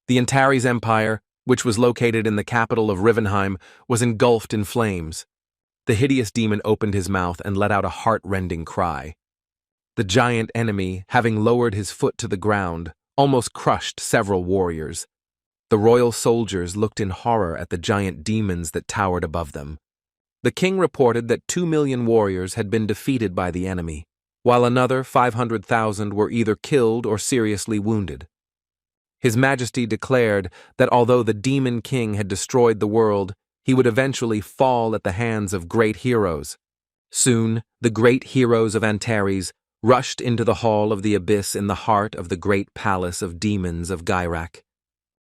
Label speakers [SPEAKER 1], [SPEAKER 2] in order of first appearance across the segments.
[SPEAKER 1] The Antares Empire, which was located in the capital of Rivenheim, was engulfed in flames. The hideous demon opened his mouth and let out a heart-rending cry. The giant enemy, having lowered his foot to the ground, almost crushed several warriors. The royal soldiers looked in horror at the giant demons that towered above them. The king reported that 2 million warriors had been defeated by the enemy, while another 500,000 were either killed or seriously wounded. His Majesty declared that although the demon king had destroyed the world, he would eventually fall at the hands of great heroes. Soon, the great heroes of Antares rushed into the hall of the abyss in the heart of the great palace of demons of Gyrak.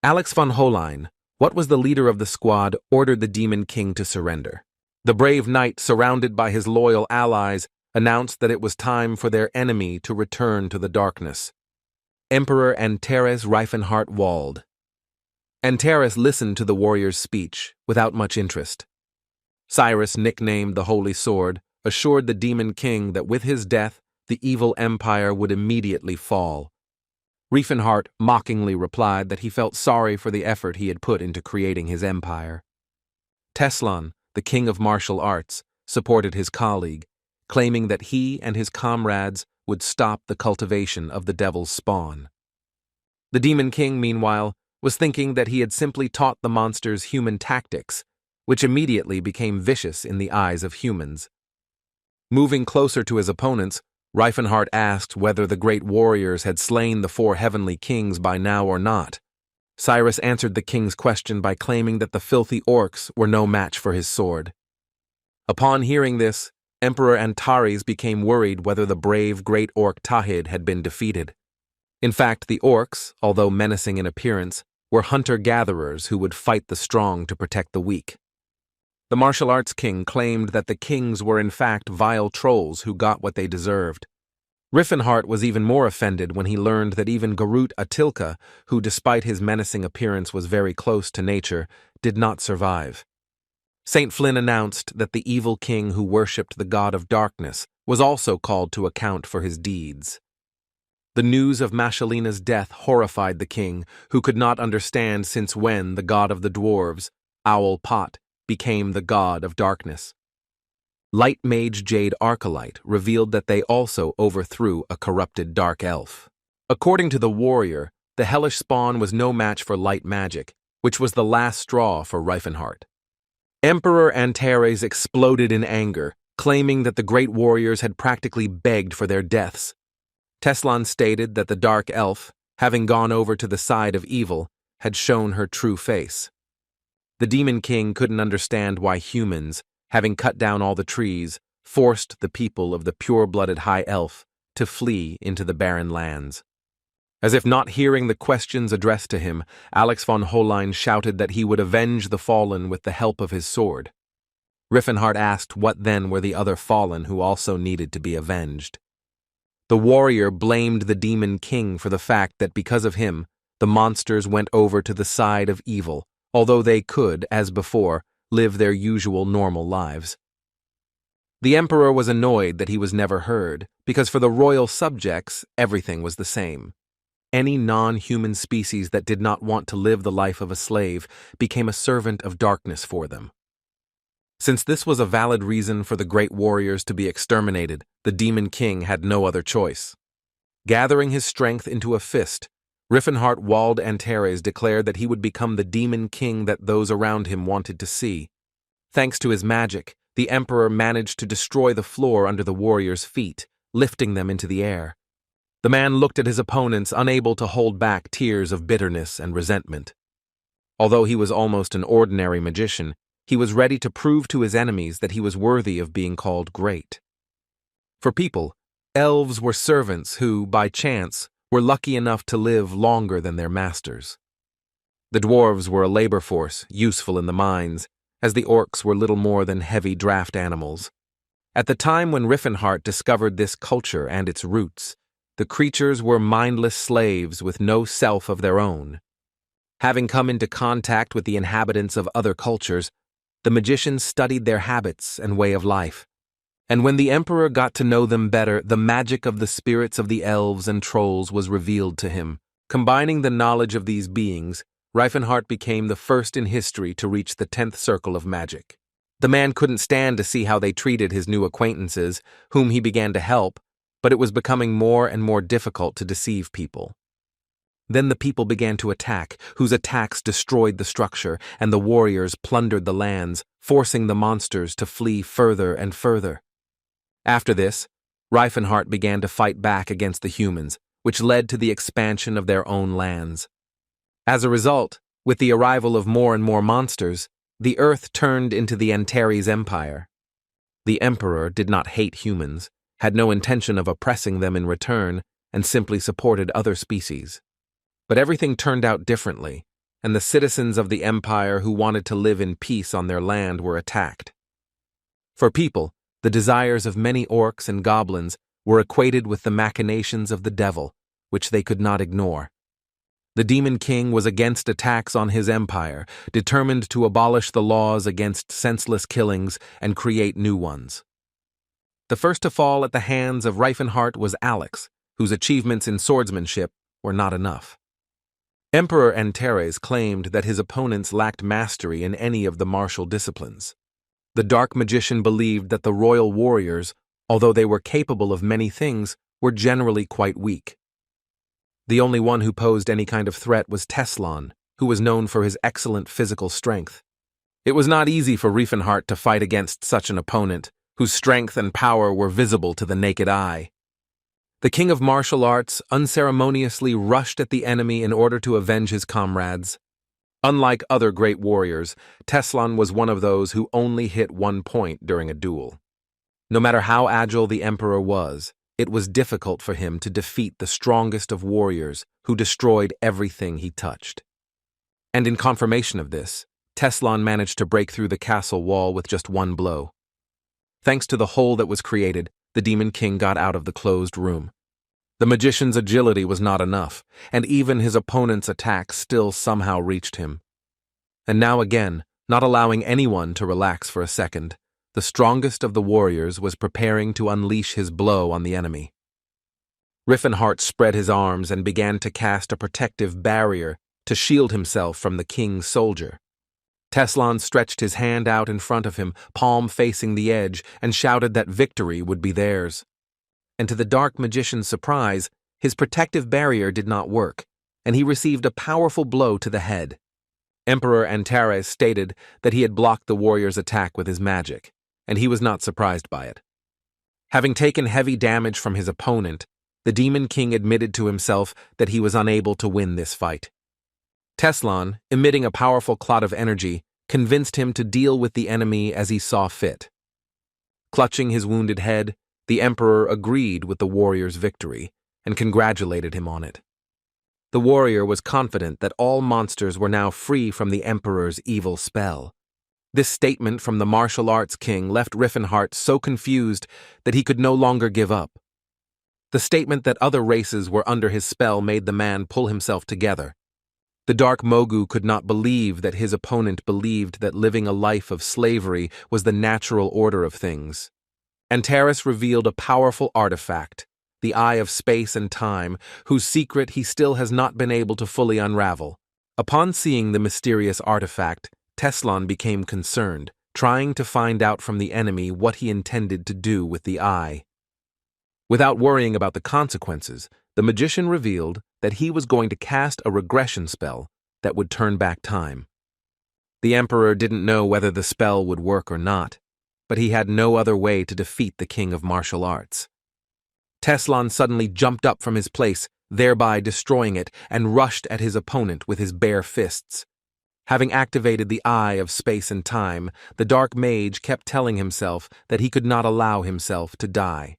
[SPEAKER 1] Alex von Holein, what was the leader of the squad, ordered the demon king to surrender. The brave knight, surrounded by his loyal allies, announced that it was time for their enemy to return to the darkness. Emperor Antares Reifenhart Wald. Antares listened to the warrior's speech without much interest. Cirrus, nicknamed the Holy Sword, assured the demon king that with his death, the evil empire would immediately fall. Reifenhart mockingly replied that he felt sorry for the effort he had put into creating his empire. Teslan, the king of martial arts, supported his colleague, claiming that he and his comrades would stop the cultivation of the devil's spawn. The demon king, meanwhile, was thinking that he had simply taught the monsters human tactics, which immediately became vicious in the eyes of humans. Moving closer to his opponents, Reifenhart asked whether the great warriors had slain the 4 heavenly kings by now or not. Cirrus answered the king's question by claiming that the filthy orcs were no match for his sword. Upon hearing this, Emperor Antares became worried whether the brave great orc Tahed had been defeated. In fact, the orcs, although menacing in appearance, were hunter-gatherers who would fight the strong to protect the weak. The martial arts king claimed that the kings were in fact vile trolls who got what they deserved. Reifenhart was even more offended when he learned that even Garut Atilka, who despite his menacing appearance was very close to nature, did not survive. St. Flynn announced that the evil king who worshipped the god of darkness was also called to account for his deeds. The news of Mashalina's death horrified the king, who could not understand since when the god of the dwarves, Owl Pot, became the god of darkness. Light Mage Jade Arcalite revealed that they also overthrew a corrupted dark elf. According to the warrior, the hellish spawn was no match for light magic, which was the last straw for Reifenhart. Emperor Antares exploded in anger, claiming that the great warriors had practically begged for their deaths. Teslan stated that the dark elf, having gone over to the side of evil, had shown her true face. The demon king couldn't understand why humans, having cut down all the trees, forced the people of the pure-blooded high elf to flee into the barren lands. As if not hearing the questions addressed to him, Alex von Holein shouted that he would avenge the fallen with the help of his sword. Reifenhart asked what then were the other fallen who also needed to be avenged. The warrior blamed the demon king for the fact that because of him, the monsters went over to the side of evil, although they could, as before, live their usual normal lives. The emperor was annoyed that he was never heard, because for the royal subjects, everything was the same. Any non-human species that did not want to live the life of a slave became a servant of darkness for them. Since this was a valid reason for the great warriors to be exterminated, the demon king had no other choice. Gathering his strength into a fist, Reifenhart Wald Antares declared that he would become the demon king that those around him wanted to see. Thanks to his magic, the emperor managed to destroy the floor under the warriors' feet, lifting them into the air. The man looked at his opponents, unable to hold back tears of bitterness and resentment. Although he was almost an ordinary magician, he was ready to prove to his enemies that he was worthy of being called great. For people, elves were servants who, by chance, were lucky enough to live longer than their masters. The dwarves were a labor force, useful in the mines, as the orcs were little more than heavy draft animals. At the time when Reifenhart discovered this culture and its roots, the creatures were mindless slaves with no self of their own. Having come into contact with the inhabitants of other cultures, the magician studied their habits and way of life. And when the emperor got to know them better, the magic of the spirits of the elves and trolls was revealed to him, Combining the knowledge of these beings, Reifenhart became the first in history to reach the 10th circle of magic. The man couldn't stand to see how they treated his new acquaintances, whom he began to help, but it was becoming more and more difficult to deceive people. Then the people began to attack, whose attacks destroyed the structure, and the warriors plundered the lands, forcing the monsters to flee further and further. After this, Reifenhart began to fight back against the humans, which led to the expansion of their own lands. As a result, with the arrival of more and more monsters, the earth turned into the Antares Empire. The emperor did not hate humans, had no intention of oppressing them in return, and simply supported other species. But everything turned out differently, and the citizens of the empire who wanted to live in peace on their land were attacked. For people, the desires of many orcs and goblins were equated with the machinations of the devil, which they could not ignore. The Demon King was against attacks on his empire, determined to abolish the laws against senseless killings and create new ones. The first to fall at the hands of Reifenhart was Alex, whose achievements in swordsmanship were not enough. Emperor Antares claimed that his opponents lacked mastery in any of the martial disciplines. The dark magician believed that the royal warriors, although they were capable of many things, were generally quite weak. The only one who posed any kind of threat was Teslan, who was known for his excellent physical strength. It was not easy for Reifenhart to fight against such an opponent, whose strength and power were visible to the naked eye. The king of martial arts unceremoniously rushed at the enemy in order to avenge his comrades. Unlike other great warriors, Teslan was one of those who only hit one point during a duel. No matter how agile the emperor was, it was difficult for him to defeat the strongest of warriors who destroyed everything he touched. And in confirmation of this, Teslan managed to break through the castle wall with just one blow. Thanks to the hole that was created, the Demon King got out of the closed room. The magician's agility was not enough, and even his opponent's attacks still somehow reached him. And now again, not allowing anyone to relax for a second, the strongest of the warriors was preparing to unleash his blow on the enemy. Reifenhart spread his arms and began to cast a protective barrier to shield himself from the king's soldier. Teslan stretched his hand out in front of him, palm facing the edge, and shouted that victory would be theirs. And to the dark magician's surprise, his protective barrier did not work, and he received a powerful blow to the head. Emperor Antares stated that he had blocked the warrior's attack with his magic, and he was not surprised by it. Having taken heavy damage from his opponent, the Demon King admitted to himself that he was unable to win this fight. Teslan, emitting a powerful cloud of energy, convinced him to deal with the enemy as he saw fit. Clutching his wounded head, the emperor agreed with the warrior's victory and congratulated him on it. The warrior was confident that all monsters were now free from the emperor's evil spell. This statement from the martial arts king left Reifenhart so confused that he could no longer give up. The statement that other races were under his spell made the man pull himself together. The Dark Mogu could not believe that his opponent believed that living a life of slavery was the natural order of things. Antares revealed a powerful artifact, the Eye of Space and Time, whose secret he still has not been able to fully unravel. Upon seeing the mysterious artifact, Teslan became concerned, trying to find out from the enemy what he intended to do with the eye. Without worrying about the consequences, the magician revealed that he was going to cast a regression spell that would turn back time. The emperor didn't know whether the spell would work or not, but he had no other way to defeat the king of martial arts. Teslan suddenly jumped up from his place, thereby destroying it, and rushed at his opponent with his bare fists. Having activated the Eye of Space and Time, the Dark Mage kept telling himself that he could not allow himself to die.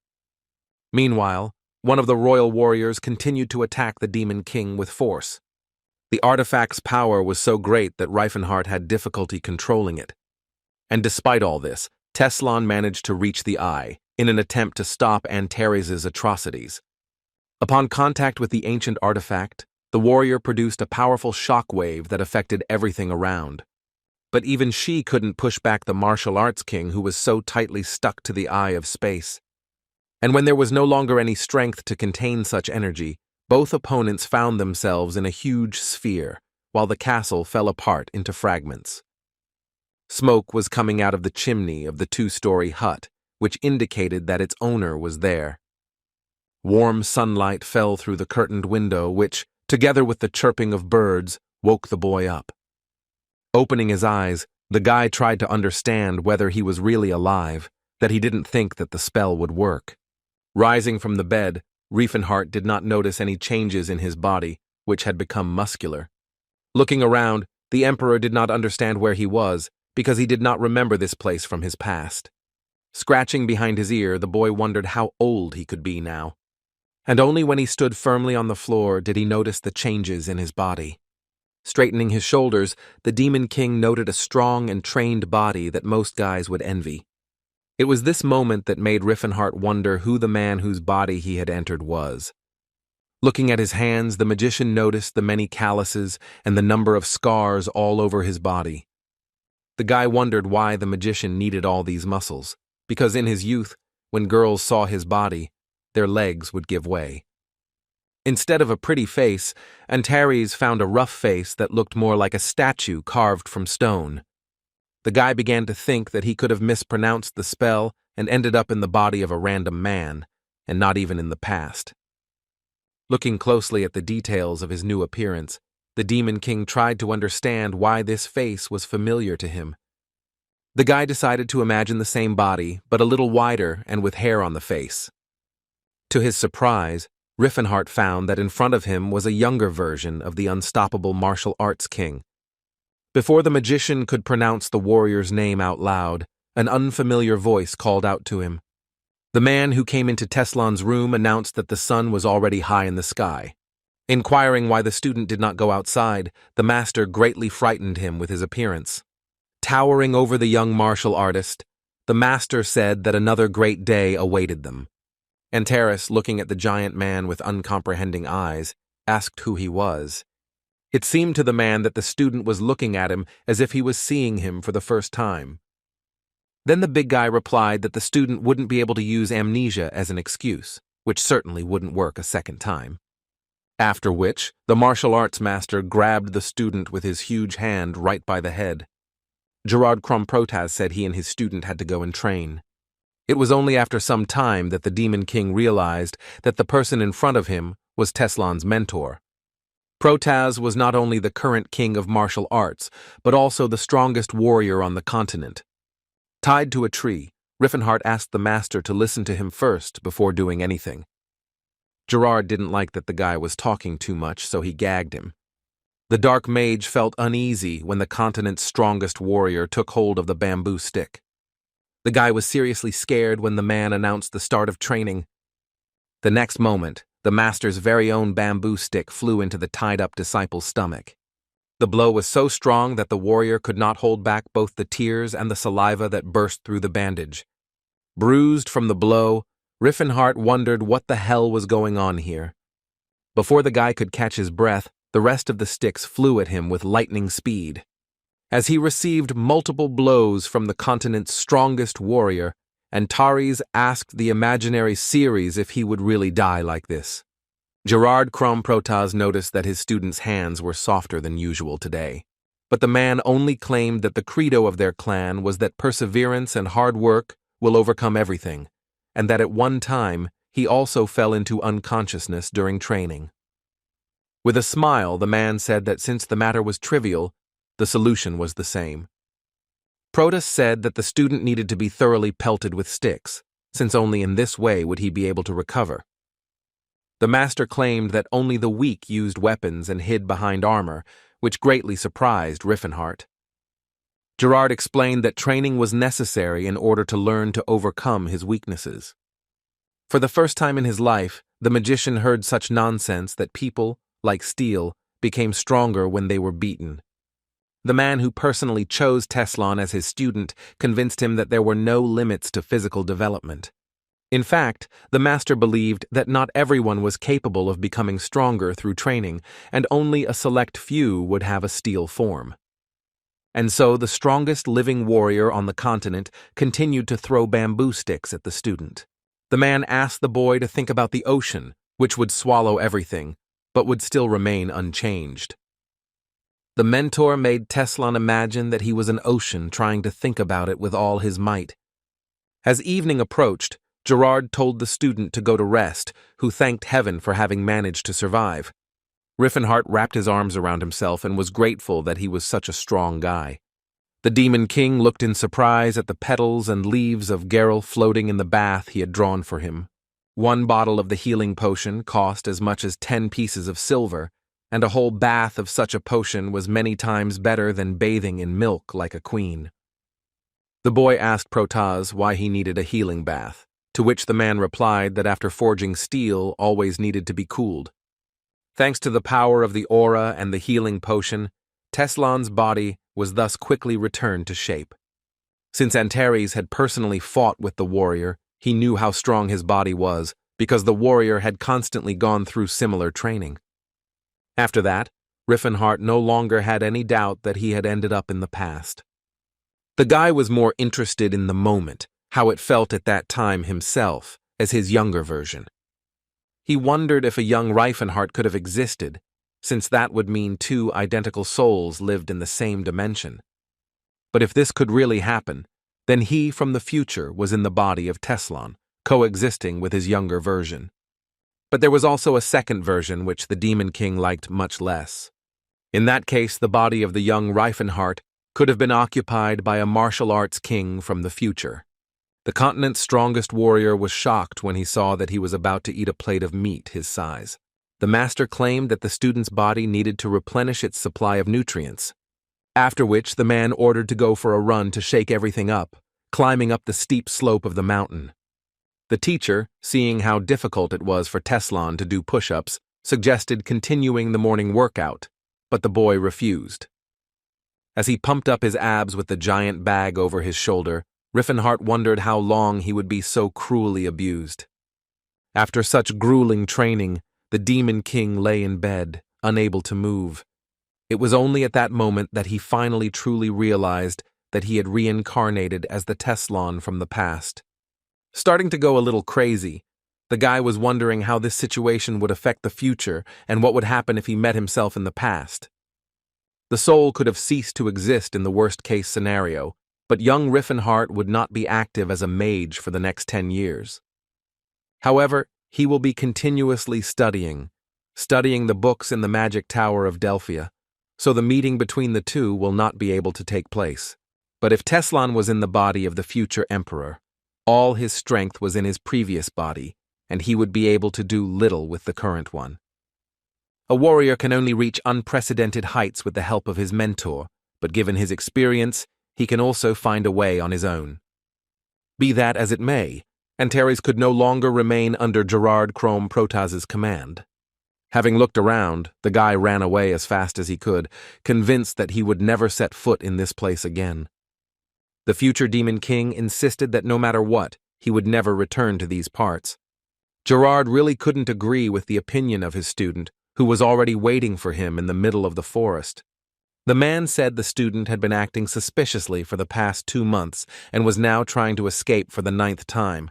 [SPEAKER 1] Meanwhile, one of the royal warriors continued to attack the Demon King with force. The artifact's power was so great that Reifenhart had difficulty controlling it. And despite all this, Teslan managed to reach the eye, in an attempt to stop Antares' atrocities. Upon contact with the ancient artifact, the warrior produced a powerful shockwave that affected everything around. But even she couldn't push back the martial arts king who was so tightly stuck to the Eye of Space. And when there was no longer any strength to contain such energy, Both opponents found themselves in a huge sphere, while the castle fell apart into fragments. Smoke was coming out of the chimney of the two-story hut, which indicated that its owner was there. Warm sunlight fell through the curtained window, which, together with the chirping of birds, woke the boy up. Opening his eyes, the guy tried to understand whether he was really alive, that he didn't think that the spell would work. Rising from the bed, Riefenhardt did not notice any changes in his body, which had become muscular. Looking around, the Emperor did not understand where he was, because he did not remember this place from his past. Scratching behind his ear, the boy wondered how old he could be now. And only when he stood firmly on the floor did he notice the changes in his body. Straightening his shoulders, the Demon King noted a strong and trained body that most guys would envy. It was this moment that made Riefenhardt wonder who the man whose body he had entered was. Looking at his hands, the magician noticed the many calluses and the number of scars all over his body. The guy wondered why the magician needed all these muscles, because in his youth, when girls saw his body, their legs would give way. Instead of a pretty face, Antares found a rough face that looked more like a statue carved from stone. The guy began to think that he could have mispronounced the spell and ended up in the body of a random man, and not even in the past. Looking closely at the details of his new appearance, the Demon King tried to understand why this face was familiar to him. The guy decided to imagine the same body, but a little wider and with hair on the face. To his surprise, Riefenhardt found that in front of him was a younger version of the unstoppable martial arts king. Before the magician could pronounce the warrior's name out loud, an unfamiliar voice called out to him. The man who came into Teslan's room announced that the sun was already high in the sky. Inquiring why the student did not go outside, the master greatly frightened him with his appearance. Towering over the young martial artist, the master said that another great day awaited them. Antares, looking at the giant man with uncomprehending eyes, asked who he was. It seemed to the man that the student was looking at him as if he was seeing him for the first time. Then the big guy replied that the student wouldn't be able to use amnesia as an excuse, which certainly wouldn't work a second time. After which, the martial arts master grabbed the student with his huge hand right by the head. Gerard Kromprotaz said he and his student had to go and train. It was only after some time that the Demon King realized that the person in front of him was Teslan's mentor. Protaz was not only the current king of martial arts, but also the strongest warrior on the continent. Tied to a tree, Riefenhardt asked the master to listen to him first before doing anything. Gerard didn't like that the guy was talking too much, so he gagged him. The dark mage felt uneasy when the continent's strongest warrior took hold of the bamboo stick. The guy was seriously scared when the man announced the start of training. The next moment, the master's very own bamboo stick flew into the tied-up disciple's stomach. The blow was so strong that the warrior could not hold back both the tears and the saliva that burst through the bandage. Bruised from the blow, Riefenhardt wondered what the hell was going on here. Before the guy could catch his breath, the rest of the sticks flew at him with lightning speed. As he received multiple blows from the continent's strongest warrior, Antares asked the imaginary Cirrus if he would really die like this. Gerard Kromprotaz noticed that his student's hands were softer than usual today. But the man only claimed that the credo of their clan was that perseverance and hard work will overcome everything, and that at one time he also fell into unconsciousness during training. With a smile, the man said that since the matter was trivial, the solution was the same. Protas said that the student needed to be thoroughly pelted with sticks, since only in this way would he be able to recover. The master claimed that only the weak used weapons and hid behind armor, which greatly surprised Riefenhardt. Gerard explained that training was necessary in order to learn to overcome his weaknesses. For the first time in his life, the magician heard such nonsense that people, like steel, became stronger when they were beaten. The man who personally chose Teslan as his student convinced him that there were no limits to physical development. In fact, the master believed that not everyone was capable of becoming stronger through training, and only a select few would have a steel form. And so the strongest living warrior on the continent continued to throw bamboo sticks at the student. The man asked the boy to think about the ocean, which would swallow everything, but would still remain unchanged. The mentor made Teslan imagine that he was an ocean trying to think about it with all his might. As evening approached, Gerard told the student to go to rest, who thanked heaven for having managed to survive. Riffenhart wrapped his arms around himself and was grateful that he was such a strong guy. The Demon King looked in surprise at the petals and leaves of Geralt floating in the bath he had drawn for him. One bottle of the healing potion cost as much as 10 pieces of silver, and a whole bath of such a potion was many times better than bathing in milk like a queen. The boy asked Protaz why he needed a healing bath, to which the man replied that after forging steel always needed to be cooled. Thanks to the power of the aura and the healing potion, Teslan's body was thus quickly returned to shape. Since Antares had personally fought with the warrior, he knew how strong his body was, because the warrior had constantly gone through similar training. After that, Riffenhart no longer had any doubt that he had ended up in the past. The guy was more interested in the moment, how it felt at that time himself, as his younger version. He wondered if a young Riefenhart could have existed, since that would mean 2 identical souls lived in the same dimension. But if this could really happen, then he from the future was in the body of Teslan, coexisting with his younger version. But there was also a second version which the Demon King liked much less. In that case, the body of the young Riefenhart could have been occupied by a martial arts king from the future. The continent's strongest warrior was shocked when he saw that he was about to eat a plate of meat his size. The master claimed that the student's body needed to replenish its supply of nutrients, after which the man ordered to go for a run to shake everything up, climbing up the steep slope of the mountain. The teacher, seeing how difficult it was for Teslan to do push-ups, suggested continuing the morning workout, but the boy refused. As he pumped up his abs with the giant bag over his shoulder, Riffenhart wondered how long he would be so cruelly abused. After such grueling training, the Demon King lay in bed, unable to move. It was only at that moment that he finally truly realized that he had reincarnated as the Teslan from the past. Starting to go a little crazy, the guy was wondering how this situation would affect the future and what would happen if he met himself in the past. The soul could have ceased to exist in the worst-case scenario, but young Riffenhart would not be active as a mage for the next 10 years. However, he will be continuously studying the books in the Magic Tower of Delphia, so the meeting between the two will not be able to take place. But if Teslan was in the body of the future emperor, all his strength was in his previous body, and he would be able to do little with the current one. A warrior can only reach unprecedented heights with the help of his mentor, but given his experience, he can also find a way on his own. Be that as it may, Antares could no longer remain under Gerard Chrome Protaz's command. Having looked around, the guy ran away as fast as he could, convinced that he would never set foot in this place again. The future Demon King insisted that no matter what, he would never return to these parts. Gerard really couldn't agree with the opinion of his student, who was already waiting for him in the middle of the forest. The man said the student had been acting suspiciously for the past 2 months and was now trying to escape for the 9th time.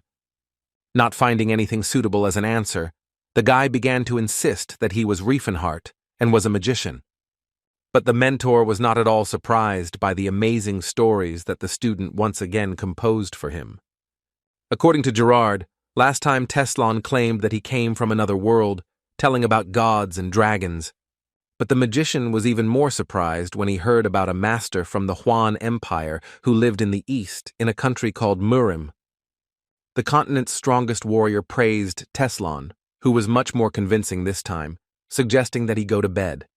[SPEAKER 1] Not finding anything suitable as an answer, the guy began to insist that he was Riefenhart and was a magician. But the mentor was not at all surprised by the amazing stories that the student once again composed for him. According to Gerard, last time Teslan claimed that he came from another world, telling about gods and dragons. But the magician was even more surprised when he heard about a master from the Huan Empire who lived in the east in a country called Murim. The continent's strongest warrior praised Teslan, who was much more convincing this time, suggesting that he go to bed.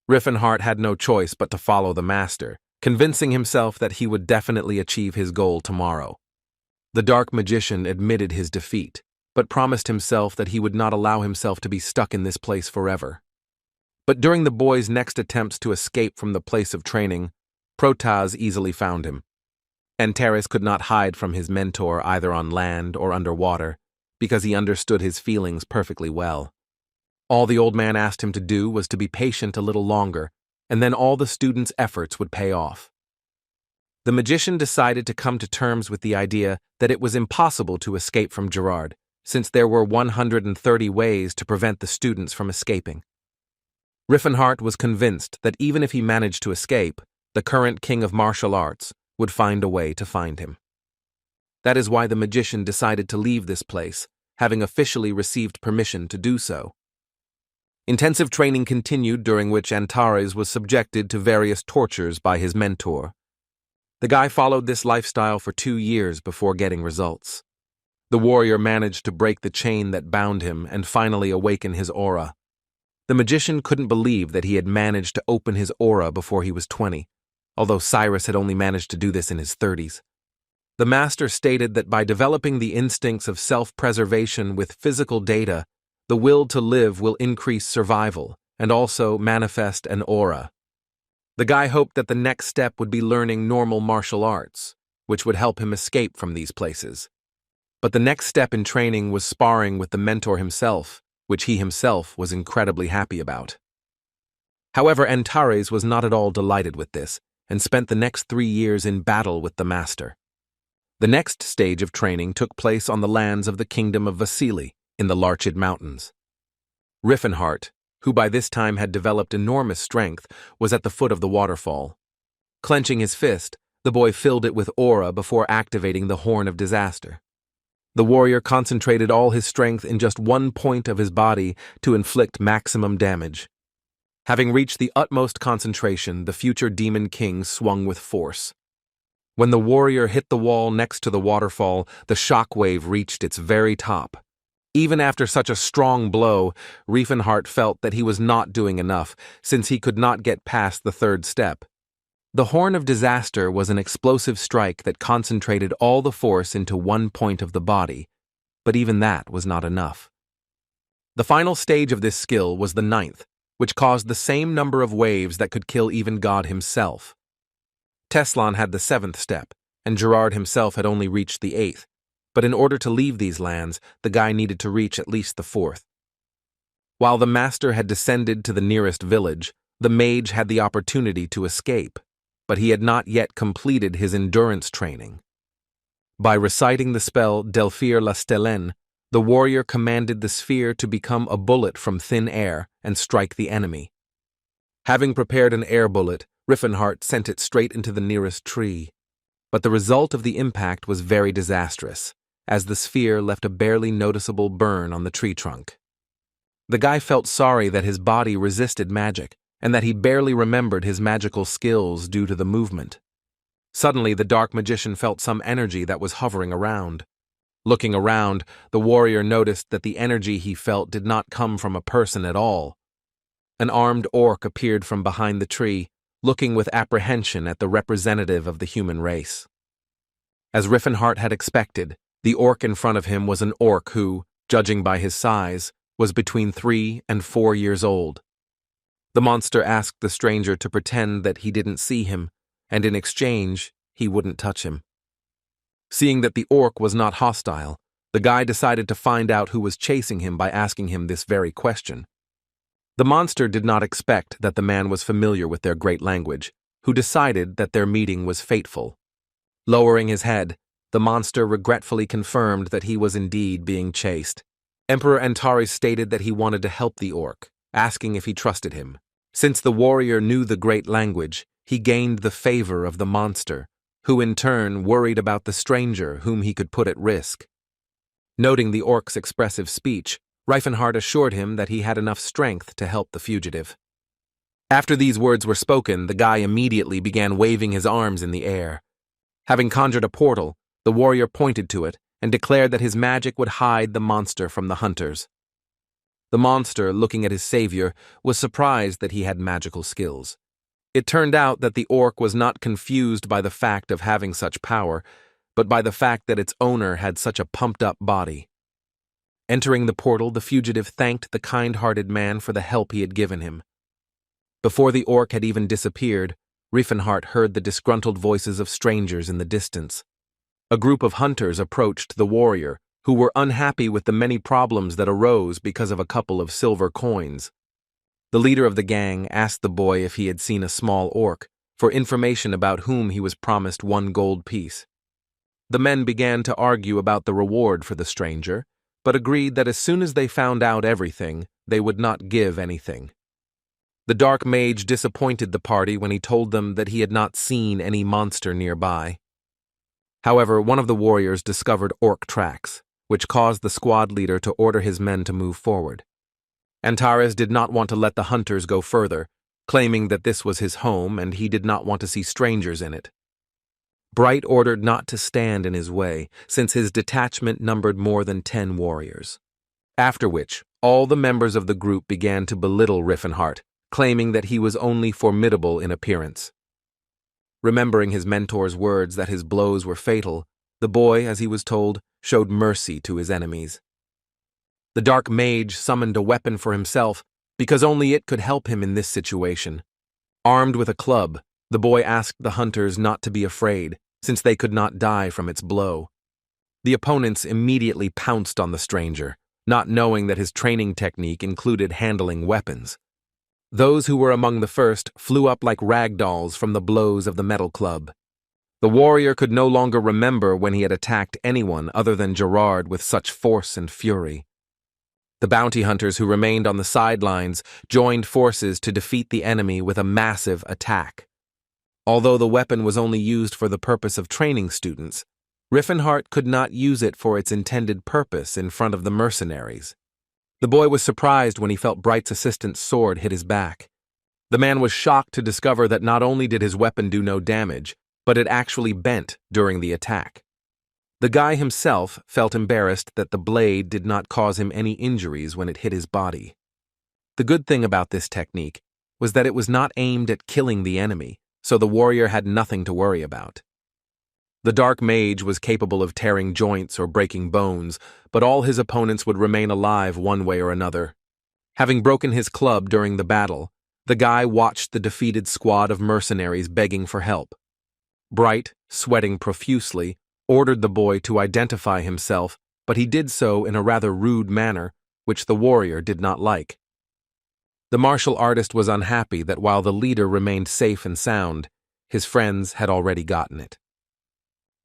[SPEAKER 1] Riffenhart had no choice but to follow the master, convincing himself that he would definitely achieve his goal tomorrow. The dark magician admitted his defeat, but promised himself that he would not allow himself to be stuck in this place forever. But during the boy's next attempts to escape from the place of training, Protaz easily found him. Antares could not hide from his mentor either on land or underwater, because he understood his feelings perfectly well. All the old man asked him to do was to be patient a little longer, and then all the student's efforts would pay off. The magician decided to come to terms with the idea that it was impossible to escape from Gerard, since there were 130 ways to prevent the students from escaping. Riffenhart was convinced that even if he managed to escape, the current king of martial arts would find a way to find him. That is why the magician decided to leave this place, having officially received permission to do so. Intensive training continued, during which Antares was subjected to various tortures by his mentor. The guy followed this lifestyle for 2 years before getting results. The warrior managed to break the chain that bound him and finally awaken his aura. The magician couldn't believe that he had managed to open his aura before he was 20, although Cirrus had only managed to do this in his 30s. The master stated that by developing the instincts of self-preservation with physical data, the will to live will increase survival and also manifest an aura. The guy hoped that the next step would be learning normal martial arts, which would help him escape from these places. But the next step in training was sparring with the mentor himself, which he himself was incredibly happy about. However, Antares was not at all delighted with this, and spent the next 3 years in battle with the master. The next stage of training took place on the lands of the kingdom of Vasili, in the Larchid Mountains. Riffenhart, who by this time had developed enormous strength, was at the foot of the waterfall. Clenching his fist, the boy filled it with aura before activating the Horn of Disaster. The warrior concentrated all his strength in just one point of his body to inflict maximum damage. Having reached the utmost concentration, the future Demon King swung with force. When the warrior hit the wall next to the waterfall, the shockwave reached its very top. Even after such a strong blow, Riefenhart felt that he was not doing enough, since he could not get past the 3rd step. The Horn of Disaster was an explosive strike that concentrated all the force into one point of the body, but even that was not enough. The final stage of this skill was the 9th, which caused the same number of waves that could kill even God himself. Teslan had the 7th step, and Gerard himself had only reached the 8th, but in order to leave these lands, the guy needed to reach at least the 4th. While the master had descended to the nearest village, the mage had the opportunity to escape, but he had not yet completed his endurance training. By reciting the spell Delphir la Stellene, the warrior commanded the sphere to become a bullet from thin air and strike the enemy. Having prepared an air bullet, Riffenhart sent it straight into the nearest tree. But the result of the impact was very disastrous, as the sphere left a barely noticeable burn on the tree trunk. The guy felt sorry that his body resisted magic, and that he barely remembered his magical skills due to the movement. Suddenly, the dark magician felt some energy that was hovering around. Looking around, the warrior noticed that the energy he felt did not come from a person at all. An armed orc appeared from behind the tree, looking with apprehension at the representative of the human race. As Riffenhart had expected, the orc in front of him was an orc who, judging by his size, was between 3 and 4 years old. The monster asked the stranger to pretend that he didn't see him, and in exchange, he wouldn't touch him. Seeing that the orc was not hostile, the guy decided to find out who was chasing him by asking him this very question. The monster did not expect that the man was familiar with their great language, who decided that their meeting was fateful. Lowering his head, the monster regretfully confirmed that he was indeed being chased. Emperor Antares stated that he wanted to help the orc, asking if he trusted him. Since the warrior knew the great language, he gained the favor of the monster, who in turn worried about the stranger whom he could put at risk. Noting the orc's expressive speech, Riefenhart assured him that he had enough strength to help the fugitive. After these words were spoken, the guy immediately began waving his arms in the air. Having conjured a portal, the warrior pointed to it and declared that his magic would hide the monster from the hunters. The monster, looking at his savior, was surprised that he had magical skills. It turned out that the orc was not confused by the fact of having such power, but by the fact that its owner had such a pumped-up body. Entering the portal, the fugitive thanked the kind-hearted man for the help he had given him. Before the orc had even disappeared, Riefenhart heard the disgruntled voices of strangers in the distance. A group of hunters approached the warrior, who were unhappy with the many problems that arose because of a couple of silver coins. The leader of the gang asked the boy if he had seen a small orc, for information about whom he was promised 1 gold piece. The men began to argue about the reward for the stranger, but agreed that as soon as they found out everything, they would not give anything. The dark mage disappointed the party when he told them that he had not seen any monster nearby. However, one of the warriors discovered orc tracks, which caused the squad leader to order his men to move forward. Antares did not want to let the hunters go further, claiming that this was his home and he did not want to see strangers in it. Bright ordered not to stand in his way, since his detachment numbered more than 10 warriors. After which, all the members of the group began to belittle Riffenhart, claiming that he was only formidable in appearance. Remembering his mentor's words that his blows were fatal, the boy, as he was told, showed mercy to his enemies. The dark mage summoned a weapon for himself, because only it could help him in this situation. Armed with a club, the boy asked the hunters not to be afraid, since they could not die from its blow. The opponents immediately pounced on the stranger, not knowing that his training technique included handling weapons. Those who were among the first flew up like rag dolls from the blows of the metal club. The warrior could no longer remember when he had attacked anyone other than Gerard with such force and fury. The bounty hunters who remained on the sidelines joined forces to defeat the enemy with a massive attack. Although the weapon was only used for the purpose of training students, Riffenhart could not use it for its intended purpose in front of the mercenaries. The boy was surprised when he felt Bright's assistant's sword hit his back. The man was shocked to discover that not only did his weapon do no damage, but it actually bent during the attack. The guy himself felt embarrassed that the blade did not cause him any injuries when it hit his body. The good thing about this technique was that it was not aimed at killing the enemy, so the warrior had nothing to worry about. The dark mage was capable of tearing joints or breaking bones, but all his opponents would remain alive one way or another. Having broken his club during the battle, the guy watched the defeated squad of mercenaries begging for help. Bright, sweating profusely, ordered the boy to identify himself, but he did so in a rather rude manner, which the warrior did not like. The martial artist was unhappy that while the leader remained safe and sound, his friends had already gotten it.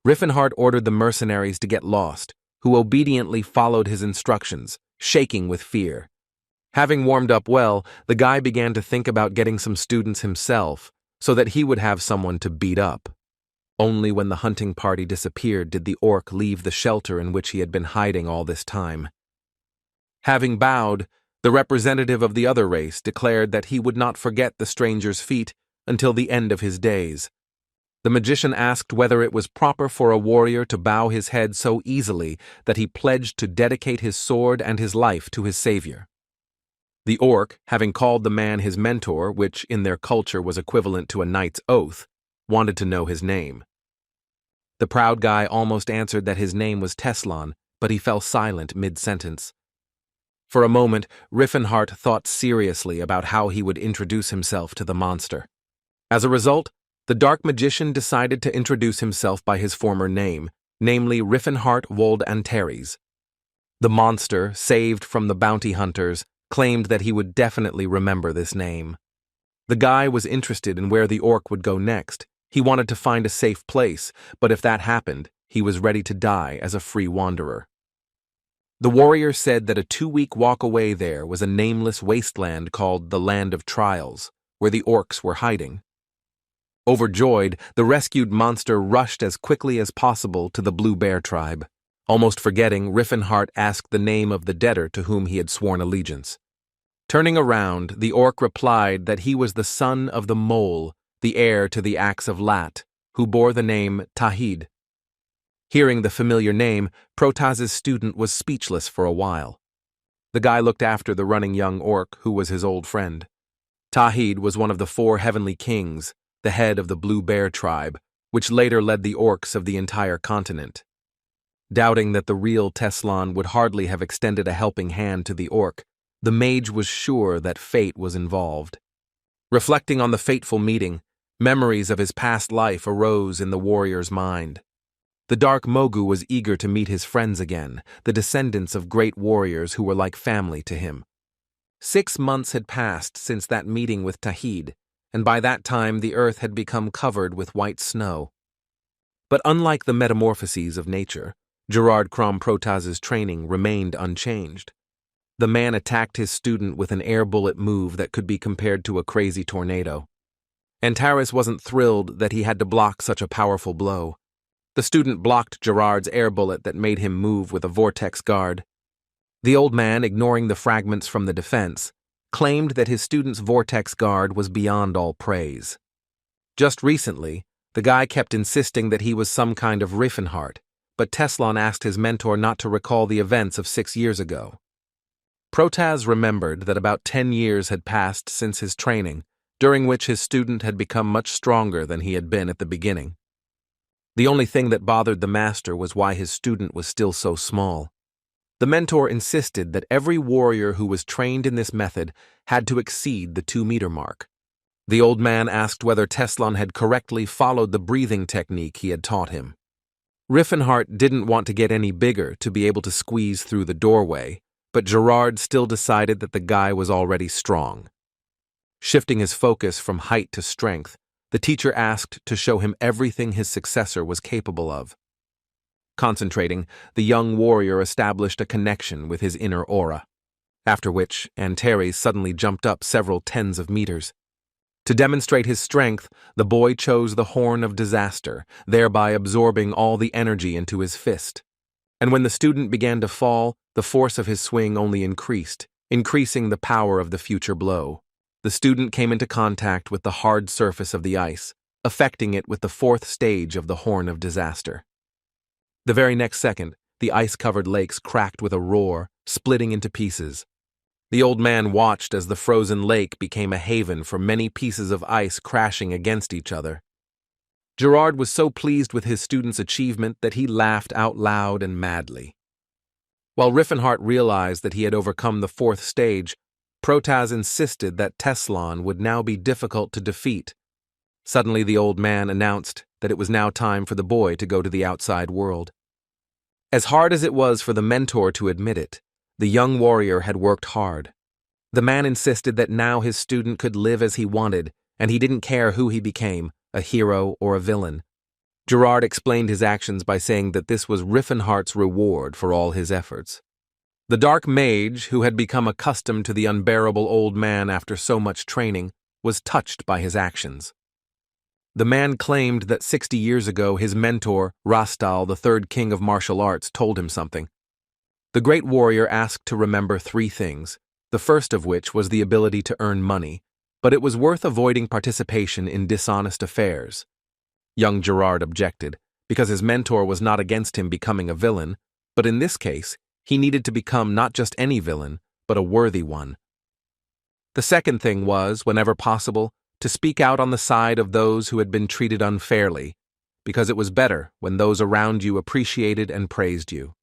[SPEAKER 1] Riffenhart ordered the mercenaries to get lost, who obediently followed his instructions, shaking with fear. Having warmed up well, the guy began to think about getting some students himself, so that he would have someone to beat up. Only when the hunting party disappeared did the orc leave the shelter in which he had been hiding all this time. Having bowed, the representative of the other race declared that he would not forget the stranger's feat until the end of his days. The magician asked whether it was proper for a warrior to bow his head so easily that he pledged to dedicate his sword and his life to his savior. The orc, having called the man his mentor, which in their culture was equivalent to a knight's oath, wanted to know his name. The proud guy almost answered that his name was Teslan, but he fell silent mid-sentence. For a moment, Riffenhart thought seriously about how he would introduce himself to the monster. As a result, the dark magician decided to introduce himself by his former name, namely Riffenhart Wold Antares. The monster, saved from the bounty hunters, claimed that he would definitely remember this name. The guy was interested in where the orc would go next. He wanted to find a safe place, but if that happened, he was ready to die as a free wanderer. The warrior said that a 2-week walk away there was a nameless wasteland called the Land of Trials, where the orcs were hiding. Overjoyed, the rescued monster rushed as quickly as possible to the Blue Bear tribe. Almost forgetting, Riffenhart asked the name of the debtor to whom he had sworn allegiance. Turning around, the orc replied that he was the son of the mole, the heir to the axe of Lat, who bore the name Tahed. Hearing the familiar name, Protaz's student was speechless for a while. The guy looked after the running young orc, who was his old friend. Tahed was one of the 4 heavenly kings, the head of the Blue Bear tribe, which later led the orcs of the entire continent. Doubting that the real Teslan would hardly have extended a helping hand to the orc, the mage was sure that fate was involved. Reflecting on the fateful meeting, memories of his past life arose in the warrior's mind. The dark Mogu was eager to meet his friends again, the descendants of great warriors who were like family to him. 6 months had passed since that meeting with Tahed, and by that time the earth had become covered with white snow. But unlike the metamorphoses of nature, Gerard Protaz's training remained unchanged. The man attacked his student with an air bullet move that could be compared to a crazy tornado. Antares wasn't thrilled that he had to block such a powerful blow. The student blocked Gerard's air bullet that made him move with a vortex guard. The old man, ignoring the fragments from the defense, claimed that his student's vortex guard was beyond all praise. Just recently, the guy kept insisting that he was some kind of Riffenhart, but Teslon asked his mentor not to recall the events of 6 years ago. Protaz remembered that about 10 years had passed since his training, during which his student had become much stronger than he had been at the beginning. The only thing that bothered the master was why his student was still so small. The mentor insisted that every warrior who was trained in this method had to exceed the 2-meter mark. The old man asked whether Teslon had correctly followed the breathing technique he had taught him. Riffenhart didn't want to get any bigger to be able to squeeze through the doorway, but Gerard still decided that the guy was already strong. Shifting his focus from height to strength, the teacher asked to show him everything his successor was capable of. Concentrating, the young warrior established a connection with his inner aura, after which Antares suddenly jumped up several tens of meters. To demonstrate his strength, the boy chose the Horn of Disaster, thereby absorbing all the energy into his fist. And when the student began to fall, the force of his swing only increased, increasing the power of the future blow. The student came into contact with the hard surface of the ice, affecting it with the 4th stage of the Horn of Disaster. The very next second, the ice-covered lakes cracked with a roar, splitting into pieces. The old man watched as the frozen lake became a haven for many pieces of ice crashing against each other. Gerard was so pleased with his student's achievement that he laughed out loud and madly. While Riffenhart realized that he had overcome the 4th stage, Protaz insisted that Teslon would now be difficult to defeat. Suddenly the old man announced that it was now time for the boy to go to the outside world. As hard as it was for the mentor to admit it, the young warrior had worked hard. The man insisted that now his student could live as he wanted, and he didn't care who he became, a hero or a villain. Gerard explained his actions by saying that this was Riffenhart's reward for all his efforts. The dark mage, who had become accustomed to the unbearable old man after so much training, was touched by his actions. The man claimed that 60 years ago his mentor, Rastal, the 3rd king of martial arts, told him something. The great warrior asked to remember 3 things, the first of which was the ability to earn money, but it was worth avoiding participation in dishonest affairs. Young Gerard objected, because his mentor was not against him becoming a villain, but in this case, he needed to become not just any villain, but a worthy one. The second thing was, whenever possible, to speak out on the side of those who had been treated unfairly, because it was better when those around you appreciated and praised you.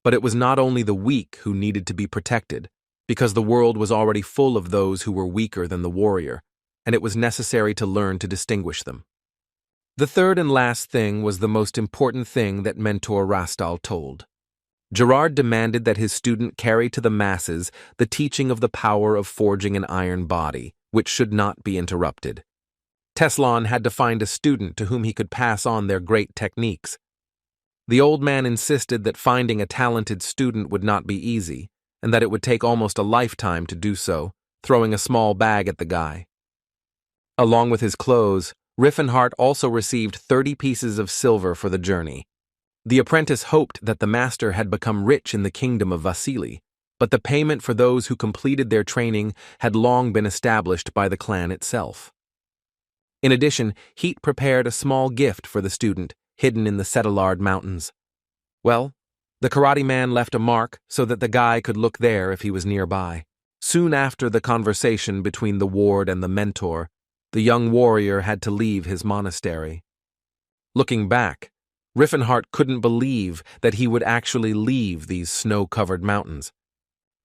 [SPEAKER 1] But it was not only the weak who needed to be protected, because the world was already full of those who were weaker than the warrior, and it was necessary to learn to distinguish them. The third and last thing was the most important thing that Mentor Rastal told. Gerard demanded that his student carry to the masses the teaching of the power of forging an iron body, which should not be interrupted. Teslon had to find a student to whom he could pass on their great techniques. The old man insisted that finding a talented student would not be easy, and that it would take almost a lifetime to do so, throwing a small bag at the guy. Along with his clothes, Riffenhart also received 30 pieces of silver for the journey. The apprentice hoped that the master had become rich in the kingdom of Vasily, but the payment for those who completed their training had long been established by the clan itself. In addition, Heat prepared a small gift for the student, hidden in the Settlard Mountains. Well, the karate man left a mark so that the guy could look there if he was nearby. Soon after the conversation between the ward and the mentor, the young warrior had to leave his monastery. Looking back, Riffenhart couldn't believe that he would actually leave these snow-covered mountains.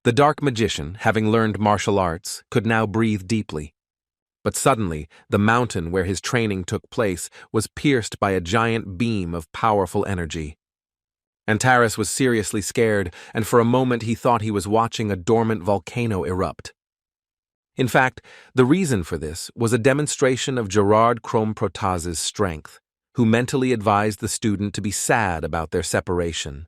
[SPEAKER 1] The dark magician, having learned martial arts, could now breathe deeply. But suddenly, the mountain where his training took place was pierced by a giant beam of powerful energy. Antares was seriously scared, and for a moment he thought he was watching a dormant volcano erupt. In fact, the reason for this was a demonstration of Gerard Protaz's strength, who mentally advised the student to be sad about their separation.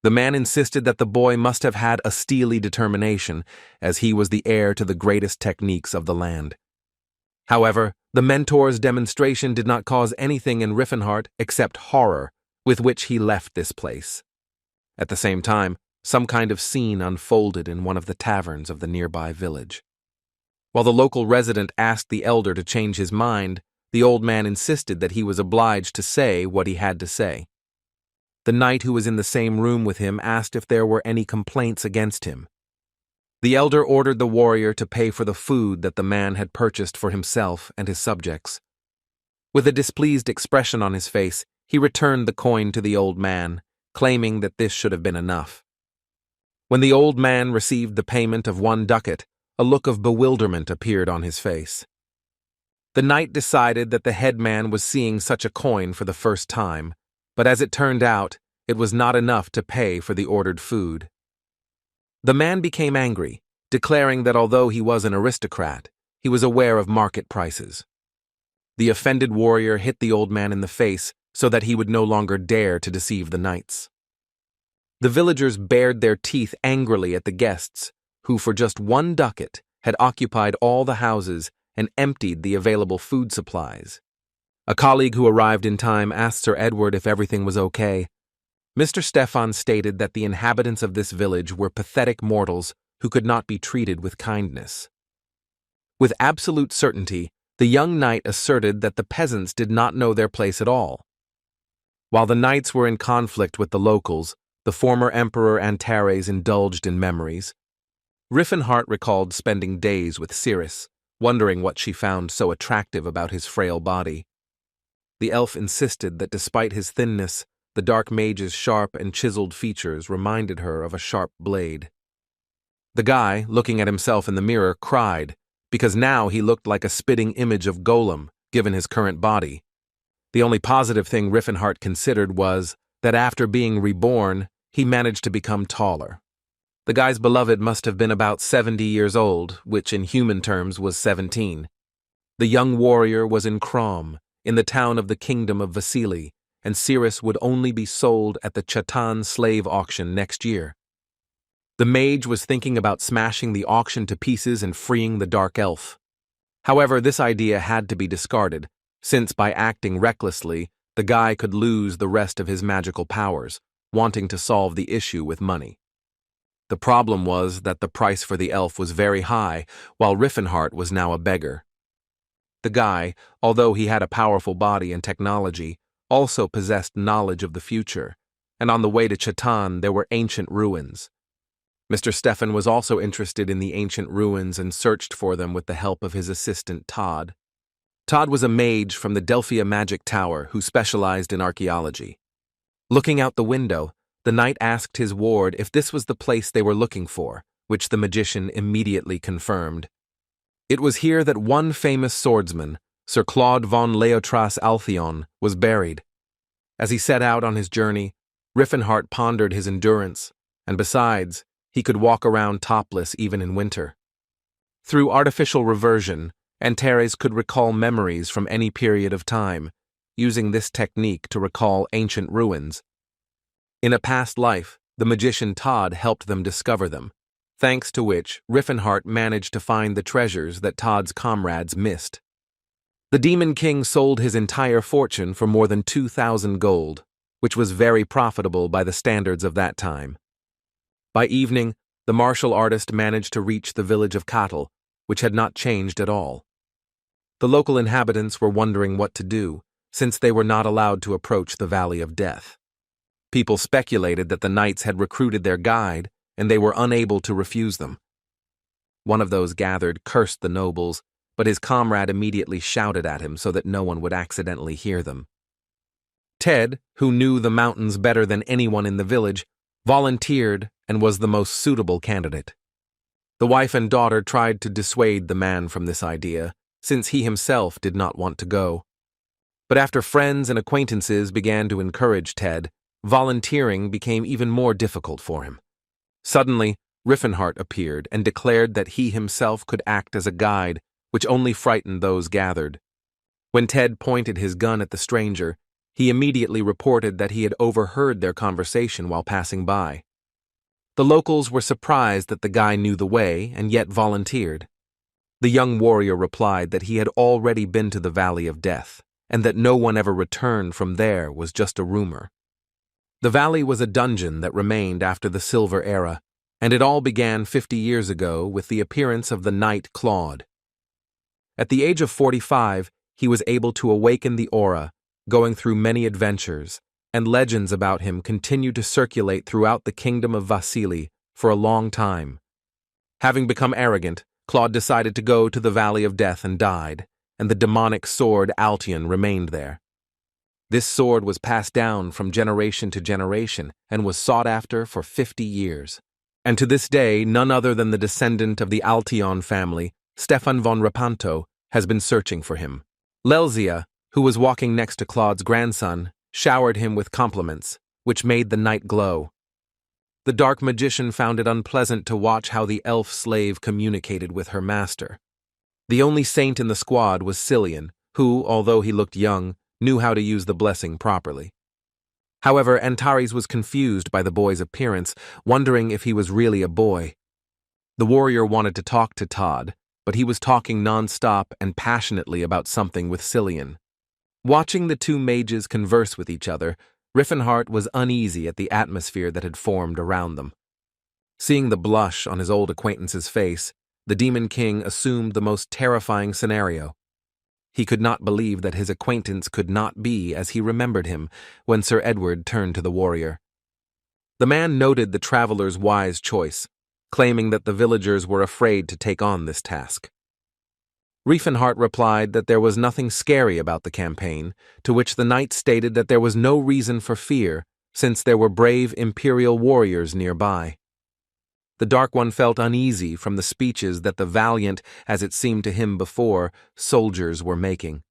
[SPEAKER 1] The man insisted that the boy must have had a steely determination, as he was the heir to the greatest techniques of the land. However, the mentor's demonstration did not cause anything in Riffenhart except horror, with which he left this place. At the same time, some kind of scene unfolded in one of the taverns of the nearby village. While the local resident asked the elder to change his mind, the old man insisted that he was obliged to say what he had to say. The knight who was in the same room with him asked if there were any complaints against him. The elder ordered the warrior to pay for the food that the man had purchased for himself and his subjects. With a displeased expression on his face, he returned the coin to the old man, claiming that this should have been enough. When the old man received the payment of 1 ducat, a look of bewilderment appeared on his face. The knight decided that the headman was seeing such a coin for the first time, but as it turned out, it was not enough to pay for the ordered food. The man became angry, declaring that although he was an aristocrat, he was aware of market prices. The offended warrior hit the old man in the face so that he would no longer dare to deceive the knights. The villagers bared their teeth angrily at the guests, who for just 1 ducat had occupied all the houses and emptied the available food supplies. A colleague who arrived in time asked Sir Edward if everything was okay. Mr. Stefan stated that the inhabitants of this village were pathetic mortals who could not be treated with kindness. With absolute certainty, the young knight asserted that the peasants did not know their place at all. While the knights were in conflict with the locals, the former Emperor Antares indulged in memories. Riffenhart recalled spending days with Cirrus, wondering what she found so attractive about his frail body. The elf insisted that despite his thinness, the dark mage's sharp and chiseled features reminded her of a sharp blade. The guy, looking at himself in the mirror, cried, because now he looked like a spitting image of Golem, given his current body. The only positive thing Riffenhart considered was that after being reborn, he managed to become taller. The guy's beloved must have been about 70 years old, which in human terms was 17. The young warrior was in Crom, in the town of the Kingdom of Vasili, and Cirrus would only be sold at the Chatan slave auction next year. The mage was thinking about smashing the auction to pieces and freeing the dark elf. However, this idea had to be discarded, since by acting recklessly, the guy could lose the rest of his magical powers, wanting to solve the issue with money. The problem was that the price for the elf was very high, while Riffenhart was now a beggar. The guy, although he had a powerful body and technology, also possessed knowledge of the future, and on the way to Chatan there were ancient ruins. Mr. Stefan was also interested in the ancient ruins and searched for them with the help of his assistant Tahed. Tahed was a mage from the Delphia Magic Tower who specialized in archaeology. Looking out the window, the knight asked his ward if this was the place they were looking for, which the magician immediately confirmed. It was here that one famous swordsman, Sir Claude von Leotras Altheon, was buried. As he set out on his journey, Riffenhart pondered his endurance, and besides, he could walk around topless even in winter. Through artificial reversion, Antares could recall memories from any period of time, using this technique to recall ancient ruins. In a past life, the magician Tahed helped them discover them, thanks to which Riffenhart managed to find the treasures that Tad's comrades missed. The Demon King sold his entire fortune for more than 2,000 gold, which was very profitable by the standards of that time. By evening, the martial artist managed to reach the village of Cattle, which had not changed at all. The local inhabitants were wondering what to do, since they were not allowed to approach the Valley of Death. People speculated that the knights had recruited their guide, and they were unable to refuse them. One of those gathered cursed the nobles, but his comrade immediately shouted at him so that no one would accidentally hear them. Ted, who knew the mountains better than anyone in the village, volunteered and was the most suitable candidate. The wife and daughter tried to dissuade the man from this idea, since he himself did not want to go. But after friends and acquaintances began to encourage Ted, volunteering became even more difficult for him. Suddenly, Riffenhart appeared and declared that he himself could act as a guide, which only frightened those gathered. When Ted pointed his gun at the stranger, he immediately reported that he had overheard their conversation while passing by. The locals were surprised that the guy knew the way and yet volunteered. The young warrior replied that he had already been to the Valley of Death, and that no one ever returned from there was just a rumor. The valley was a dungeon that remained after the Silver Era, and it all began 50 years ago with the appearance of the knight Claude. At the age of 45, he was able to awaken the aura, going through many adventures, and legends about him continued to circulate throughout the kingdom of Vasili for a long time. Having become arrogant, Claude decided to go to the Valley of Death and died, and the demonic sword Altion remained there. This sword was passed down from generation to generation and was sought after for 50 years. And to this day, none other than the descendant of the Altion family, Stefan von Rapanto, has been searching for him. Lelzia, who was walking next to Claude's grandson, showered him with compliments, which made the knight glow. The dark magician found it unpleasant to watch how the elf slave communicated with her master. The only saint in the squad was Cillian, who, although he looked young, knew how to use the blessing properly. However, Antares was confused by the boy's appearance, wondering if he was really a boy. The warrior wanted to talk to Tahed, but he was talking non-stop and passionately about something with Cillian. Watching the two mages converse with each other, Riffenhart was uneasy at the atmosphere that had formed around them. Seeing the blush on his old acquaintance's face, the Demon King assumed the most terrifying scenario. He could not believe that his acquaintance could not be as he remembered him when Sir Edward turned to the warrior. The man noted the traveler's wise choice, claiming that the villagers were afraid to take on this task. Riefenhart replied that there was nothing scary about the campaign, to which the knight stated that there was no reason for fear, since there were brave imperial warriors nearby. The Dark One felt uneasy from the speeches that the valiant, as it seemed to him before, soldiers were making.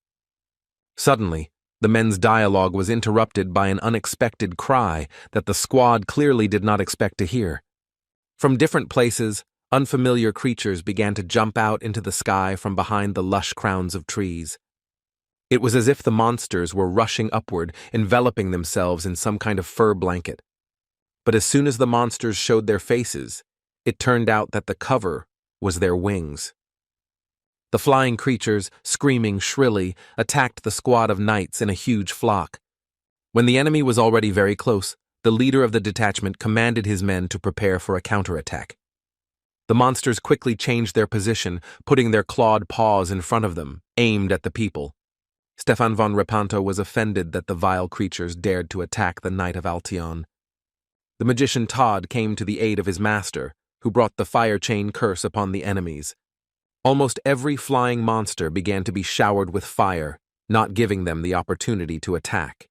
[SPEAKER 1] Suddenly, the men's dialogue was interrupted by an unexpected cry that the squad clearly did not expect to hear. From different places, unfamiliar creatures began to jump out into the sky from behind the lush crowns of trees. It was as if the monsters were rushing upward, enveloping themselves in some kind of fur blanket. But as soon as the monsters showed their faces, it turned out that the cover was their wings. The flying creatures, screaming shrilly, attacked the squad of knights in a huge flock. When the enemy was already very close, the leader of the detachment commanded his men to prepare for a counterattack. The monsters quickly changed their position, putting their clawed paws in front of them, aimed at the people. Stefan von Rapanto was offended that the vile creatures dared to attack the Knight of Altion. The magician Tahed came to the aid of his master, who brought the fire chain curse upon the enemies. Almost every flying monster began to be showered with fire, not giving them the opportunity to attack.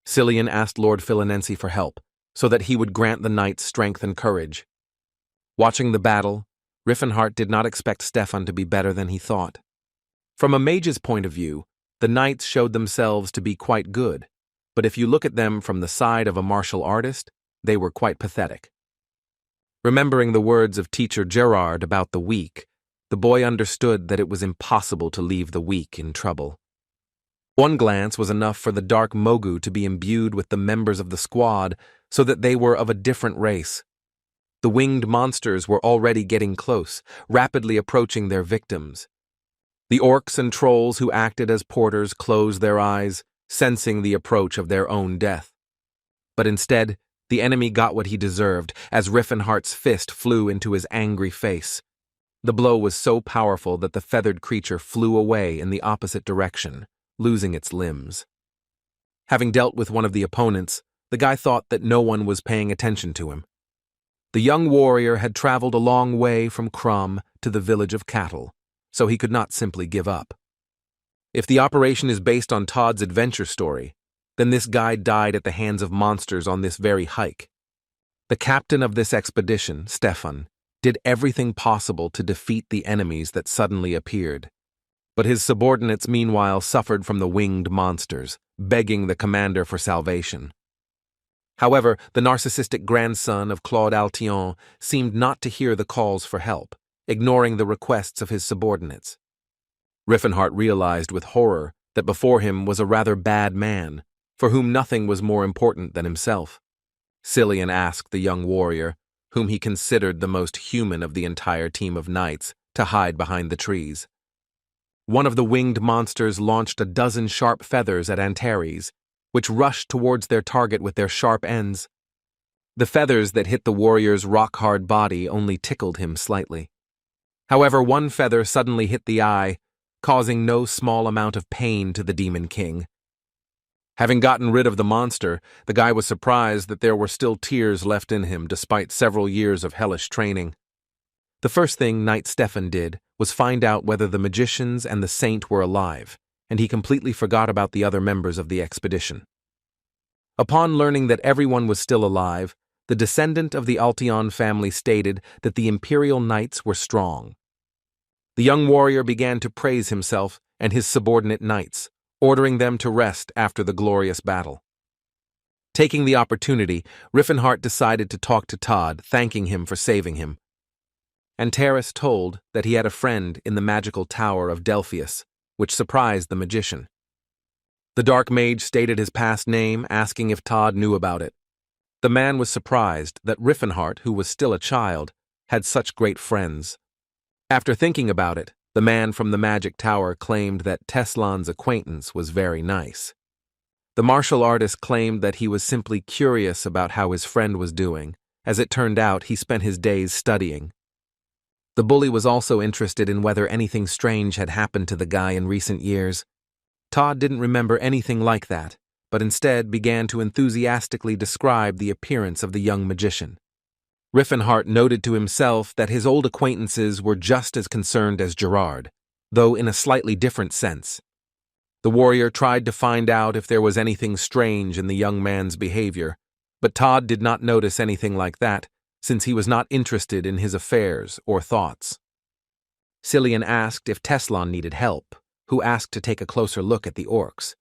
[SPEAKER 1] Cillian asked Lord Philinensi for help, so that he would grant the knights strength and courage. Watching the battle, Riffenhart did not expect Stefan to be better than he thought. From a mage's point of view, the knights showed themselves to be quite good, but if you look at them from the side of a martial artist, they were quite pathetic. Remembering the words of teacher Gerard about the weak, the boy understood that it was impossible to leave the weak in trouble. One glance was enough for the dark Mogu to be imbued with the members of the squad so that they were of a different race. The winged monsters were already getting close, rapidly approaching their victims. The orcs and trolls who acted as porters closed their eyes, sensing the approach of their own death. But instead, the enemy got what he deserved as Riffenhart's fist flew into his angry face. The blow was so powerful that the feathered creature flew away in the opposite direction, losing its limbs. Having dealt with one of the opponents, the guy thought that no one was paying attention to him. The young warrior had traveled a long way from Crom to the village of cattle, so he could not simply give up. If the operation is based on Todd's adventure story, then this guy died at the hands of monsters on this very hike. The captain of this expedition, Stefan, did everything possible to defeat the enemies that suddenly appeared. But his subordinates meanwhile suffered from the winged monsters, begging the commander for salvation. However, the narcissistic grandson of Claude Altion seemed not to hear the calls for help, ignoring the requests of his subordinates. Riffenhart realized with horror that before him was a rather bad man, for whom nothing was more important than himself. Cillian asked the young warrior, whom he considered the most human of the entire team of knights, to hide behind the trees. One of the winged monsters launched a dozen sharp feathers at Antares, which rushed towards their target with their sharp ends. The feathers that hit the warrior's rock-hard body only tickled him slightly. However, one feather suddenly hit the eye, causing no small amount of pain to the Demon King. Having gotten rid of the monster, the guy was surprised that there were still tears left in him despite several years of hellish training. The first thing Knight Stefan did was find out whether the magicians and the saint were alive, and he completely forgot about the other members of the expedition. Upon learning that everyone was still alive, the descendant of the Altion family stated that the Imperial Knights were strong. The young warrior began to praise himself and his subordinate knights, ordering them to rest after the glorious battle. Taking the opportunity, Riffenhart decided to talk to Tahed, thanking him for saving him. Antares told that he had a friend in the magical tower of Delphius, which surprised the magician. The dark mage stated his past name, asking if Tahed knew about it. The man was surprised that Riffenhart, who was still a child, had such great friends. After thinking about it, the man from the magic tower claimed that Teslan's acquaintance was very nice. The martial artist claimed that he was simply curious about how his friend was doing. As it turned out, he spent his days studying. The bully was also interested in whether anything strange had happened to the guy in recent years. Tahed didn't remember anything like that, but instead began to enthusiastically describe the appearance of the young magician. Riffenhart noted to himself that his old acquaintances were just as concerned as Gerard, though in a slightly different sense. The warrior tried to find out if there was anything strange in the young man's behavior, but Tahed did not notice anything like that, since he was not interested in his affairs or thoughts. Cillian asked if Teslan needed help, who asked to take a closer look at the orcs.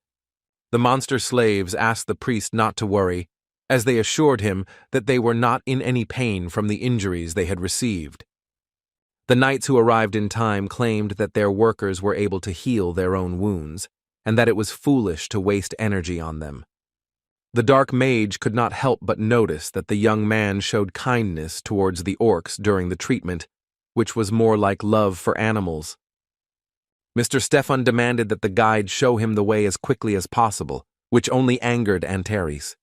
[SPEAKER 1] The monster slaves asked the priest not to worry, as they assured him that they were not in any pain from the injuries they had received. The knights who arrived in time claimed that their workers were able to heal their own wounds, and that it was foolish to waste energy on them. The dark mage could not help but notice that the young man showed kindness towards the orcs during the treatment, which was more like love for animals. Mr. Stefan demanded that the guide show him the way as quickly as possible, which only angered Antares.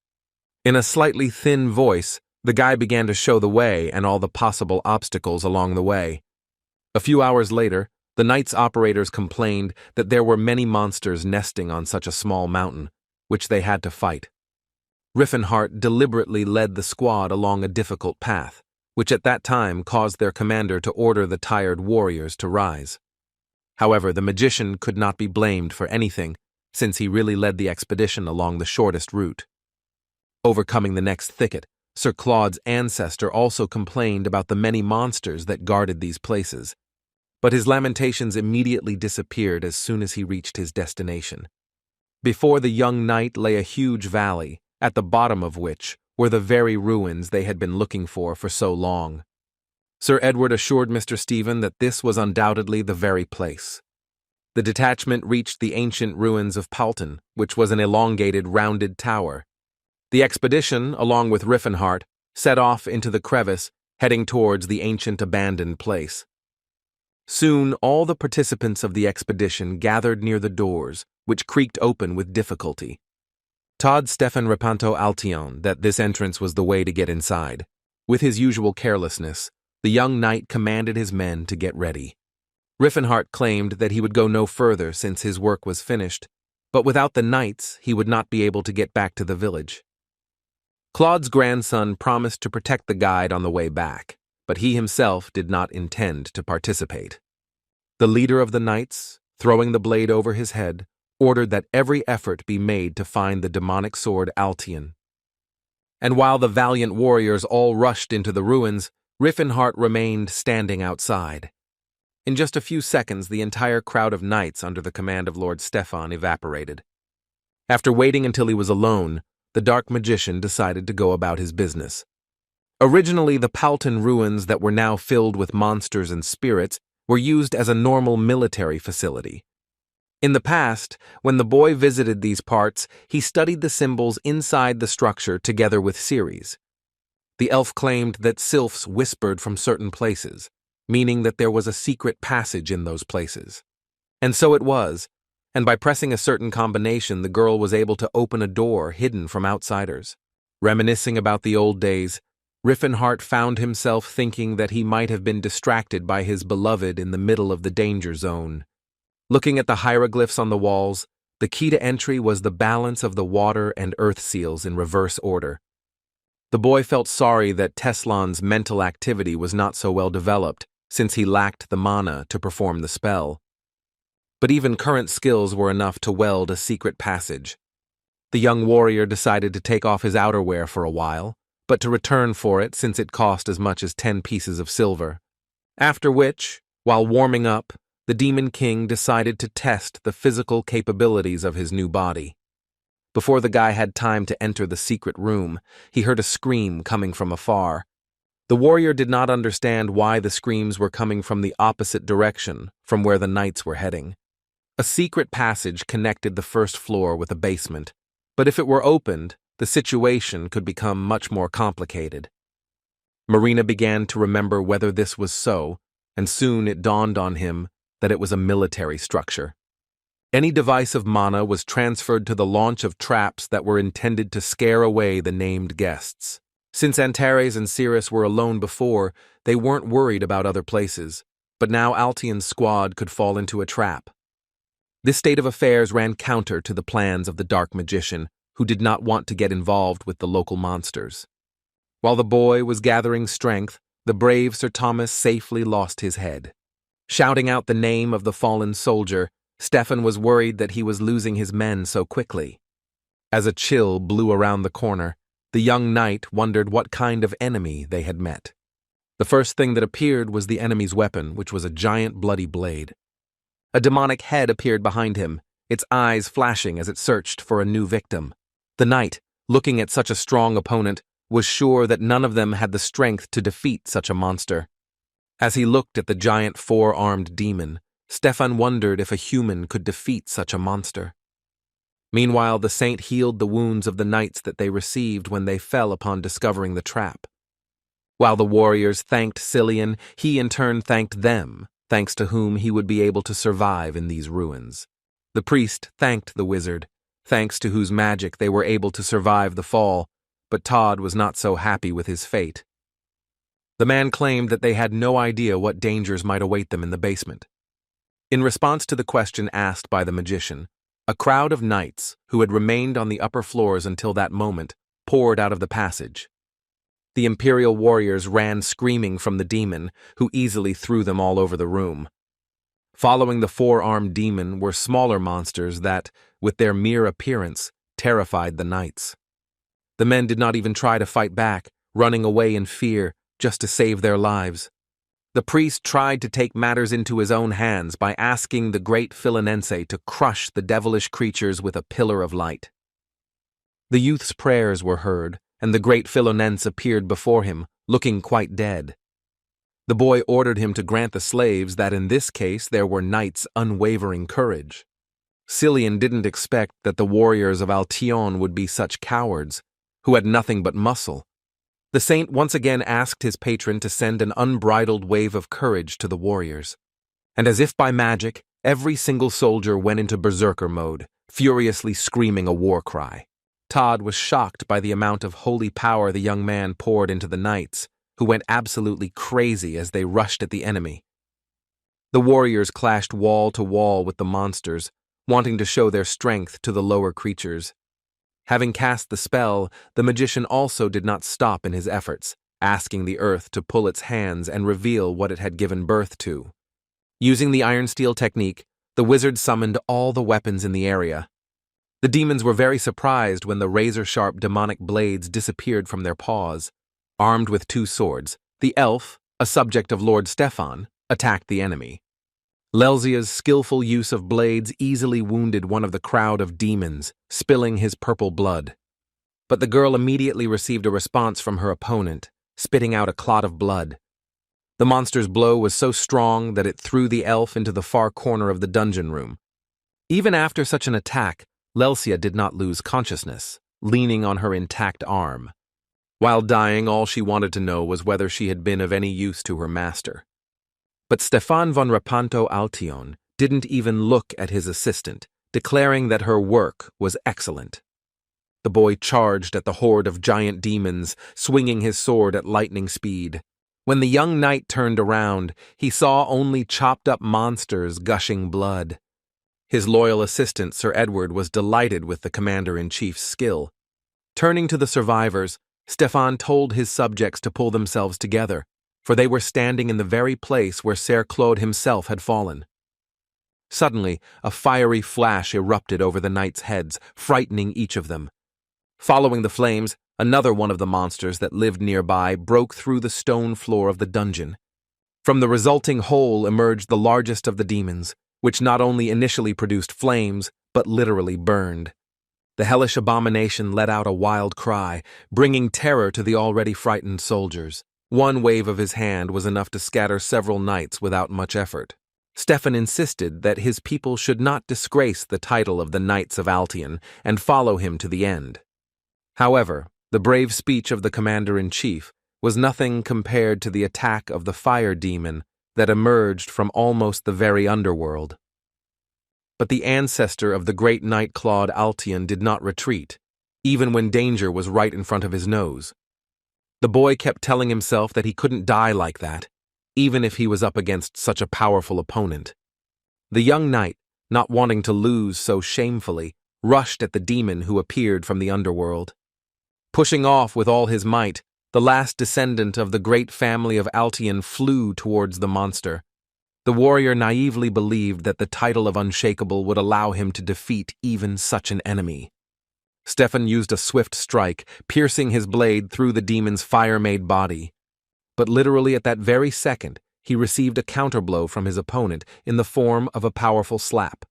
[SPEAKER 1] In a slightly thin voice, the guy began to show the way and all the possible obstacles along the way. A few hours later, the Knights operators complained that there were many monsters nesting on such a small mountain, which they had to fight. Riffenhart deliberately led the squad along a difficult path, which at that time caused their commander to order the tired warriors to rise. However, the magician could not be blamed for anything, since he really led the expedition along the shortest route. Overcoming the next thicket, Sir Claude's ancestor also complained about the many monsters that guarded these places, but his lamentations immediately disappeared as soon as he reached his destination. Before the young knight lay a huge valley, at the bottom of which were the very ruins they had been looking for so long. Sir Edward assured Mr. Stephen that this was undoubtedly the very place. The detachment reached the ancient ruins of Palton, which was an elongated, rounded tower. The expedition, along with Riffenhart, set off into the crevice, heading towards the ancient abandoned place. Soon, all the participants of the expedition gathered near the doors, which creaked open with difficulty. Tahed Stefan Repanto Altion that this entrance was the way to get inside. With his usual carelessness, the young knight commanded his men to get ready. Riffenhart claimed that he would go no further since his work was finished, but without the knights he would not be able to get back to the village. Claude's grandson promised to protect the guide on the way back, but he himself did not intend to participate. The leader of the knights, throwing the blade over his head, ordered that every effort be made to find the demonic sword Altion. And while the valiant warriors all rushed into the ruins, Riffenhart remained standing outside. In just a few seconds, the entire crowd of knights under the command of Lord Stefan evaporated. After waiting until he was alone, the dark magician decided to go about his business. Originally, the Palton ruins that were now filled with monsters and spirits were used as a normal military facility, In the past, when the boy visited these parts, he studied the symbols inside the structure together with Ceres. The elf claimed that sylphs whispered from certain places, meaning that there was a secret passage in those places. And so it was, and by pressing a certain combination, the girl was able to open a door hidden from outsiders. Reminiscing about the old days, Riffenhart found himself thinking that he might have been distracted by his beloved in the middle of the danger zone. Looking at the hieroglyphs on the walls, the key to entry was the balance of the water and earth seals in reverse order. The boy felt sorry that Teslan's mental activity was not so well developed, since he lacked the mana to perform the spell. But even current skills were enough to weld a secret passage. The young warrior decided to take off his outerwear for a while, but to return for it since it cost as much as 10 pieces of silver. After which, while warming up, the Demon King decided to test the physical capabilities of his new body. Before the guy had time to enter the secret room, he heard a scream coming from afar. The warrior did not understand why the screams were coming from the opposite direction from where the knights were heading. A secret passage connected the first floor with a basement, but if it were opened, the situation could become much more complicated. Marina began to remember whether this was so, and soon it dawned on him that it was a military structure. Any device of mana was transferred to the launch of traps that were intended to scare away the named guests. Since Antares and Cirrus were alone before, they weren't worried about other places, but now Altion's squad could fall into a trap. This state of affairs ran counter to the plans of the Dark Magician, who did not want to get involved with the local monsters. While the boy was gathering strength, the brave Sir Thomas safely lost his head. Shouting out the name of the fallen soldier, Stefan was worried that he was losing his men so quickly. As a chill blew around the corner, the young knight wondered what kind of enemy they had met. The first thing that appeared was the enemy's weapon, which was a giant bloody blade. A demonic head appeared behind him, its eyes flashing as it searched for a new victim. The knight, looking at such a strong opponent, was sure that none of them had the strength to defeat such a monster. As he looked at the giant four-armed demon, Stefan wondered if a human could defeat such a monster. Meanwhile, the saint healed the wounds of the knights that they received when they fell upon discovering the trap. While the warriors thanked Cillian, he in turn thanked them, thanks to whom he would be able to survive in these ruins. The priest thanked the wizard, thanks to whose magic they were able to survive the fall, but Tahed was not so happy with his fate. The man claimed that they had no idea what dangers might await them in the basement. In response to the question asked by the magician, a crowd of knights, who had remained on the upper floors until that moment, poured out of the passage. The imperial warriors ran screaming from the demon, who easily threw them all over the room. Following the four-armed demon were smaller monsters that, with their mere appearance, terrified the knights. The men did not even try to fight back, running away in fear just to save their lives. The priest tried to take matters into his own hands by asking the great Philonense to crush the devilish creatures with a pillar of light. The youth's prayers were heard, and the great Philonense appeared before him, looking quite dead. The boy ordered him to grant the slaves that in this case there were knights' unwavering courage. Cillian didn't expect that the warriors of Altion would be such cowards, who had nothing but muscle. The saint once again asked his patron to send an unbridled wave of courage to the warriors. And as if by magic, every single soldier went into berserker mode, furiously screaming a war cry. Tahed was shocked by the amount of holy power the young man poured into the knights, who went absolutely crazy as they rushed at the enemy. The warriors clashed wall to wall with the monsters, wanting to show their strength to the lower creatures. Having cast the spell, the magician also did not stop in his efforts, asking the earth to pull its hands and reveal what it had given birth to. Using the iron steel technique, the wizard summoned all the weapons in the area. The demons were very surprised when the razor-sharp demonic blades disappeared from their paws. Armed with 2 swords, the elf, a subject of Lord Stefan, attacked the enemy. Lelzia's skillful use of blades easily wounded one of the crowd of demons, spilling his purple blood. But the girl immediately received a response from her opponent, spitting out a clot of blood. The monster's blow was so strong that it threw the elf into the far corner of the dungeon room. Even after such an attack, Lelsia did not lose consciousness, leaning on her intact arm. While dying, all she wanted to know was whether she had been of any use to her master. But Stefan von Rapanto Altion didn't even look at his assistant, declaring that her work was excellent. The boy charged at the horde of giant demons, swinging his sword at lightning speed. When the young knight turned around, he saw only chopped-up monsters gushing blood. His loyal assistant, Sir Edward, was delighted with the commander-in-chief's skill. Turning to the survivors, Stefan told his subjects to pull themselves together, for they were standing in the very place where Ser Claude himself had fallen. Suddenly, a fiery flash erupted over the knights' heads, frightening each of them. Following the flames, another one of the monsters that lived nearby broke through the stone floor of the dungeon. From the resulting hole emerged the largest of the demons, which not only initially produced flames, but literally burned. The hellish abomination let out a wild cry, bringing terror to the already frightened soldiers. One wave of his hand was enough to scatter several knights without much effort. Stefan insisted that his people should not disgrace the title of the Knights of Altion and follow him to the end. However, the brave speech of the commander-in-chief was nothing compared to the attack of the fire demon that emerged from almost the very underworld. But the ancestor of the great knight Claude Altion did not retreat, even when danger was right in front of his nose. The boy kept telling himself that he couldn't die like that, even if he was up against such a powerful opponent. The young knight, not wanting to lose so shamefully, rushed at the demon who appeared from the underworld. Pushing off with all his might, the last descendant of the great family of Altion flew towards the monster. The warrior naively believed that the title of Unshakable would allow him to defeat even such an enemy. Stefan used a swift strike, piercing his blade through the demon's fire-made body. But literally at that very second, he received a counterblow from his opponent in the form of a powerful slap.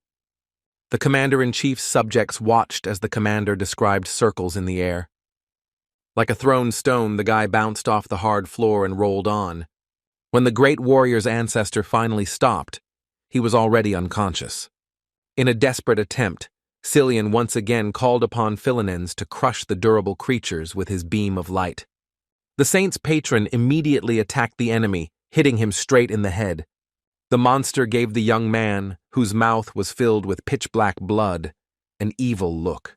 [SPEAKER 1] The commander-in-chief's subjects watched as the commander described circles in the air. Like a thrown stone, the guy bounced off the hard floor and rolled on. When the great warrior's ancestor finally stopped, he was already unconscious. In a desperate attempt, Cillian once again called upon Philinens to crush the durable creatures with his beam of light. The saint's patron immediately attacked the enemy, hitting him straight in the head. The monster gave the young man, whose mouth was filled with pitch-black blood, an evil look.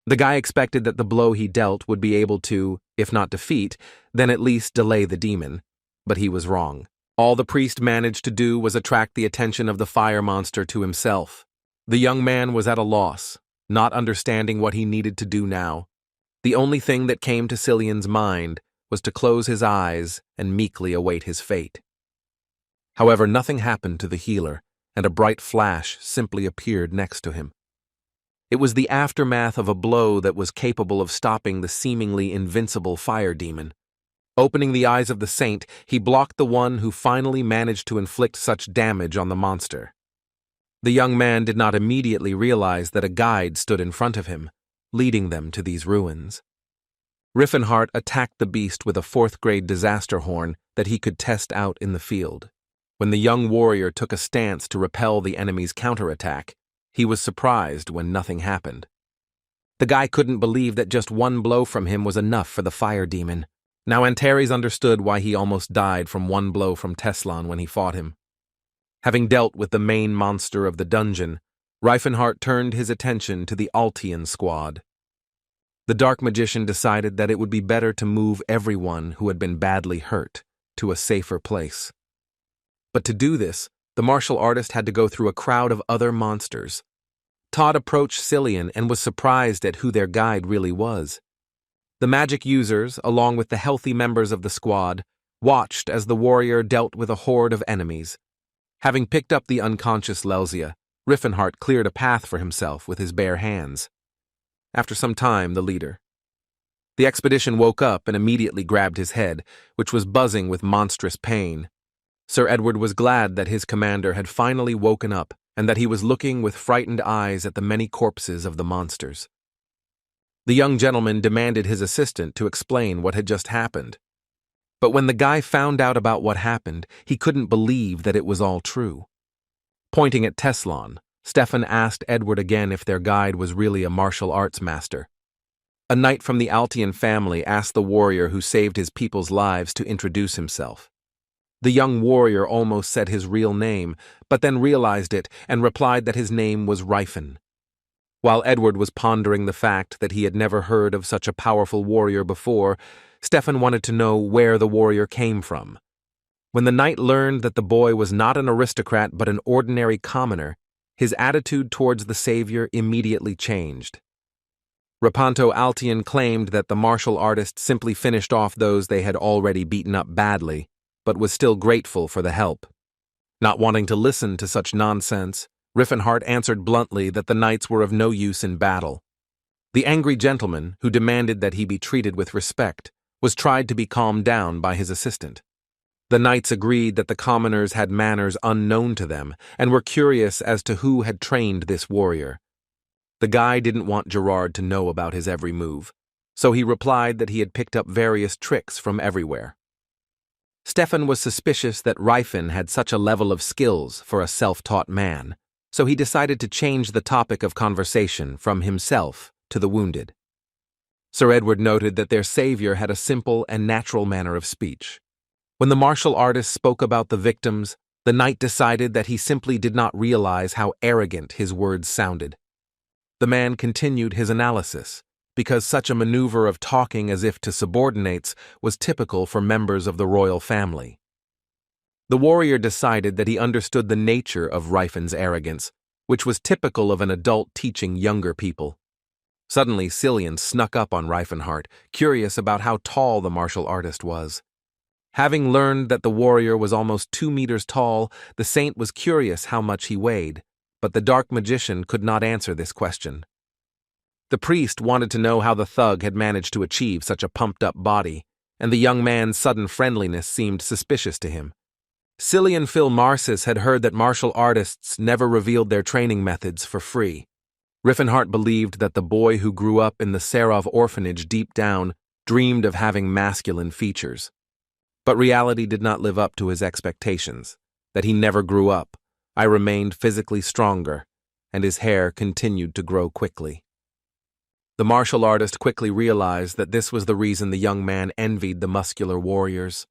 [SPEAKER 1] The guy expected that the blow he dealt would be able to, if not defeat, then at least delay the demon. But he was wrong. All the priest managed to do was attract the attention of the fire monster to himself. The young man was at a loss, not understanding what he needed to do now. The only thing that came to Cillian's mind was to close his eyes and meekly await his fate. However, nothing happened to the healer, and a bright flash simply appeared next to him. It was the aftermath of a blow that was capable of stopping the seemingly invincible fire demon. Opening the eyes of the saint, he blocked the one who finally managed to inflict such damage on the monster. The young man did not immediately realize that a guide stood in front of him, leading them to these ruins. Riffenhart attacked the beast with a fourth-grade disaster horn that he could test out in the field. When the young warrior took a stance to repel the enemy's counterattack, he was surprised when nothing happened. The guy couldn't believe that just one blow from him was enough for the fire demon. Now Antares understood why he almost died from one blow from Teslan when he fought him. Having dealt with the main monster of the dungeon, Riefenhart turned his attention to the Altion squad. The dark magician decided that it would be better to move everyone who had been badly hurt to a safer place. But to do this, the martial artist had to go through a crowd of other monsters. Tahed approached Cillian and was surprised at who their guide really was. The magic users, along with the healthy members of the squad, watched as the warrior dealt with a horde of enemies. Having picked up the unconscious Lelsia, Riffenhart cleared a path for himself with his bare hands. After some time, the leader. The expedition woke up and immediately grabbed his head, which was buzzing with monstrous pain. Sir Edward was glad that his commander had finally woken up and that he was looking with frightened eyes at the many corpses of the monsters. The young gentleman demanded his assistant to explain what had just happened. But when the guy found out about what happened, he couldn't believe that it was all true. Pointing at Teslan, Stefan asked Edward again if their guide was really a martial arts master. A knight from the Altian family asked the warrior who saved his people's lives to introduce himself. The young warrior almost said his real name, but then realized it and replied that his name was Rifen. While Edward was pondering the fact that he had never heard of such a powerful warrior before, Stefan wanted to know where the warrior came from. When the knight learned that the boy was not an aristocrat but an ordinary commoner, his attitude towards the savior immediately changed. Rapanto Altian claimed that the martial artist simply finished off those they had already beaten up badly, but was still grateful for the help. Not wanting to listen to such nonsense, Riffenhart answered bluntly that the knights were of no use in battle. The angry gentleman, who demanded that he be treated with respect, was tried to be calmed down by his assistant. The knights agreed that the commoners had manners unknown to them and were curious as to who had trained this warrior. The guy didn't want Gerard to know about his every move, so he replied that he had picked up various tricks from everywhere. Stefan was suspicious that Rifen had such a level of skills for a self-taught man, so he decided to change the topic of conversation from himself to the wounded. Sir Edward noted that their savior had a simple and natural manner of speech. When the martial artist spoke about the victims, the knight decided that he simply did not realize how arrogant his words sounded. The man continued his analysis, because such a maneuver of talking as if to subordinates was typical for members of the royal family. The warrior decided that he understood the nature of Rifen's arrogance, which was typical of an adult teaching younger people. Suddenly, Cillian snuck up on Riefenhart, curious about how tall the martial artist was. Having learned that the warrior was almost 2 meters tall, the saint was curious how much he weighed, but the dark magician could not answer this question. The priest wanted to know how the thug had managed to achieve such a pumped-up body, and the young man's sudden friendliness seemed suspicious to him. Cillian Phil Marsis had heard that martial artists never revealed their training methods for free. Riffenhart believed that the boy who grew up in the Serov orphanage deep down dreamed of having masculine features. But reality did not live up to his expectations. That he never grew up, I remained physically stronger, and his hair continued to grow quickly. The martial artist quickly realized that this was the reason the young man envied the muscular warriors.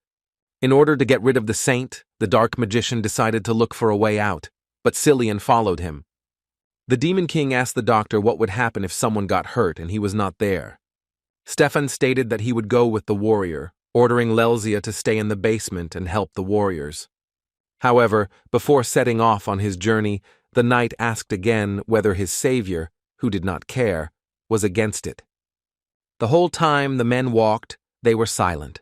[SPEAKER 1] In order to get rid of the saint, the dark magician decided to look for a way out, but Cillian followed him. The Demon King asked the doctor what would happen if someone got hurt and he was not there. Stefan stated that he would go with the warrior, ordering Lelzia to stay in the basement and help the warriors. However, before setting off on his journey, the knight asked again whether his savior, who did not care, was against it. The whole time the men walked, they were silent,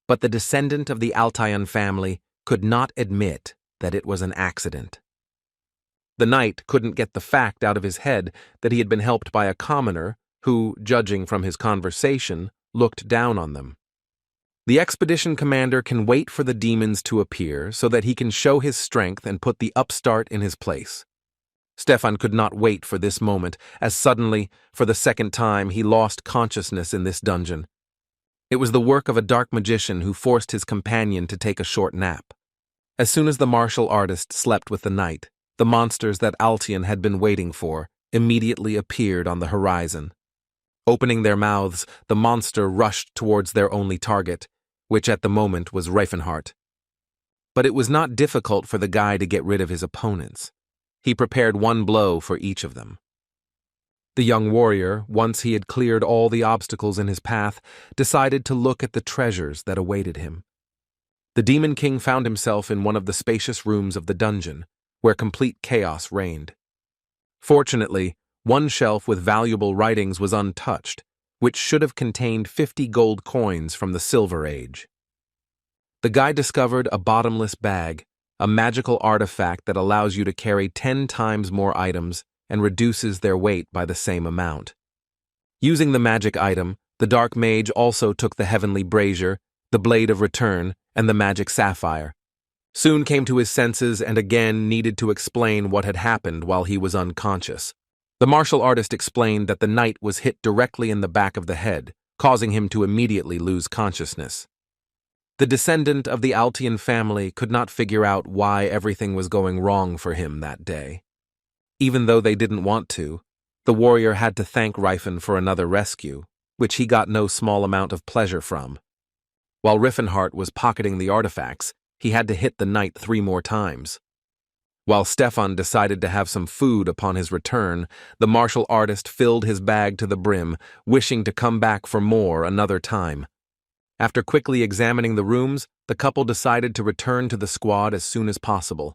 [SPEAKER 1] but the descendant of the Altayan family could not admit that it was an accident. The knight couldn't get the fact out of his head that he had been helped by a commoner who, judging from his conversation, looked down on them. The expedition commander can wait for the demons to appear so that he can show his strength and put the upstart in his place. Stefan could not wait for this moment, as suddenly, for the second time, he lost consciousness in this dungeon. It was the work of a dark magician who forced his companion to take a short nap. As soon as the martial artist slept with the knight, the monsters that Altian had been waiting for immediately appeared on the horizon. Opening their mouths, the monster rushed towards their only target, which at the moment was Riefenhart. But it was not difficult for the guy to get rid of his opponents. He prepared one blow for each of them. The young warrior, once he had cleared all the obstacles in his path, decided to look at the treasures that awaited him. The Demon King found himself in one of the spacious rooms of the dungeon, where complete chaos reigned. Fortunately, one shelf with valuable writings was untouched, which should have contained 50 gold coins from the Silver Age. The guy discovered a bottomless bag, a magical artifact that allows you to carry 10 times more items and reduces their weight by the same amount. Using the magic item, the Dark Mage also took the Heavenly Brazier, the Blade of Return, and the Magic Sapphire. Soon came to his senses and again needed to explain what had happened while he was unconscious. The martial artist explained that the knight was hit directly in the back of the head, causing him to immediately lose consciousness. The descendant of the Altian family could not figure out why everything was going wrong for him that day. Even though they didn't want to, the warrior had to thank Rifen for another rescue, which he got no small amount of pleasure from. While Riffenhart was pocketing the artifacts, he had to hit the knight 3 more times. While Stefan decided to have some food upon his return, the martial artist filled his bag to the brim, wishing to come back for more another time. After quickly examining the rooms, the couple decided to return to the squad as soon as possible.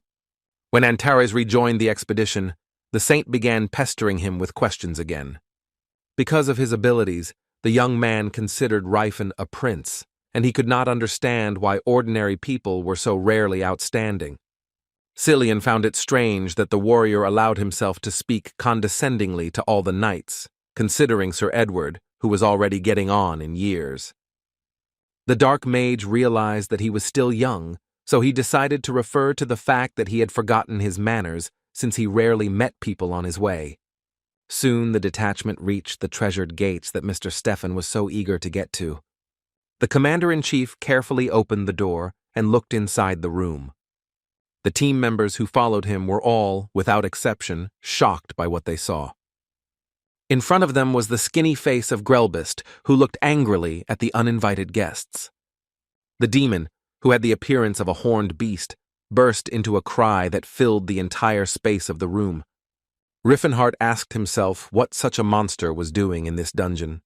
[SPEAKER 1] When Antares rejoined the expedition, the saint began pestering him with questions again. Because of his abilities, the young man considered Rifen a prince, and he could not understand why ordinary people were so rarely outstanding. Cillian found it strange that the warrior allowed himself to speak condescendingly to all the knights, considering Sir Edward, who was already getting on in years. The dark mage realized that he was still young, so he decided to refer to the fact that he had forgotten his manners since he rarely met people on his way. Soon the detachment reached the treasured gates that Mr. Stefan was so eager to get to. The commander-in-chief carefully opened the door and looked inside the room. The team members who followed him were all, without exception, shocked by what they saw. In front of them was the skinny face of Grelbist, who looked angrily at the uninvited guests. The demon, who had the appearance of a horned beast, burst into a cry that filled the entire space of the room. Riffenhart asked himself what such a monster was doing in this dungeon.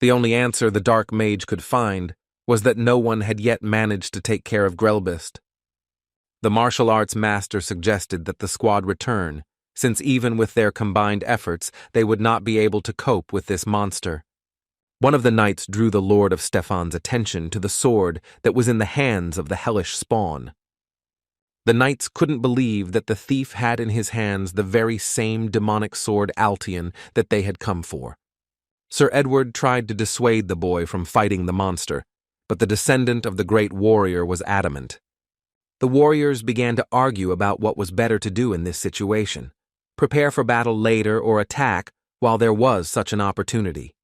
[SPEAKER 1] The only answer the dark mage could find was that no one had yet managed to take care of Grelbist. The martial arts master suggested that the squad return, since even with their combined efforts, they would not be able to cope with this monster. One of the knights drew the Lord of Stefan's attention to the sword that was in the hands of the hellish spawn. The knights couldn't believe that the thief had in his hands the very same demonic sword Altion that they had come for. Sir Edward tried to dissuade the boy from fighting the monster, but the descendant of the great warrior was adamant. The warriors began to argue about what was better to do in this situation: prepare for battle later or attack while there was such an opportunity.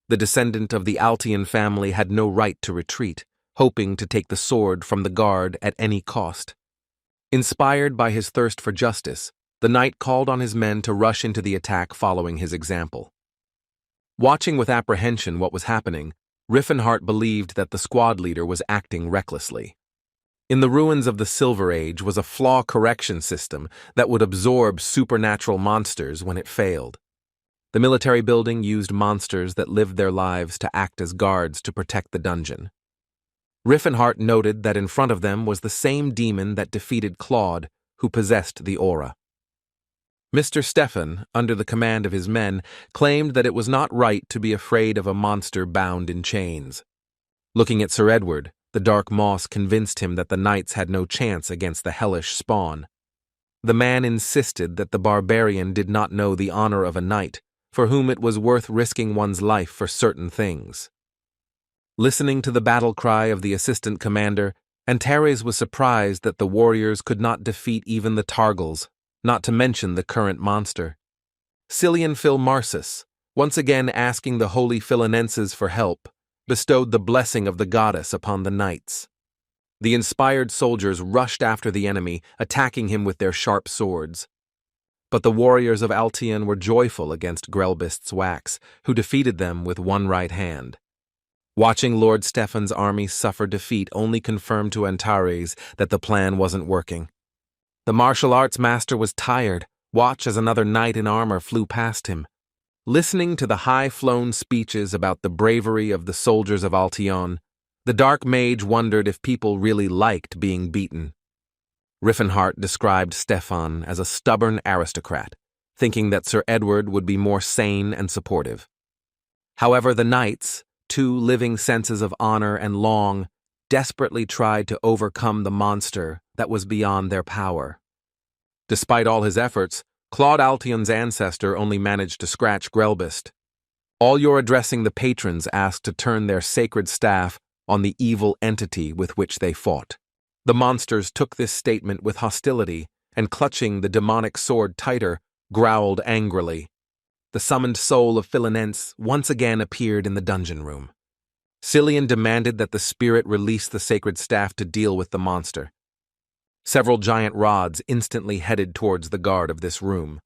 [SPEAKER 1] The descendant of the Altion family had no right to retreat, hoping to take the sword from the guard at any cost. Inspired by his thirst for justice, the knight called on his men to rush into the attack following his example. Watching with apprehension what was happening, Riffenhart believed that the squad leader was acting recklessly. In the ruins of the Silver Age was a flaw correction system that would absorb supernatural monsters when it failed. The military building used monsters that lived their lives to act as guards to protect the dungeon. Riffenhart noted that in front of them was the same demon that defeated Claude, who possessed the aura. Mr. Stefan, under the command of his men, claimed that it was not right to be afraid of a monster bound in chains. Looking at Sir Edward, the dark moss convinced him that the knights had no chance against the hellish spawn. The man insisted that the barbarian did not know the honor of a knight, for whom it was worth risking one's life for certain things. Listening to the battle cry of the assistant commander, Antares was surprised that the warriors could not defeat even the Targals, not to mention the current monster. Cillian Philmarsus, once again asking the holy Philinenses for help, bestowed the blessing of the goddess upon the knights. The inspired soldiers rushed after the enemy, attacking him with their sharp swords. But the warriors of Altion were joyful against Grelbist's wax, who defeated them with one right hand. Watching Lord Stefan's army suffer defeat only confirmed to Antares that the plan wasn't working. The martial arts master was tired. Watch as another knight in armor flew past him. Listening to the high-flown speeches about the bravery of the soldiers of Altion, the dark mage wondered if people really liked being beaten. Riffenhart described Stefan as a stubborn aristocrat, thinking that Sir Edward would be more sane and supportive. However, the knights, two living senses of honor and long, desperately tried to overcome the monster that was beyond their power. Despite all his efforts, Claude Altion's ancestor only managed to scratch Grelbist. All your addressing the patrons asked to turn their sacred staff on the evil entity with which they fought. The monsters took this statement with hostility, and clutching the demonic sword tighter, growled angrily. The summoned soul of Philinense once again appeared in the dungeon room. Cillian demanded that the spirit release the sacred staff to deal with the monster. Several giant rods instantly headed towards the guard of this room.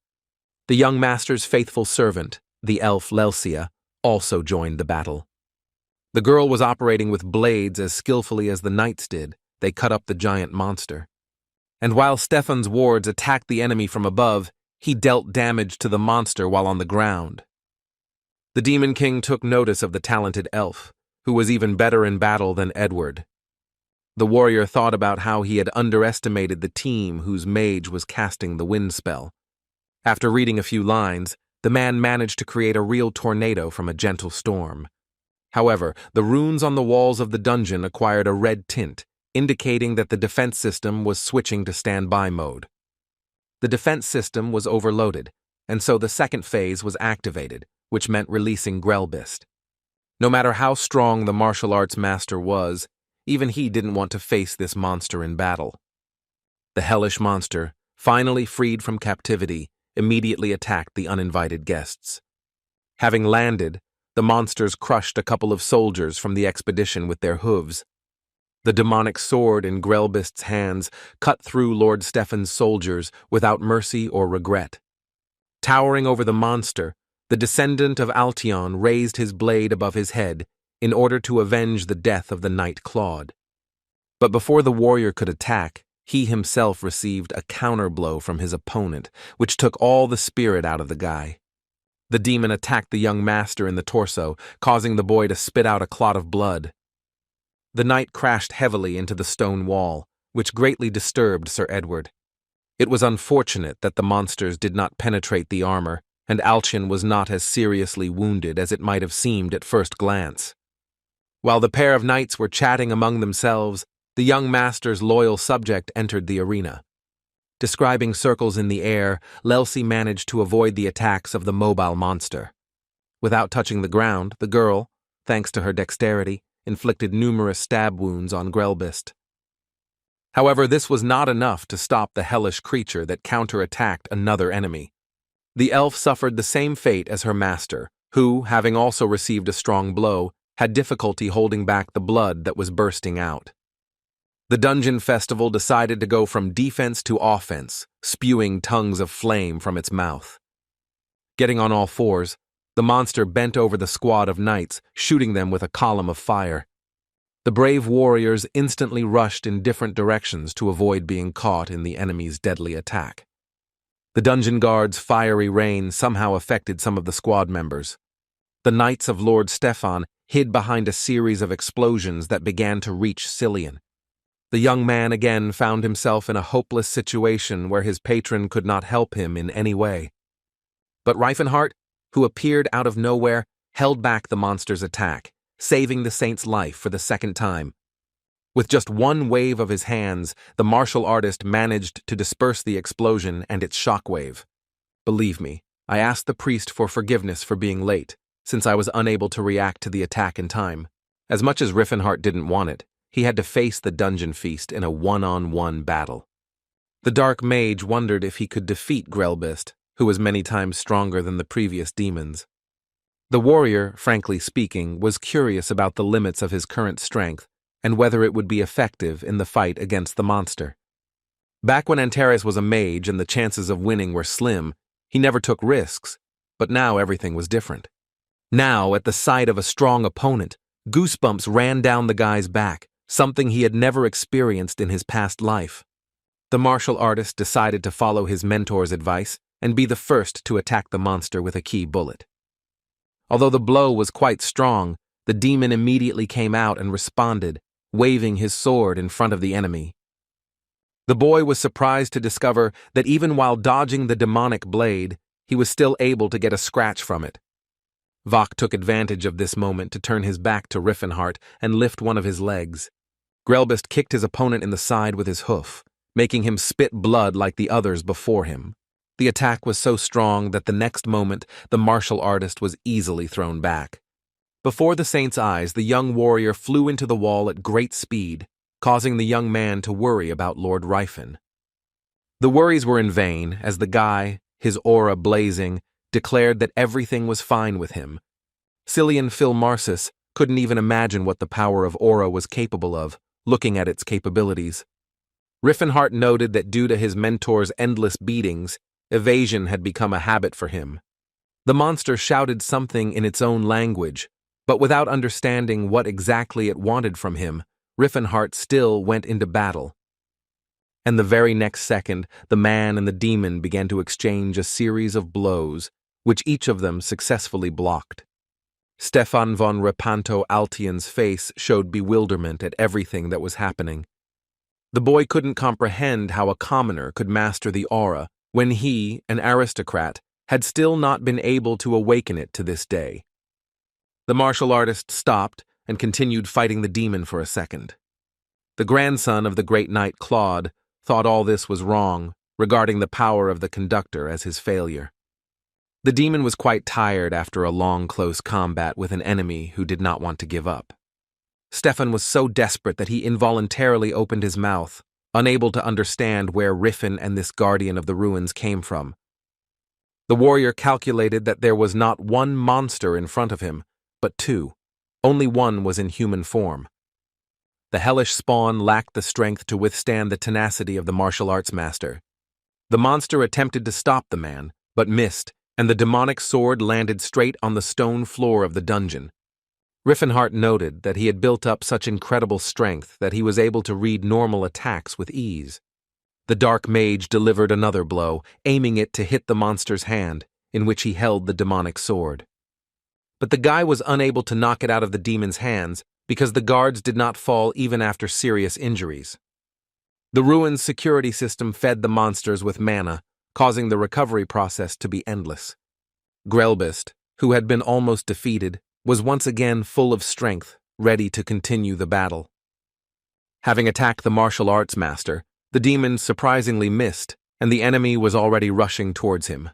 [SPEAKER 1] The young master's faithful servant, the elf Lelsia, also joined the battle. The girl was operating with blades as skillfully as the knights did. They cut up the giant monster. And while Stefan's wards attacked the enemy from above, he dealt damage to the monster while on the ground. The Demon King took notice of the talented elf, who was even better in battle than Edward. The warrior thought about how he had underestimated the team whose mage was casting the wind spell. After reading a few lines, the man managed to create a real tornado from a gentle storm. However, the runes on the walls of the dungeon acquired a red tint, indicating that the defense system was switching to standby mode. The defense system was overloaded, and so the second phase was activated, which meant releasing Grelbist. No matter how strong the martial arts master was, even he didn't want to face this monster in battle. The hellish monster, finally freed from captivity, immediately attacked the uninvited guests. Having landed, the monsters crushed a couple of soldiers from the expedition with their hooves. The demonic sword in Grelbist's hands cut through Lord Stefan's soldiers without mercy or regret. Towering over the monster, the descendant of Altion raised his blade above his head in order to avenge the death of the knight Claude. But before the warrior could attack, he himself received a counterblow from his opponent, which took all the spirit out of the guy. The demon attacked the young master in the torso, causing the boy to spit out a clot of blood. The knight crashed heavily into the stone wall, which greatly disturbed Sir Edward. It was unfortunate that the monsters did not penetrate the armor, and Alchin was not as seriously wounded as it might have seemed at first glance. While the pair of knights were chatting among themselves, the young master's loyal subject entered the arena. Describing circles in the air, Lelsi managed to avoid the attacks of the mobile monster. Without touching the ground, the girl, thanks to her dexterity, inflicted numerous stab wounds on Grelbist. However, this was not enough to stop the hellish creature that counterattacked another enemy. The elf suffered the same fate as her master, who, having also received a strong blow, had difficulty holding back the blood that was bursting out. The dungeon festival decided to go from defense to offense, spewing tongues of flame from its mouth. Getting on all fours, the monster bent over the squad of knights, shooting them with a column of fire. The brave warriors instantly rushed in different directions to avoid being caught in the enemy's deadly attack. The dungeon guard's fiery rain somehow affected some of the squad members. The knights of Lord Stefan hid behind a series of explosions that began to reach Cillian. The young man again found himself in a hopeless situation where his patron could not help him in any way. But Reifenhart, who appeared out of nowhere, held back the monster's attack, saving the saint's life for the second time. With just one wave of his hands, the martial artist managed to disperse the explosion and its shockwave. Believe me, I asked the priest for forgiveness for being late, since I was unable to react to the attack in time. As much as Riffenhart didn't want it, he had to face the dungeon feast in a one-on-one battle. The dark mage wondered if he could defeat Grelbist, who was many times stronger than the previous demons. The warrior, frankly speaking, was curious about the limits of his current strength and whether it would be effective in the fight against the monster. Back when Antares was a mage and the chances of winning were slim, he never took risks, but now everything was different. Now, at the sight of a strong opponent, goosebumps ran down the guy's back, something he had never experienced in his past life. The martial artist decided to follow his mentor's advice and be the first to attack the monster with a key bullet. Although the blow was quite strong, the demon immediately came out and responded, waving his sword in front of the enemy. The boy was surprised to discover that even while dodging the demonic blade, he was still able to get a scratch from it. Vok took advantage of this moment to turn his back to Riffenhart and lift one of his legs. Grelbist kicked his opponent in the side with his hoof, making him spit blood like the others before him. The attack was so strong that the next moment the martial artist was easily thrown back. Before the saint's eyes, the young warrior flew into the wall at great speed, causing the young man to worry about Lord Rifen. The worries were in vain, as the guy, his aura blazing, declared that everything was fine with him. Cillian Philmarsis couldn't even imagine what the power of aura was capable of, looking at its capabilities. Riffenhart noted that due to his mentor's endless beatings, Evasion had become a habit for him. The monster shouted something in its own language, but without understanding what exactly it wanted from him, Riffenhart still went into battle. And the very next second, the man and the demon began to exchange a series of blows, which each of them successfully blocked. Stefan von Repanto-Altien's face showed bewilderment at everything that was happening. The boy couldn't comprehend how a commoner could master the aura when he, an aristocrat, had still not been able to awaken it to this day. The martial artist stopped and continued fighting the demon for a second. The grandson of the great knight Claude thought all this was wrong, regarding the power of the conductor as his failure. The demon was quite tired after a long, close combat with an enemy who did not want to give up. Stefan was so desperate that he involuntarily opened his mouth, unable to understand where Riffen and this guardian of the ruins came from. The warrior calculated that there was not one monster in front of him, but two. Only one was in human form. The hellish spawn lacked the strength to withstand the tenacity of the martial arts master. The monster attempted to stop the man, but missed, and the demonic sword landed straight on the stone floor of the dungeon. Riffenhart noted that he had built up such incredible strength that he was able to read normal attacks with ease. The dark mage delivered another blow, aiming it to hit the monster's hand, in which he held the demonic sword. But the guy was unable to knock it out of the demon's hands because the guards did not fall even after serious injuries. The ruin's security system fed the monsters with mana, causing the recovery process to be endless. Grelbist, who had been almost defeated, was once again full of strength, ready to continue the battle. Having attacked the martial arts master, the demon surprisingly missed, and the enemy was already rushing towards him.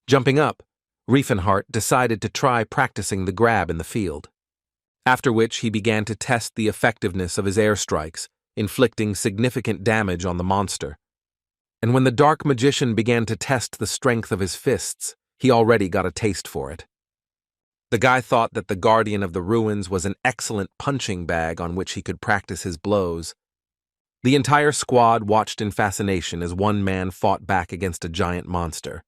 [SPEAKER 1] Jumping up, Riefenhart decided to try practicing the grab in the field. After which he began to test the effectiveness of his airstrikes, inflicting significant damage on the monster. And when the dark magician began to test the strength of his fists, he already got a taste for it. The guy thought that the guardian of the ruins was an excellent punching bag on which he could practice his blows. The entire squad watched in fascination as one man fought back against a giant monster.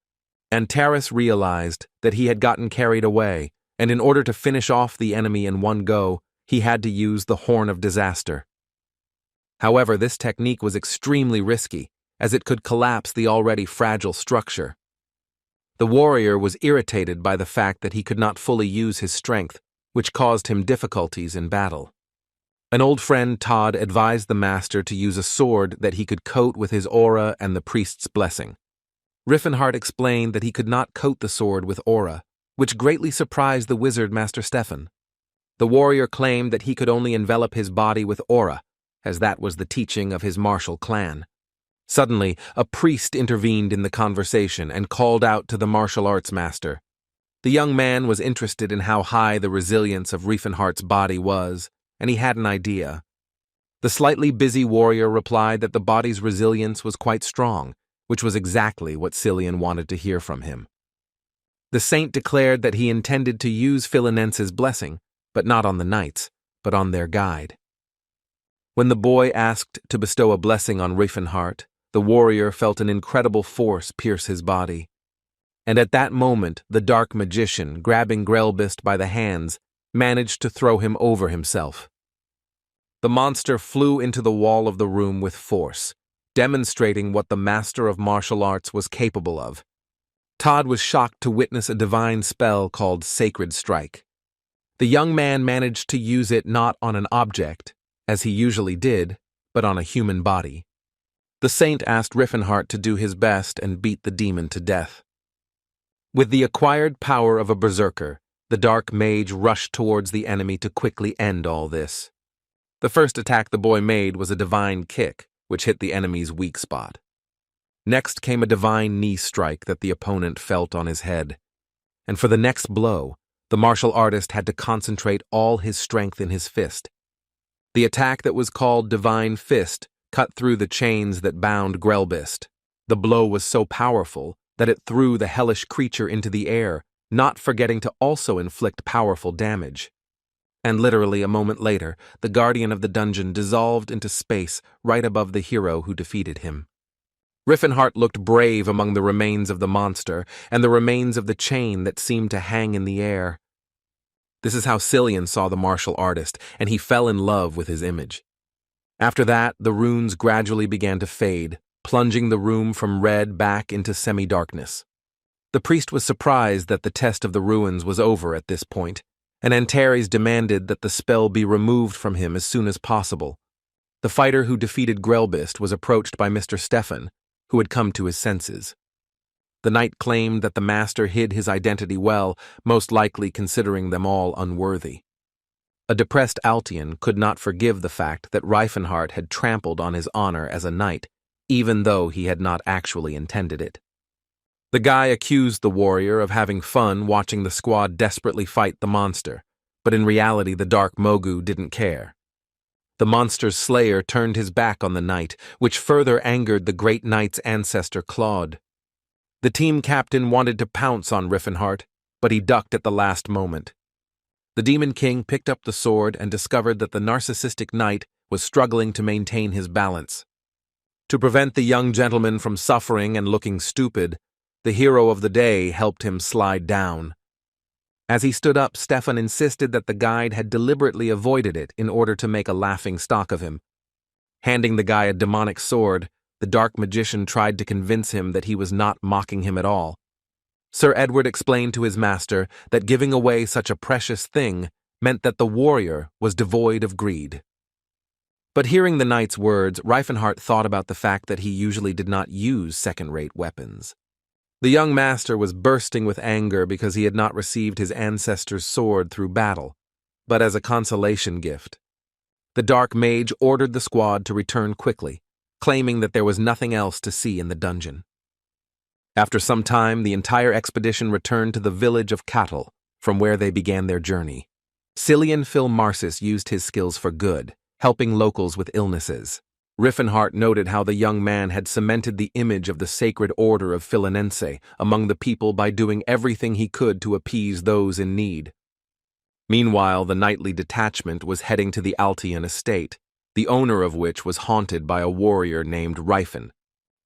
[SPEAKER 1] And Taris realized that he had gotten carried away, and in order to finish off the enemy in one go, he had to use the Horn of Disaster. However, this technique was extremely risky, as it could collapse the already fragile structure. The warrior was irritated by the fact that he could not fully use his strength, which caused him difficulties in battle. An old friend, Tahed, advised the master to use a sword that he could coat with his aura and the priest's blessing. Riffenhart explained that he could not coat the sword with aura, which greatly surprised the wizard Master Stefan. The warrior claimed that he could only envelop his body with aura, as that was the teaching of his martial clan. Suddenly, a priest intervened in the conversation and called out to the martial arts master. The young man was interested in how high the resilience of Riefenhart's body was, and he had an idea. The slightly busy warrior replied that the body's resilience was quite strong, which was exactly what Cillian wanted to hear from him. The saint declared that he intended to use Philinense's blessing, but not on the knights, but on their guide. When the boy asked to bestow a blessing on Riefenhart, the warrior felt an incredible force pierce his body. And at that moment, the dark magician, grabbing Grelbist by the hands, managed to throw him over himself. The monster flew into the wall of the room with force, demonstrating what the master of martial arts was capable of. Tahed was shocked to witness a divine spell called Sacred Strike. The young man managed to use it not on an object, as he usually did, but on a human body. The saint asked Riffenhart to do his best and beat the demon to death. With the acquired power of a berserker, the dark mage rushed towards the enemy to quickly end all this. The first attack the boy made was a divine kick, which hit the enemy's weak spot. Next came a divine knee strike that the opponent felt on his head. And for the next blow, the martial artist had to concentrate all his strength in his fist. The attack that was called Divine Fist cut through the chains that bound Grelbist. The blow was so powerful that it threw the hellish creature into the air, not forgetting to also inflict powerful damage. And literally a moment later, the guardian of the dungeon dissolved into space right above the hero who defeated him. Riffenhart looked brave among the remains of the monster and the remains of the chain that seemed to hang in the air. This is how Cillian saw the martial artist, and he fell in love with his image. After that, the runes gradually began to fade, plunging the room from red back into semi-darkness. The priest was surprised that the test of the ruins was over at this point, and Antares demanded that the spell be removed from him as soon as possible. The fighter who defeated Grelbist was approached by Mr. Stefan, who had come to his senses. The knight claimed that the master hid his identity well, most likely considering them all unworthy. A depressed Altian could not forgive the fact that Riefenhart had trampled on his honor as a knight, even though he had not actually intended it. The guy accused the warrior of having fun watching the squad desperately fight the monster, but in reality the Dark Mogu didn't care. The monster's slayer turned his back on the knight, which further angered the great knight's ancestor Claude. The team captain wanted to pounce on Riefenhart, but he ducked at the last moment. The Demon King picked up the sword and discovered that the narcissistic knight was struggling to maintain his balance. To prevent the young gentleman from suffering and looking stupid, the hero of the day helped him slide down. As he stood up, Stefan insisted that the guide had deliberately avoided it in order to make a laughing stock of him. Handing the guy a demonic sword, the dark magician tried to convince him that he was not mocking him at all. Sir Edward explained to his master that giving away such a precious thing meant that the warrior was devoid of greed. But hearing the knight's words, Riefenhart thought about the fact that he usually did not use second-rate weapons. The young master was bursting with anger because he had not received his ancestor's sword through battle, but as a consolation gift. The Dark Mage ordered the squad to return quickly, claiming that there was nothing else to see in the dungeon. After some time, the entire expedition returned to the village of Cattle, from where they began their journey. Cillian Philmarsis used his skills for good, helping locals with illnesses. Riefenhart noted how the young man had cemented the image of the sacred order of Philinense among the people by doing everything he could to appease those in need. Meanwhile, the knightly detachment was heading to the Altian estate, the owner of which was haunted by a warrior named Rifen.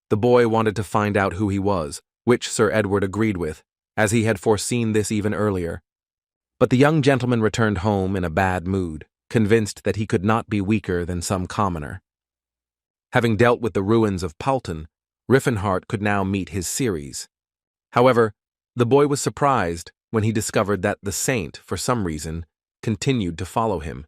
[SPEAKER 1] The boy wanted to find out who he was, which Sir Edward agreed with, as he had foreseen this even earlier. But the young gentleman returned home in a bad mood, convinced that he could not be weaker than some commoner. Having dealt with the ruins of Palton, Riefenhart could now meet his Ceres. However, the boy was surprised when he discovered that the saint, for some reason, continued to follow him.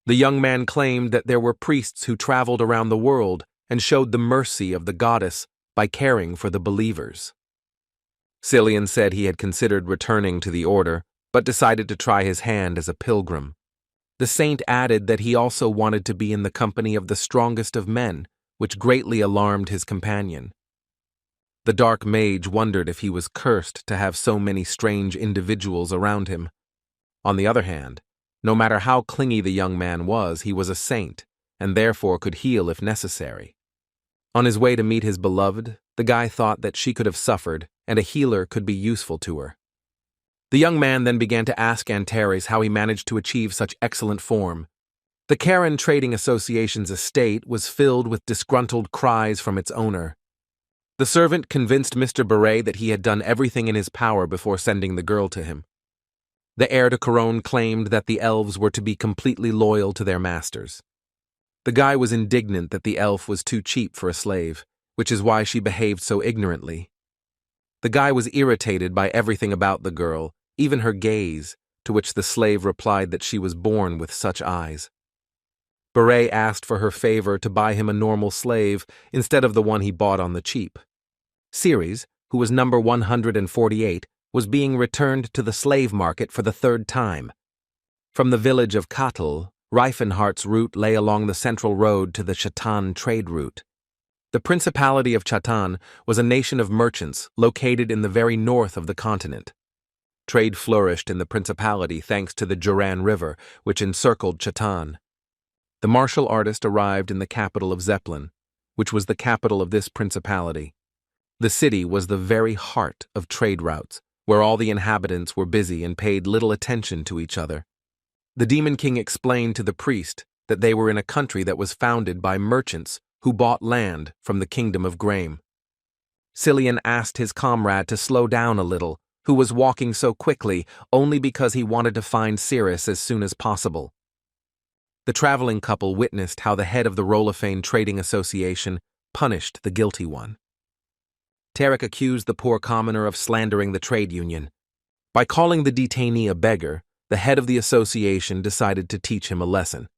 [SPEAKER 1] The young man claimed that there were priests who traveled around the world and showed the mercy of the goddess by caring for the believers. Cillian said he had considered returning to the order, but decided to try his hand as a pilgrim. The saint added that he also wanted to be in the company of the strongest of men, which greatly alarmed his companion. The Dark Mage wondered if he was cursed to have so many strange individuals around him. On the other hand, no matter how clingy the young man was, he was a saint, and therefore could heal if necessary. On his way to meet his beloved, the guy thought that she could have suffered, and a healer could be useful to her. The young man then began to ask Antares how he managed to achieve such excellent form. The Karen Trading Association's estate was filled with disgruntled cries from its owner. The servant convinced Mr. Beret that he had done everything in his power before sending the girl to him. The heir de Couronne claimed that the elves were to be completely loyal to their masters. The guy was indignant that the elf was too cheap for a slave, which is why she behaved so ignorantly. The guy was irritated by everything about the girl, even her gaze, to which the slave replied that she was born with such eyes. Beret asked for her favor to buy him a normal slave instead of the one he bought on the cheap. Ceres, who was number 148, was being returned to the slave market for the third time. From the village of Cattle, Riefenhart's route lay along the central road to the Chatan trade route. The Principality of Chatan was a nation of merchants located in the very north of the continent. Trade flourished in the principality thanks to the Joran River, which encircled Chatan. The martial artist arrived in the capital of Zeppelin, which was the capital of this principality. The city was the very heart of trade routes, where all the inhabitants were busy and paid little attention to each other. The Demon King explained to the priest that they were in a country that was founded by merchants who bought land from the kingdom of Graeme. Cillian asked his comrade to slow down a little, who was walking so quickly only because he wanted to find Cirrus as soon as possible. The traveling couple witnessed how the head of the Rolophane Trading Association punished the guilty one. Tahed accused the poor commoner of slandering the trade union. By calling the detainee a beggar, the head of the association decided to teach him a lesson.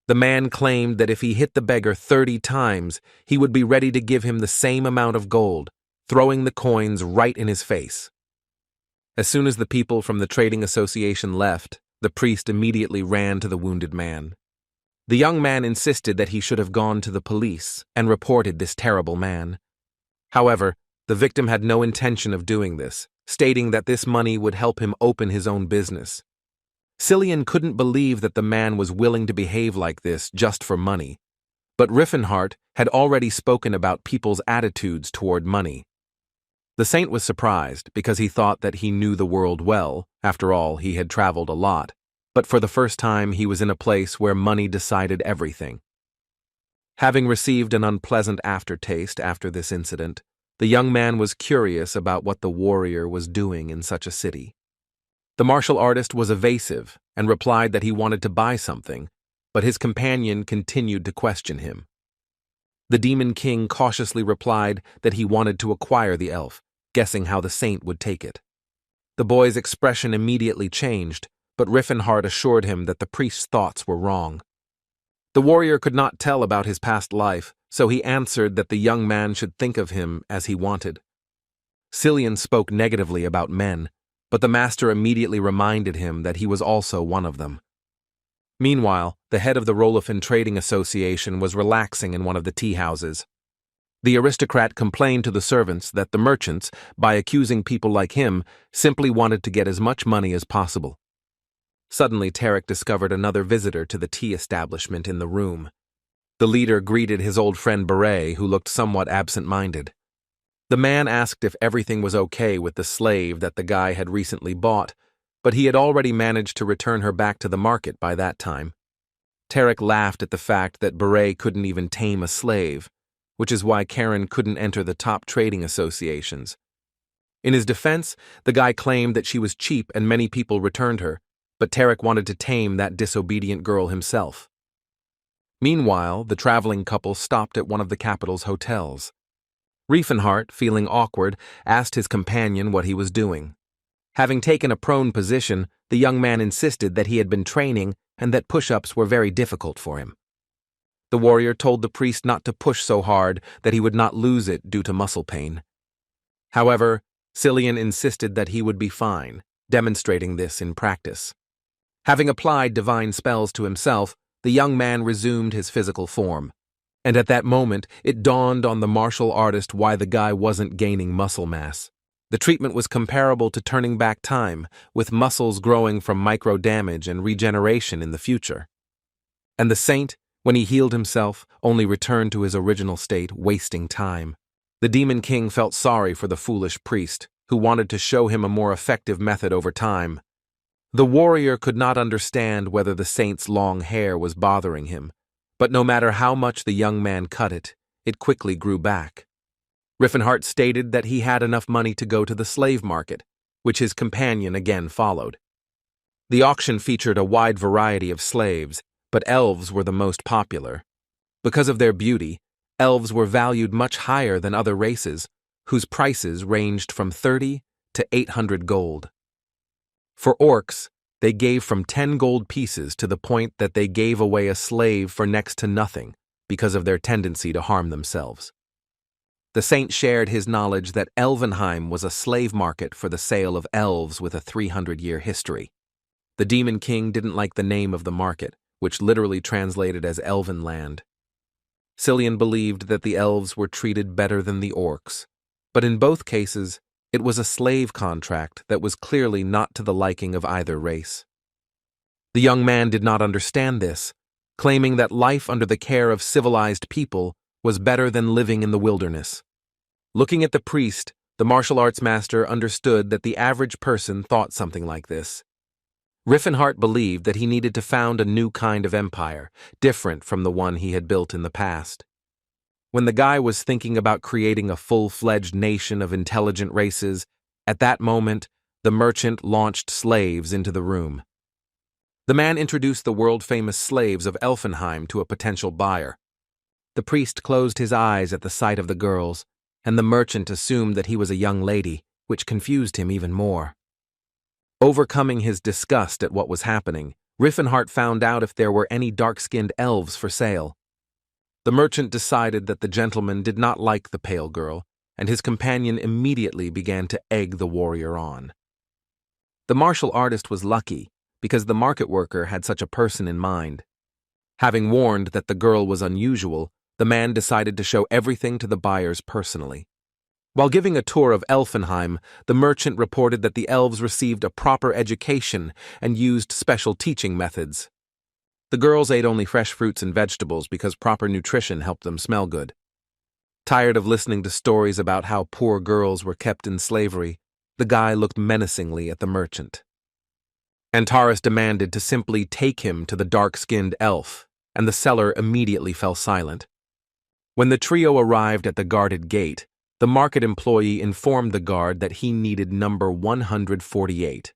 [SPEAKER 1] The man claimed that if he hit the beggar 30 times, he would be ready to give him the same amount of gold, throwing the coins right in his face. As soon as the people from the trading association left, the priest immediately ran to the wounded man. The young man insisted that he should have gone to the police and reported this terrible man. However, the victim had no intention of doing this, stating that this money would help him open his own business. Cillian couldn't believe that the man was willing to behave like this just for money, but Riffenhart had already spoken about people's attitudes toward money. The saint was surprised because he thought that he knew the world well. After all, he had traveled a lot, but for the first time he was in a place where money decided everything. Having received an unpleasant aftertaste after this incident, the young man was curious about what the warrior was doing in such a city. The martial artist was evasive and replied that he wanted to buy something, but his companion continued to question him. The demon king cautiously replied that he wanted to acquire the elf, guessing how the saint would take it. The boy's expression immediately changed, but Riffenhart assured him that the priest's thoughts were wrong. The warrior could not tell about his past life, so he answered that the young man should think of him as he wanted. Cillian spoke negatively about men, but the master immediately reminded him that he was also one of them. Meanwhile, the head of the Rolophane Trading Association was relaxing in one of the tea houses. The aristocrat complained to the servants that the merchants, by accusing people like him, simply wanted to get as much money as possible. Suddenly, Tahed discovered another visitor to the tea establishment in the room. The leader greeted his old friend Beret, who looked somewhat absent-minded. The man asked if everything was okay with the slave that the guy had recently bought, but he had already managed to return her back to the market by that time. Tahed laughed at the fact that Beret couldn't even tame a slave, which is why Karen couldn't enter the top trading associations. In his defense, the guy claimed that she was cheap and many people returned her, but Tahed wanted to tame that disobedient girl himself. Meanwhile, the traveling couple stopped at one of the capital's hotels. Riefenhart, feeling awkward, asked his companion what he was doing. Having taken a prone position, the young man insisted that he had been training and that push-ups were very difficult for him. The warrior told the priest not to push so hard that he would not lose it due to muscle pain. However, Cillian insisted that he would be fine, demonstrating this in practice. Having applied divine spells to himself, the young man resumed his physical form. And at that moment, it dawned on the martial artist why the guy wasn't gaining muscle mass. The treatment was comparable to turning back time, with muscles growing from micro-damage and regeneration in the future. And the saint, when he healed himself, only returned to his original state, wasting time. The demon king felt sorry for the foolish priest, who wanted to show him a more effective method over time. The warrior could not understand whether the saint's long hair was bothering him, but no matter how much the young man cut it, it quickly grew back. Riffenhart stated that he had enough money to go to the slave market, which his companion again followed. The auction featured a wide variety of slaves, but elves were the most popular. Because of their beauty, elves were valued much higher than other races, whose prices ranged from 30 to 800 gold. For orcs, they gave from 10 gold pieces to the point that they gave away a slave for next to nothing because of their tendency to harm themselves. The saint shared his knowledge that Elvenheim was a slave market for the sale of elves with a 300-year history. The demon king didn't like the name of the market, which literally translated as Elven Land. Cillian believed that the elves were treated better than the orcs, but in both cases, it was a slave contract that was clearly not to the liking of either race. The young man did not understand this, claiming that life under the care of civilized people was better than living in the wilderness. Looking at the priest, the martial arts master understood that the average person thought something like this. Riffenhart believed that he needed to found a new kind of empire, different from the one he had built in the past. When the guy was thinking about creating a full-fledged nation of intelligent races, at that moment, the merchant launched slaves into the room. The man introduced the world-famous slaves of Elfenheim to a potential buyer. The priest closed his eyes at the sight of the girls, and the merchant assumed that he was a young lady, which confused him even more. Overcoming his disgust at what was happening, Riffenhart found out if there were any dark-skinned elves for sale. The merchant decided that the gentleman did not like the pale girl, and his companion immediately began to egg the warrior on. The martial artist was lucky, because the market worker had such a person in mind. Having warned that the girl was unusual, the man decided to show everything to the buyers personally. While giving a tour of Elfenheim, the merchant reported that the elves received a proper education and used special teaching methods. The girls ate only fresh fruits and vegetables because proper nutrition helped them smell good. Tired of listening to stories about how poor girls were kept in slavery, the guy looked menacingly at the merchant. Antares demanded to simply take him to the dark-skinned elf, and the seller immediately fell silent. When the trio arrived at the guarded gate, the market employee informed the guard that he needed number 148.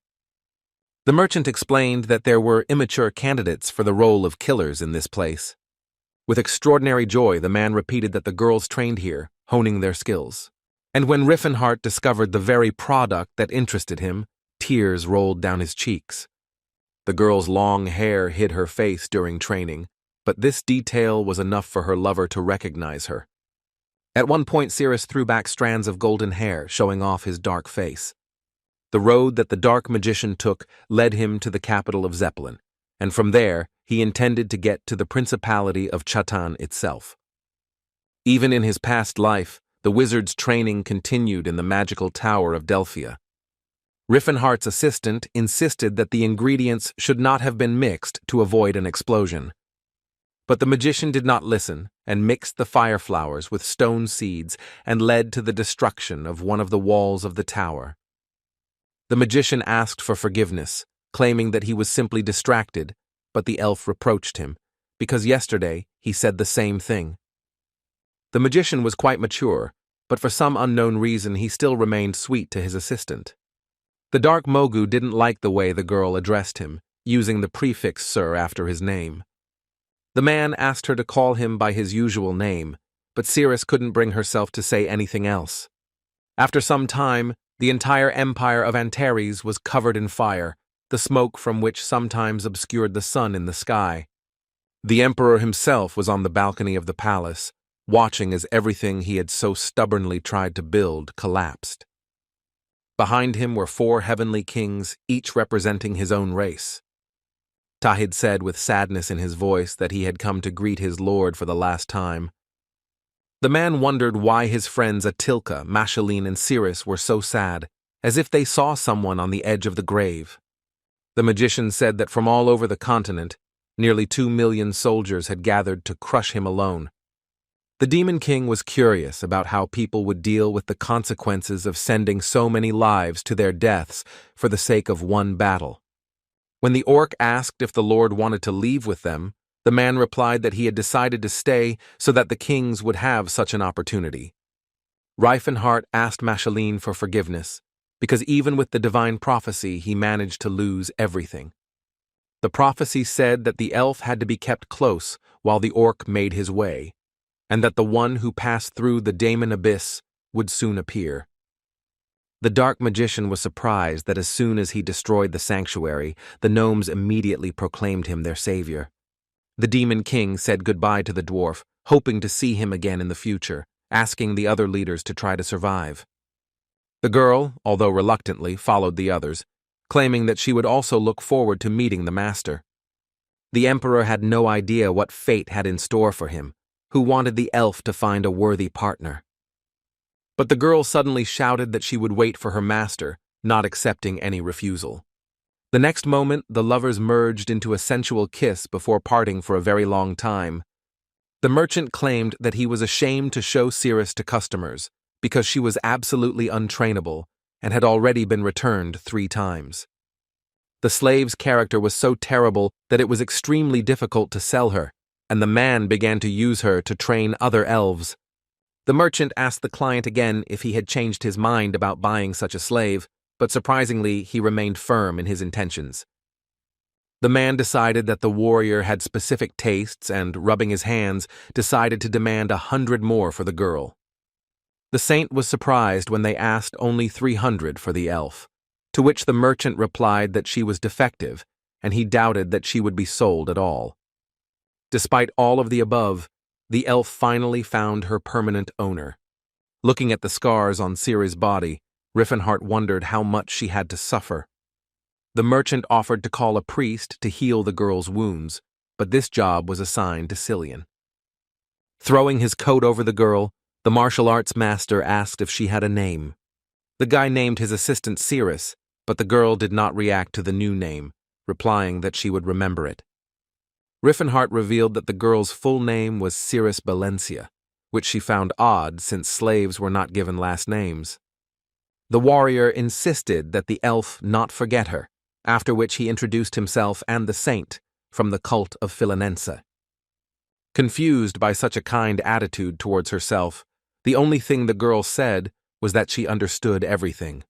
[SPEAKER 1] The merchant explained that there were immature candidates for the role of killers in this place. With extraordinary joy, the man repeated that the girls trained here, honing their skills. And when Riffenhart discovered the very product that interested him, tears rolled down his cheeks. The girl's long hair hid her face during training, but this detail was enough for her lover to recognize her. At one point, Cirrus threw back strands of golden hair, showing off his dark face. The road that the dark magician took led him to the capital of Zeppelin, and from there he intended to get to the Principality of Chatan itself. Even in his past life, the wizard's training continued in the magical tower of Delphia. Riffenhart's assistant insisted that the ingredients should not have been mixed to avoid an explosion. But the magician did not listen and mixed the fire flowers with stone seeds and led to the destruction of one of the walls of the tower. The magician asked for forgiveness, claiming that he was simply distracted, but the elf reproached him, because yesterday he said the same thing. The magician was quite mature, but for some unknown reason he still remained sweet to his assistant. The dark Mogu didn't like the way the girl addressed him, using the prefix Sir after his name. The man asked her to call him by his usual name, but Cirrus couldn't bring herself to say anything else. After some time, the entire empire of Antares was covered in fire, the smoke from which sometimes obscured the sun in the sky. The emperor himself was on the balcony of the palace, watching as everything he had so stubbornly tried to build collapsed. Behind him were 4 heavenly kings, each representing his own race. Tahed said with sadness in his voice that he had come to greet his lord for the last time. The man wondered why his friends Atilka, Mashaline, and Cirrus were so sad, as if they saw someone on the edge of the grave. The magician said that from all over the continent, nearly 2 million soldiers had gathered to crush him alone. The Demon King was curious about how people would deal with the consequences of sending so many lives to their deaths for the sake of one battle. When the orc asked if the Lord wanted to leave with them, the man replied that he had decided to stay so that the kings would have such an opportunity. Riefenhart asked Mashaline for forgiveness, because even with the divine prophecy he managed to lose everything. The prophecy said that the elf had to be kept close while the orc made his way, and that the one who passed through the Daemon Abyss would soon appear. The dark magician was surprised that as soon as he destroyed the sanctuary, the gnomes immediately proclaimed him their savior. The Demon King said goodbye to the dwarf, hoping to see him again in the future, asking the other leaders to try to survive. The girl, although reluctantly, followed the others, claiming that she would also look forward to meeting the master. The emperor had no idea what fate had in store for him, who wanted the elf to find a worthy partner. But the girl suddenly shouted that she would wait for her master, not accepting any refusal. The next moment, the lovers merged into a sensual kiss before parting for a very long time. The merchant claimed that he was ashamed to show Cirrus to customers because she was absolutely untrainable and had already been returned 3 times. The slave's character was so terrible that it was extremely difficult to sell her, and the man began to use her to train other elves, The merchant asked the client again if he had changed his mind about buying such a slave, but surprisingly, he remained firm in his intentions. The man decided that the warrior had specific tastes and, rubbing his hands, decided to demand 100 more for the girl. The saint was surprised when they asked only 300 for the elf, to which the merchant replied that she was defective, and he doubted that she would be sold at all. Despite all of the above, the elf finally found her permanent owner. Looking at the scars on Cirrus' body, Riffenhart wondered how much she had to suffer. The merchant offered to call a priest to heal the girl's wounds, but this job was assigned to Cillian. Throwing his coat over the girl, the martial arts master asked if she had a name. The guy named his assistant Cirrus, but the girl did not react to the new name, replying that she would remember it. Riffenhart revealed that the girl's full name was Cirrus Valencia, which she found odd since slaves were not given last names. The warrior insisted that the elf not forget her, after which he introduced himself and the saint from the cult of Philanensa. Confused by such a kind attitude towards herself, the only thing the girl said was that she understood everything.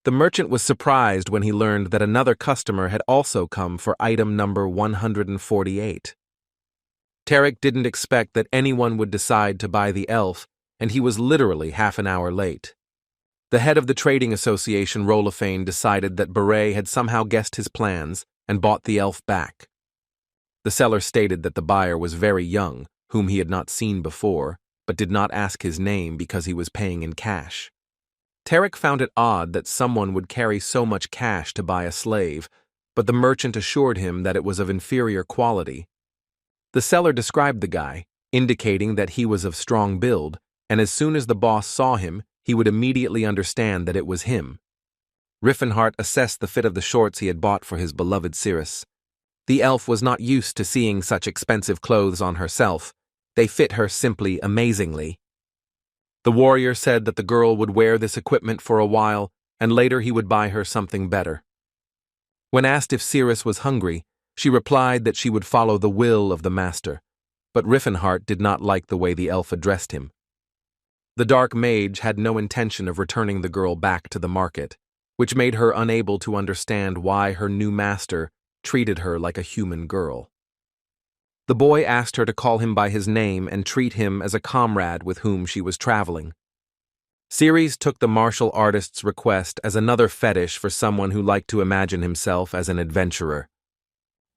[SPEAKER 1] The merchant was surprised when he learned that another customer had also come for item number 148. Tarek didn't expect that anyone would decide to buy the elf, and he was literally half an hour late. The head of the trading association, Rolofane, decided that Beret had somehow guessed his plans and bought the elf back. The seller stated that the buyer was very young, whom he had not seen before, but did not ask his name because he was paying in cash. Tarek found it odd that someone would carry so much cash to buy a slave, but the merchant assured him that it was of inferior quality. The seller described the guy, indicating that he was of strong build, and as soon as the boss saw him, he would immediately understand that it was him. Riffenhart assessed the fit of the shorts he had bought for his beloved Cirrus. The elf was not used to seeing such expensive clothes on herself. They fit her simply amazingly. The warrior said that the girl would wear this equipment for a while, and later he would buy her something better. When asked if Cirrus was hungry, she replied that she would follow the will of the master, but Riffenhart did not like the way the elf addressed him. The dark mage had no intention of returning the girl back to the market, which made her unable to understand why her new master treated her like a human girl. The boy asked her to call him by his name and treat him as a comrade with whom she was traveling. Ceres took the martial artist's request as another fetish for someone who liked to imagine himself as an adventurer.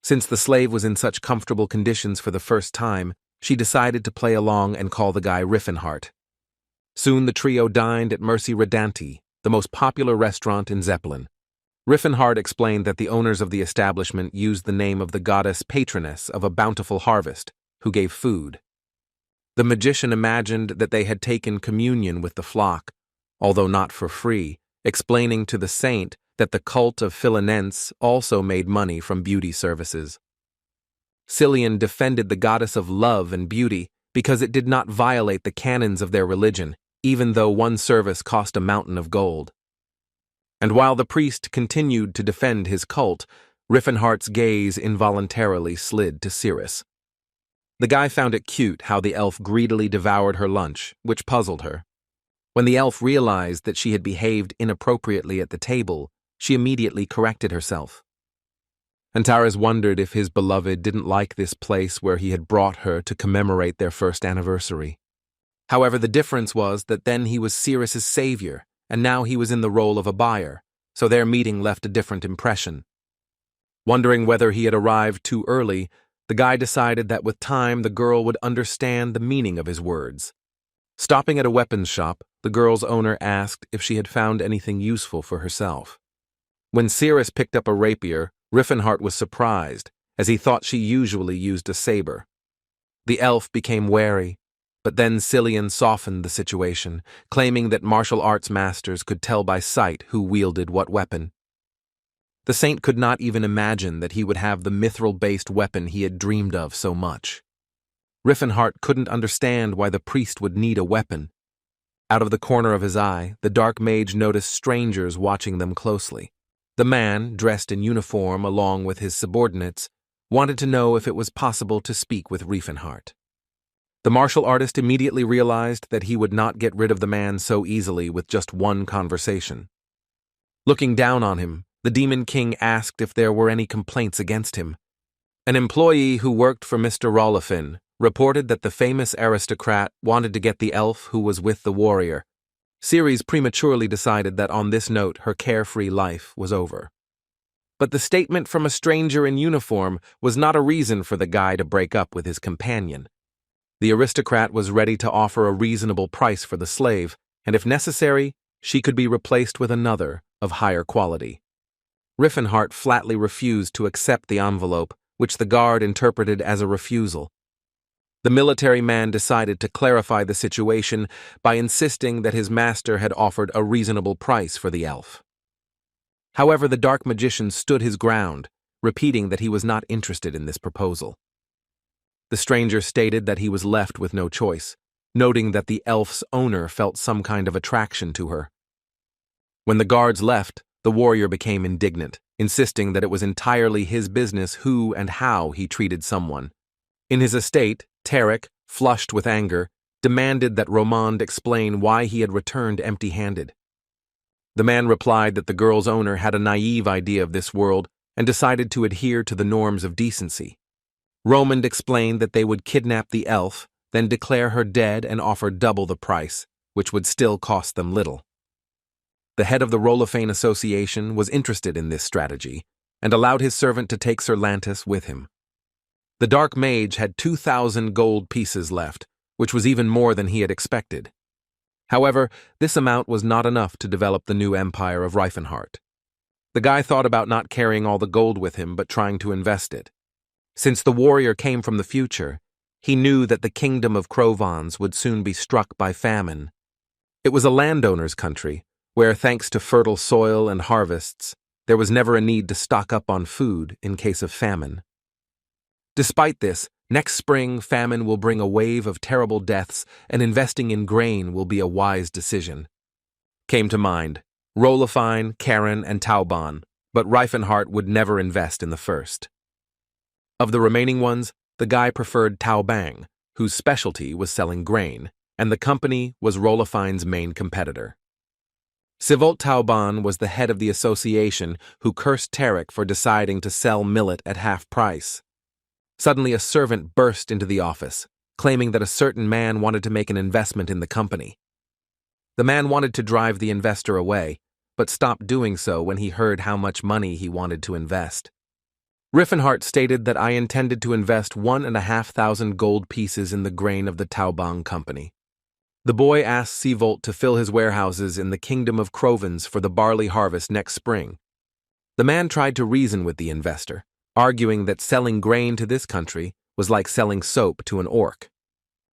[SPEAKER 1] Since the slave was in such comfortable conditions for the first time, she decided to play along and call the guy Riffenhart. Soon the trio dined at Mercy Redanti, the most popular restaurant in Zeppelin. Riffenhart explained that the owners of the establishment used the name of the goddess patroness of a bountiful harvest, who gave food. The magician imagined that they had taken communion with the flock, although not for free, explaining to the saint that the cult of Philanense also made money from beauty services. Cillian defended the goddess of love and beauty because it did not violate the canons of their religion, even though one service cost a mountain of gold. And while the priest continued to defend his cult, Riffenhart's gaze involuntarily slid to Cirrus. The guy found it cute how the elf greedily devoured her lunch, which puzzled her. When the elf realized that she had behaved inappropriately at the table, she immediately corrected herself. Antares wondered if his beloved didn't like this place where he had brought her to commemorate their first anniversary. However, the difference was that then he was Cirrus's savior, and now he was in the role of a buyer, so their meeting left a different impression. Wondering whether he had arrived too early, the guy decided that with time the girl would understand the meaning of his words. Stopping at a weapons shop, the girl's owner asked if she had found anything useful for herself. When Cirrus picked up a rapier, Riffenhart was surprised, as he thought she usually used a saber. The elf became wary, but then Cillian softened the situation, claiming that martial arts masters could tell by sight who wielded what weapon. The saint could not even imagine that he would have the mithril-based weapon he had dreamed of so much. Riffenhart couldn't understand why the priest would need a weapon. Out of the corner of his eye, the dark mage noticed strangers watching them closely. The man, dressed in uniform along with his subordinates, wanted to know if it was possible to speak with Riffenhart. The martial artist immediately realized that he would not get rid of the man so easily with just one conversation. Looking down on him, the Demon King asked if there were any complaints against him. An employee who worked for Mr. Rolifin reported that the famous aristocrat wanted to get the elf who was with the warrior. Ceres prematurely decided that on this note her carefree life was over. But the statement from a stranger in uniform was not a reason for the guy to break up with his companion. The aristocrat was ready to offer a reasonable price for the slave, and if necessary, she could be replaced with another of higher quality. Riffenhart flatly refused to accept the envelope, which the guard interpreted as a refusal. The military man decided to clarify the situation by insisting that his master had offered a reasonable price for the elf. However, the dark magician stood his ground, repeating that he was not interested in this proposal. The stranger stated that he was left with no choice, noting that the elf's owner felt some kind of attraction to her. When the guards left, the warrior became indignant, insisting that it was entirely his business who and how he treated someone. In his estate, Tarek, flushed with anger, demanded that Romand explain why he had returned empty-handed. The man replied that the girl's owner had a naive idea of this world and decided to adhere to the norms of decency. Romand explained that they would kidnap the elf, then declare her dead and offer double the price, which would still cost them little. The head of the Rolofane Association was interested in this strategy and allowed his servant to take Sir Lantis with him. The Dark Mage had 2,000 gold pieces left, which was even more than he had expected. However, this amount was not enough to develop the new empire of Riefenhart. The guy thought about not carrying all the gold with him but trying to invest it. Since the warrior came from the future, he knew that the kingdom of Krovans would soon be struck by famine. It was a landowner's country, where thanks to fertile soil and harvests, there was never a need to stock up on food in case of famine. Despite this, next spring famine will bring a wave of terrible deaths, and investing in grain will be a wise decision. Came to mind Rolofine, Karen, and Tauban, but Riefenhart would never invest in the first. Of the remaining ones, the guy preferred Taubang, whose specialty was selling grain, and the company was Rolofine's main competitor. Sivolt Tauban was the head of the association who cursed Tarek for deciding to sell millet at half price. Suddenly a servant burst into the office, claiming that a certain man wanted to make an investment in the company. The man wanted to drive the investor away, but stopped doing so when he heard how much money he wanted to invest. Riefenhart stated that I intended to invest 1,500 gold pieces in the grain of the Taubang company. The boy asked Sivolt to fill his warehouses in the kingdom of Krovans for the barley harvest next spring. The man tried to reason with the investor, arguing that selling grain to this country was like selling soap to an orc.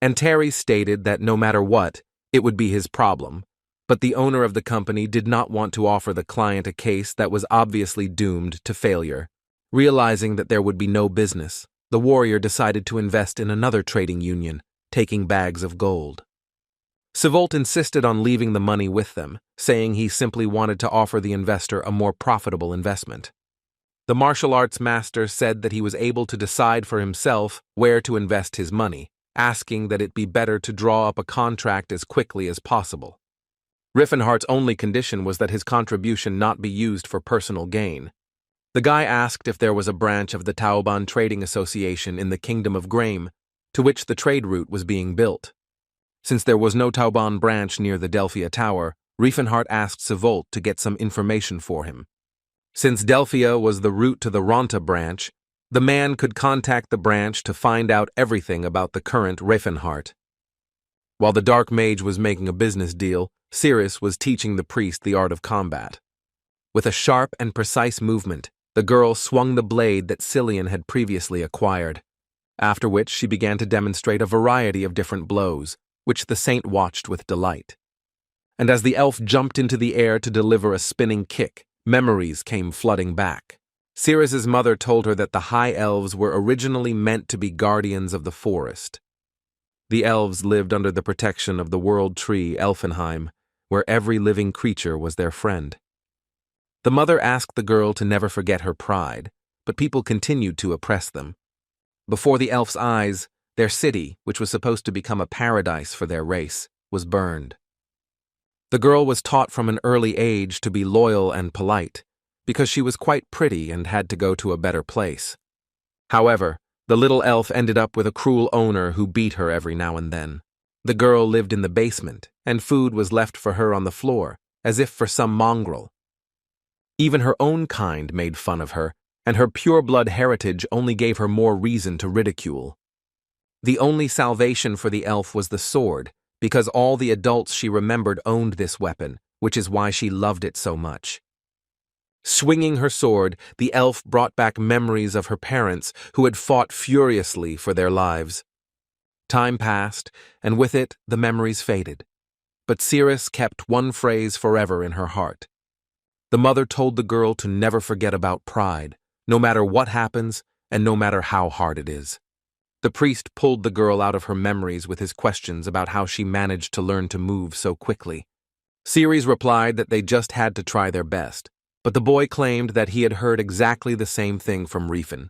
[SPEAKER 1] Anteri stated that no matter what, it would be his problem, but the owner of the company did not want to offer the client a case that was obviously doomed to failure. Realizing that there would be no business, the warrior decided to invest in another trading union, taking bags of gold. Sivolt insisted on leaving the money with them, saying he simply wanted to offer the investor a more profitable investment. The martial arts master said that he was able to decide for himself where to invest his money, asking that it be better to draw up a contract as quickly as possible. Riefenhart's only condition was that his contribution not be used for personal gain. The guy asked if there was a branch of the Tauban Trading Association in the Kingdom of Graim, to which the trade route was being built. Since there was no Tauban branch near the Delphia Tower, Riefenhart asked Sivolt to get some information for him. Since Delphia was the route to the Ronta branch, the man could contact the branch to find out everything about the current Riefenhart. While the Dark Mage was making a business deal, Cirrus was teaching the priest the art of combat. With a sharp and precise movement, the girl swung the blade that Cillian had previously acquired, after which she began to demonstrate a variety of different blows, which the saint watched with delight. And as the elf jumped into the air to deliver a spinning kick, memories came flooding back. Cirrus's mother told her that the High Elves were originally meant to be guardians of the forest. The elves lived under the protection of the world tree Elfenheim, where every living creature was their friend. The mother asked the girl to never forget her pride, but people continued to oppress them. Before the elf's eyes, Their city, which was supposed to become a paradise for their race, was burned. The girl was taught from an early age to be loyal and polite, because she was quite pretty and had to go to a better place. However, the little elf ended up with a cruel owner who beat her every now and then. The girl lived in the basement, and food was left for her on the floor, as if for some mongrel. Even her own kind made fun of her, and her pure-blood heritage only gave her more reason to ridicule. The only salvation for the elf was the sword, because all the adults she remembered owned this weapon, which is why she loved it so much. Swinging her sword, the elf brought back memories of her parents who had fought furiously for their lives. Time passed, and with it the memories faded. But Cirrus kept one phrase forever in her heart. The mother told the girl to never forget about pride, no matter what happens and no matter how hard it is. The priest pulled the girl out of her memories with his questions about how she managed to learn to move so quickly. Cirrus replied that they just had to try their best, but the boy claimed that he had heard exactly the same thing from Rifin.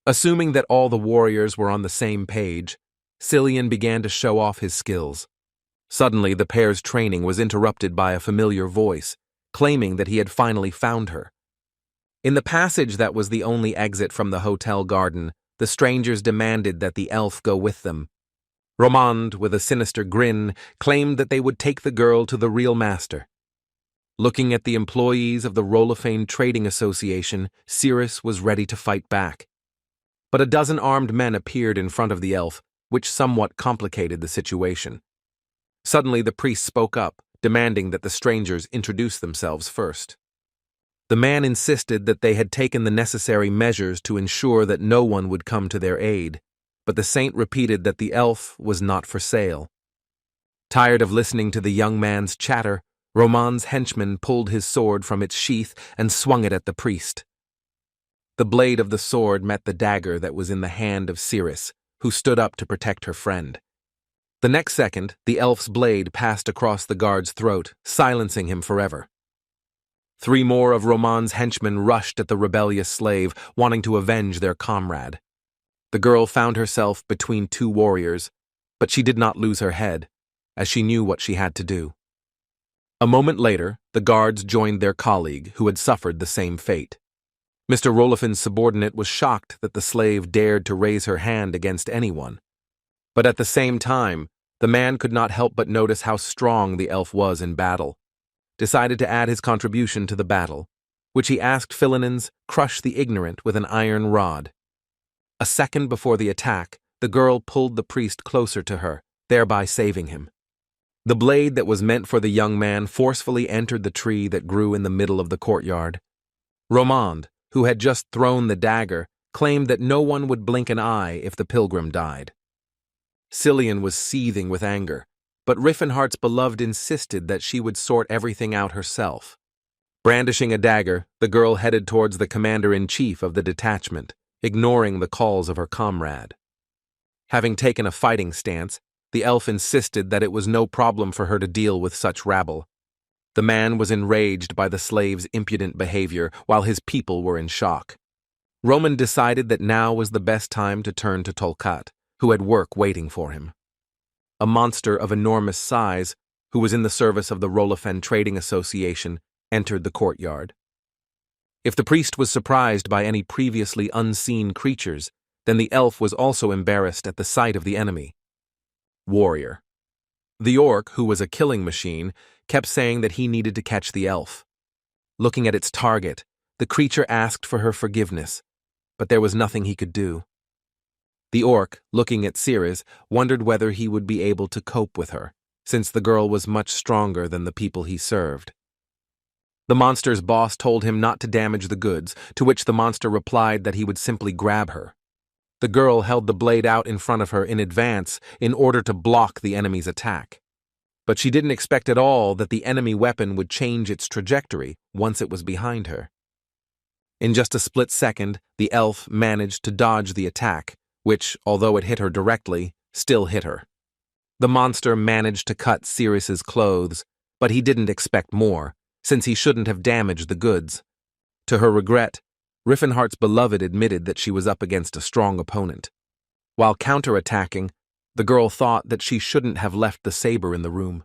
[SPEAKER 1] Assuming that all the warriors were on the same page, Cillian began to show off his skills. Suddenly, the pair's training was interrupted by a familiar voice, claiming that he had finally found her. In the passage that was the only exit from the hotel garden, the strangers demanded that the elf go with them. Romand, with a sinister grin, claimed that they would take the girl to the real master. Looking at the employees of the Rolophane Trading Association, Cirrus was ready to fight back. But a dozen armed men appeared in front of the elf, which somewhat complicated the situation. Suddenly, the priest spoke up, demanding that the strangers introduce themselves first. The man insisted that they had taken the necessary measures to ensure that no one would come to their aid, but the saint repeated that the elf was not for sale. Tired of listening to the young man's chatter, Romand's henchman pulled his sword from its sheath and swung it at the priest. The blade of the sword met the dagger that was in the hand of Cirrus, who stood up to protect her friend. The next second, the elf's blade passed across the guard's throat, silencing him forever. 3 more of Romand's henchmen rushed at the rebellious slave, wanting to avenge their comrade. The girl found herself between 2 warriors, but she did not lose her head, as she knew what she had to do. A moment later, the guards joined their colleague, who had suffered the same fate. Mr. Roloffin's subordinate was shocked that the slave dared to raise her hand against anyone. But at the same time, the man could not help but notice how strong the elf was in battle, decided to add his contribution to the battle, which he asked Philinins crush the ignorant with an iron rod. A second before the attack, the girl pulled the priest closer to her, thereby saving him. The blade that was meant for the young man forcefully entered the tree that grew in the middle of the courtyard. Romand, who had just thrown the dagger, claimed that no one would blink an eye if the pilgrim died. Cillian was seething with anger, but Riffenhart's beloved insisted that she would sort everything out herself. Brandishing a dagger, the girl headed towards the commander-in-chief of the detachment, ignoring the calls of her comrade. Having taken a fighting stance, the elf insisted that it was no problem for her to deal with such rabble. The man was enraged by the slave's impudent behavior, while his people were in shock. Roman decided that now was the best time to turn to Tolkat, who had work waiting for him. A monster of enormous size, who was in the service of the Rolophane Trading Association, entered the courtyard. If the priest was surprised by any previously unseen creatures, then the elf was also embarrassed at the sight of the enemy. Warrior. The orc, who was a killing machine, kept saying that he needed to catch the elf. Looking at its target, the creature asked for her forgiveness, but there was nothing he could do. The orc, looking at Cirrus, wondered whether he would be able to cope with her, since the girl was much stronger than the people he served. The monster's boss told him not to damage the goods, to which the monster replied that he would simply grab her. The girl held the blade out in front of her in advance in order to block the enemy's attack. But she didn't expect at all that the enemy weapon would change its trajectory once it was behind her. In just a split second, the elf managed to dodge the attack, which, although it hit her directly, still hit her. The monster managed to cut Cirrus's clothes, but he didn't expect more, since he shouldn't have damaged the goods. To her regret, Riffenhart's beloved admitted that she was up against a strong opponent. While counterattacking, the girl thought that she shouldn't have left the saber in the room.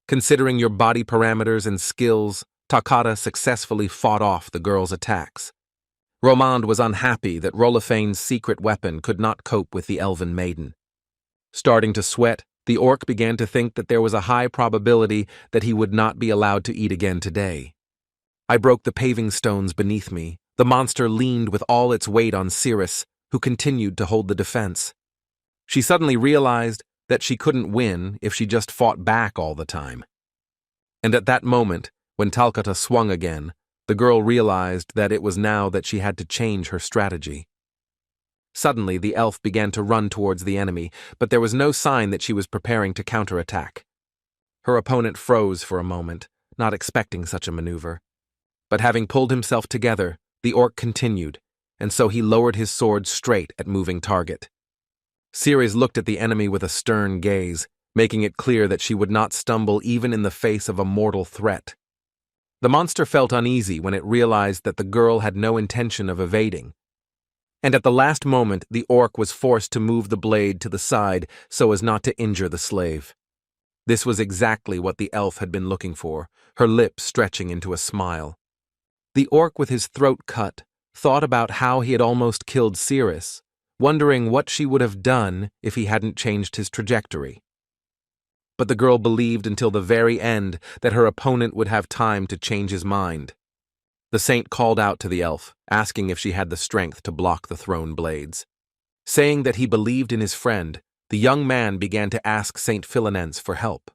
[SPEAKER 1] Considering your body parameters and skills, Takata successfully fought off the girl's attacks. Romand was unhappy that Rolophane's secret weapon could not cope with the elven maiden. Starting to sweat, the orc began to think that there was a high probability that he would not be allowed to eat again today. I broke the paving stones beneath me. The monster leaned with all its weight on Cirrus, who continued to hold the defense. She suddenly realized that she couldn't win if she just fought back all the time. And at that moment, when Talcata swung again, the girl realized that it was now that she had to change her strategy. Suddenly, the elf began to run towards the enemy, but there was no sign that she was preparing to counterattack. Her opponent froze for a moment, not expecting such a maneuver. But having pulled himself together, the orc continued, and so he lowered his sword straight at moving target. Ceres looked at the enemy with a stern gaze, making it clear that she would not stumble even in the face of a mortal threat. The monster felt uneasy when it realized that the girl had no intention of evading. And at the last moment, the orc was forced to move the blade to the side so as not to injure the slave. This was exactly what the elf had been looking for, her lips stretching into a smile. The orc, with his throat cut, thought about how he had almost killed Cirrus, wondering what she would have done if he hadn't changed his trajectory. But the girl believed until the very end that her opponent would have time to change his mind. The saint called out to the elf, asking if she had the strength to block the thrown blades. Saying that he believed in his friend, the young man began to ask Saint Philinense for help.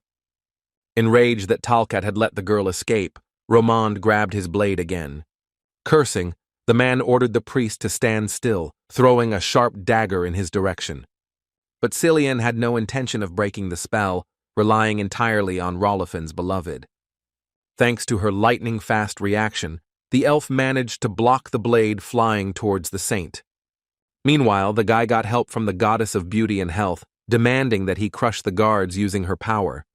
[SPEAKER 1] Enraged that Talcat had let the girl escape, Romand grabbed his blade again. Cursing, the man ordered the priest to stand still, throwing a sharp dagger in his direction. But Cillian had no intention of breaking the spell, relying entirely on Rolophane's beloved. Thanks to her lightning-fast reaction, the elf managed to block the blade flying towards the saint. Meanwhile, the guy got help from the goddess of beauty and health, demanding that he crush the guards using her power.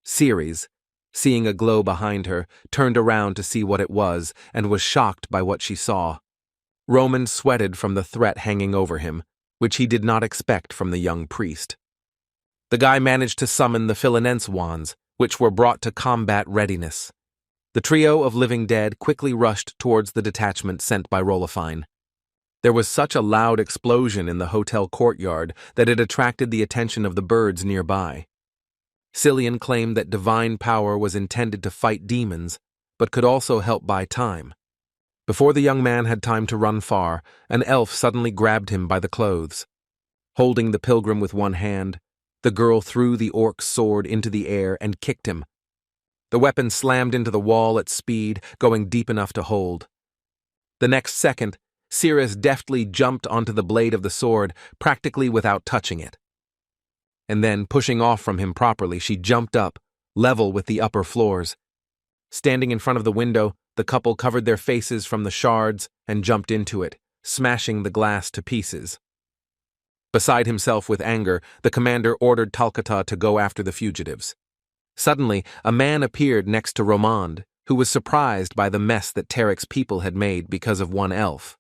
[SPEAKER 1] Ceres, seeing a glow behind her, turned around to see what it was and was shocked by what she saw. Roman sweated from the threat hanging over him, which he did not expect from the young priest. The guy managed to summon the Philinense wands, which were brought to combat readiness. The trio of living dead quickly rushed towards the detachment sent by Rolophine. There was such a loud explosion in the hotel courtyard that it attracted the attention of the birds nearby. Cillian claimed that divine power was intended to fight demons, but could also help buy time. Before the young man had time to run far, an elf suddenly grabbed him by the clothes. Holding the pilgrim with one hand, the girl threw the orc's sword into the air and kicked him. The weapon slammed into the wall at speed, going deep enough to hold. The next second, Cirrus deftly jumped onto the blade of the sword, practically without touching it. And then, pushing off from him properly, she jumped up, level with the upper floors. Standing in front of the window, the couple covered their faces from the shards and jumped into it, smashing the glass to pieces. Beside himself with anger, the commander ordered Talcata to go after the fugitives. Suddenly, a man appeared next to Romand, who was surprised by the mess that Tarek's people had made because of one elf.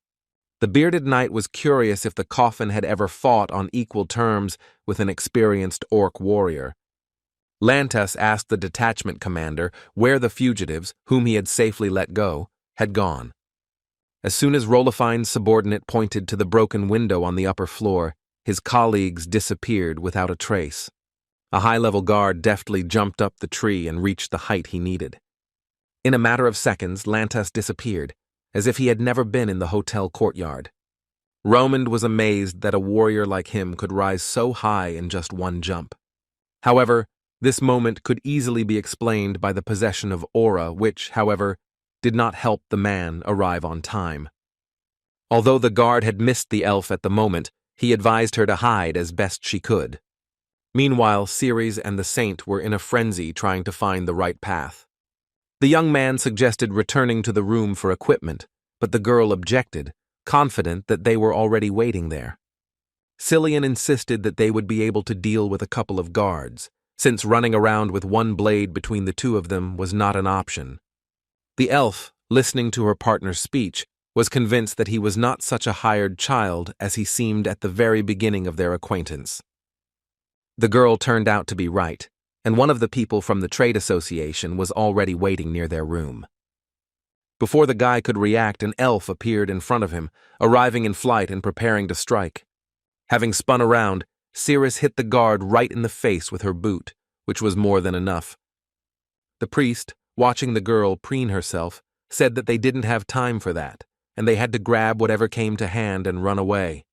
[SPEAKER 1] The bearded knight was curious if the coffin had ever fought on equal terms with an experienced orc warrior. Lantas asked the detachment commander where the fugitives, whom he had safely let go, had gone. As soon as Rolophine's subordinate pointed to the broken window on the upper floor, his colleagues disappeared without a trace. A high-level guard deftly jumped up the tree and reached the height he needed. In a matter of seconds, Lantas disappeared, as if he had never been in the hotel courtyard. Romand was amazed that a warrior like him could rise so high in just one jump. However, this moment could easily be explained by the possession of aura, which, however, did not help the man arrive on time. Although the guard had missed the elf at the moment, he advised her to hide as best she could. Meanwhile, Ceres and the saint were in a frenzy trying to find the right path. The young man suggested returning to the room for equipment, but the girl objected, confident that they were already waiting there. Cillian insisted that they would be able to deal with a couple of guards, since running around with one blade between the two of them was not an option. The elf, listening to her partner's speech, was convinced that he was not such a hired child as he seemed at the very beginning of their acquaintance. The girl turned out to be right, and one of the people from the trade association was already waiting near their room. Before the guy could react, an elf appeared in front of him, arriving in flight and preparing to strike. Having spun around, Cirrus hit the guard right in the face with her boot, which was more than enough. The priest, watching the girl preen herself, said that they didn't have time for that, and they had to grab whatever came to hand and run away.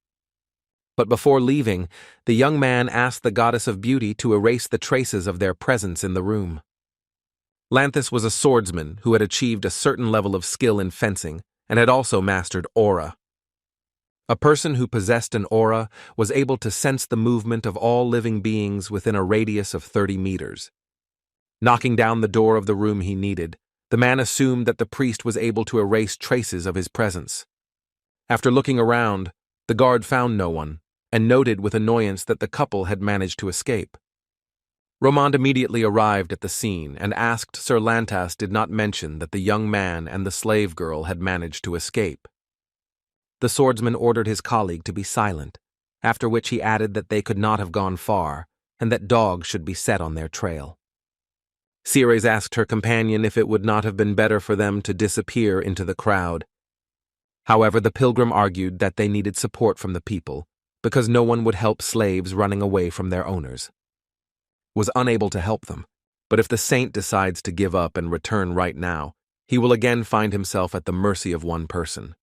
[SPEAKER 1] But before leaving, the young man asked the goddess of beauty to erase the traces of their presence in the room. Lanthus was a swordsman who had achieved a certain level of skill in fencing and had also mastered aura. A person who possessed an aura was able to sense the movement of all living beings within a radius of 30 meters. Knocking down the door of the room he needed, the man assumed that the priest was able to erase traces of his presence. After looking around, the guard found no one, and noted with annoyance that the couple had managed to escape. Romand immediately arrived at the scene and asked Sir Lantas did not mention that the young man and the slave girl had managed to escape. The swordsman ordered his colleague to be silent, after which he added that they could not have gone far, and that dogs should be set on their trail. Ceres asked her companion if it would not have been better for them to disappear into the crowd. However, the pilgrim argued that they needed support from the people, because no one would help slaves running away from their owners. Was unable to help them, but if the saint decides to give up and return right now, he will again find himself at the mercy of one person.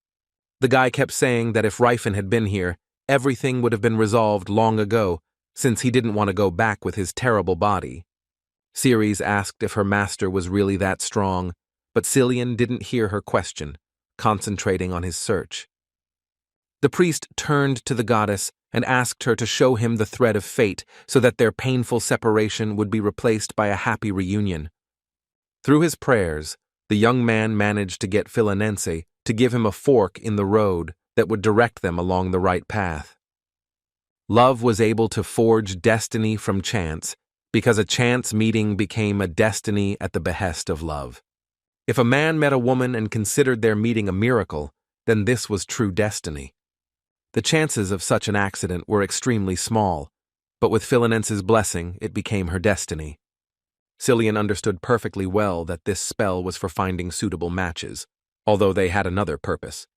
[SPEAKER 1] The guy kept saying that if Ryfin had been here, everything would have been resolved long ago, since he didn't want to go back with his terrible body. Ceres asked if her master was really that strong, but Cillian didn't hear her question, concentrating on his search. The priest turned to the goddess and asked her to show him the thread of fate so that their painful separation would be replaced by a happy reunion. Through his prayers, the young man managed to get Philanense to give him a fork in the road that would direct them along the right path. Love was able to forge destiny from chance, because a chance meeting became a destiny at the behest of love. If a man met a woman and considered their meeting a miracle, then this was true destiny. The chances of such an accident were extremely small, but with Philanense's blessing, it became her destiny. Cillian understood perfectly well that this spell was for finding suitable matches, although they had another purpose.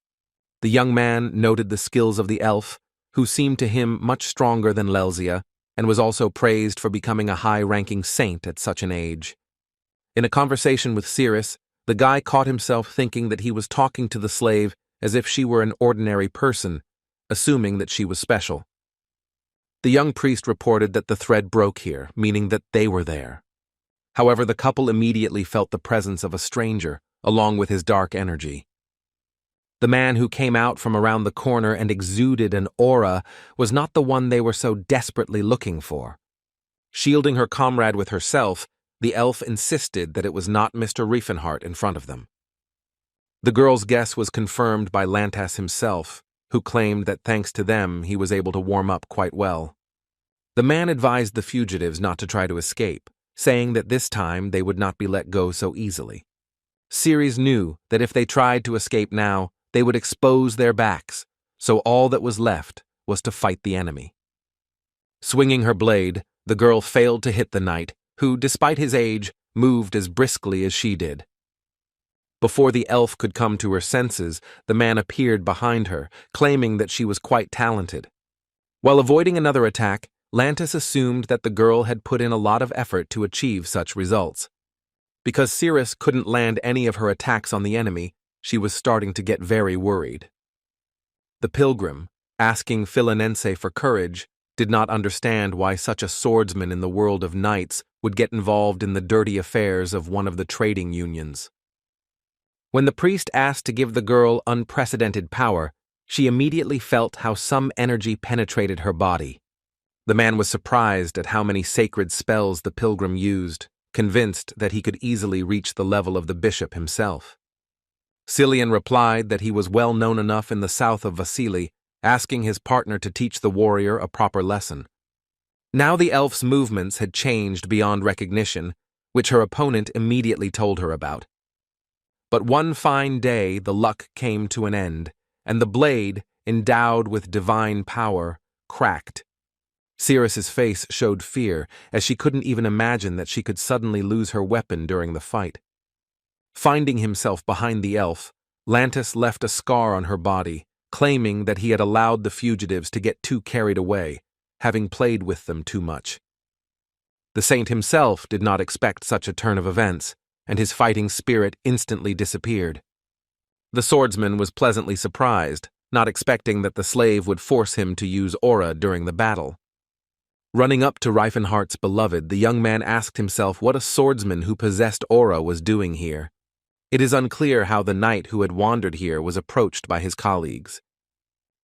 [SPEAKER 1] The young man noted the skills of the elf, who seemed to him much stronger than Lelzia, and was also praised for becoming a high-ranking saint at such an age. In a conversation with Cirrus, the guy caught himself thinking that he was talking to the slave as if she were an ordinary person, assuming that she was special. The young priest reported that the thread broke here, meaning that they were there. However, the couple immediately felt the presence of a stranger, along with his dark energy. The man who came out from around the corner and exuded an aura was not the one they were so desperately looking for. Shielding her comrade with herself, the elf insisted that it was not Mr. Riefenhart in front of them. The girl's guess was confirmed by Lantas himself, who claimed that thanks to them he was able to warm up quite well. The man advised the fugitives not to try to escape, saying that this time they would not be let go so easily. Ceres knew that if they tried to escape now, they would expose their backs, so all that was left was to fight the enemy. Swinging her blade, the girl failed to hit the knight, who, despite his age, moved as briskly as she did. Before the elf could come to her senses, the man appeared behind her, claiming that she was quite talented. While avoiding another attack, Lantas assumed that the girl had put in a lot of effort to achieve such results. Because Cirrus couldn't land any of her attacks on the enemy, she was starting to get very worried. The pilgrim, asking Philanense for courage, did not understand why such a swordsman in the world of knights would get involved in the dirty affairs of one of the trading unions. When the priest asked to give the girl unprecedented power, she immediately felt how some energy penetrated her body. The man was surprised at how many sacred spells the pilgrim used, convinced that he could easily reach the level of the bishop himself. Cillian replied that he was well known enough in the south of Vasili, asking his partner to teach the warrior a proper lesson. Now the elf's movements had changed beyond recognition, which her opponent immediately told her about. But one fine day the luck came to an end, and the blade, endowed with divine power, cracked. Cirrus's face showed fear, as she couldn't even imagine that she could suddenly lose her weapon during the fight. Finding himself behind the elf, Lantis left a scar on her body, claiming that he had allowed the fugitives to get too carried away, having played with them too much. The saint himself did not expect such a turn of events, and his fighting spirit instantly disappeared. The swordsman was pleasantly surprised, not expecting that the slave would force him to use aura during the battle. Running up to Reifenhardt's beloved, the young man asked himself what a swordsman who possessed aura was doing here. It is unclear how the knight who had wandered here was approached by his colleagues.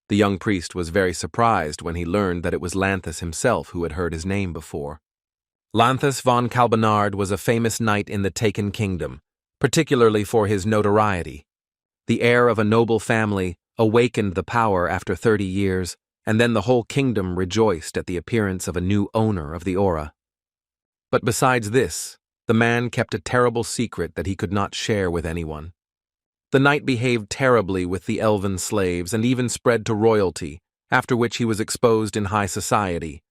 [SPEAKER 1] The young priest was very surprised when he learned that it was Lanthus himself who had heard his name before. Lanthus von Kalbenard was a famous knight in the Taken Kingdom, particularly for his notoriety. The heir of a noble family awakened the power after 30 years, and then the whole kingdom rejoiced at the appearance of a new owner of the aura. But besides this, the man kept a terrible secret that he could not share with anyone. The knight behaved terribly with the elven slaves and even spread to royalty, after which he was exposed in high society.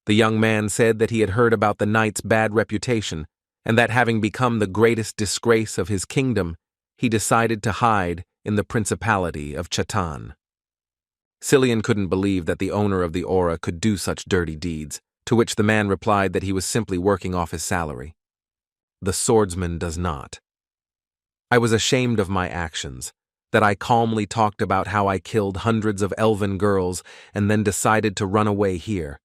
[SPEAKER 1] The young man said that he had heard about the knight's bad reputation, and that having become the greatest disgrace of his kingdom, he decided to hide in the principality of Chatan. Cillian couldn't believe that the owner of the aura could do such dirty deeds, to which the man replied that he was simply working off his salary. The swordsman does not. I was ashamed of my actions, that I calmly talked about how I killed hundreds of elven girls and then decided to run away here.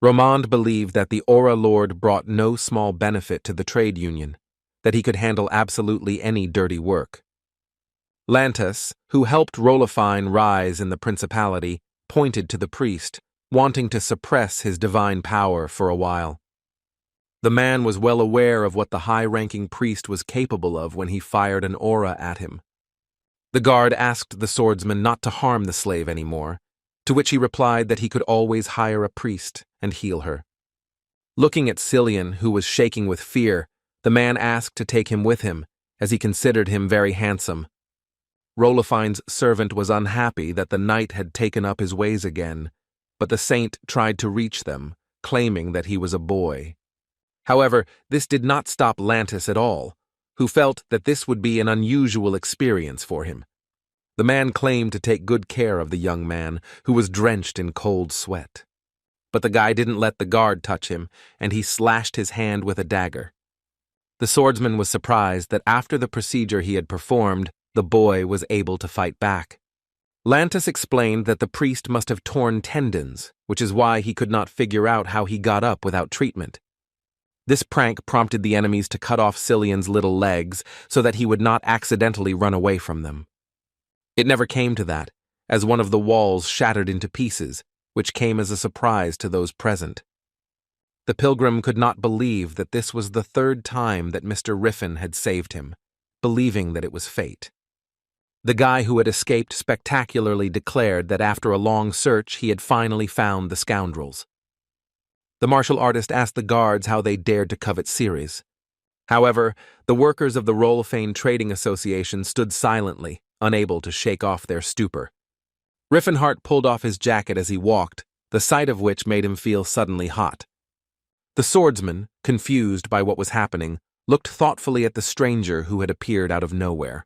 [SPEAKER 1] Romand believed that the Aura Lord brought no small benefit to the trade union, that he could handle absolutely any dirty work. Lantus, who helped Rolifine rise in the principality, pointed to the priest, wanting to suppress his divine power for a while. The man was well aware of what the high-ranking priest was capable of when he fired an aura at him. The guard asked the swordsman not to harm the slave anymore, to which he replied that he could always hire a priest and heal her. Looking at Cillian, who was shaking with fear, the man asked to take him with him, as he considered him very handsome. Rolifine's servant was unhappy that the knight had taken up his ways again, but the saint tried to reach them, claiming that he was a boy. However, this did not stop Lantus at all, who felt that this would be an unusual experience for him. The man claimed to take good care of the young man, who was drenched in cold sweat. But the guy didn't let the guard touch him, and he slashed his hand with a dagger. The swordsman was surprised that after the procedure he had performed, the boy was able to fight back. Lantus explained that the priest must have torn tendons, which is why he could not figure out how he got up without treatment. This prank prompted the enemies to cut off Cillian's little legs so that he would not accidentally run away from them. It never came to that, as one of the walls shattered into pieces, which came as a surprise to those present. The pilgrim could not believe that this was the third time that Mr. Riffin had saved him, believing that it was fate. The guy who had escaped spectacularly declared that after a long search he had finally found the scoundrels. The martial artist asked the guards how they dared to covet Cirrus. However, the workers of the Rolfane Trading Association stood silently, unable to shake off their stupor. Riffenhardt pulled off his jacket as he walked, the sight of which made him feel suddenly hot. The swordsman, confused by what was happening, looked thoughtfully at the stranger who had appeared out of nowhere.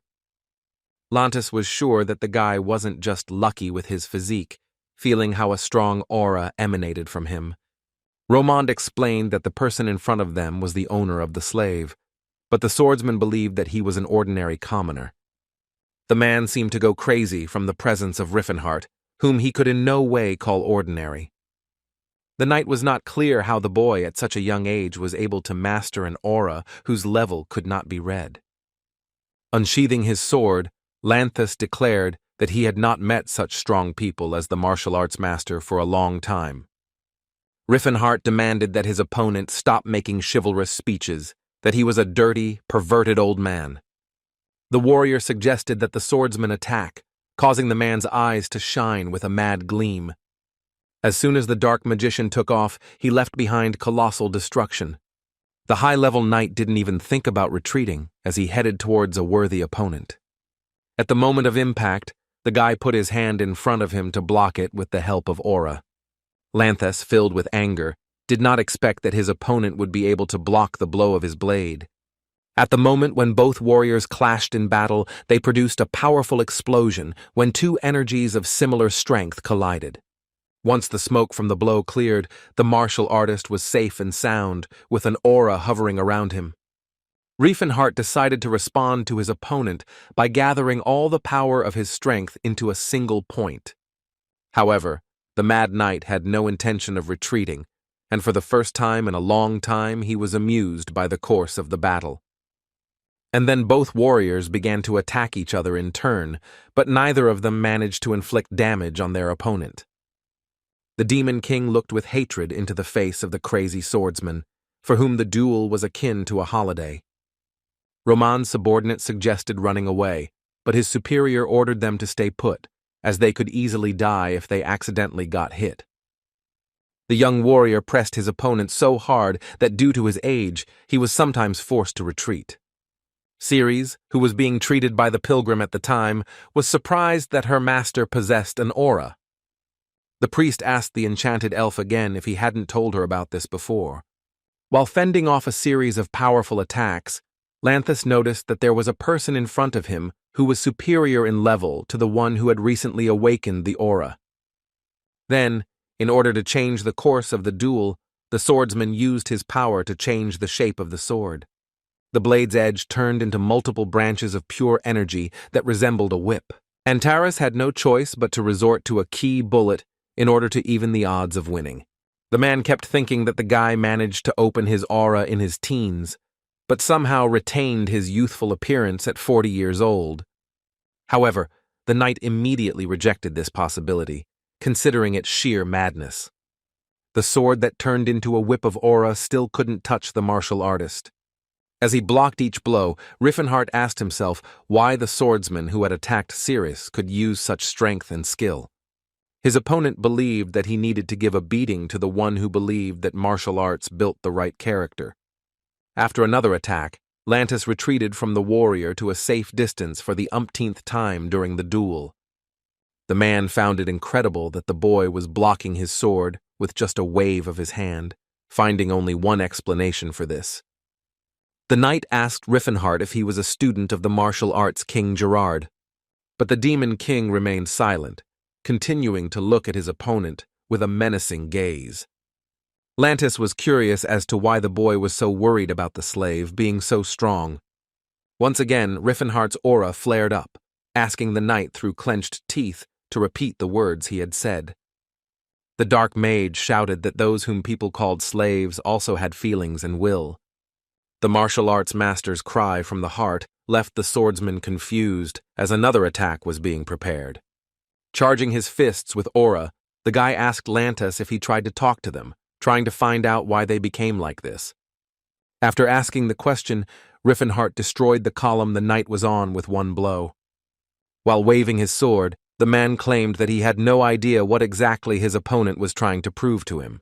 [SPEAKER 1] Lantus was sure that the guy wasn't just lucky with his physique, feeling how a strong aura emanated from him. Romand explained that the person in front of them was the owner of the slave, but the swordsman believed that he was an ordinary commoner. The man seemed to go crazy from the presence of Riffenhardt, whom he could in no way call ordinary. The knight was not clear how the boy at such a young age was able to master an aura whose level could not be read. Unsheathing his sword, Lanthus declared that he had not met such strong people as the martial arts master for a long time. Riffenhardt demanded that his opponent stop making chivalrous speeches, that he was a dirty, perverted old man. The warrior suggested that the swordsman attack, causing the man's eyes to shine with a mad gleam. As soon as the dark magician took off, he left behind colossal destruction. The high-level knight didn't even think about retreating as he headed towards a worthy opponent. At the moment of impact, the guy put his hand in front of him to block it with the help of aura. Lanthus, filled with anger, did not expect that his opponent would be able to block the blow of his blade. At the moment when both warriors clashed in battle, they produced a powerful explosion when two energies of similar strength collided. Once the smoke from the blow cleared, the martial artist was safe and sound, with an aura hovering around him. Riefenhart decided to respond to his opponent by gathering all the power of his strength into a single point. However, the Mad Knight had no intention of retreating, and for the first time in a long time he was amused by the course of the battle. And then both warriors began to attack each other in turn, but neither of them managed to inflict damage on their opponent. The Demon King looked with hatred into the face of the crazy swordsman, for whom the duel was akin to a holiday. Roman's subordinate suggested running away, but his superior ordered them to stay put, as they could easily die if they accidentally got hit. The young warrior pressed his opponent so hard that due to his age, he was sometimes forced to retreat. Ceres, who was being treated by the pilgrim at the time, was surprised that her master possessed an aura. The priest asked the enchanted elf again if he hadn't told her about this before. While fending off a series of powerful attacks, Lanthus noticed that there was a person in front of him who was superior in level to the one who had recently awakened the aura. Then, in order to change the course of the duel, the swordsman used his power to change the shape of the sword. The blade's edge turned into multiple branches of pure energy that resembled a whip. Antares had no choice but to resort to a key bullet in order to even the odds of winning. The man kept thinking that the guy managed to open his aura in his teens, but somehow retained his youthful appearance at 40 years old. However, the knight immediately rejected this possibility, considering it sheer madness. The sword that turned into a whip of aura still couldn't touch the martial artist. As he blocked each blow, Riefenhart asked himself why the swordsman who had attacked Cirrus could use such strength and skill. His opponent believed that he needed to give a beating to the one who believed that martial arts built the right character. After another attack, Lanthus retreated from the warrior to a safe distance for the umpteenth time during the duel. The man found it incredible that the boy was blocking his sword with just a wave of his hand, finding only one explanation for this. The knight asked Riefenhart if he was a student of the martial arts King Gerard, but the Demon King remained silent, continuing to look at his opponent with a menacing gaze. Lanthus was curious as to why the boy was so worried about the slave being so strong. Once again, Riefenhart's aura flared up, asking the knight through clenched teeth to repeat the words he had said. The dark mage shouted that those whom people called slaves also had feelings and will. The martial arts master's cry from the heart left the swordsman confused as another attack was being prepared. Charging his fists with aura, the guy asked Lanthus if he tried to talk to them, trying to find out why they became like this. After asking the question, Riefenhart destroyed the column the knight was on with one blow. While waving his sword, the man claimed that he had no idea what exactly his opponent was trying to prove to him.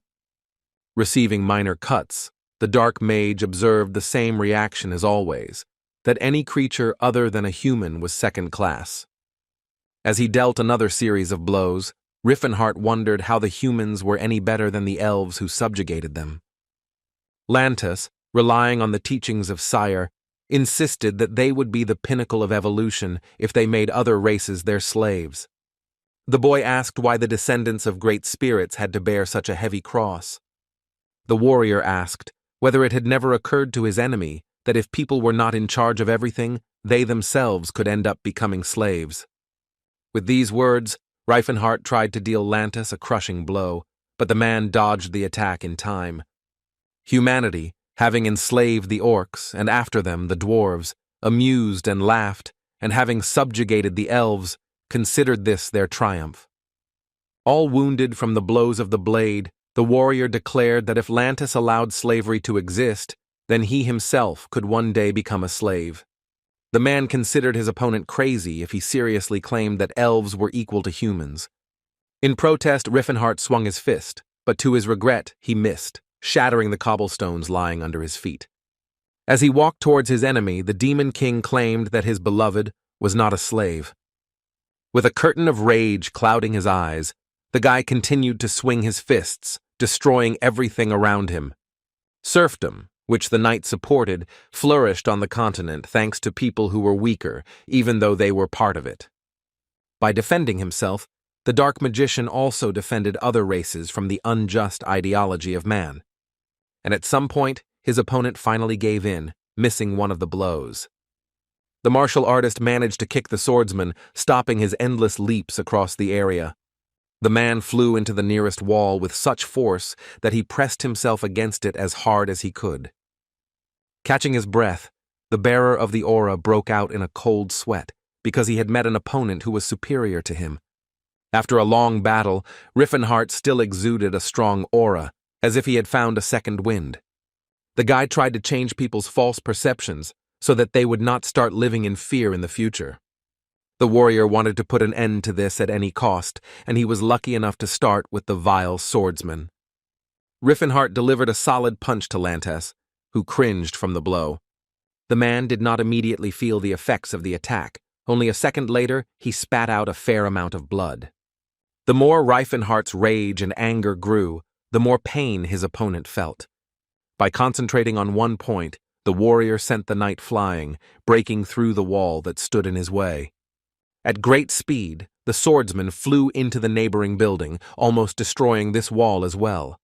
[SPEAKER 1] Receiving minor cuts, the dark mage observed the same reaction as always, that any creature other than a human was second class. As he dealt another series of blows, Riefenhart wondered how the humans were any better than the elves who subjugated them. Lanthus, relying on the teachings of Sire, insisted that they would be the pinnacle of evolution if they made other races their slaves. The boy asked why the descendants of great spirits had to bear such a heavy cross. The warrior asked whether it had never occurred to his enemy that if people were not in charge of everything, they themselves could end up becoming slaves. With these words, Riefenhart tried to deal Lanthus a crushing blow, but the man dodged the attack in time. Humanity, having enslaved the orcs and after them the dwarves, amused and laughed, and having subjugated the elves, considered this their triumph. All wounded from the blows of the blade, the warrior declared that if Lanthus allowed slavery to exist, then he himself could one day become a slave. The man considered his opponent crazy if he seriously claimed that elves were equal to humans. In protest, Riefenhart swung his fist, but to his regret, he missed. shattering the cobblestones lying under his feet. As he walked towards his enemy, the Demon King claimed that his beloved was not a slave. With a curtain of rage clouding his eyes, the guy continued to swing his fists, destroying everything around him. Serfdom, which the knight supported, flourished on the continent thanks to people who were weaker, even though they were part of it. By defending himself, the Dark Magician also defended other races from the unjust ideology of man. And at some point, his opponent finally gave in, missing one of the blows. The martial artist managed to kick the swordsman, stopping his endless leaps across the area. The man flew into the nearest wall with such force that he pressed himself against it as hard as he could. Catching his breath, the bearer of the aura broke out in a cold sweat because he had met an opponent who was superior to him. After a long battle, Riffenhart still exuded a strong aura, as if he had found a second wind. The guy tried to change people's false perceptions so that they would not start living in fear in the future. The warrior wanted to put an end to this at any cost, and he was lucky enough to start with the vile swordsman. Riffenhart delivered a solid punch to Lantas, who cringed from the blow. The man did not immediately feel the effects of the attack. Only a second later, he spat out a fair amount of blood. The more Riffenhart's rage and anger grew, the more pain his opponent felt. By concentrating on one point, the warrior sent the knight flying, breaking through the wall that stood in his way. At great speed, the swordsman flew into the neighboring building, almost destroying this wall as well.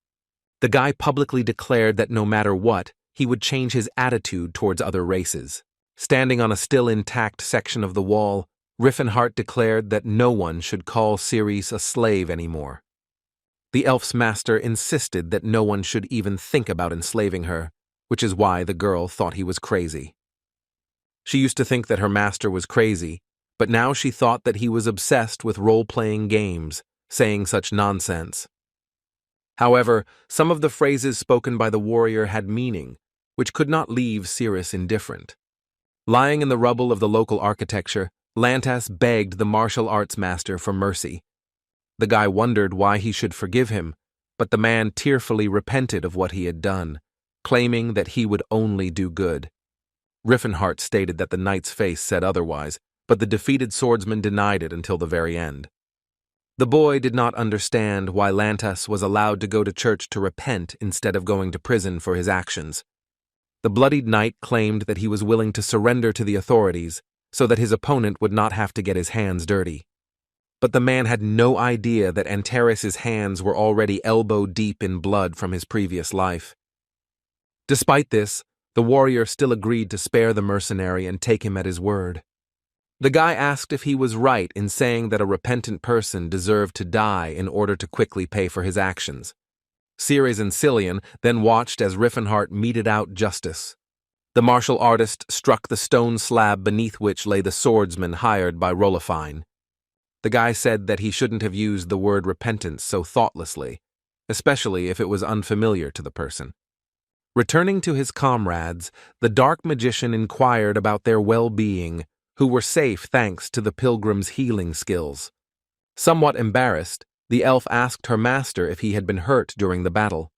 [SPEAKER 1] The guy publicly declared that no matter what, he would change his attitude towards other races. Standing on a still intact section of the wall, Riffenhart declared that no one should call Cirrus a slave anymore. The elf's master insisted that no one should even think about enslaving her, which is why the girl thought he was crazy. She used to think that her master was crazy, but now she thought that he was obsessed with role-playing games, saying such nonsense. However, some of the phrases spoken by the warrior had meaning, which could not leave Cirrus indifferent. Lying in the rubble of the local architecture, Lantas begged the martial arts master for mercy. The guy wondered why he should forgive him, but the man tearfully repented of what he had done, claiming that he would only do good. Riffenhart stated that the knight's face said otherwise, but the defeated swordsman denied it until the very end. The boy did not understand why Lantas was allowed to go to church to repent instead of going to prison for his actions. The bloodied knight claimed that he was willing to surrender to the authorities so that his opponent would not have to get his hands dirty. But the man had no idea that Antares's hands were already elbow-deep in blood from his previous life. Despite this, the warrior still agreed to spare the mercenary and take him at his word. The guy asked if he was right in saying that a repentant person deserved to die in order to quickly pay for his actions. Cirrus and Cillian then watched as Riffenhart meted out justice. The martial artist struck the stone slab beneath which lay the swordsman hired by Rolofine. The guy said that he shouldn't have used the word repentance so thoughtlessly, especially if it was unfamiliar to the person. Returning to his comrades, the Dark Magician inquired about their well-being, who were safe thanks to the pilgrim's healing skills. Somewhat embarrassed, the elf asked her master if he had been hurt during the battle.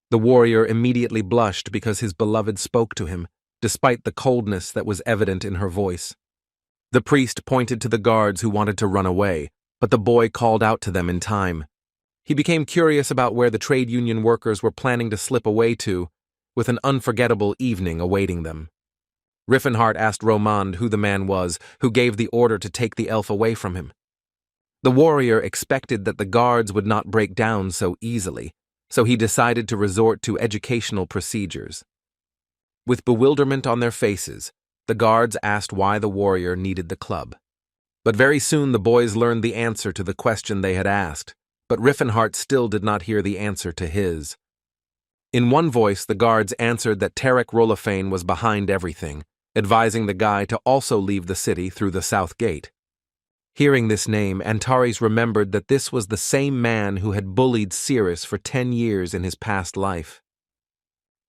[SPEAKER 1] The warrior immediately blushed because his beloved spoke to him, despite the coldness that was evident in her voice. The priest pointed to the guards who wanted to run away, but the boy called out to them in time. He became curious about where the trade union workers were planning to slip away to, with an unforgettable evening awaiting them. Riffenhart asked Romand who the man was who gave the order to take the elf away from him. The warrior expected that the guards would not break down so easily, so he decided to resort to educational procedures. With bewilderment on their faces, the guards asked why the warrior needed the club. But very soon the boys learned the answer to the question they had asked, but Riffenhart still did not hear the answer to his. In one voice, the guards answered that Tarek Rolofane was behind everything, advising the guy to also leave the city through the south gate. Hearing this name, Antares remembered that this was the same man who had bullied Cirrus for 10 years in his past life.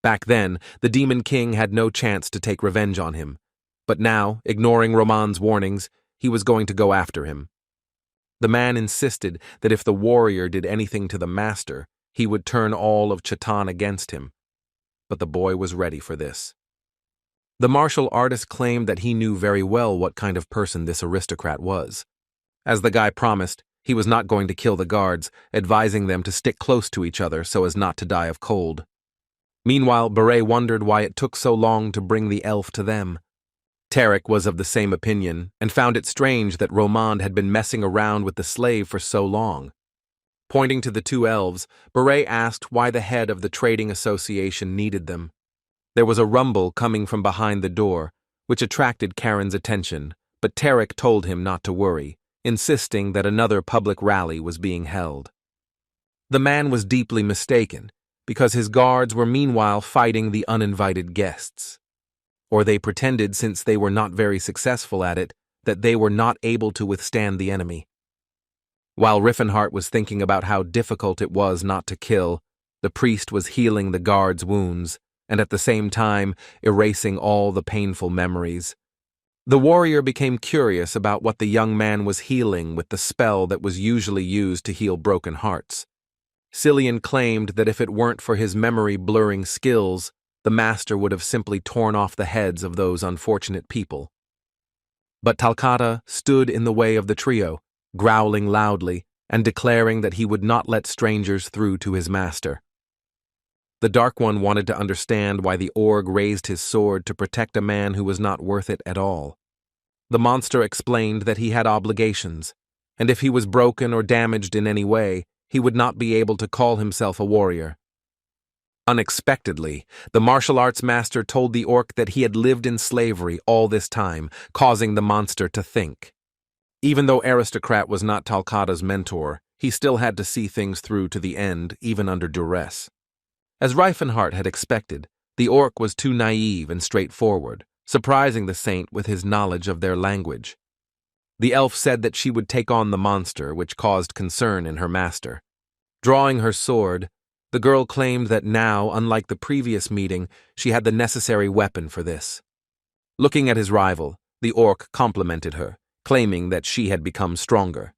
[SPEAKER 1] Back then, the Demon King had no chance to take revenge on him, but now, ignoring Romand's warnings, he was going to go after him. The man insisted that if the warrior did anything to the master, he would turn all of Chatan against him. But the boy was ready for this. The martial artist claimed that he knew very well what kind of person this aristocrat was. As the guy promised, he was not going to kill the guards, advising them to stick close to each other so as not to die of cold. Meanwhile, Beret wondered why it took so long to bring the elf to them. Tarek was of the same opinion and found it strange that Romand had been messing around with the slave for so long. Pointing to the two elves, Beret asked why the head of the trading association needed them. There was a rumble coming from behind the door, which attracted Karen's attention, but Tarek told him not to worry, insisting that another public rally was being held. The man was deeply mistaken, because his guards were meanwhile fighting the uninvited guests. Or they pretended, since they were not very successful at it, that they were not able to withstand the enemy. While Riffenhart was thinking about how difficult it was not to kill, the priest was healing the guards' wounds, and at the same time erasing all the painful memories. The warrior became curious about what the young man was healing with the spell that was usually used to heal broken hearts. Cillian claimed that if it weren't for his memory-blurring skills, the master would have simply torn off the heads of those unfortunate people. But Talcata stood in the way of the trio, growling loudly and declaring that he would not let strangers through to his master. The Dark One wanted to understand why the org raised his sword to protect a man who was not worth it at all. The monster explained that he had obligations, and if he was broken or damaged in any way, he would not be able to call himself a warrior. Unexpectedly, the martial arts master told the orc that he had lived in slavery all this time, causing the monster to think. Even though Aristocrat was not Talcata's mentor, he still had to see things through to the end, even under duress. As Riefenhart had expected, the orc was too naive and straightforward, surprising the saint with his knowledge of their language. The elf said that she would take on the monster, which caused concern in her master. Drawing her sword, the girl claimed that now, unlike the previous meeting, she had the necessary weapon for this. Looking at his rival, the orc complimented her, claiming that she had become stronger.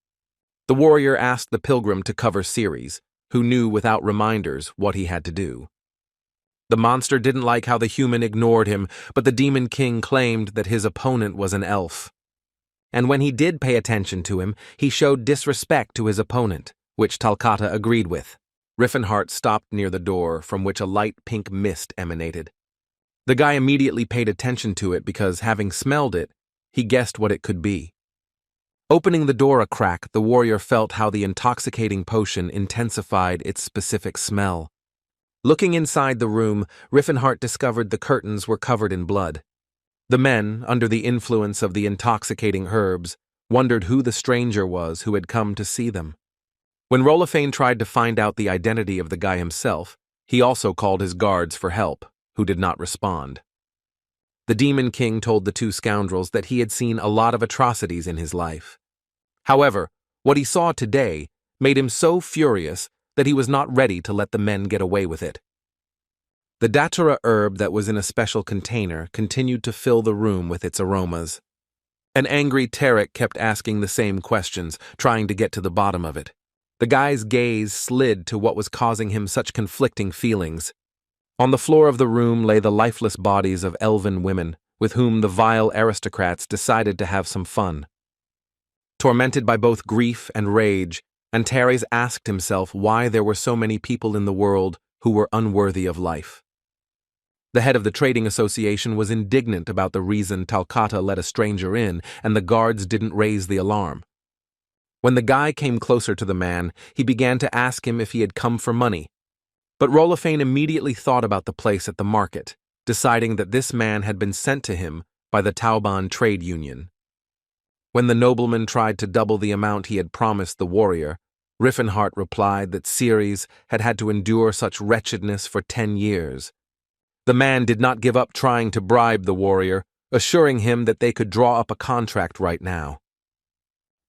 [SPEAKER 1] The warrior asked the pilgrim to cover Cirrus, who knew without reminders what he had to do. The monster didn't like how the human ignored him, but the Demon King claimed that his opponent was an elf. And when he did pay attention to him, he showed disrespect to his opponent, which Talcata agreed with. Riffenhart stopped near the door, from which a light pink mist emanated. The guy immediately paid attention to it because, having smelled it, he guessed what it could be. Opening the door a crack, the warrior felt how the intoxicating potion intensified its specific smell. Looking inside the room, Riffenhart discovered the curtains were covered in blood. The men, under the influence of the intoxicating herbs, wondered who the stranger was who had come to see them. When Rolofane tried to find out the identity of the guy himself, he also called his guards for help, who did not respond. The Demon King told the two scoundrels that he had seen a lot of atrocities in his life. However, what he saw today made him so furious that he was not ready to let the men get away with it. The datura herb that was in a special container continued to fill the room with its aromas. An angry Tarek kept asking the same questions, trying to get to the bottom of it. The guy's gaze slid to what was causing him such conflicting feelings. On the floor of the room lay the lifeless bodies of elven women, with whom the vile aristocrats decided to have some fun. Tormented by both grief and rage, Antares asked himself why there were so many people in the world who were unworthy of life. The head of the trading association was indignant about the reason Talcata let a stranger in and the guards didn't raise the alarm. When the guy came closer to the man, he began to ask him if he had come for money. But Rolofane immediately thought about the place at the market, deciding that this man had been sent to him by the Tauban Trade Union. When the nobleman tried to double the amount he had promised the warrior, Riffenhart replied that Cirrus had had to endure such wretchedness for 10 years. The man did not give up trying to bribe the warrior, assuring him that they could draw up a contract right now.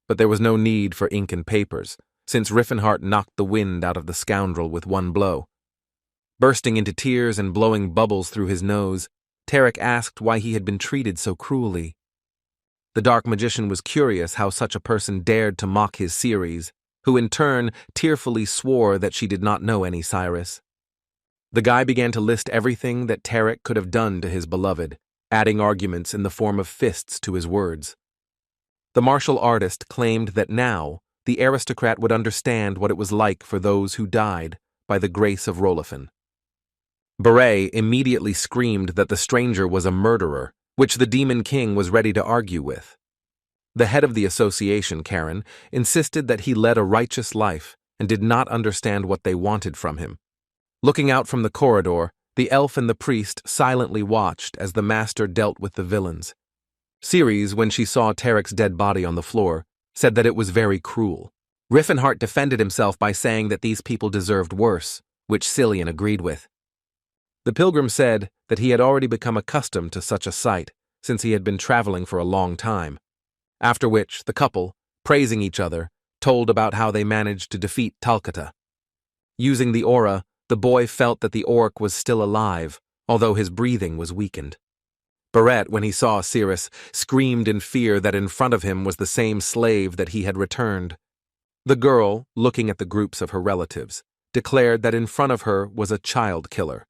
[SPEAKER 1] But there was no need for ink and papers, since Riffenhart knocked the wind out of the scoundrel with one blow. Bursting into tears and blowing bubbles through his nose, Tarek asked why he had been treated so cruelly. The dark magician was curious how such a person dared to mock his Cirrus, who in turn tearfully swore that she did not know any Cirrus. The guy began to list everything that Tarek could have done to his beloved, adding arguments in the form of fists to his words. The martial artist claimed that now the aristocrat would understand what it was like for those who died by the grace of Rolofan. Beret immediately screamed that the stranger was a murderer, which the Demon King was ready to argue with. The head of the association, Karen, insisted that he led a righteous life and did not understand what they wanted from him. Looking out from the corridor, the elf and the priest silently watched as the master dealt with the villains. Ceres, when she saw Tarek's dead body on the floor, said that it was very cruel. Riffenhart defended himself by saying that these people deserved worse, which Cillian agreed with. The pilgrim said that he had already become accustomed to such a sight, since he had been traveling for a long time. After which, the couple, praising each other, told about how they managed to defeat Talcata. Using the aura, the boy felt that the orc was still alive, although his breathing was weakened. Barrett, when he saw Cirrus, screamed in fear that in front of him was the same slave that he had returned. The girl, looking at the groups of her relatives, declared that in front of her was a child killer.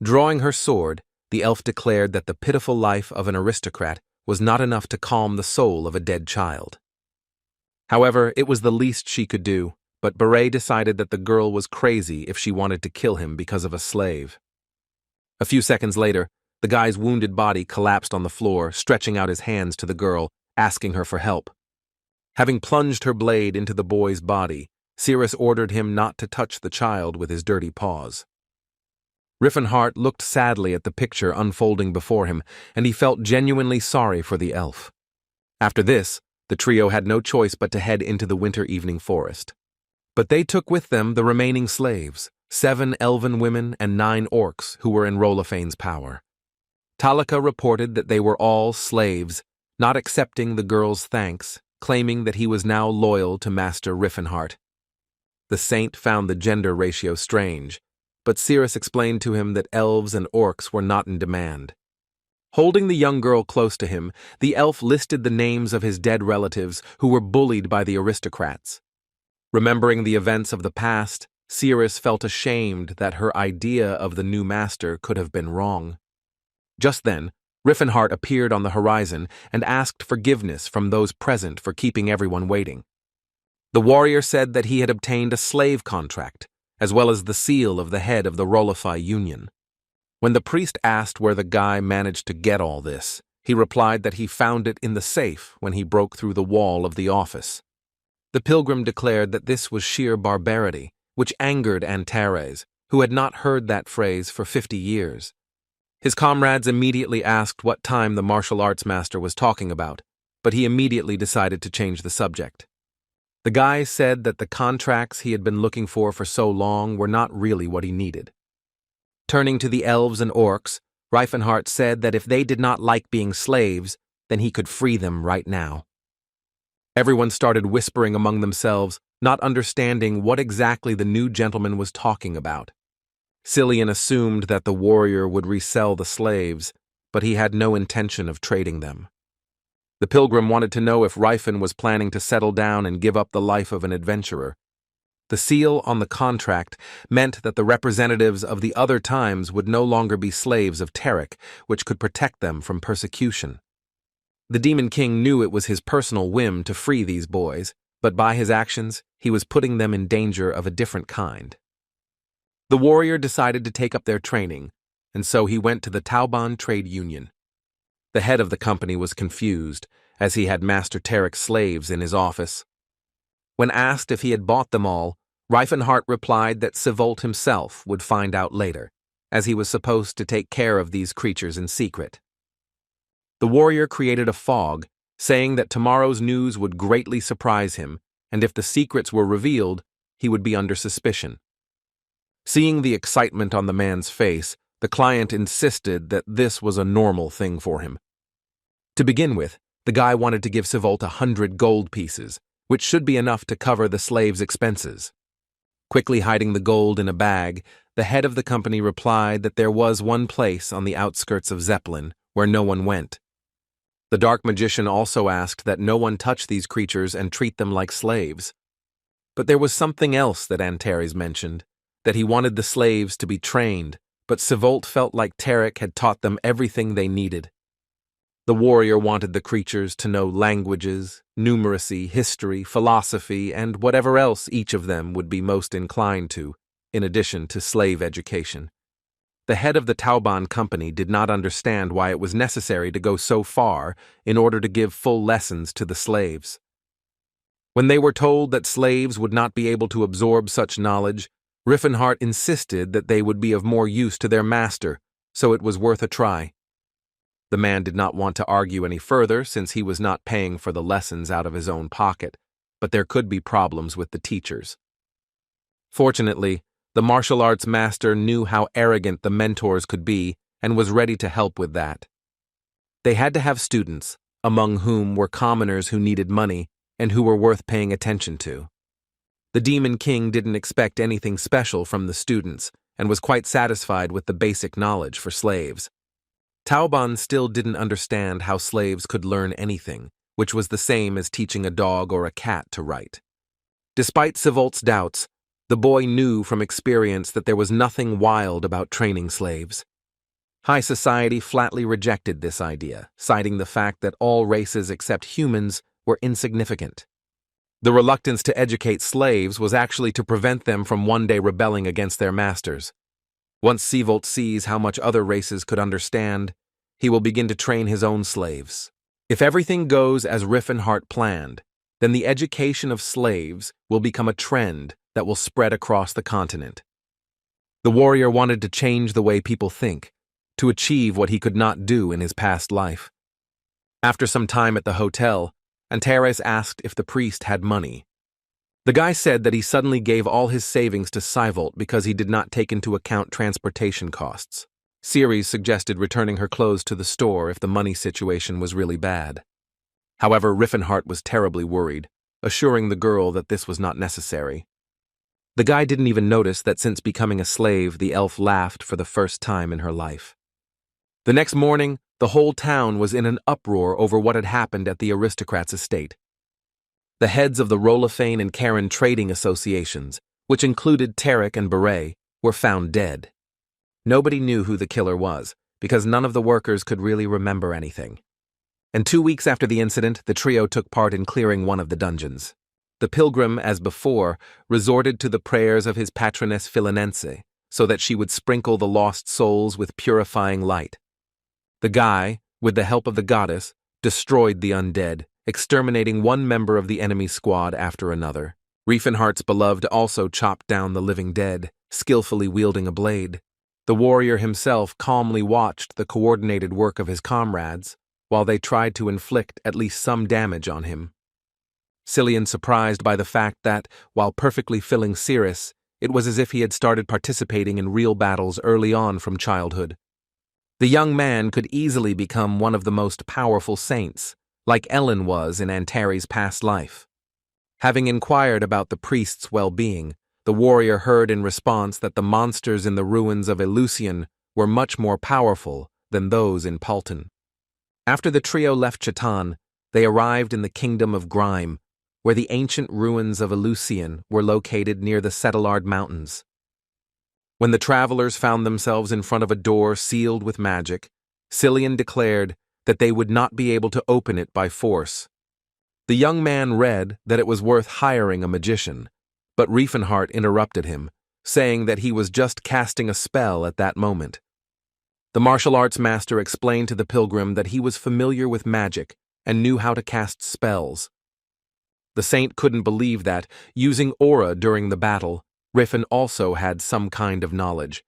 [SPEAKER 1] Drawing her sword, the elf declared that the pitiful life of an aristocrat was not enough to calm the soul of a dead child. However, it was the least she could do, but Beret decided that the girl was crazy if she wanted to kill him because of a slave. A few seconds later, the guy's wounded body collapsed on the floor, stretching out his hands to the girl, asking her for help. Having plunged her blade into the boy's body, Cirrus ordered him not to touch the child with his dirty paws. Riffenhart looked sadly at the picture unfolding before him, and he felt genuinely sorry for the elf. After this, the trio had no choice but to head into the winter evening forest. But they took with them the remaining slaves, 7 elven women and 9 orcs who were in Rolofane's power. Talika reported that they were all slaves, not accepting the girl's thanks, claiming that he was now loyal to Master Riffenhart. The saint found the gender ratio strange, but Cirrus explained to him that elves and orcs were not in demand. Holding the young girl close to him, the elf listed the names of his dead relatives who were bullied by the aristocrats. Remembering the events of the past, Cirrus felt ashamed that her idea of the new master could have been wrong. Just then, Riffenhart appeared on the horizon and asked forgiveness from those present for keeping everyone waiting. The warrior said that he had obtained a slave contract, as well as the seal of the head of the Rolofai Union. When the priest asked where the guy managed to get all this, he replied that he found it in the safe when he broke through the wall of the office. The pilgrim declared that this was sheer barbarity, which angered Antares, who had not heard that phrase for 50 years. His comrades immediately asked what time the martial arts master was talking about, but he immediately decided to change the subject. The guy said that the contracts he had been looking for so long were not really what he needed. Turning to the elves and orcs, Riefenhart said that if they did not like being slaves, then he could free them right now. Everyone started whispering among themselves, not understanding what exactly the new gentleman was talking about. Cillian assumed that the warrior would resell the slaves, but he had no intention of trading them. The pilgrim wanted to know if Rifen was planning to settle down and give up the life of an adventurer. The seal on the contract meant that the representatives of the other times would no longer be slaves of Tarek, which could protect them from persecution. The Demon King knew it was his personal whim to free these boys, but by his actions, he was putting them in danger of a different kind. The warrior decided to take up their training, and so he went to the Tauban Trade Union. The head of the company was confused, as he had Master Tarek's slaves in his office. When asked if he had bought them all, Riefenhart replied that Sivolt himself would find out later, as he was supposed to take care of these creatures in secret. The warrior created a fog, saying that tomorrow's news would greatly surprise him, and if the secrets were revealed, he would be under suspicion. Seeing the excitement on the man's face, the client insisted that this was a normal thing for him. To begin with, the guy wanted to give Sivolt 100 gold pieces, which should be enough to cover the slave's expenses. Quickly hiding the gold in a bag, the head of the company replied that there was one place on the outskirts of Zeppelin where no one went. The dark magician also asked that no one touch these creatures and treat them like slaves. But there was something else that Antares mentioned, that he wanted the slaves to be trained, but Sivolt felt like Tarek had taught them everything they needed. The warrior wanted the creatures to know languages, numeracy, history, philosophy, and whatever else each of them would be most inclined to, in addition to slave education. The head of the Tauban company did not understand why it was necessary to go so far in order to give full lessons to the slaves. When they were told that slaves would not be able to absorb such knowledge, Riffenhart insisted that they would be of more use to their master, so it was worth a try. The man did not want to argue any further since he was not paying for the lessons out of his own pocket, but there could be problems with the teachers. Fortunately, the martial arts master knew how arrogant the mentors could be and was ready to help with that. They had to have students, among whom were commoners who needed money and who were worth paying attention to. The Demon King didn't expect anything special from the students and was quite satisfied with the basic knowledge for slaves. Tauban still didn't understand how slaves could learn anything, which was the same as teaching a dog or a cat to write. Despite Sivolt's doubts, the boy knew from experience that there was nothing wild about training slaves. High society flatly rejected this idea, citing the fact that all races except humans were insignificant. The reluctance to educate slaves was actually to prevent them from one day rebelling against their masters. Once Sivolt sees how much other races could understand, he will begin to train his own slaves. If everything goes as Riffenhart planned, then the education of slaves will become a trend that will spread across the continent. The warrior wanted to change the way people think, to achieve what he could not do in his past life. After some time at the hotel, Antares asked if the priest had money. The guy said that he suddenly gave all his savings to Sivolt because he did not take into account transportation costs. Ceres suggested returning her clothes to the store if the money situation was really bad. However, Riffenhart was terribly worried, assuring the girl that this was not necessary. The guy didn't even notice that since becoming a slave, the elf laughed for the first time in her life. The next morning, the whole town was in an uproar over what had happened at the aristocrat's estate. The heads of the Rolafane and Karen trading associations, which included Tarek and Beret, were found dead. Nobody knew who the killer was, because none of the workers could really remember anything. And 2 weeks after the incident, the trio took part in clearing one of the dungeons. The pilgrim, as before, resorted to the prayers of his patroness Philinense, so that she would sprinkle the lost souls with purifying light. The guy, with the help of the goddess, destroyed the undead, exterminating one member of the enemy squad after another. Riefenhart's beloved also chopped down the living dead, skillfully wielding a blade. The warrior himself calmly watched the coordinated work of his comrades, while they tried to inflict at least some damage on him. Cillian surprised by the fact that, while perfectly filling Cirrus, it was as if he had started participating in real battles early on from childhood. The young man could easily become one of the most powerful saints, like Ellen was in Antares' past life. Having inquired about the priest's well-being, the warrior heard in response that the monsters in the ruins of Eleusian were much more powerful than those in Palton. After the trio left Chatan, they arrived in the Kingdom of Grime, where the ancient ruins of Eleusian were located near the Settlard Mountains. When the travelers found themselves in front of a door sealed with magic, Cillian declared that they would not be able to open it by force. The young man read that it was worth hiring a magician, but Riefenhart interrupted him, saying that he was just casting a spell at that moment. The martial arts master explained to the pilgrim that he was familiar with magic and knew how to cast spells. The saint couldn't believe that, using aura during the battle, Riffen also had some kind of knowledge.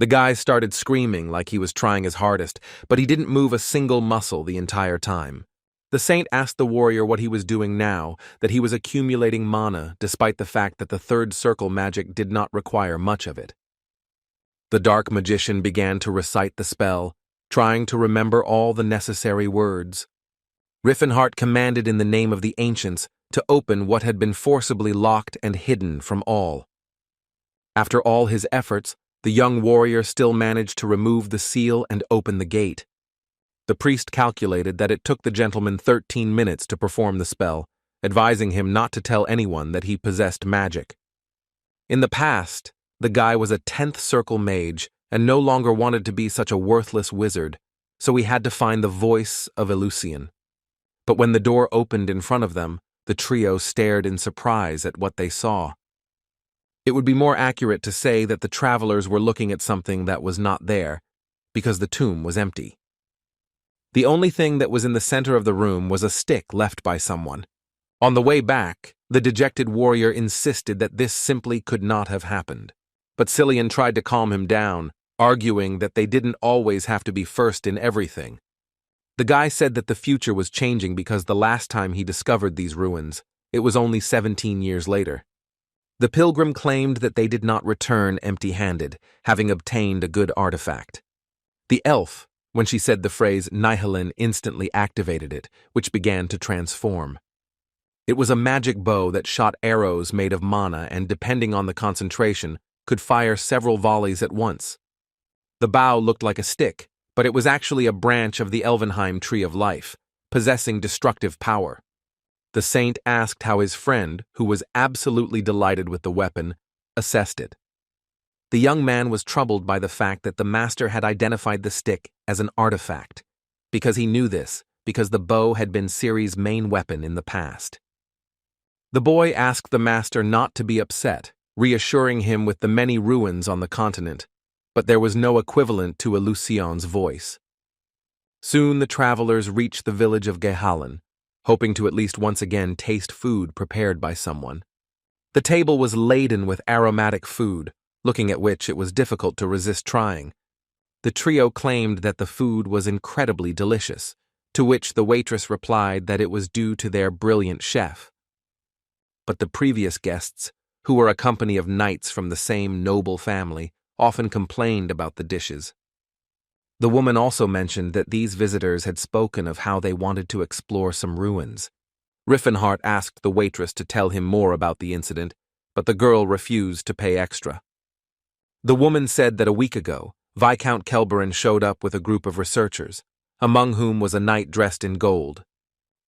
[SPEAKER 1] The guy started screaming like he was trying his hardest, but he didn't move a single muscle the entire time. The saint asked the warrior what he was doing now, that he was accumulating mana despite the fact that the third circle magic did not require much of it. The dark magician began to recite the spell, trying to remember all the necessary words. Riffenhart commanded in the name of the ancients to open what had been forcibly locked and hidden from all. After all his efforts, the young warrior still managed to remove the seal and open the gate. The priest calculated that it took the gentleman 13 minutes to perform the spell, advising him not to tell anyone that he possessed magic. In the past, the guy was a 10th Circle Mage and no longer wanted to be such a worthless wizard, so he had to find the voice of Eleusian. But when the door opened in front of them, the trio stared in surprise at what they saw. It would be more accurate to say that the travelers were looking at something that was not there, because the tomb was empty. The only thing that was in the center of the room was a stick left by someone. On the way back, the dejected warrior insisted that this simply could not have happened. But Cillian tried to calm him down, arguing that they didn't always have to be first in everything. The guy said that the future was changing because the last time he discovered these ruins, it was only 17 years later. The pilgrim claimed that they did not return empty-handed, having obtained a good artifact. The elf, when she said the phrase Nihilin, instantly activated it, which began to transform. It was a magic bow that shot arrows made of mana and, depending on the concentration, could fire several volleys at once. The bow looked like a stick, but it was actually a branch of the Elvenheim Tree of Life, possessing destructive power. The saint asked how his friend, who was absolutely delighted with the weapon, assessed it. The young man was troubled by the fact that the master had identified the stick as an artifact, because he knew this, because the bow had been Ciri's main weapon in the past. The boy asked the master not to be upset, reassuring him with the many ruins on the continent, but there was no equivalent to Eleusion's voice. Soon the travelers reached the village of Gehallen, hoping to at least once again taste food prepared by someone. The table was laden with aromatic food, looking at which it was difficult to resist trying. The trio claimed that the food was incredibly delicious, to which the waitress replied that it was due to their brilliant chef. But the previous guests, who were a company of knights from the same noble family, often complained about the dishes. The woman also mentioned that these visitors had spoken of how they wanted to explore some ruins. Riffenhart asked the waitress to tell him more about the incident, but the girl refused to pay extra. The woman said that a week ago, Viscount Kelberin showed up with a group of researchers, among whom was a knight dressed in gold.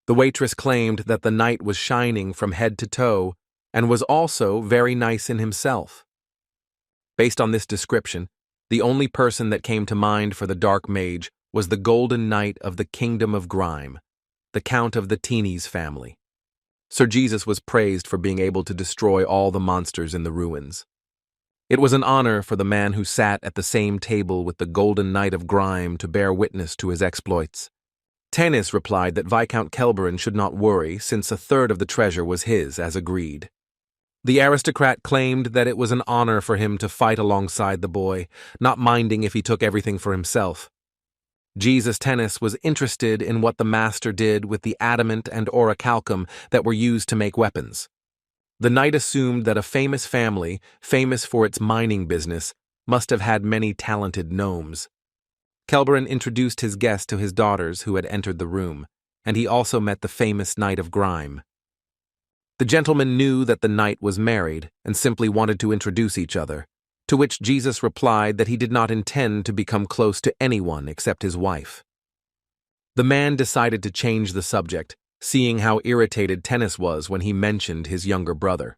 [SPEAKER 1] The waitress claimed that the knight was shining from head to toe and was also very nice in himself. Based on this description, the only person that came to mind for the dark mage was the golden knight of the Kingdom of Grime, the Count of the Teenies family. Sir Jesus was praised for being able to destroy all the monsters in the ruins. It was an honor for the man who sat at the same table with the golden knight of Grime to bear witness to his exploits. Tanis replied that Viscount Kelberin should not worry, since a third of the treasure was his, as agreed. The aristocrat claimed that it was an honor for him to fight alongside the boy, not minding if he took everything for himself. Jesus Tanis was interested in what the master did with the adamant and orichalcum that were used to make weapons. The knight assumed that a famous family, famous for its mining business, must have had many talented gnomes. Kelberin introduced his guest to his daughters who had entered the room, and he also met the famous Knight of Grime. The gentleman knew that the knight was married and simply wanted to introduce each other, to which Jesus replied that he did not intend to become close to anyone except his wife. The man decided to change the subject, seeing how irritated Tanis was when he mentioned his younger brother.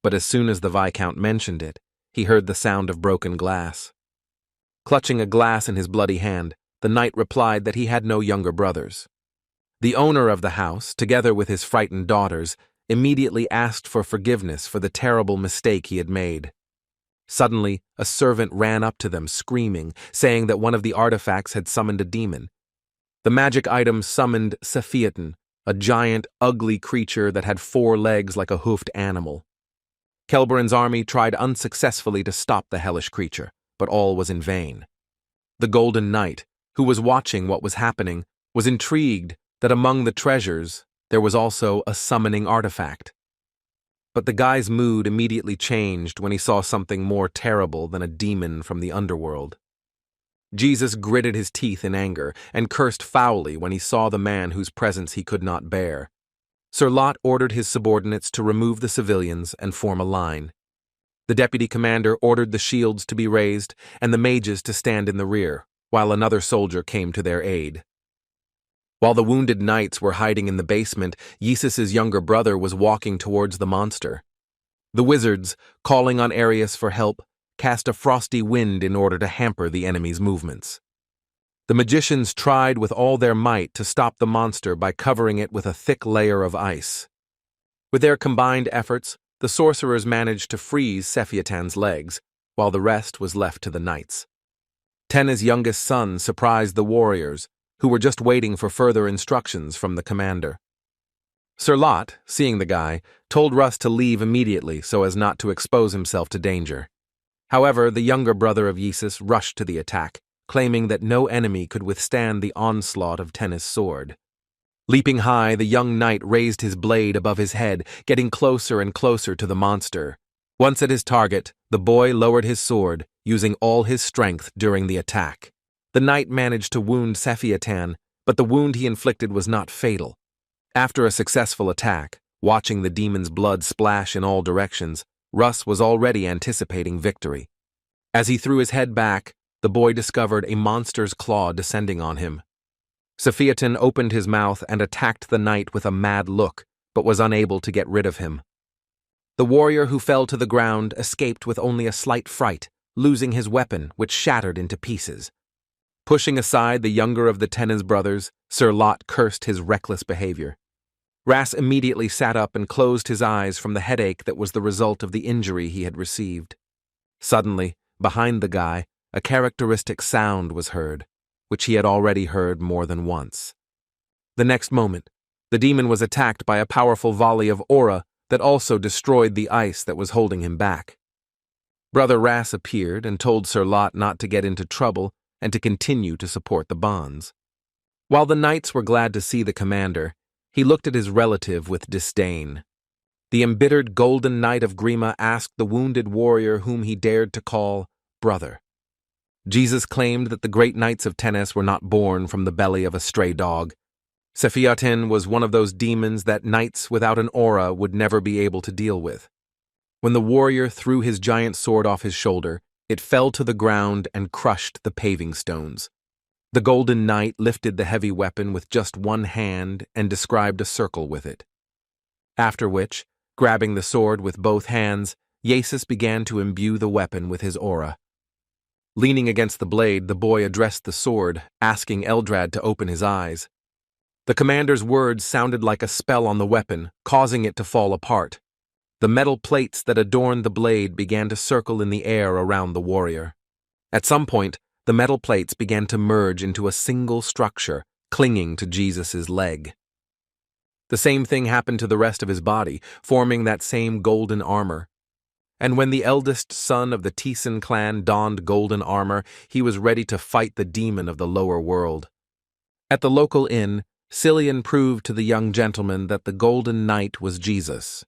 [SPEAKER 1] But as soon as the Viscount mentioned it, he heard the sound of broken glass. Clutching a glass in his bloody hand, the knight replied that he had no younger brothers. The owner of the house, together with his frightened daughters, immediately asked for forgiveness for the terrible mistake he had made. Suddenly, a servant ran up to them screaming, saying that one of the artifacts had summoned a demon. The magic item summoned Sephiatin, a giant, ugly creature that had 4 legs like a hoofed animal. Kelberin's army tried unsuccessfully to stop the hellish creature, but all was in vain. The Golden Knight, who was watching what was happening, was intrigued that among the treasures there was also a summoning artifact. But the guy's mood immediately changed when he saw something more terrible than a demon from the underworld. Jesus gritted his teeth in anger and cursed foully when he saw the man whose presence he could not bear. Sir Lot ordered his subordinates to remove the civilians and form a line. The deputy commander ordered the shields to be raised and the mages to stand in the rear, while another soldier came to their aid. While the wounded knights were hiding in the basement, Yesus's younger brother was walking towards the monster. The wizards, calling on Arius for help, cast a frosty wind in order to hamper the enemy's movements. The magicians tried with all their might to stop the monster by covering it with a thick layer of ice. With their combined efforts, the sorcerers managed to freeze Sephiatan's legs, while the rest was left to the knights. Tenna's youngest son surprised the warriors, who were just waiting for further instructions from the commander. Sir Lot, seeing the guy, told Russ to leave immediately so as not to expose himself to danger. However, the younger brother of Yesus rushed to the attack, claiming that no enemy could withstand the onslaught of Tenna's sword. Leaping high, the young knight raised his blade above his head, getting closer and closer to the monster. Once at his target, the boy lowered his sword, using all his strength during the attack. The knight managed to wound Sephiatan, but the wound he inflicted was not fatal. After a successful attack, watching the demon's blood splash in all directions, Russ was already anticipating victory. As he threw his head back, the boy discovered a monster's claw descending on him. Sephiatan opened his mouth and attacked the knight with a mad look, but was unable to get rid of him. The warrior who fell to the ground escaped with only a slight fright, losing his weapon, which shattered into pieces. Pushing aside the younger of the Tenna's brothers, Sir Lot cursed his reckless behavior. Ras immediately sat up and closed his eyes from the headache that was the result of the injury he had received. Suddenly, behind the guy, a characteristic sound was heard, which he had already heard more than once. The next moment, the demon was attacked by a powerful volley of aura that also destroyed the ice that was holding him back. Brother Ras appeared and told Sir Lot not to get into trouble and to continue to support the bonds. While the knights were glad to see the commander, he looked at his relative with disdain. The embittered Golden Knight of Grima asked the wounded warrior whom he dared to call brother. Jesus claimed that the great knights of Tennis were not born from the belly of a stray dog. Sephiatan was one of those demons that knights without an aura would never be able to deal with. When the warrior threw his giant sword off his shoulder, it fell to the ground and crushed the paving stones. The Golden Knight lifted the heavy weapon with just one hand and described a circle with it. After which, grabbing the sword with both hands, Yesus began to imbue the weapon with his aura. Leaning against the blade, the boy addressed the sword, asking Eldrad to open his eyes. The commander's words sounded like a spell on the weapon, causing it to fall apart. The metal plates that adorned the blade began to circle in the air around the warrior. At some point, the metal plates began to merge into a single structure, clinging to Jesus' leg. The same thing happened to the rest of his body, forming that same golden armor. And when the eldest son of the Tisan clan donned golden armor, he was ready to fight the demon of the lower world. At the local inn, Cillian proved to the young gentleman that the Golden Knight was Jesus.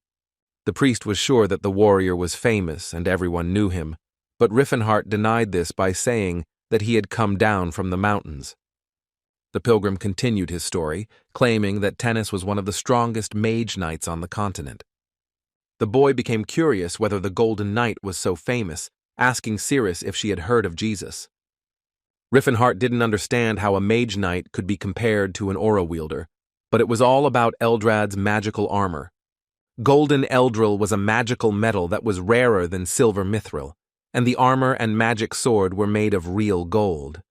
[SPEAKER 1] The priest was sure that the warrior was famous and everyone knew him, but Riffenhart denied this by saying that he had come down from the mountains. The pilgrim continued his story, claiming that Tennis was one of the strongest mage knights on the continent. The boy became curious whether the Golden Knight was so famous, asking Cirrus if she had heard of Jesus. Riffenhart didn't understand how a mage knight could be compared to an aura wielder, but it was all about Eldrad's magical armor. Golden Eldril was a magical metal that was rarer than silver mithril, and the armor and magic sword were made of real gold.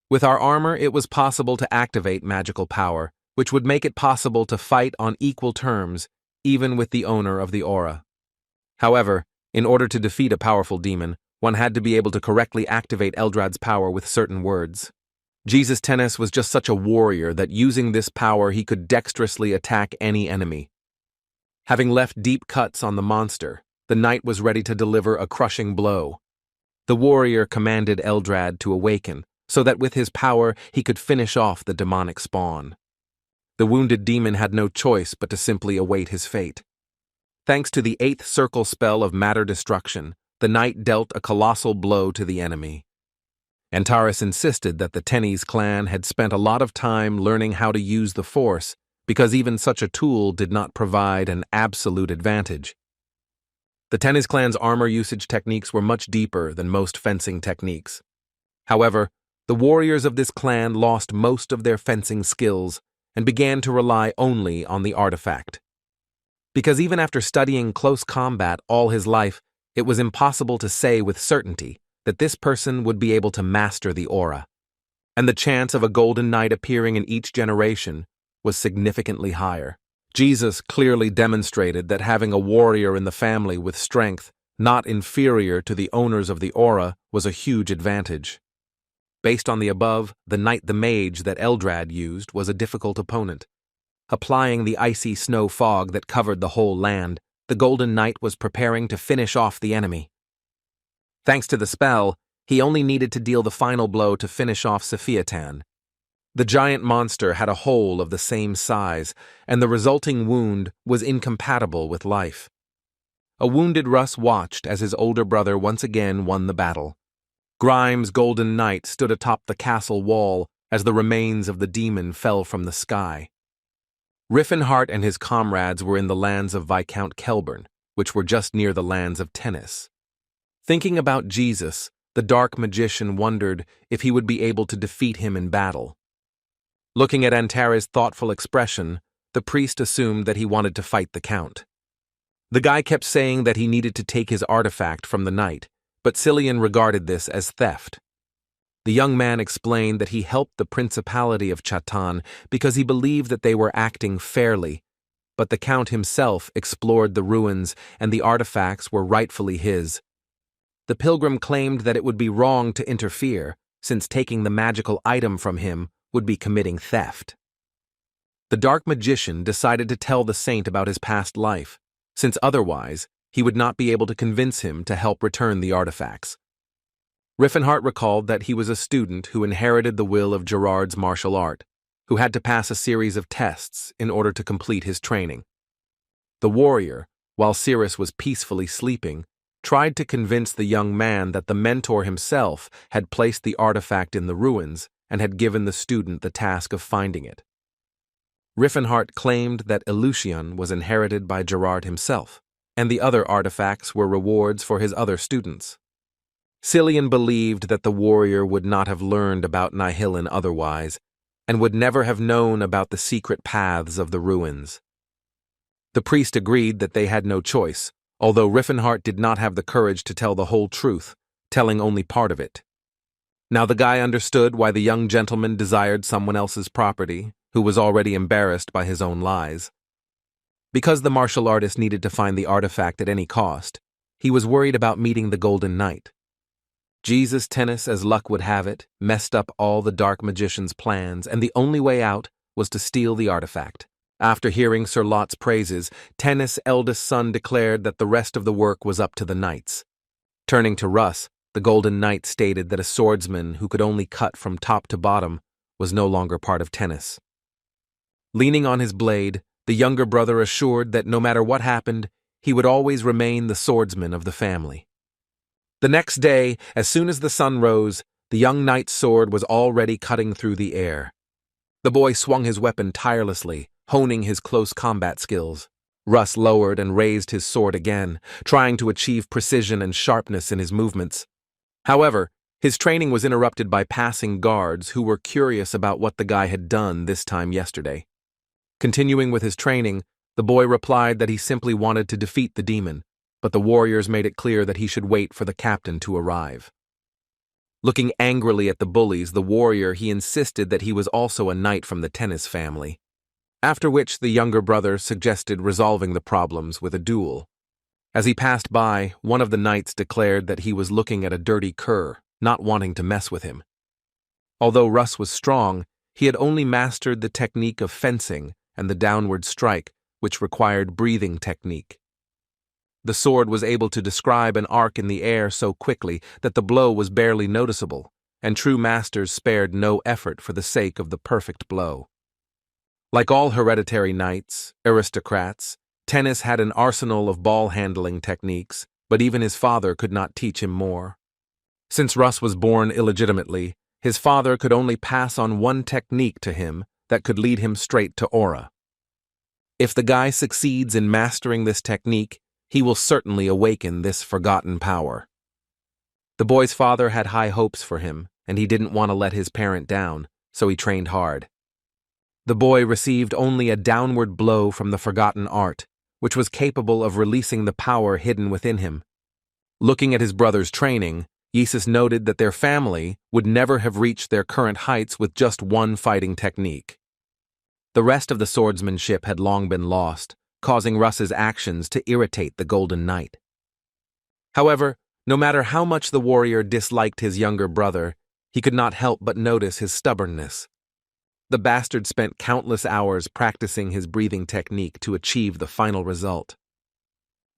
[SPEAKER 1] With our armor, it was possible to activate magical power, which would make it possible to fight on equal terms, even with the owner of the aura. However, in order to defeat a powerful demon, one had to be able to correctly activate Eldrad's power with certain words. Jesus Tennis was just such a warrior that using this power he could dexterously attack any enemy. Having left deep cuts on the monster, the knight was ready to deliver a crushing blow. The warrior commanded Eldrad to awaken, so that with his power he could finish off the demonic spawn. The wounded demon had no choice but to simply await his fate. Thanks to the 8th circle spell of matter destruction, the knight dealt a colossal blow to the enemy. Antares insisted that the Tennis clan had spent a lot of time learning how to use the Force, because even such a tool did not provide an absolute advantage. The Tennis clan's armor usage techniques were much deeper than most fencing techniques. However, the warriors of this clan lost most of their fencing skills, and began to rely only on the artifact. Because even after studying close combat all his life, it was impossible to say with certainty that this person would be able to master the aura. And the chance of a golden knight appearing in each generation was significantly higher. Jesus clearly demonstrated that having a warrior in the family with strength not inferior to the owners of the aura was a huge advantage. Based on the above, the knight the mage that Eldrad used was a difficult opponent. Applying the icy snow fog that covered the whole land, the Golden Knight was preparing to finish off the enemy. Thanks to the spell, he only needed to deal the final blow to finish off Chatan. The giant monster had a hole of the same size, and the resulting wound was incompatible with life. A wounded Russ watched as his older brother once again won the battle. Grimes' Golden Knight stood atop the castle wall as the remains of the demon fell from the sky. Riffenhart and his comrades were in the lands of Viscount Kelburn, which were just near the lands of Tennis. Thinking about Jesus, the dark magician wondered if he would be able to defeat him in battle. Looking at Antara's thoughtful expression, the priest assumed that he wanted to fight the Count. The guy kept saying that he needed to take his artifact from the knight, but Cillian regarded this as theft. The young man explained that he helped the Principality of Chatan because he believed that they were acting fairly, but the Count himself explored the ruins and the artifacts were rightfully his. The pilgrim claimed that it would be wrong to interfere, since taking the magical item from him would be committing theft. The dark magician decided to tell the saint about his past life, since otherwise he would not be able to convince him to help return the artifacts. Riffenhart recalled that he was a student who inherited the will of Gerard's martial art, who had to pass a series of tests in order to complete his training. The warrior, while Cirrus was peacefully sleeping, tried to convince the young man that the mentor himself had placed the artifact in the ruins and had given the student the task of finding it. Riffenhart claimed that Eleusion was inherited by Gerard himself, and the other artifacts were rewards for his other students. Cillian believed that the warrior would not have learned about Nihilin otherwise, and would never have known about the secret paths of the ruins. The priest agreed that they had no choice, although Riffenhart did not have the courage to tell the whole truth, telling only part of it. Now the guy understood why the young gentleman desired someone else's property, who was already embarrassed by his own lies. Because the martial artist needed to find the artifact at any cost, he was worried about meeting the Golden Knight. Jesus Tennis, as luck would have it, messed up all the dark magician's plans, and the only way out was to steal the artifact. After hearing Sir Lot's praises, Tennis' eldest son declared that the rest of the work was up to the knights. Turning to Russ, the Golden Knight stated that a swordsman who could only cut from top to bottom was no longer part of Tennis. Leaning on his blade, the younger brother assured that no matter what happened, he would always remain the swordsman of the family. The next day, as soon as the sun rose, the young knight's sword was already cutting through the air. The boy swung his weapon tirelessly, honing his close combat skills. Russ lowered and raised his sword again, trying to achieve precision and sharpness in his movements. However, his training was interrupted by passing guards who were curious about what the guy had done this time yesterday. Continuing with his training, the boy replied that he simply wanted to defeat the demon, but the warriors made it clear that he should wait for the captain to arrive. Looking angrily at the bullies, the warrior he insisted that he was also a knight from the Tennis family, after which the younger brother suggested resolving the problems with a duel. As he passed by, one of the knights declared that he was looking at a dirty cur, not wanting to mess with him. Although Russ was strong, he had only mastered the technique of fencing and the downward strike, which required breathing technique. The sword was able to describe an arc in the air so quickly that the blow was barely noticeable, and true masters spared no effort for the sake of the perfect blow. Like all hereditary knights, aristocrats, Tennis had an arsenal of ball-handling techniques, but even his father could not teach him more. Since Russ was born illegitimately, his father could only pass on one technique to him that could lead him straight to aura. If the guy succeeds in mastering this technique, he will certainly awaken this forgotten power. The boy's father had high hopes for him, and he didn't want to let his parent down, so he trained hard. The boy received only a downward blow from the forgotten art, which was capable of releasing the power hidden within him. Looking at his brother's training, Yesus noted that their family would never have reached their current heights with just one fighting technique. The rest of the swordsmanship had long been lost, causing Russ's actions to irritate the Golden Knight. However, no matter how much the warrior disliked his younger brother, he could not help but notice his stubbornness. The bastard spent countless hours practicing his breathing technique to achieve the final result.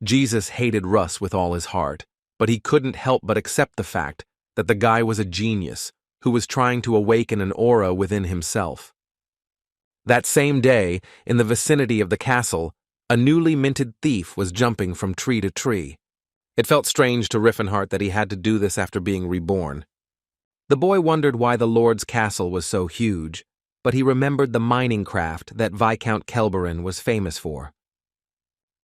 [SPEAKER 1] Jesus hated Russ with all his heart, but he couldn't help but accept the fact that the guy was a genius who was trying to awaken an aura within himself. That same day, in the vicinity of the castle, a newly minted thief was jumping from tree to tree. It felt strange to Riffenhart that he had to do this after being reborn. The boy wondered why the Lord's castle was so huge, but he remembered the mining craft that Viscount Kelberin was famous for.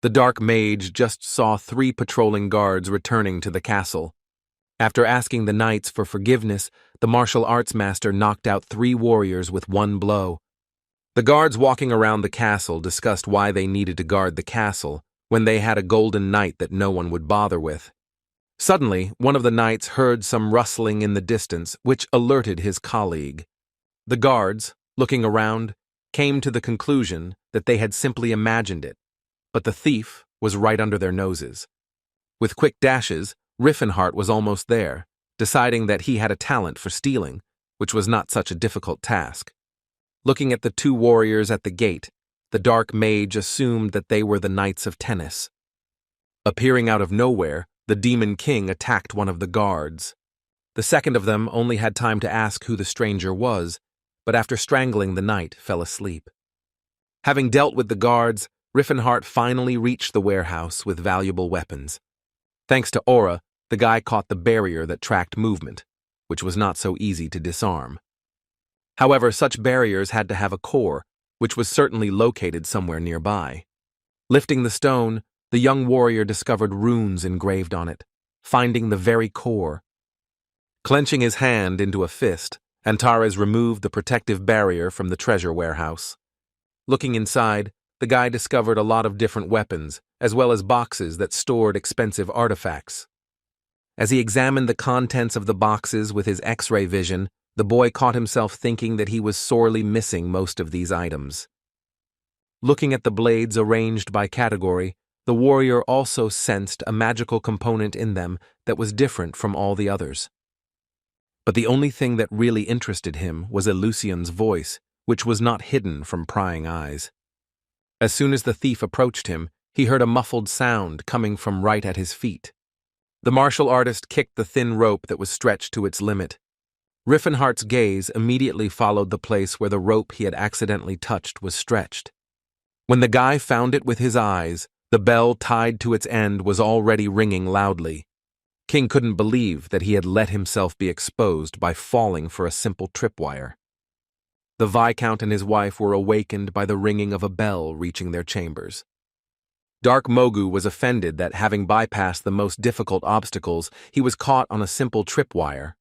[SPEAKER 1] The dark mage just saw 3 patrolling guards returning to the castle. After asking the knights for forgiveness, the martial arts master knocked out 3 warriors with one blow. The guards walking around the castle discussed why they needed to guard the castle when they had a golden knight that no one would bother with. Suddenly, one of the knights heard some rustling in the distance, which alerted his colleague. The guards, looking around, came to the conclusion that they had simply imagined it, but the thief was right under their noses. With quick dashes, Riffenhart was almost there, deciding that he had a talent for stealing, which was not such a difficult task. Looking at the 2 warriors at the gate, the dark mage assumed that they were the Knights of Tennis. Appearing out of nowhere, the Demon King attacked one of the guards. The second of them only had time to ask who the stranger was, but after strangling the knight, fell asleep. Having dealt with the guards, Riffenhart finally reached the warehouse with valuable weapons. Thanks to Aura, the guy caught the barrier that tracked movement, which was not so easy to disarm. However, such barriers had to have a core, which was certainly located somewhere nearby. Lifting the stone, the young warrior discovered runes engraved on it, finding the very core. Clenching his hand into a fist, Antares removed the protective barrier from the treasure warehouse. Looking inside, the guy discovered a lot of different weapons, as well as boxes that stored expensive artifacts. As he examined the contents of the boxes with his X-ray vision, the boy caught himself thinking that he was sorely missing most of these items. Looking at the blades arranged by category, the warrior also sensed a magical component in them that was different from all the others. But the only thing that really interested him was Eleusion's voice, which was not hidden from prying eyes. As soon as the thief approached him, he heard a muffled sound coming from right at his feet. The martial artist kicked the thin rope that was stretched to its limit. Riffenhart's gaze immediately followed the place where the rope he had accidentally touched was stretched. When the guy found it with his eyes, the bell tied to its end was already ringing loudly. King couldn't believe that he had let himself be exposed by falling for a simple tripwire. The Viscount and his wife were awakened by the ringing of a bell reaching their chambers. Dark Mogu was offended that, having bypassed the most difficult obstacles, he was caught on a simple tripwire.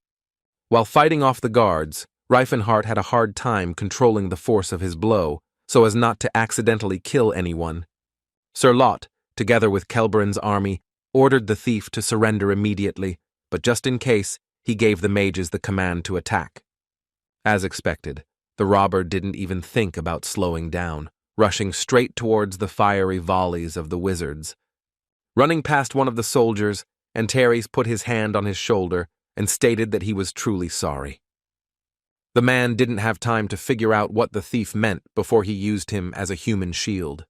[SPEAKER 1] While fighting off the guards, Riefenhart had a hard time controlling the force of his blow so as not to accidentally kill anyone. Sir Lot, together with Kelberin's army, ordered the thief to surrender immediately, but just in case, he gave the mages the command to attack. As expected, the robber didn't even think about slowing down, rushing straight towards the fiery volleys of the wizards. Running past one of the soldiers, Antares put his hand on his shoulder and stated that he was truly sorry. The man didn't have time to figure out what the thief meant before he used him as a human shield.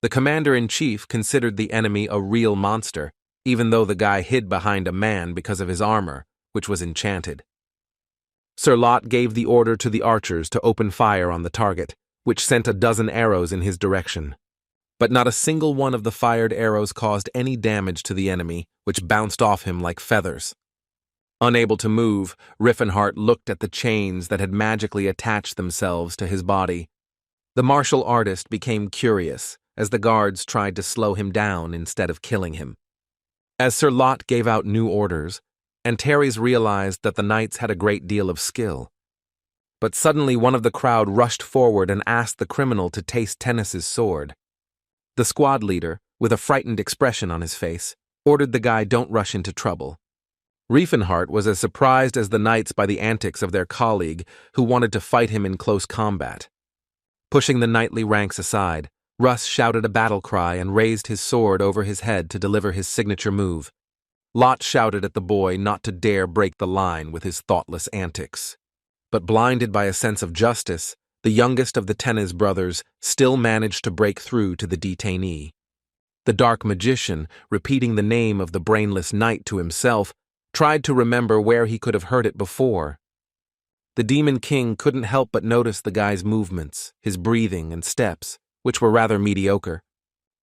[SPEAKER 1] The commander-in-chief considered the enemy a real monster, even though the guy hid behind a man because of his armor, which was enchanted. Sir Lot gave the order to the archers to open fire on the target, which sent a dozen arrows in his direction. But not a single one of the fired arrows caused any damage to the enemy, which bounced off him like feathers. Unable to move, Riffenhart looked at the chains that had magically attached themselves to his body. The martial artist became curious as the guards tried to slow him down instead of killing him. As Sir Lot gave out new orders, Antares realized that the knights had a great deal of skill. But suddenly one of the crowd rushed forward and asked the criminal to taste Tennis's sword. The squad leader, with a frightened expression on his face, ordered the guy don't rush into trouble. Riefenhart was as surprised as the knights by the antics of their colleague who wanted to fight him in close combat. Pushing the knightly ranks aside, Russ shouted a battle cry and raised his sword over his head to deliver his signature move. Lot shouted at the boy not to dare break the line with his thoughtless antics. But blinded by a sense of justice, the youngest of the Tennis brothers still managed to break through to the detainee. The dark magician, repeating the name of the brainless knight to himself, tried to remember where he could have heard it before. The Demon King couldn't help but notice the guy's movements, his breathing and steps, which were rather mediocre.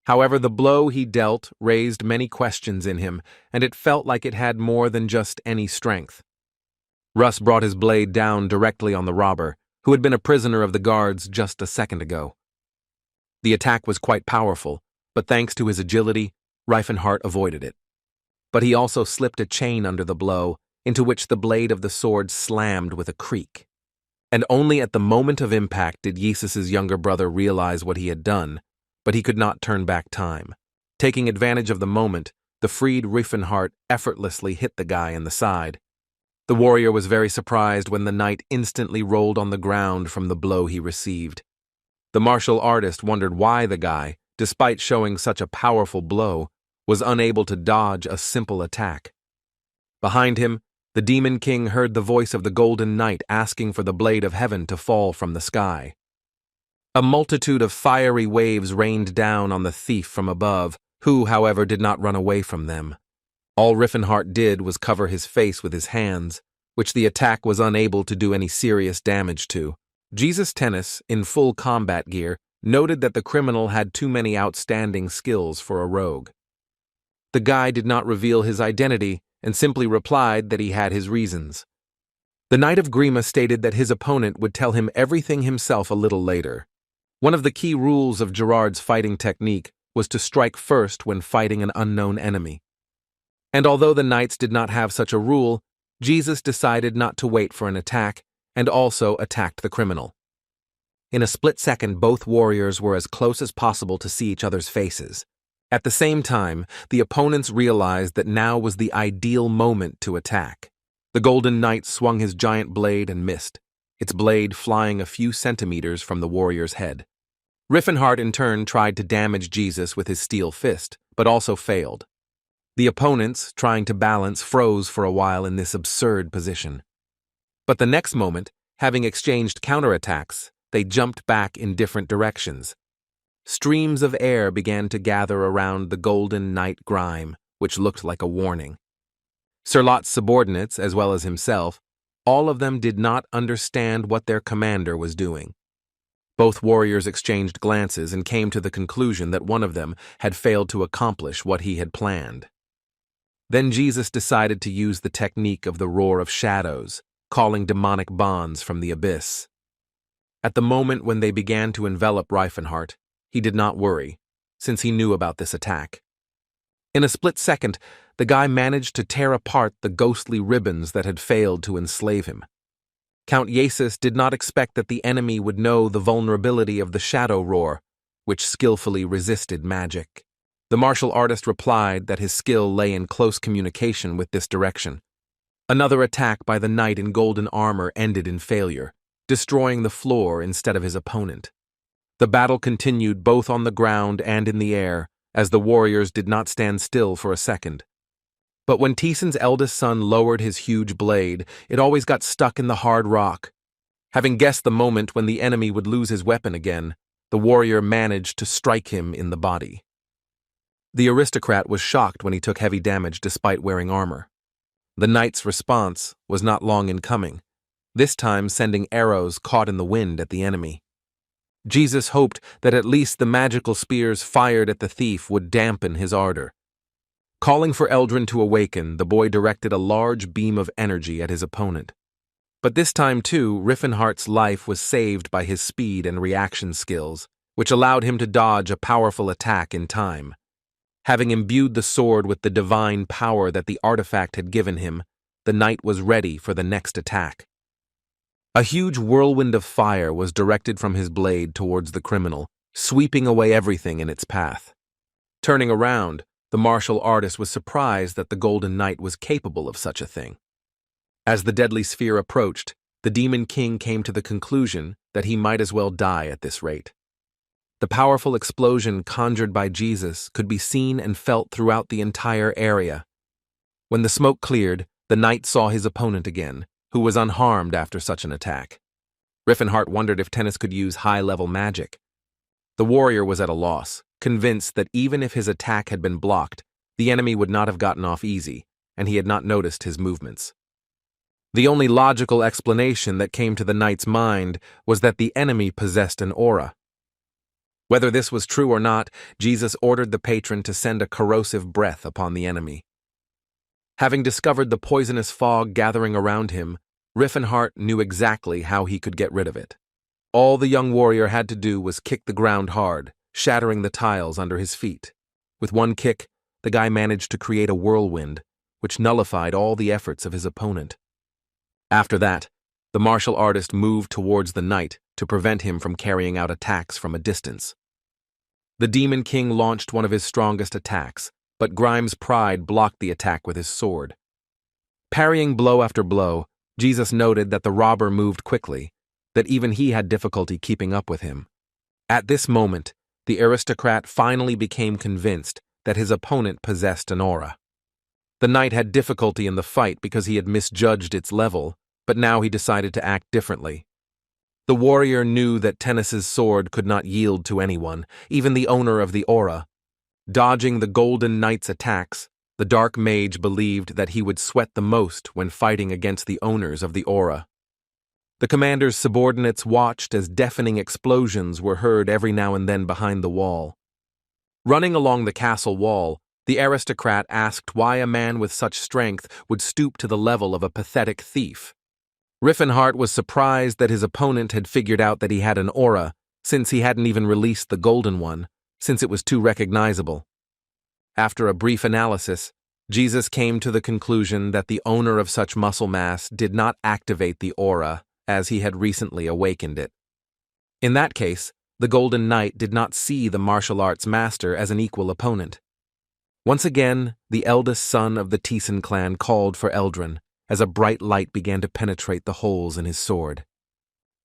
[SPEAKER 1] However, the blow he dealt raised many questions in him, and it felt like it had more than just any strength. Russ brought his blade down directly on the robber, who had been a prisoner of the guards just a second ago. The attack was quite powerful, but thanks to his agility, Riefenhart avoided it. But he also slipped a chain under the blow, into which the blade of the sword slammed with a creak. And only at the moment of impact did Yesus's younger brother realize what he had done, but he could not turn back time. Taking advantage of the moment, the freed Riefenhart effortlessly hit the guy in the side. The warrior was very surprised when the knight instantly rolled on the ground from the blow he received. The martial artist wondered why the guy, despite showing such a powerful blow, was unable to dodge a simple attack. Behind him, the Demon King heard the voice of the Golden Knight asking for the blade of heaven to fall from the sky. A multitude of fiery waves rained down on the thief from above, who, however, did not run away from them. All Riefenhart did was cover his face with his hands, which the attack was unable to do any serious damage to. Jesus Tennis, in full combat gear, noted that the criminal had too many outstanding skills for a rogue. The guy did not reveal his identity and simply replied that he had his reasons. The Knight of Grima stated that his opponent would tell him everything himself a little later. One of the key rules of Gerard's fighting technique was to strike first when fighting an unknown enemy. And although the knights did not have such a rule, Jesus decided not to wait for an attack and also attacked the criminal. In a split second, both warriors were as close as possible to see each other's faces. At the same time, the opponents realized that now was the ideal moment to attack. The Golden Knight swung his giant blade and missed, its blade flying a few centimeters from the warrior's head. Riefenhart in turn tried to damage Jesus with his steel fist, but also failed. The opponents, trying to balance, froze for a while in this absurd position. But the next moment, having exchanged counterattacks, they jumped back in different directions. Streams of air began to gather around the Golden Knight Grime, which looked like a warning. Sir Lot's subordinates, as well as himself, all of them did not understand what their commander was doing. Both warriors exchanged glances and came to the conclusion that one of them had failed to accomplish what he had planned. Then Jesus decided to use the technique of the roar of shadows, calling demonic bonds from the abyss. At the moment when they began to envelop Riefenhart, he did not worry, since he knew about this attack. In a split second, the guy managed to tear apart the ghostly ribbons that had failed to enslave him. Count Yesus did not expect that the enemy would know the vulnerability of the shadow roar, which skillfully resisted magic. The martial artist replied that his skill lay in close communication with this direction. Another attack by the knight in golden armor ended in failure, destroying the floor instead of his opponent. The battle continued both on the ground and in the air, as the warriors did not stand still for a second. But when Tison's eldest son lowered his huge blade, it always got stuck in the hard rock. Having guessed the moment when the enemy would lose his weapon again, the warrior managed to strike him in the body. The aristocrat was shocked when he took heavy damage despite wearing armor. The knight's response was not long in coming, this time sending arrows caught in the wind at the enemy. Jesus hoped that at least the magical spears fired at the thief would dampen his ardor. Calling for Eldrin to awaken, the boy directed a large beam of energy at his opponent. But this time, too, Riefenhart's life was saved by his speed and reaction skills, which allowed him to dodge a powerful attack in time. Having imbued the sword with the divine power that the artifact had given him, the knight was ready for the next attack. A huge whirlwind of fire was directed from his blade towards the criminal, sweeping away everything in its path. Turning around, the martial artist was surprised that the Golden Knight was capable of such a thing. As the deadly sphere approached, the Demon King came to the conclusion that he might as well die at this rate. The powerful explosion conjured by Jesus could be seen and felt throughout the entire area. When the smoke cleared, the knight saw his opponent again, who was unharmed after such an attack. Riffenhart wondered if Tennis could use high-level magic. The warrior was at a loss, convinced that even if his attack had been blocked, the enemy would not have gotten off easy, and he had not noticed his movements. The only logical explanation that came to the knight's mind was that the enemy possessed an aura. Whether this was true or not, Jesus ordered the patron to send a corrosive breath upon the enemy. Having discovered the poisonous fog gathering around him, Riffenhart knew exactly how he could get rid of it. All the young warrior had to do was kick the ground hard, shattering the tiles under his feet. With one kick, the guy managed to create a whirlwind, which nullified all the efforts of his opponent. After that, the martial artist moved towards the knight to prevent him from carrying out attacks from a distance. The Demon King launched one of his strongest attacks, but Grimes' pride blocked the attack with his sword. Parrying blow after blow, Jesus noted that the robber moved quickly, that even he had difficulty keeping up with him. At this moment, the aristocrat finally became convinced that his opponent possessed an aura. The knight had difficulty in the fight because he had misjudged its level, but now he decided to act differently. The warrior knew that Tennis's sword could not yield to anyone, even the owner of the aura. Dodging the Golden Knight's attacks, the Dark Mage believed that he would sweat the most when fighting against the owners of the aura. The commander's subordinates watched as deafening explosions were heard every now and then behind the wall. Running along the castle wall, the aristocrat asked why a man with such strength would stoop to the level of a pathetic thief. Riffenhart was surprised that his opponent had figured out that he had an aura, since he hadn't even released the golden one, since it was too recognizable. After a brief analysis, Jesus came to the conclusion that the owner of such muscle mass did not activate the aura as he had recently awakened it. In that case, the Golden Knight did not see the martial arts master as an equal opponent. Once again, the eldest son of the Thyssen clan called for Eldrin, as a bright light began to penetrate the holes in his sword.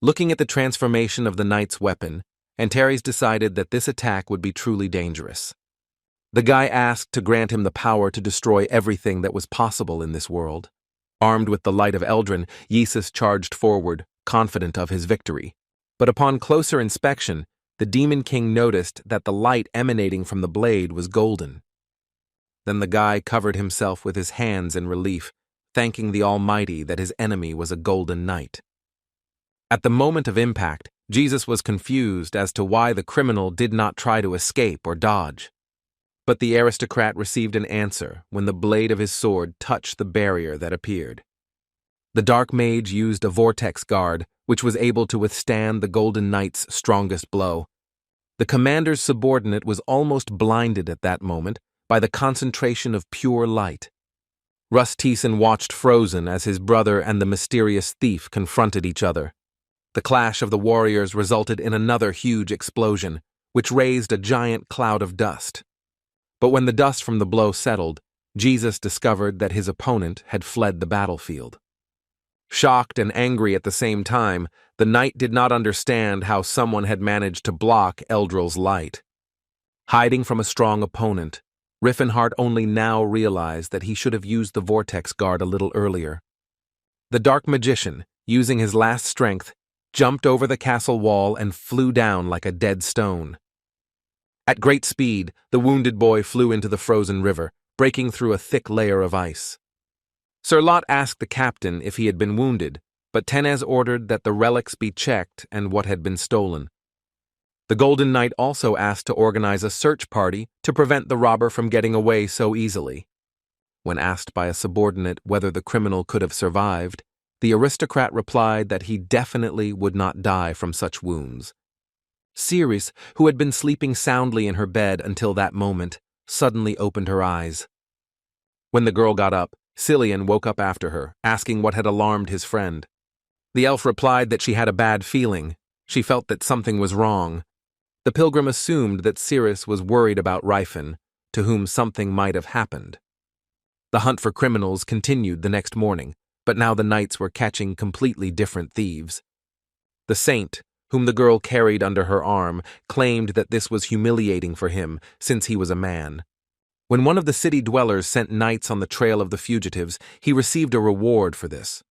[SPEAKER 1] Looking at the transformation of the knight's weapon, Antares decided that this attack would be truly dangerous. The guy asked to grant him the power to destroy everything that was possible in this world. Armed with the light of Eldrin, Jesus charged forward, confident of his victory. But upon closer inspection, the Demon King noticed that the light emanating from the blade was golden. Then the guy covered himself with his hands in relief, thanking the Almighty that his enemy was a Golden Knight. At the moment of impact, Jesus was confused as to why the criminal did not try to escape or dodge. But the aristocrat received an answer when the blade of his sword touched the barrier that appeared. The Dark Mage used a vortex guard, which was able to withstand the Golden Knight's strongest blow. The commander's subordinate was almost blinded at that moment by the concentration of pure light. Russ Thiessen watched frozen as his brother and the mysterious thief confronted each other. The clash of the warriors resulted in another huge explosion, which raised a giant cloud of dust. But when the dust from the blow settled, Jesus discovered that his opponent had fled the battlefield. Shocked and angry at the same time, the knight did not understand how someone had managed to block Eldril's light. Hiding from a strong opponent, Riffenhart only now realized that he should have used the vortex guard a little earlier. The Dark Magician, using his last strength, jumped over the castle wall and flew down like a dead stone. At great speed, the wounded boy flew into the frozen river, breaking through a thick layer of ice. Sir Lot asked the captain if he had been wounded, but Tenez ordered that the relics be checked and what had been stolen. The Golden Knight also asked to organize a search party to prevent the robber from getting away so easily. When asked by a subordinate whether the criminal could have survived, the aristocrat replied that he definitely would not die from such wounds. Cirrus, who had been sleeping soundly in her bed until that moment, suddenly opened her eyes. When the girl got up, Cillian woke up after her, asking what had alarmed his friend. The elf replied that she had a bad feeling. She felt that something was wrong. The pilgrim assumed that Cirrus was worried about Rifin, to whom something might have happened. The hunt for criminals continued the next morning, but now the knights were catching completely different thieves. The saint, whom the girl carried under her arm, claimed that this was humiliating for him, since he was a man. When one of the city dwellers sent knights on the trail of the fugitives, he received a reward for this.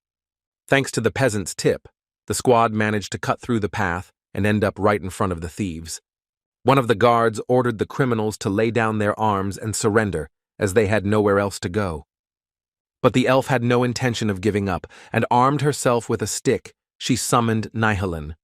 [SPEAKER 1] Thanks to the peasant's tip, the squad managed to cut through the path and end up right in front of the thieves. One of the guards ordered the criminals to lay down their arms and surrender, as they had nowhere else to go. But the elf had no intention of giving up, and armed herself with a stick, she summoned Nihilin.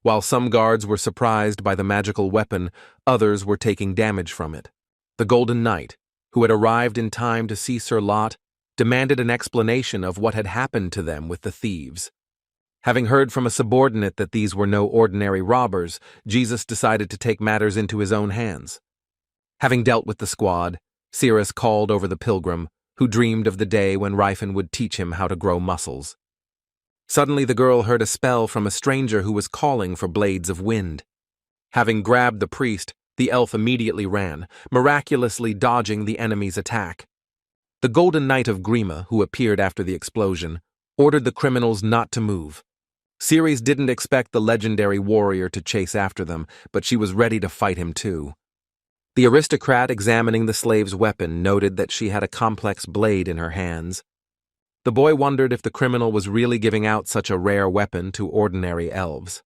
[SPEAKER 1] While some guards were surprised by the magical weapon, others were taking damage from it. The Golden Knight, who had arrived in time to see Sir Lot, demanded an explanation of what had happened to them with the thieves. Having heard from a subordinate that these were no ordinary robbers, Jesus decided to take matters into his own hands. Having dealt with the squad, Cirrus called over the pilgrim, who dreamed of the day when Rifin would teach him how to grow muscles. Suddenly the girl heard a spell from a stranger who was calling for blades of wind. Having grabbed the priest, the elf immediately ran, miraculously dodging the enemy's attack. The Golden Knight of Grima, who appeared after the explosion, ordered the criminals not to move. Ceres didn't expect the legendary warrior to chase after them, but she was ready to fight him too. The aristocrat examining the slave's weapon noted that she had a complex blade in her hands. The boy wondered if the criminal was really giving out such a rare weapon to ordinary elves.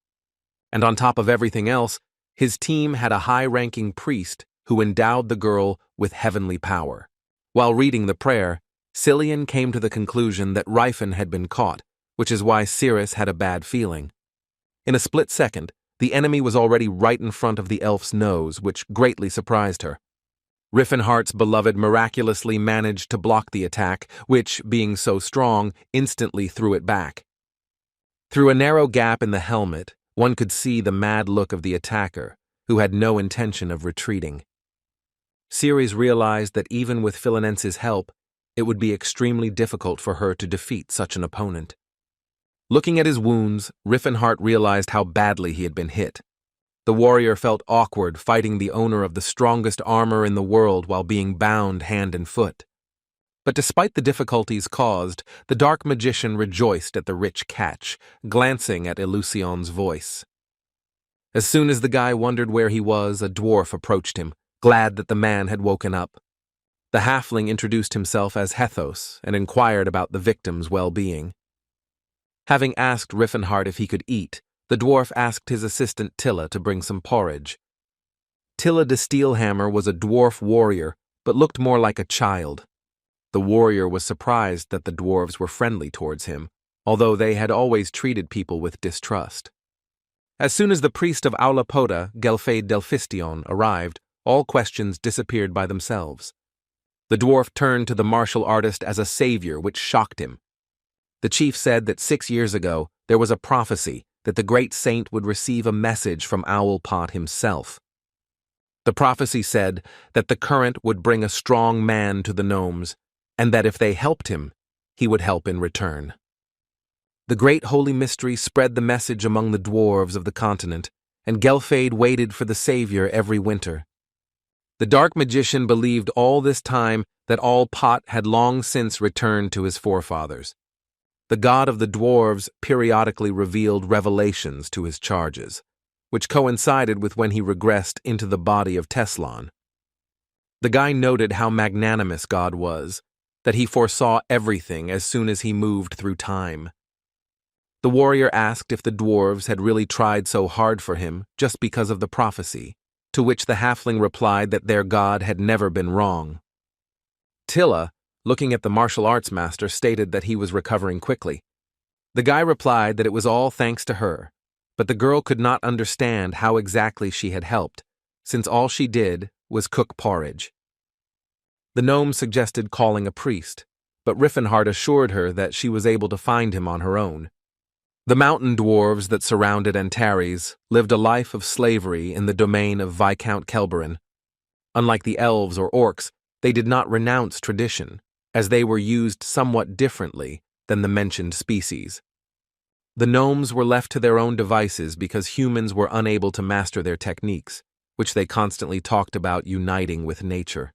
[SPEAKER 1] And on top of everything else, his team had a high-ranking priest who endowed the girl with heavenly power. While reading the prayer, Cillian came to the conclusion that Rifin had been caught, which is why Cirrus had a bad feeling. In a split second, the enemy was already right in front of the elf's nose, which greatly surprised her. Rifinhart's beloved miraculously managed to block the attack, which, being so strong, instantly threw it back. Through a narrow gap in the helmet, one could see the mad look of the attacker, who had no intention of retreating. Ceres realized that even with Philinense's help, it would be extremely difficult for her to defeat such an opponent. Looking at his wounds, Rifinhart realized how badly he had been hit. The warrior felt awkward fighting the owner of the strongest armor in the world while being bound hand and foot. But despite the difficulties caused, the dark magician rejoiced at the rich catch, glancing at Eleusion's voice. As soon as the guy wondered where he was, a dwarf approached him, glad that the man had woken up. The halfling introduced himself as Hethos and inquired about the victim's well-being. Having asked Rifinhart if he could eat, the dwarf asked his assistant Tilla to bring some porridge. Tilla de Steelhammer was a dwarf warrior, but looked more like a child. The warrior was surprised that the dwarves were friendly towards him, although they had always treated people with distrust. As soon as the priest of Aulapoda, Gelfade Delphistion, arrived, all questions disappeared by themselves. The dwarf turned to the martial artist as a savior, which shocked him. The chief said that 6 years ago there was a prophecy that the great saint would receive a message from Owlpot himself. The prophecy said that the current would bring a strong man to the gnomes, and that if they helped him, he would help in return. The great holy mystery spread the message among the dwarves of the continent, and Gelfade waited for the savior every winter. The dark magician believed all this time that Owlpot had long since returned to his forefathers. The god of the dwarves periodically revealed revelations to his charges, which coincided with when he regressed into the body of Teslon. The guy noted how magnanimous God was, that he foresaw everything as soon as he moved through time. The warrior asked if the dwarves had really tried so hard for him just because of the prophecy, to which the halfling replied that their god had never been wrong. Tilla, looking at the martial arts master, stated that he was recovering quickly. The guy replied that it was all thanks to her, but the girl could not understand how exactly she had helped, since all she did was cook porridge. The gnome suggested calling a priest, but Rifinhart assured her that she was able to find him on her own. The mountain dwarves that surrounded Antares lived a life of slavery in the domain of Viscount Kelberin. Unlike the elves or orcs, they did not renounce tradition, as they were used somewhat differently than the mentioned species. The gnomes were left to their own devices because humans were unable to master their techniques, which they constantly talked about uniting with nature.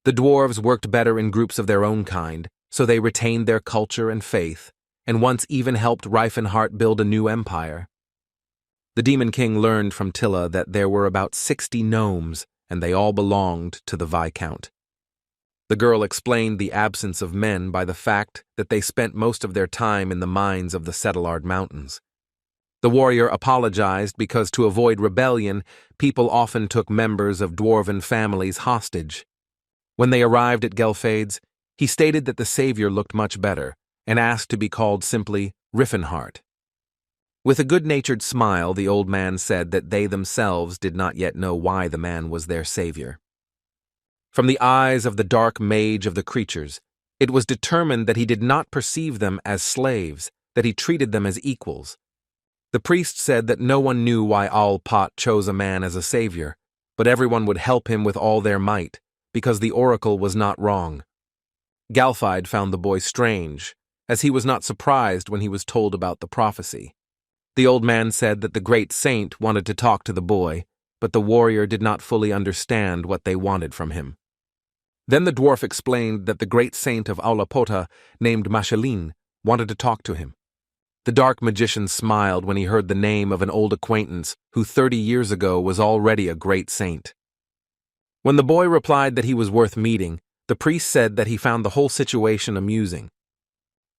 [SPEAKER 1] The dwarves worked better in groups of their own kind, so they retained their culture and faith, and once even helped Reifenhart build a new empire. The Demon King learned from Tilla that there were about 60 gnomes, and they all belonged to the Viscount. The girl explained the absence of men by the fact that they spent most of their time in the mines of the Settlard Mountains. The warrior apologized because to avoid rebellion, people often took members of dwarven families hostage. When they arrived at Gelfades, he stated that the savior looked much better and asked to be called simply Riffenhart. With a good-natured smile, the old man said that they themselves did not yet know why the man was their savior. From the eyes of the dark mage of the creatures, it was determined that he did not perceive them as slaves, that he treated them as equals. The priest said that no one knew why Al-Pot chose a man as a savior, but everyone would help him with all their might, because the oracle was not wrong. Galfide found the boy strange, as he was not surprised when he was told about the prophecy. The old man said that the great saint wanted to talk to the boy, but the warrior did not fully understand what they wanted from him. Then the dwarf explained that the great saint of Aulapota, named Mashalin, wanted to talk to him. The dark magician smiled when he heard the name of an old acquaintance who 30 years ago was already a great saint. When the boy replied that he was worth meeting, the priest said that he found the whole situation amusing.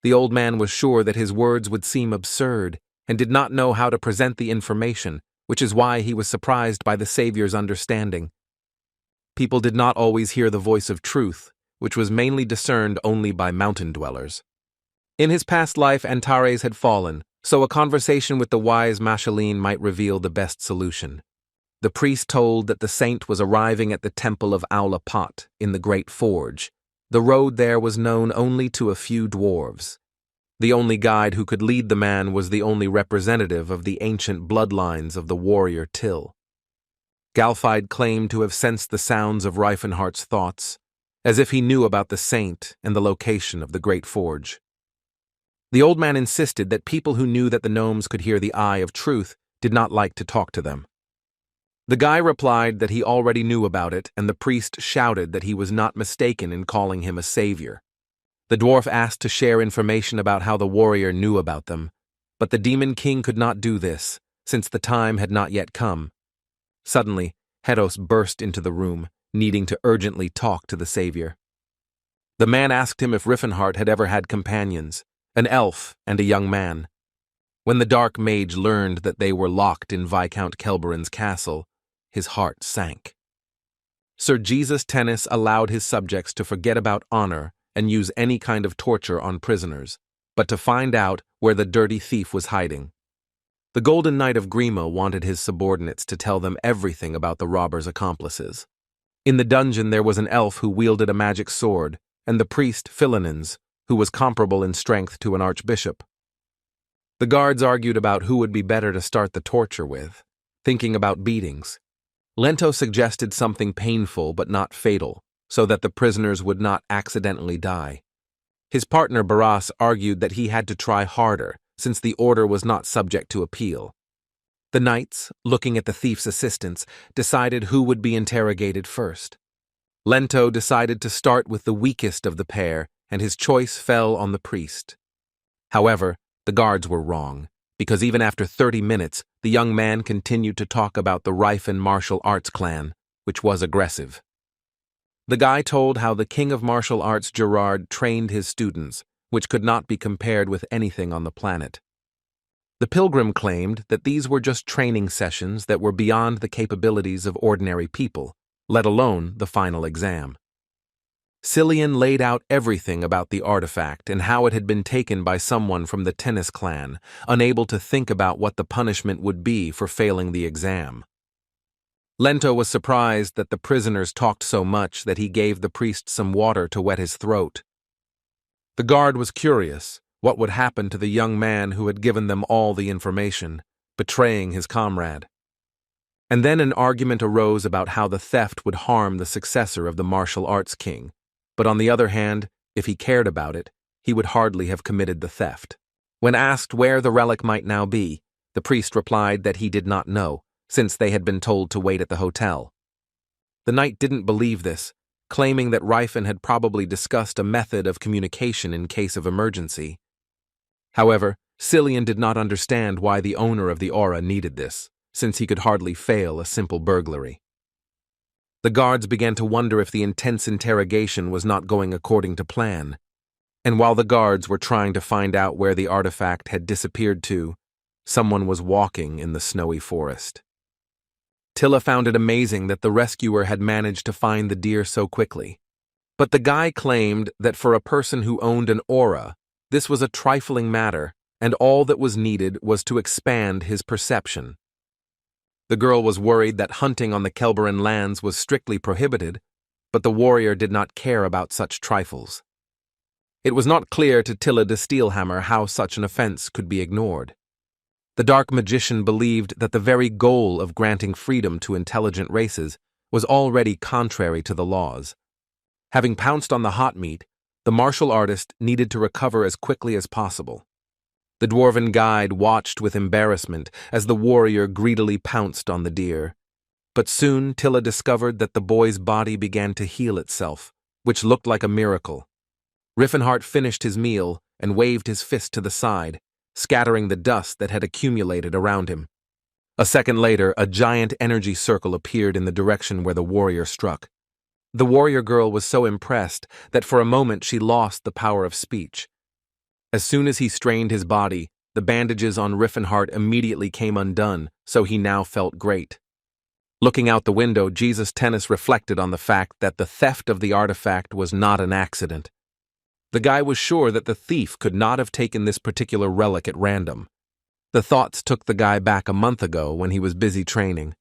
[SPEAKER 1] The old man was sure that his words would seem absurd and did not know how to present the information, which is why he was surprised by the Savior's understanding. People did not always hear the voice of truth, which was mainly discerned only by mountain dwellers. In his past life, Antares had fallen, so a conversation with the wise Mashalin might reveal the best solution. The priest told that the saint was arriving at the temple of Aulapot in the Great Forge. The road there was known only to a few dwarves. The only guide who could lead the man was the only representative of the ancient bloodlines of the warrior Till. Galfide claimed to have sensed the sounds of Reifenhart's thoughts, as if he knew about the saint and the location of the Great Forge. The old man insisted that people who knew that the gnomes could hear the eye of truth did not like to talk to them. The guy replied that he already knew about it, and the priest shouted that he was not mistaken in calling him a savior. The dwarf asked to share information about how the warrior knew about them, but the Demon King could not do this, since the time had not yet come. Suddenly, Hedos burst into the room, needing to urgently talk to the savior. The man asked him if Riffenhart had ever had companions, an elf and a young man. When the dark mage learned that they were locked in Viscount Kelberon's castle, his heart sank. Sir Jesus Tennis allowed his subjects to forget about honor and use any kind of torture on prisoners, but to find out where the dirty thief was hiding. The Golden Knight of Grima wanted his subordinates to tell them everything about the robber's accomplices. In the dungeon there was an elf who wielded a magic sword, and the priest Philinens, who was comparable in strength to an archbishop. The guards argued about who would be better to start the torture with, thinking about beatings. Lento suggested something painful but not fatal, so that the prisoners would not accidentally die. His partner Barras argued that he had to try harder, since the order was not subject to appeal. The knights, looking at the thief's assistants, decided who would be interrogated first. Lento decided to start with the weakest of the pair, and his choice fell on the priest. However, the guards were wrong, because even after 30 minutes, the young man continued to talk about the Reifen martial arts clan, which was aggressive. The guy told how the king of martial arts Gerard trained his students, which could not be compared with anything on the planet. The pilgrim claimed that these were just training sessions that were beyond the capabilities of ordinary people, let alone the final exam. Cillian laid out everything about the artifact and how it had been taken by someone from the Tennis clan, unable to think about what the punishment would be for failing the exam. Lento was surprised that the prisoners talked so much that he gave the priest some water to wet his throat. The guard was curious what would happen to the young man who had given them all the information, betraying his comrade. And then an argument arose about how the theft would harm the successor of the martial arts king, but on the other hand, if he cared about it, he would hardly have committed the theft. When asked where the relic might now be, the priest replied that he did not know, since they had been told to wait at the hotel. The knight didn't believe this, claiming that Ryfin had probably discussed a method of communication in case of emergency. However, Cillian did not understand why the owner of the aura needed this, since he could hardly fail a simple burglary. The guards began to wonder if the intense interrogation was not going according to plan, and while the guards were trying to find out where the artifact had disappeared to, someone was walking in the snowy forest. Tilla found it amazing that the rescuer had managed to find the deer so quickly. But the guy claimed that for a person who owned an aura, this was a trifling matter, and all that was needed was to expand his perception. The girl was worried that hunting on the Kelberan lands was strictly prohibited, but the warrior did not care about such trifles. It was not clear to Tilla de Steelhammer how such an offense could be ignored. The dark magician believed that the very goal of granting freedom to intelligent races was already contrary to the laws. Having pounced on the hot meat, the martial artist needed to recover as quickly as possible. The dwarven guide watched with embarrassment as the warrior greedily pounced on the deer. But soon Tilla discovered that the boy's body began to heal itself, which looked like a miracle. Riffenhart finished his meal and waved his fist to the side, scattering the dust that had accumulated around him. A second later, a giant energy circle appeared in the direction where the warrior struck. The warrior girl was so impressed that for a moment she lost the power of speech. As soon as he strained his body, the bandages on Riffenhart immediately came undone, so he now felt great. Looking out the window, Jesus Tennis reflected on the fact that the theft of the artifact was not an accident. The guy was sure that the thief could not have taken this particular relic at random. The thoughts took the guy back a month ago when he was busy training.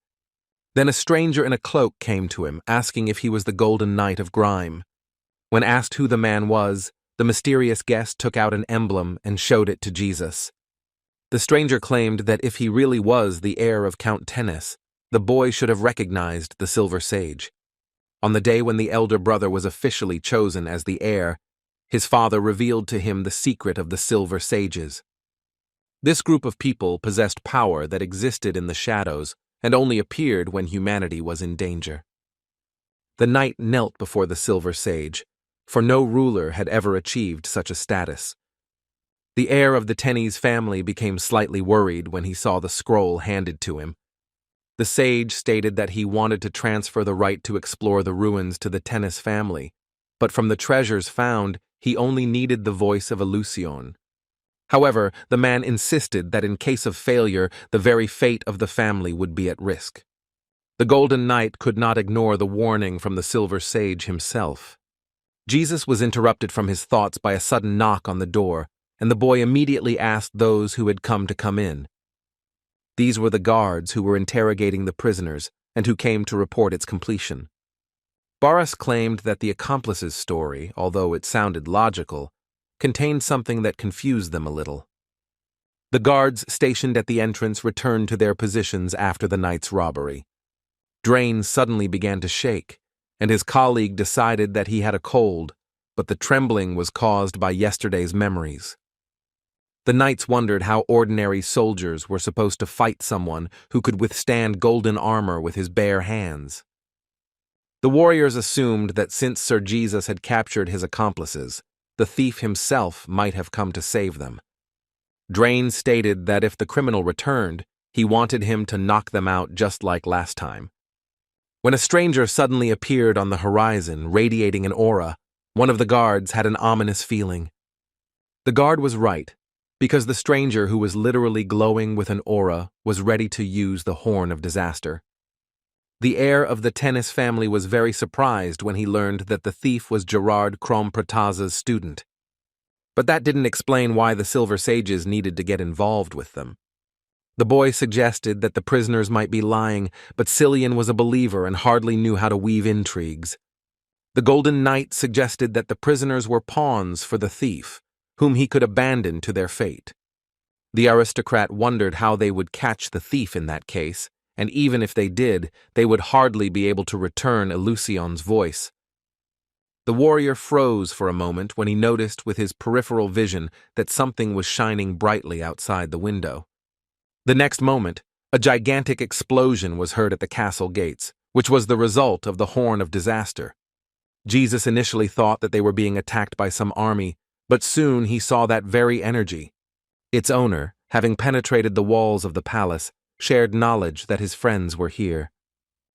[SPEAKER 1] Then a stranger in a cloak came to him, asking if he was the Golden Knight of Grime. When asked who the man was, the mysterious guest took out an emblem and showed it to Jesus. The stranger claimed that if he really was the heir of Count Tennis, the boy should have recognized the Silver Sage. On the day when the elder brother was officially chosen as the heir, his father revealed to him the secret of the Silver Sages. This group of people possessed power that existed in the shadows and only appeared when humanity was in danger. The knight knelt before the Silver Sage, for no ruler had ever achieved such a status. The heir of the Tennis family became slightly worried when he saw the scroll handed to him. The sage stated that he wanted to transfer the right to explore the ruins to the Tennis family, but from the treasures found, he only needed the voice of Eleusion. However, the man insisted that in case of failure, the very fate of the family would be at risk. The Golden Knight could not ignore the warning from the Silver Sage himself. Jesus was interrupted from his thoughts by a sudden knock on the door, and the boy immediately asked those who had come to come in. These were the guards who were interrogating the prisoners and who came to report its completion. Boris claimed that the accomplice's story, although it sounded logical, contained something that confused them a little. The guards stationed at the entrance returned to their positions after the night's robbery. Drain suddenly began to shake, and his colleague decided that he had a cold, but the trembling was caused by yesterday's memories. The knights wondered how ordinary soldiers were supposed to fight someone who could withstand golden armor with his bare hands. The warriors assumed that since Sir Jesus had captured his accomplices, the thief himself might have come to save them. Drain stated that if the criminal returned, he wanted him to knock them out just like last time. When a stranger suddenly appeared on the horizon, radiating an aura, one of the guards had an ominous feeling. The guard was right, because the stranger who was literally glowing with an aura was ready to use the horn of disaster. The heir of the Tennis family was very surprised when he learned that the thief was Gerard Kromprataza's student. But that didn't explain why the Silver Sages needed to get involved with them. The boy suggested that the prisoners might be lying, but Cillian was a believer and hardly knew how to weave intrigues. The Golden Knight suggested that the prisoners were pawns for the thief, whom he could abandon to their fate. The aristocrat wondered how they would catch the thief in that case, and even if they did, they would hardly be able to return Eleusion's voice. The warrior froze for a moment when he noticed with his peripheral vision that something was shining brightly outside the window. The next moment, a gigantic explosion was heard at the castle gates, which was the result of the Horn of Disaster. Jesus initially thought that they were being attacked by some army, but soon he saw that very energy. Its owner, having penetrated the walls of the palace, shared knowledge that his friends were here.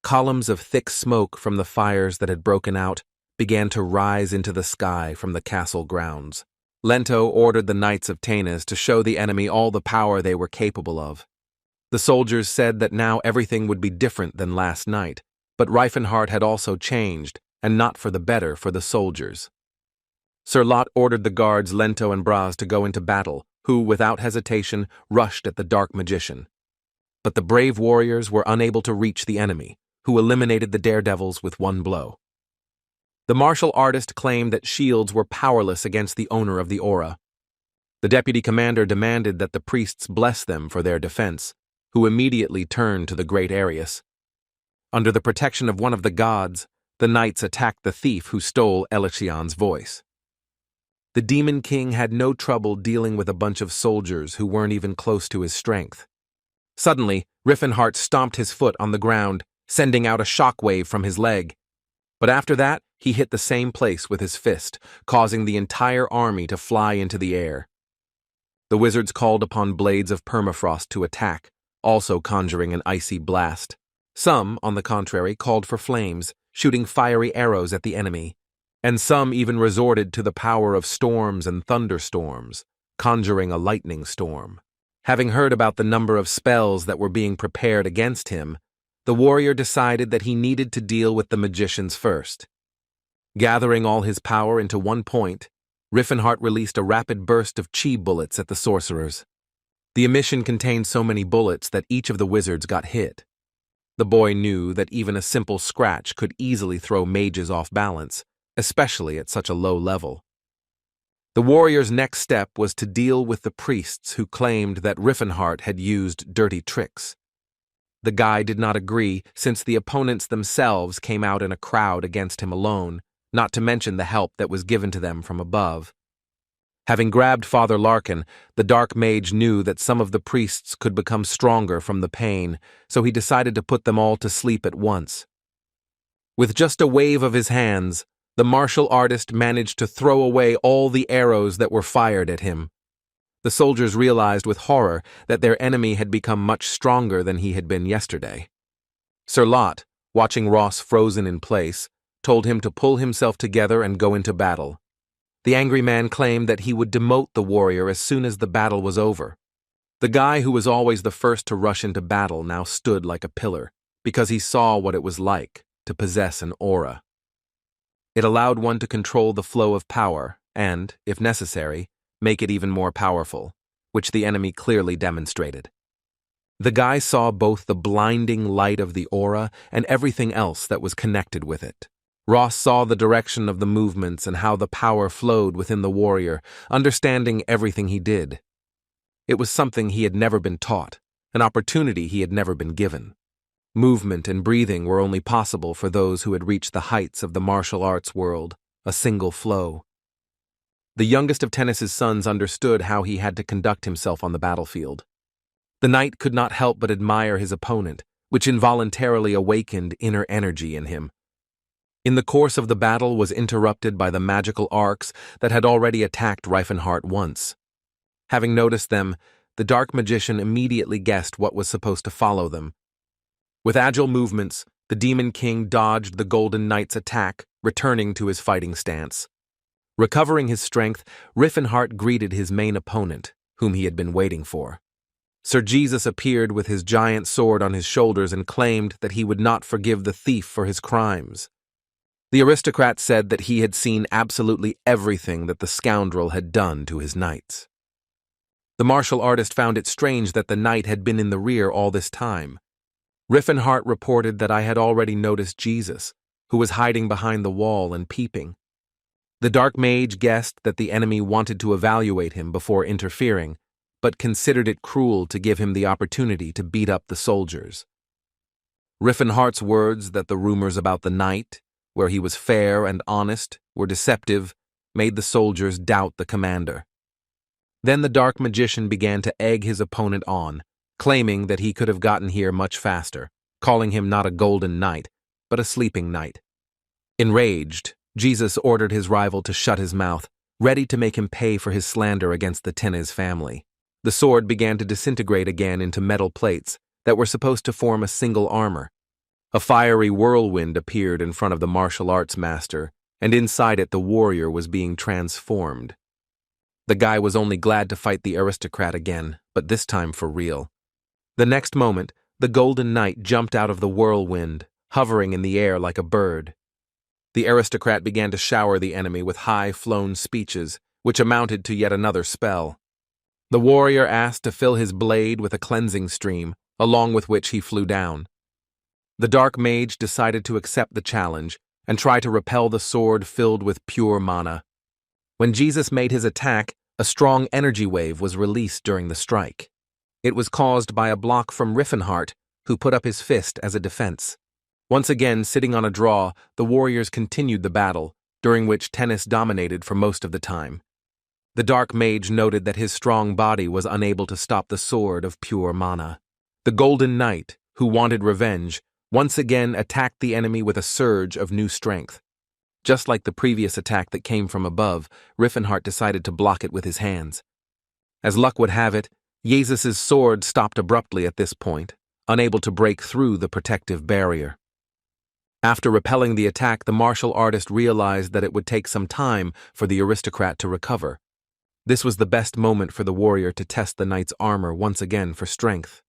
[SPEAKER 1] Columns of thick smoke from the fires that had broken out began to rise into the sky from the castle grounds. Lento ordered the Knights of Tahed to show the enemy all the power they were capable of. The soldiers said that now everything would be different than last night, but Reifenhart had also changed, and not for the better for the soldiers. Sir Lot ordered the guards Lento and Braz to go into battle, who, without hesitation, rushed at the dark magician. But the brave warriors were unable to reach the enemy, who eliminated the daredevils with one blow. The martial artist claimed that shields were powerless against the owner of the aura. The deputy commander demanded that the priests bless them for their defense, who immediately turned to the great Arius. Under the protection of one of the gods, the knights attacked the thief who stole Elichion's voice. The Demon King had no trouble dealing with a bunch of soldiers who weren't even close to his strength. Suddenly, Riffenhart stomped his foot on the ground, sending out a shockwave from his leg. But after that, he hit the same place with his fist, causing the entire army to fly into the air. The wizards called upon blades of permafrost to attack, also conjuring an icy blast. Some, on the contrary, called for flames, shooting fiery arrows at the enemy. And some even resorted to the power of storms and thunderstorms, conjuring a lightning storm. Having heard about the number of spells that were being prepared against him, the warrior decided that he needed to deal with the magicians first. Gathering all his power into one point, Riffenhart released a rapid burst of chi bullets at the sorcerers. The emission contained so many bullets that each of the wizards got hit. The boy knew that even a simple scratch could easily throw mages off balance, especially at such a low level. The warrior's next step was to deal with the priests who claimed that Riffenhart had used dirty tricks. The guy did not agree, since the opponents themselves came out in a crowd against him alone, not to mention the help that was given to them from above. Having grabbed Father Larkin, the dark mage knew that some of the priests could become stronger from the pain, so he decided to put them all to sleep at once. With just a wave of his hands, the martial artist managed to throw away all the arrows that were fired at him. The soldiers realized with horror that their enemy had become much stronger than he had been yesterday. Sir Lot, watching Ross frozen in place, told him to pull himself together and go into battle. The angry man claimed that he would demote the warrior as soon as the battle was over. The guy who was always the first to rush into battle now stood like a pillar, because he saw what it was like to possess an aura. It allowed one to control the flow of power and, if necessary, make it even more powerful, which the enemy clearly demonstrated. The guy saw both the blinding light of the aura and everything else that was connected with it. Ross saw the direction of the movements and how the power flowed within the warrior, understanding everything he did. It was something he had never been taught, an opportunity he had never been given. Movement and breathing were only possible for those who had reached the heights of the martial arts world, a single flow. The youngest of Tennis's sons understood how he had to conduct himself on the battlefield. The knight could not help but admire his opponent, which involuntarily awakened inner energy in him. In the course of the battle was interrupted by the magical arcs that had already attacked Reifenhart once. Having noticed them, the dark magician immediately guessed what was supposed to follow them. With agile movements, the Demon King dodged the Golden Knight's attack, returning to his fighting stance. Recovering his strength, Riffenhart greeted his main opponent, whom he had been waiting for. Sir Jesus appeared with his giant sword on his shoulders and claimed that he would not forgive the thief for his crimes. The aristocrat said that he had seen absolutely everything that the scoundrel had done to his knights. The martial artist found it strange that the knight had been in the rear all this time. Riffenhart reported that I had already noticed Jesus, who was hiding behind the wall and peeping. The dark mage guessed that the enemy wanted to evaluate him before interfering, but considered it cruel to give him the opportunity to beat up the soldiers. Riffenhart's words that the rumors about the knight, where he was fair and honest, were deceptive, made the soldiers doubt the commander. Then the dark magician began to egg his opponent on, claiming that he could have gotten here much faster, calling him not a golden knight, but a sleeping knight. Enraged, Jesus ordered his rival to shut his mouth, ready to make him pay for his slander against the Tenez family. The sword began to disintegrate again into metal plates that were supposed to form a single armor. A fiery whirlwind appeared in front of the martial arts master, and inside it the warrior was being transformed. The guy was only glad to fight the aristocrat again, but this time for real. The next moment, the Golden Knight jumped out of the whirlwind, hovering in the air like a bird. The aristocrat began to shower the enemy with high-flown speeches, which amounted to yet another spell. The warrior asked to fill his blade with a cleansing stream, along with which he flew down. The dark mage decided to accept the challenge and try to repel the sword filled with pure mana. When Jesus made his attack, a strong energy wave was released during the strike. It was caused by a block from Riffenhart, who put up his fist as a defense. Once again, sitting on a draw, the warriors continued the battle, during which Tennis dominated for most of the time. The dark mage noted that his strong body was unable to stop the sword of pure mana. The Golden Knight, who wanted revenge, once again attacked the enemy with a surge of new strength. Just like the previous attack that came from above, Riffenhart decided to block it with his hands. As luck would have it, Jesus' sword stopped abruptly at this point, unable to break through the protective barrier. After repelling the attack, the martial artist realized that it would take some time for the aristocrat to recover. This was the best moment for the warrior to test the knight's armor once again for strength.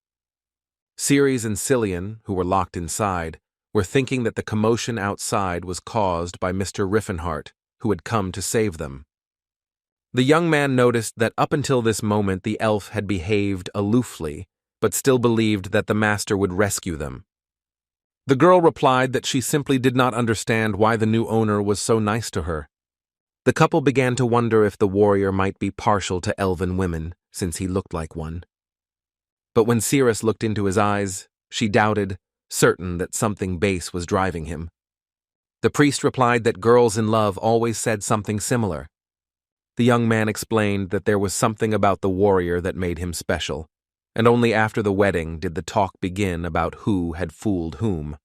[SPEAKER 1] Ceres and Cillian, who were locked inside, were thinking that the commotion outside was caused by Mr. Riffenhart, who had come to save them. The young man noticed that up until this moment the elf had behaved aloofly, but still believed that the master would rescue them. The girl replied that she simply did not understand why the new owner was so nice to her. The couple began to wonder if the warrior might be partial to elven women, since he looked like one. But when Cirrus looked into his eyes, she doubted, certain that something base was driving him. The priest replied that girls in love always said something similar. The young man explained that there was something about the warrior that made him special, and only after the wedding did the talk begin about who had fooled whom.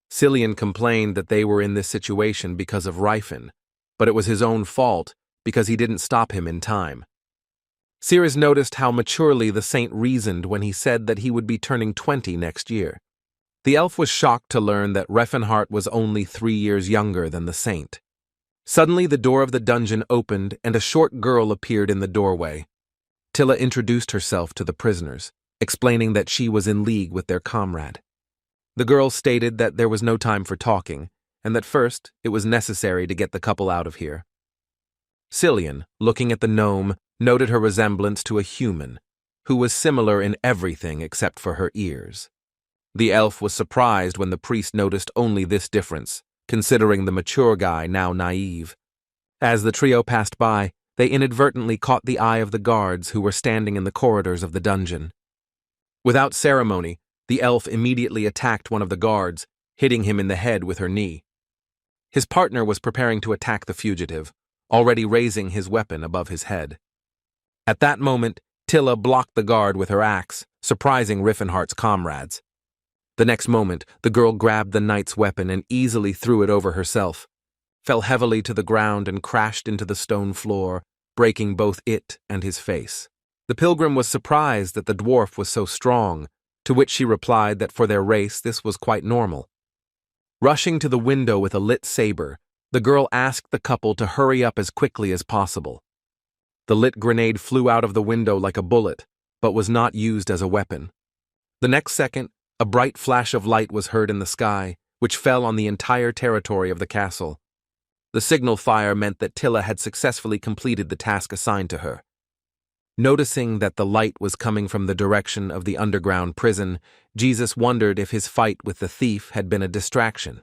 [SPEAKER 1] Cillian complained that they were in this situation because of Ryfin, but it was his own fault because he didn't stop him in time. Cirrus noticed how maturely the saint reasoned when he said that he would be turning 20 next year. The elf was shocked to learn that Riffenhart was only 3 years younger than the saint. Suddenly the door of the dungeon opened and a short girl appeared in the doorway. Tilla introduced herself to the prisoners, explaining that she was in league with their comrade. The girl stated that there was no time for talking, and that first it was necessary to get the couple out of here. Cillian, looking at the gnome, noted her resemblance to a human, who was similar in everything except for her ears. The elf was surprised when the priest noticed only this difference, considering the mature guy now naive. As the trio passed by, they inadvertently caught the eye of the guards who were standing in the corridors of the dungeon. Without ceremony, the elf immediately attacked one of the guards, hitting him in the head with her knee. His partner was preparing to attack the fugitive, already raising his weapon above his head. At that moment, Tilla blocked the guard with her axe, surprising Riffenhart's comrades. The next moment, the girl grabbed the knight's weapon and easily threw it over herself, fell heavily to the ground and crashed into the stone floor, breaking both it and his face. The pilgrim was surprised that the dwarf was so strong, to which she replied that for their race this was quite normal. Rushing to the window with a lit saber, the girl asked the couple to hurry up as quickly as possible. The lit grenade flew out of the window like a bullet, but was not used as a weapon. The next second, a bright flash of light was heard in the sky, which fell on the entire territory of the castle. The signal fire meant that Tilla had successfully completed the task assigned to her. Noticing that the light was coming from the direction of the underground prison, Jesus wondered if his fight with the thief had been a distraction.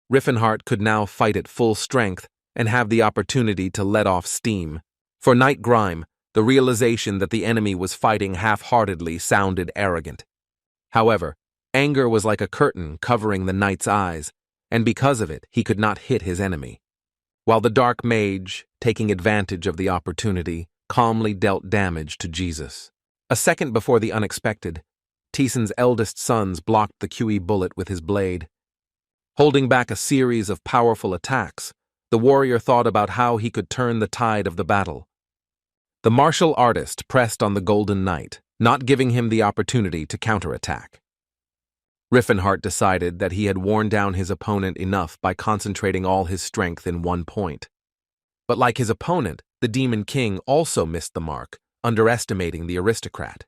[SPEAKER 1] Riffenhart could now fight at full strength and have the opportunity to let off steam. For Knight Grime, the realization that the enemy was fighting half-heartedly sounded arrogant. However, anger was like a curtain covering the knight's eyes, and because of it, he could not hit his enemy. while the Dark Mage, taking advantage of the opportunity, calmly dealt damage to Jesus. A second before the unexpected, Tison's eldest sons blocked the QE bullet with his blade. Holding back a series of powerful attacks, the warrior thought about how he could turn the tide of the battle. The martial artist pressed on the Golden Knight, not giving him the opportunity to counterattack. Riffenhart decided that he had worn down his opponent enough by concentrating all his strength in one point. But like his opponent, the Demon King also missed the mark, underestimating the aristocrat.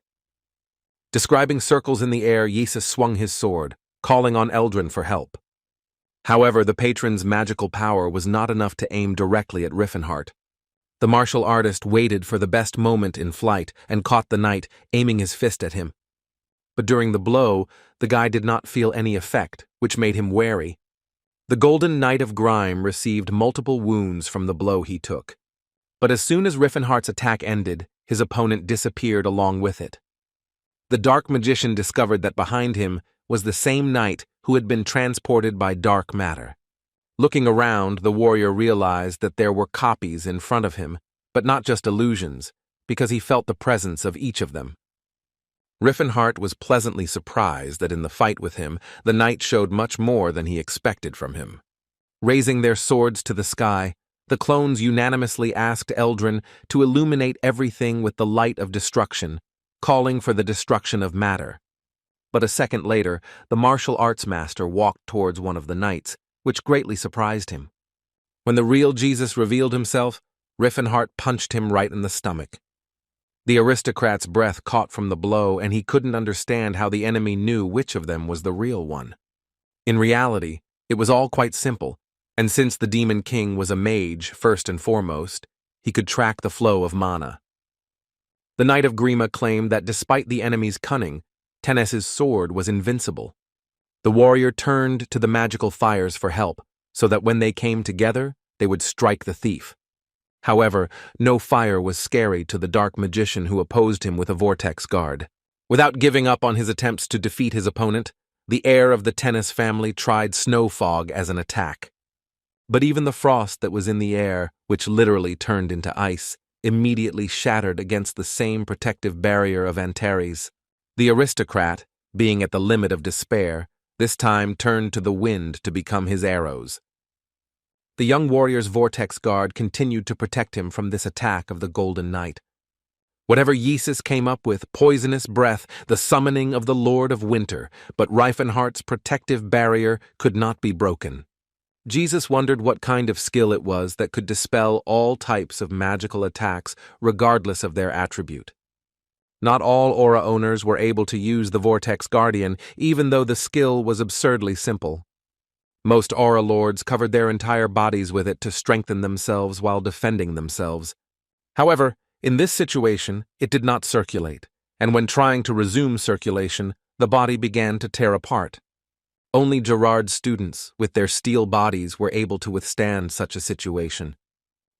[SPEAKER 1] Describing circles in the air, Jesus swung his sword, calling on Eldrin for help. However, the patron's magical power was not enough to aim directly at Riffenhart. The martial artist waited for the best moment in flight and caught the knight, aiming his fist at him. But during the blow, the guy did not feel any effect, which made him wary. The Golden Knight of Grime received multiple wounds from the blow he took. But as soon as Riffenhart's attack ended, his opponent disappeared along with it. The Dark Magician discovered that behind him was the same knight who had been transported by dark matter. Looking around, the warrior realized that there were copies in front of him, but not just illusions, because he felt the presence of each of them. Riffenhart was pleasantly surprised that in the fight with him, the knight showed much more than he expected from him. Raising their swords to the sky, the clones unanimously asked Eldrin to illuminate everything with the light of destruction, calling for the destruction of matter. But a second later, the martial arts master walked towards one of the knights, which greatly surprised him. When the real Jesus revealed himself, Riffenhart punched him right in the stomach. The aristocrat's breath caught from the blow, and he couldn't understand how the enemy knew which of them was the real one. In reality, it was all quite simple, and since the Demon King was a mage first and foremost, he could track the flow of mana. The Knight of Grima claimed that despite the enemy's cunning, Tennes's sword was invincible. The warrior turned to the magical fires for help, so that when they came together, they would strike the thief. However, no fire was scary to the Dark Magician who opposed him with a vortex guard. Without giving up on his attempts to defeat his opponent, the heir of the Tennis family tried snow fog as an attack. But even the frost that was in the air, which literally turned into ice, immediately shattered against the same protective barrier of Antares. The aristocrat, being at the limit of despair, this time turned to the wind to become his arrows. The young warrior's vortex guard continued to protect him from this attack of the Golden Knight. Whatever Jesus came up with, poisonous breath, the summoning of the Lord of Winter, but Riffenhart's protective barrier could not be broken. Jesus wondered what kind of skill it was that could dispel all types of magical attacks regardless of their attribute. Not all aura owners were able to use the Vortex Guardian, even though the skill was absurdly simple. Most aura lords covered their entire bodies with it to strengthen themselves while defending themselves. However, in this situation, it did not circulate, and when trying to resume circulation, the body began to tear apart. Only Gerard's students, with their steel bodies, were able to withstand such a situation.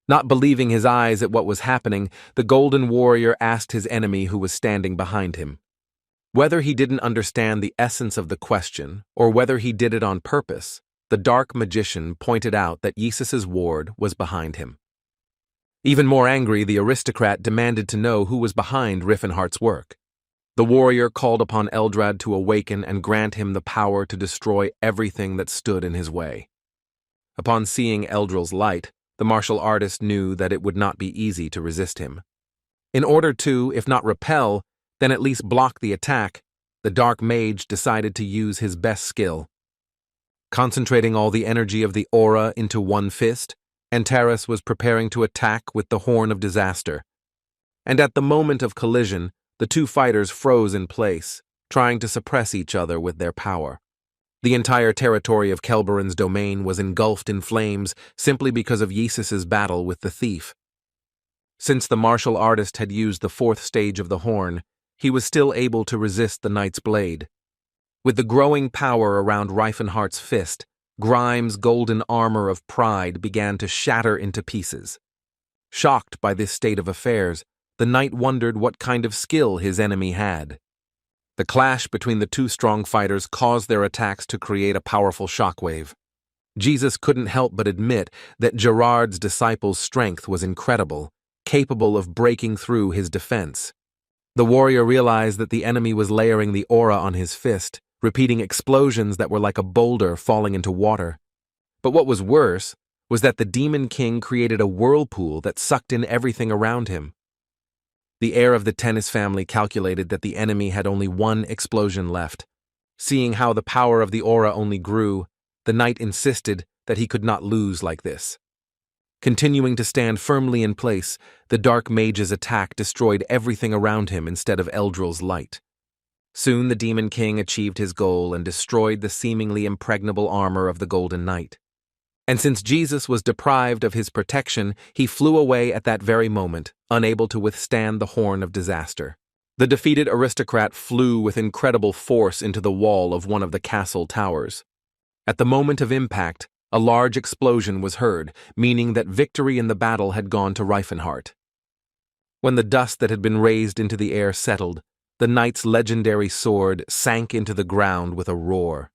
[SPEAKER 1] Not believing his eyes at what was happening, the Golden Warrior asked his enemy who was standing behind him. Whether he didn't understand the essence of the question, or whether he did it on purpose, the Dark Magician pointed out that Yesus's ward was behind him. Even more angry, the aristocrat demanded to know who was behind Riffenhart's work. The warrior called upon Eldrad to awaken and grant him the power to destroy everything that stood in his way. Upon seeing Eldril's light, the martial artist knew that it would not be easy to resist him. In order to, if not repel, then at least block the attack, the Dark Mage decided to use his best skill. Concentrating all the energy of the aura into one fist, Antares was preparing to attack with the Horn of Disaster. And at the moment of collision, the two fighters froze in place, trying to suppress each other with their power. The entire territory of Kelberon's domain was engulfed in flames simply because of Yesus's battle with the thief. Since the martial artist had used the fourth stage of the horn, he was still able to resist the knight's blade. With the growing power around Riffenhart's fist, Grime's golden armor of pride began to shatter into pieces. Shocked by this state of affairs, the knight wondered what kind of skill his enemy had. The clash between the two strong fighters caused their attacks to create a powerful shockwave. Jesus couldn't help but admit that Gerard's disciple's strength was incredible, capable of breaking through his defense. The warrior realized that the enemy was layering the aura on his fist, repeating explosions that were like a boulder falling into water. But what was worse was that the Demon King created a whirlpool that sucked in everything around him. The heir of the Tennis family calculated that the enemy had only one explosion left. Seeing how the power of the aura only grew, the knight insisted that he could not lose like this. Continuing to stand firmly in place, the Dark Mage's attack destroyed everything around him instead of Eldril's light. Soon the Demon King achieved his goal and destroyed the seemingly impregnable armor of the Golden Knight. And since Jesus was deprived of his protection, he flew away at that very moment, unable to withstand the horn of disaster. The defeated aristocrat flew with incredible force into the wall of one of the castle towers. At the moment of impact, a large explosion was heard, meaning that victory in the battle had gone to Reifenhardt. When the dust that had been raised into the air settled, the knight's legendary sword sank into the ground with a roar.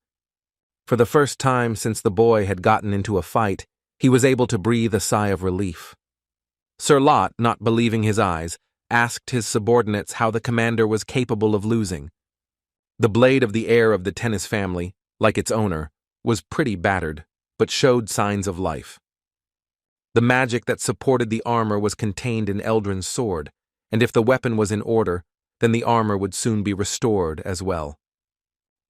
[SPEAKER 1] For the first time since the boy had gotten into a fight, he was able to breathe a sigh of relief. Sir Lot, not believing his eyes, asked his subordinates how the commander was capable of losing. The blade of the heir of the Tennis family, like its owner, was pretty battered, but showed signs of life. The magic that supported the armor was contained in Eldrin's sword, and if the weapon was in order, then the armor would soon be restored as well.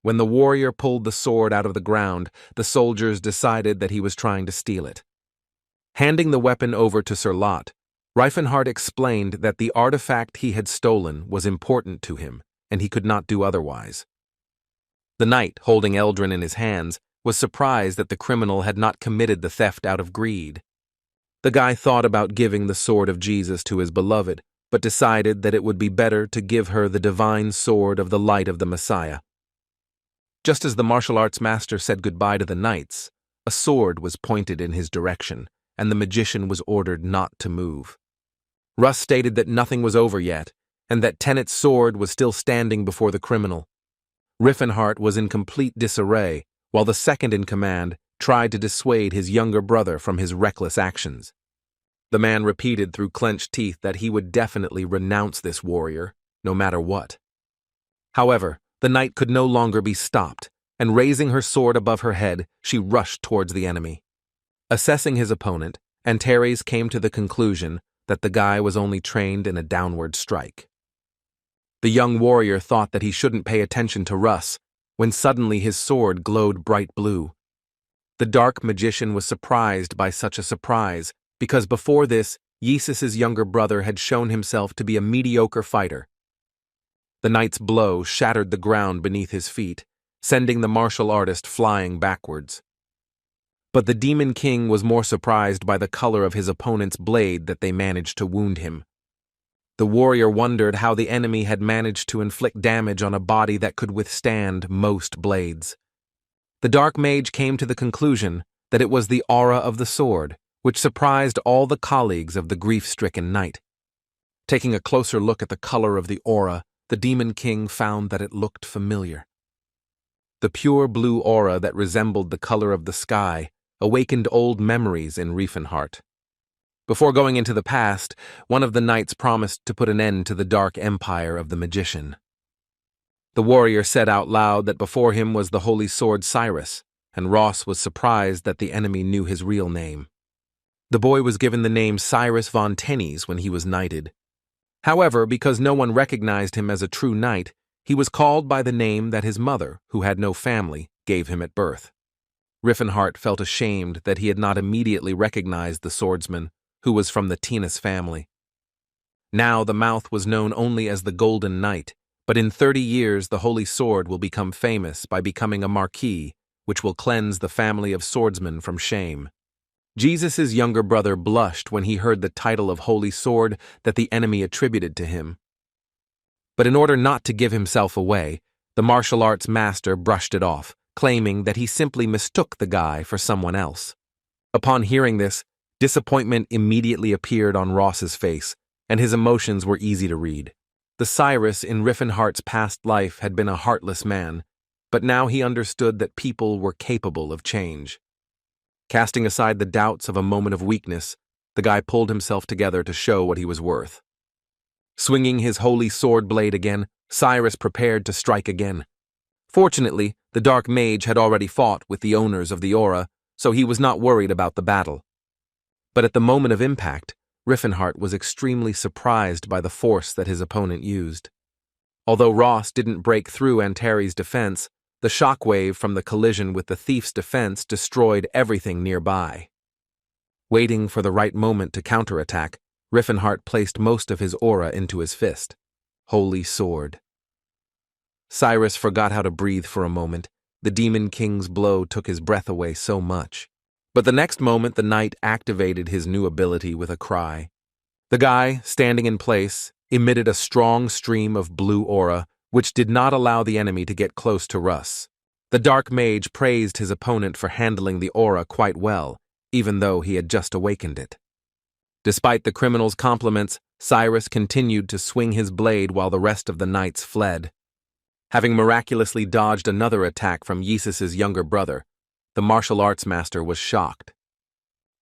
[SPEAKER 1] When the warrior pulled the sword out of the ground, the soldiers decided that he was trying to steal it. Handing the weapon over to Sir Lot, Reifenhardt explained that the artifact he had stolen was important to him, and he could not do otherwise. The knight, holding Eldrin in his hands, was surprised that the criminal had not committed the theft out of greed. The guy thought about giving the sword of Jesus to his beloved, but decided that it would be better to give her the divine sword of the light of the Messiah. Just as the martial arts master said goodbye to the knights, a sword was pointed in his direction, and the magician was ordered not to move. Russ stated that nothing was over yet, and that Tennant's sword was still standing before the criminal. Riffenhardt was in complete disarray, while the second in command tried to dissuade his younger brother from his reckless actions. The man repeated through clenched teeth that he would definitely renounce this warrior, no matter what. However, the knight could no longer be stopped, and raising her sword above her head, she rushed towards the enemy. Assessing his opponent, Antares came to the conclusion that the guy was only trained in a downward strike. The young warrior thought that he shouldn't pay attention to Russ, when suddenly his sword glowed bright blue. The dark magician was surprised by such a surprise, because before this, Yesus's younger brother had shown himself to be a mediocre fighter. The knight's blow shattered the ground beneath his feet, sending the martial artist flying backwards. But the Demon King was more surprised by the color of his opponent's blade that they managed to wound him. The warrior wondered how the enemy had managed to inflict damage on a body that could withstand most blades. The Dark Mage came to the conclusion that it was the aura of the sword, which surprised all the colleagues of the grief-stricken knight. Taking a closer look at the color of the aura, the Demon King found that it looked familiar. The pure blue aura that resembled the color of the sky awakened old memories in Riefenhardt. Before going into the past, one of the knights promised to put an end to the dark empire of the magician. The warrior said out loud that before him was the holy sword Cirrus, and Ross was surprised that the enemy knew his real name. The boy was given the name Cyrus von Tennies when he was knighted. However, because no one recognized him as a true knight, he was called by the name that his mother, who had no family, gave him at birth. Riffenhardt felt ashamed that he had not immediately recognized the swordsman, who was from the Tennis family. Now the mouth was known only as the Golden Knight, but in 30 years the holy sword will become famous by becoming a marquis, which will cleanse the family of swordsmen from shame. Jesus' younger brother blushed when he heard the title of Holy Sword that the enemy attributed to him. But in order not to give himself away, the martial arts master brushed it off, claiming that he simply mistook the guy for someone else. Upon hearing this, disappointment immediately appeared on Ross's face, and his emotions were easy to read. The Cyrus in Riffenhardt's past life had been a heartless man, but now he understood that people were capable of change. Casting aside the doubts of a moment of weakness, the guy pulled himself together to show what he was worth. Swinging his holy sword blade again, Cirrus prepared to strike again. Fortunately, the Dark Mage had already fought with the owners of the aura, so he was not worried about the battle. But at the moment of impact, Riffenhart was extremely surprised by the force that his opponent used. Although Ross didn't break through Antari's defense, the shockwave from the collision with the thief's defense destroyed everything nearby. Waiting for the right moment to counterattack, Riffenhart placed most of his aura into his fist. Holy sword. Cirrus forgot how to breathe for a moment. The Demon King's blow took his breath away so much. But the next moment the knight activated his new ability with a cry. The guy, standing in place, emitted a strong stream of blue aura, which did not allow the enemy to get close to Russ. The Dark Mage praised his opponent for handling the aura quite well, even though he had just awakened it. Despite the criminal's compliments, Cirrus continued to swing his blade while the rest of the knights fled. Having miraculously dodged another attack from Yesus's younger brother, the martial arts master was shocked.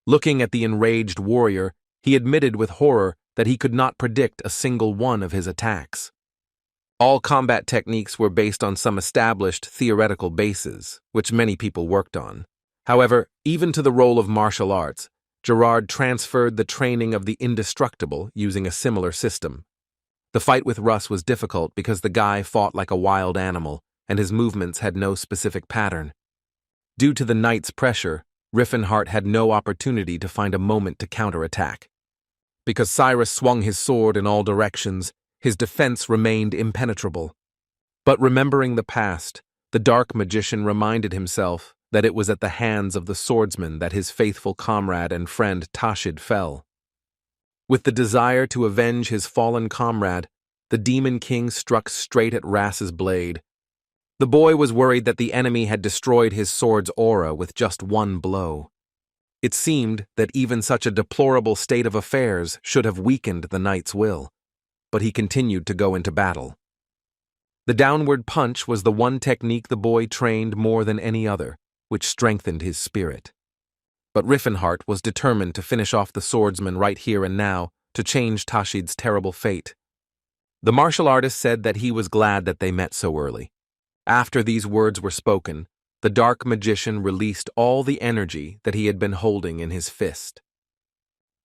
[SPEAKER 1] Looking at the enraged warrior, he admitted with horror that he could not predict a single one of his attacks. All combat techniques were based on some established theoretical bases, which many people worked on. However, even to the role of martial arts, Gerard transferred the training of the indestructible using a similar system. The fight with Russ was difficult because the guy fought like a wild animal, and his movements had no specific pattern. Due to the knight's pressure, Riffenhart had no opportunity to find a moment to counterattack. Because Cirrus swung his sword in all directions, his defense remained impenetrable. But remembering the past, the Dark Magician reminded himself that it was at the hands of the swordsman that his faithful comrade and friend Tashid fell. With the desire to avenge his fallen comrade, the Demon King struck straight at Rass's blade. The boy was worried that the enemy had destroyed his sword's aura with just one blow. It seemed that even such a deplorable state of affairs should have weakened the knight's will, but he continued to go into battle. The downward punch was the one technique the boy trained more than any other, which strengthened his spirit. But Riffenhart was determined to finish off the swordsman right here and now to change Tashid's terrible fate. The martial artist said that he was glad that they met so early. After these words were spoken, the Dark Magician released all the energy that he had been holding in his fist.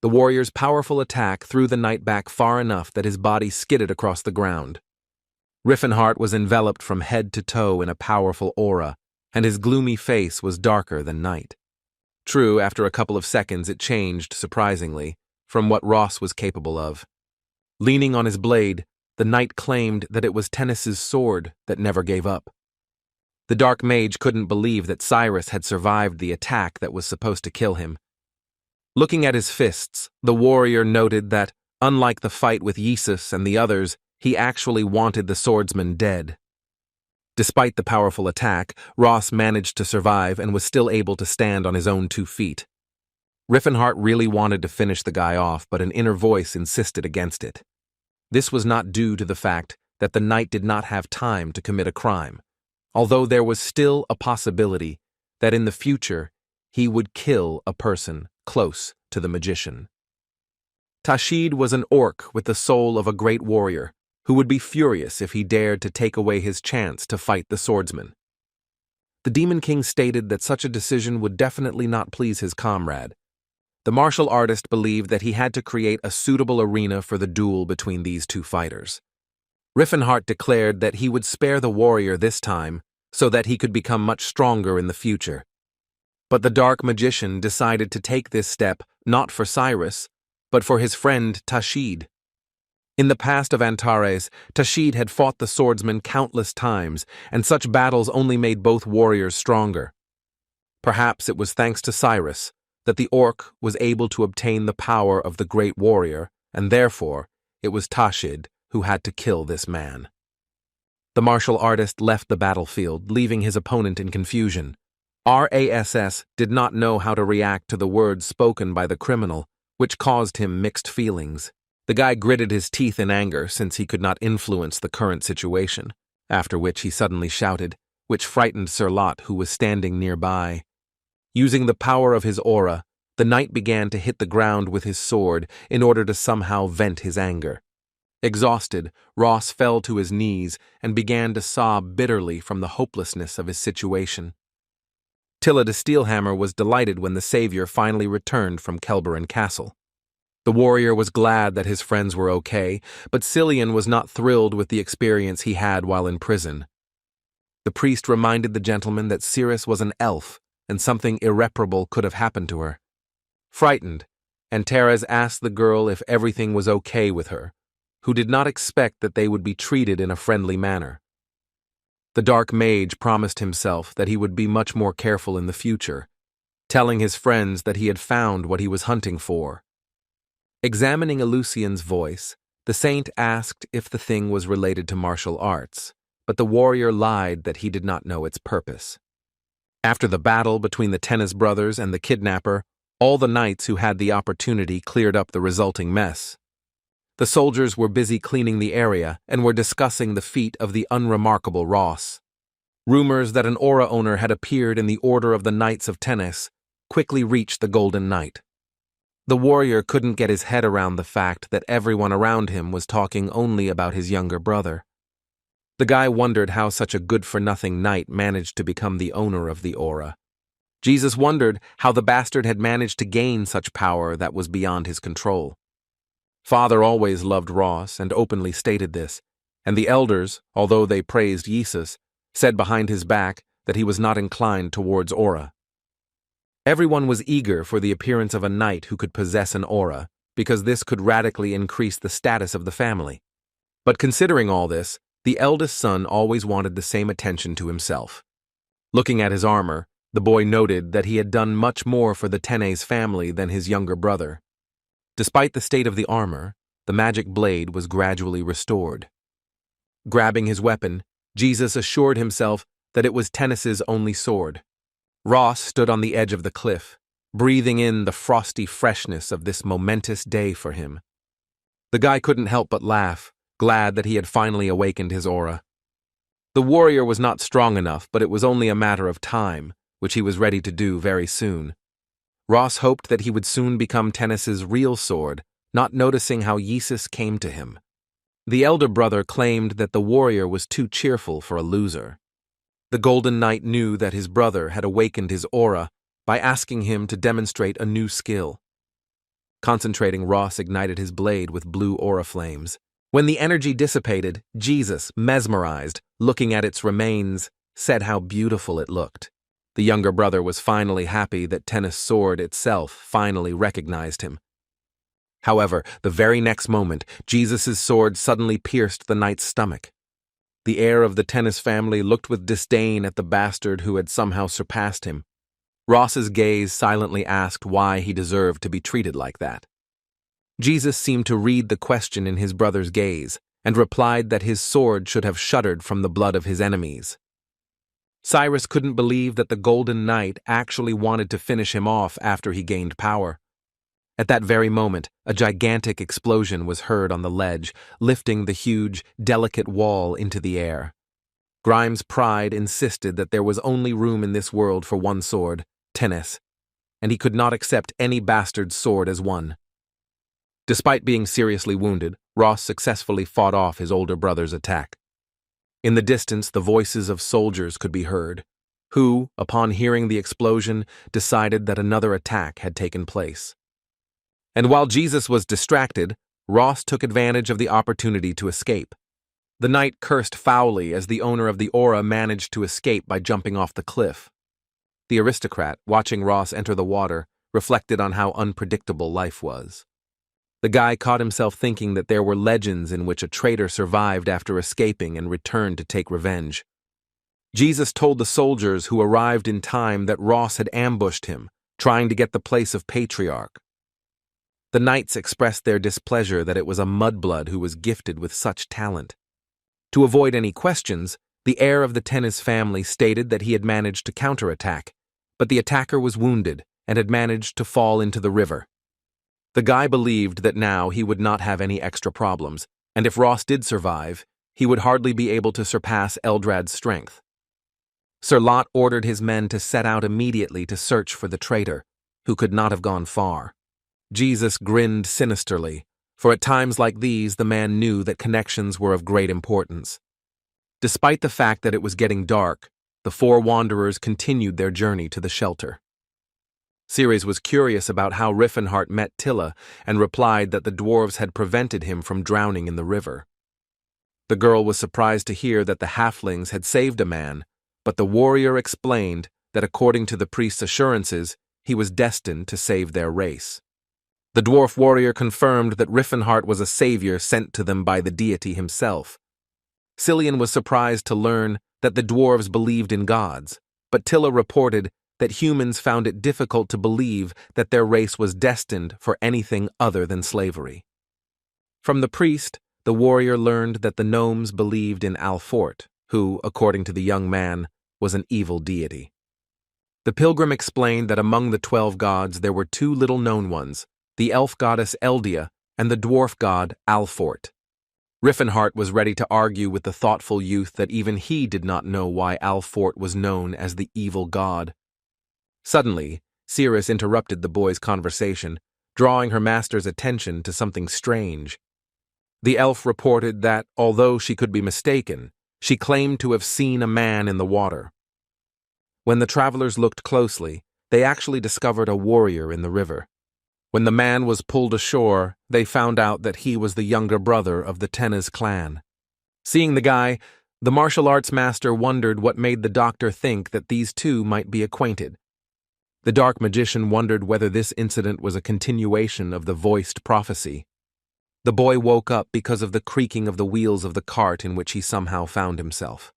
[SPEAKER 1] The warrior's powerful attack threw the knight back far enough that his body skidded across the ground. Riffenhart was enveloped from head to toe in a powerful aura, and his gloomy face was darker than night. True, after a couple of seconds it changed, surprisingly, from what Ross was capable of. Leaning on his blade, the knight claimed that it was Tennis's sword that never gave up. The Dark Mage couldn't believe that Cirrus had survived the attack that was supposed to kill him. Looking at his fists, the warrior noted that, unlike the fight with Yesus and the others, he actually wanted the swordsman dead. Despite the powerful attack, Ross managed to survive and was still able to stand on his own 2 feet. Riffenhart really wanted to finish the guy off, but an inner voice insisted against it. This was not due to the fact that the knight did not have time to commit a crime, although there was still a possibility that in the future he would kill a person close to the magician. Tashid was an orc with the soul of a great warrior, who would be furious if he dared to take away his chance to fight the swordsman. The Demon King stated that such a decision would definitely not please his comrade. The martial artist believed that he had to create a suitable arena for the duel between these two fighters. Riffenhart declared that he would spare the warrior this time so that he could become much stronger in the future. But the Dark Magician decided to take this step not for Cirrus, but for his friend Tashid. In the past of Antares, Tashid had fought the swordsman countless times, and such battles only made both warriors stronger. Perhaps it was thanks to Cirrus that the orc was able to obtain the power of the great warrior, and therefore it was Tashid who had to kill this man. The martial artist left the battlefield, leaving his opponent in confusion. Rass did not know how to react to the words spoken by the criminal, which caused him mixed feelings. The guy gritted his teeth in anger since he could not influence the current situation, after which he suddenly shouted, which frightened Sir Lot, who was standing nearby. Using the power of his aura, the knight began to hit the ground with his sword in order to somehow vent his anger. Exhausted, Ross fell to his knees and began to sob bitterly from the hopelessness of his situation. Tilla de Steelhammer was delighted when the savior finally returned from Kelberin Castle. The warrior was glad that his friends were okay, but Cillian was not thrilled with the experience he had while in prison. The priest reminded the gentleman that Cirrus was an elf and something irreparable could have happened to her. Frightened, Antares asked the girl if everything was okay with her, who did not expect that they would be treated in a friendly manner. The dark mage promised himself that he would be much more careful in the future, telling his friends that he had found what he was hunting for. Examining Eleusian's voice, the saint asked if the thing was related to martial arts, but the warrior lied that he did not know its purpose. After the battle between the Tennis brothers and the kidnapper, all the knights who had the opportunity cleared up the resulting mess. The soldiers were busy cleaning the area and were discussing the feat of the unremarkable Ross. Rumors that an aura owner had appeared in the Order of the Knights of Tennis quickly reached the Golden Knight. The warrior couldn't get his head around the fact that everyone around him was talking only about his younger brother. The guy wondered how such a good-for-nothing knight managed to become the owner of the aura. Jesus wondered how the bastard had managed to gain such power that was beyond his control. Father always loved Ross and openly stated this, and the elders, although they praised Jesus, said behind his back that he was not inclined towards aura. Everyone was eager for the appearance of a knight who could possess an aura, because this could radically increase the status of the family. But considering all this, the eldest son always wanted the same attention to himself. Looking at his armor, the boy noted that he had done much more for the Tennes family than his younger brother. Despite the state of the armor, the magic blade was gradually restored. Grabbing his weapon, Jesus assured himself that it was Tennis's only sword. Ross stood on the edge of the cliff, breathing in the frosty freshness of this momentous day for him. The guy couldn't help but laugh, glad that he had finally awakened his aura. The warrior was not strong enough, but it was only a matter of time, which he was ready to do very soon. Ross hoped that he would soon become Tennis's real sword, not noticing how Jesus came to him. The elder brother claimed that the warrior was too cheerful for a loser. The Golden Knight knew that his brother had awakened his aura by asking him to demonstrate a new skill. Concentrating, Ross ignited his blade with blue aura flames. When the energy dissipated, Jesus, mesmerized, looking at its remains, said how beautiful it looked. The younger brother was finally happy that Tennis' sword itself finally recognized him. However, the very next moment, Jesus' sword suddenly pierced the knight's stomach. The heir of the Tennis family looked with disdain at the bastard who had somehow surpassed him. Ross's gaze silently asked why he deserved to be treated like that. Jesus seemed to read the question in his brother's gaze and replied that his sword should have shuddered from the blood of his enemies. Cyrus couldn't believe that the Golden Knight actually wanted to finish him off after he gained power. At that very moment, a gigantic explosion was heard on the ledge, lifting the huge, delicate wall into the air. Grimes' pride insisted that there was only room in this world for one sword, Tennis, and he could not accept any bastard's sword as one. Despite being seriously wounded, Ross successfully fought off his older brother's attack. In the distance, the voices of soldiers could be heard, who, upon hearing the explosion, decided that another attack had taken place. And while Jesus was distracted, Ross took advantage of the opportunity to escape. The knight cursed foully as the owner of the aura managed to escape by jumping off the cliff. The aristocrat, watching Ross enter the water, reflected on how unpredictable life was. The guy caught himself thinking that there were legends in which a traitor survived after escaping and returned to take revenge. Jesus told the soldiers who arrived in time that Ross had ambushed him, trying to get the place of patriarch. The knights expressed their displeasure that it was a mudblood who was gifted with such talent. To avoid any questions, the heir of the Tennis family stated that he had managed to counterattack, but the attacker was wounded and had managed to fall into the river. The guy believed that now he would not have any extra problems, and if Ross did survive, he would hardly be able to surpass Eldrad's strength. Sir Lot ordered his men to set out immediately to search for the traitor, who could not have gone far. Jesus grinned sinisterly, for at times like these the man knew that connections were of great importance. Despite the fact that it was getting dark, the four wanderers continued their journey to the shelter. Ceres was curious about how Riffenhart met Tilla and replied that the dwarves had prevented him from drowning in the river. The girl was surprised to hear that the halflings had saved a man, but the warrior explained that according to the priest's assurances, he was destined to save their race. The dwarf warrior confirmed that Riffenhart was a savior sent to them by the deity himself. Cillian was surprised to learn that the dwarves believed in gods, but Tilla reported that humans found it difficult to believe that their race was destined for anything other than slavery. From the priest, the warrior learned that the gnomes believed in Alfort, who, according to the young man, was an evil deity. The pilgrim explained that among the 12 gods there were 2 little-known ones, the elf goddess Eldia and the dwarf god Alfort. Riffenhart was ready to argue with the thoughtful youth that even he did not know why Alfort was known as the evil god. Suddenly, Cirrus interrupted the boy's conversation, drawing her master's attention to something strange. The elf reported that, although she could be mistaken, she claimed to have seen a man in the water. When the travelers looked closely, they actually discovered a warrior in the river. When the man was pulled ashore, they found out that he was the younger brother of the Tenez clan. Seeing the guy, the martial arts master wondered what made the doctor think that these two might be acquainted. The dark magician wondered whether this incident was a continuation of the voiced prophecy. The boy woke up because of the creaking of the wheels of the cart in which he somehow found himself.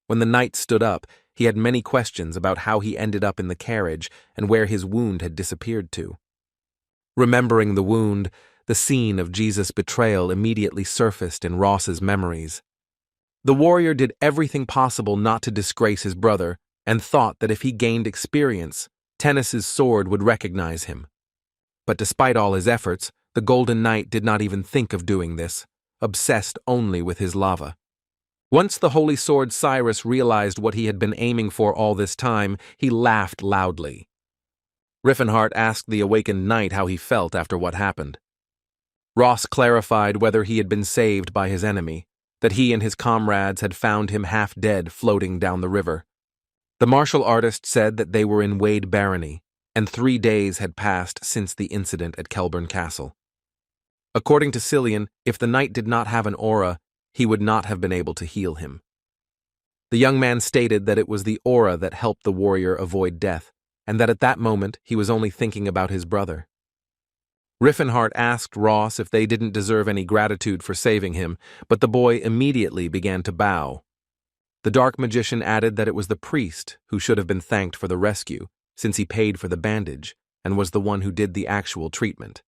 [SPEAKER 1] When the knight stood up, he had many questions about how he ended up in the carriage and where his wound had disappeared to. Remembering the wound, the scene of Jesus' betrayal immediately surfaced in Ross's memories. The warrior did everything possible not to disgrace his brother and thought that if he gained experience, Tennis's sword would recognize him. But despite all his efforts, the Golden Knight did not even think of doing this, obsessed only with his lava. Once the holy sword Cirrus realized what he had been aiming for all this time, he laughed loudly. Riffenhart asked the awakened knight how he felt after what happened. Ross clarified whether he had been saved by his enemy, that he and his comrades had found him half dead floating down the river. The martial artist said that they were in Wade Barony, and 3 days had passed since the incident at Kelburn Castle. According to Cillian, if the knight did not have an aura, he would not have been able to heal him. The young man stated that it was the aura that helped the warrior avoid death, and that at that moment he was only thinking about his brother. Riffenhart asked Ross if they didn't deserve any gratitude for saving him, but the boy immediately began to bow. The dark magician added that it was the priest who should have been thanked for the rescue, since he paid for the bandage and was the one who did the actual treatment.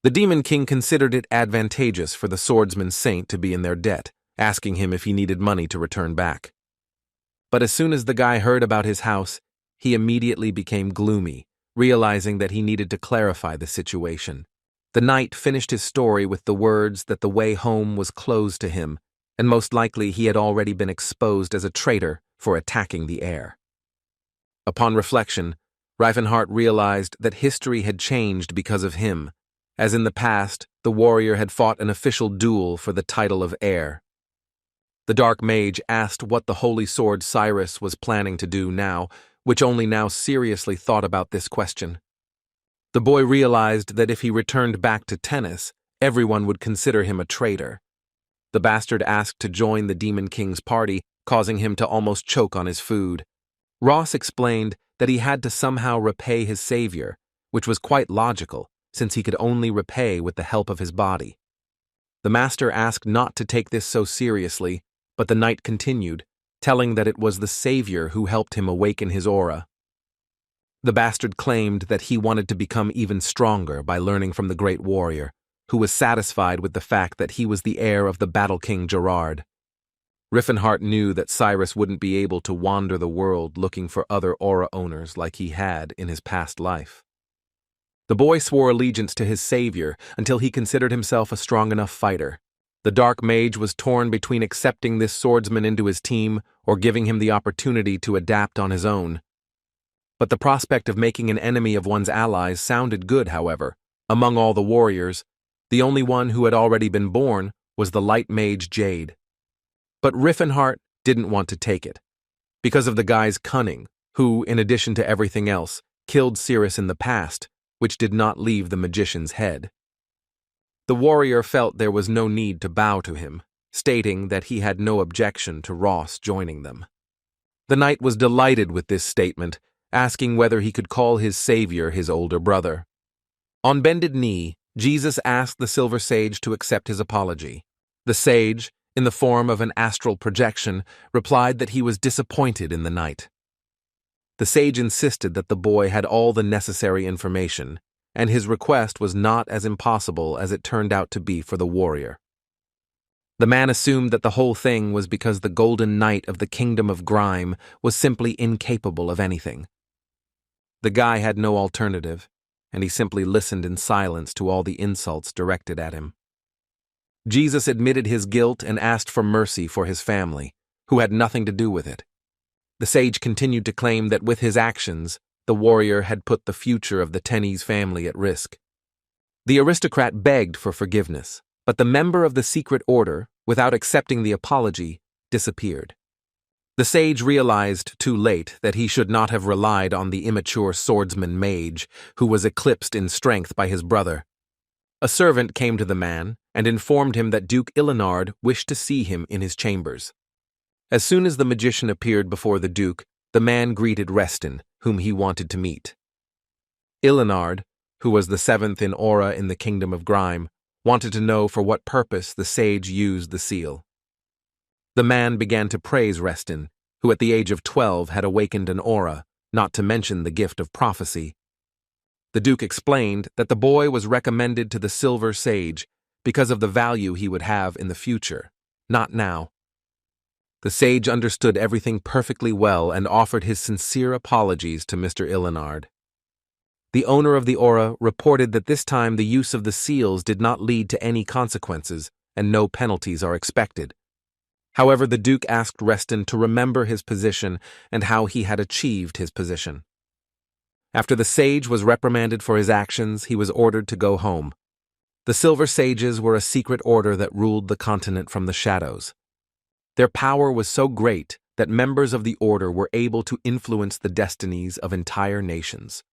[SPEAKER 1] The Demon King considered it advantageous for the swordsman saint to be in their debt, asking him if he needed money to return back. But as soon as the guy heard about his house, he immediately became gloomy, realizing that he needed to clarify the situation. The knight finished his story with the words that the way home was closed to him, and most likely he had already been exposed as a traitor for attacking the heir. Upon reflection, Riefenhart realized that history had changed because of him. As in the past, the warrior had fought an official duel for the title of heir. The dark mage asked what the holy sword Cirrus was planning to do now, which only now seriously thought about this question. The boy realized that if he returned back to Tennis, everyone would consider him a traitor. The bastard asked to join the Demon King's party, causing him to almost choke on his food. Ross explained that he had to somehow repay his savior, which was quite logical, since he could only repay with the help of his body. The master asked not to take this so seriously, but the knight continued, telling that it was the savior who helped him awaken his aura. The bastard claimed that he wanted to become even stronger by learning from the great warrior, who was satisfied with the fact that he was the heir of the Battle King Gerard. Riffenhart knew that Cirrus wouldn't be able to wander the world looking for other aura owners like he had in his past life. The boy swore allegiance to his savior until he considered himself a strong enough fighter. The Dark Mage was torn between accepting this swordsman into his team or giving him the opportunity to adapt on his own. But the prospect of making an enemy of one's allies sounded good, however. Among all the warriors, the only one who had already been born was the light mage Jade. But Riffenhart didn't want to take it, because of the guy's cunning, who, in addition to everything else, killed Cirrus in the past, which did not leave the magician's head. The warrior felt there was no need to bow to him, stating that he had no objection to Ross joining them. The knight was delighted with this statement, asking whether he could call his savior his older brother. On bended knee, Jesus asked the Silver Sage to accept his apology. The sage, in the form of an astral projection, replied that he was disappointed in the knight. The sage insisted that the boy had all the necessary information, and his request was not as impossible as it turned out to be for the warrior. The man assumed that the whole thing was because the Golden Knight of the Kingdom of Grime was simply incapable of anything. The guy had no alternative, and he simply listened in silence to all the insults directed at him. Jesus admitted his guilt and asked for mercy for his family, who had nothing to do with it. The sage continued to claim that with his actions, the warrior had put the future of the Tenney's family at risk. The aristocrat begged for forgiveness, but the member of the secret order, without accepting the apology, disappeared. The sage realized too late that he should not have relied on the immature swordsman mage, who was eclipsed in strength by his brother. A servant came to the man and informed him that Duke Ilinard wished to see him in his chambers. As soon as the magician appeared before the Duke, the man greeted Reston, whom he wanted to meet. Ilinard, who was the seventh in aura in the Kingdom of Grime, wanted to know for what purpose the sage used the seal. The man began to praise Reston, who at the age of 12 had awakened an aura, not to mention the gift of prophecy. The Duke explained that the boy was recommended to the Silver Sage because of the value he would have in the future, not now. The sage understood everything perfectly well and offered his sincere apologies to Mr. Ilinard. The owner of the aura reported that this time the use of the seals did not lead to any consequences and no penalties are expected. However, the Duke asked Reston to remember his position and how he had achieved his position. After the sage was reprimanded for his actions, he was ordered to go home. The Silver Sages were a secret order that ruled the continent from the shadows. Their power was so great that members of the order were able to influence the destinies of entire nations.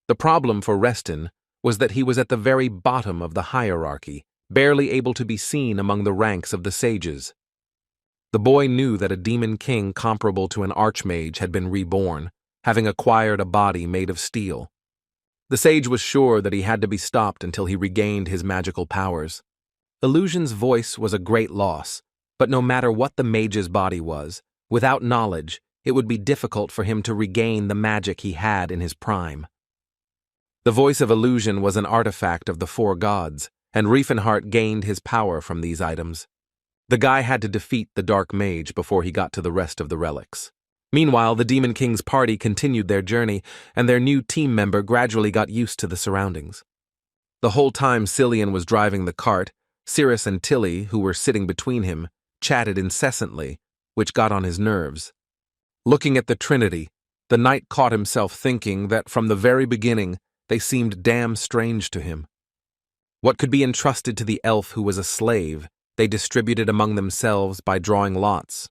[SPEAKER 1] The problem for Reston was that he was at the very bottom of the hierarchy, barely able to be seen among the ranks of the sages. The boy knew that a demon king comparable to an archmage had been reborn, having acquired a body made of steel. The sage was sure that he had to be stopped until he regained his magical powers. Illusion's voice was a great loss, but no matter what the mage's body was, without knowledge, it would be difficult for him to regain the magic he had in his prime. The voice of illusion was an artifact of the four gods, and Riefenhart gained his power from these items. The guy had to defeat the Dark Mage before he got to the rest of the relics. Meanwhile, the Demon King's party continued their journey, and their new team member gradually got used to the surroundings. The whole time Cillian was driving the cart, Cirrus and Tilly, who were sitting between him, chatted incessantly, which got on his nerves. Looking at the Trinity, the knight caught himself thinking that from the very beginning they seemed damn strange to him. What could be entrusted to the elf who was a slave, they distributed among themselves by drawing lots.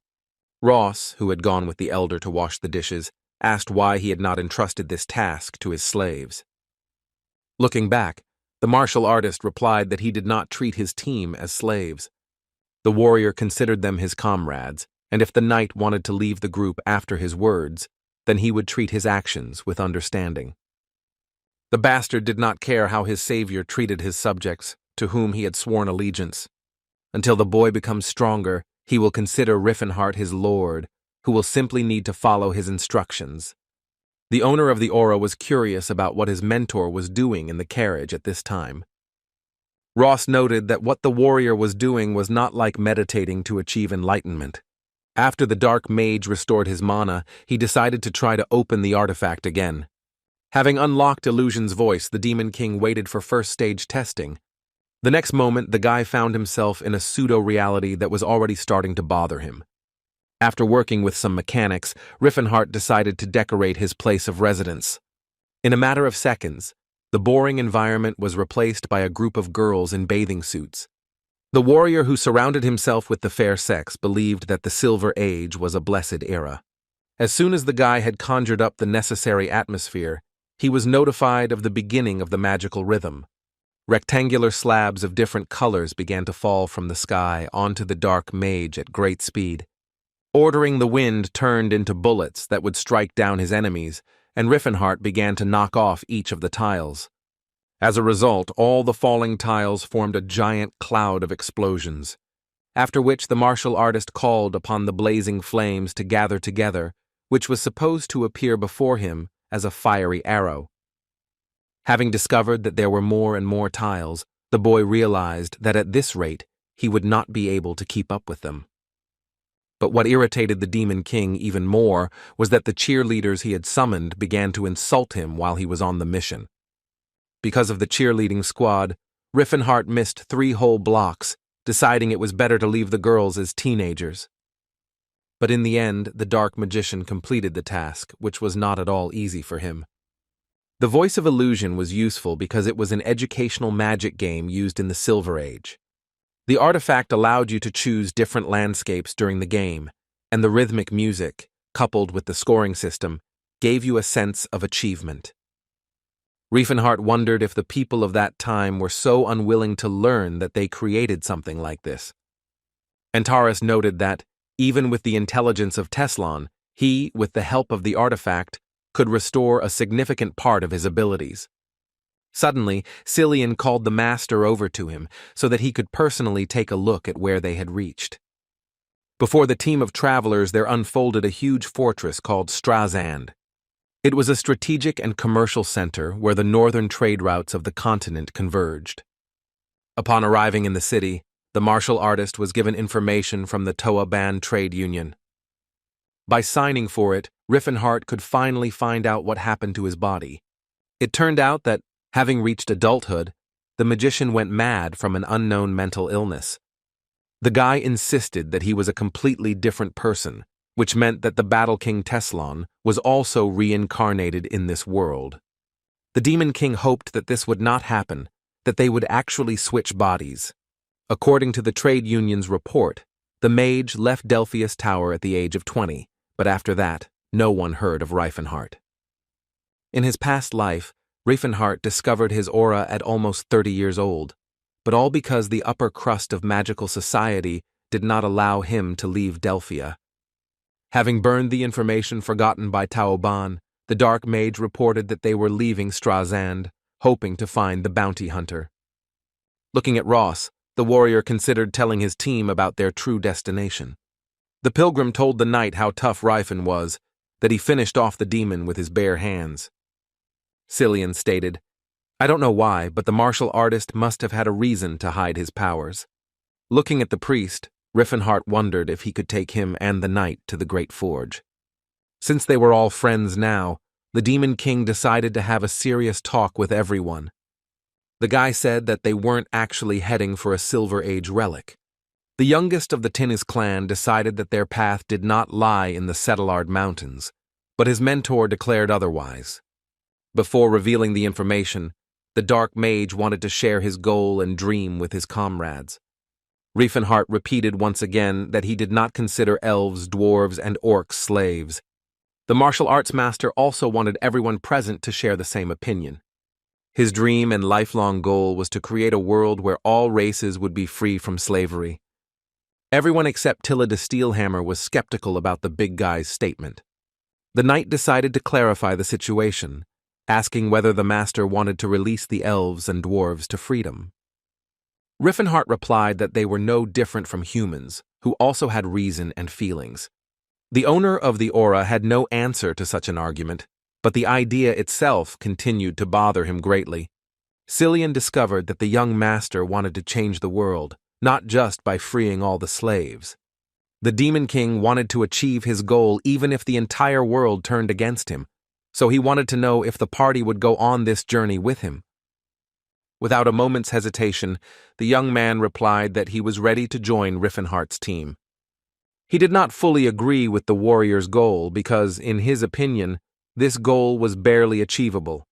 [SPEAKER 1] Ross, who had gone with the elder to wash the dishes, asked why he had not entrusted this task to his slaves. Looking back, the martial artist replied that he did not treat his team as slaves. The warrior considered them his comrades, and if the knight wanted to leave the group after his words, then he would treat his actions with understanding. The bastard did not care how his savior treated his subjects, to whom he had sworn allegiance. Until the boy becomes stronger, he will consider Riefenhart his lord, who will simply need to follow his instructions. The owner of the aura was curious about what his mentor was doing in the carriage at this time. Ross noted that what the warrior was doing was not like meditating to achieve enlightenment. After the Dark Mage restored his mana, he decided to try to open the artifact again. Having unlocked Illusion's voice, the Demon King waited for first stage testing. The next moment, the guy found himself in a pseudo-reality that was already starting to bother him. After working with some mechanics, Riffenhart decided to decorate his place of residence. In a matter of seconds, the boring environment was replaced by a group of girls in bathing suits. The warrior who surrounded himself with the fair sex believed that the Silver Age was a blessed era. As soon as the guy had conjured up the necessary atmosphere, he was notified of the beginning of the magical rhythm. Rectangular slabs of different colors began to fall from the sky onto the dark mage at great speed. Ordering the wind turned into bullets that would strike down his enemies, and Riffenhart began to knock off each of the tiles. As a result, all the falling tiles formed a giant cloud of explosions, after which the martial artist called upon the blazing flames to gather together, which was supposed to appear before him as a fiery arrow. Having discovered that there were more and more tiles, the boy realized that at this rate he would not be able to keep up with them. But what irritated the Demon King even more was that the cheerleaders he had summoned began to insult him while he was on the mission. Because of the cheerleading squad, Riffenhart missed 3 whole blocks, deciding it was better to leave the girls as teenagers. But in the end, the Dark Magician completed the task, which was not at all easy for him. The Voice of Illusion was useful because it was an educational magic game used in the Silver Age. The artifact allowed you to choose different landscapes during the game, and the rhythmic music, coupled with the scoring system, gave you a sense of achievement. Riefenhart wondered if the people of that time were so unwilling to learn that they created something like this. Antares noted that, even with the intelligence of Teslan, he, with the help of the artifact, could restore a significant part of his abilities. Suddenly, Cillian called the master over to him so that he could personally take a look at where they had reached. Before the team of travelers there unfolded a huge fortress called Strazand. It was a strategic and commercial center where the northern trade routes of the continent converged. Upon arriving in the city, the martial artist was given information from the Toa Band trade union. By signing for it, Riffenhart could finally find out what happened to his body. It turned out that, having reached adulthood, the magician went mad from an unknown mental illness. The guy insisted that he was a completely different person, which meant that the Battle King Teslan was also reincarnated in this world. The Demon King hoped that this would not happen, that they would actually switch bodies. According to the trade union's report, the mage left Delphius Tower at the age of 20, but after that, no one heard of Riefenhart. In his past life, Riefenhart discovered his aura at almost 30 years old, but all because the upper crust of magical society did not allow him to leave Delphia. Having burned the information forgotten by Taoban, the Dark Mage reported that they were leaving Strazand, hoping to find the bounty hunter. Looking at Ross, the warrior considered telling his team about their true destination. The pilgrim told the knight how tough Rifen was, that he finished off the demon with his bare hands. Cillian stated, "I don't know why, but the martial artist must have had a reason to hide his powers." Looking at the priest, Riffenhart wondered if he could take him and the knight to the Great Forge. Since they were all friends now, the Demon King decided to have a serious talk with everyone. The guy said that they weren't actually heading for a Silver Age relic. The youngest of the Tinnis clan decided that their path did not lie in the Settlard Mountains, but his mentor declared otherwise. Before revealing the information, the Dark Mage wanted to share his goal and dream with his comrades. Riefenhart repeated once again that he did not consider elves, dwarves, and orcs slaves. The martial arts master also wanted everyone present to share the same opinion. His dream and lifelong goal was to create a world where all races would be free from slavery. Everyone except Tilla de Steelhammer was skeptical about the big guy's statement. The knight decided to clarify the situation, asking whether the master wanted to release the elves and dwarves to freedom. Riffenhart replied that they were no different from humans, who also had reason and feelings. The owner of the aura had no answer to such an argument, but the idea itself continued to bother him greatly. Cillian discovered that the young master wanted to change the world, not just by freeing all the slaves. The Demon King wanted to achieve his goal even if the entire world turned against him, so he wanted to know if the party would go on this journey with him. Without a moment's hesitation, the young man replied that he was ready to join Riffenhart's team. He did not fully agree with the warrior's goal because, in his opinion, this goal was barely achievable.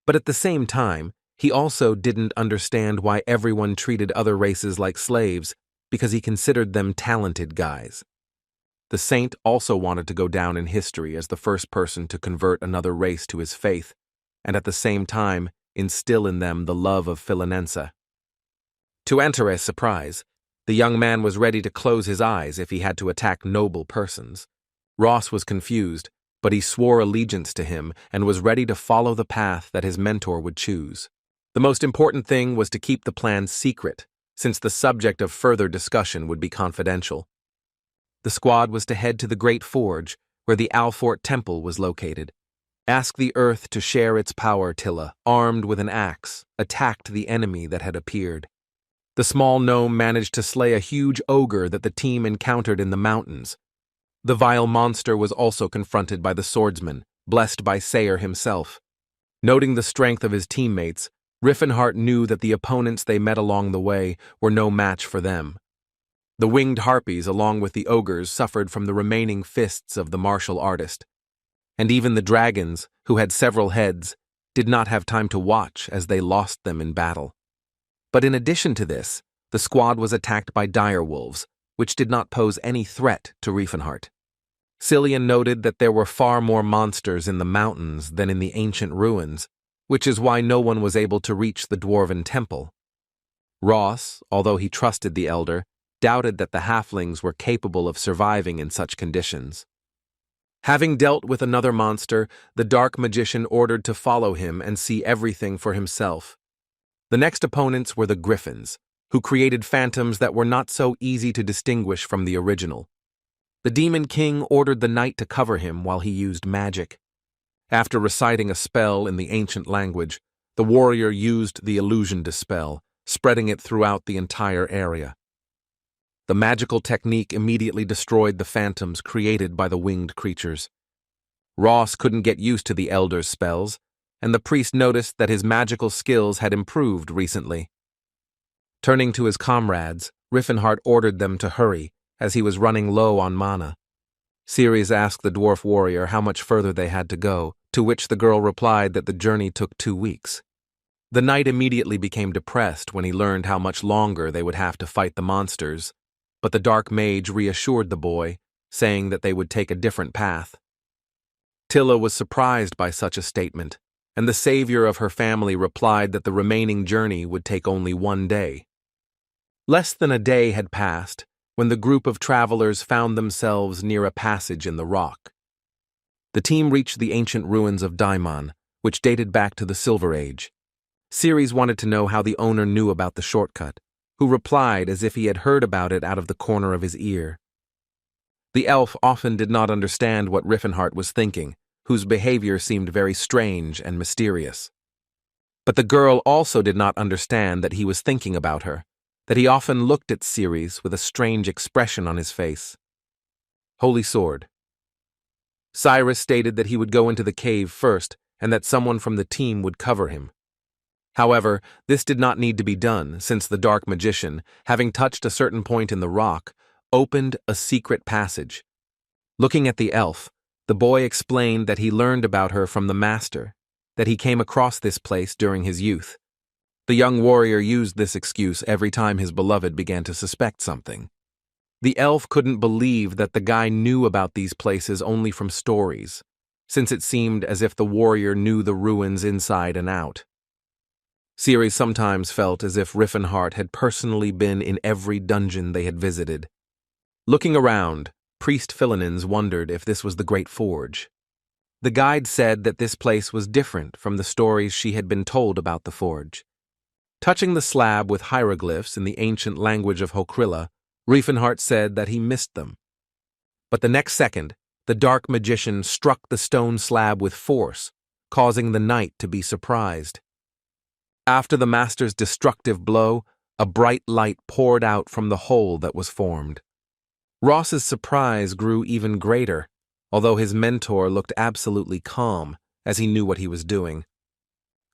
[SPEAKER 1] But at the same time, he also didn't understand why everyone treated other races like slaves, because he considered them talented guys. The saint also wanted to go down in history as the first person to convert another race to his faith, and at the same time instill in them the love of Philinensa. To Antares' surprise, the young man was ready to close his eyes if he had to attack noble persons. Ross was confused, but he swore allegiance to him and was ready to follow the path that his mentor would choose. The most important thing was to keep the plan secret, since the subject of further discussion would be confidential. The squad was to head to the Great Forge, where the Alfort Temple was located. Ask the earth to share its power. Tilla, armed with an axe, attacked the enemy that had appeared. The small gnome managed to slay a huge ogre that the team encountered in the mountains. The vile monster was also confronted by the swordsman, blessed by Sayer himself. Noting the strength of his teammates, Riffenhart knew that the opponents they met along the way were no match for them. The winged harpies, along with the ogres, suffered from the remaining fists of the martial artist. And even the dragons, who had several heads, did not have time to watch as they lost them in battle. But in addition to this, the squad was attacked by direwolves, which did not pose any threat to Riefenhart. Cillian noted that there were far more monsters in the mountains than in the ancient ruins, which is why no one was able to reach the dwarven temple. Ross, although he trusted the elder, doubted that the halflings were capable of surviving in such conditions. Having dealt with another monster, the dark magician ordered to follow him and see everything for himself. The next opponents were the Griffins, who created phantoms that were not so easy to distinguish from the original. The Demon King ordered the knight to cover him while he used magic. After reciting a spell in the ancient language, the warrior used the illusion dispel, spreading it throughout the entire area. The magical technique immediately destroyed the phantoms created by the winged creatures. Ross couldn't get used to the elder's spells, and the priest noticed that his magical skills had improved recently. Turning to his comrades, Riffenhart ordered them to hurry, as he was running low on mana. Ceres asked the dwarf warrior how much further they had to go, to which the girl replied that the journey took 2 weeks. The knight immediately became depressed when he learned how much longer they would have to fight the monsters, but the dark mage reassured the boy, saying that they would take a different path. Tilla was surprised by such a statement, and the savior of her family replied that the remaining journey would take only 1 day. Less than a day had passed when the group of travelers found themselves near a passage in the rock. The team reached the ancient ruins of Daimon, which dated back to the Silver Age. Ceres wanted to know how the owner knew about the shortcut, who replied as if he had heard about it out of the corner of his ear. The elf often did not understand what Riffenhart was thinking, whose behavior seemed very strange and mysterious. But the girl also did not understand that he was thinking about her, that he often looked at Ceres with a strange expression on his face. Holy Sword. Cyrus stated that he would go into the cave first and that someone from the team would cover him. However, this did not need to be done since the dark magician, having touched a certain point in the rock, opened a secret passage. Looking at the elf, the boy explained that he learned about her from the master, that he came across this place during his youth. The young warrior used this excuse every time his beloved began to suspect something. The elf couldn't believe that the guy knew about these places only from stories, since it seemed as if the warrior knew the ruins inside and out. Ceres sometimes felt as if Riffenhart had personally been in every dungeon they had visited. Looking around, Priest Philinens wondered if this was the Great Forge. The guide said that this place was different from the stories she had been told about the forge. Touching the slab with hieroglyphs in the ancient language of Hokrilla, Riefenhart said that he missed them. But the next second, the dark magician struck the stone slab with force, causing the knight to be surprised. After the master's destructive blow, a bright light poured out from the hole that was formed. Ross's surprise grew even greater, although his mentor looked absolutely calm, as he knew what he was doing.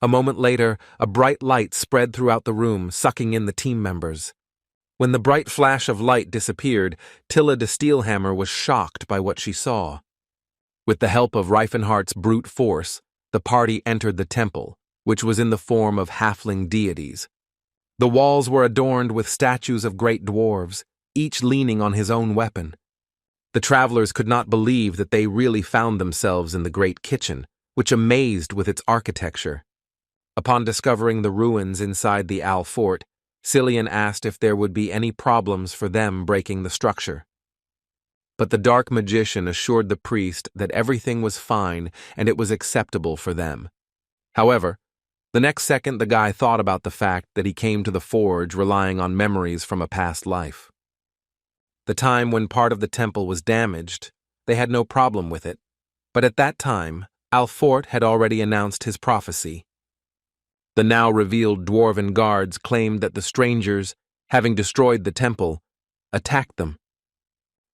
[SPEAKER 1] A moment later, a bright light spread throughout the room, sucking in the team members. When the bright flash of light disappeared, Tilla de Steelhammer was shocked by what she saw. With the help of Reifenhardt's brute force, the party entered the temple, which was in the form of halfling deities. The walls were adorned with statues of great dwarves, each leaning on his own weapon. The travelers could not believe that they really found themselves in the great kitchen, which amazed with its architecture. Upon discovering the ruins inside the Al Fort, Cillian asked if there would be any problems for them breaking the structure. But the dark magician assured the priest that everything was fine and it was acceptable for them. However, the next second the guy thought about the fact that he came to the forge relying on memories from a past life. The time when part of the temple was damaged, they had no problem with it, but at that time, Al Fort had already announced his prophecy. The now revealed dwarven guards claimed that the strangers, having destroyed the temple, attacked them.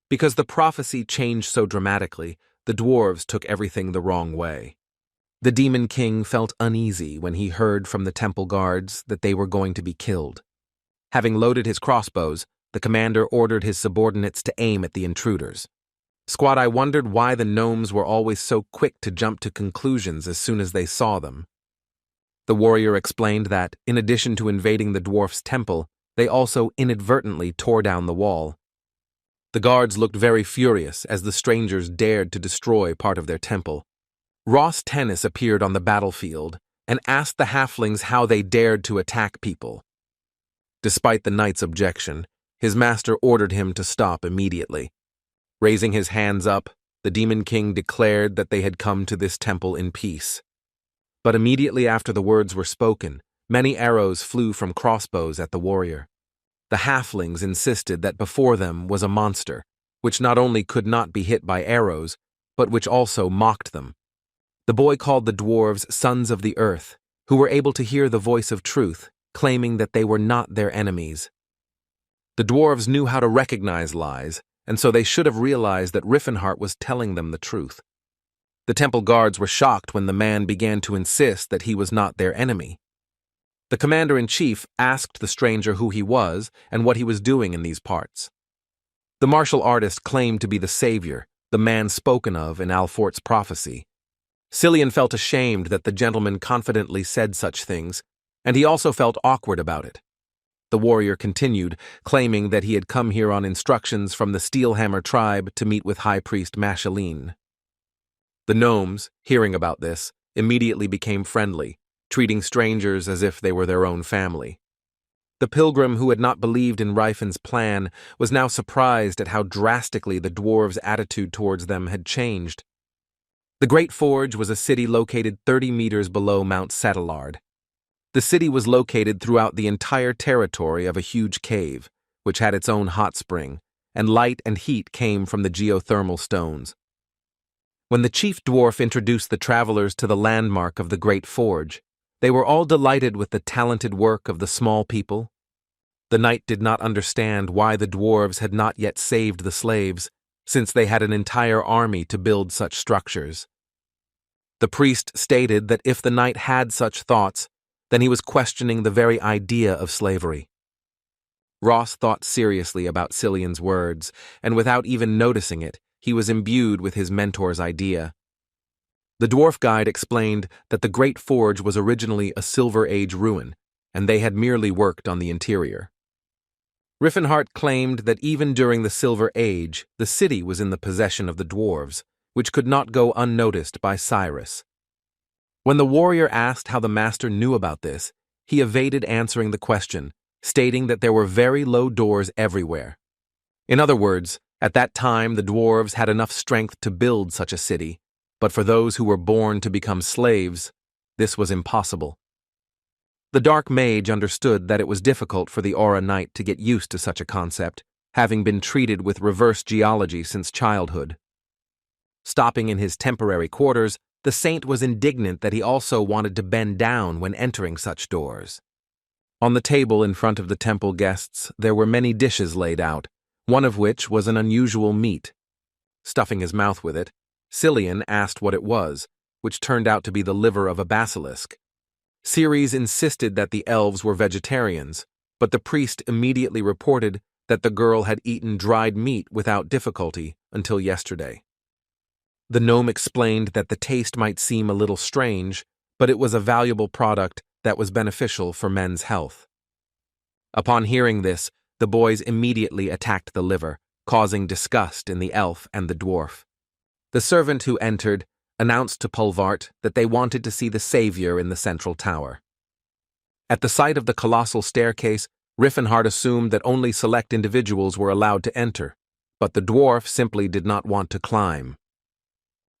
[SPEAKER 1] Because the prophecy changed so dramatically, the dwarves took everything the wrong way. The Demon King felt uneasy when he heard from the temple guards that they were going to be killed. Having loaded his crossbows, the commander ordered his subordinates to aim at the intruders. Squad Eye wondered why the gnomes were always so quick to jump to conclusions as soon as they saw them. The warrior explained that, in addition to invading the dwarf's temple, they also inadvertently tore down the wall. The guards looked very furious as the strangers dared to destroy part of their temple. Ross Tennis appeared on the battlefield and asked the halflings how they dared to attack people. Despite the knight's objection, his master ordered him to stop immediately. Raising his hands up, the Demon King declared that they had come to this temple in peace. But immediately after the words were spoken, many arrows flew from crossbows at the warrior. The halflings insisted that before them was a monster, which not only could not be hit by arrows, but which also mocked them. The boy called the dwarves sons of the earth, who were able to hear the voice of truth, claiming that they were not their enemies. The dwarves knew how to recognize lies, and so they should have realized that Riffenhart was telling them the truth. The temple guards were shocked when the man began to insist that he was not their enemy. The commander-in-chief asked the stranger who he was and what he was doing in these parts. The martial artist claimed to be the savior, the man spoken of in Al Fort's prophecy. Cillian felt ashamed that the gentleman confidently said such things, and he also felt awkward about it. The warrior continued, claiming that he had come here on instructions from the Steelhammer tribe to meet with High Priest Mashaleen. The gnomes, hearing about this, immediately became friendly, treating strangers as if they were their own family. The pilgrim who had not believed in Rifen's plan was now surprised at how drastically the dwarves' attitude towards them had changed. The Great Forge was a city located 30 meters below Mount Satellard. The city was located throughout the entire territory of a huge cave, which had its own hot spring, and light and heat came from the geothermal stones. When the chief dwarf introduced the travelers to the landmark of the Great Forge, they were all delighted with the talented work of the small people. The knight did not understand why the dwarves had not yet saved the slaves, since they had an entire army to build such structures. The priest stated that if the knight had such thoughts, then he was questioning the very idea of slavery. Ross thought seriously about Cillian's words, and without even noticing it, he was imbued with his mentor's idea. The dwarf guide explained that the Great Forge was originally a Silver Age ruin, and they had merely worked on the interior. Riffenhart claimed that even during the Silver Age, the city was in the possession of the dwarves, which could not go unnoticed by Cirrus. When the warrior asked how the master knew about this, he evaded answering the question, stating that there were very low doors everywhere. In other words, at that time the dwarves had enough strength to build such a city, but for those who were born to become slaves, this was impossible. The Dark Mage understood that it was difficult for the Aura Knight to get used to such a concept, having been treated with reverse geology since childhood. Stopping in his temporary quarters, the saint was indignant that he also wanted to bend down when entering such doors. On the table in front of the temple guests, there were many dishes laid out, one of which was an unusual meat. Stuffing his mouth with it, Cillian asked what it was, which turned out to be the liver of a basilisk. Ceres insisted that the elves were vegetarians, but the priest immediately reported that the girl had eaten dried meat without difficulty until yesterday. The gnome explained that the taste might seem a little strange, but it was a valuable product that was beneficial for men's health. Upon hearing this, the boys immediately attacked the liver, causing disgust in the elf and the dwarf. The servant who entered announced to Pulvart that they wanted to see the savior in the central tower. At the sight of the colossal staircase, Riffenhart assumed that only select individuals were allowed to enter, but the dwarf simply did not want to climb.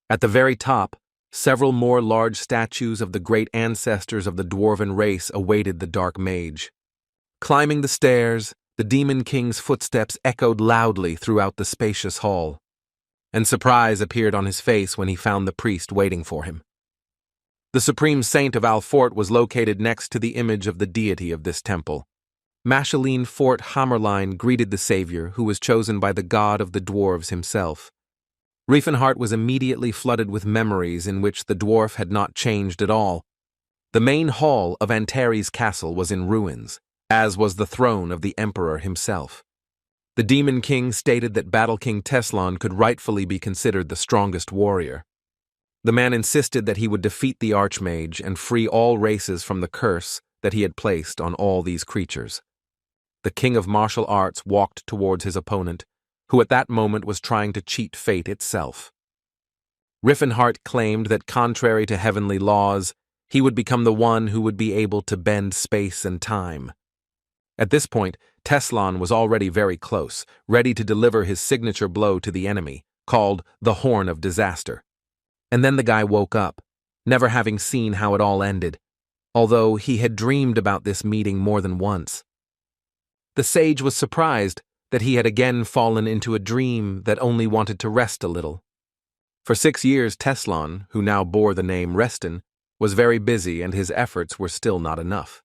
[SPEAKER 1] At the very top, several more large statues of the great ancestors of the dwarven race awaited the dark mage. Climbing the stairs, the Demon King's footsteps echoed loudly throughout the spacious hall, and surprise appeared on his face when he found the priest waiting for him. The supreme saint of Alfort was located next to the image of the deity of this temple. Macheline Fort Hammerline greeted the savior, who was chosen by the god of the dwarves himself. Riefenhart was immediately flooded with memories in which the dwarf had not changed at all. The main hall of Antares' castle was in ruins, as was the throne of the emperor himself. The Demon King stated that Battle King Teslan could rightfully be considered the strongest warrior. The man insisted that he would defeat the Archmage and free all races from the curse that he had placed on all these creatures. The King of Martial Arts walked towards his opponent, who at that moment was trying to cheat fate itself. Riffenhart claimed that contrary to heavenly laws, he would become the one who would be able to bend space and time. At this point, Teslan was already very close, ready to deliver his signature blow to the enemy, called the Horn of Disaster. And then the guy woke up, never having seen how it all ended, although he had dreamed about this meeting more than once. The sage was surprised that he had again fallen into a dream that only wanted to rest a little. For 6 years, Teslan, who now bore the name Reston, was very busy and his efforts were still not enough.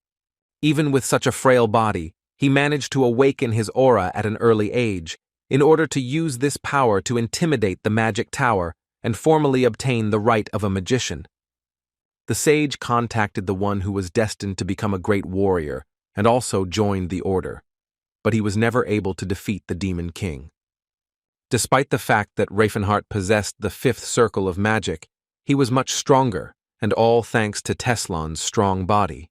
[SPEAKER 1] Even with such a frail body, he managed to awaken his aura at an early age, in order to use this power to intimidate the magic tower and formally obtain the right of a magician. The sage contacted the one who was destined to become a great warrior and also joined the order, but he was never able to defeat the Demon King. Despite the fact that Riefenhart possessed the 5th circle of magic, he was much stronger, and all thanks to Teslan's strong body.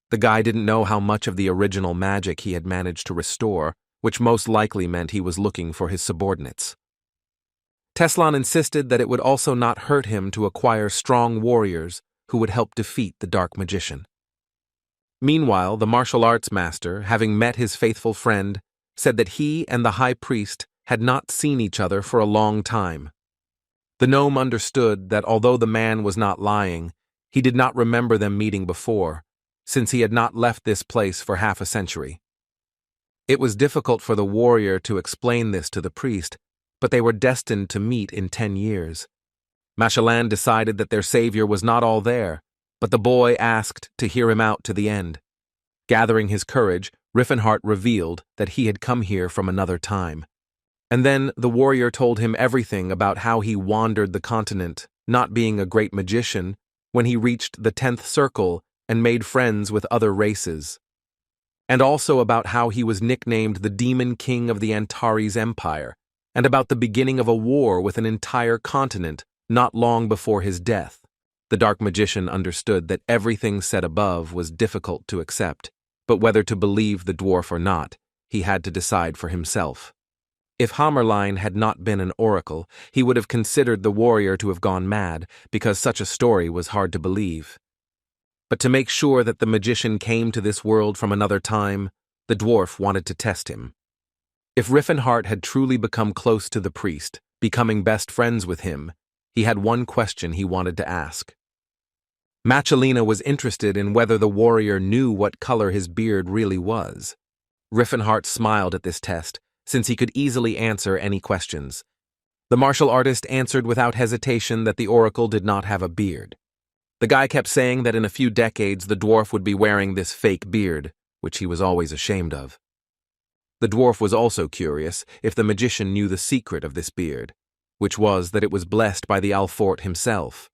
[SPEAKER 1] The guy didn't know how much of the original magic he had managed to restore, which most likely meant he was looking for his subordinates. Teslan insisted that it would also not hurt him to acquire strong warriors who would help defeat the Dark Magician. Meanwhile, the martial arts master, having met his faithful friend, said that he and the high priest had not seen each other for a long time. The gnome understood that although the man was not lying, he did not remember them meeting before, since he had not left this place for half a century. It was difficult for the warrior to explain this to the priest, but they were destined to meet in 10 years. Machelan decided that their savior was not all there, but the boy asked to hear him out to the end. Gathering his courage, Riefenhart revealed that he had come here from another time. And then the warrior told him everything about how he wandered the continent, not being a great magician, when he reached the 10th circle and made friends with other races. And also about how he was nicknamed the Demon King of the Antares Empire, and about the beginning of a war with an entire continent not long before his death. The Dark Magician understood that everything said above was difficult to accept, but whether to believe the dwarf or not, he had to decide for himself. If Hammerline had not been an oracle, he would have considered the warrior to have gone mad, because such a story was hard to believe. But to make sure that the magician came to this world from another time, the dwarf wanted to test him. If Riefenhart had truly become close to the priest, becoming best friends with him, he had one question he wanted to ask. Machelina was interested in whether the warrior knew what color his beard really was. Riefenhart smiled at this test, since he could easily answer any questions. The martial artist answered without hesitation that the oracle did not have a beard. The guy kept saying that in a few decades the dwarf would be wearing this fake beard, which he was always ashamed of. The dwarf was also curious if the magician knew the secret of this beard, which was that it was blessed by the Alfort himself.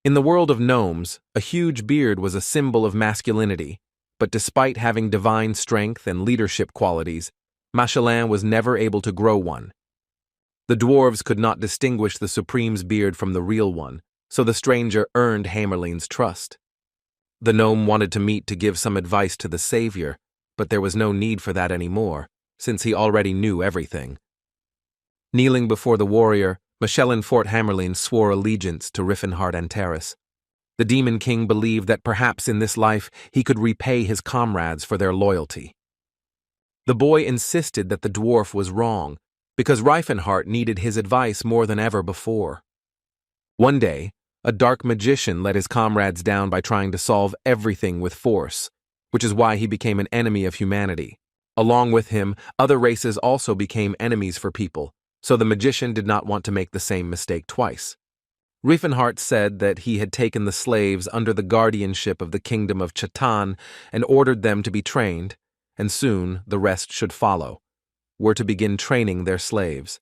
[SPEAKER 1] In the world of gnomes, a huge beard was a symbol of masculinity, but despite having divine strength and leadership qualities, Machelin was never able to grow one. The dwarves could not distinguish the Supreme's beard from the real one, so the stranger earned Hamerline's trust. The gnome wanted to meet to give some advice to the savior, but there was no need for that anymore, since he already knew everything. Kneeling before the warrior, Machelin Fort Hamerline swore allegiance to Riffenhart and Terrace. The Demon King believed that perhaps in this life he could repay his comrades for their loyalty. The boy insisted that the dwarf was wrong, because Riefenhart needed his advice more than ever before. One day, a dark magician let his comrades down by trying to solve everything with force, which is why he became an enemy of humanity. Along with him, other races also became enemies for people, so the magician did not want to make the same mistake twice. Riefenhart said that he had taken the slaves under the guardianship of the kingdom of Chatan and ordered them to be trained, and soon the rest should follow, were to begin training their slaves.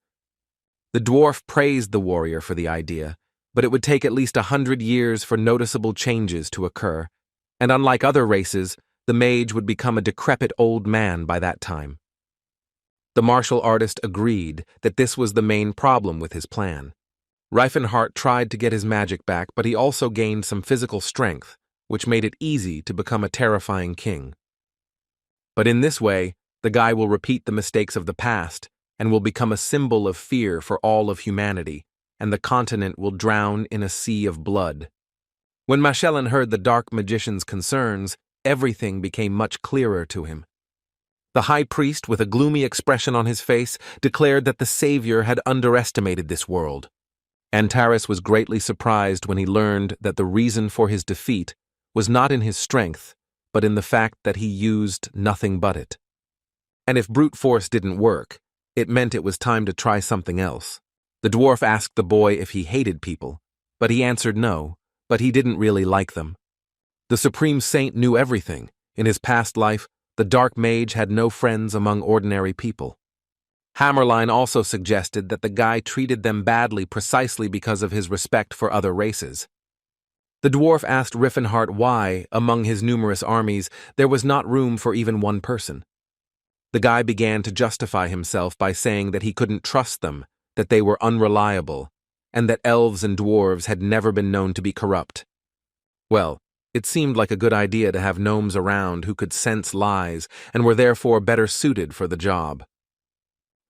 [SPEAKER 1] The dwarf praised the warrior for the idea, but it would take at least 100 years for noticeable changes to occur, and unlike other races, the mage would become a decrepit old man by that time. The martial artist agreed that this was the main problem with his plan. Riefenhart tried to get his magic back, but he also gained some physical strength, which made it easy to become a terrifying king. But in this way, the guy will repeat the mistakes of the past and will become a symbol of fear for all of humanity, and the continent will drown in a sea of blood. When Machelin heard the dark magician's concerns, everything became much clearer to him. The high priest, with a gloomy expression on his face, declared that the savior had underestimated this world. Antares was greatly surprised when he learned that the reason for his defeat was not in his strength, but in the fact that he used nothing but it. And if brute force didn't work, it meant it was time to try something else. The dwarf asked the boy if he hated people, but he answered no, but he didn't really like them. The Supreme Saint knew everything. In his past life, the Dark Mage had no friends among ordinary people. Hamerline also suggested that the guy treated them badly precisely because of his respect for other races. The dwarf asked Riefenhart why, among his numerous armies, there was not room for even one person. The guy began to justify himself by saying that he couldn't trust them, that they were unreliable, and that elves and dwarves had never been known to be corrupt. Well, it seemed like a good idea to have gnomes around who could sense lies and were therefore better suited for the job.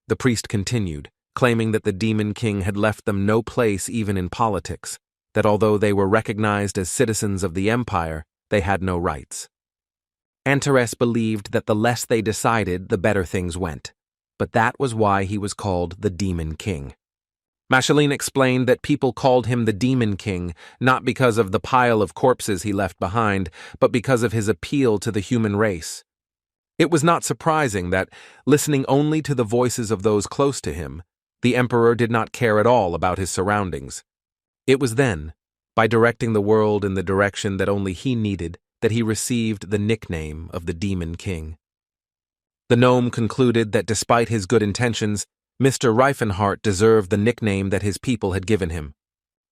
[SPEAKER 1] The priest continued, claiming that the Demon King had left them no place even in politics, that although they were recognized as citizens of the empire, they had no rights. Antares believed that the less they decided, the better things went, but that was why he was called the Demon King. Machelin explained that people called him the Demon King not because of the pile of corpses he left behind, but because of his appeal to the human race. It was not surprising that, listening only to the voices of those close to him, the emperor did not care at all about his surroundings. It was then, by directing the world in the direction that only he needed, that he received the nickname of the Demon King. The gnome concluded that despite his good intentions, Mr. Riefenhart deserved the nickname that his people had given him.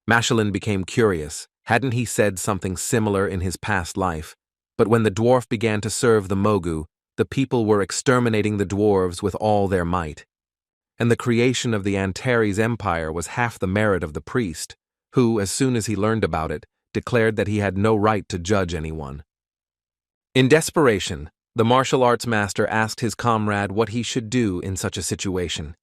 [SPEAKER 1] Machelin became curious. Hadn't he said something similar in his past life? But when the dwarf began to serve the Mogu, the people were exterminating the dwarves with all their might. And the creation of the Antares Empire was half the merit of the priest, who, as soon as he learned about it, declared that he had no right to judge anyone. In desperation, the martial arts master asked his comrade what he should do in such a situation.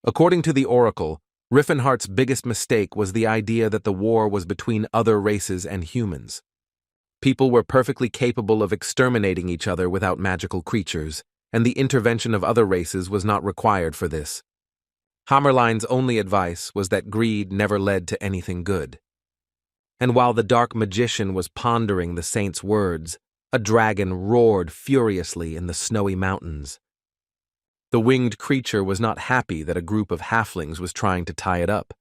[SPEAKER 1] According to the oracle, Riefenhart's biggest mistake was the idea that the war was between other races and humans. People were perfectly capable of exterminating each other without magical creatures, and the intervention of other races was not required for this. Hamerline's only advice was that greed never led to anything good. And while the dark magician was pondering the saint's words, a dragon roared furiously in the snowy mountains. The winged creature was not happy that a group of halflings was trying to tie it up.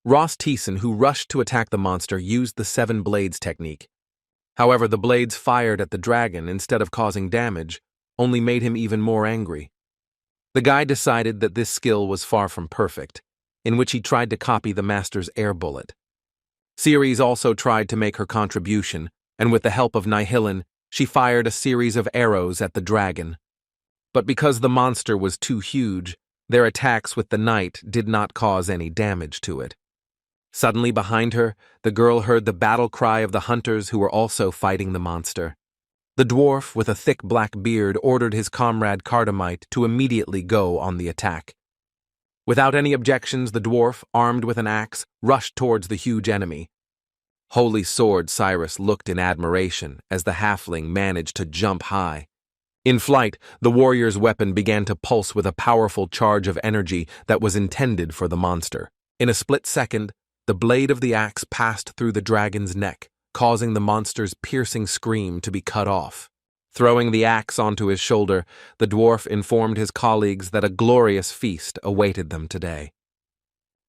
[SPEAKER 1] Ross Thiessen, who rushed to attack the monster, used the 7 blades technique. However, the blades fired at the dragon instead of causing damage, only made him even more angry. The guy decided that this skill was far from perfect, in which he tried to copy the master's air bullet. Ceres also tried to make her contribution, and with the help of Nihilin, she fired a series of arrows at the dragon. But because the monster was too huge, their attacks with the knight did not cause any damage to it. Suddenly behind her, the girl heard the battle cry of the hunters who were also fighting the monster. The dwarf with a thick black beard ordered his comrade Cardamite to immediately go on the attack. Without any objections, the dwarf, armed with an axe, rushed towards the huge enemy. Holy Sword Cirrus looked in admiration as the halfling managed to jump high. In flight, the warrior's weapon began to pulse with a powerful charge of energy that was intended for the monster. In a split second, the blade of the axe passed through the dragon's neck, causing the monster's piercing scream to be cut off. Throwing the axe onto his shoulder, the dwarf informed his colleagues that a glorious feast awaited them today.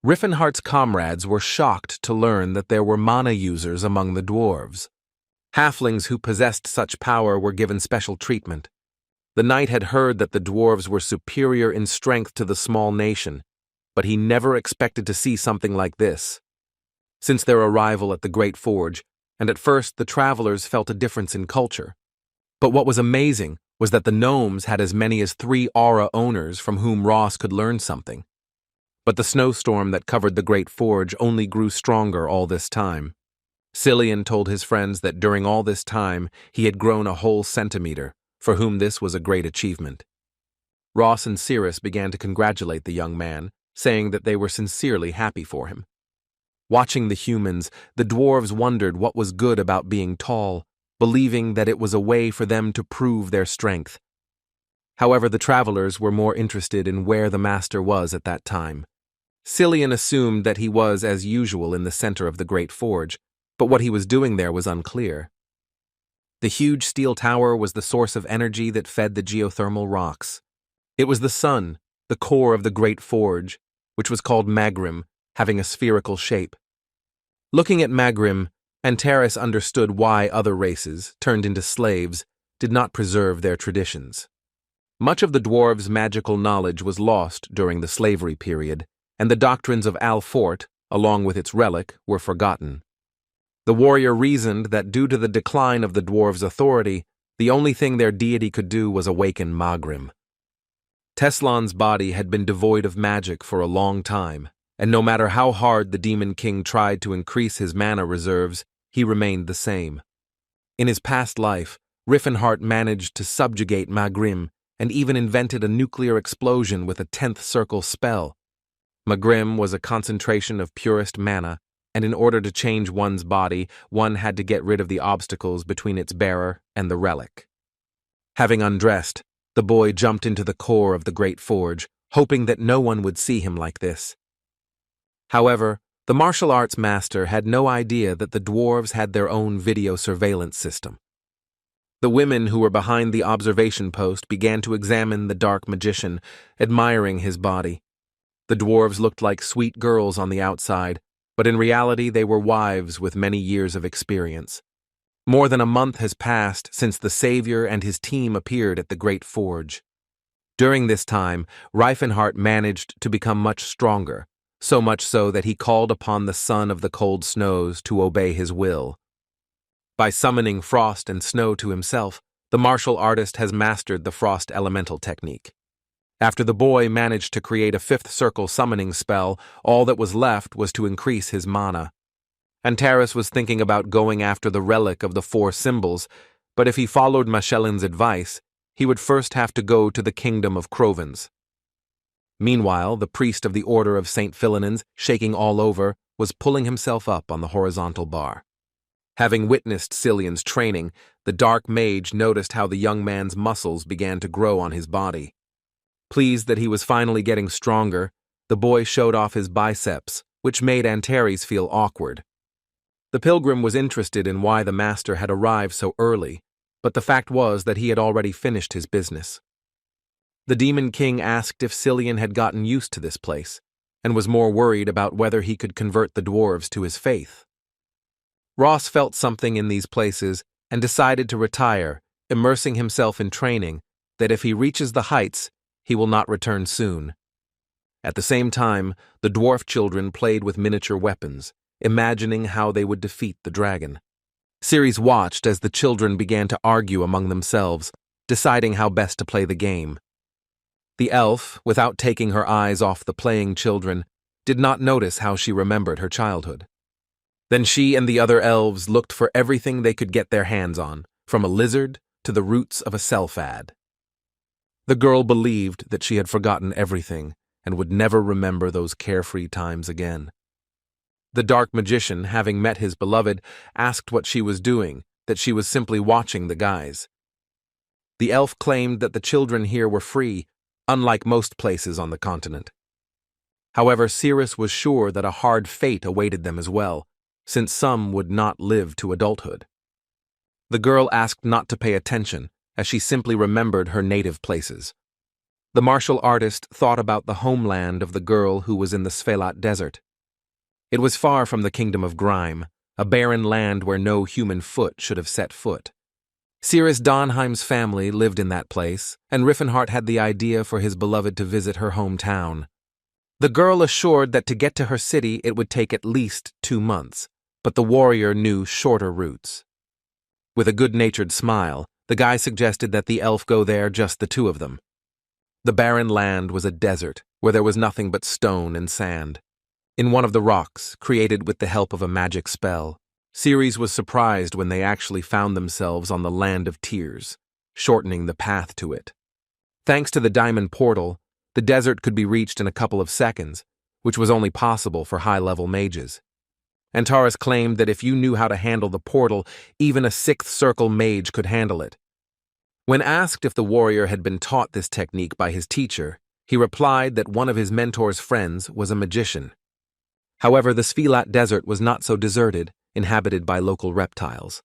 [SPEAKER 1] Riffenhart's comrades were shocked to learn that there were mana users among the dwarves. Halflings who possessed such power were given special treatment. The knight had heard that the dwarves were superior in strength to the small nation, but he never expected to see something like this. Since their arrival at the Great Forge, and at first the travelers felt a difference in culture. But what was amazing was that the gnomes had as many as 3 aura owners from whom Ross could learn something. But the snowstorm that covered the Great Forge only grew stronger all this time. Cillian told his friends that during all this time he had grown a whole centimeter, for whom this was a great achievement. Ross and Cirrus began to congratulate the young man, saying that they were sincerely happy for him. Watching the humans, the dwarves wondered what was good about being tall, believing that it was a way for them to prove their strength. However, the travelers were more interested in where the master was at that time. Cillian assumed that he was, as usual, in the center of the Great Forge, but what he was doing there was unclear. The huge steel tower was the source of energy that fed the geothermal rocks. It was the sun, the core of the Great Forge, which was called Magrim, having a spherical shape. Looking at Magrim, Antares understood why other races, turned into slaves, did not preserve their traditions. Much of the dwarves' magical knowledge was lost during the slavery period, and the doctrines of Alfort, along with its relic, were forgotten. The warrior reasoned that due to the decline of the dwarves' authority, the only thing their deity could do was awaken Magrim. Teslan's body had been devoid of magic for a long time, and no matter how hard the Demon King tried to increase his mana reserves, he remained the same. In his past life, Riffenhart managed to subjugate Magrim and even invented a nuclear explosion with a 10th circle spell. Magrim was a concentration of purest mana, and in order to change one's body, one had to get rid of the obstacles between its bearer and the relic. Having undressed, the boy jumped into the core of the Great Forge, hoping that no one would see him like this. However, the martial arts master had no idea that the dwarves had their own video surveillance system. The women who were behind the observation post began to examine the dark magician, admiring his body. The dwarves looked like sweet girls on the outside, but in reality they were wives with many years of experience. More than a month has passed since the Savior and his team appeared at the Great Forge. During this time, Riefenhart managed to become much stronger, so much so that he called upon the son of the cold snows to obey his will. By summoning frost and snow to himself, the martial artist has mastered the frost elemental technique. After the boy managed to create a 5th circle summoning spell, all that was left was to increase his mana. Antares was thinking about going after the relic of the 4 symbols, but if he followed Machelin's advice, he would first have to go to the kingdom of Crovens. Meanwhile, the priest of the Order of St. Philinins, shaking all over, was pulling himself up on the horizontal bar. Having witnessed Cillian's training, the dark mage noticed how the young man's muscles began to grow on his body. Pleased that he was finally getting stronger, the boy showed off his biceps, which made Antares feel awkward. The pilgrim was interested in why the master had arrived so early, but the fact was that he had already finished his business. The Demon King asked if Cillian had gotten used to this place, and was more worried about whether he could convert the dwarves to his faith. Ross felt something in these places and decided to retire, immersing himself in training that if he reaches the heights, he will not return soon. At the same time, the dwarf children played with miniature weapons, imagining how they would defeat the dragon. Cirrus watched as the children began to argue among themselves, deciding how best to play the game. The elf, without taking her eyes off the playing children, did not notice how she remembered her childhood. Then she and the other elves looked for everything they could get their hands on, from a lizard to the roots of a self-ad. The girl believed that she had forgotten everything and would never remember those carefree times again. The dark magician, having met his beloved, asked what she was doing, that she was simply watching the guys. The elf claimed that the children here were free, unlike most places on the continent. However, Cirrus was sure that a hard fate awaited them as well, since some would not live to adulthood. The girl asked not to pay attention, as she simply remembered her native places. The martial artist thought about the homeland of the girl who was in the Svelat Desert. It was far from the kingdom of Grime, a barren land where no human foot should have set foot. Cirrus Donheim's family lived in that place, and Riffenhart had the idea for his beloved to visit her hometown. The girl assured that to get to her city it would take at least 2 months, but the warrior knew shorter routes. With a good-natured smile, the guy suggested that the elf go there, just the two of them. The barren land was a desert where there was nothing but stone and sand. In one of the rocks, created with the help of a magic spell, Cirrus was surprised when they actually found themselves on the Land of Tears, shortening the path to it. Thanks to the diamond portal, the desert could be reached in a couple of seconds, which was only possible for high-level mages. Antares claimed that if you knew how to handle the portal, even a 6th circle mage could handle it. When asked if the warrior had been taught this technique by his teacher, he replied that one of his mentor's friends was a magician. However, the Svelat Desert was not so deserted, inhabited by local reptiles.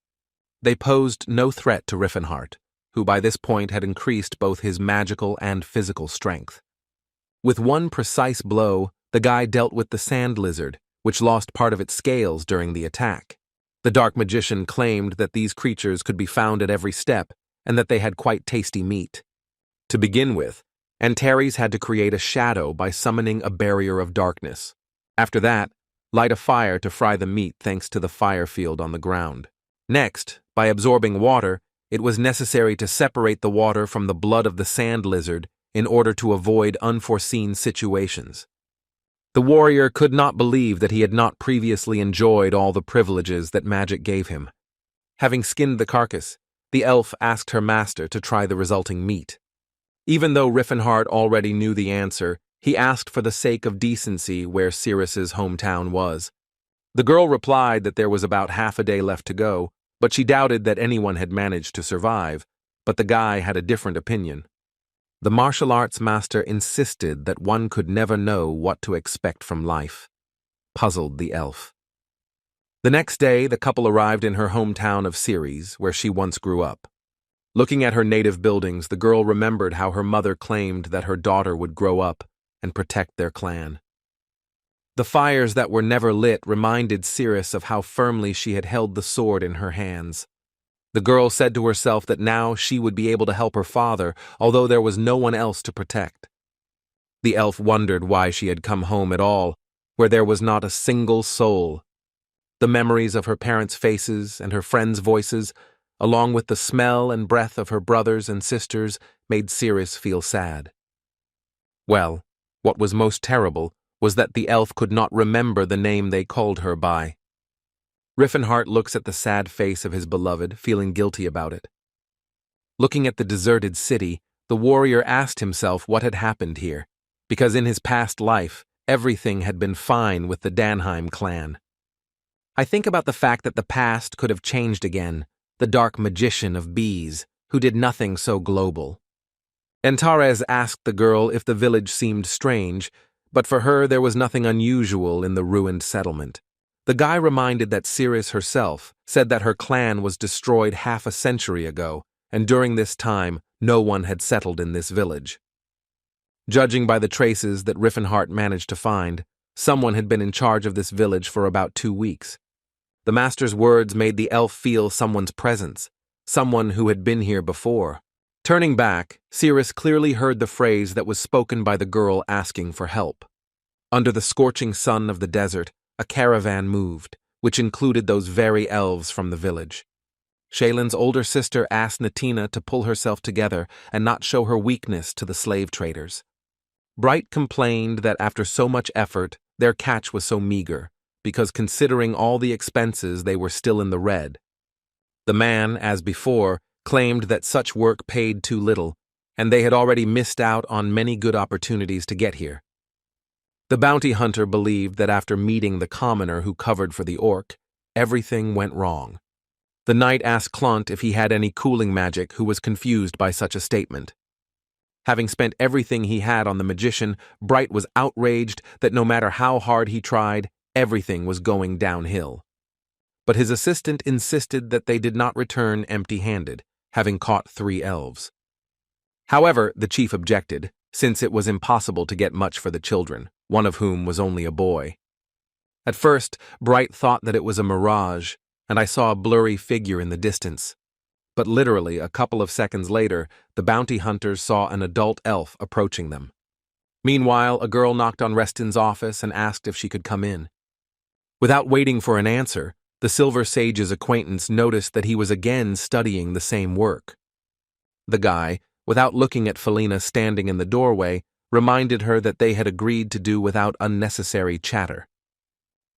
[SPEAKER 1] They posed no threat to Riffenhart, who by this point had increased both his magical and physical strength. With one precise blow, the guy dealt with the sand lizard, which lost part of its scales during the attack. The dark magician claimed that these creatures could be found at every step, and that they had quite tasty meat. To begin with, Antares had to create a shadow by summoning a barrier of darkness. After that, light a fire to fry the meat thanks to the fire field on the ground. Next, by absorbing water, it was necessary to separate the water from the blood of the sand lizard in order to avoid unforeseen situations. The warrior could not believe that he had not previously enjoyed all the privileges that magic gave him. Having skinned the carcass, the elf asked her master to try the resulting meat. Even though Riffenhart already knew the answer, he asked for the sake of decency where Cirrus's hometown was. The girl replied that there was about half a day left to go, but she doubted that anyone had managed to survive, but the guy had a different opinion. The martial arts master insisted that one could never know what to expect from life. Puzzled the elf. The next day, the couple arrived in her hometown of Cirrus, where she once grew up. Looking at her native buildings, the girl remembered how her mother claimed that her daughter would grow up and protect their clan. The fires that were never lit reminded Cirrus of how firmly she had held the sword in her hands. The girl said to herself that now she would be able to help her father, although there was no one else to protect. The elf wondered why she had come home at all, where there was not a single soul. The memories of her parents' faces and her friends' voices, along with the smell and breath of her brothers and sisters, made Cirrus feel sad. Well, what was most terrible was that the elf could not remember the name they called her by. Riffenhart looks at the sad face of his beloved, feeling guilty about it. Looking at the deserted city, the warrior asked himself what had happened here, because in his past life, everything had been fine with the Danheim clan. I think about the fact that the past could have changed again, the dark magician of bees, who did nothing so global. Antares asked the girl if the village seemed strange, but for her there was nothing unusual in the ruined settlement. The guy reminded that Cirrus herself said that her clan was destroyed half a century ago, and during this time no one had settled in this village. Judging by the traces that Riffenhart managed to find, someone had been in charge of this village for about 2 weeks. The master's words made the elf feel someone's presence, someone who had been here before. Turning back, Cirrus clearly heard the phrase that was spoken by the girl asking for help. Under the scorching sun of the desert, a caravan moved, which included those very elves from the village. Shaylin's older sister asked Natina to pull herself together and not show her weakness to the slave traders. Bright complained that after so much effort, their catch was so meager, because considering all the expenses they were still in the red. The man, as before, claimed that such work paid too little, and they had already missed out on many good opportunities to get here. The bounty hunter believed that after meeting the commoner who covered for the orc, everything went wrong. The knight asked Clont if he had any cooling magic, who was confused by such a statement. Having spent everything he had on the magician, Bright was outraged that no matter how hard he tried, everything was going downhill. But his assistant insisted that they did not return empty-handed, having caught 3 elves. However, the chief objected, since it was impossible to get much for the children, one of whom was only a boy. At first, Bright thought that it was a mirage, and I saw a blurry figure in the distance. But literally, a couple of seconds later, the bounty hunters saw an adult elf approaching them. Meanwhile, a girl knocked on Reston's office and asked if she could come in. Without waiting for an answer, the Silver Sage's acquaintance noticed that he was again studying the same work. The guy, without looking at Felina standing in the doorway, reminded her that they had agreed to do without unnecessary chatter.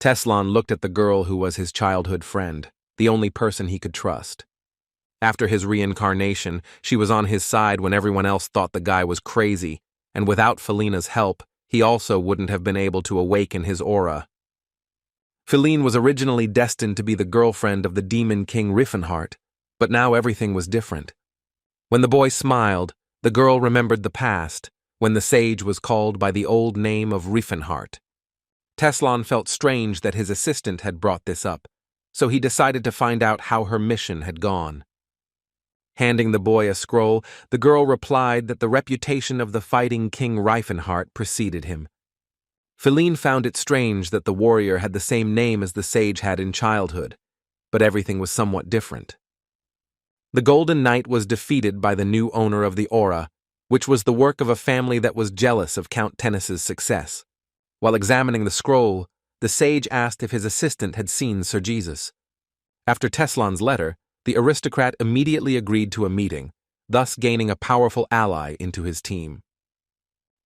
[SPEAKER 1] Teslan looked at the girl who was his childhood friend, the only person he could trust. After his reincarnation, she was on his side when everyone else thought the guy was crazy, and without Felina's help, he also wouldn't have been able to awaken his aura. Feline was originally destined to be the girlfriend of the demon king Riffenhart, but now everything was different. When the boy smiled, the girl remembered the past, when the sage was called by the old name of Riffenhart. Teslan felt strange that his assistant had brought this up, so he decided to find out how her mission had gone. Handing the boy a scroll, the girl replied that the reputation of the fighting King Riffenhart preceded him. Feline found it strange that the warrior had the same name as the sage had in childhood, but everything was somewhat different. The Golden Knight was defeated by the new owner of the aura, which was the work of a family that was jealous of Count Tennis's success. While examining the scroll, the sage asked if his assistant had seen Sir Jesus. After Teslan's letter, the aristocrat immediately agreed to a meeting, thus gaining a powerful ally into his team.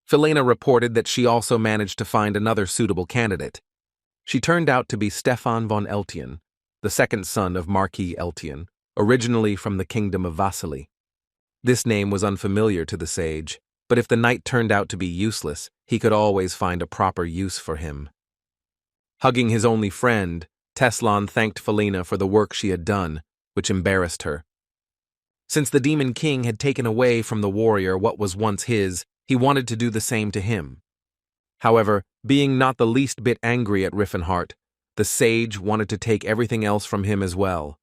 [SPEAKER 1] Felina reported that she also managed to find another suitable candidate. She turned out to be Stefan von Eltian, the second son of Marquis Eltian, originally from the kingdom of Vasily. This name was unfamiliar to the sage, but if the knight turned out to be useless, he could always find a proper use for him. Hugging his only friend, Teslan thanked Felina for the work she had done, which embarrassed her. Since the Demon King had taken away from the warrior what was once his, he wanted to do the same to him. However, being not the least bit angry at Riffenhart, the sage wanted to take everything else from him as well.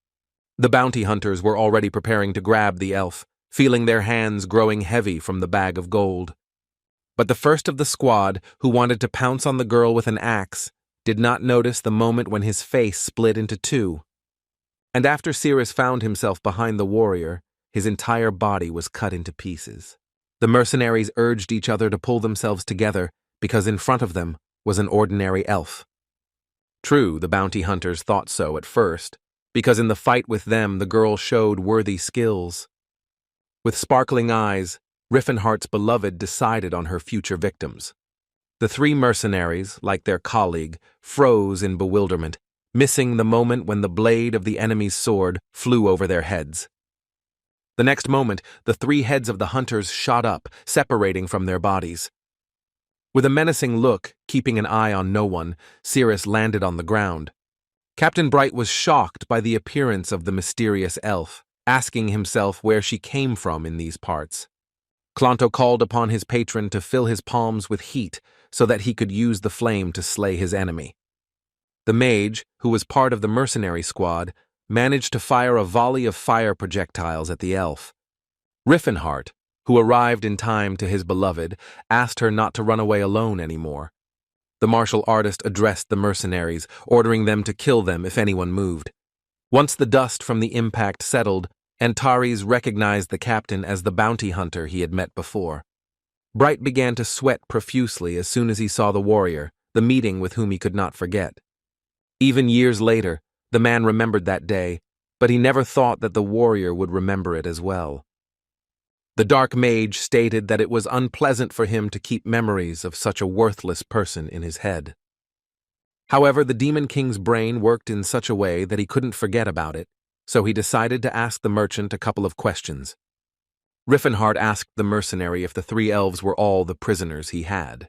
[SPEAKER 1] The bounty hunters were already preparing to grab the elf, feeling their hands growing heavy from the bag of gold. But the first of the squad, who wanted to pounce on the girl with an axe, did not notice the moment when his face split into 2. And after Cirrus found himself behind the warrior, his entire body was cut into pieces. The mercenaries urged each other to pull themselves together because in front of them was an ordinary elf. True, the bounty hunters thought so at first, because in the fight with them the girl showed worthy skills. With sparkling eyes, Riffenhart's beloved decided on her future victims. The 3 mercenaries, like their colleague, froze in bewilderment, missing the moment when the blade of the enemy's sword flew over their heads. The next moment, the 3 heads of the hunters shot up, separating from their bodies. With a menacing look, keeping an eye on no one, Cirrus landed on the ground. Captain Bright was shocked by the appearance of the mysterious elf, asking himself where she came from in these parts. Clonto called upon his patron to fill his palms with heat so that he could use the flame to slay his enemy. The mage, who was part of the mercenary squad, managed to fire a volley of fire projectiles at the elf. Riffenhart, who arrived in time to his beloved, asked her not to run away alone anymore. The martial artist addressed the mercenaries, ordering them to kill them if anyone moved. Once the dust from the impact settled, Antares recognized the captain as the bounty hunter he had met before. Bright began to sweat profusely as soon as he saw the warrior, the meeting with whom he could not forget. Even years later, the man remembered that day, but he never thought that the warrior would remember it as well. The dark mage stated that it was unpleasant for him to keep memories of such a worthless person in his head. However, the Demon King's brain worked in such a way that he couldn't forget about it, so he decided to ask the merchant a couple of questions. Riffenhart asked the mercenary if the three elves were all the prisoners he had.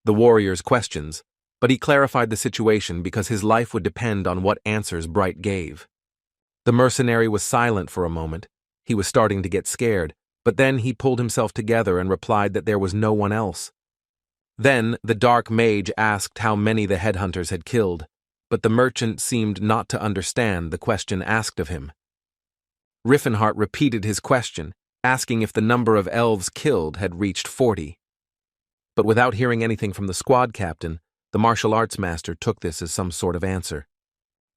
[SPEAKER 1] The warrior's questions, but he clarified the situation because his life would depend on what answers Bright gave. The mercenary was silent for a moment. He was starting to get scared, but then he pulled himself together and replied that there was no one else. Then the dark mage asked how many the headhunters had killed, but the merchant seemed not to understand the question asked of him. Riffenhart repeated his question, asking if the number of elves killed had reached 40. But without hearing anything from the squad captain, the martial arts master took this as some sort of answer.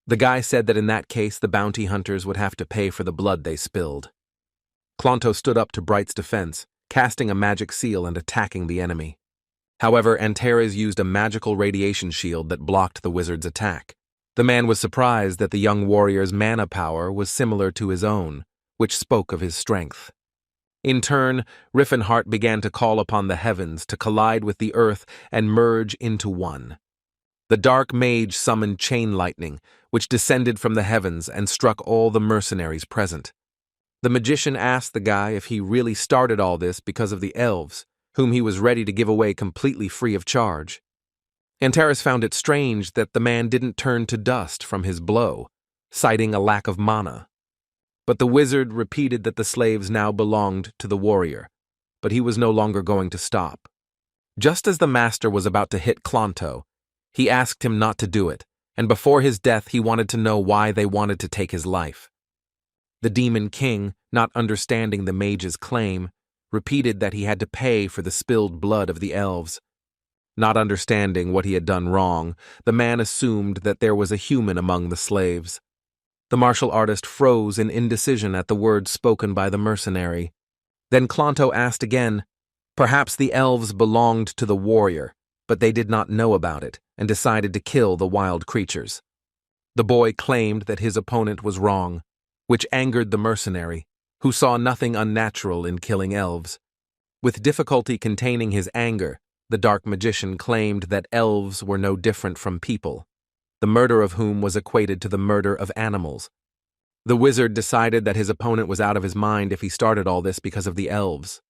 [SPEAKER 1] The guy said that in that case the bounty hunters would have to pay for the blood they spilled. Klonto stood up to Bright's defense, casting a magic seal and attacking the enemy. However, Antares used a magical radiation shield that blocked the wizard's attack. The man was surprised that the young warrior's mana power was similar to his own, which spoke of his strength. In turn, Riffenhart began to call upon the heavens to collide with the earth and merge into one. The dark mage summoned chain lightning, which descended from the heavens and struck all the mercenaries present. The magician asked the guy if he really started all this because of the elves, whom he was ready to give away completely free of charge. Antares found it strange that the man didn't turn to dust from his blow, citing a lack of mana. But the wizard repeated that the slaves now belonged to the warrior, but he was no longer going to stop. Just as the master was about to hit Klonto, he asked him not to do it, and before his death he wanted to know why they wanted to take his life. The Demon King, not understanding the mage's claim, repeated that he had to pay for the spilled blood of the elves. Not understanding what he had done wrong, the man assumed that there was a human among the slaves. The martial artist froze in indecision at the words spoken by the mercenary. Then Klonto asked again. Perhaps the elves belonged to the warrior, but they did not know about it and decided to kill the wild creatures. The boy claimed that his opponent was wrong, which angered the mercenary, who saw nothing unnatural in killing elves. With difficulty containing his anger, the dark magician claimed that elves were no different from people, the murder of whom was equated to the murder of animals. The wizard decided that his opponent was out of his mind if he started all this because of the elves.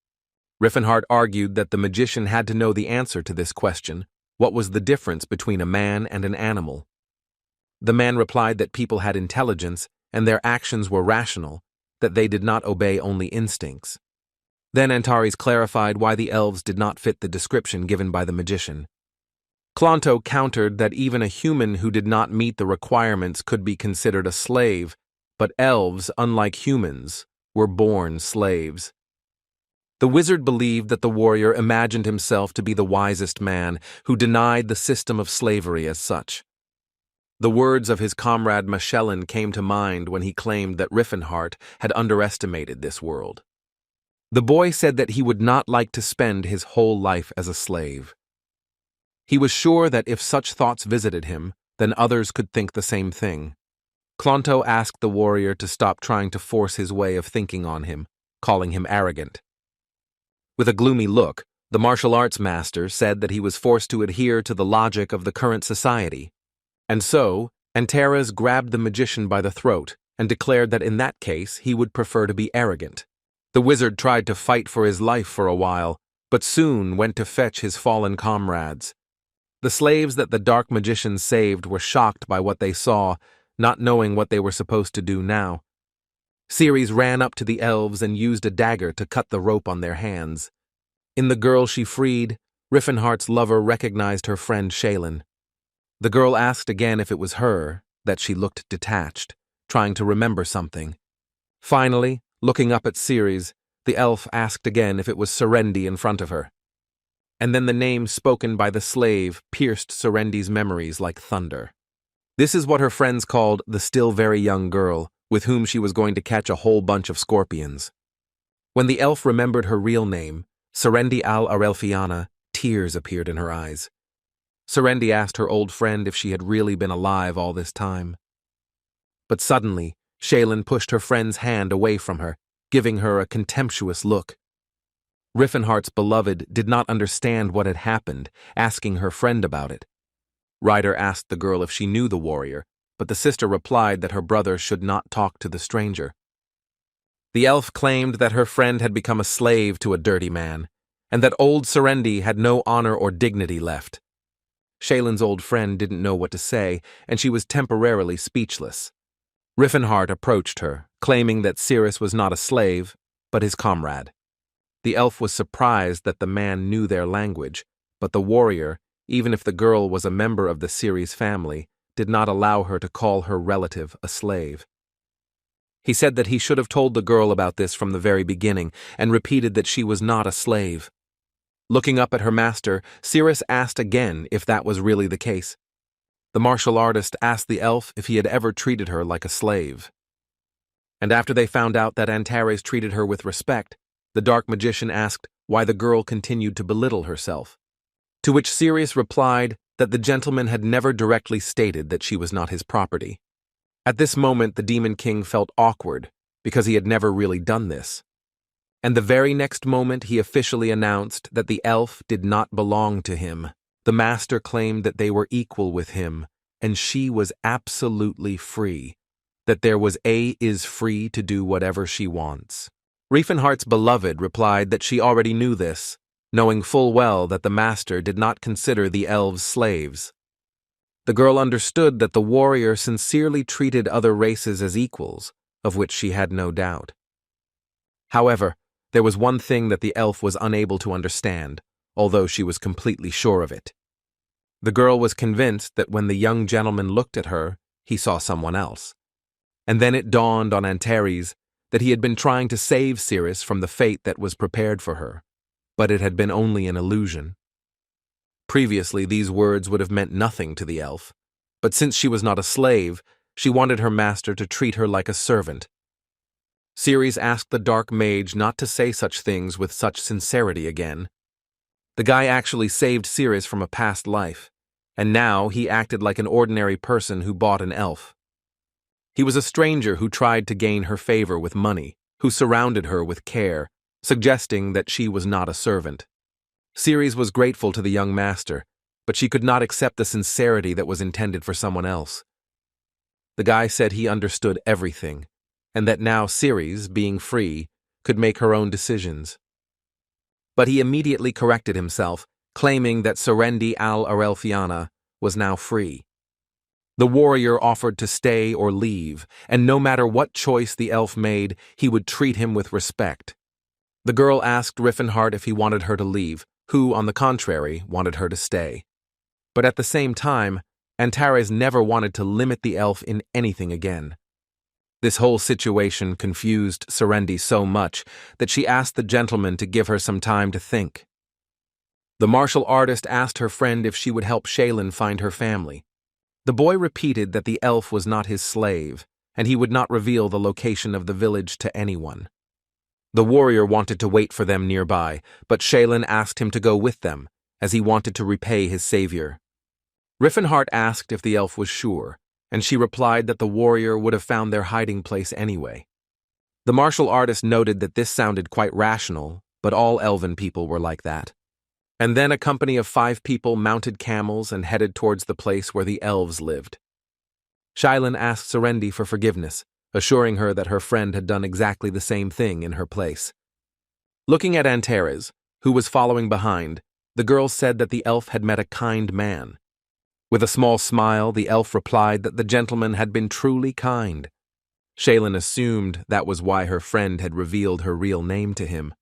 [SPEAKER 1] Riffenhart argued that the magician had to know the answer to this question: what was the difference between a man and an animal? The man replied that people had intelligence and their actions were rational, that they did not obey only instincts. Then Antares clarified why the elves did not fit the description given by the magician. Klonto countered that even a human who did not meet the requirements could be considered a slave, but elves, unlike humans, were born slaves. The wizard believed that the warrior imagined himself to be the wisest man who denied the system of slavery as such. The words of his comrade Maschellen came to mind when he claimed that Riffenhart had underestimated this world. The boy said that he would not like to spend his whole life as a slave. He was sure that if such thoughts visited him, then others could think the same thing. Klonto asked the warrior to stop trying to force his way of thinking on him, calling him arrogant. With a gloomy look, the martial arts master said that he was forced to adhere to the logic of the current society. And so, Antares grabbed the magician by the throat and declared that in that case he would prefer to be arrogant. The wizard tried to fight for his life for a while, but soon went to fetch his fallen comrades. The slaves that the dark magician saved were shocked by what they saw, not knowing what they were supposed to do now. Ceres ran up to the elves and used a dagger to cut the rope on their hands. In the girl she freed, Riffenhart's lover recognized her friend Shaylin. The girl asked again if it was her, that she looked detached, trying to remember something. Finally, looking up at Ceres, the elf asked again if it was Serendi in front of her. And then the name spoken by the slave pierced Serendi's memories like thunder. This is what her friends called the still very young girl, with whom she was going to catch a whole bunch of scorpions. When the elf remembered her real name, Serendi al-Arelfiana, tears appeared in her eyes. Serendi asked her old friend if she had really been alive all this time. But suddenly, Shaylin pushed her friend's hand away from her, giving her a contemptuous look. Riffenhart's beloved did not understand what had happened, asking her friend about it. Ryder asked the girl if she knew the warrior, but the sister replied that her brother should not talk to the stranger. The elf claimed that her friend had become a slave to a dirty man, and that old Serendi had no honor or dignity left. Shaylin's old friend didn't know what to say, and she was temporarily speechless. Riffenhart approached her, claiming that Cirrus was not a slave, but his comrade. The elf was surprised that the man knew their language, but the warrior, even if the girl was a member of the Cirrus family, did not allow her to call her relative a slave. He said that he should have told the girl about this from the very beginning, and repeated that she was not a slave. Looking up at her master, Cirrus asked again if that was really the case. The martial artist asked the elf if he had ever treated her like a slave. And after they found out that Antares treated her with respect, the dark magician asked why the girl continued to belittle herself. To which Cirrus replied that the gentleman had never directly stated that she was not his property. At this moment, the Demon King felt awkward, because he had never really done this. And the very next moment, he officially announced that the elf did not belong to him. The master claimed that they were equal with him, and she was absolutely free. That there was is free to do whatever she wants. Riefenhart's beloved replied that she already knew this, knowing full well that the master did not consider the elves slaves. The girl understood that the warrior sincerely treated other races as equals, of which she had no doubt. However, there was one thing that the elf was unable to understand, although she was completely sure of it. The girl was convinced that when the young gentleman looked at her, he saw someone else. And then it dawned on Antares that he had been trying to save Cirrus from the fate that was prepared for her, but it had been only an illusion. Previously, these words would have meant nothing to the elf, but since she was not a slave, she wanted her master to treat her like a servant. Cirrus asked the dark mage not to say such things with such sincerity again. The guy actually saved Cirrus from a past life, and now he acted like an ordinary person who bought an elf. He was a stranger who tried to gain her favor with money, who surrounded her with care, suggesting that she was not a servant. Cirrus was grateful to the young master, but she could not accept the sincerity that was intended for someone else. The guy said he understood everything, and that now Cirrus, being free, could make her own decisions. But he immediately corrected himself, claiming that Serendi al-Arelfiana was now free. The warrior offered to stay or leave, and no matter what choice the elf made, he would treat him with respect. The girl asked Riffenhart if he wanted her to leave, who, on the contrary, wanted her to stay. But at the same time, Antares never wanted to limit the elf in anything again. This whole situation confused Serendi so much that she asked the gentleman to give her some time to think. The martial artist asked her friend if she would help Shaylin find her family. The boy repeated that the elf was not his slave, and he would not reveal the location of the village to anyone. The warrior wanted to wait for them nearby, but Shaylin asked him to go with them, as he wanted to repay his savior. Riffenhart asked if the elf was sure, and she replied that the warrior would have found their hiding place anyway. The martial artist noted that this sounded quite rational, but all elven people were like that. And then a company of 5 people mounted camels and headed towards the place where the elves lived. Shaylin asked Serendi for forgiveness, assuring her that her friend had done exactly the same thing in her place. Looking at Antares, who was following behind, the girl said that the elf had met a kind man. With a small smile, the elf replied that the gentleman had been truly kind. Shaylin assumed that was why her friend had revealed her real name to him.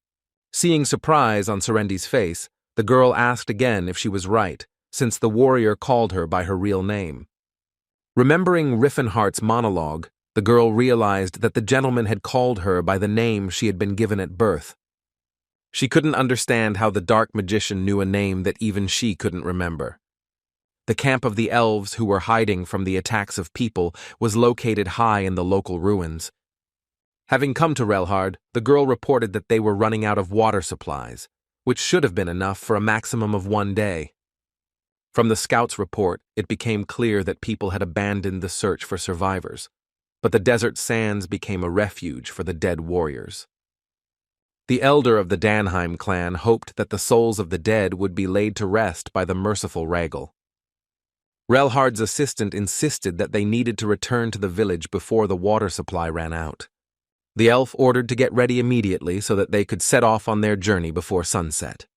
[SPEAKER 1] Seeing surprise on Serendi's face, the girl asked again if she was right, since the warrior called her by her real name. Remembering Riffenhart's monologue, the girl realized that the gentleman had called her by the name she had been given at birth. She couldn't understand how the dark magician knew a name that even she couldn't remember. The camp of the elves who were hiding from the attacks of people was located high in the local ruins. Having come to Relhard, the girl reported that they were running out of water supplies, which should have been enough for a maximum of 1 day. From the scout's report, it became clear that people had abandoned the search for survivors, but the desert sands became a refuge for the dead warriors. The elder of the Danheim clan hoped that the souls of the dead would be laid to rest by the merciful Rhaegal. Relhard's assistant insisted that they needed to return to the village before the water supply ran out. The elf ordered to get ready immediately so that they could set off on their journey before sunset.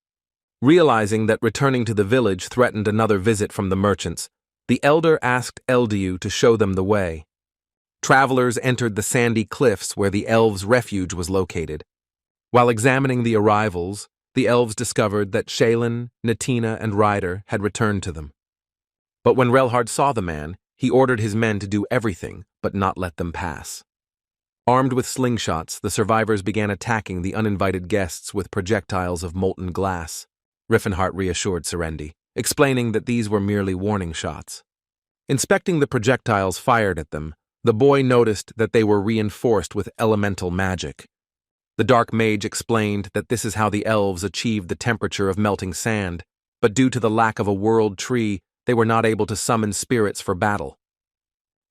[SPEAKER 1] Realizing that returning to the village threatened another visit from the merchants, the elder asked Eldiu to show them the way. Travelers entered the sandy cliffs where the elves' refuge was located. While examining the arrivals, the elves discovered that Shaelin, Natina, and Ryder had returned to them. But when Relhard saw the man, he ordered his men to do everything but not let them pass. Armed with slingshots, the survivors began attacking the uninvited guests with projectiles of molten glass. Riffenhart reassured Serendi, explaining that these were merely warning shots. Inspecting the projectiles fired at them, the boy noticed that they were reinforced with elemental magic. The dark mage explained that this is how the elves achieved the temperature of melting sand, but due to the lack of a world tree, they were not able to summon spirits for battle.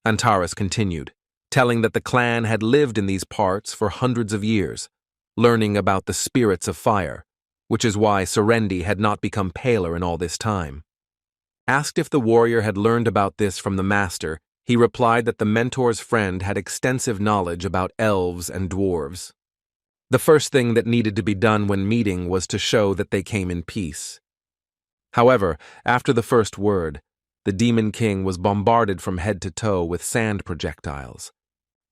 [SPEAKER 1] Antares continued, telling that the clan had lived in these parts for hundreds of years, learning about the spirits of fire, which is why Serendi had not become paler in all this time. Asked if the warrior had learned about this from the master, he replied that the mentor's friend had extensive knowledge about elves and dwarves. The first thing that needed to be done when meeting was to show that they came in peace. However, after the first word, the Demon King was bombarded from head to toe with sand projectiles.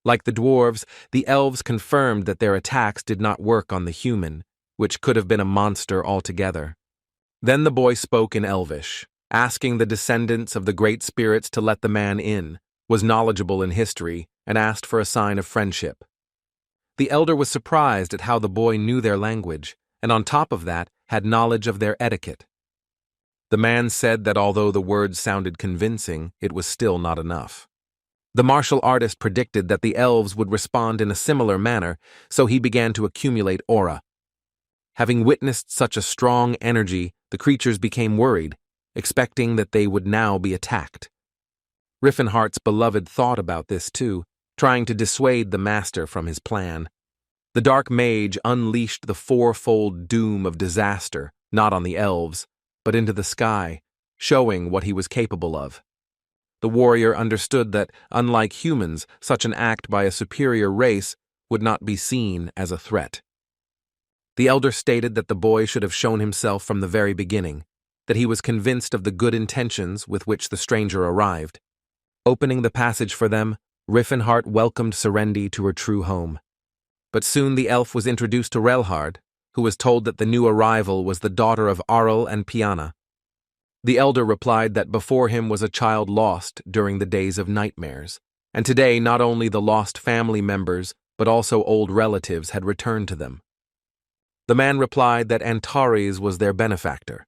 [SPEAKER 1] Like the dwarves, the elves confirmed that their attacks did not work on the human, which could have been a monster altogether. Then the boy spoke in Elvish, asking the descendants of the great spirits to let the man in, was knowledgeable in history, and asked for a sign of friendship. The elder was surprised at how the boy knew their language, and on top of that, had knowledge of their etiquette. The man said that although the words sounded convincing, it was still not enough. The martial artist predicted that the elves would respond in a similar manner, so he began to accumulate aura. Having witnessed such a strong energy, the creatures became worried, expecting that they would now be attacked. Riffenhart's beloved thought about this too, trying to dissuade the master from his plan. The dark mage unleashed the fourfold doom of disaster, not on the elves, but into the sky, showing what he was capable of. The warrior understood that, unlike humans, such an act by a superior race would not be seen as a threat. The elder stated that the boy should have shown himself from the very beginning, that he was convinced of the good intentions with which the stranger arrived. Opening the passage for them, Riffenhart welcomed Serendi to her true home. But soon the elf was introduced to Relhard, who was told that the new arrival was the daughter of Arl and Piana. The elder replied that before him was a child lost during the days of nightmares, and today not only the lost family members, but also old relatives had returned to them. The man replied that Antares was their benefactor,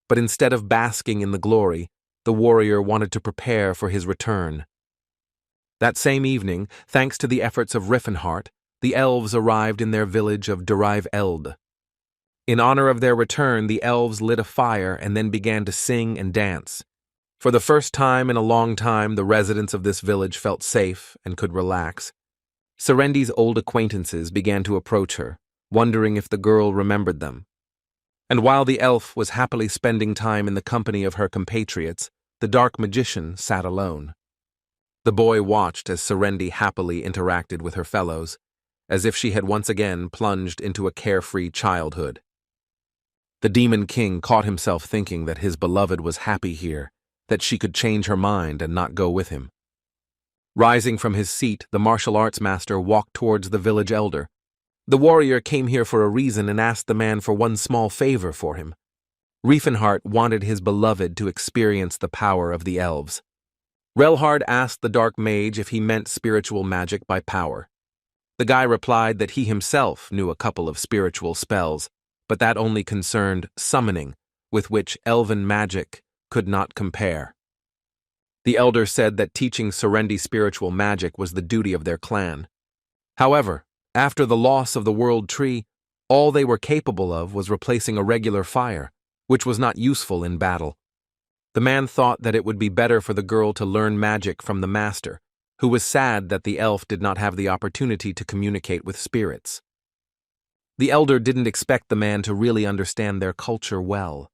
[SPEAKER 1] but instead of basking in the glory, the warrior wanted to prepare for his return. That same evening, thanks to the efforts of Riffenhart, the elves arrived in their village of Derive Eld. In honor of their return, the elves lit a fire and then began to sing and dance. For the first time in a long time, the residents of this village felt safe and could relax. Serendi's old acquaintances began to approach her, wondering if the girl remembered them. And while the elf was happily spending time in the company of her compatriots, the dark magician sat alone. The boy watched as Serendi happily interacted with her fellows, as if she had once again plunged into a carefree childhood. The Demon King caught himself thinking that his beloved was happy here, that she could change her mind and not go with him. Rising from his seat, the martial arts master walked towards the village elder. The warrior came here for a reason and asked the man for one small favor for him. Riefenhart wanted his beloved to experience the power of the elves. Relhard asked the dark mage if he meant spiritual magic by power. The guy replied that he himself knew a couple of spiritual spells, but that only concerned summoning, with which elven magic could not compare. The elder said that teaching Serendi spiritual magic was the duty of their clan. However, after the loss of the World Tree, all they were capable of was replacing a regular fire, which was not useful in battle. The man thought that it would be better for the girl to learn magic from the master, who was sad that the elf did not have the opportunity to communicate with spirits. The elder didn't expect the man to really understand their culture well.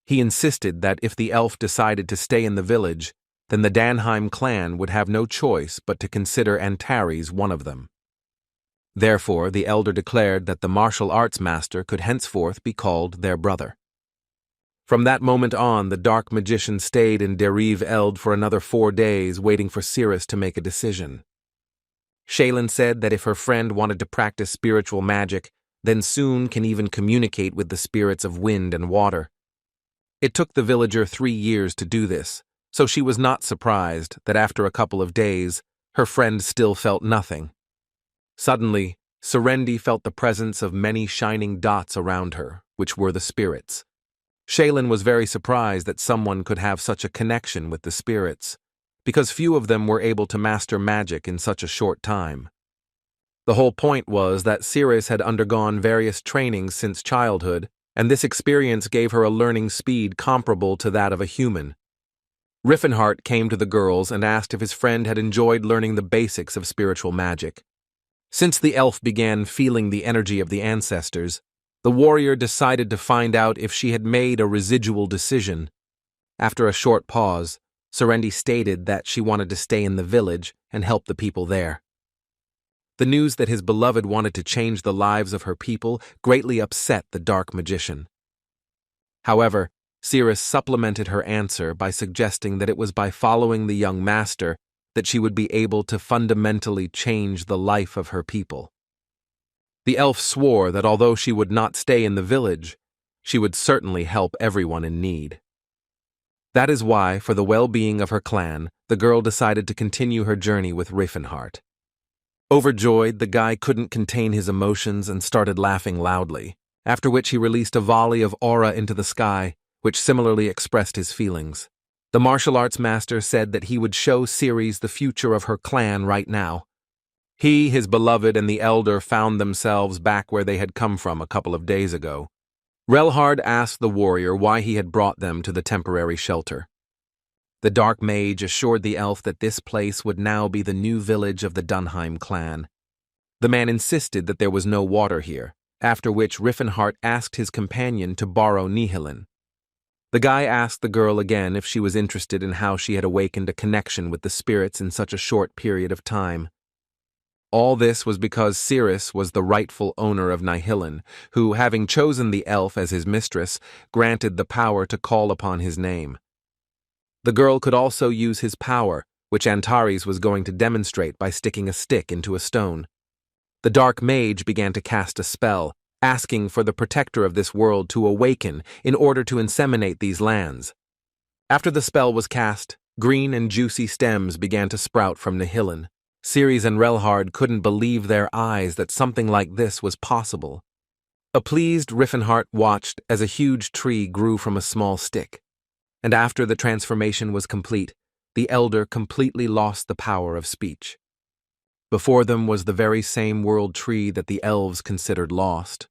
[SPEAKER 1] He insisted that if the elf decided to stay in the village, then the Danheim clan would have no choice but to consider Antares one of them. Therefore, the elder declared that the martial arts master could henceforth be called their brother. From that moment on, the dark magician stayed in Derive Eld for another 4 days, waiting for Cirrus to make a decision. Shaylin said that if her friend wanted to practice spiritual magic, then soon can even communicate with the spirits of wind and water. It took the villager 3 years to do this, so she was not surprised that after a couple of days, her friend still felt nothing. Suddenly, Serendi felt the presence of many shining dots around her, which were the spirits. Shaylin was very surprised that someone could have such a connection with the spirits, because few of them were able to master magic in such a short time. The whole point was that Cirrus had undergone various trainings since childhood, and this experience gave her a learning speed comparable to that of a human. Riffenhart came to the girls and asked if his friend had enjoyed learning the basics of spiritual magic. Since the elf began feeling the energy of the ancestors, the warrior decided to find out if she had made a residual decision. After a short pause, Serendi stated that she wanted to stay in the village and help the people there. The news that his beloved wanted to change the lives of her people greatly upset the dark magician. However, Cirrus supplemented her answer by suggesting that it was by following the young master that she would be able to fundamentally change the life of her people. The elf swore that although she would not stay in the village, she would certainly help everyone in need. That is why, for the well-being of her clan, the girl decided to continue her journey with Riffenhart. Overjoyed, the guy couldn't contain his emotions and started laughing loudly, after which he released a volley of aura into the sky, which similarly expressed his feelings. The martial arts master said that he would show Ceres the future of her clan right now. He, his beloved, and the elder found themselves back where they had come from a couple of days ago. Relhard asked the warrior why he had brought them to the temporary shelter. The dark mage assured the elf that this place would now be the new village of the Dunheim clan. The man insisted that there was no water here, after which Riffenhart asked his companion to borrow Nihilin. The guy asked the girl again if she was interested in how she had awakened a connection with the spirits in such a short period of time. All this was because Cirrus was the rightful owner of Nihilin, who, having chosen the elf as his mistress, granted the power to call upon his name. The girl could also use his power, which Antares was going to demonstrate by sticking a stick into a stone. The dark mage began to cast a spell, asking for the protector of this world to awaken in order to inseminate these lands. After the spell was cast, green and juicy stems began to sprout from Nihilin. Ceres and Relhard couldn't believe their eyes that something like this was possible. A pleased Riffenhart watched as a huge tree grew from a small stick, and after the transformation was complete, the elder completely lost the power of speech. Before them was the very same world tree that the elves considered lost.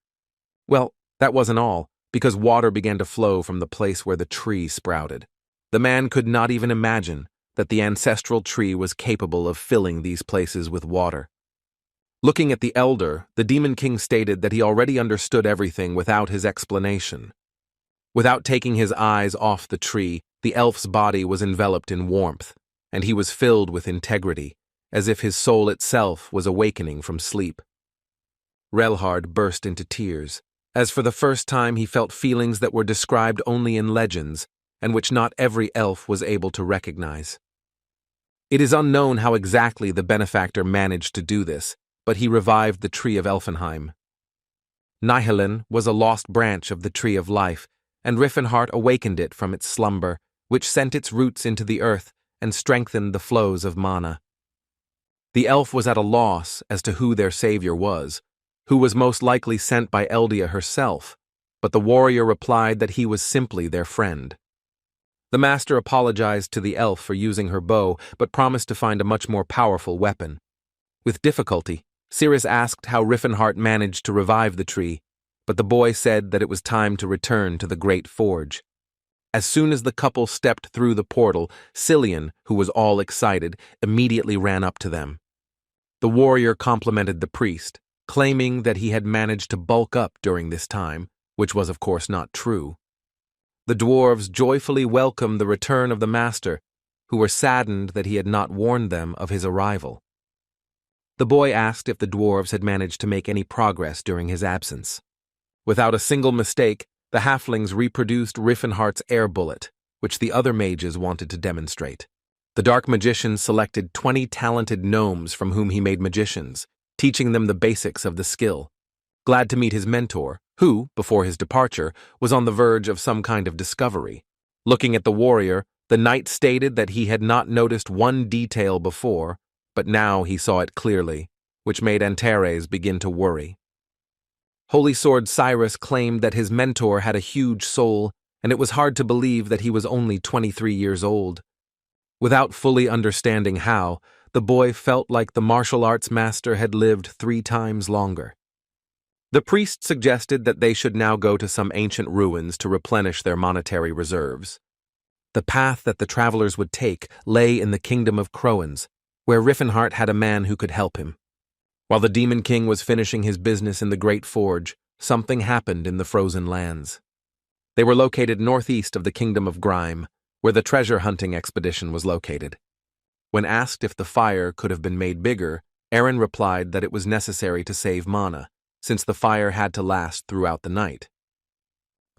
[SPEAKER 1] Well, that wasn't all, because water began to flow from the place where the tree sprouted. The man could not even imagine that the ancestral tree was capable of filling these places with water. Looking at the elder, the Demon King stated that he already understood everything without his explanation. Without taking his eyes off the tree, the elf's body was enveloped in warmth, and he was filled with integrity, as if his soul itself was awakening from sleep. Relhard burst into tears, as for the first time he felt feelings that were described only in legends, and which not every elf was able to recognize. It is unknown how exactly the benefactor managed to do this, but he revived the Tree of Elfenheim. Nihilin was a lost branch of the Tree of Life, and Riffenhart awakened it from its slumber, which sent its roots into the earth and strengthened the flows of mana. The elf was at a loss as to who their savior was, who was most likely sent by Eldia herself, but the warrior replied that he was simply their friend. The master apologized to the elf for using her bow, but promised to find a much more powerful weapon. With difficulty, Cirrus asked how Riffenhart managed to revive the tree, but the boy said that it was time to return to the Great Forge. As soon as the couple stepped through the portal, Cillian, who was all excited, immediately ran up to them. The warrior complimented the priest, claiming that he had managed to bulk up during this time, which was of course not true. The dwarves joyfully welcomed the return of the master, who were saddened that he had not warned them of his arrival. The boy asked if the dwarves had managed to make any progress during his absence. Without a single mistake, the halflings reproduced Riffenhart's air bullet, which the other mages wanted to demonstrate. The dark magician selected 20 talented gnomes from whom he made magicians, teaching them the basics of the skill. Glad to meet his mentor, who, before his departure, was on the verge of some kind of discovery. Looking at the warrior, the knight stated that he had not noticed one detail before, but now he saw it clearly, which made Antares begin to worry. Holy Sword Cirrus claimed that his mentor had a huge soul, and it was hard to believe that he was only 23 years old. Without fully understanding how, the boy felt like the martial arts master had lived 3 times longer. The priest suggested that they should now go to some ancient ruins to replenish their monetary reserves. The path that the travelers would take lay in the kingdom of Croans, where Riffenhart had a man who could help him. While the Demon King was finishing his business in the Great Forge, something happened in the frozen lands. They were located northeast of the Kingdom of Grime, where the treasure hunting expedition was located. When asked if the fire could have been made bigger, Aaron replied that it was necessary to save mana, since the fire had to last throughout the night.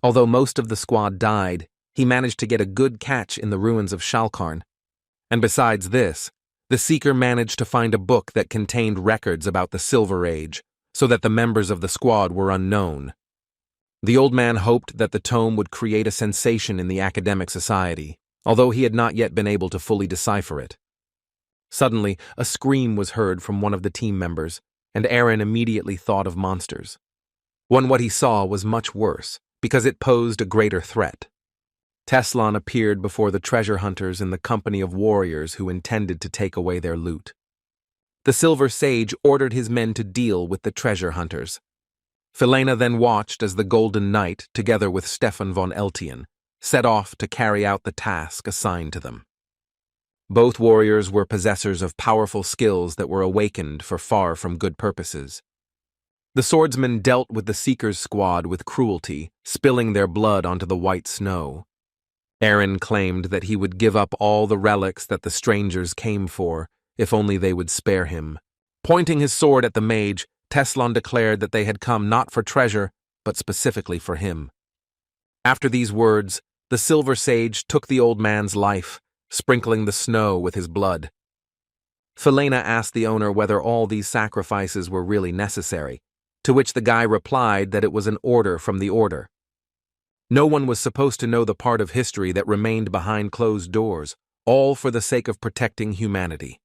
[SPEAKER 1] Although most of the squad died, he managed to get a good catch in the ruins of Shalkarn. And besides this, the Seeker managed to find a book that contained records about the Silver Age, so that the members of the squad were unknown. The old man hoped that the tome would create a sensation in the academic society, although he had not yet been able to fully decipher it. Suddenly, a scream was heard from one of the team members, and Aaron immediately thought of monsters. What he saw was much worse, because it posed a greater threat. Teslan appeared before the treasure hunters in the company of warriors who intended to take away their loot. The Silver Sage ordered his men to deal with the treasure hunters. Filena then watched as the Golden Knight, together with Stefan von Eltian, set off to carry out the task assigned to them. Both warriors were possessors of powerful skills that were awakened for far from good purposes. The swordsmen dealt with the Seekers' squad with cruelty, spilling their blood onto the white snow. Aaron claimed that he would give up all the relics that the strangers came for, if only they would spare him. Pointing his sword at the mage, Teslan declared that they had come not for treasure, but specifically for him. After these words, the Silver Sage took the old man's life, sprinkling the snow with his blood. Filena asked the owner whether all these sacrifices were really necessary, to which the guy replied that it was an order from the Order. No one was supposed to know the part of history that remained behind closed doors, all for the sake of protecting humanity.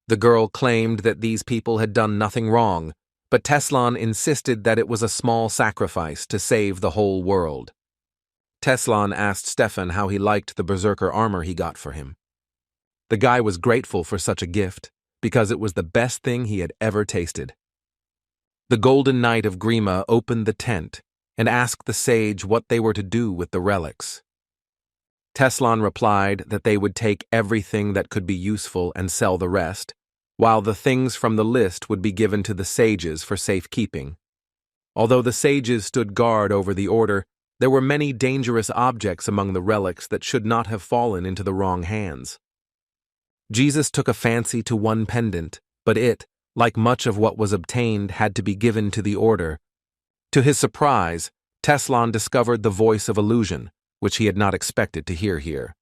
[SPEAKER 1] The girl claimed that these people had done nothing wrong, but Teslan insisted that it was a small sacrifice to save the whole world. Teslan asked Stefan how he liked the berserker armor he got for him. The guy was grateful for such a gift, because it was the best thing he had ever tasted. The Golden Knight of Grima opened the tent and asked the sage what they were to do with the relics. Teslan replied that they would take everything that could be useful and sell the rest, while the things from the list would be given to the sages for safekeeping. Although the sages stood guard over the order, there were many dangerous objects among the relics that should not have fallen into the wrong hands. Jesus took a fancy to one pendant, but it, like much of what was obtained, had to be given to the order. To his surprise, Teslan discovered the voice of illusion, which he had not expected to hear here.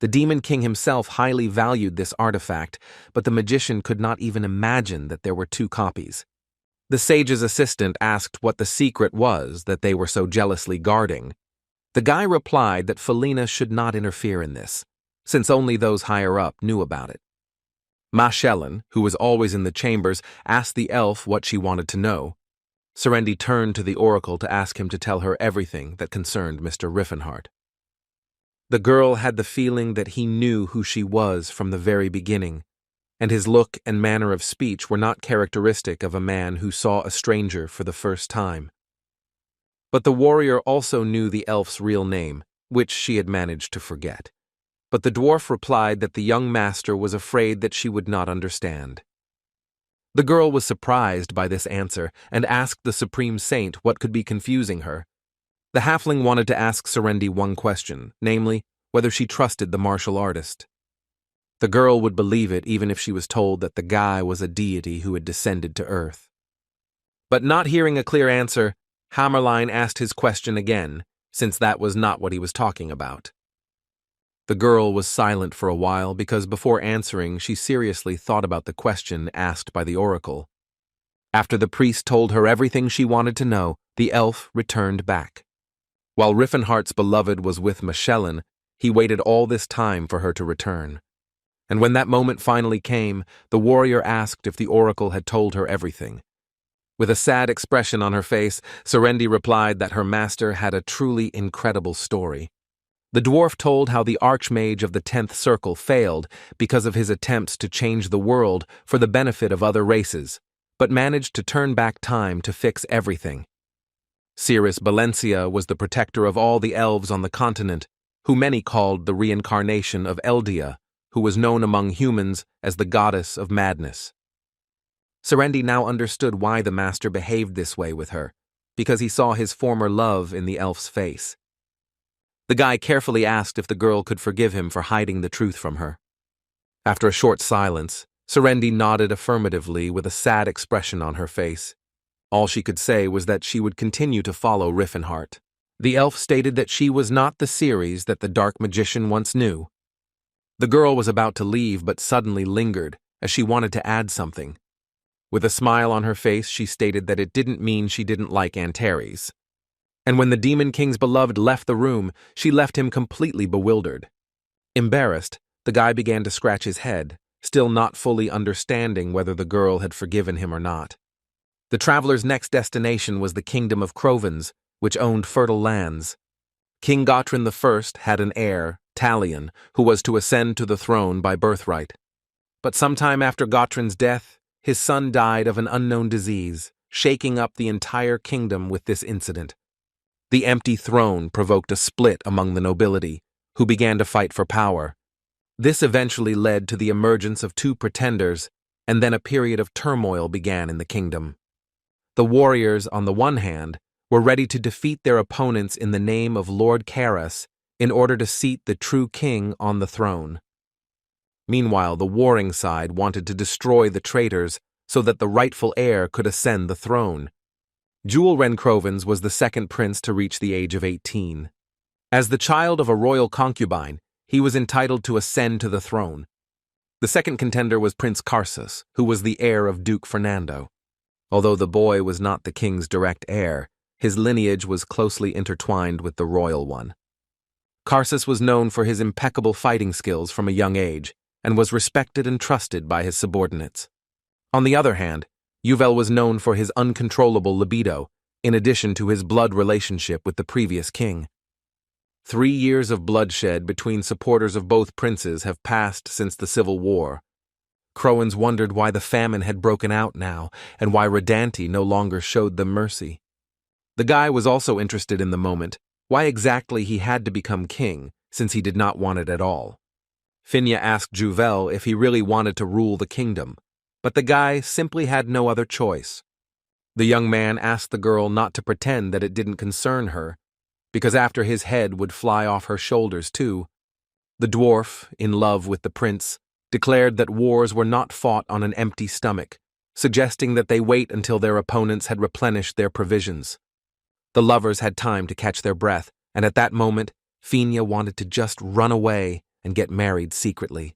[SPEAKER 1] The Demon King himself highly valued this artifact, but the magician could not even imagine that there were 2 copies. The sage's assistant asked what the secret was that they were so jealously guarding. The guy replied that Filena should not interfere in this, since only those higher up knew about it. Mashellen, who was always in the chambers, asked the elf what she wanted to know. Serendi turned to the oracle to ask him to tell her everything that concerned Mr. Riffenhart. The girl had the feeling that he knew who she was from the very beginning, and his look and manner of speech were not characteristic of a man who saw a stranger for the first time. But the warrior also knew the elf's real name, which she had managed to forget. But the dwarf replied that the young master was afraid that she would not understand. The girl was surprised by this answer and asked the supreme saint what could be confusing her. The halfling wanted to ask Serendi one question, namely, whether she trusted the martial artist. The girl would believe it even if she was told that the guy was a deity who had descended to earth. But not hearing a clear answer, Hammerline asked his question again, since that was not what he was talking about. The girl was silent for a while because before answering she seriously thought about the question asked by the oracle. After the priest told her everything she wanted to know, the elf returned back. While Riffenhart's beloved was with Michellen, he waited all this time for her to return. And when that moment finally came, the warrior asked if the oracle had told her everything. With a sad expression on her face, Serendi replied that her master had a truly incredible story. The dwarf told how the archmage of the 10th Circle failed because of his attempts to change the world for the benefit of other races, but managed to turn back time to fix everything. Cirrus Valencia was the protector of all the elves on the continent, who many called the reincarnation of Eldia, who was known among humans as the goddess of madness. Serendi now understood why the master behaved this way with her, because he saw his former love in the elf's face. The guy carefully asked if the girl could forgive him for hiding the truth from her. After a short silence, Serendi nodded affirmatively with a sad expression on her face. All she could say was that she would continue to follow Riffenhart. The elf stated that she was not the Ceres that the dark magician once knew. The girl was about to leave but suddenly lingered, as she wanted to add something. With a smile on her face, she stated that it didn't mean she didn't like Antares. And when the Demon King's beloved left the room, she left him completely bewildered. Embarrassed, the guy began to scratch his head, still not fully understanding whether the girl had forgiven him or not. The traveler's next destination was the kingdom of Crovens, which owned fertile lands. King Gottrin I had an heir, Talion, who was to ascend to the throne by birthright. But sometime after Gottrin's death, his son died of an unknown disease, shaking up the entire kingdom with this incident. The empty throne provoked a split among the nobility, who began to fight for power. This eventually led to the emergence of two pretenders, and then a period of turmoil began in the kingdom. The warriors, on the one hand, were ready to defeat their opponents in the name of Lord Karas in order to seat the true king on the throne. Meanwhile, the warring side wanted to destroy the traitors so that the rightful heir could ascend the throne. Julren Crovens was the second prince to reach the age of 18. As the child of a royal concubine, he was entitled to ascend to the throne. The second contender was Prince Karsus, who was the heir of Duke Fernando. Although the boy was not the king's direct heir, his lineage was closely intertwined with the royal one. Karsus was known for his impeccable fighting skills from a young age, and was respected and trusted by his subordinates. On the other hand, Yuvel was known for his uncontrollable libido, in addition to his blood relationship with the previous king. 3 years of bloodshed between supporters of both princes have passed since the Civil War. Croans wondered why the famine had broken out now, and why Rodanti no longer showed them mercy. The guy was also interested in the moment, why exactly he had to become king, since he did not want it at all. Finya asked Juvel if he really wanted to rule the kingdom, but the guy simply had no other choice. The young man asked the girl not to pretend that it didn't concern her, because after his head would fly off her shoulders too. The dwarf, in love with the prince, declared that wars were not fought on an empty stomach, suggesting that they wait until their opponents had replenished their provisions. The lovers had time to catch their breath, and at that moment, Finya wanted to just run away and get married secretly.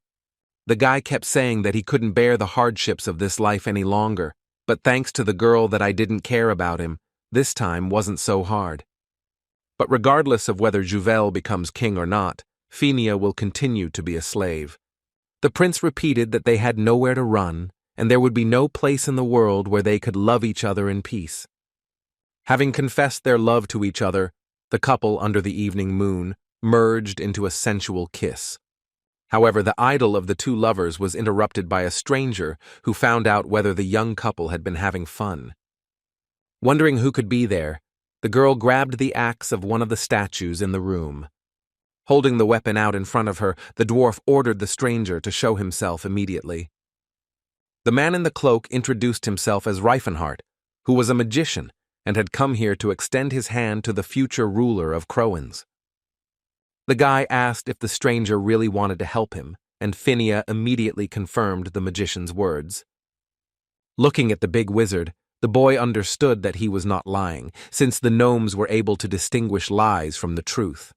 [SPEAKER 1] The guy kept saying that he couldn't bear the hardships of this life any longer, but thanks to the girl that I didn't care about him, this time wasn't so hard. But regardless of whether Juvel becomes king or not, Finya will continue to be a slave. The prince repeated that they had nowhere to run, and there would be no place in the world where they could love each other in peace. Having confessed their love to each other, the couple under the evening moon merged into a sensual kiss. However, the idyll of the two lovers was interrupted by a stranger who found out whether the young couple had been having fun. Wondering who could be there, the girl grabbed the axe of one of the statues in the room. Holding the weapon out in front of her, the dwarf ordered the stranger to show himself immediately. The man in the cloak introduced himself as Reifenhart, who was a magician and had come here to extend his hand to the future ruler of Crowans. The guy asked if the stranger really wanted to help him, and Finia immediately confirmed the magician's words. Looking at the big wizard, the boy understood that he was not lying, since the gnomes were able to distinguish lies from the truth.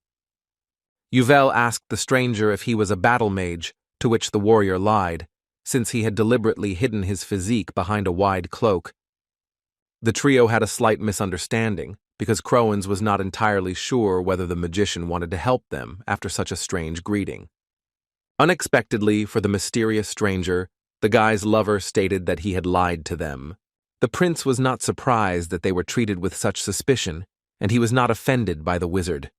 [SPEAKER 1] Yuvel asked the stranger if he was a battle mage, to which the warrior lied, since he had deliberately hidden his physique behind a wide cloak. The trio had a slight misunderstanding, because Crowans was not entirely sure whether the magician wanted to help them after such a strange greeting. Unexpectedly for the mysterious stranger, the guy's lover stated that he had lied to them. The prince was not surprised that they were treated with such suspicion, and he was not offended by the wizard.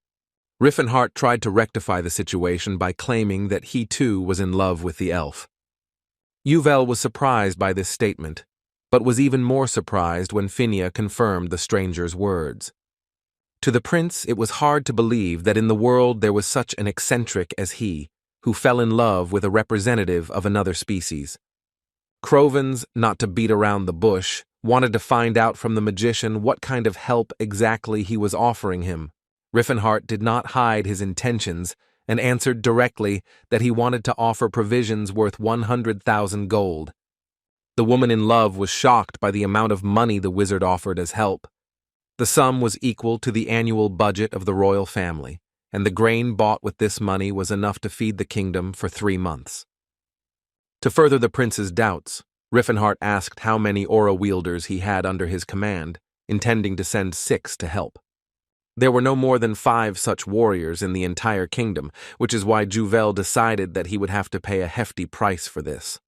[SPEAKER 1] Riffenhart tried to rectify the situation by claiming that he too was in love with the elf. Yuvel was surprised by this statement, but was even more surprised when Finia confirmed the stranger's words. To the prince, it was hard to believe that in the world there was such an eccentric as he, who fell in love with a representative of another species. Crovens, not to beat around the bush, wanted to find out from the magician what kind of help exactly he was offering him. Riffenhart did not hide his intentions and answered directly that he wanted to offer provisions worth 100,000 gold. The woman in love was shocked by the amount of money the wizard offered as help. The sum was equal to the annual budget of the royal family, and the grain bought with this money was enough to feed the kingdom for 3 months. To further the prince's doubts, Riffenhart asked how many aura wielders he had under his command, intending to send 6 to help. There were no more than 5 such warriors in the entire kingdom, which is why Juvel decided that he would have to pay a hefty price for this.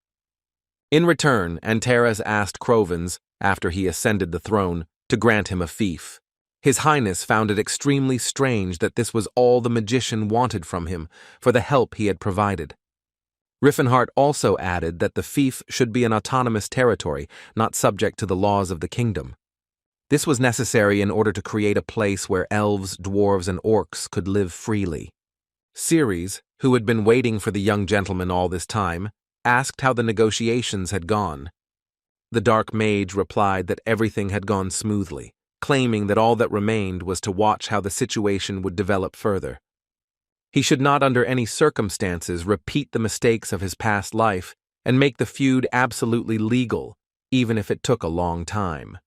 [SPEAKER 1] In return, Antares asked Crovens, after he ascended the throne, to grant him a fief. His Highness found it extremely strange that this was all the magician wanted from him for the help he had provided. Riffenhart also added that the fief should be an autonomous territory, not subject to the laws of the kingdom. This was necessary in order to create a place where elves, dwarves, and orcs could live freely. Cirrus, who had been waiting for the young gentleman all this time, asked how the negotiations had gone. The dark mage replied that everything had gone smoothly, claiming that all that remained was to watch how the situation would develop further. He should not under any circumstances repeat the mistakes of his past life and make the feud absolutely legal, even if it took a long time.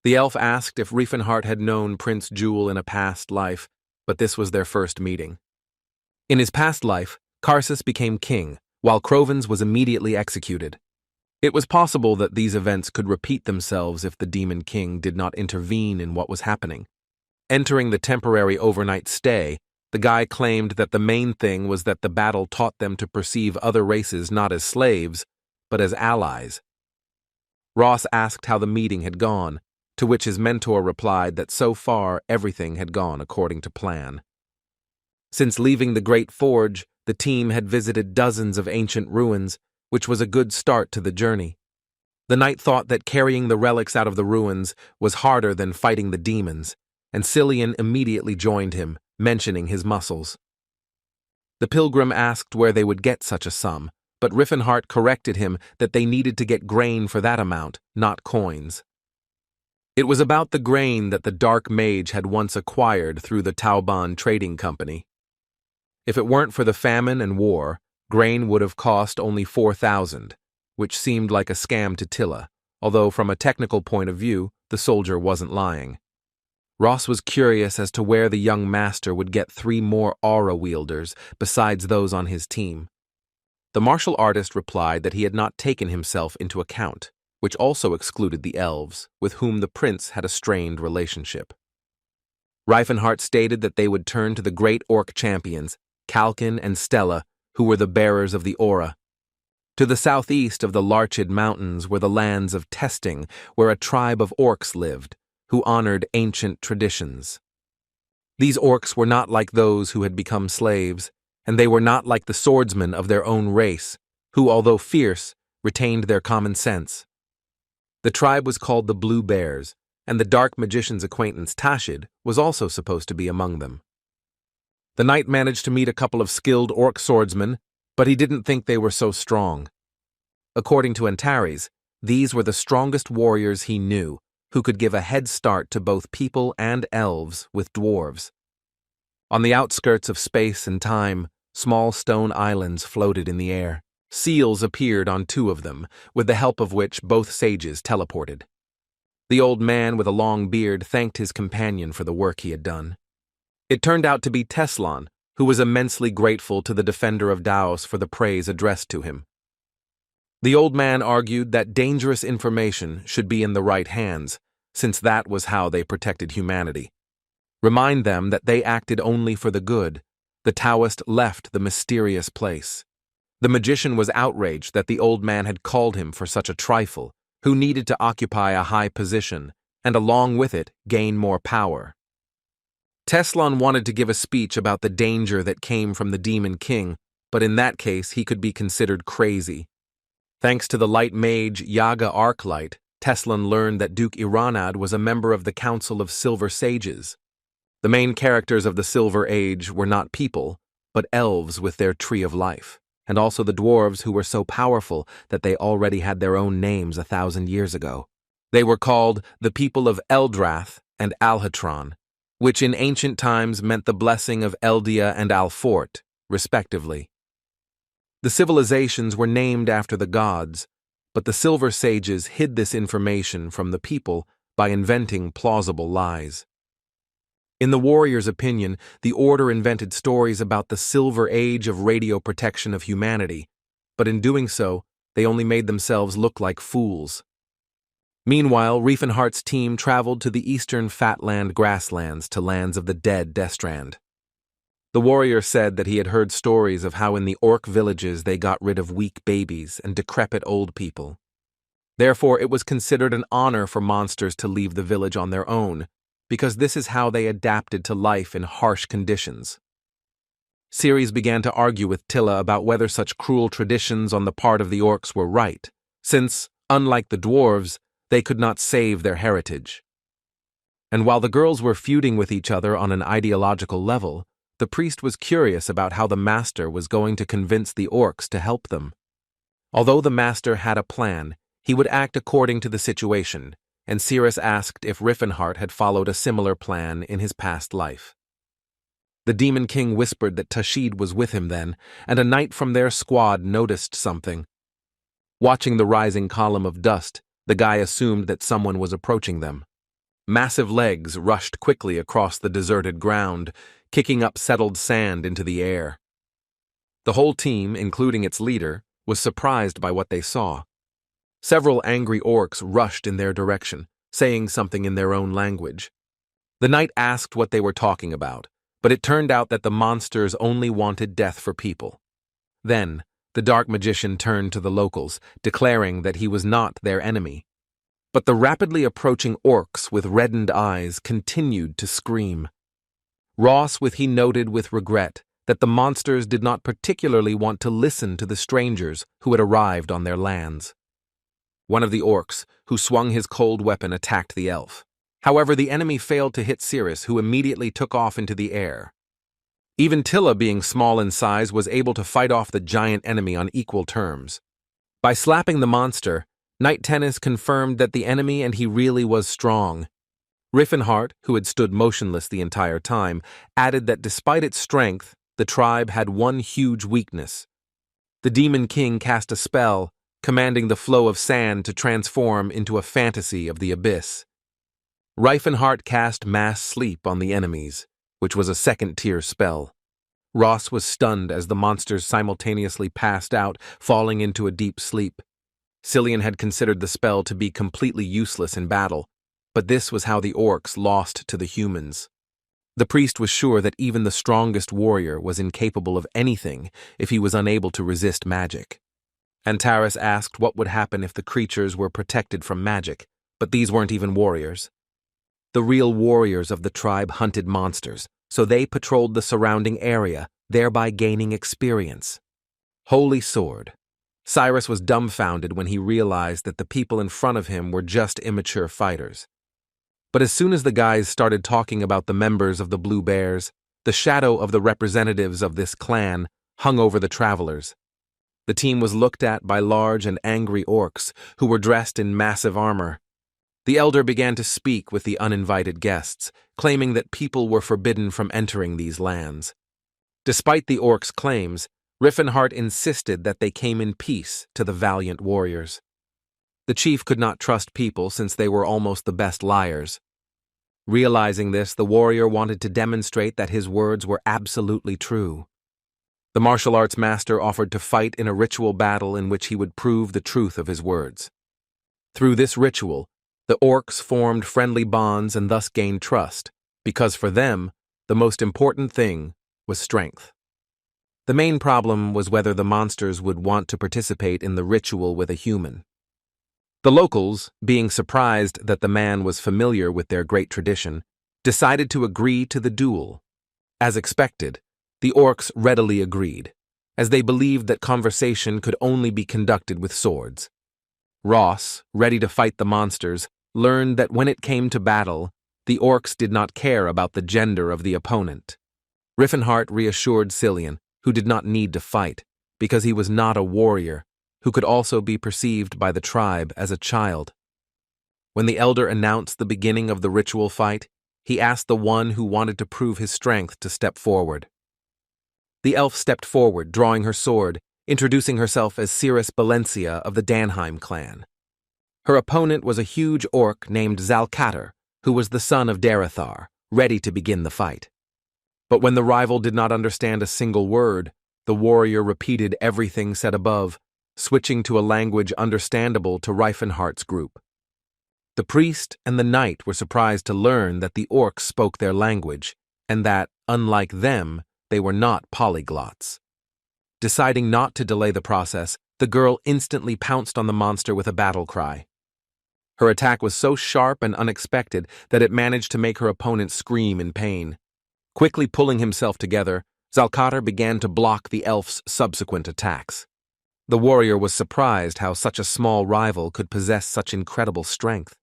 [SPEAKER 1] The elf asked if Riefenhart had known Prince Jewel in a past life, but this was their first meeting. In his past life, Karsus became king, while Crovens was immediately executed. It was possible that these events could repeat themselves if the Demon King did not intervene in what was happening. Entering the temporary overnight stay, the guy claimed that the main thing was that the battle taught them to perceive other races not as slaves, but as allies. Ross asked how the meeting had gone, to which his mentor replied that so far everything had gone according to plan. Since leaving the Great Forge, the team had visited dozens of ancient ruins, which was a good start to the journey. The knight thought that carrying the relics out of the ruins was harder than fighting the demons, and Cillian immediately joined him, mentioning his muscles. The pilgrim asked where they would get such a sum, but Riffenhart corrected him that they needed to get grain for that amount, not coins. It was about the grain that the dark mage had once acquired through the Tauban Trading Company. If it weren't for the famine and war, grain would have cost only 4,000, which seemed like a scam to Tilla, although from a technical point of view, the soldier wasn't lying. Ross was curious as to where the young master would get 3 more aura wielders besides those on his team. The martial artist replied that he had not taken himself into account, which also excluded the elves, with whom the prince had a strained relationship. Reifenhart stated that they would turn to the great orc champions, Kalkin and Stella, who were the bearers of the aura. To the southeast of the Larchid Mountains were the lands of Testing, where a tribe of orcs lived, who honored ancient traditions. These orcs were not like those who had become slaves, and they were not like the swordsmen of their own race, who, although fierce, retained their common sense. The tribe was called the Blue Bears, and the dark magician's acquaintance Tashid was also supposed to be among them. The knight managed to meet a couple of skilled orc swordsmen, but he didn't think they were so strong. According to Antares, these were the strongest warriors he knew, who could give a head start to both people and elves with dwarves. On the outskirts of space and time, small stone islands floated in the air. Seals appeared on 2 of them, with the help of which both sages teleported. The old man with a long beard thanked his companion for the work he had done. It turned out to be Teslan, who was immensely grateful to the defender of Daos for the praise addressed to him. The old man argued that dangerous information should be in the right hands, since that was how they protected humanity. Remind them that they acted only for the good. The Taoist left the mysterious place. The magician was outraged that the old man had called him for such a trifle, who needed to occupy a high position, and along with it, gain more power. Teslan wanted to give a speech about the danger that came from the Demon King, but in that case he could be considered crazy. Thanks to the light mage Yaga Arclight, Teslan learned that Duke Iranad was a member of the Council of Silver Sages. The main characters of the Silver Age were not people, but elves with their Tree of Life, and also the dwarves who were so powerful that they already had their own names 1,000 years ago. They were called the people of Eldrath and Alhatron, which in ancient times meant the blessing of Eldia and Alfort, respectively. The civilizations were named after the gods, but the Silver Sages hid this information from the people by inventing plausible lies. In the warrior's opinion, the Order invented stories about the Silver Age of radio protection of humanity, but in doing so, they only made themselves look like fools. Meanwhile, Riefenhardt's team traveled to the eastern Fatland grasslands to lands of the dead Destrand. The warrior said that he had heard stories of how in the orc villages they got rid of weak babies and decrepit old people. Therefore, it was considered an honor for monsters to leave the village on their own, because this is how they adapted to life in harsh conditions. Ceres began to argue with Tilla about whether such cruel traditions on the part of the orcs were right, since, unlike the dwarves, they could not save their heritage. And while the girls were feuding with each other on an ideological level, the priest was curious about how the master was going to convince the orcs to help them. Although the master had a plan, he would act according to the situation, and Cirrus asked if Riefenhardt had followed a similar plan in his past life. The Demon King whispered that Tashid was with him then, and a knight from their squad noticed something. Watching the rising column of dust, the guy assumed that someone was approaching them. Massive legs rushed quickly across the deserted ground, kicking up settled sand into the air. The whole team, including its leader, was surprised by what they saw. Several angry orcs rushed in their direction, saying something in their own language. The knight asked what they were talking about, but it turned out that the monsters only wanted death for people. Then, the dark magician turned to the locals, declaring that he was not their enemy. But the rapidly approaching orcs with reddened eyes continued to scream. Ross he noted with regret that the monsters did not particularly want to listen to the strangers who had arrived on their lands. One of the orcs, who swung his cold weapon, attacked the elf. However, the enemy failed to hit Cirrus, who immediately took off into the air. Even Tilla, being small in size, was able to fight off the giant enemy on equal terms. By slapping the monster, Knight Tennis confirmed that the enemy and he really was strong. Riefenhardt, who had stood motionless the entire time, added that despite its strength, the tribe had one huge weakness. The Demon King cast a spell, commanding the flow of sand to transform into a fantasy of the abyss. Riefenhardt cast Mass Sleep on the enemies, which was a second-tier spell. Ross was stunned as the monsters simultaneously passed out, falling into a deep sleep. Cillian had considered the spell to be completely useless in battle, but this was how the orcs lost to the humans. The priest was sure that even the strongest warrior was incapable of anything if he was unable to resist magic. Antares asked what would happen if the creatures were protected from magic, but these weren't even warriors. The real warriors of the tribe hunted monsters, so they patrolled the surrounding area, thereby gaining experience. Holy Sword. Cyrus was dumbfounded when he realized that the people in front of him were just immature fighters. But as soon as the guys started talking about the members of the Blue Bears, the shadow of the representatives of this clan hung over the travelers. The team was looked at by large and angry orcs who were dressed in massive armor. The elder began to speak with the uninvited guests, claiming that people were forbidden from entering these lands. Despite the orcs' claims, Riffenhart insisted that they came in peace to the valiant warriors. The chief could not trust people since they were almost the best liars. Realizing this, the warrior wanted to demonstrate that his words were absolutely true. The martial arts master offered to fight in a ritual battle in which he would prove the truth of his words. Through this ritual, the orcs formed friendly bonds and thus gained trust, because for them, the most important thing was strength. The main problem was whether the monsters would want to participate in the ritual with a human. The locals, being surprised that the man was familiar with their great tradition, decided to agree to the duel. As expected, the orcs readily agreed, as they believed that conversation could only be conducted with swords. Ross, ready to fight the monsters, learned that when it came to battle, the orcs did not care about the gender of the opponent. Riffenhart reassured Cillian, who did not need to fight, because he was not a warrior, who could also be perceived by the tribe as a child. When the elder announced the beginning of the ritual fight, he asked the one who wanted to prove his strength to step forward. The elf stepped forward, drawing her sword, introducing herself as Cirrus Balencia of the Danheim clan. Her opponent was a huge orc named Zalkatar, who was the son of Darethar, ready to begin the fight. But when the rival did not understand a single word, the warrior repeated everything said above, switching to a language understandable to Riefenhart's group. The priest and the knight were surprised to learn that the orcs spoke their language, and that, unlike them, they were not polyglots. Deciding not to delay the process, the girl instantly pounced on the monster with a battle cry. Her attack was so sharp and unexpected that it managed to make her opponent scream in pain. Quickly pulling himself together, Zalkatar began to block the elf's subsequent attacks. The warrior was surprised how such a small rival could possess such incredible strength.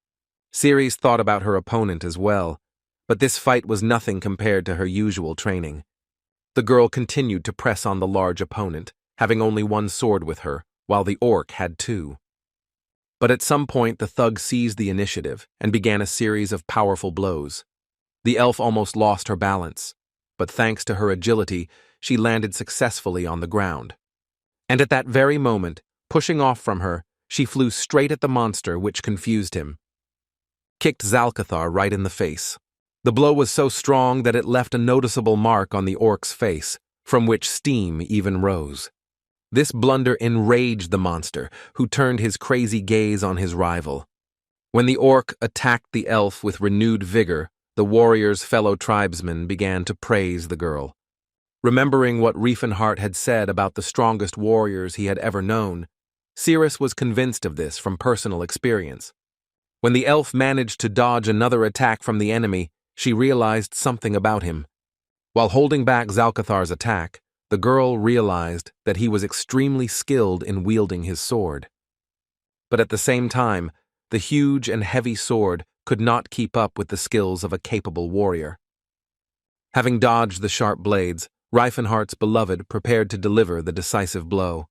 [SPEAKER 1] Ceres thought about her opponent as well, but this fight was nothing compared to her usual training. The girl continued to press on the large opponent, having only one sword with her, while the orc had two. But at some point the thug seized the initiative and began a series of powerful blows. The elf almost lost her balance, but thanks to her agility, she landed successfully on the ground. And at that very moment, pushing off from her, she flew straight at the monster, which confused him. Kicked Zalkatar right in the face. The blow was so strong that it left a noticeable mark on the orc's face, from which steam even rose. This blunder enraged the monster, who turned his crazy gaze on his rival. When the orc attacked the elf with renewed vigor, the warrior's fellow tribesmen began to praise the girl. Remembering what Riefenhart had said about the strongest warriors he had ever known, Cirrus was convinced of this from personal experience. When the elf managed to dodge another attack from the enemy, she realized something about him. While holding back Zalkathar's attack, the girl realized that he was extremely skilled in wielding his sword. But at the same time, the huge and heavy sword could not keep up with the skills of a capable warrior. Having dodged the sharp blades, Riefenhart's beloved prepared to deliver the decisive blow.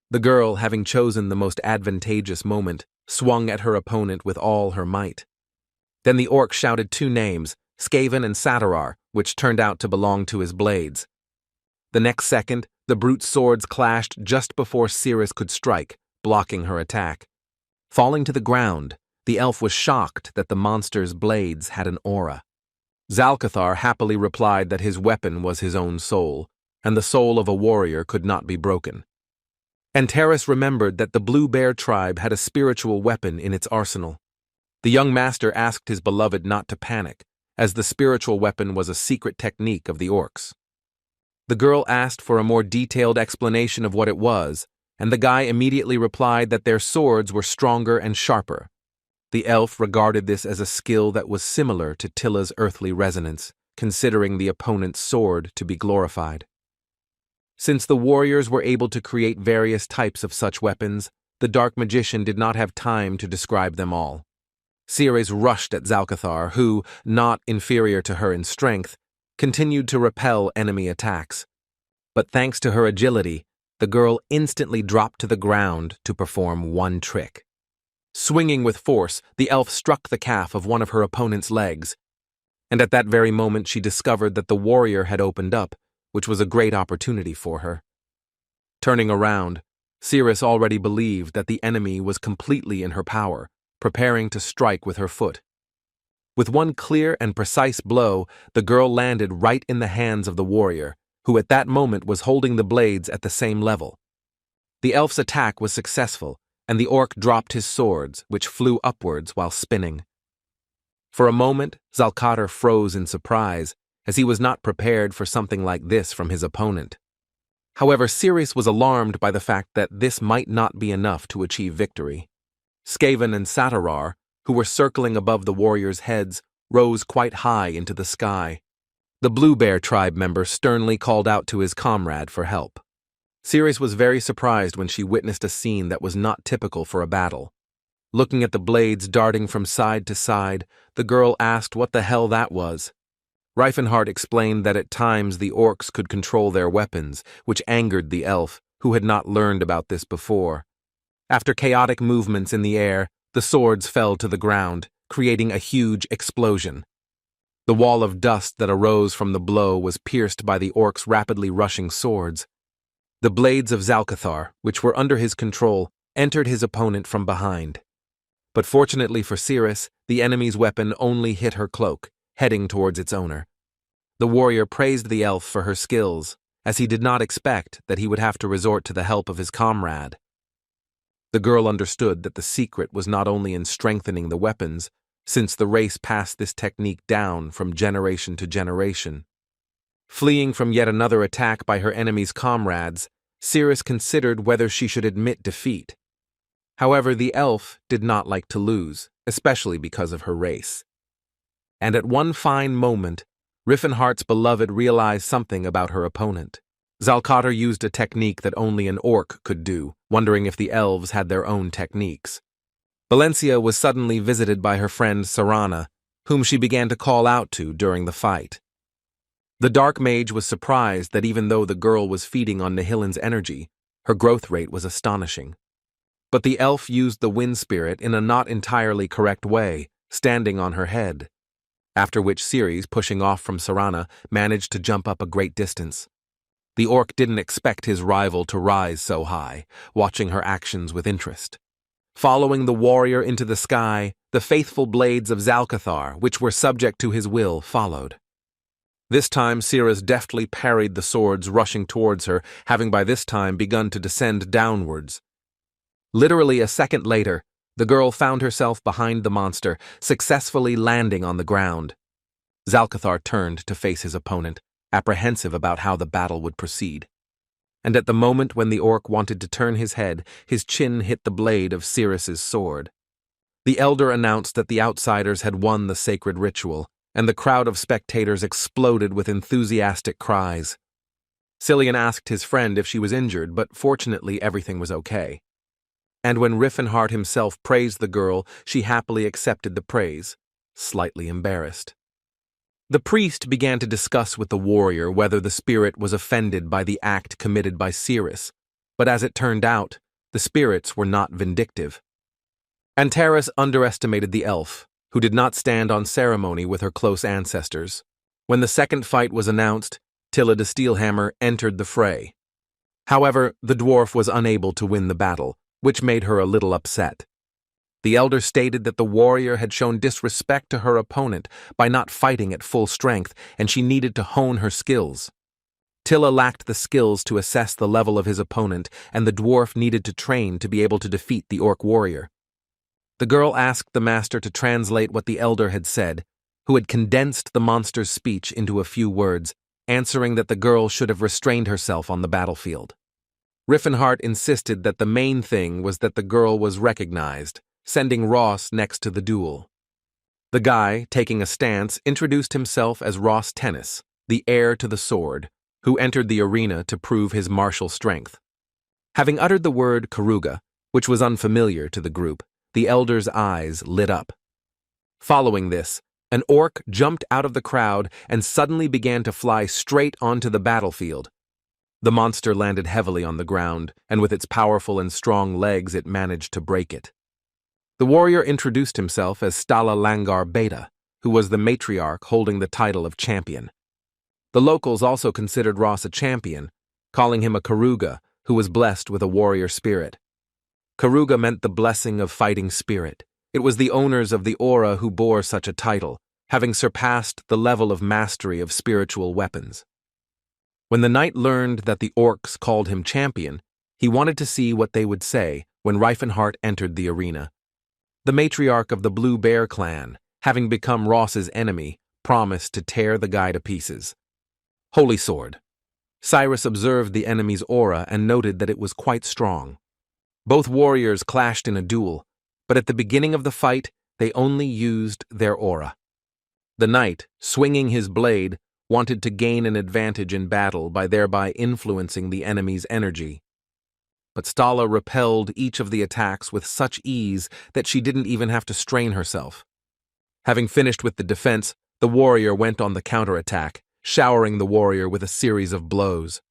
[SPEAKER 1] The girl, having chosen the most advantageous moment, swung at her opponent with all her might. Then the orc shouted two names, Skaven and Satarar, which turned out to belong to his blades. The next second, the brute's swords clashed just before Cirrus could strike, blocking her attack. Falling to the ground, the elf was shocked that the monster's blades had an aura. Zalkathar happily replied that his weapon was his own soul, and the soul of a warrior could not be broken. Antares remembered that the Blue Bear tribe had a spiritual weapon in its arsenal. The young master asked his beloved not to panic, as the spiritual weapon was a secret technique of the orcs. The girl asked for a more detailed explanation of what it was, and the guy immediately replied that their swords were stronger and sharper. The elf regarded this as a skill that was similar to Tilla's earthly resonance, considering the opponent's sword to be glorified. Since the warriors were able to create various types of such weapons, the dark magician did not have time to describe them all. Ceres rushed at Zalkathar, who, not inferior to her in strength, continued to repel enemy attacks. But thanks to her agility, the girl instantly dropped to the ground to perform one trick. Swinging with force, the elf struck the calf of one of her opponent's legs, and at that very moment she discovered that the warrior had opened up, which was a great opportunity for her. Turning around, Cirrus already believed that the enemy was completely in her power, preparing to strike with her foot. With one clear and precise blow, the girl landed right in the hands of the warrior, who at that moment was holding the blades at the same level. The elf's attack was successful, and the orc dropped his swords, which flew upwards while spinning. For a moment, Zalkatar froze in surprise, as he was not prepared for something like this from his opponent. However, Cirrus was alarmed by the fact that this might not be enough to achieve victory. Skaven and Satarar, who were circling above the warriors' heads, rose quite high into the sky. The Blue Bear tribe member sternly called out to his comrade for help. Cirrus was very surprised when she witnessed a scene that was not typical for a battle. Looking at the blades darting from side to side, the girl asked what the hell that was. Reifenhardt explained that at times the orcs could control their weapons, which angered the elf, who had not learned about this before. After chaotic movements in the air, the swords fell to the ground, creating a huge explosion. The wall of dust that arose from the blow was pierced by the orcs' rapidly rushing swords. The blades of Zalkathar, which were under his control, entered his opponent from behind. But fortunately for Cirrus, the enemy's weapon only hit her cloak, heading towards its owner. The warrior praised the elf for her skills, as he did not expect that he would have to resort to the help of his comrade. The girl understood that the secret was not only in strengthening the weapons, since the race passed this technique down from generation to generation. Fleeing from yet another attack by her enemy's comrades, Cirrus considered whether she should admit defeat. However, the elf did not like to lose, especially because of her race. And at one fine moment, Riffenhardt's beloved realized something about her opponent. Zalkatar used a technique that only an orc could do, wondering if the elves had their own techniques. Valencia was suddenly visited by her friend Sarana, whom she began to call out to during the fight. The dark mage was surprised that even though the girl was feeding on Nihilon's energy, her growth rate was astonishing. But the elf used the wind spirit in a not entirely correct way, standing on her head. After which Ceres, pushing off from Sarana, managed to jump up a great distance. The orc didn't expect his rival to rise so high, watching her actions with interest. Following the warrior into the sky, the faithful blades of Zalkathar, which were subject to his will, followed. This time Cirrus deftly parried the swords rushing towards her, having by this time begun to descend downwards. Literally a second later, the girl found herself behind the monster, successfully landing on the ground. Zalkathar turned to face his opponent, apprehensive about how the battle would proceed. And at the moment when the orc wanted to turn his head, his chin hit the blade of Cirrus's sword. The elder announced that the outsiders had won the sacred ritual, and the crowd of spectators exploded with enthusiastic cries. Cillian asked his friend if she was injured, but fortunately everything was okay. And when Riffenhardt himself praised the girl, she happily accepted the praise, slightly embarrassed. The priest began to discuss with the warrior whether the spirit was offended by the act committed by Cirrus, but as it turned out, the spirits were not vindictive. Antares underestimated the elf, who did not stand on ceremony with her close ancestors. When the second fight was announced, Tilla de Steelhammer entered the fray. However, the dwarf was unable to win the battle, which made her a little upset. The elder stated that the warrior had shown disrespect to her opponent by not fighting at full strength, and she needed to hone her skills. Tilla lacked the skills to assess the level of his opponent, and the dwarf needed to train to be able to defeat the orc warrior. The girl asked the master to translate what the elder had said, who had condensed the monster's speech into a few words, answering that the girl should have restrained herself on the battlefield. Riffenhardt insisted that the main thing was that the girl was recognized, sending Ross next to the duel. The guy, taking a stance, introduced himself as Ross Tennis, the heir to the sword, who entered the arena to prove his martial strength. Having uttered the word Karuga, which was unfamiliar to the group, the elder's eyes lit up. Following this, An orc jumped out of the crowd and suddenly began to fly straight onto the battlefield. The monster landed heavily on the ground, and with its powerful and strong legs it managed to break it. The warrior introduced himself as Stala Langar Beta, who was the matriarch holding the title of champion. The locals also considered Ross a champion, calling him a Karuga, who was blessed with a warrior spirit. Karuga meant the blessing of fighting spirit. It was the owners of the aura who bore such a title, having surpassed the level of mastery of spiritual weapons. When the knight learned that the orcs called him champion, he wanted to see what they would say when Reifenhart entered the arena. The matriarch of the Blue Bear clan, having become Ross's enemy, promised to tear the guy to pieces. Holy Sword. Cirrus observed the enemy's aura and noted that it was quite strong. Both warriors clashed in a duel, but at the beginning of the fight, they only used their aura. The knight, swinging his blade, wanted to gain an advantage in battle by thereby influencing the enemy's energy. But Stala repelled each of the attacks with such ease that she didn't even have to strain herself. Having finished with the defense, the warrior went on the counterattack, showering the warrior with a series of blows.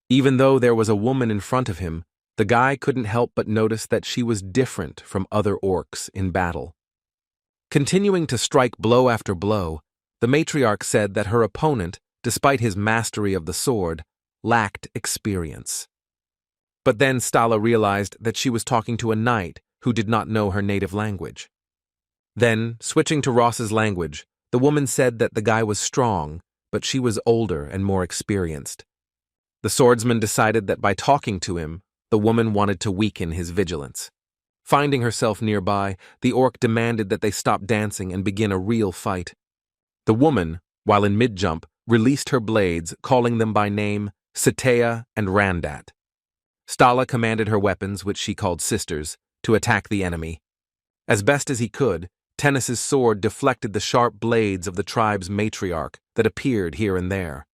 [SPEAKER 1] Even though there was a woman in front of him, the guy couldn't help but notice that she was different from other orcs in battle. Continuing to strike blow after blow, the matriarch said that her opponent, despite his mastery of the sword, lacked experience. But then Stala realized that she was talking to a knight who did not know her native language. Then, switching to Ross's language, the woman said that the guy was strong, but she was older and more experienced. The swordsman decided that by talking to him, the woman wanted to weaken his vigilance. Finding herself nearby, the orc demanded that they stop dancing and begin a real fight. The woman, while in mid-jump, released her blades, calling them by name Satea and Randat. Stala commanded her weapons, which she called sisters, to attack the enemy. As best as he could, Tennis's sword deflected the sharp blades of the tribe's matriarch that appeared here and there.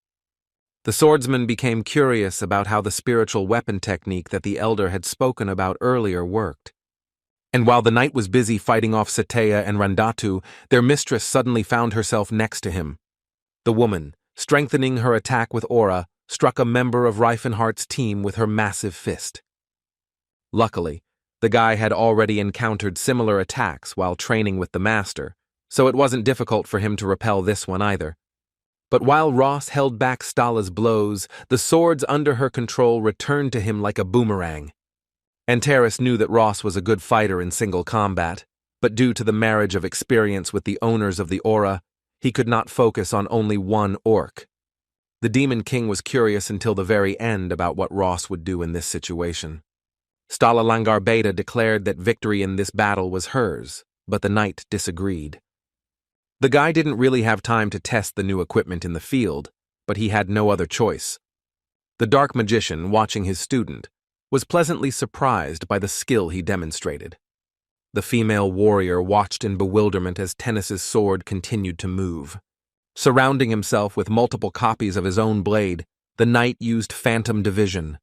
[SPEAKER 1] The swordsman became curious about how the spiritual weapon technique that the elder had spoken about earlier worked. And while the knight was busy fighting off Satea and Randatu, their mistress suddenly found herself next to him. The woman, strengthening her attack with aura, struck a member of Reifenhart's team with her massive fist. Luckily, the guy had already encountered similar attacks while training with the master, so it wasn't difficult for him to repel this one either. But while Ross held back Stala's blows, the swords under her control returned to him like a boomerang. Antares knew that Ross was a good fighter in single combat, but due to the marriage of experience with the owners of the aura, he could not focus on only one orc. The Demon King was curious until the very end about what Ross would do in this situation. Stala Langar Beta declared that victory in this battle was hers, but the knight disagreed. The guy didn't really have time to test the new equipment in the field, but he had no other choice. The dark magician, watching his student, was pleasantly surprised by the skill he demonstrated. The female warrior watched in bewilderment as Tennis's sword continued to move. Surrounding himself with multiple copies of his own blade, the knight used phantom division.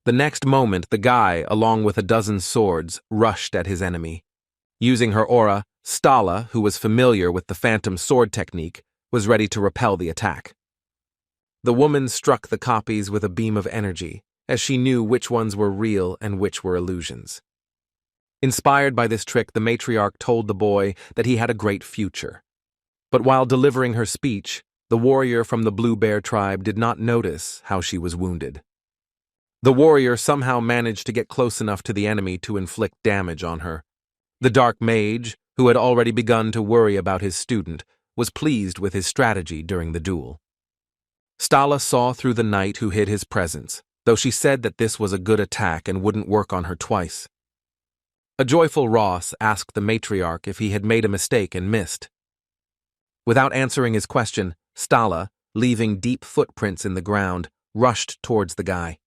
[SPEAKER 1] The next moment, the guy, along with a dozen swords, rushed at his enemy. Using her aura, Stala, who was familiar with the phantom sword technique, was ready to repel the attack. The woman struck the copies with a beam of energy, as she knew which ones were real and which were illusions. Inspired by this trick, the matriarch told the boy that he had a great future. But while delivering her speech, the warrior from the Blue Bear tribe did not notice how she was wounded. The warrior somehow managed to get close enough to the enemy to inflict damage on her. The dark mage, who had already begun to worry about his student, was pleased with his strategy during the duel. Stala saw through the knight who hid his presence, though she said that this was a good attack and wouldn't work on her twice. A joyful Ross asked the matriarch if he had made a mistake and missed. Without answering his question, Stala, leaving deep footprints in the ground, rushed towards the guy.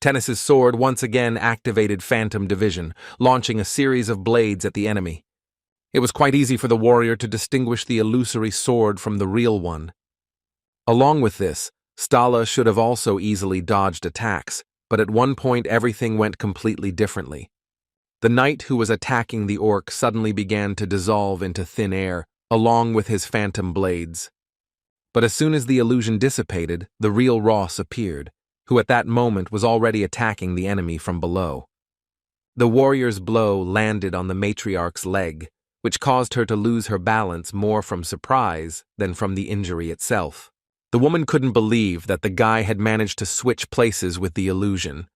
[SPEAKER 1] Tennis's sword once again activated phantom division, launching a series of blades at the enemy. It was quite easy for the warrior to distinguish the illusory sword from the real one. Along with this, Stala should have also easily dodged attacks, but at one point everything went completely differently. The knight who was attacking the orc suddenly began to dissolve into thin air, along with his phantom blades. But as soon as the illusion dissipated, the real Ross appeared, who at that moment was already attacking the enemy from below. The warrior's blow landed on the matriarch's leg, which caused her to lose her balance more from surprise than from the injury itself. The woman couldn't believe that the guy had managed to switch places with the illusion.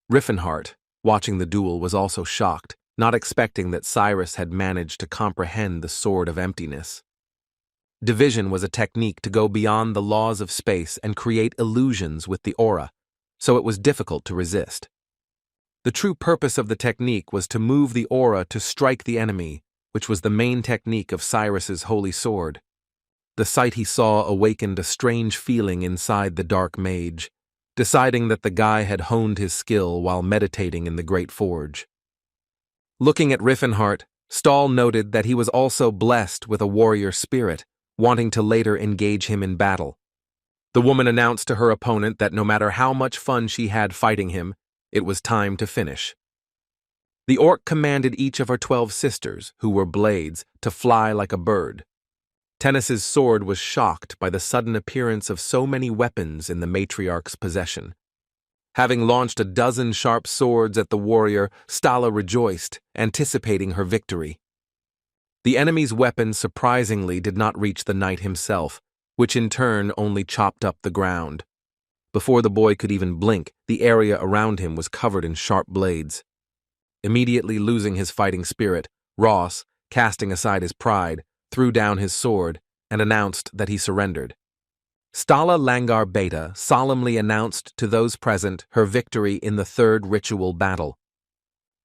[SPEAKER 1] Riffenhart, watching the duel, was also shocked, not expecting that Cirrus had managed to comprehend the Sword of Emptiness. Division was a technique to go beyond the laws of space and create illusions with the aura, so it was difficult to resist. The true purpose of the technique was to move the aura to strike the enemy, which was the main technique of Cyrus's holy sword. The sight he saw awakened a strange feeling inside the dark mage, deciding that the guy had honed his skill while meditating in the great forge. Looking at Riffenhart, Stahl noted that he was also blessed with a warrior spirit, wanting to later engage him in battle. The woman announced to her opponent that no matter how much fun she had fighting him, it was time to finish. The orc commanded each of her 12 sisters, who were blades, to fly like a bird. Tennis's sword was shocked by the sudden appearance of so many weapons in the matriarch's possession. Having launched a dozen sharp swords at the warrior, Stala rejoiced, anticipating her victory. The enemy's weapons surprisingly did not reach the knight himself, which in turn only chopped up the ground. Before the boy could even blink, the area around him was covered in sharp blades. Immediately losing his fighting spirit, Ross, casting aside his pride, threw down his sword and announced that he surrendered. Stala Langar Beta solemnly announced to those present her victory in the third ritual battle.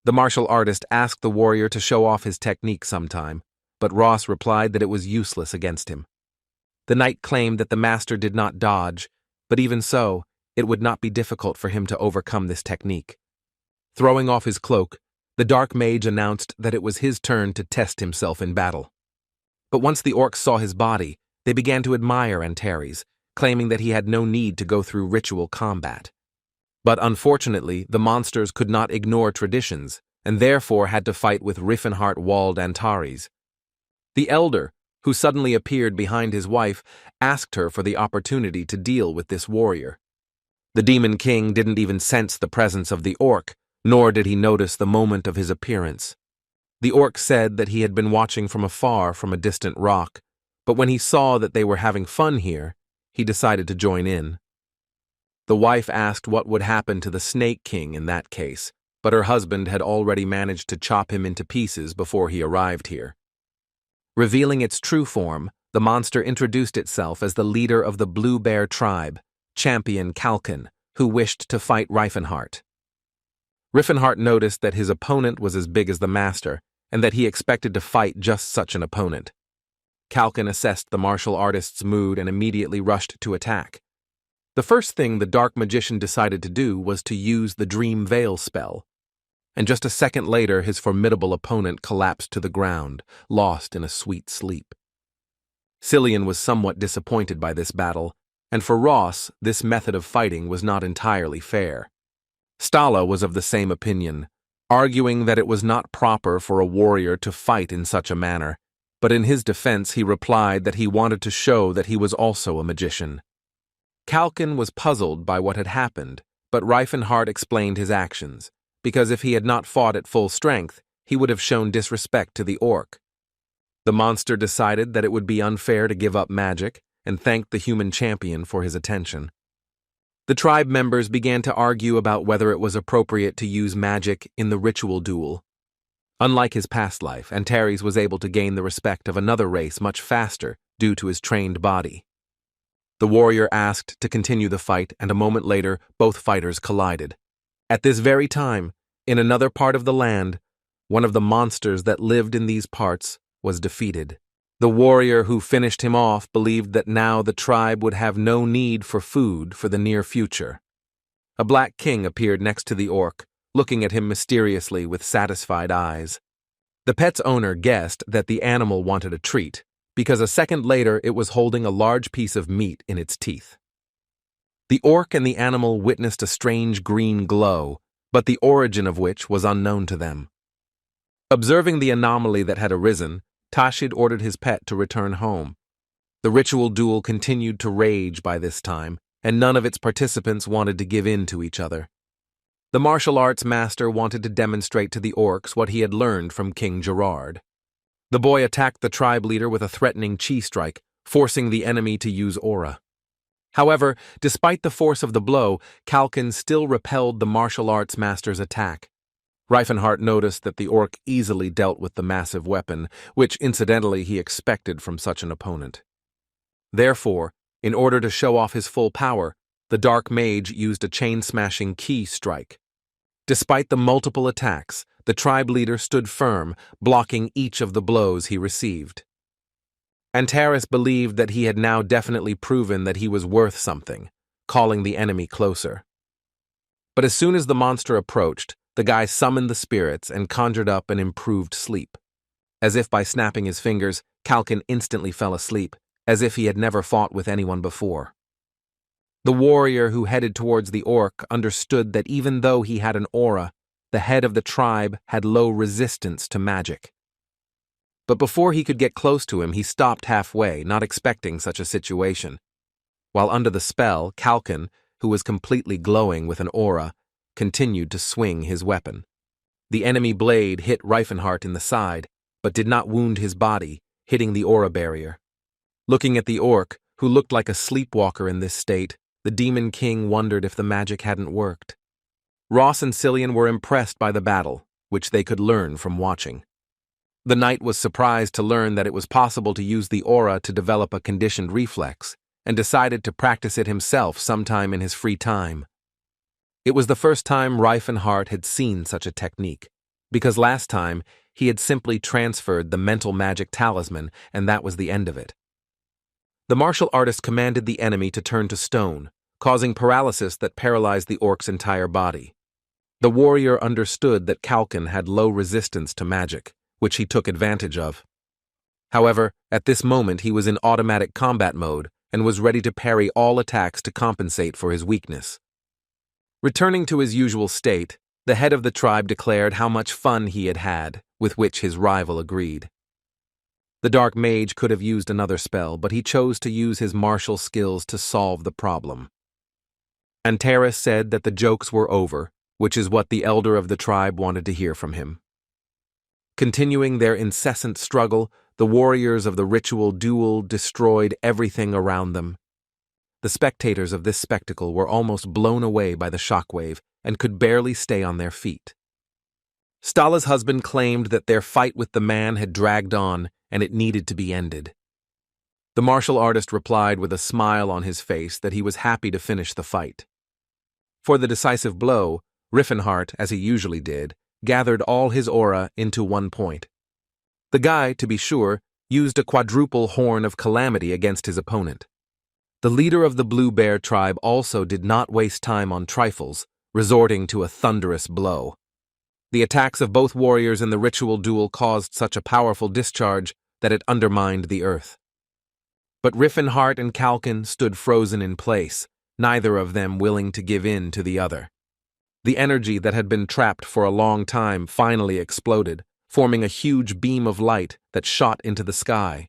[SPEAKER 1] The martial artist asked the warrior to show off his technique sometime, but Ross replied that it was useless against him. The knight claimed that the master did not dodge, but even so, it would not be difficult for him to overcome this technique. Throwing off his cloak, the dark mage announced that it was his turn to test himself in battle. But once the orcs saw his body, they began to admire Antares, claiming that he had no need to go through ritual combat. But unfortunately, the monsters could not ignore traditions, and therefore had to fight with Riffenhart-walled Antares. The elder, who suddenly appeared behind his wife, asked her for the opportunity to deal with this warrior. The Demon King didn't even sense the presence of the orc, nor did he notice the moment of his appearance. The orc said that he had been watching from afar from a distant rock, but when he saw that they were having fun here, he decided to join in. The wife asked what would happen to the Snake King in that case, but her husband had already managed to chop him into pieces before he arrived here. Revealing its true form, the monster introduced itself as the leader of the Blue Bear tribe, Champion Kalkin, who wished to fight Riffenhart. Riffenhart noticed that his opponent was as big as the master, and that he expected to fight just such an opponent. Kalkin assessed the martial artist's mood and immediately rushed to attack. The first thing the dark magician decided to do was to use the Dream Veil spell, and just a second later his formidable opponent collapsed to the ground, lost in a sweet sleep. Cillian was somewhat disappointed by this battle, and for Ross, this method of fighting was not entirely fair. Stala was of the same opinion, arguing that it was not proper for a warrior to fight in such a manner, but in his defense he replied that he wanted to show that he was also a magician. Kalkin was puzzled by what had happened, but Riffenhart explained his actions, because if he had not fought at full strength, he would have shown disrespect to the orc. The monster decided that it would be unfair to give up magic, and thanked the human champion for his attention. The tribe members began to argue about whether it was appropriate to use magic in the ritual duel. Unlike his past life, Antares was able to gain the respect of another race much faster due to his trained body. The warrior asked to continue the fight, and a moment later, both fighters collided. At this very time, in another part of the land, one of the monsters that lived in these parts was defeated. The warrior who finished him off believed that now the tribe would have no need for food for the near future. A black king appeared next to the orc, looking at him mysteriously with satisfied eyes. The pet's owner guessed that the animal wanted a treat, because a second later it was holding a large piece of meat in its teeth. The orc and the animal witnessed a strange green glow, but the origin of which was unknown to them. Observing the anomaly that had arisen, Tashid ordered his pet to return home. The ritual duel continued to rage by this time, and none of its participants wanted to give in to each other. The martial arts master wanted to demonstrate to the orcs what he had learned from King Gerard. The boy attacked the tribe leader with a threatening chi strike, forcing the enemy to use aura. However, despite the force of the blow, Kalkin still repelled the martial arts master's attack. Reifenhart noticed that the orc easily dealt with the massive weapon, which incidentally he expected from such an opponent. Therefore, in order to show off his full power, the dark mage used a chain-smashing ki strike. Despite the multiple attacks, the tribe leader stood firm, blocking each of the blows he received. Antares believed that he had now definitely proven that he was worth something, calling the enemy closer. But as soon as the monster approached, the guy summoned the spirits and conjured up an improved sleep. As if by snapping his fingers, Kalkin instantly fell asleep, as if he had never fought with anyone before. The warrior who headed towards the orc understood that even though he had an aura, the head of the tribe had low resistance to magic. But before he could get close to him, he stopped halfway, not expecting such a situation. While under the spell, Kalkin, who was completely glowing with an aura, continued to swing his weapon. The enemy blade hit Reifenhart in the side, but did not wound his body, hitting the aura barrier. Looking at the orc, who looked like a sleepwalker in this state, the Demon King wondered if the magic hadn't worked. Ross and Cillian were impressed by the battle, which they could learn from watching. The knight was surprised to learn that it was possible to use the aura to develop a conditioned reflex, and decided to practice it himself sometime in his free time. It was the first time Reifenhart had seen such a technique, because last time he had simply transferred the mental magic talisman, and that was the end of it. The martial artist commanded the enemy to turn to stone, causing paralysis that paralyzed the orc's entire body. The warrior understood that Kalkin had low resistance to magic, which he took advantage of. However, at this moment he was in automatic combat mode and was ready to parry all attacks to compensate for his weakness. Returning to his usual state, the head of the tribe declared how much fun he had had, with which his rival agreed. The dark mage could have used another spell, but he chose to use his martial skills to solve the problem. Antares said that the jokes were over, which is what the elder of the tribe wanted to hear from him. Continuing their incessant struggle, the warriors of the ritual duel destroyed everything around them. The spectators of this spectacle were almost blown away by the shockwave and could barely stay on their feet. Stala's husband claimed that their fight with the man had dragged on and it needed to be ended. The martial artist replied with a smile on his face that he was happy to finish the fight. For the decisive blow, Reifenhart, as he usually did, gathered all his aura into one point. The guy, to be sure, used a quadruple horn of calamity against his opponent. The leader of the Blue Bear tribe also did not waste time on trifles, resorting to a thunderous blow. The attacks of both warriors in the ritual duel caused such a powerful discharge that it undermined the earth. But Reifenhart and Kalkin stood frozen in place, neither of them willing to give in to the other. The energy that had been trapped for a long time finally exploded, forming a huge beam of light that shot into the sky.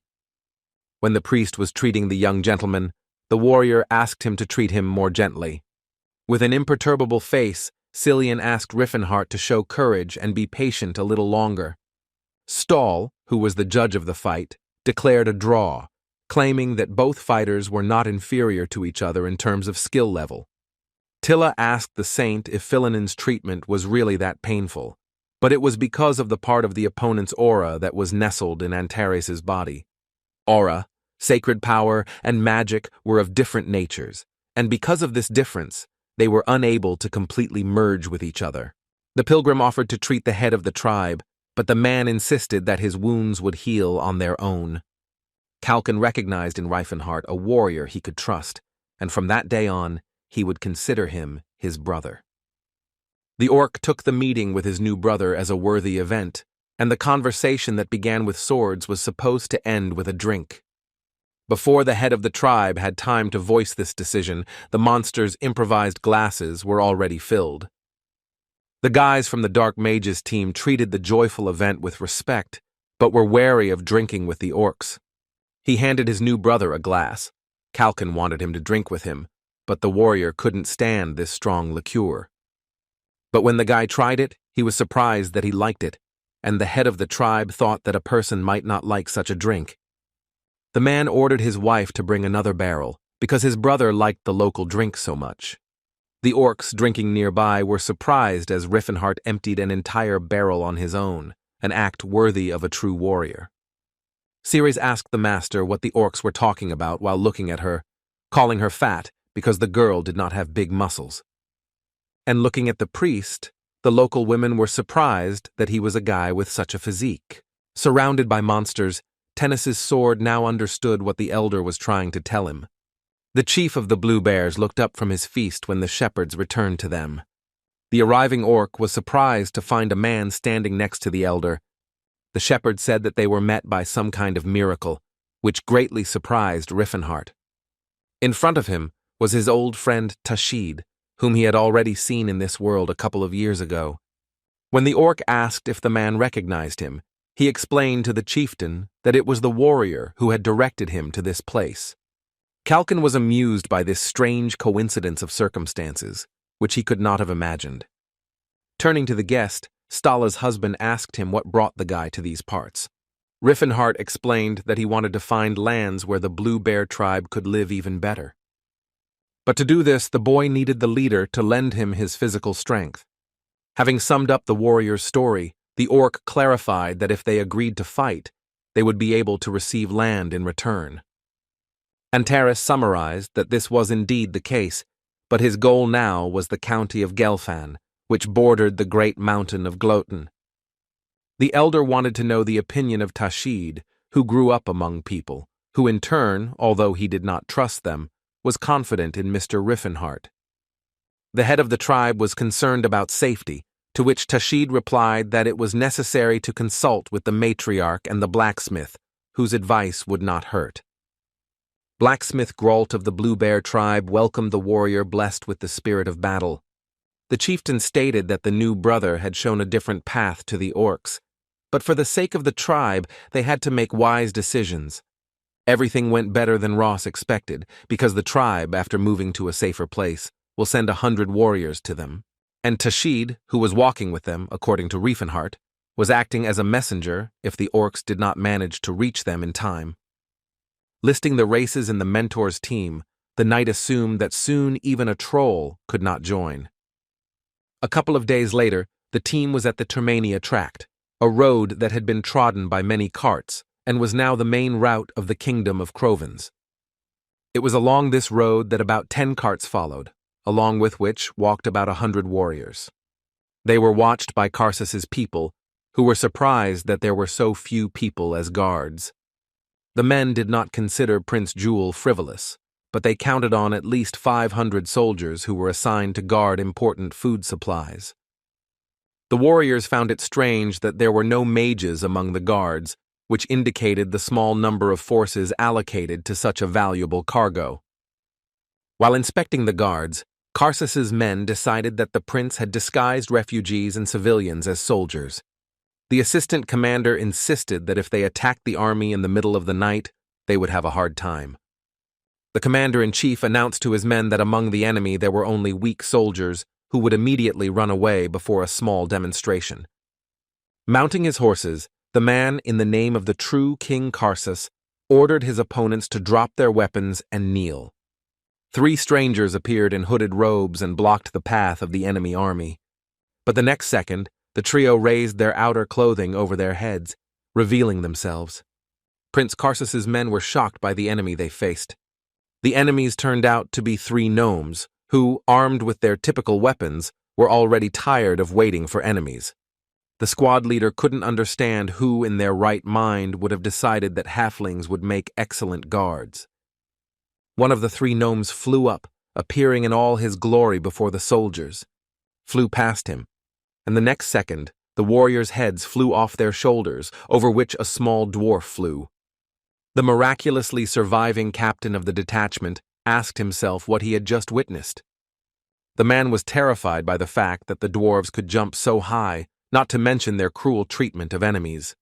[SPEAKER 1] When the priest was treating the young gentleman, the warrior asked him to treat him more gently. With an imperturbable face, Cillian asked Reifenhart to show courage and be patient a little longer. Stahl, who was the judge of the fight, declared a draw, claiming that both fighters were not inferior to each other in terms of skill level. Tilla asked the saint if Philinen's treatment was really that painful, but it was because of the part of the opponent's aura that was nestled in Antares' body. Aura, sacred power, and magic were of different natures, and because of this difference, they were unable to completely merge with each other. The pilgrim offered to treat the head of the tribe, but the man insisted that his wounds would heal on their own. Kalkin recognized in Reifenhart a warrior he could trust, and from that day on, he would consider him his brother. The orc took the meeting with his new brother as a worthy event, and the conversation that began with swords was supposed to end with a drink. Before the head of the tribe had time to voice this decision, the monster's improvised glasses were already filled. The guys from the Dark Mages team treated the joyful event with respect, but were wary of drinking with the orcs. He handed his new brother a glass. Kalkin wanted him to drink with him, but the warrior couldn't stand this strong liqueur. But when the guy tried it, he was surprised that he liked it, and the head of the tribe thought that a person might not like such a drink. The man ordered his wife to bring another barrel, because his brother liked the local drink so much. The orcs drinking nearby were surprised as Riffenhart emptied an entire barrel on his own, an act worthy of a true warrior. Ceres asked the master what the orcs were talking about while looking at her, calling her fat because the girl did not have big muscles. And looking at the priest, the local women were surprised that he was a guy with such a physique. Surrounded by monsters, Tennis's sword now understood what the elder was trying to tell him. The chief of the Blue Bears looked up from his feast when the shepherds returned to them. The arriving orc was surprised to find a man standing next to the elder. The shepherds said that they were met by some kind of miracle, which greatly surprised Riffenhart. In front of him was his old friend Tashid, whom he had already seen in this world a couple of years ago. When the orc asked if the man recognized him, he explained to the chieftain that it was the warrior who had directed him to this place. Kalkin was amused by this strange coincidence of circumstances, which he could not have imagined. Turning to the guest, Stala's husband asked him what brought the guy to these parts. Riffenhart explained that he wanted to find lands where the Blue Bear tribe could live even better. But to do this, the boy needed the leader to lend him his physical strength. Having summed up the warrior's story, the orc clarified that if they agreed to fight, they would be able to receive land in return. Antares summarized that this was indeed the case, but his goal now was the county of Gelfan, which bordered the great mountain of Gloten. The elder wanted to know the opinion of Tashid, who grew up among people, who in turn, although he did not trust them, was confident in Mr. Riffenhart. The head of the tribe was concerned about safety, to which Tashid replied that it was necessary to consult with the matriarch and the blacksmith, whose advice would not hurt. Blacksmith Grault of the Blue Bear tribe welcomed the warrior blessed with the spirit of battle. The chieftain stated that the new brother had shown a different path to the orcs, but for the sake of the tribe, they had to make wise decisions. Everything went better than Ross expected, because the tribe, after moving to a safer place, will send 100 warriors to them. And Tashid, who was walking with them, according to Riefenhart, was acting as a messenger if the orcs did not manage to reach them in time. Listing the races in the mentor's team, the knight assumed that soon even a troll could not join. A couple of days later, the team was at the Termania tract, a road that had been trodden by many carts and was now the main route of the kingdom of Crovens. It was along this road that about 10 carts followed, along with which walked about 100 warriors. They were watched by Karsus's people, who were surprised that there were so few people as guards. The men did not consider Prince Jewel frivolous, but they counted on at least 500 soldiers who were assigned to guard important food supplies. The warriors found it strange that there were no mages among the guards, which indicated the small number of forces allocated to such a valuable cargo. While inspecting the guards, Karsus's men decided that the prince had disguised refugees and civilians as soldiers. The assistant commander insisted that if they attacked the army in the middle of the night, they would have a hard time. The commander-in-chief announced to his men that among the enemy there were only weak soldiers who would immediately run away before a small demonstration. Mounting his horses, the man, in the name of the true King Karsus, ordered his opponents to drop their weapons and kneel. 3 strangers appeared in hooded robes and blocked the path of the enemy army. But the next second, the trio raised their outer clothing over their heads, revealing themselves. Prince Karsus's men were shocked by the enemy they faced. The enemies turned out to be 3 gnomes, who, armed with their typical weapons, were already tired of waiting for enemies. The squad leader couldn't understand who in their right mind would have decided that halflings would make excellent guards. One of the 3 gnomes flew up, appearing in all his glory before the soldiers, flew past him, and the next second, the warriors' heads flew off their shoulders, over which a small dwarf flew. The miraculously surviving captain of the detachment asked himself what he had just witnessed. The man was terrified by the fact that the dwarves could jump so high, not to mention their cruel treatment of enemies.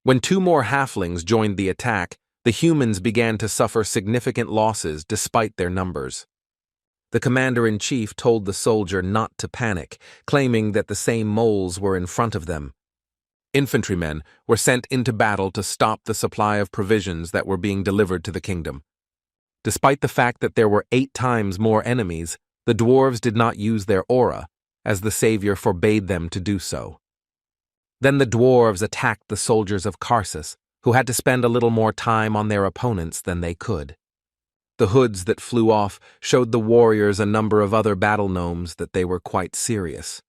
[SPEAKER 1] When two more halflings joined the attack, the humans began to suffer significant losses despite their numbers. The commander-in-chief told the soldier not to panic, claiming that the same moles were in front of them. Infantrymen were sent into battle to stop the supply of provisions that were being delivered to the kingdom. Despite the fact that there were 8 times more enemies, the dwarves did not use their aura, as the savior forbade them to do so. Then the dwarves attacked the soldiers of Cirrus, who had to spend a little more time on their opponents than they could. The hoods that flew off showed the warriors a number of other battle gnomes that they were quite serious.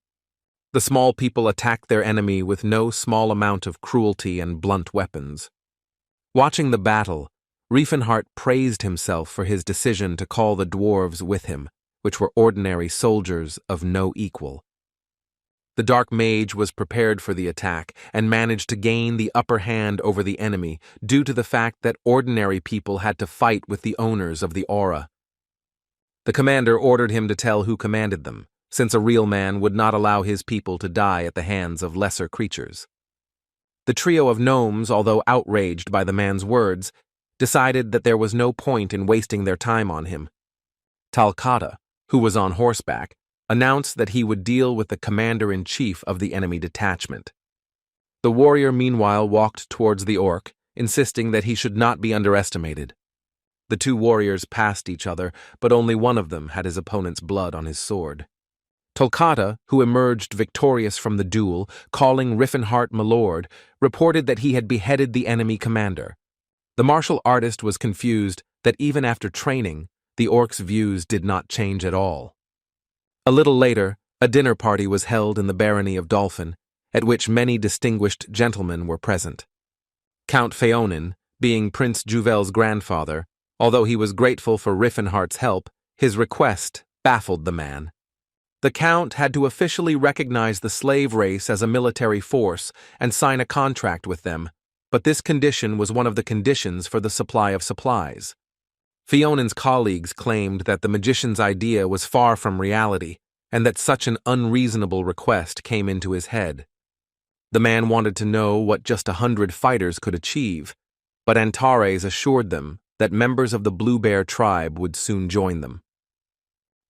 [SPEAKER 1] The small people attacked their enemy with no small amount of cruelty and blunt weapons. Watching the battle, Riefenhart praised himself for his decision to call the dwarves with him, which were ordinary soldiers of no equal. The Dark Mage was prepared for the attack and managed to gain the upper hand over the enemy due to the fact that ordinary people had to fight with the owners of the aura. The commander ordered him to tell who commanded them, since a real man would not allow his people to die at the hands of lesser creatures. The trio of gnomes, although outraged by the man's words, decided that there was no point in wasting their time on him. Talcata, who was on horseback, announced that he would deal with the commander-in-chief of the enemy detachment. The warrior meanwhile walked towards the orc, insisting that he should not be underestimated. The two warriors passed each other, but only one of them had his opponent's blood on his sword. Tolkata, who emerged victorious from the duel, calling Riefenhart milord, reported that he had beheaded the enemy commander. The martial artist was confused that even after training, the orc's views did not change at all. A little later, a dinner party was held in the barony of Dolphin, at which many distinguished gentlemen were present. Count Phaonin, being Prince Juvel's grandfather, although he was grateful for Riefenhart's help, his request baffled the man. The Count had to officially recognize the slave race as a military force and sign a contract with them, but this condition was one of the conditions for the supply of supplies. Phaonin's colleagues claimed that the magician's idea was far from reality, and that such an unreasonable request came into his head. The man wanted to know what just 100 fighters could achieve, but Antares assured them that members of the Blue Bear tribe would soon join them.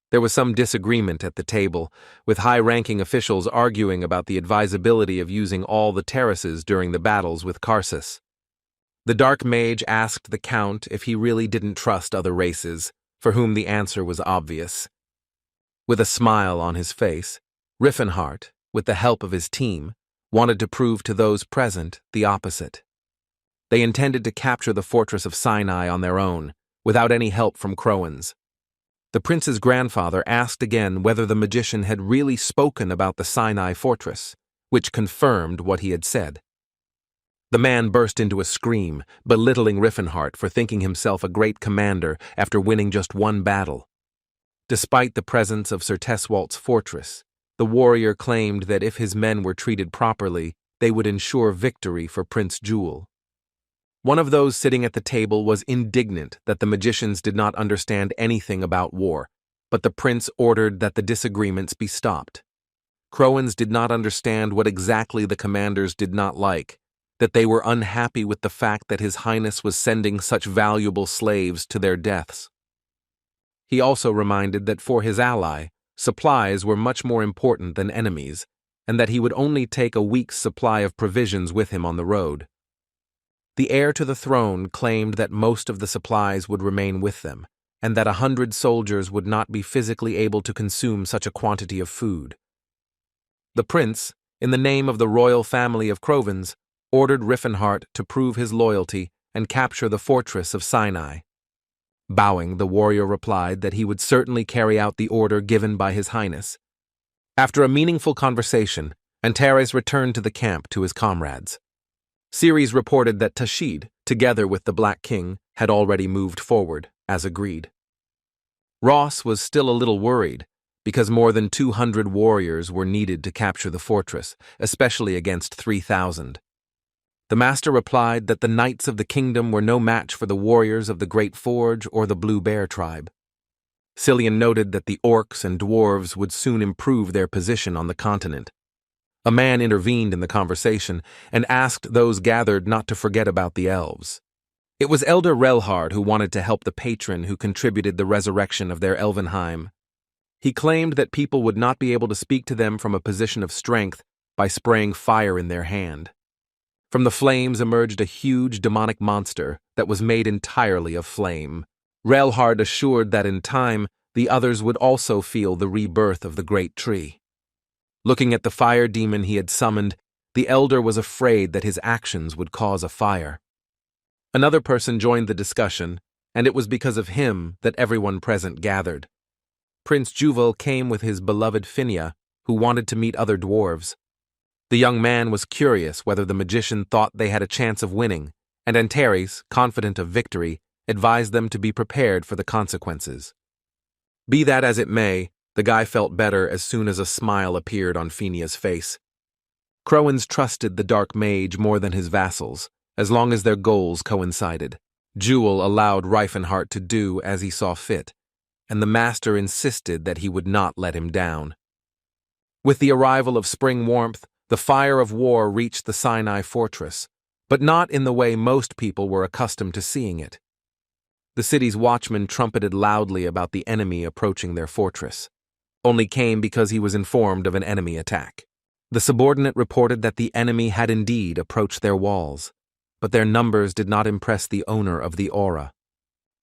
[SPEAKER 1] There was some disagreement at the table, with high-ranking officials arguing about the advisability of using all the terraces during the battles with Cirrus. The Dark Mage asked the Count if he really didn't trust other races, for whom the answer was obvious. With a smile on his face, Riefenhart, with the help of his team, wanted to prove to those present the opposite. They intended to capture the fortress of Sinai on their own, without any help from Croans. The prince's grandfather asked again whether the magician had really spoken about the Sinai fortress, which confirmed what he had said. The man burst into a scream, belittling Riefenhart for thinking himself a great commander after winning just one battle. Despite the presence of Sir Teswalt's fortress, the warrior claimed that if his men were treated properly, they would ensure victory for Prince Jewel. One of those sitting at the table was indignant that the magicians did not understand anything about war, but the prince ordered that the disagreements be stopped. Croans did not understand what exactly the commanders did not like, that they were unhappy with the fact that His Highness was sending such valuable slaves to their deaths. He also reminded that for his ally, supplies were much more important than enemies, and that he would only take a week's supply of provisions with him on the road. The heir to the throne claimed that most of the supplies would remain with them, and that 100 soldiers would not be physically able to consume such a quantity of food. The prince, in the name of the royal family of Crovens, ordered Riefenhart to prove his loyalty and capture the fortress of Sinai. Bowing, the warrior replied that he would certainly carry out the order given by His Highness. After a meaningful conversation, Antares returned to the camp to his comrades. Ceres reported that Tashid, together with the Black King, had already moved forward, as agreed. Ross was still a little worried, because more than 200 warriors were needed to capture the fortress, especially against 3,000. The master replied that the knights of the kingdom were no match for the warriors of the Great Forge or the Blue Bear tribe. Cillian noted that the orcs and dwarves would soon improve their position on the continent. A man intervened in the conversation and asked those gathered not to forget about the elves. It was Elder Relhard who wanted to help the patron who contributed the resurrection of their Elvenheim. He claimed that people would not be able to speak to them from a position of strength by spraying fire in their hand. From the flames emerged a huge demonic monster that was made entirely of flame. Relhard assured that in time, the others would also feel the rebirth of the great tree. Looking at the fire demon he had summoned, the elder was afraid that his actions would cause a fire. Another person joined the discussion, and it was because of him that everyone present gathered. Prince Juval came with his beloved Finia, who wanted to meet other dwarves. The young man was curious whether the magician thought they had a chance of winning, and Antares, confident of victory, advised them to be prepared for the consequences. Be that as it may, the guy felt better as soon as a smile appeared on Finia's face. Crowans trusted the dark mage more than his vassals, as long as their goals coincided. Jewel allowed Reifenhart to do as he saw fit, and the master insisted that he would not let him down. With the arrival of spring warmth, the fire of war reached the Sinai fortress, but not in the way most people were accustomed to seeing it. The city's watchman trumpeted loudly about the enemy approaching their fortress, only came because he was informed of an enemy attack. The subordinate reported that the enemy had indeed approached their walls, but their numbers did not impress the owner of the aura.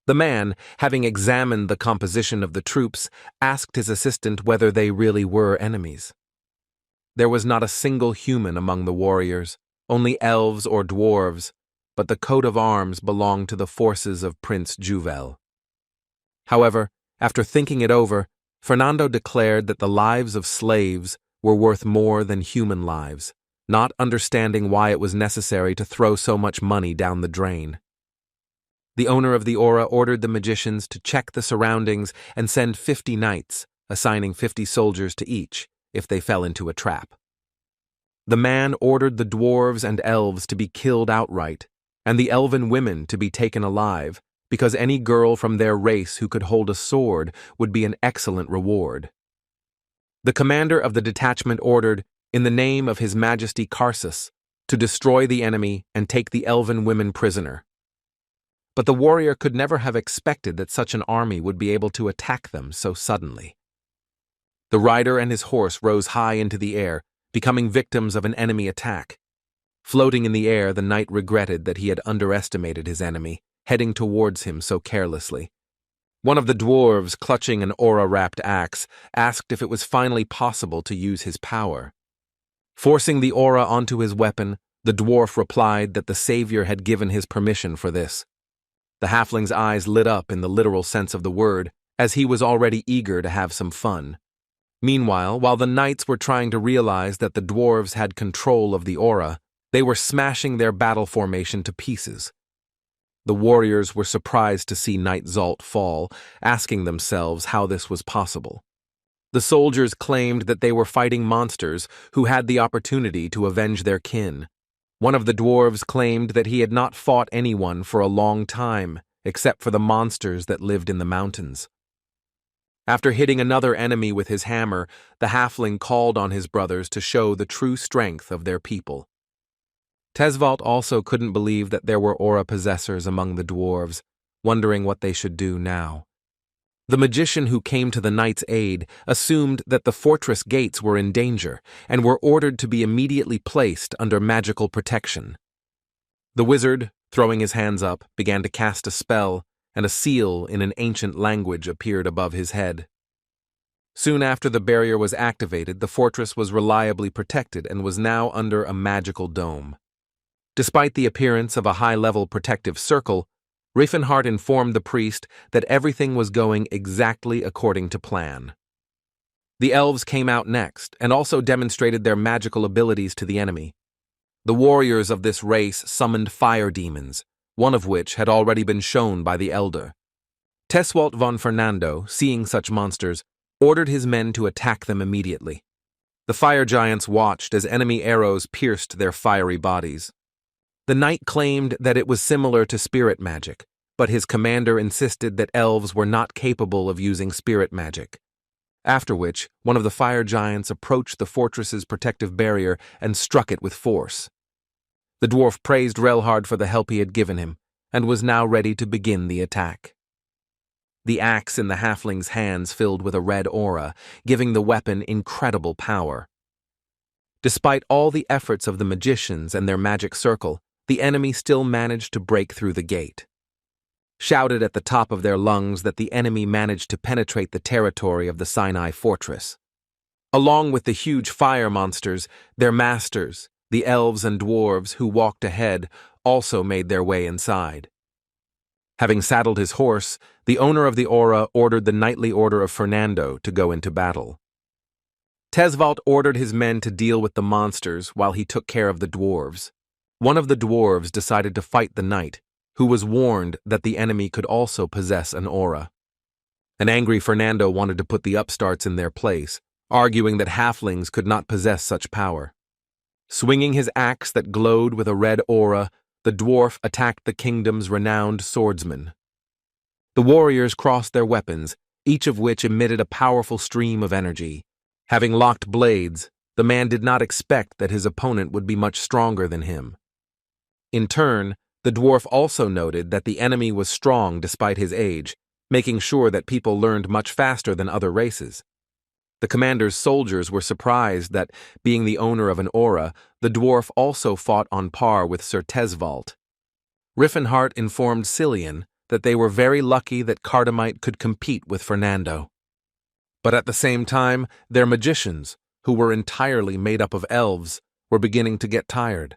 [SPEAKER 1] The man, having examined the composition of the troops, asked his assistant whether they really were enemies. There was not a single human among the warriors, only elves or dwarves, but the coat of arms belonged to the forces of Prince Juvel. However, after thinking it over, Fernando declared that the lives of slaves were worth more than human lives, not understanding why it was necessary to throw so much money down the drain. The owner of the aura ordered the magicians to check the surroundings and send 50 knights, assigning 50 soldiers to each, if they fell into a trap. The man ordered the dwarves and elves to be killed outright, and the elven women to be taken alive, because any girl from their race who could hold a sword would be an excellent reward. The commander of the detachment ordered, in the name of His Majesty Karsus, to destroy the enemy and take the elven women prisoner. But the warrior could never have expected that such an army would be able to attack them so suddenly. The rider and his horse rose high into the air, becoming victims of an enemy attack. Floating in the air, the knight regretted that he had underestimated his enemy, heading towards him so carelessly. One of the dwarves, clutching an aura-wrapped axe, asked if it was finally possible to use his power. Forcing the aura onto his weapon, the dwarf replied that the savior had given his permission for this. The halfling's eyes lit up in the literal sense of the word, as he was already eager to have some fun. Meanwhile, while the knights were trying to realize that the dwarves had control of the aura, they were smashing their battle formation to pieces. The warriors were surprised to see Knight Zalt fall, asking themselves how this was possible. The soldiers claimed that they were fighting monsters who had the opportunity to avenge their kin. One of the dwarves claimed that he had not fought anyone for a long time, except for the monsters that lived in the mountains. After hitting another enemy with his hammer, the halfling called on his brothers to show the true strength of their people. Tesvalt also couldn't believe that there were aura possessors among the dwarves, wondering what they should do now. The magician who came to the knight's aid assumed that the fortress gates were in danger and were ordered to be immediately placed under magical protection. The wizard, throwing his hands up, began to cast a spell, and a seal in an ancient language appeared above his head. Soon after the barrier was activated, the fortress was reliably protected and was now under a magical dome. Despite the appearance of a high-level protective circle, Reifenhart informed the priest that everything was going exactly according to plan. The elves came out next and also demonstrated their magical abilities to the enemy. The warriors of this race summoned fire demons, one of which had already been shown by the elder. Teswalt von Fernando, seeing such monsters, ordered his men to attack them immediately. The fire giants watched as enemy arrows pierced their fiery bodies. The knight claimed that it was similar to spirit magic, but his commander insisted that elves were not capable of using spirit magic. after which one of the fire giants approached the fortress's protective barrier and struck it with force. The dwarf praised Relhard for the help he had given him, and was now ready to begin the attack. The axe in the halfling's hands filled with a red aura, giving the weapon incredible power. Despite all the efforts of the magicians and their magic circle, the enemy still managed to break through the gate. Shouted at the top of their lungs that the enemy managed to penetrate the territory of the Sinai fortress. Along with the huge fire monsters, their masters, the elves and dwarves who walked ahead, also made their way inside. Having saddled his horse, the owner of the aura ordered the knightly order of Fernando to go into battle. Tesvalt ordered his men to deal with the monsters while he took care of the dwarves. One of the dwarves decided to fight the knight, who was warned that the enemy could also possess an aura. An angry Fernando wanted to put the upstarts in their place, arguing that halflings could not possess such power. Swinging his axe that glowed with a red aura, the dwarf attacked the kingdom's renowned swordsman. The warriors crossed their weapons, each of which emitted a powerful stream of energy. Having locked blades, the man did not expect that his opponent would be much stronger than him. In turn, the dwarf also noted that the enemy was strong despite his age, making sure that people learned much faster than other races. The commander's soldiers were surprised that, being the owner of an aura, the dwarf also fought on par with Sir Tesvalt. Riffenhart informed Cillian that they were very lucky that Cardamite could compete with Fernando. But at the same time, their magicians, who were entirely made up of elves, were beginning to get tired.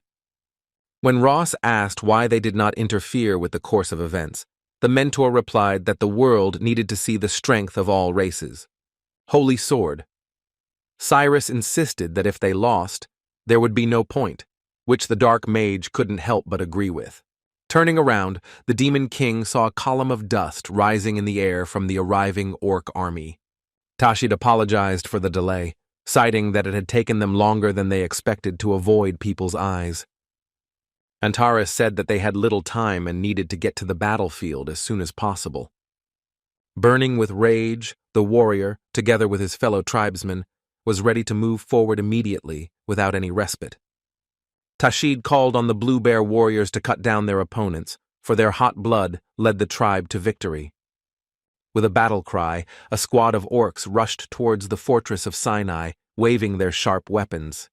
[SPEAKER 1] When Ross asked why they did not interfere with the course of events, the mentor replied that the world needed to see the strength of all races. Holy Sword. Cyrus insisted that if they lost, there would be no point, which the Dark Mage couldn't help but agree with. Turning around, the Demon King saw a column of dust rising in the air from the arriving orc army. Tashid apologized for the delay, citing that it had taken them longer than they expected to avoid people's eyes. Antares said that they had little time and needed to get to the battlefield as soon as possible. Burning with rage, the warrior, together with his fellow tribesmen, was ready to move forward immediately without any respite. Tashid called on the Blue Bear warriors to cut down their opponents, for their hot blood led the tribe to victory. With a battle cry, a squad of orcs rushed towards the fortress of Sinai, waving their sharp weapons.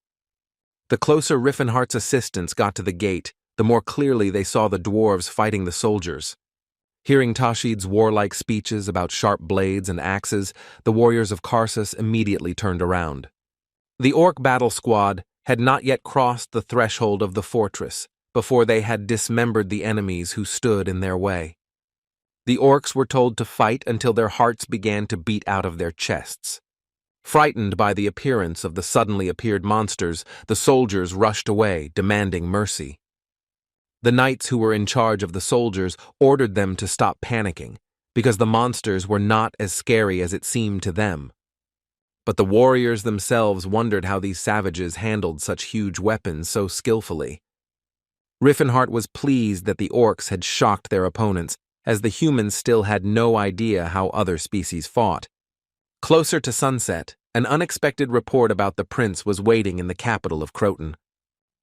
[SPEAKER 1] The closer Riffenhart's assistants got to the gate, the more clearly they saw the dwarves fighting the soldiers. Hearing Tashid's warlike speeches about sharp blades and axes, the warriors of Karsus immediately turned around. The orc battle squad had not yet crossed the threshold of the fortress before they had dismembered the enemies who stood in their way. The orcs were told to fight until their hearts began to beat out of their chests. Frightened by the appearance of the suddenly appeared monsters, the soldiers rushed away, demanding mercy. The knights who were in charge of the soldiers ordered them to stop panicking, because the monsters were not as scary as it seemed to them. But the warriors themselves wondered how these savages handled such huge weapons so skillfully. Riffenhart was pleased that the orcs had shocked their opponents, as the humans still had no idea how other species fought. Closer to sunset, an unexpected report about the prince was waiting in the capital of Croton.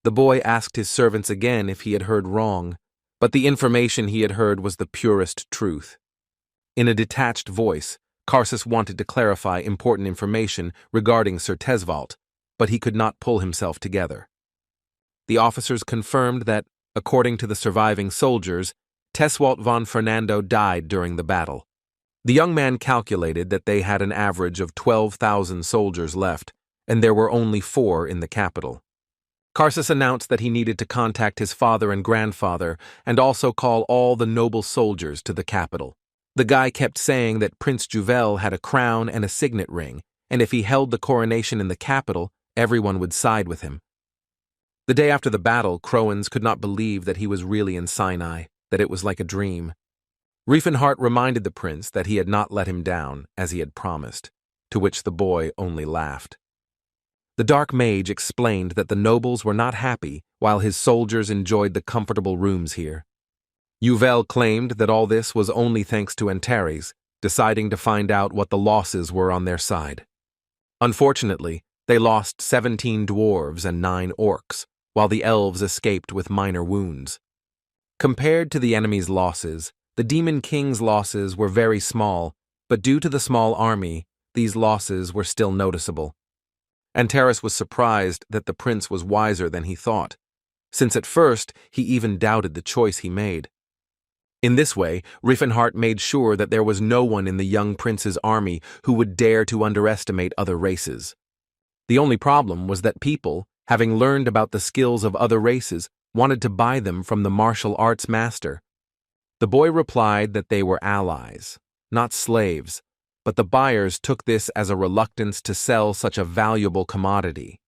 [SPEAKER 1] The boy asked his servants again if he had heard wrong, but the information he had heard was the purest truth. In a detached voice, Karsus wanted to clarify important information regarding Sir Tesvalt, but he could not pull himself together. The officers confirmed that, according to the surviving soldiers, Teswalt von Fernando died during the battle. The young man calculated that they had an average of 12,000 soldiers left, and there were only 4 in the capital. Karsus announced that he needed to contact his father and grandfather and also call all the noble soldiers to the capital. The guy kept saying that Prince Juvel had a crown and a signet ring, and if he held the coronation in the capital, everyone would side with him. The day after the battle, Croans could not believe that he was really in Sinai, that it was like a dream. Riefenhart reminded the prince that he had not let him down, as he had promised, to which the boy only laughed. The Dark Mage explained that the nobles were not happy while his soldiers enjoyed the comfortable rooms here. Juvel claimed that all this was only thanks to Antares, deciding to find out what the losses were on their side. Unfortunately, they lost 17 dwarves and 9 orcs, while the elves escaped with minor wounds. Compared to the enemy's losses, the Demon King's losses were very small, but due to the small army, these losses were still noticeable. Antares was surprised that the prince was wiser than he thought, since at first he even doubted the choice he made. In this way, Riefenhart made sure that there was no one in the young prince's army who would dare to underestimate other races. The only problem was that people, having learned about the skills of other races, wanted to buy them from the martial arts master. The boy replied that they were allies, not slaves, but the buyers took this as a reluctance to sell such a valuable commodity.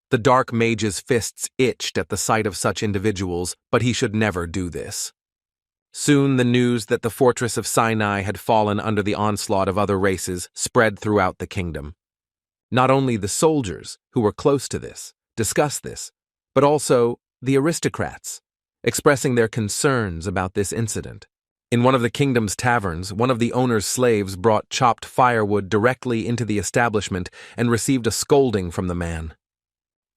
[SPEAKER 1] The dark mage's fists itched at the sight of such individuals, but he should never do this. Soon the news that the fortress of Sinai had fallen under the onslaught of other races spread throughout the kingdom. Not only the soldiers, who were close to this, discussed this, but also the aristocrats, expressing their concerns about this incident. In one of the kingdom's taverns, one of the owner's slaves brought chopped firewood directly into the establishment and received a scolding from the man.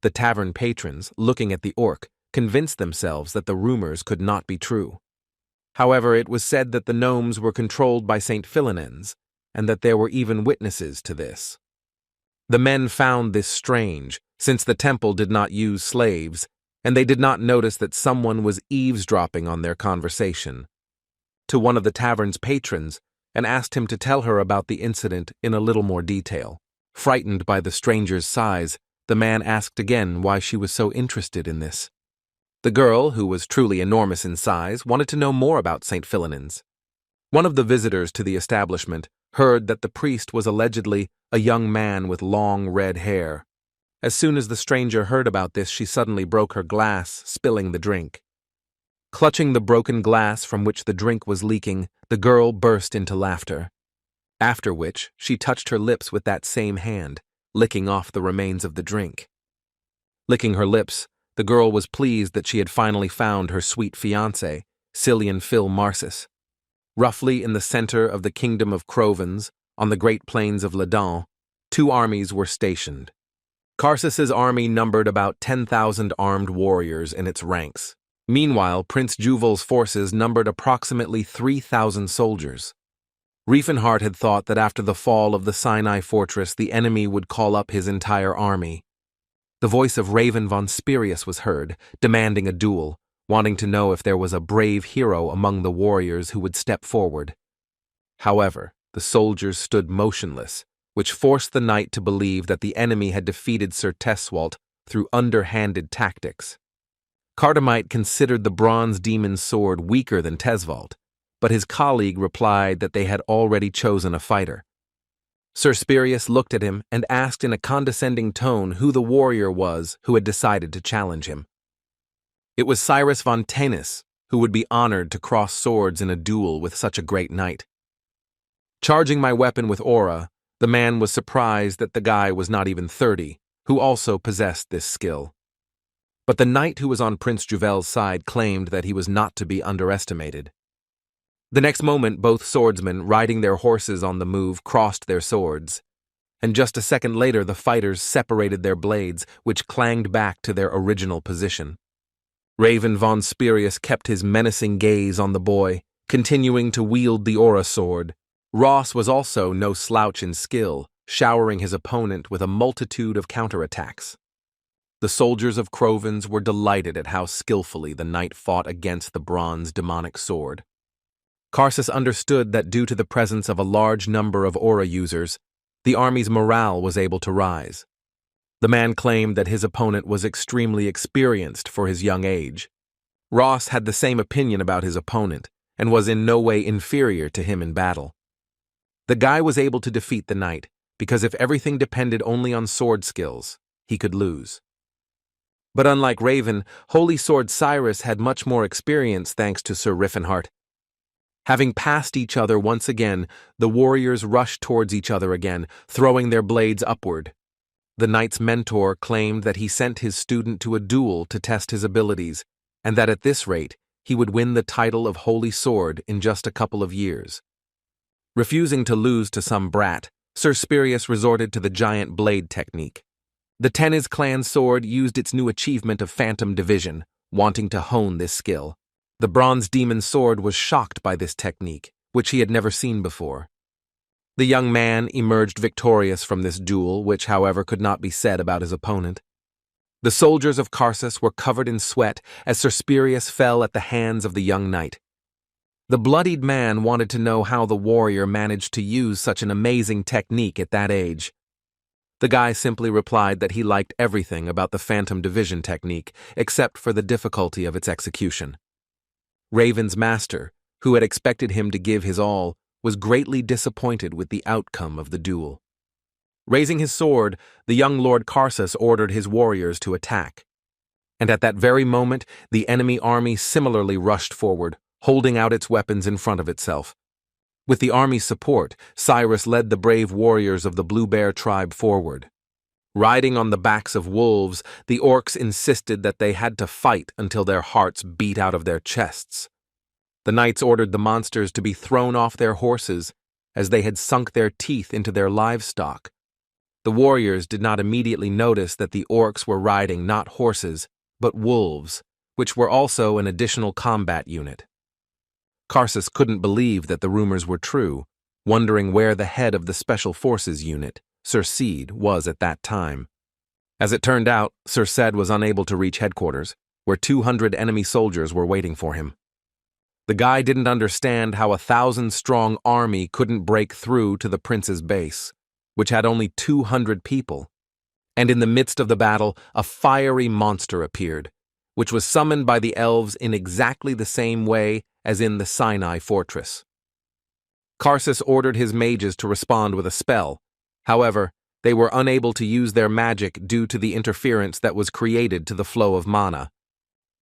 [SPEAKER 1] The tavern patrons, looking at the orc, convinced themselves that the rumors could not be true. However, it was said that the gnomes were controlled by St. Philinens, and that there were even witnesses to this. The men found this strange, since the temple did not use slaves, and they did not notice that someone was eavesdropping on their conversation. To one of the tavern's patrons, and asked him to tell her about the incident in a little more detail. Frightened by the stranger's size, the man asked again why she was so interested in this. The girl, who was truly enormous in size, wanted to know more about St. Philinens. One of the visitors to the establishment heard that the priest was allegedly a young man with long red hair. As soon as the stranger heard about this, she suddenly broke her glass, spilling the drink. Clutching the broken glass from which the drink was leaking, the girl burst into laughter. After which, she touched her lips with that same hand, licking off the remains of the drink. Licking her lips, the girl was pleased that she had finally found her sweet fiancé, Cillian Phil Marsis. Roughly in the center of the kingdom of Crovens, on the great plains of Ladan, 2 armies were stationed. Karsus's army numbered about 10,000 armed warriors in its ranks. Meanwhile, Prince Juval's forces numbered approximately 3,000 soldiers. Riefenhart had thought that after the fall of the Sinai fortress, the enemy would call up his entire army. The voice of Raven von Spirius was heard, demanding a duel, wanting to know if there was a brave hero among the warriors who would step forward. However, the soldiers stood motionless, which forced the knight to believe that the enemy had defeated Sir Teswalt through underhanded tactics. Cardamite considered the bronze demon's sword weaker than Teswalt, but his colleague replied that they had already chosen a fighter. Sir Spirius looked at him and asked in a condescending tone who the warrior was who had decided to challenge him. It was Cyrus von Tanis, who would be honored to cross swords in a duel with such a great knight. Charging my weapon with aura, the man was surprised that the guy was not even 30, who also possessed this skill. But the knight who was on Prince Juvel's side claimed that he was not to be underestimated. The next moment, both swordsmen, riding their horses on the move, crossed their swords. And just a second later, the fighters separated their blades, which clanged back to their original position. Raven von Spirius kept his menacing gaze on the boy, continuing to wield the aura sword. Ross was also no slouch in skill, showering his opponent with a multitude of counterattacks. The soldiers of Crovens were delighted at how skillfully the knight fought against the bronze demonic sword. Karsus understood that due to the presence of a large number of aura users, the army's morale was able to rise. The man claimed that his opponent was extremely experienced for his young age. Ross had the same opinion about his opponent and was in no way inferior to him in battle. The guy was able to defeat the knight because if everything depended only on sword skills, he could lose. But unlike Raven, Holy Sword Cyrus had much more experience thanks to Sir Riefenhart. Having passed each other once again, the warriors rushed towards each other again, throwing their blades upward. The knight's mentor claimed that he sent his student to a duel to test his abilities, and that at this rate, he would win the title of Holy Sword in just a couple of years. Refusing to lose to some brat, Sir Spurius resorted to the giant blade technique. The Tennis clan sword used its new achievement of phantom division, wanting to hone this skill. The bronze demon sword was shocked by this technique, which he had never seen before. The young man emerged victorious from this duel, which, however, could not be said about his opponent. The soldiers of Cirrus were covered in sweat as Sir Spurius fell at the hands of the young knight. The bloodied man wanted to know how the warrior managed to use such an amazing technique at that age. The guy simply replied that he liked everything about the phantom division technique, except for the difficulty of its execution. Raven's master, who had expected him to give his all, was greatly disappointed with the outcome of the duel. Raising his sword, the young Lord Cirrus ordered his warriors to attack. And at that very moment, the enemy army similarly rushed forward, holding out its weapons in front of itself. With the army's support, Cirrus led the brave warriors of the Blue Bear tribe forward. Riding on the backs of wolves, the orcs insisted that they had to fight until their hearts beat out of their chests. The knights ordered the monsters to be thrown off their horses, as they had sunk their teeth into their livestock. The warriors did not immediately notice that the orcs were riding not horses, but wolves, which were also an additional combat unit. Cirrus couldn't believe that the rumors were true, wondering where the head of the Special Forces unit, Sir Cid, was at that time. As it turned out, Sir Cid was unable to reach headquarters, where 200 enemy soldiers were waiting for him. The guy didn't understand how a 1,000-strong army couldn't break through to the prince's base, which had only 200 people. And in the midst of the battle, a fiery monster appeared, which was summoned by the elves in exactly the same way as in the Sinai fortress. Cirrus ordered his mages to respond with a spell. However, they were unable to use their magic due to the interference that was created to the flow of mana.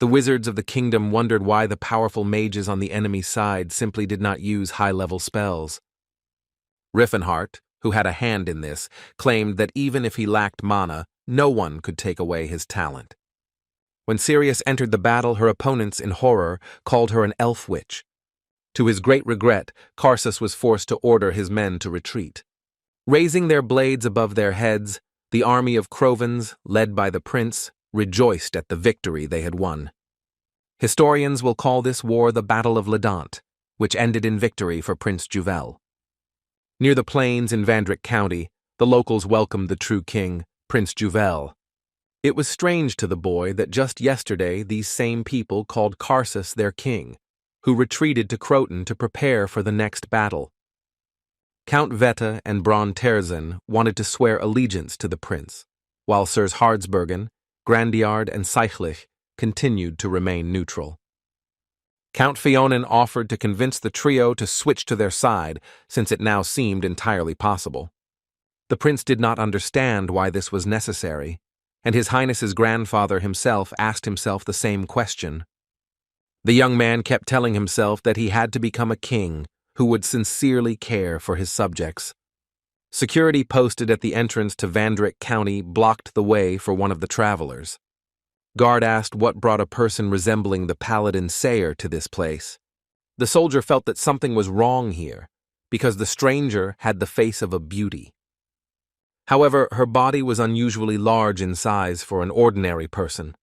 [SPEAKER 1] The wizards of the kingdom wondered why the powerful mages on the enemy's side simply did not use high-level spells. Riffenhart, who had a hand in this, claimed that even if he lacked mana, no one could take away his talent. When Sirius entered the battle, her opponents, in horror, called her an elf witch. To his great regret, Cirrus was forced to order his men to retreat. Raising their blades above their heads, the army of Crovens, led by the prince, rejoiced at the victory they had won. Historians will call this war the Battle of Ledant, which ended in victory for Prince Juvel. Near the plains in Vandrick County, the locals welcomed the true king, Prince Juvel. It was strange to the boy that just yesterday these same people called Cirrus their king, who retreated to Croton to prepare for the next battle. Count Veta and Bron Terzin wanted to swear allegiance to the prince, while Sirs Hardsbergen, Grandiard, and Seichlich continued to remain neutral. Count Fionin offered to convince the trio to switch to their side, since it now seemed entirely possible. The prince did not understand why this was necessary, and His Highness's grandfather himself asked himself the same question. The young man kept telling himself that he had to become a king who would sincerely care for his subjects. Security posted at the entrance to Vandrick County blocked the way for one of the travelers. Guard asked what brought a person resembling the paladin Sayer to this place. The soldier felt that something was wrong here, because the stranger had the face of a beauty. However, her body was unusually large in size for an ordinary person.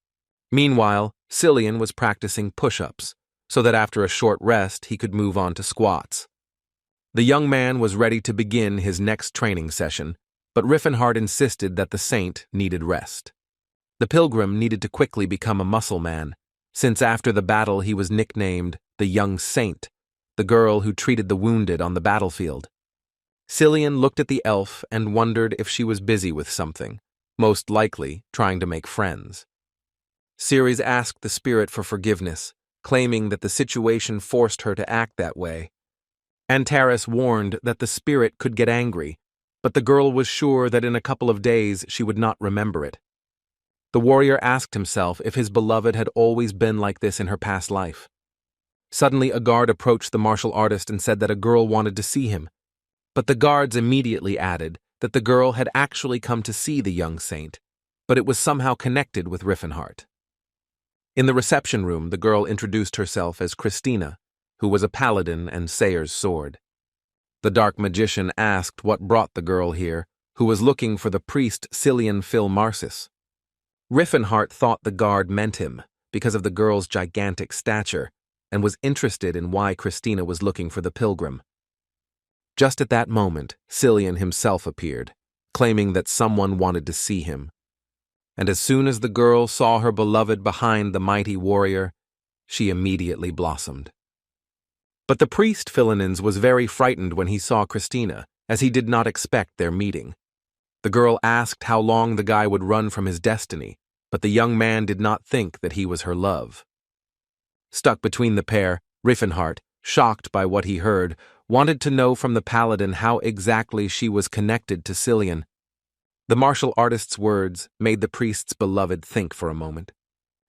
[SPEAKER 1] Meanwhile, Cillian was practicing push-ups, so that after a short rest he could move on to squats. The young man was ready to begin his next training session, but Riffenhart insisted that the saint needed rest. The pilgrim needed to quickly become a muscle man, since after the battle he was nicknamed the Young Saint, the girl who treated the wounded on the battlefield. Cillian looked at the elf and wondered if she was busy with something, most likely trying to make friends. Ceres asked the spirit for forgiveness, claiming that the situation forced her to act that way. Antares warned that the spirit could get angry, but the girl was sure that in a couple of days she would not remember it. The warrior asked himself if his beloved had always been like this in her past life. Suddenly a guard approached the martial artist and said that a girl wanted to see him, but the guards immediately added that the girl had actually come to see the young saint, but it was somehow connected with Riffenhart. In the reception room, the girl introduced herself as Christina, who was a paladin and Sayer's sword. The dark magician asked what brought the girl here, who was looking for the priest Cillian Phil Marsis. Riffenhart thought the guard meant him because of the girl's gigantic stature and was interested in why Christina was looking for the pilgrim. Just at that moment, Cillian himself appeared, claiming that someone wanted to see him. And as soon as the girl saw her beloved behind the mighty warrior, she immediately blossomed. But the priest Philinens was very frightened when he saw Christina, as he did not expect their meeting. The girl asked how long the guy would run from his destiny, but the young man did not think that he was her love. Stuck between the pair, Riffenhart, shocked by what he heard, wanted to know from the paladin how exactly she was connected to Cillian. The martial artist's words made the priest's beloved think for a moment,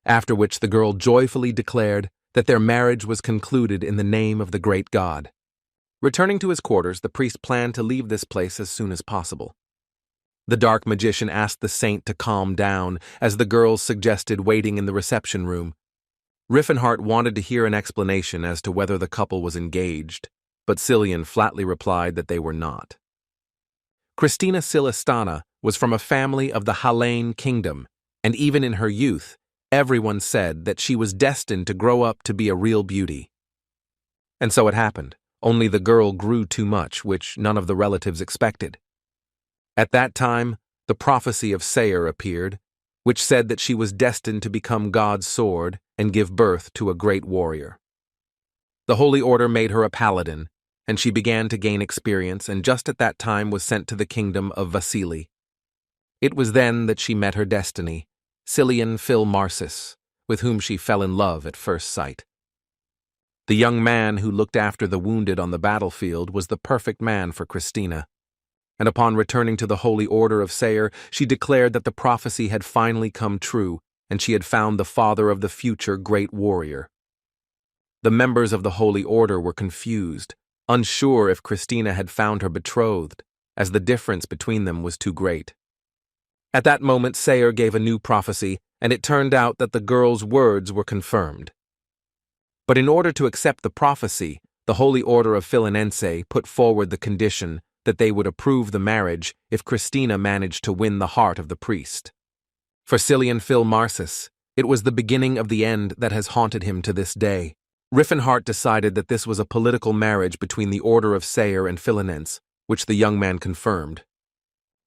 [SPEAKER 1] after which the girl joyfully declared that their marriage was concluded in the name of the great god. Returning to his quarters, the priest planned to leave this place as soon as possible. The dark magician asked the saint to calm down, as the girls suggested waiting in the reception room. Riffenhart wanted to hear an explanation as to whether the couple was engaged, but Cillian flatly replied that they were not. Christina Silistana was from a family of the Halain kingdom, and even in her youth, everyone said that she was destined to grow up to be a real beauty. And so it happened, only the girl grew too much, which none of the relatives expected. At that time, the prophecy of Sayre appeared, which said that she was destined to become God's sword and give birth to a great warrior. The Holy Order made her a paladin, and she began to gain experience, and just at that time was sent to the kingdom of Vasili. It was then that she met her destiny, Cillian Phil Marsis, with whom she fell in love at first sight. The young man who looked after the wounded on the battlefield was the perfect man for Christina, and upon returning to the Holy Order of Sayre, she declared that the prophecy had finally come true, and she had found the father of the future great warrior. The members of the Holy Order were confused, unsure if Christina had found her betrothed, as the difference between them was too great. At that moment, Sayre gave a new prophecy, and it turned out that the girl's words were confirmed. But in order to accept the prophecy, the Holy Order of Philinense put forward the condition that they would approve the marriage if Christina managed to win the heart of the priest. For Cillian Phil Marsis, it was the beginning of the end that has haunted him to this day. Riffenhart decided that this was a political marriage between the Order of Sayre and Philinense, which the young man confirmed.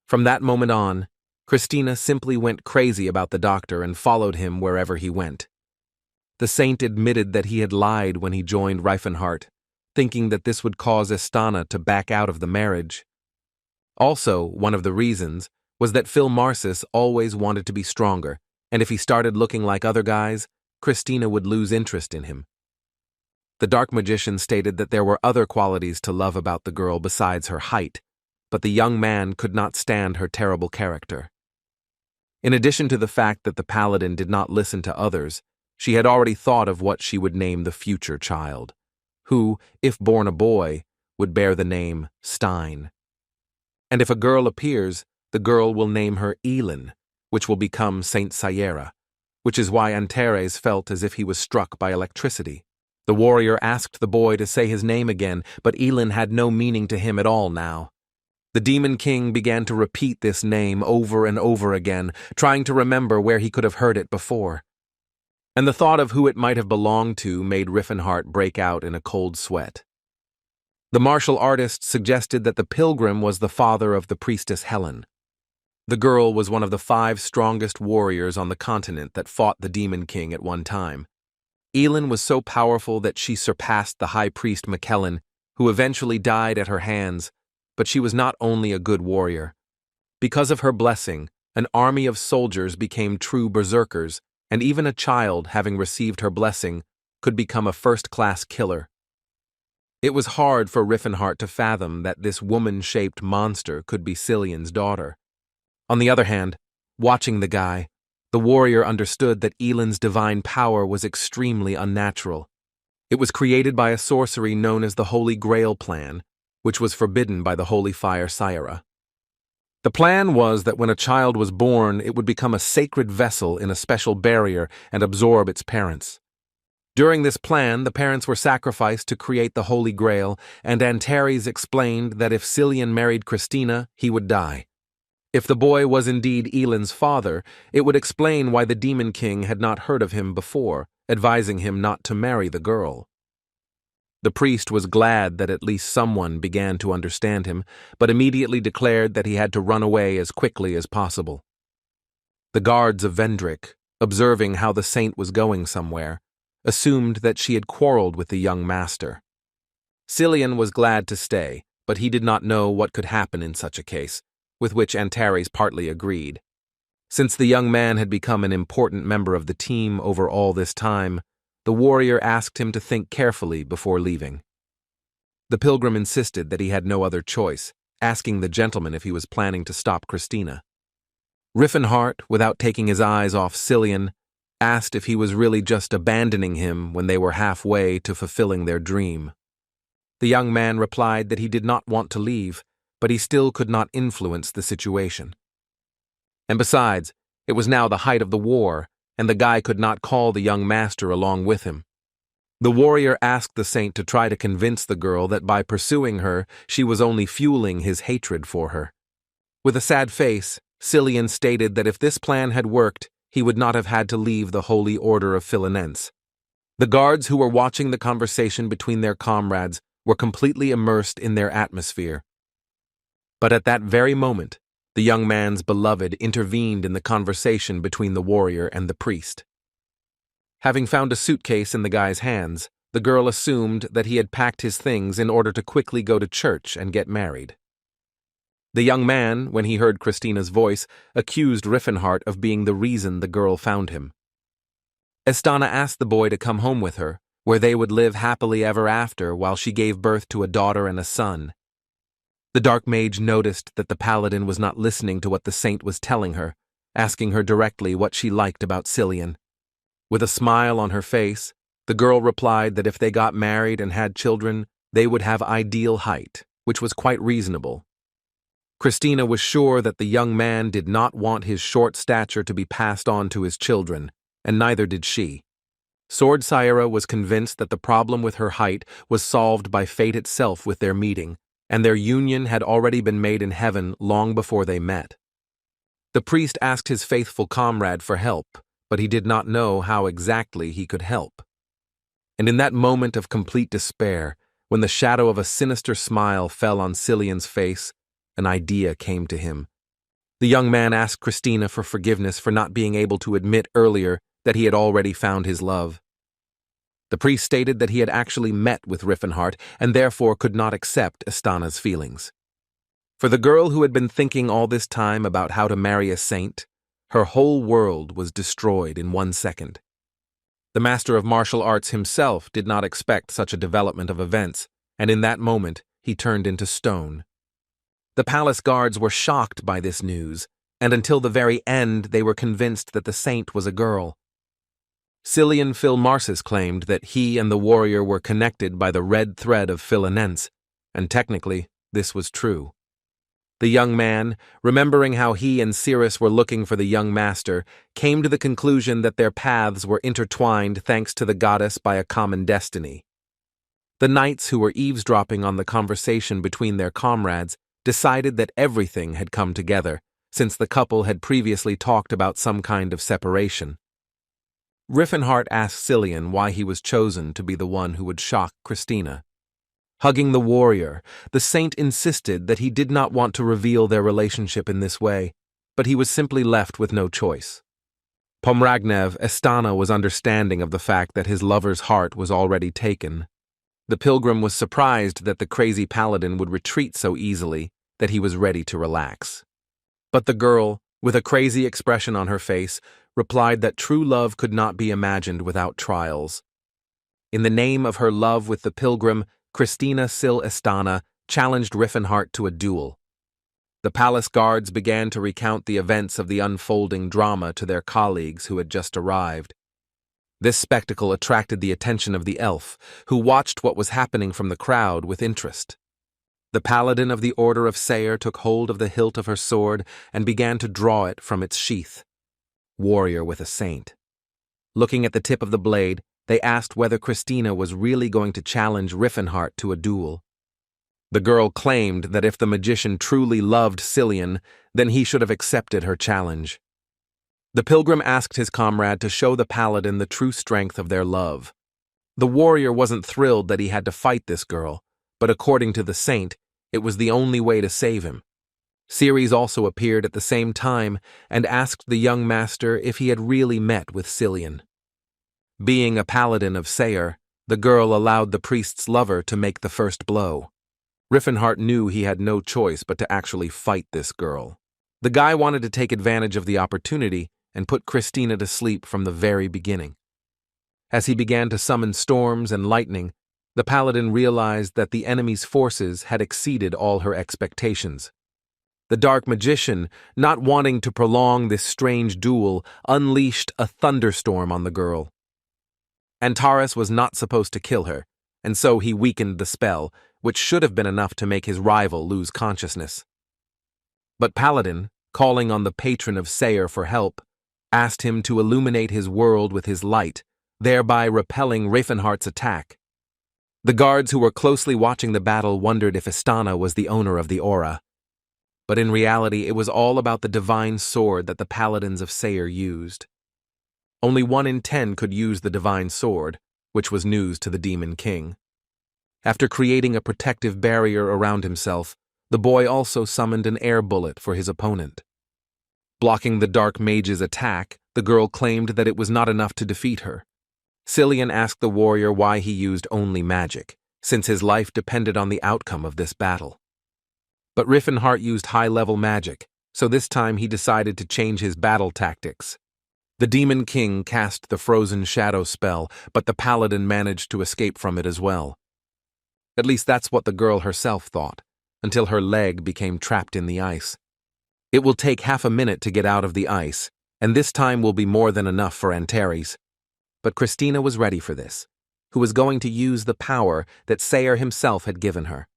[SPEAKER 1] From that moment on, Christina simply went crazy about the doctor and followed him wherever he went. The saint admitted that he had lied when he joined Riffenhart, thinking that this would cause Estana to back out of the marriage. Also, one of the reasons was that Phil Marsis always wanted to be stronger, and if he started looking like other guys, Christina would lose interest in him. The dark magician stated that there were other qualities to love about the girl besides her height, but the young man could not stand her terrible character. In addition to the fact that the paladin did not listen to others, she had already thought of what she would name the future child, who, if born a boy, would bear the name Stein. And if a girl appears, the girl will name her Elin, which will become Saint Sayera, which is why Antares felt as if he was struck by electricity. The warrior asked the boy to say his name again, but Elin had no meaning to him at all now. The Demon King began to repeat this name over and over again, trying to remember where he could have heard it before. And the thought of who it might have belonged to made Riffenhart break out in a cold sweat. The martial artist suggested that the pilgrim was the father of the priestess Helen. The girl was one of the 5 strongest warriors on the continent that fought the Demon King at one time. Elin was so powerful that she surpassed the high priest McKellen, who eventually died at her hands, but she was not only a good warrior. Because of her blessing, an army of soldiers became true berserkers, and even a child, having received her blessing, could become a first-class killer. It was hard for Riffenhart to fathom that this woman-shaped monster could be Cillian's daughter. On the other hand, watching the guy, the warrior understood that Elin's divine power was extremely unnatural. It was created by a sorcery known as the Holy Grail Plan, which was forbidden by the Holy Fire Sayera. The plan was that when a child was born, it would become a sacred vessel in a special barrier and absorb its parents. During this plan, the parents were sacrificed to create the Holy Grail, and Antares explained that if Cillian married Christina, he would die. If the boy was indeed Elin's father, it would explain why the Demon King had not heard of him before, advising him not to marry the girl. The priest was glad that at least someone began to understand him, but immediately declared that he had to run away as quickly as possible. The guards of Vendrick, observing how the saint was going somewhere, assumed that she had quarreled with the young master. Cillian was glad to stay, but he did not know what could happen in such a case, with which Antares partly agreed. Since the young man had become an important member of the team over all this time, the warrior asked him to think carefully before leaving. The pilgrim insisted that he had no other choice, asking the gentleman if he was planning to stop Christina. Riffenhart, without taking his eyes off Cillian, asked if he was really just abandoning him when they were halfway to fulfilling their dream. The young man replied that he did not want to leave, but he still could not influence the situation. And besides, it was now the height of the war, and the guy could not call the young master along with him. The warrior asked the saint to try to convince the girl that by pursuing her, she was only fueling his hatred for her. With a sad face, Cillian stated that if this plan had worked, he would not have had to leave the Holy Order of Philinense. The guards who were watching the conversation between their comrades were completely immersed in their atmosphere. But at that very moment, the young man's beloved intervened in the conversation between the warrior and the priest. Having found a suitcase in the guy's hands, the girl assumed that he had packed his things in order to quickly go to church and get married. The young man, when he heard Christina's voice, accused Riffenhart of being the reason the girl found him. Estana asked the boy to come home with her, where they would live happily ever after while she gave birth to a daughter and a son. The dark mage noticed that the paladin was not listening to what the saint was telling her, asking her directly what she liked about Cillian. With a smile on her face, the girl replied that if they got married and had children, they would have ideal height, which was quite reasonable. Christina was sure that the young man did not want his short stature to be passed on to his children, and neither did she. Sword Saira was convinced that the problem with her height was solved by fate itself with their meeting, and their union had already been made in heaven long before they met. The priest asked his faithful comrade for help, but he did not know how exactly he could help. And in that moment of complete despair, when the shadow of a sinister smile fell on Cillian's face, an idea came to him. The young man asked Christina for forgiveness for not being able to admit earlier that he had already found his love. The priest stated that he had actually met with Riffenhart and therefore could not accept Estana's feelings. For the girl who had been thinking all this time about how to marry a saint, her whole world was destroyed in 1 second. The master of martial arts himself did not expect such a development of events, and in that moment he turned into stone. The palace guards were shocked by this news, and until the very end they were convinced that the saint was a girl. Cillian Philmarsis claimed that he and the warrior were connected by the red thread of Philinense, and technically, this was true. The young man, remembering how he and Cirrus were looking for the young master, came to the conclusion that their paths were intertwined thanks to the goddess by a common destiny. The knights who were eavesdropping on the conversation between their comrades decided that everything had come together, since the couple had previously talked about some kind of separation. Riffenhart asked Cillian why he was chosen to be the one who would shock Christina. Hugging the warrior, the saint insisted that he did not want to reveal their relationship in this way, but he was simply left with no choice. Pomragnev, Estana was understanding of the fact that his lover's heart was already taken. The pilgrim was surprised that the crazy paladin would retreat so easily that he was ready to relax. But the girl, with a crazy expression on her face, replied that true love could not be imagined without trials. In the name of her love with the pilgrim, Christina Sil Estana challenged Riffenhart to a duel. The palace guards began to recount the events of the unfolding drama to their colleagues who had just arrived. This spectacle attracted the attention of the elf, who watched what was happening from the crowd with interest. The paladin of the Order of Sayre took hold of the hilt of her sword and began to draw it from its sheath. Warrior with a saint. Looking at the tip of the blade, They asked whether Christina was really going to challenge Riffenhart to a duel. The girl claimed that if the magician truly loved Cillian, then he should have accepted her challenge. The pilgrim asked his comrade to show the paladin the true strength of their love. The warrior wasn't thrilled that he had to fight this girl, but according to the saint, it was the only way to save him. Ceres also appeared at the same time and asked the young master if he had really met with Cillian. Being a paladin of Sayre, the girl allowed the priest's lover to make the first blow. Riffenhart knew he had no choice but to actually fight this girl. The guy wanted to take advantage of the opportunity and put Christina to sleep from the very beginning. As he began to summon storms and lightning, the paladin realized that the enemy's forces had exceeded all her expectations. The dark magician, not wanting to prolong this strange duel, unleashed a thunderstorm on the girl. Antares was not supposed to kill her, and so he weakened the spell, which should have been enough to make his rival lose consciousness. But Paladin, calling on the patron of Sayre for help, asked him to illuminate his world with his light, thereby repelling Riffenhart's attack. The guards who were closely watching the battle wondered if Istana was the owner of the aura. But in reality, it was all about the divine sword that the paladins of Sayre used. Only 1 in 10 could use the divine sword, which was news to the Demon King. After creating a protective barrier around himself, the boy also summoned an air bullet for his opponent. Blocking the dark mage's attack, the girl claimed that it was not enough to defeat her. Cillian asked the warrior why he used only magic, since his life depended on the outcome of this battle. But Riffenhart used high-level magic, so this time he decided to change his battle tactics. The Demon King cast the Frozen Shadow spell, but the paladin managed to escape from it as well. At least that's what the girl herself thought, until her leg became trapped in the ice. It will take half a minute to get out of the ice, and this time will be more than enough for Antares. But Christina was ready for this, who was going to use the power that Sayre himself had given her.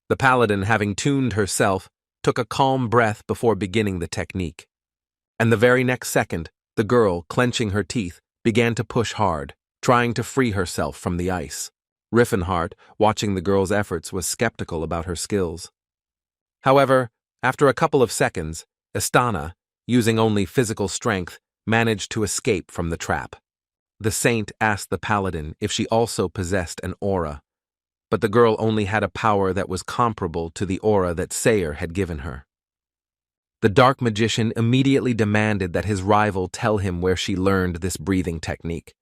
[SPEAKER 1] The paladin, having tuned herself, took a calm breath before beginning the technique. And the very next second, the girl, clenching her teeth, began to push hard, trying to free herself from the ice. Riffenhart, watching the girl's efforts, was skeptical about her skills. However, after a couple of seconds, Istana, using only physical strength, managed to escape from the trap. The saint asked the paladin if she also possessed an aura, but the girl only had a power that was comparable to the aura that Sayre had given her. The dark magician immediately demanded that his rival tell him where she learned this breathing technique.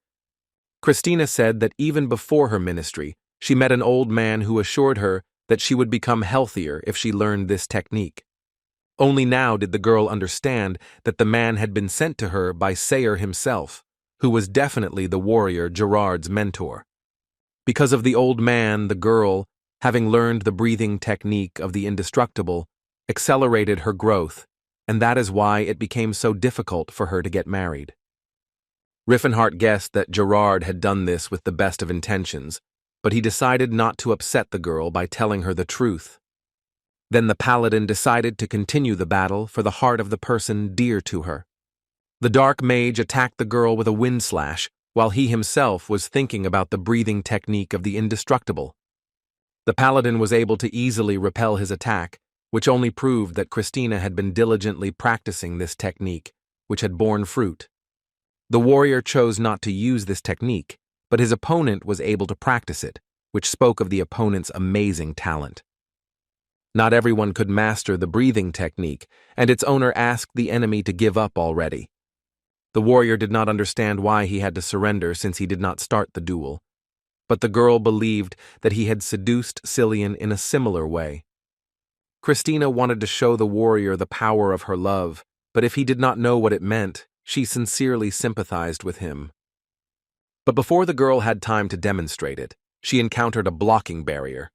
[SPEAKER 1] Christina said that even before her ministry, she met an old man who assured her that she would become healthier if she learned this technique. Only now did the girl understand that the man had been sent to her by Sayre himself, who was definitely the warrior Gerard's mentor. Because of the old man, the girl, having learned the breathing technique of the indestructible, accelerated her growth, and that is why it became so difficult for her to get married. Riffenhart guessed that Gerard had done this with the best of intentions, but he decided not to upset the girl by telling her the truth. Then the paladin decided to continue the battle for the heart of the person dear to her. The dark mage attacked the girl with a wind slash, while he himself was thinking about the breathing technique of the indestructible. The paladin was able to easily repel his attack, which only proved that Christina had been diligently practicing this technique, which had borne fruit. The warrior chose not to use this technique, but his opponent was able to practice it, which spoke of the opponent's amazing talent. Not everyone could master the breathing technique, and its owner asked the enemy to give up already. The warrior did not understand why he had to surrender since he did not start the duel, but the girl believed that he had seduced Cillian in a similar way. Christina wanted to show the warrior the power of her love, but if he did not know what it meant, she sincerely sympathized with him. But before the girl had time to demonstrate it, she encountered a blocking barrier.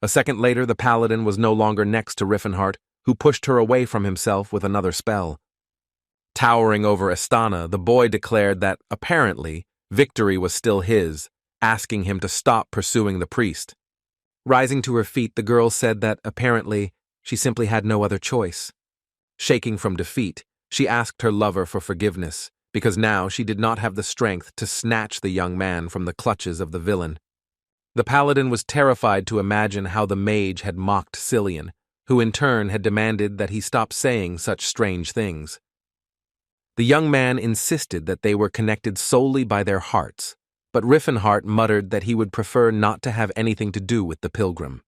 [SPEAKER 1] A second later, the paladin was no longer next to Riffenhart, who pushed her away from himself with another spell. Towering over Istana, the boy declared that, apparently, victory was still his, asking him to stop pursuing the priest. Rising to her feet, the girl said that, apparently, she simply had no other choice. Shaking from defeat, she asked her lover for forgiveness, because now she did not have the strength to snatch the young man from the clutches of the villain. The paladin was terrified to imagine how the mage had mocked Cillian, who in turn had demanded that he stop saying such strange things. The young man insisted that they were connected solely by their hearts, but Riffenhart muttered that he would prefer not to have anything to do with the pilgrim.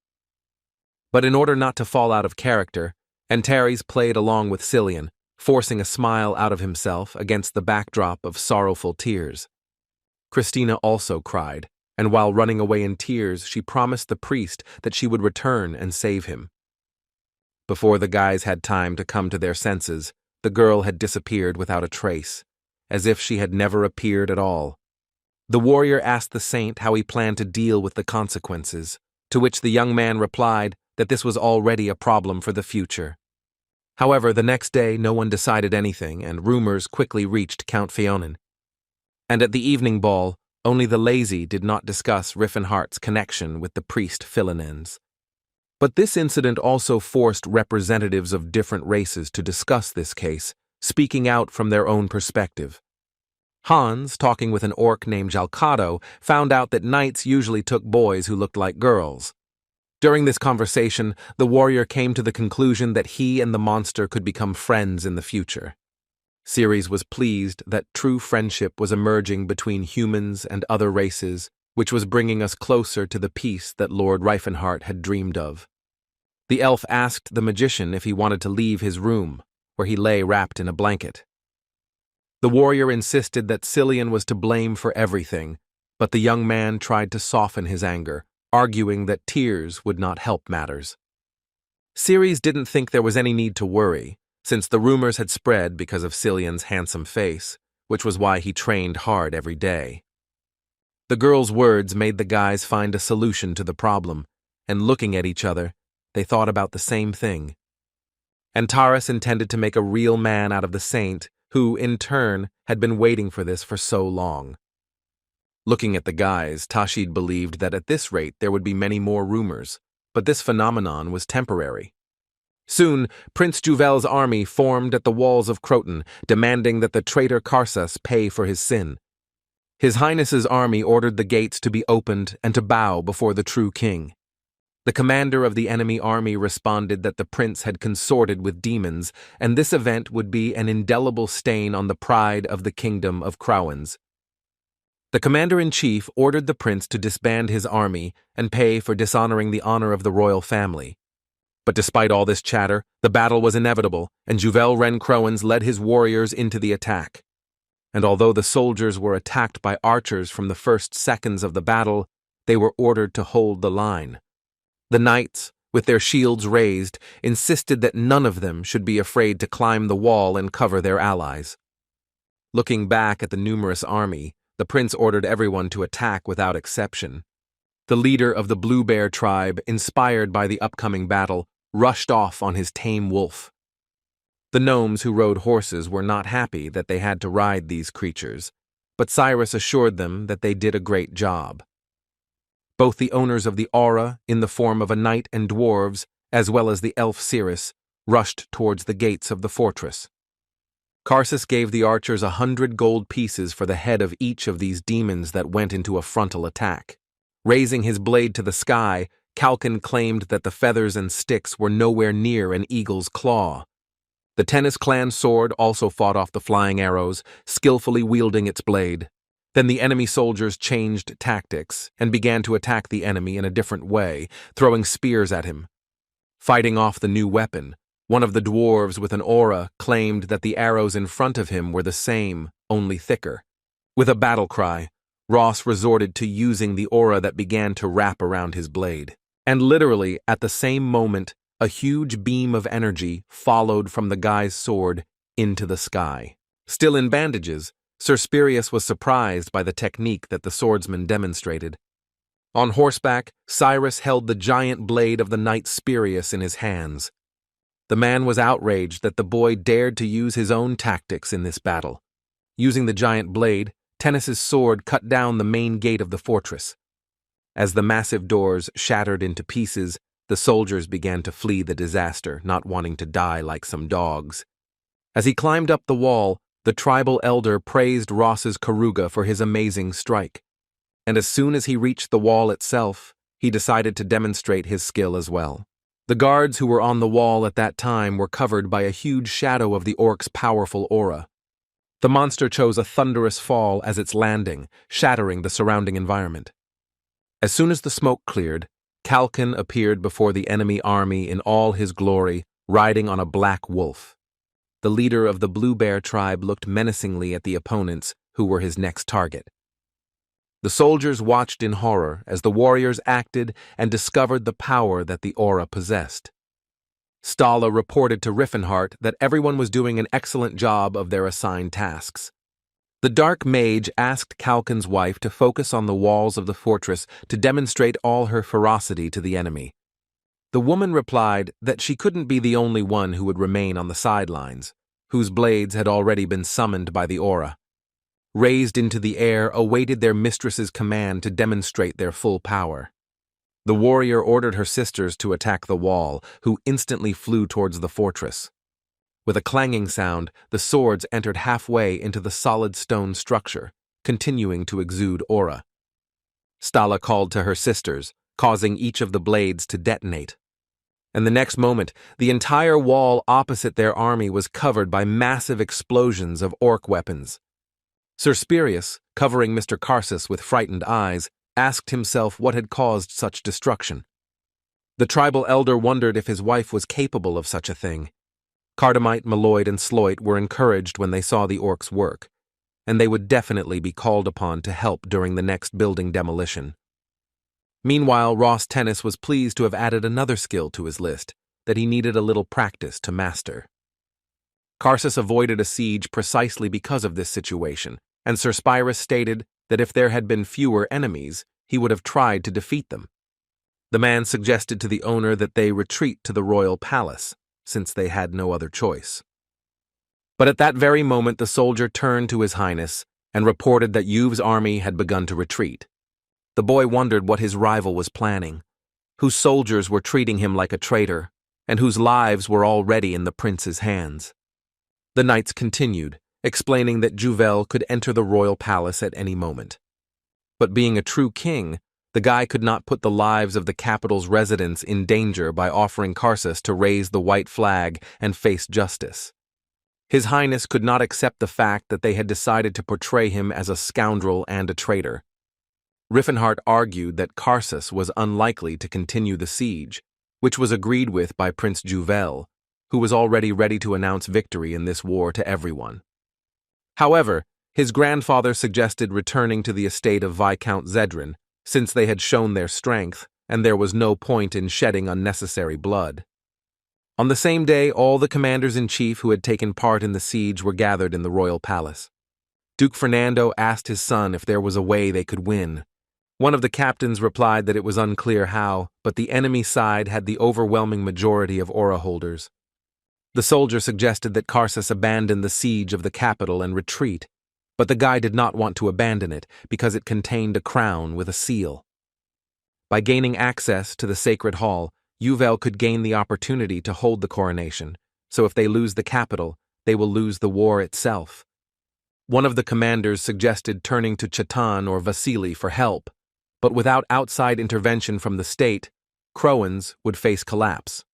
[SPEAKER 1] But in order not to fall out of character, Antares played along with Cillian, forcing a smile out of himself against the backdrop of sorrowful tears. Christina also cried, and while running away in tears, she promised the priest that she would return and save him. Before the guys had time to come to their senses, the girl had disappeared without a trace, as if she had never appeared at all. The warrior asked the saint how he planned to deal with the consequences, to which the young man replied that this was already a problem for the future. However, the next day no one decided anything, and rumors quickly reached Count Fionin. And at the evening ball, only the lazy did not discuss Riffenhart's connection with the priest Philinens. But this incident also forced representatives of different races to discuss this case, speaking out from their own perspective. Hans, talking with an orc named Jalcado, found out that knights usually took boys who looked like girls. During this conversation, the warrior came to the conclusion that he and the monster could become friends in the future. Ceres was pleased that true friendship was emerging between humans and other races, which was bringing us closer to the peace that Lord Riefenhart had dreamed of. The elf asked the magician if he wanted to leave his room, where he lay wrapped in a blanket. The warrior insisted that Cillian was to blame for everything, but the young man tried to soften his anger, arguing that tears would not help matters. Ceres didn't think there was any need to worry, since the rumors had spread because of Cillian's handsome face, which was why he trained hard every day. The girl's words made the guys find a solution to the problem, and looking at each other, they thought about the same thing. Antares intended to make a real man out of the saint, who, in turn, had been waiting for this for so long. Looking at the guys, Tashid believed that at this rate there would be many more rumors, but this phenomenon was temporary. Soon, Prince Juvel's army formed at the walls of Croton, demanding that the traitor Karsas pay for his sin. His Highness's army ordered the gates to be opened and to bow before the true king. The commander of the enemy army responded that the prince had consorted with demons, and this event would be an indelible stain on the pride of the kingdom of Crowans. The commander-in-chief ordered the prince to disband his army and pay for dishonoring the honor of the royal family. But despite all this chatter, the battle was inevitable, and Juvel Ren Crowans led his warriors into the attack. And although the soldiers were attacked by archers from the first seconds of the battle, they were ordered to hold the line. The knights, with their shields raised, insisted that none of them should be afraid to climb the wall and cover their allies. Looking back at the numerous army, the prince ordered everyone to attack without exception. The leader of the Blue Bear tribe, inspired by the upcoming battle, rushed off on his tame wolf. The gnomes who rode horses were not happy that they had to ride these creatures, but Cirrus assured them that they did a great job. Both the owners of the aura, in the form of a knight and dwarves, as well as the elf Cirrus, rushed towards the gates of the fortress. Karsas gave the archers 100 gold pieces for the head of each of these demons that went into a frontal attack. Raising his blade to the sky, Kalkin claimed that the feathers and sticks were nowhere near an eagle's claw. The Tennis clan sword also fought off the flying arrows, skillfully wielding its blade. Then the enemy soldiers changed tactics and began to attack the enemy in a different way, throwing spears at him. Fighting off the new weapon, one of the dwarves with an aura claimed that the arrows in front of him were the same, only thicker. With a battle cry, Ross resorted to using the aura that began to wrap around his blade. And literally, at the same moment, a huge beam of energy followed from the guy's sword into the sky. Still in bandages, Sir Spirius was surprised by the technique that the swordsman demonstrated. On horseback, Cyrus held the giant blade of the knight Spirius in his hands. The man was outraged that the boy dared to use his own tactics in this battle. Using the giant blade, Tennis's sword cut down the main gate of the fortress. As the massive doors shattered into pieces, the soldiers began to flee the disaster, not wanting to die like some dogs. As he climbed up the wall, The tribal elder praised Ross's Karuga for his amazing strike, and as soon as he reached the wall itself, he decided to demonstrate his skill as well. The guards who were on the wall at that time were covered by a huge shadow of the orc's powerful aura. The monster chose a thunderous fall as its landing, shattering the surrounding environment. As soon as the smoke cleared, Kalkin appeared before the enemy army in all his glory, riding on a black wolf. The leader of the Blue Bear tribe looked menacingly at the opponents, who were his next target. The soldiers watched in horror as the warriors acted and discovered the power that the aura possessed. Stala reported to Riffenhart that everyone was doing an excellent job of their assigned tasks. The Dark Mage asked Kalkin's wife to focus on the walls of the fortress to demonstrate all her ferocity to the enemy. The woman replied that she couldn't be the only one who would remain on the sidelines, whose blades had already been summoned by the aura. Raised into the air, awaited their mistress's command to demonstrate their full power. The warrior ordered her sisters to attack the wall, who instantly flew towards the fortress. With a clanging sound, the swords entered halfway into the solid stone structure, continuing to exude aura. Stala called to her sisters, causing each of the blades to detonate. And the next moment, the entire wall opposite their army was covered by massive explosions of orc weapons. Sir Spirius, covering Mr. Karsus with frightened eyes, asked himself what had caused such destruction. The tribal elder wondered if his wife was capable of such a thing. Cardamite, Malloyd, and Sloit were encouraged when they saw the orcs work, and they would definitely be called upon to help during the next building demolition. Meanwhile, Ross Tennis was pleased to have added another skill to his list that he needed a little practice to master. Karsus avoided a siege precisely because of this situation, and Sir Spirus stated that if there had been fewer enemies, he would have tried to defeat them. The man suggested to the owner that they retreat to the royal palace, since they had no other choice. But at that very moment the soldier turned to His Highness and reported that Yuve's army had begun to retreat. The boy wondered what his rival was planning, whose soldiers were treating him like a traitor, and whose lives were already in the prince's hands. The knights continued, explaining that Juvel could enter the royal palace at any moment. But being a true king, the guy could not put the lives of the capital's residents in danger by offering Karsus to raise the white flag and face justice. His Highness could not accept the fact that they had decided to portray him as a scoundrel and a traitor. Riffenhart argued that Karsus was unlikely to continue the siege, which was agreed with by Prince Juvel, who was already ready to announce victory in this war to everyone. However, his grandfather suggested returning to the estate of Viscount Zedrin, since they had shown their strength, and there was no point in shedding unnecessary blood. On the same day, all the commanders-in-chief who had taken part in the siege were gathered in the royal palace. Duke Fernando asked his son if there was a way they could win. One of the captains replied that it was unclear how, but the enemy side had the overwhelming majority of aura holders. The soldier suggested that Karsus abandon the siege of the capital and retreat, but the guy did not want to abandon it because it contained a crown with a seal. By gaining access to the sacred hall, Yuvel could gain the opportunity to hold the coronation, so if they lose the capital, they will lose the war itself. One of the commanders suggested turning to Chatan or Vasily for help, but without outside intervention from the state, Croans would face collapse.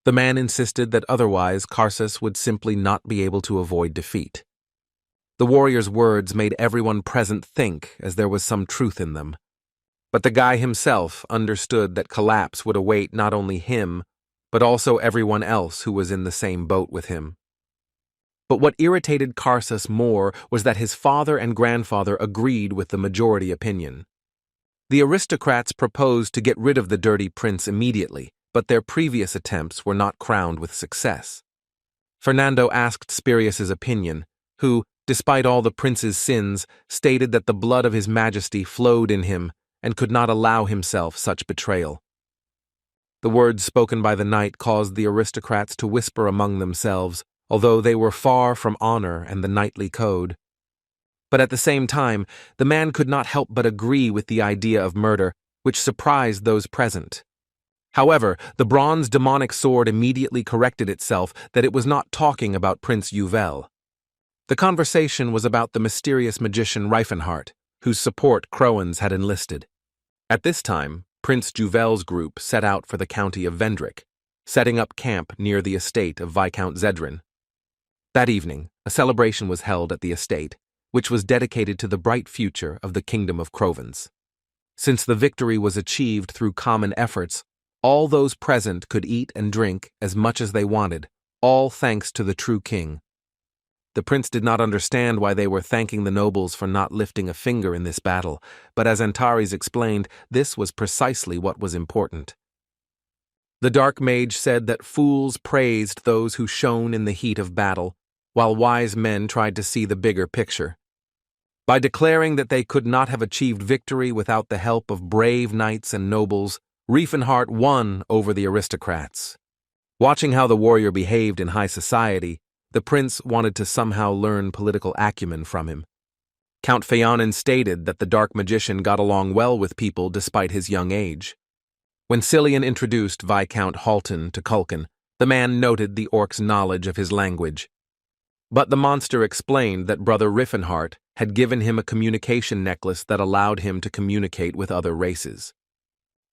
[SPEAKER 1] The man insisted that otherwise Karsus would simply not be able to avoid defeat. The warrior's words made everyone present think as there was some truth in them. But the guy himself understood that collapse would await not only him, but also everyone else who was in the same boat with him. But what irritated Karsus more was that his father and grandfather agreed with the majority opinion. The aristocrats proposed to get rid of the dirty prince immediately, but their previous attempts were not crowned with success. Fernando asked Spirius's opinion, who, despite all the prince's sins, stated that the blood of his majesty flowed in him and could not allow himself such betrayal. The words spoken by the knight caused the aristocrats to whisper among themselves, although they were far from honor and the knightly code. But at the same time, the man could not help but agree with the idea of murder, which surprised those present. However, the bronze demonic sword immediately corrected itself that it was not talking about Prince Yuvel. The conversation was about the mysterious magician Reifenhart, whose support Croans had enlisted. At this time, Prince Juvel's group set out for the county of Vendrick, setting up camp near the estate of Viscount Zedrin. That evening, a celebration was held at the estate, which was dedicated to the bright future of the Kingdom of Crovens. Since the victory was achieved through common efforts, all those present could eat and drink as much as they wanted, all thanks to the true king. The prince did not understand why they were thanking the nobles for not lifting a finger in this battle, but as Antares explained, this was precisely what was important. The dark mage said that fools praised those who shone in the heat of battle, while wise men tried to see the bigger picture. By declaring that they could not have achieved victory without the help of brave knights and nobles, Reifenhart won over the aristocrats. Watching how the warrior behaved in high society, the prince wanted to somehow learn political acumen from him. Count Phaonin stated that the dark magician got along well with people despite his young age. When Cillian introduced Viscount Halton to Culkin, the man noted the orc's knowledge of his language. But the monster explained that Brother Reifenhart had given him a communication necklace that allowed him to communicate with other races.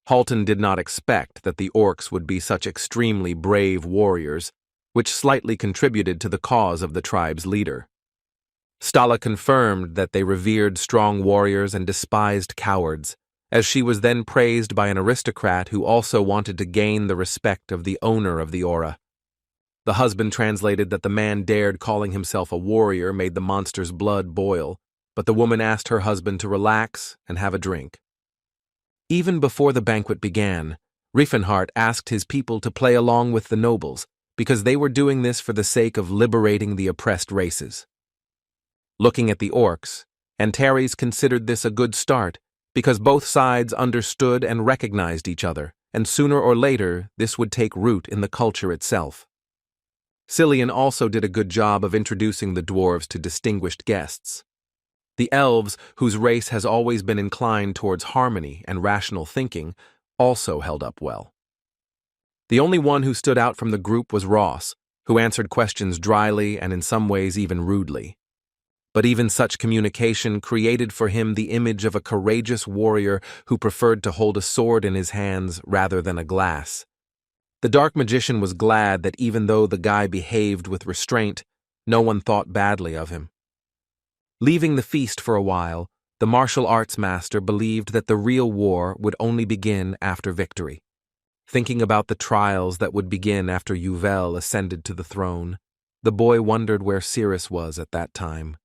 [SPEAKER 1] Halton did not expect that the orcs would be such extremely brave warriors, which slightly contributed to the cause of the tribe's leader. Stala confirmed that they revered strong warriors and despised cowards, as she was then praised by an aristocrat who also wanted to gain the respect of the owner of the aura. The husband translated that the man dared calling himself a warrior made the monster's blood boil, but the woman asked her husband to relax and have a drink. Even before the banquet began, Reifenhart asked his people to play along with the nobles, because they were doing this for the sake of liberating the oppressed races. Looking at the orcs, Antares considered this a good start, because both sides understood and recognized each other, and sooner or later this would take root in the culture itself. Cillian also did a good job of introducing the dwarves to distinguished guests. The elves, whose race has always been inclined towards harmony and rational thinking, also held up well. The only one who stood out from the group was Ross, who answered questions dryly and in some ways even rudely. But even such communication created for him the image of a courageous warrior who preferred to hold a sword in his hands rather than a glass. The dark magician was glad that even though the guy behaved with restraint, no one thought badly of him. Leaving the feast for a while, the martial arts master believed that the real war would only begin after victory. Thinking about the trials that would begin after Juvel ascended to the throne, the boy wondered where Cirrus was at that time.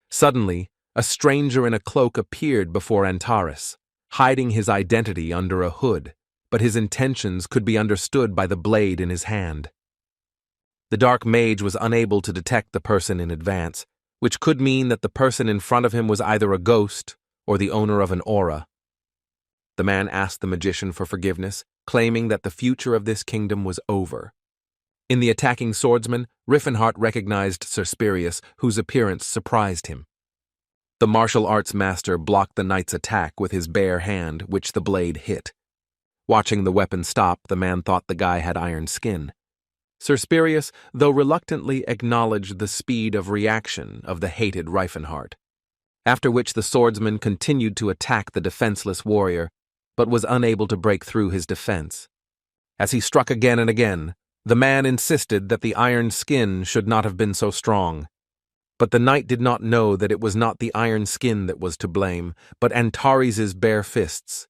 [SPEAKER 1] Suddenly, a stranger in a cloak appeared before Antares, hiding his identity under a hood, but his intentions could be understood by the blade in his hand. The dark mage was unable to detect the person in advance, which could mean that the person in front of him was either a ghost or the owner of an aura. The man asked the magician for forgiveness, claiming that the future of this kingdom was over. In the attacking swordsman, Reifenhart recognized Cirrus, whose appearance surprised him. The martial arts master blocked the knight's attack with his bare hand, which the blade hit. Watching the weapon stop, the man thought the guy had iron skin. Cirrus, though reluctantly, acknowledged the speed of reaction of the hated Reifenhart, after which the swordsman continued to attack the defenseless warrior, but was unable to break through his defense. As he struck again and again, the man insisted that the iron skin should not have been so strong. But the knight did not know that it was not the iron skin that was to blame, but Antares' bare fists.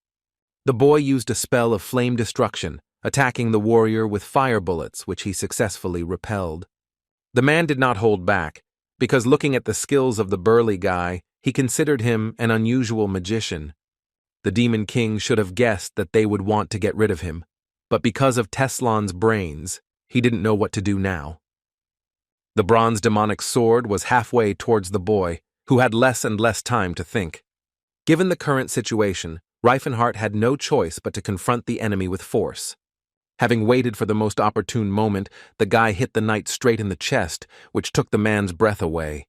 [SPEAKER 1] The boy used a spell of flame destruction, attacking the warrior with fire bullets, which he successfully repelled. The man did not hold back, because looking at the skills of the burly guy, he considered him an unusual magician. The Demon King should have guessed that they would want to get rid of him, but because of Teslan's brains, he didn't know what to do now. The bronze demonic sword was halfway towards the boy, who had less and less time to think. Given the current situation, Reifenhart had no choice but to confront the enemy with force. Having waited for the most opportune moment, the guy hit the knight straight in the chest, which took the man's breath away.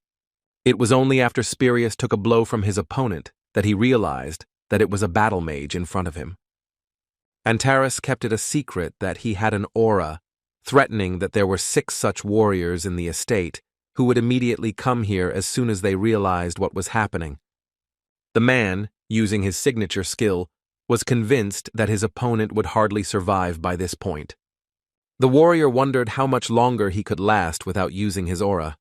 [SPEAKER 1] It was only after Cirrus took a blow from his opponent that he realized that it was a battle mage in front of him. Antares kept it a secret that he had an aura, threatening that there were 6 such warriors in the estate, who would immediately come here as soon as they realized what was happening. The man, using his signature skill, was convinced that his opponent would hardly survive by this point. The warrior wondered how much longer he could last without using his aura.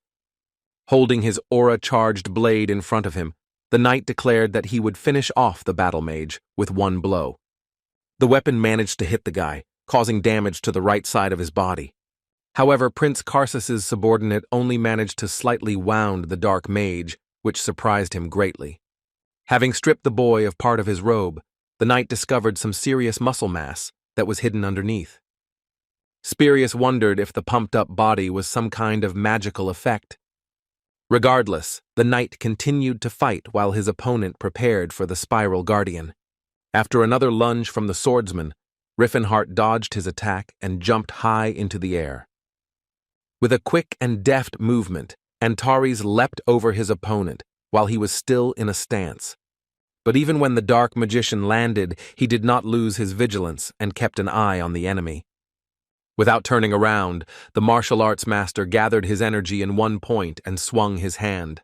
[SPEAKER 1] Holding his aura-charged blade in front of him, the knight declared that he would finish off the battle mage with one blow. The weapon managed to hit the guy, causing damage to the right side of his body. However, Prince Karsus's subordinate only managed to slightly wound the dark mage, which surprised him greatly. Having stripped the boy of part of his robe, the knight discovered some serious muscle mass that was hidden underneath. Spirius wondered if the pumped-up body was some kind of magical effect. Regardless, the knight continued to fight while his opponent prepared for the Spiral Guardian. After another lunge from the swordsman, Riffenhart dodged his attack and jumped high into the air. With a quick and deft movement, Antares leapt over his opponent while he was still in a stance. But even when the dark magician landed, he did not lose his vigilance and kept an eye on the enemy. Without turning around, the martial arts master gathered his energy in one point and swung his hand.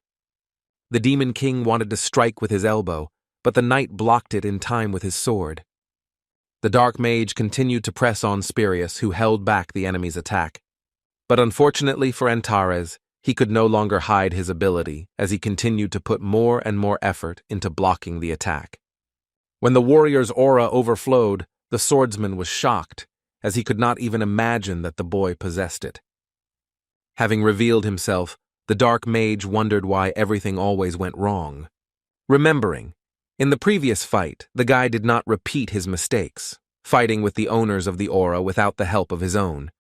[SPEAKER 1] The Demon King wanted to strike with his elbow, but the knight blocked it in time with his sword. The dark mage continued to press on Spirius, who held back the enemy's attack. But unfortunately for Antares, he could no longer hide his ability as he continued to put more and more effort into blocking the attack. When the warrior's aura overflowed, the swordsman was shocked, as he could not even imagine that the boy possessed it. Having revealed himself, the dark mage wondered why everything always went wrong. Remembering, in the previous fight, the guy did not repeat his mistakes, fighting with the owners of the aura without the help of his own.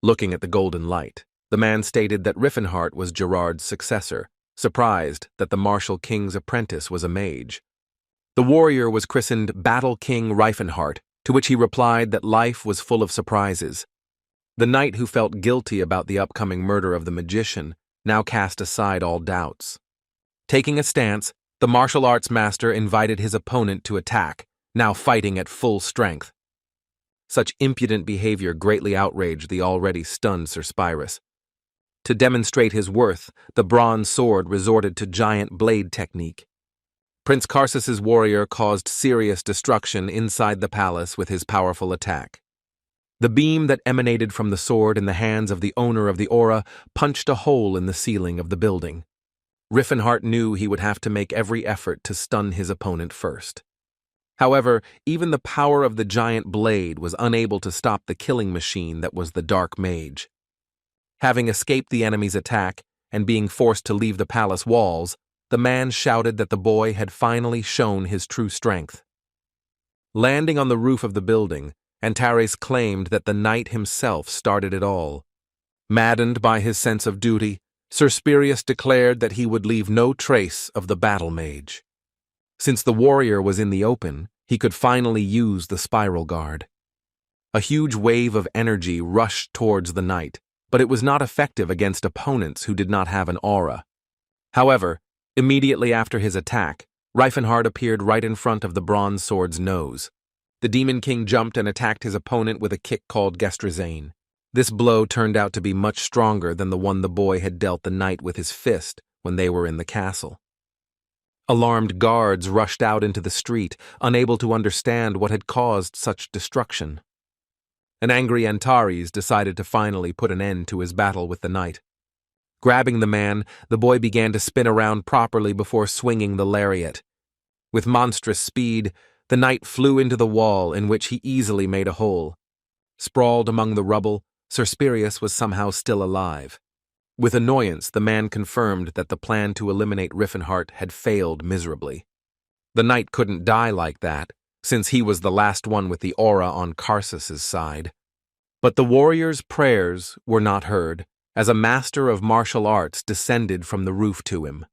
[SPEAKER 1] Looking at the golden light, the man stated that Riffenhart was Gerard's successor, surprised that the martial king's apprentice was a mage. The warrior was christened Battle King Riffenhart, to which he replied that life was full of surprises. The knight, who felt guilty about the upcoming murder of the magician, now cast aside all doubts. Taking a stance, the martial arts master invited his opponent to attack, now fighting at full strength. Such impudent behavior greatly outraged the already stunned Sir Spirus. To demonstrate his worth, the bronze sword resorted to giant blade technique. Prince Karsus's warrior caused serious destruction inside the palace with his powerful attack. The beam that emanated from the sword in the hands of the owner of the aura punched a hole in the ceiling of the building. Riffenhart knew he would have to make every effort to stun his opponent first. However, even the power of the giant blade was unable to stop the killing machine that was the dark mage. Having escaped the enemy's attack and being forced to leave the palace walls, the man shouted that the boy had finally shown his true strength. Landing on the roof of the building, Antares claimed that the knight himself started it all. Maddened by his sense of duty, Sir Spirius declared that he would leave no trace of the battle mage. Since the warrior was in the open, he could finally use the spiral guard. A huge wave of energy rushed towards the knight, but it was not effective against opponents who did not have an aura. However, immediately after his attack, Riffenhart appeared right in front of the bronze sword's nose. The Demon King jumped and attacked his opponent with a kick called Gestrazane. This blow turned out to be much stronger than the one the boy had dealt the knight with his fist when they were in the castle. Alarmed guards rushed out into the street, unable to understand what had caused such destruction. An angry Antares decided to finally put an end to his battle with the knight. Grabbing the man, the boy began to spin around properly before swinging the lariat. With monstrous speed, the knight flew into the wall, in which he easily made a hole. Sprawled among the rubble, Sir Spirius was somehow still alive. With annoyance, the man confirmed that the plan to eliminate Riffenhart had failed miserably. The knight couldn't die like that, since he was the last one with the aura on Karsus's side. But the warrior's prayers were not heard, as a master of martial arts descended from the roof to him.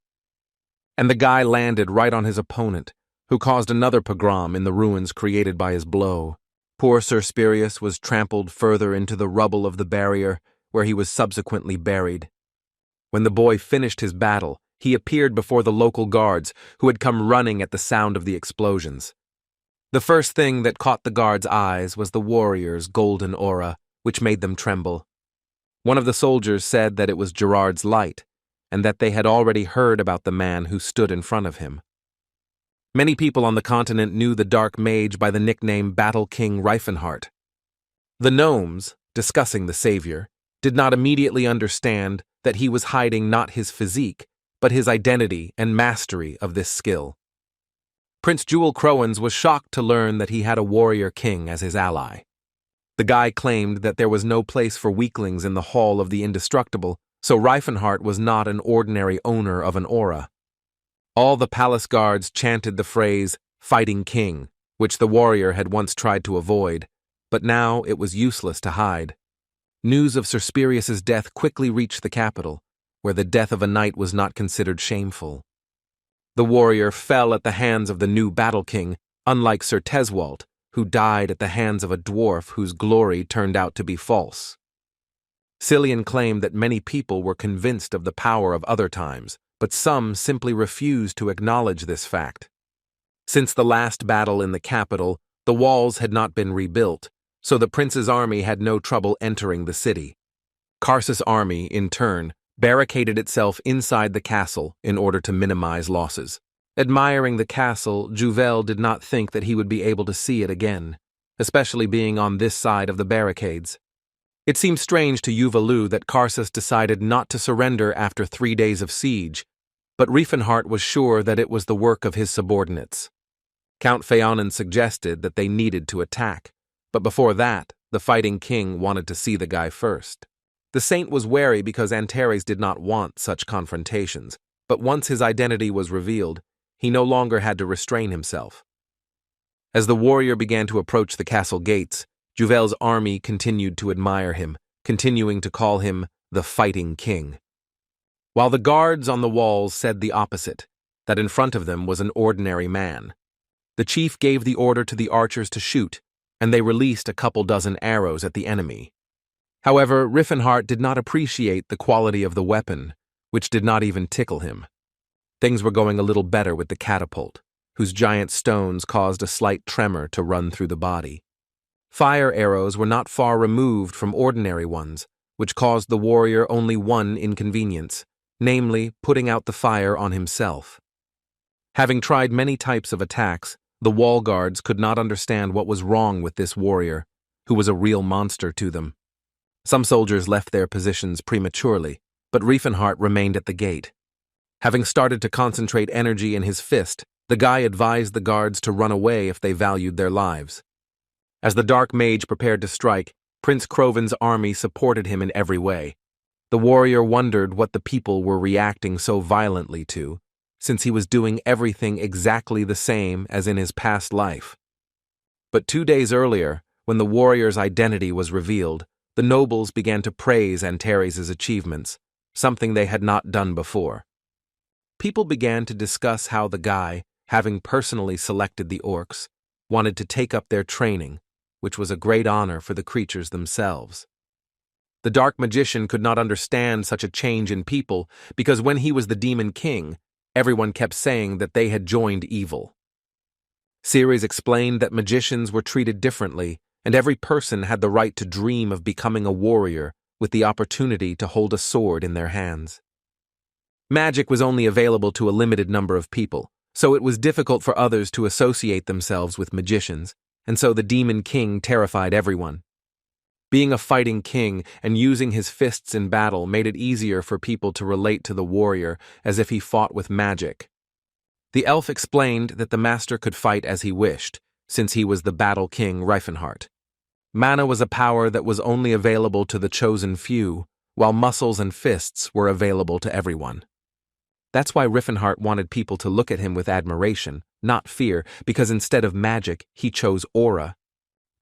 [SPEAKER 1] And the guy landed right on his opponent, who caused another pogrom in the ruins created by his blow. Poor Sir Spirius was trampled further into the rubble of the barrier, where he was subsequently buried. When the boy finished his battle, he appeared before the local guards, who had come running at the sound of the explosions. The first thing that caught the guards' eyes was the warrior's golden aura, which made them tremble. One of the soldiers said that it was Gerard's light, and that they had already heard about the man who stood in front of him. Many people on the continent knew the Dark Mage by the nickname Battle King Reifenhart. The gnomes, discussing the savior, did not immediately understand that he was hiding not his physique, but his identity and mastery of this skill. Prince Jewel Crowans was shocked to learn that he had a warrior king as his ally. The guy claimed that there was no place for weaklings in the Hall of the Indestructible, so Reifenhart was not an ordinary owner of an aura. All the palace guards chanted the phrase, "Fighting King," which the warrior had once tried to avoid, but now it was useless to hide. News of Suspirious's death quickly reached the capital, where the death of a knight was not considered shameful. The warrior fell at the hands of the new Battle King, unlike Sir Teswalt, who died at the hands of a dwarf whose glory turned out to be false. Cillian claimed that many people were convinced of the power of other times, but some simply refused to acknowledge this fact. Since the last battle in the capital, the walls had not been rebuilt, so the prince's army had no trouble entering the city. Karsus' army, in turn, barricaded itself inside the castle in order to minimize losses. Admiring the castle, Juvel did not think that he would be able to see it again, especially being on this side of the barricades. It seemed strange to Yuvalu that Karsus decided not to surrender after 3 days of siege, but Reifenhart was sure that it was the work of his subordinates. Count Feonin suggested that they needed to attack, but before that, the Fighting King wanted to see the guy first. The saint was wary because Antares did not want such confrontations, but once his identity was revealed, he no longer had to restrain himself. As the warrior began to approach the castle gates, Juvel's army continued to admire him, continuing to call him the Fighting King. While the guards on the walls said the opposite, that in front of them was an ordinary man. The chief gave the order to the archers to shoot, and they released a couple dozen arrows at the enemy. However, Reifenhart did not appreciate the quality of the weapon, which did not even tickle him. Things were going a little better with the catapult, whose giant stones caused a slight tremor to run through the body. Fire arrows were not far removed from ordinary ones, which caused the warrior only one inconvenience, namely putting out the fire on himself. Having tried many types of attacks, the wall guards could not understand what was wrong with this warrior, who was a real monster to them. Some soldiers left their positions prematurely, but Reifenhart remained at the gate. Having started to concentrate energy in his fist, the guy advised the guards to run away if they valued their lives. As the Dark Mage prepared to strike, Prince Croven's army supported him in every way. The warrior wondered what the people were reacting so violently to, since he was doing everything exactly the same as in his past life. But 2 days earlier, when the warrior's identity was revealed, the nobles began to praise Antares' achievements, something they had not done before. People began to discuss how the guy, having personally selected the orcs, wanted to take up their training, which was a great honor for the creatures themselves. The Dark Magician could not understand such a change in people because when he was the Demon King, everyone kept saying that they had joined evil. Ceres explained that magicians were treated differently, and every person had the right to dream of becoming a warrior with the opportunity to hold a sword in their hands. Magic was only available to a limited number of people, so it was difficult for others to associate themselves with magicians, and so the Demon King terrified everyone. Being a fighting king and using his fists in battle made it easier for people to relate to the warrior as if he fought with magic. The elf explained that the master could fight as he wished, since he was the Battle King Reifenhart. Mana was a power that was only available to the chosen few, while muscles and fists were available to everyone. That's why Reifenhart wanted people to look at him with admiration, not fear, because instead of magic, he chose aura.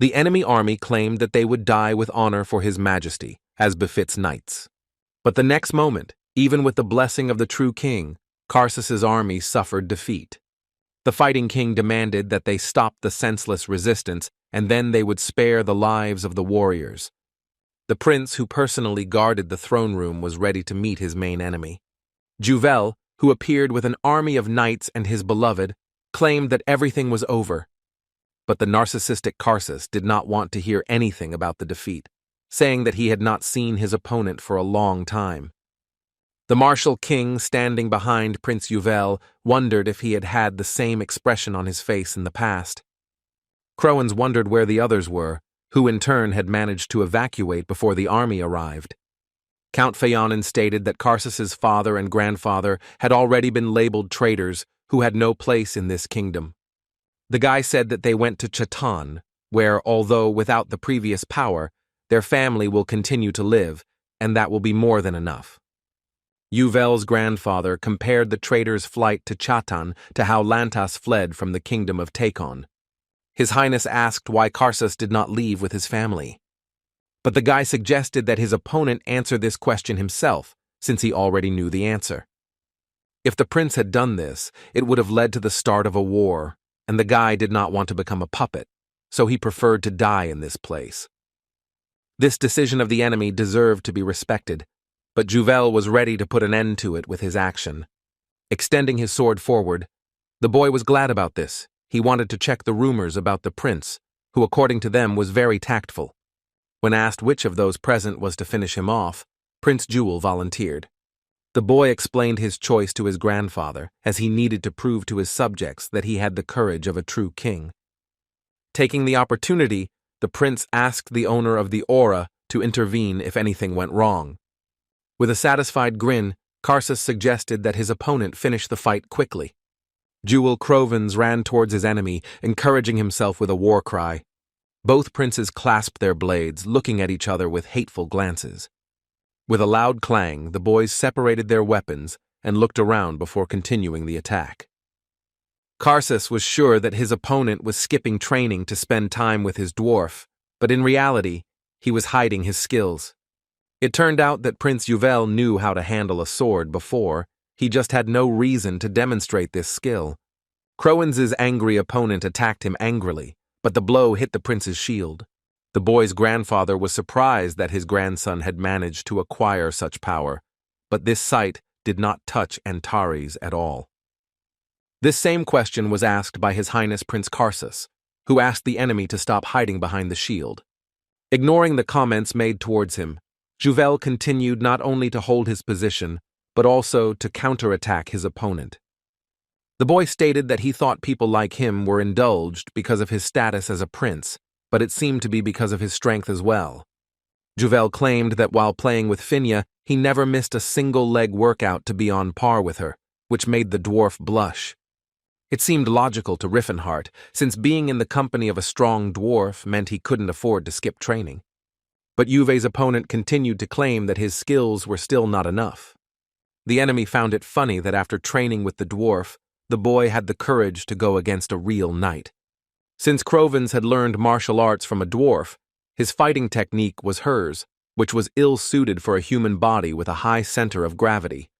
[SPEAKER 1] The enemy army claimed that they would die with honor for his majesty, as befits knights. But the next moment, even with the blessing of the true king, Karsus' army suffered defeat. The Fighting King demanded that they stop the senseless resistance, and then they would spare the lives of the warriors. The prince who personally guarded the throne room was ready to meet his main enemy. Juvel, who appeared with an army of knights and his beloved, claimed that everything was over. But the narcissistic Karsus did not want to hear anything about the defeat, saying that he had not seen his opponent for a long time. The martial king, standing behind Prince Yuvel, wondered if he had had the same expression on his face in the past. Crowens wondered where the others were, who in turn had managed to evacuate before the army arrived. Count Phaonin stated that Karsus's father and grandfather had already been labeled traitors who had no place in this kingdom. The guy said that they went to Chatan, where, although without the previous power, their family will continue to live, and that will be more than enough. Yuvel's grandfather compared the traitor's flight to Chatan to how Lantas fled from the kingdom of Takon. His Highness asked why Karsus did not leave with his family. But the guy suggested that his opponent answer this question himself, since he already knew the answer. If the prince had done this, it would have led to the start of a war, and the guy did not want to become a puppet, so he preferred to die in this place. This decision of the enemy deserved to be respected, but Yuvel was ready to put an end to it with his action. Extending his sword forward, the boy was glad about this. He wanted to check the rumors about the prince, who according to them was very tactful. When asked which of those present was to finish him off, Prince Jewel volunteered. The boy explained his choice to his grandfather, as he needed to prove to his subjects that he had the courage of a true king. Taking the opportunity, the prince asked the owner of the aura to intervene if anything went wrong. With a satisfied grin, Karsus suggested that his opponent finish the fight quickly. Jewel Crovens ran towards his enemy, encouraging himself with a war cry. Both princes clasped their blades, looking at each other with hateful glances. With a loud clang, the boys separated their weapons and looked around before continuing the attack. Karsus was sure that his opponent was skipping training to spend time with his dwarf, but in reality, he was hiding his skills. It turned out that Prince Yuvel knew how to handle a sword before, he just had no reason to demonstrate this skill. Crowens' angry opponent attacked him angrily, but the blow hit the prince's shield. The boy's grandfather was surprised that his grandson had managed to acquire such power, but this sight did not touch Antares at all. This same question was asked by His Highness Prince Karsus, who asked the enemy to stop hiding behind the shield. Ignoring the comments made towards him, Yuvel continued not only to hold his position, but also to counterattack his opponent. The boy stated that he thought people like him were indulged because of his status as a prince, but it seemed to be because of his strength as well. Yuvel claimed that while playing with Finya, he never missed a single leg workout to be on par with her, which made the dwarf blush. It seemed logical to Riffenhart, since being in the company of a strong dwarf meant he couldn't afford to skip training. But Juve's opponent continued to claim that his skills were still not enough. The enemy found it funny that after training with the dwarf, the boy had the courage to go against a real knight. Since Crovens had learned martial arts from a dwarf, his fighting technique was hers, which was ill-suited for a human body with a high center of gravity.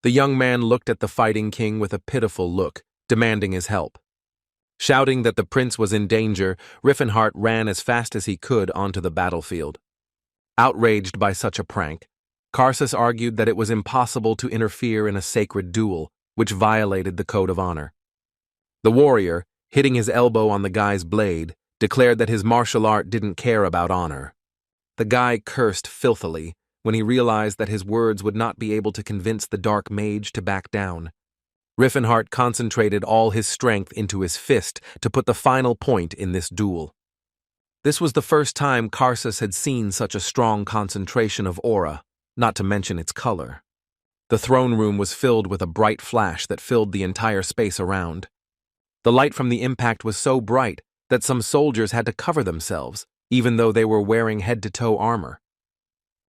[SPEAKER 1] The young man looked at the fighting king with a pitiful look, demanding his help. Shouting that the prince was in danger, Riffenhart ran as fast as he could onto the battlefield. Outraged by such a prank, Karsus argued that it was impossible to interfere in a sacred duel, which violated the code of honor. The warrior, hitting his elbow on the guy's blade, declared that his martial art didn't care about honor. The guy cursed filthily when he realized that his words would not be able to convince the dark mage to back down. Riffenhart concentrated all his strength into his fist to put the final point in this duel. This was the first time Karsus had seen such a strong concentration of aura, not to mention its color. The throne room was filled with a bright flash that filled the entire space around. The light from the impact was so bright that some soldiers had to cover themselves, even though they were wearing head-to-toe armor.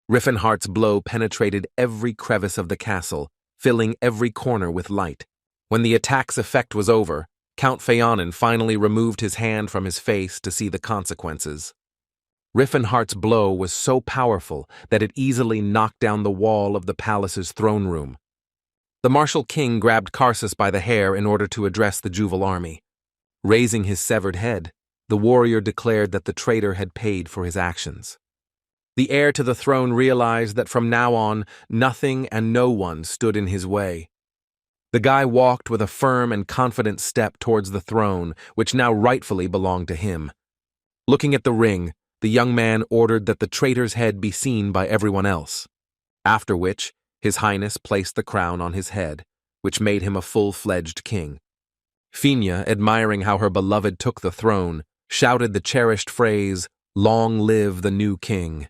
[SPEAKER 1] Riffenhart's blow penetrated every crevice of the castle, filling every corner with light. When the attack's effect was over, Count Phaonin finally removed his hand from his face to see the consequences. Riffenhart's blow was so powerful that it easily knocked down the wall of the palace's throne room. The martial king grabbed Karsus by the hair in order to address the Juval army. Raising his severed head, the warrior declared that the traitor had paid for his actions. The heir to the throne realized that from now on, nothing and no one stood in his way. The guy walked with a firm and confident step towards the throne, which now rightfully belonged to him. Looking at the ring, the young man ordered that the traitor's head be seen by everyone else, after which His Highness placed the crown on his head, which made him a full-fledged king. Fina, admiring how her beloved took the throne, shouted the cherished phrase, "Long live the new king."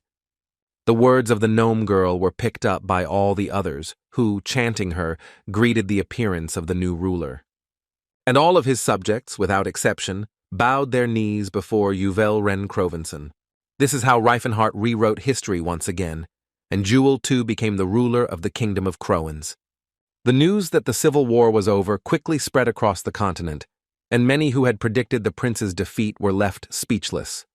[SPEAKER 1] The words of the gnome girl were picked up by all the others, who, chanting her, greeted the appearance of the new ruler. And all of his subjects, without exception, bowed their knees before Ren. This is how Reifenhart rewrote history once again, and Jewel too became the ruler of the Kingdom of Crowans. The news that the civil war was over quickly spread across the continent, and many who had predicted the prince's defeat were left speechless.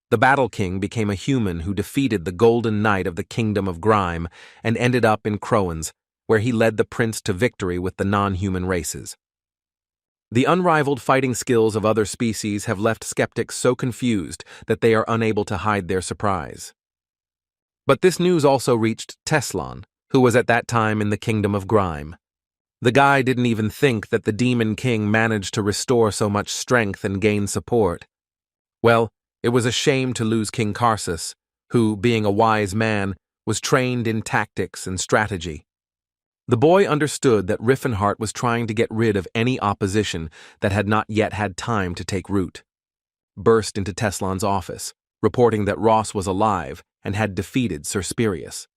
[SPEAKER 1] The Battle King became a human who defeated the Golden Knight of the Kingdom of Grime and ended up in Crowans, where he led the prince to victory with the non-human races. The unrivaled fighting skills of other species have left skeptics so confused that they are unable to hide their surprise. But this news also reached Teslan, who was at that time in the Kingdom of Grime. The guy didn't even think that the Demon King managed to restore so much strength and gain support. Well, it was a shame to lose King Karsus, who, being a wise man, was trained in tactics and strategy. The boy understood that Riffenhart was trying to get rid of any opposition that had not yet had time to take root. Burst into Teslan's office, reporting that Ross was alive and had defeated Sir Spirius.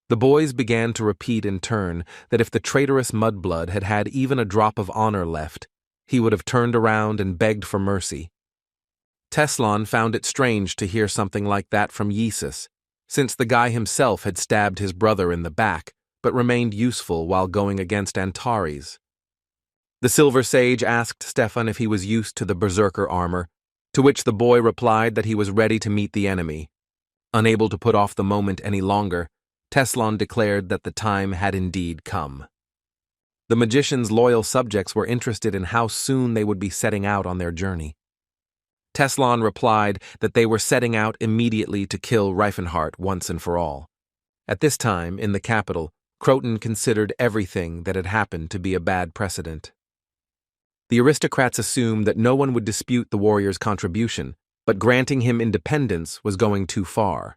[SPEAKER 1] The boys began to repeat in turn that if the traitorous mudblood had had even a drop of honor left, he would have turned around and begged for mercy. Teslan found it strange to hear something like that from Yesus, since the guy himself had stabbed his brother in the back, but remained useful while going against Antares. The Silver Sage asked Stefan if he was used to the berserker armor, to which the boy replied that he was ready to meet the enemy. Unable to put off the moment any longer, Teslan declared that the time had indeed come. The magician's loyal subjects were interested in how soon they would be setting out on their journey. Teslan replied that they were setting out immediately to kill Reifenhart once and for all. At this time, in the capital, Croton considered everything that had happened to be a bad precedent. The aristocrats assumed that no one would dispute the warrior's contribution, but granting him independence was going too far.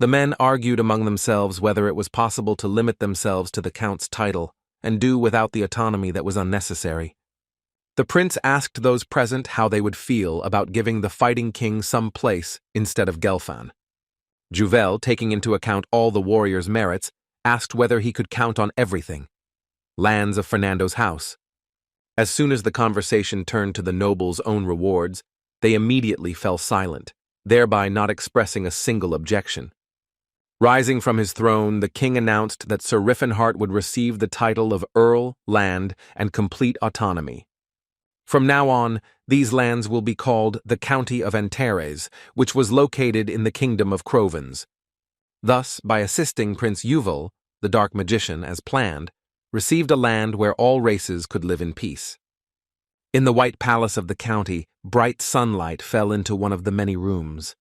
[SPEAKER 1] The men argued among themselves whether it was possible to limit themselves to the count's title and do without the autonomy that was unnecessary. The prince asked those present how they would feel about giving the fighting king some place instead of Gelfan. Juvel, taking into account all the warrior's merits, asked whether he could count on everything. Lands of Fernando's house. As soon as the conversation turned to the noble's own rewards, they immediately fell silent, thereby not expressing a single objection. Rising from his throne, the king announced that Sir Riffenhart would receive the title of Earl, Land, and complete autonomy. From now on, these lands will be called the County of Antares, which was located in the Kingdom of Crowans. Thus, by assisting Prince Yuval, the Dark Magician, as planned, received a land where all races could live in peace. In the White Palace of the county, bright sunlight fell into one of the many rooms.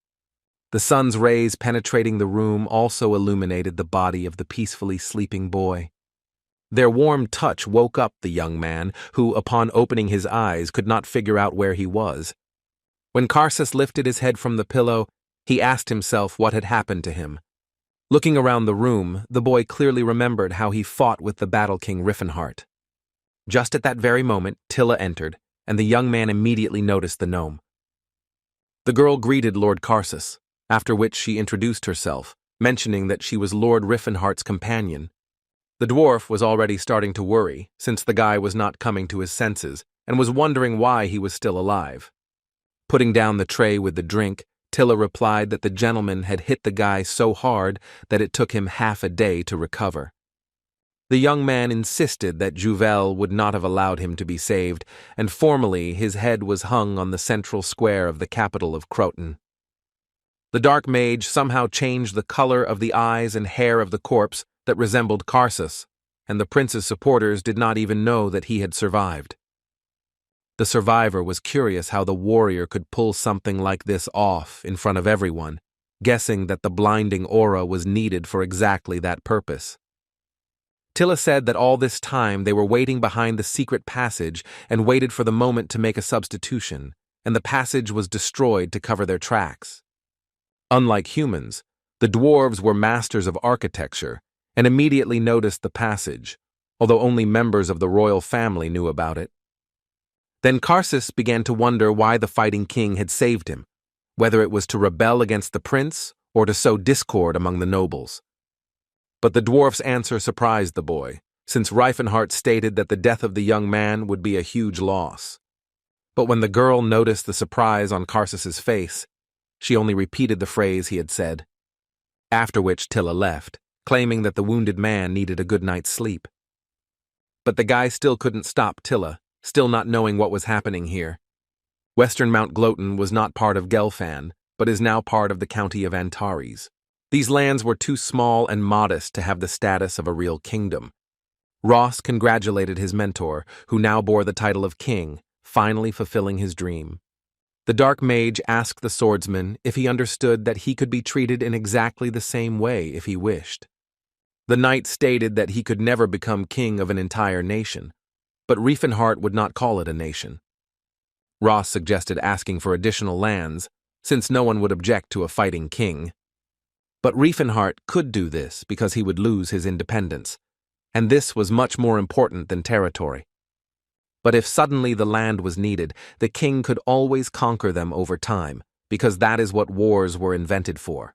[SPEAKER 1] The sun's rays penetrating the room also illuminated the body of the peacefully sleeping boy. Their warm touch woke up the young man, who, upon opening his eyes, could not figure out where he was. When Karsus lifted his head from the pillow, he asked himself what had happened to him. Looking around the room, the boy clearly remembered how he fought with the Battle King Riffenhart. Just at that very moment, Tilla entered, and the young man immediately noticed the gnome. The girl greeted Lord Karsus, after which she introduced herself, mentioning that she was Lord Riffenhart's companion. The dwarf was already starting to worry, since the guy was not coming to his senses, and was wondering why he was still alive. Putting down the tray with the drink, Tilla replied that the gentleman had hit the guy so hard that it took him half a day to recover. The young man insisted that Juvel would not have allowed him to be saved, and formally his head was hung on the central square of the capital of Croton. The dark mage somehow changed the color of the eyes and hair of the corpse that resembled Karsus, and the prince's supporters did not even know that he had survived. The survivor was curious how the warrior could pull something like this off in front of everyone, guessing that the blinding aura was needed for exactly that purpose. Tilla said that all this time they were waiting behind the secret passage and waited for the moment to make a substitution, and the passage was destroyed to cover their tracks. Unlike humans, the dwarves were masters of architecture and immediately noticed the passage, although only members of the royal family knew about it. Then Cirrus began to wonder why the fighting king had saved him, whether it was to rebel against the prince or to sow discord among the nobles. But the dwarf's answer surprised the boy, since Reifenhart stated that the death of the young man would be a huge loss. But when the girl noticed the surprise on Cirrus's face, she only repeated the phrase he had said, after which Tilla left, claiming that the wounded man needed a good night's sleep. But the guy still couldn't stop Tilla, still not knowing what was happening here. Western Mount Gloten was not part of Gelfand, but is now part of the county of Antares. These lands were too small and modest to have the status of a real kingdom. Ross congratulated his mentor, who now bore the title of king, finally fulfilling his dream. The dark mage asked the swordsman if he understood that he could be treated in exactly the same way if he wished. The knight stated that he could never become king of an entire nation, but Reifenhart would not call it a nation. Ross suggested asking for additional lands, since no one would object to a fighting king. But Reifenhart could do this because he would lose his independence, and this was much more important than territory. But if suddenly the land was needed, the king could always conquer them over time, because that is what wars were invented for.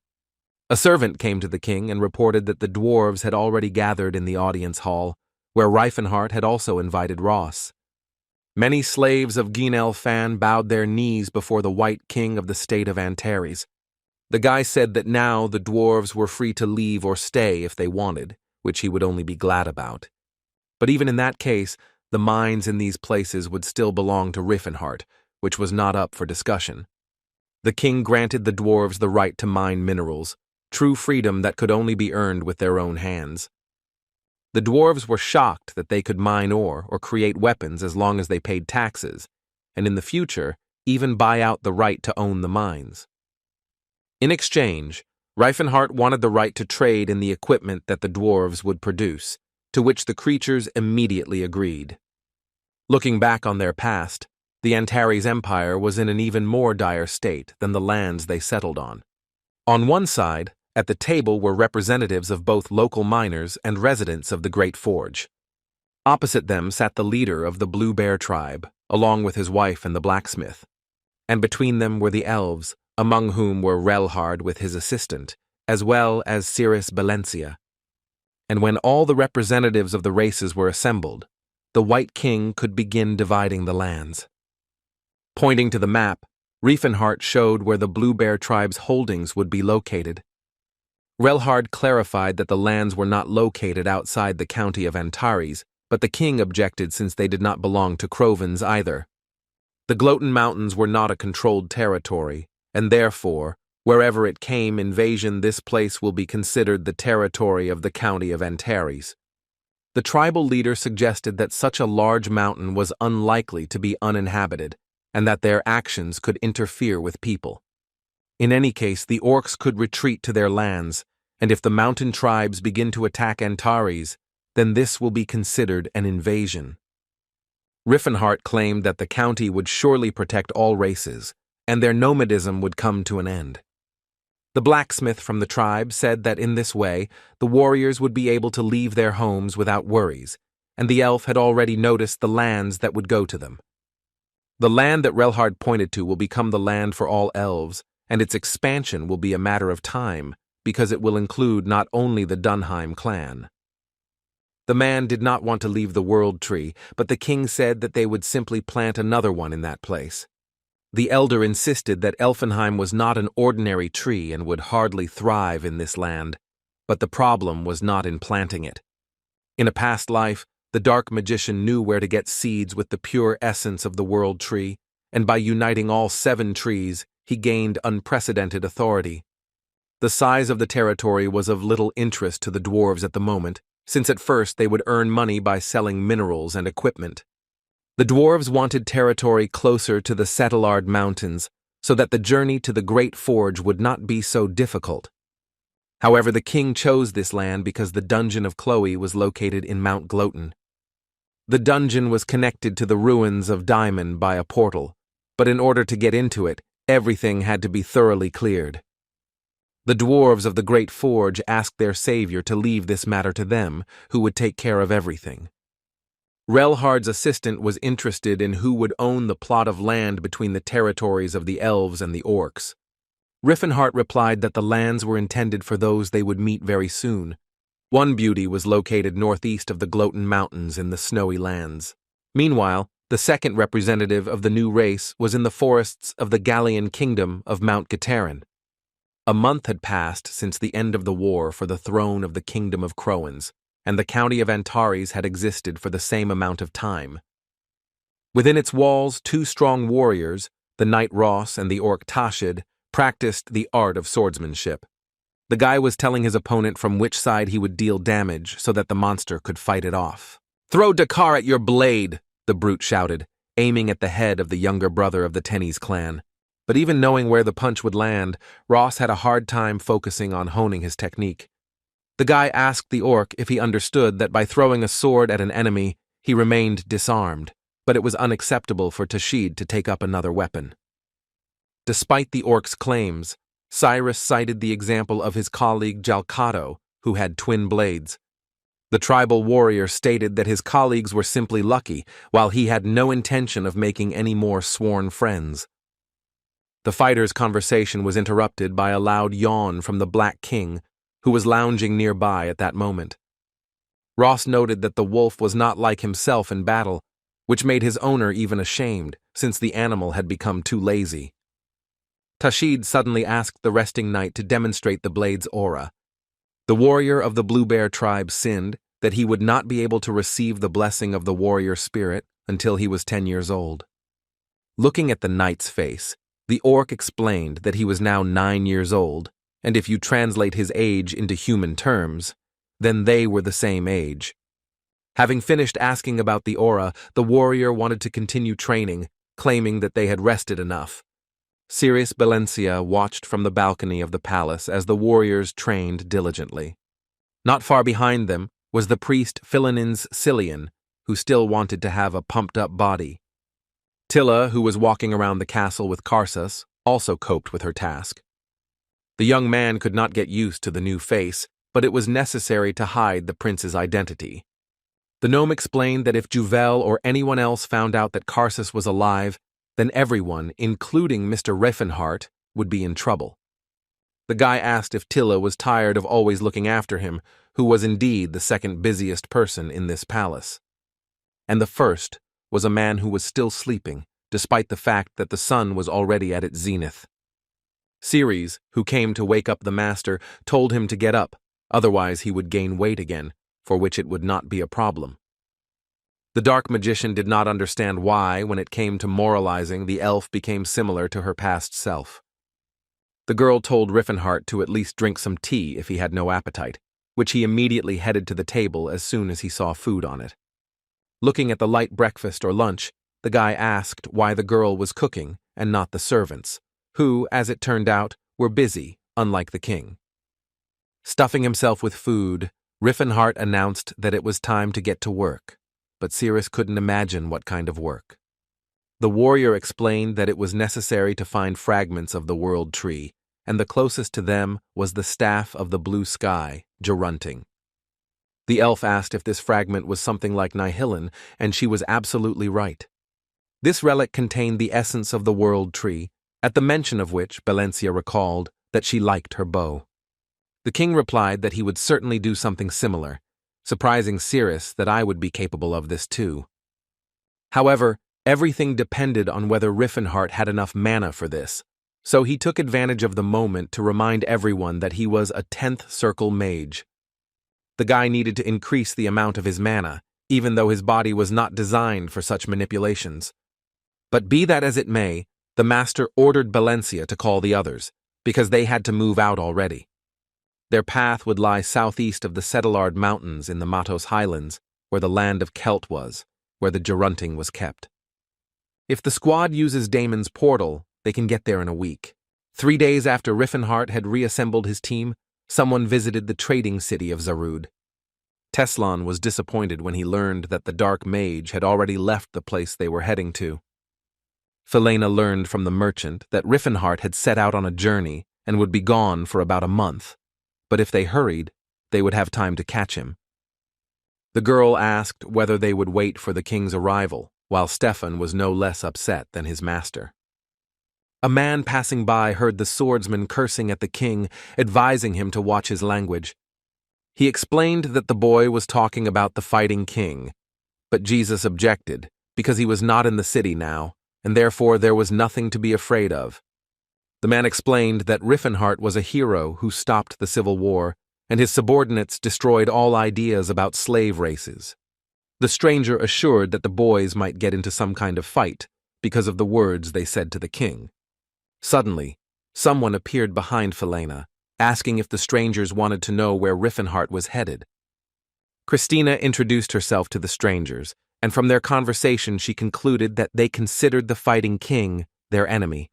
[SPEAKER 1] A servant came to the king and reported that the dwarves had already gathered in the audience hall, where Reifenhart had also invited Ross. Many slaves of Gelfand bowed their knees before the white king of the state of Antares. The guy said that now the dwarves were free to leave or stay if they wanted, which he would only be glad about. But even in that case, the mines in these places would still belong to Reifenhart, which was not up for discussion. The king granted the dwarves the right to mine minerals, true freedom that could only be earned with their own hands. The dwarves were shocked that they could mine ore or create weapons as long as they paid taxes, and in the future, even buy out the right to own the mines. In exchange, Reifenhart wanted the right to trade in the equipment that the dwarves would produce, to which the creatures immediately agreed. Looking back on their past, the Antares Empire was in an even more dire state than the lands they settled on. On one side, at the table were representatives of both local miners and residents of the Great Forge. Opposite them sat the leader of the Blue Bear tribe, along with his wife and the blacksmith. And between them were the elves, among whom were Relhard with his assistant, as well as Cirrus Valencia. And when all the representatives of the races were assembled, the White King could begin dividing the lands. Pointing to the map, Reifenhart showed where the Blue Bear tribe's holdings would be located. Relhard clarified that the lands were not located outside the county of Antares, but the king objected since they did not belong to Crovens either. The Gloten Mountains were not a controlled territory, and therefore, wherever it came invasion, this place will be considered the territory of the county of Antares. The tribal leader suggested that such a large mountain was unlikely to be uninhabited, and that their actions could interfere with people. In any case, the orcs could retreat to their lands, and if the mountain tribes begin to attack Antares, then this will be considered an invasion. Reifenhart claimed that the county would surely protect all races, and their nomadism would come to an end. The blacksmith from the tribe said that in this way, the warriors would be able to leave their homes without worries, and the elf had already noticed the lands that would go to them. The land that Relhard pointed to will become the land for all elves, and its expansion will be a matter of time, because it will include not only the Dunheim clan. The man did not want to leave the World Tree, but the king said that they would simply plant another one in that place. The elder insisted that Elfenheim was not an ordinary tree and would hardly thrive in this land, but the problem was not in planting it. In a past life, the dark magician knew where to get seeds with the pure essence of the World Tree, and by uniting all 7 trees, he gained unprecedented authority. The size of the territory was of little interest to the dwarves at the moment, since at first they would earn money by selling minerals and equipment. The dwarves wanted territory closer to the Settlard Mountains, so that the journey to the Great Forge would not be so difficult. However, the king chose this land because the Dungeon of Chloe was located in Mount Gloten. The dungeon was connected to the ruins of Diamond by a portal, but in order to get into it, everything had to be thoroughly cleared. The dwarves of the Great Forge asked their savior to leave this matter to them, who would take care of everything. Relhard's assistant was interested in who would own the plot of land between the territories of the elves and the orcs. Riffenhart replied that the lands were intended for those they would meet very soon. One beauty was located northeast of the Gloaten Mountains in the snowy lands. Meanwhile, the second representative of the new race was in the forests of the Gallian kingdom of Mount Gitarin. A month had passed since the end of the war for the throne of the kingdom of Croans, and the county of Antares had existed for the same amount of time. Within its walls, two strong warriors, the knight Ross and the orc Tashid, practiced the art of swordsmanship. The guy was telling his opponent from which side he would deal damage so that the monster could fight it off. "Throw Dakar at your blade!" the brute shouted, aiming at the head of the younger brother of the Tennies clan. But even knowing where the punch would land, Ross had a hard time focusing on honing his technique. The guy asked the orc if he understood that by throwing a sword at an enemy, he remained disarmed, but it was unacceptable for Tashid to take up another weapon. Despite the orc's claims, Cirrus cited the example of his colleague Jalcato, who had twin blades. The tribal warrior stated that his colleagues were simply lucky, while he had no intention of making any more sworn friends. The fighter's conversation was interrupted by a loud yawn from the Black King, who was lounging nearby at that moment. Ross noted that the wolf was not like himself in battle, which made his owner even ashamed, since the animal had become too lazy. Tashid suddenly asked the resting knight to demonstrate the blade's aura. The warrior of the Blue Bear tribe sinned that he would not be able to receive the blessing of the warrior spirit until he was 10 years old. Looking at the knight's face, the orc explained that he was now 9 years old, and if you translate his age into human terms, then they were the same age. Having finished asking about the aura, the warrior wanted to continue training, claiming that they had rested enough. Cirrus Balencia watched from the balcony of the palace as the warriors trained diligently. Not far behind them was the priest Philinins Cillian, who still wanted to have a pumped-up body. Tilla, who was walking around the castle with Karsus, also coped with her task. The young man could not get used to the new face, but it was necessary to hide the prince's identity. The gnome explained that if Juvel or anyone else found out that Karsus was alive, then everyone, including Mr. Riffenhart, would be in trouble. The guy asked if Tilla was tired of always looking after him, who was indeed the second busiest person in this palace. And the first was a man who was still sleeping, despite the fact that the sun was already at its zenith. Ceres, who came to wake up the master, told him to get up, otherwise he would gain weight again, for which it would not be a problem. The dark magician did not understand why, when it came to moralizing, the elf became similar to her past self. The girl told Riffenhart to at least drink some tea if he had no appetite, which he immediately headed to the table as soon as he saw food on it. Looking at the light breakfast or lunch, the guy asked why the girl was cooking and not the servants, who, as it turned out, were busy, unlike the king. Stuffing himself with food, Riffenhart announced that it was time to get to work, but Cirrus couldn't imagine what kind of work. The warrior explained that it was necessary to find fragments of the world tree, and the closest to them was the staff of the blue sky, Gerunting. The elf asked if this fragment was something like Nihilin, and she was absolutely right. This relic contained the essence of the world tree, at the mention of which Balencia recalled that she liked her bow. The king replied that he would certainly do something similar, surprising Cirrus that I would be capable of this too. However, everything depended on whether Riffenhart had enough mana for this, so he took advantage of the moment to remind everyone that he was a 10th circle mage. The guy needed to increase the amount of his mana, even though his body was not designed for such manipulations. But be that as it may, the master ordered Balencia to call the others, because they had to move out already. Their path would lie southeast of the Settlard Mountains in the Matos Highlands, where the land of Kelt was, where the Gerunting was kept. If the squad uses Damon's portal, they can get there in a week. 3 days after Riffenhart had reassembled his team, someone visited the trading city of Zarud. Teslan was disappointed when he learned that the Dark Mage had already left the place they were heading to. Felena learned from the merchant that Riffenhart had set out on a journey and would be gone for about a month, but if they hurried, they would have time to catch him. The girl asked whether they would wait for the king's arrival, while Stefan was no less upset than his master. A man passing by heard the swordsman cursing at the king, advising him to watch his language. He explained that the boy was talking about the fighting king, but Jesus objected because he was not in the city now, and therefore there was nothing to be afraid of. The man explained that Riffenhart was a hero who stopped the Civil War, and his subordinates destroyed all ideas about slave races. The stranger assured that the boys might get into some kind of fight because of the words they said to the king. Suddenly, someone appeared behind Felena, asking if the strangers wanted to know where Riffenhart was headed. Christina introduced herself to the strangers, and from their conversation she concluded that they considered the fighting king their enemy.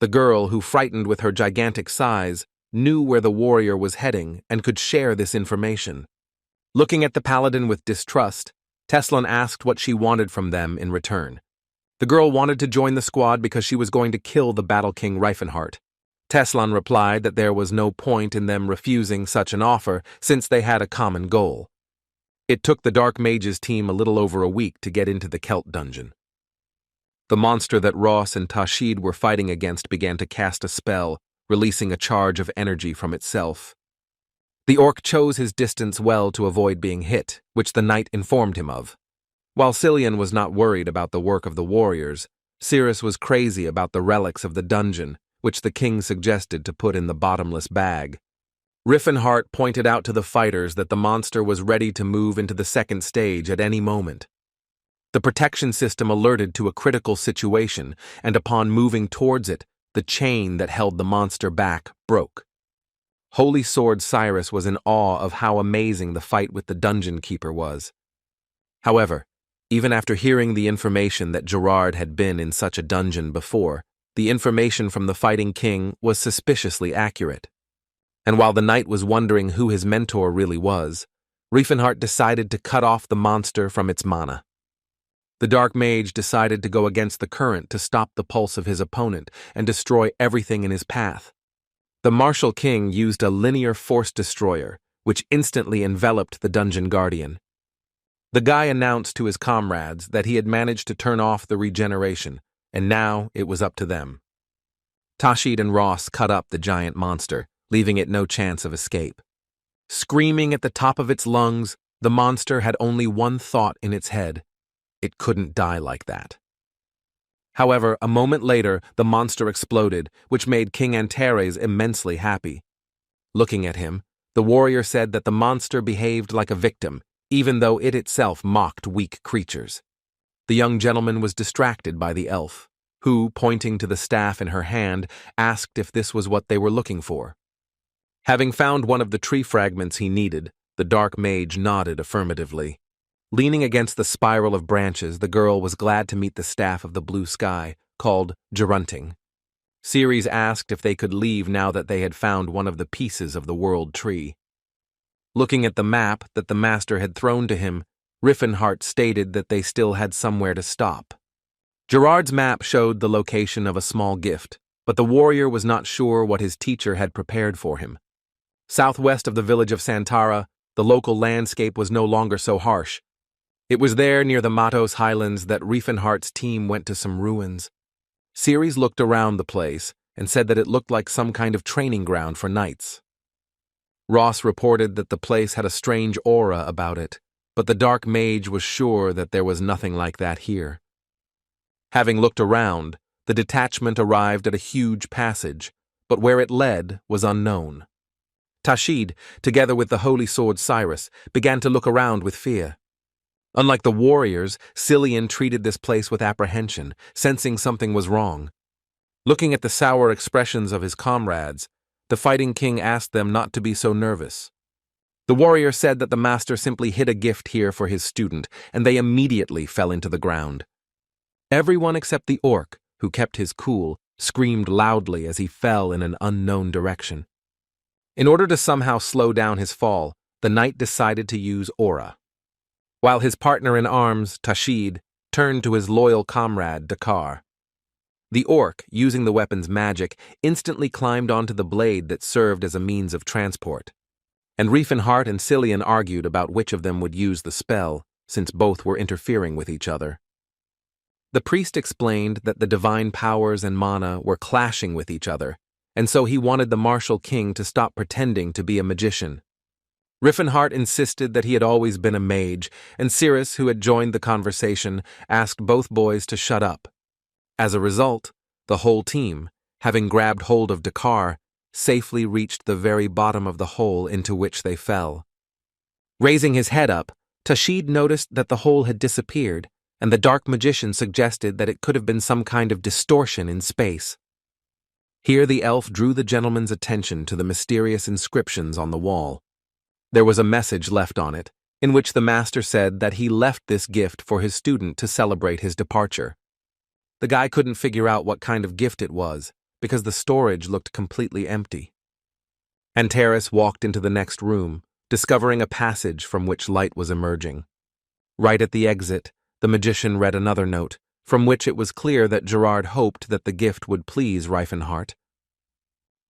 [SPEAKER 1] The girl, who frightened with her gigantic size, knew where the warrior was heading and could share this information. Looking at the paladin with distrust, Teslan asked what she wanted from them in return. The girl wanted to join the squad because she was going to kill the Battle King Riefenhart. Teslan replied that there was no point in them refusing such an offer since they had a common goal. It took the Dark Mage's team a little over a week to get into the Celt dungeon. The monster that Ross and Tashid were fighting against began to cast a spell, releasing a charge of energy from itself. The orc chose his distance well to avoid being hit, which the knight informed him of. While Cillian was not worried about the work of the warriors, Cirrus was crazy about the relics of the dungeon, which the king suggested to put in the bottomless bag. Riffenhart pointed out to the fighters that the monster was ready to move into the second stage at any moment. The protection system alerted to a critical situation, and upon moving towards it, the chain that held the monster back broke. Holy Sword Cirrus was in awe of how amazing the fight with the dungeon keeper was. However, even after hearing the information that Gerard had been in such a dungeon before, the information from the fighting king was suspiciously accurate. And while the knight was wondering who his mentor really was, Riefenhart decided to cut off the monster from its mana. The Dark Mage decided to go against the current to stop the pulse of his opponent and destroy everything in his path. The Martial King used a linear force destroyer, which instantly enveloped the dungeon guardian. The guy announced to his comrades that he had managed to turn off the regeneration, and now it was up to them. Tashid and Ross cut up the giant monster, leaving it no chance of escape. Screaming at the top of its lungs, the monster had only one thought in its head: it couldn't die like that. However, a moment later, the monster exploded, which made King Antares immensely happy. Looking at him, the warrior said that the monster behaved like a victim, even though it itself mocked weak creatures. The young gentleman was distracted by the elf, who, pointing to the staff in her hand, asked if this was what they were looking for. Having found one of the tree fragments he needed, the Dark Mage nodded affirmatively. Leaning against the spiral of branches, the girl was glad to meet the staff of the blue sky, called Gerunting. Ceres asked if they could leave now that they had found one of the pieces of the world tree. Looking at the map that the master had thrown to him, Riffenhart stated that they still had somewhere to stop. Gerard's map showed the location of a small gift, but the warrior was not sure what his teacher had prepared for him. Southwest of the village of Santara, the local landscape was no longer so harsh. It was there near the Matos Highlands that Riefenhart's team went to some ruins. Ceres looked around the place and said that it looked like some kind of training ground for knights. Ross reported that the place had a strange aura about it, but the Dark Mage was sure that there was nothing like that here. Having looked around, the detachment arrived at a huge passage, but where it led was unknown. Tashid, together with the Holy Sword Cirrus, began to look around with fear. Unlike the warriors, Cillian treated this place with apprehension, sensing something was wrong. Looking at the sour expressions of his comrades, the fighting king asked them not to be so nervous. The warrior said that the master simply hid a gift here for his student, and they immediately fell into the ground. Everyone except the orc, who kept his cool, screamed loudly as he fell in an unknown direction. In order to somehow slow down his fall, the knight decided to use aura. While his partner in arms, Tashid, turned to his loyal comrade, Dakar. The orc, using the weapon's magic, instantly climbed onto the blade that served as a means of transport. And Riefenhart and Cillian argued about which of them would use the spell, since both were interfering with each other. The priest explained that the divine powers and mana were clashing with each other, and so he wanted the martial king to stop pretending to be a magician. Riefenhart insisted that he had always been a mage, and Cirrus, who had joined the conversation, asked both boys to shut up. As a result, the whole team, having grabbed hold of Dakar, safely reached the very bottom of the hole into which they fell. Raising his head up, Tashid noticed that the hole had disappeared, and the dark magician suggested that it could have been some kind of distortion in space. Here the elf drew the gentleman's attention to the mysterious inscriptions on the wall. There was a message left on it, in which the master said that he left this gift for his student to celebrate his departure. The guy couldn't figure out what kind of gift it was, because the storage looked completely empty. Antares walked into the next room, discovering a passage from which light was emerging. Right at the exit, the magician read another note, from which it was clear that Gerard hoped that the gift would please Riefenhart.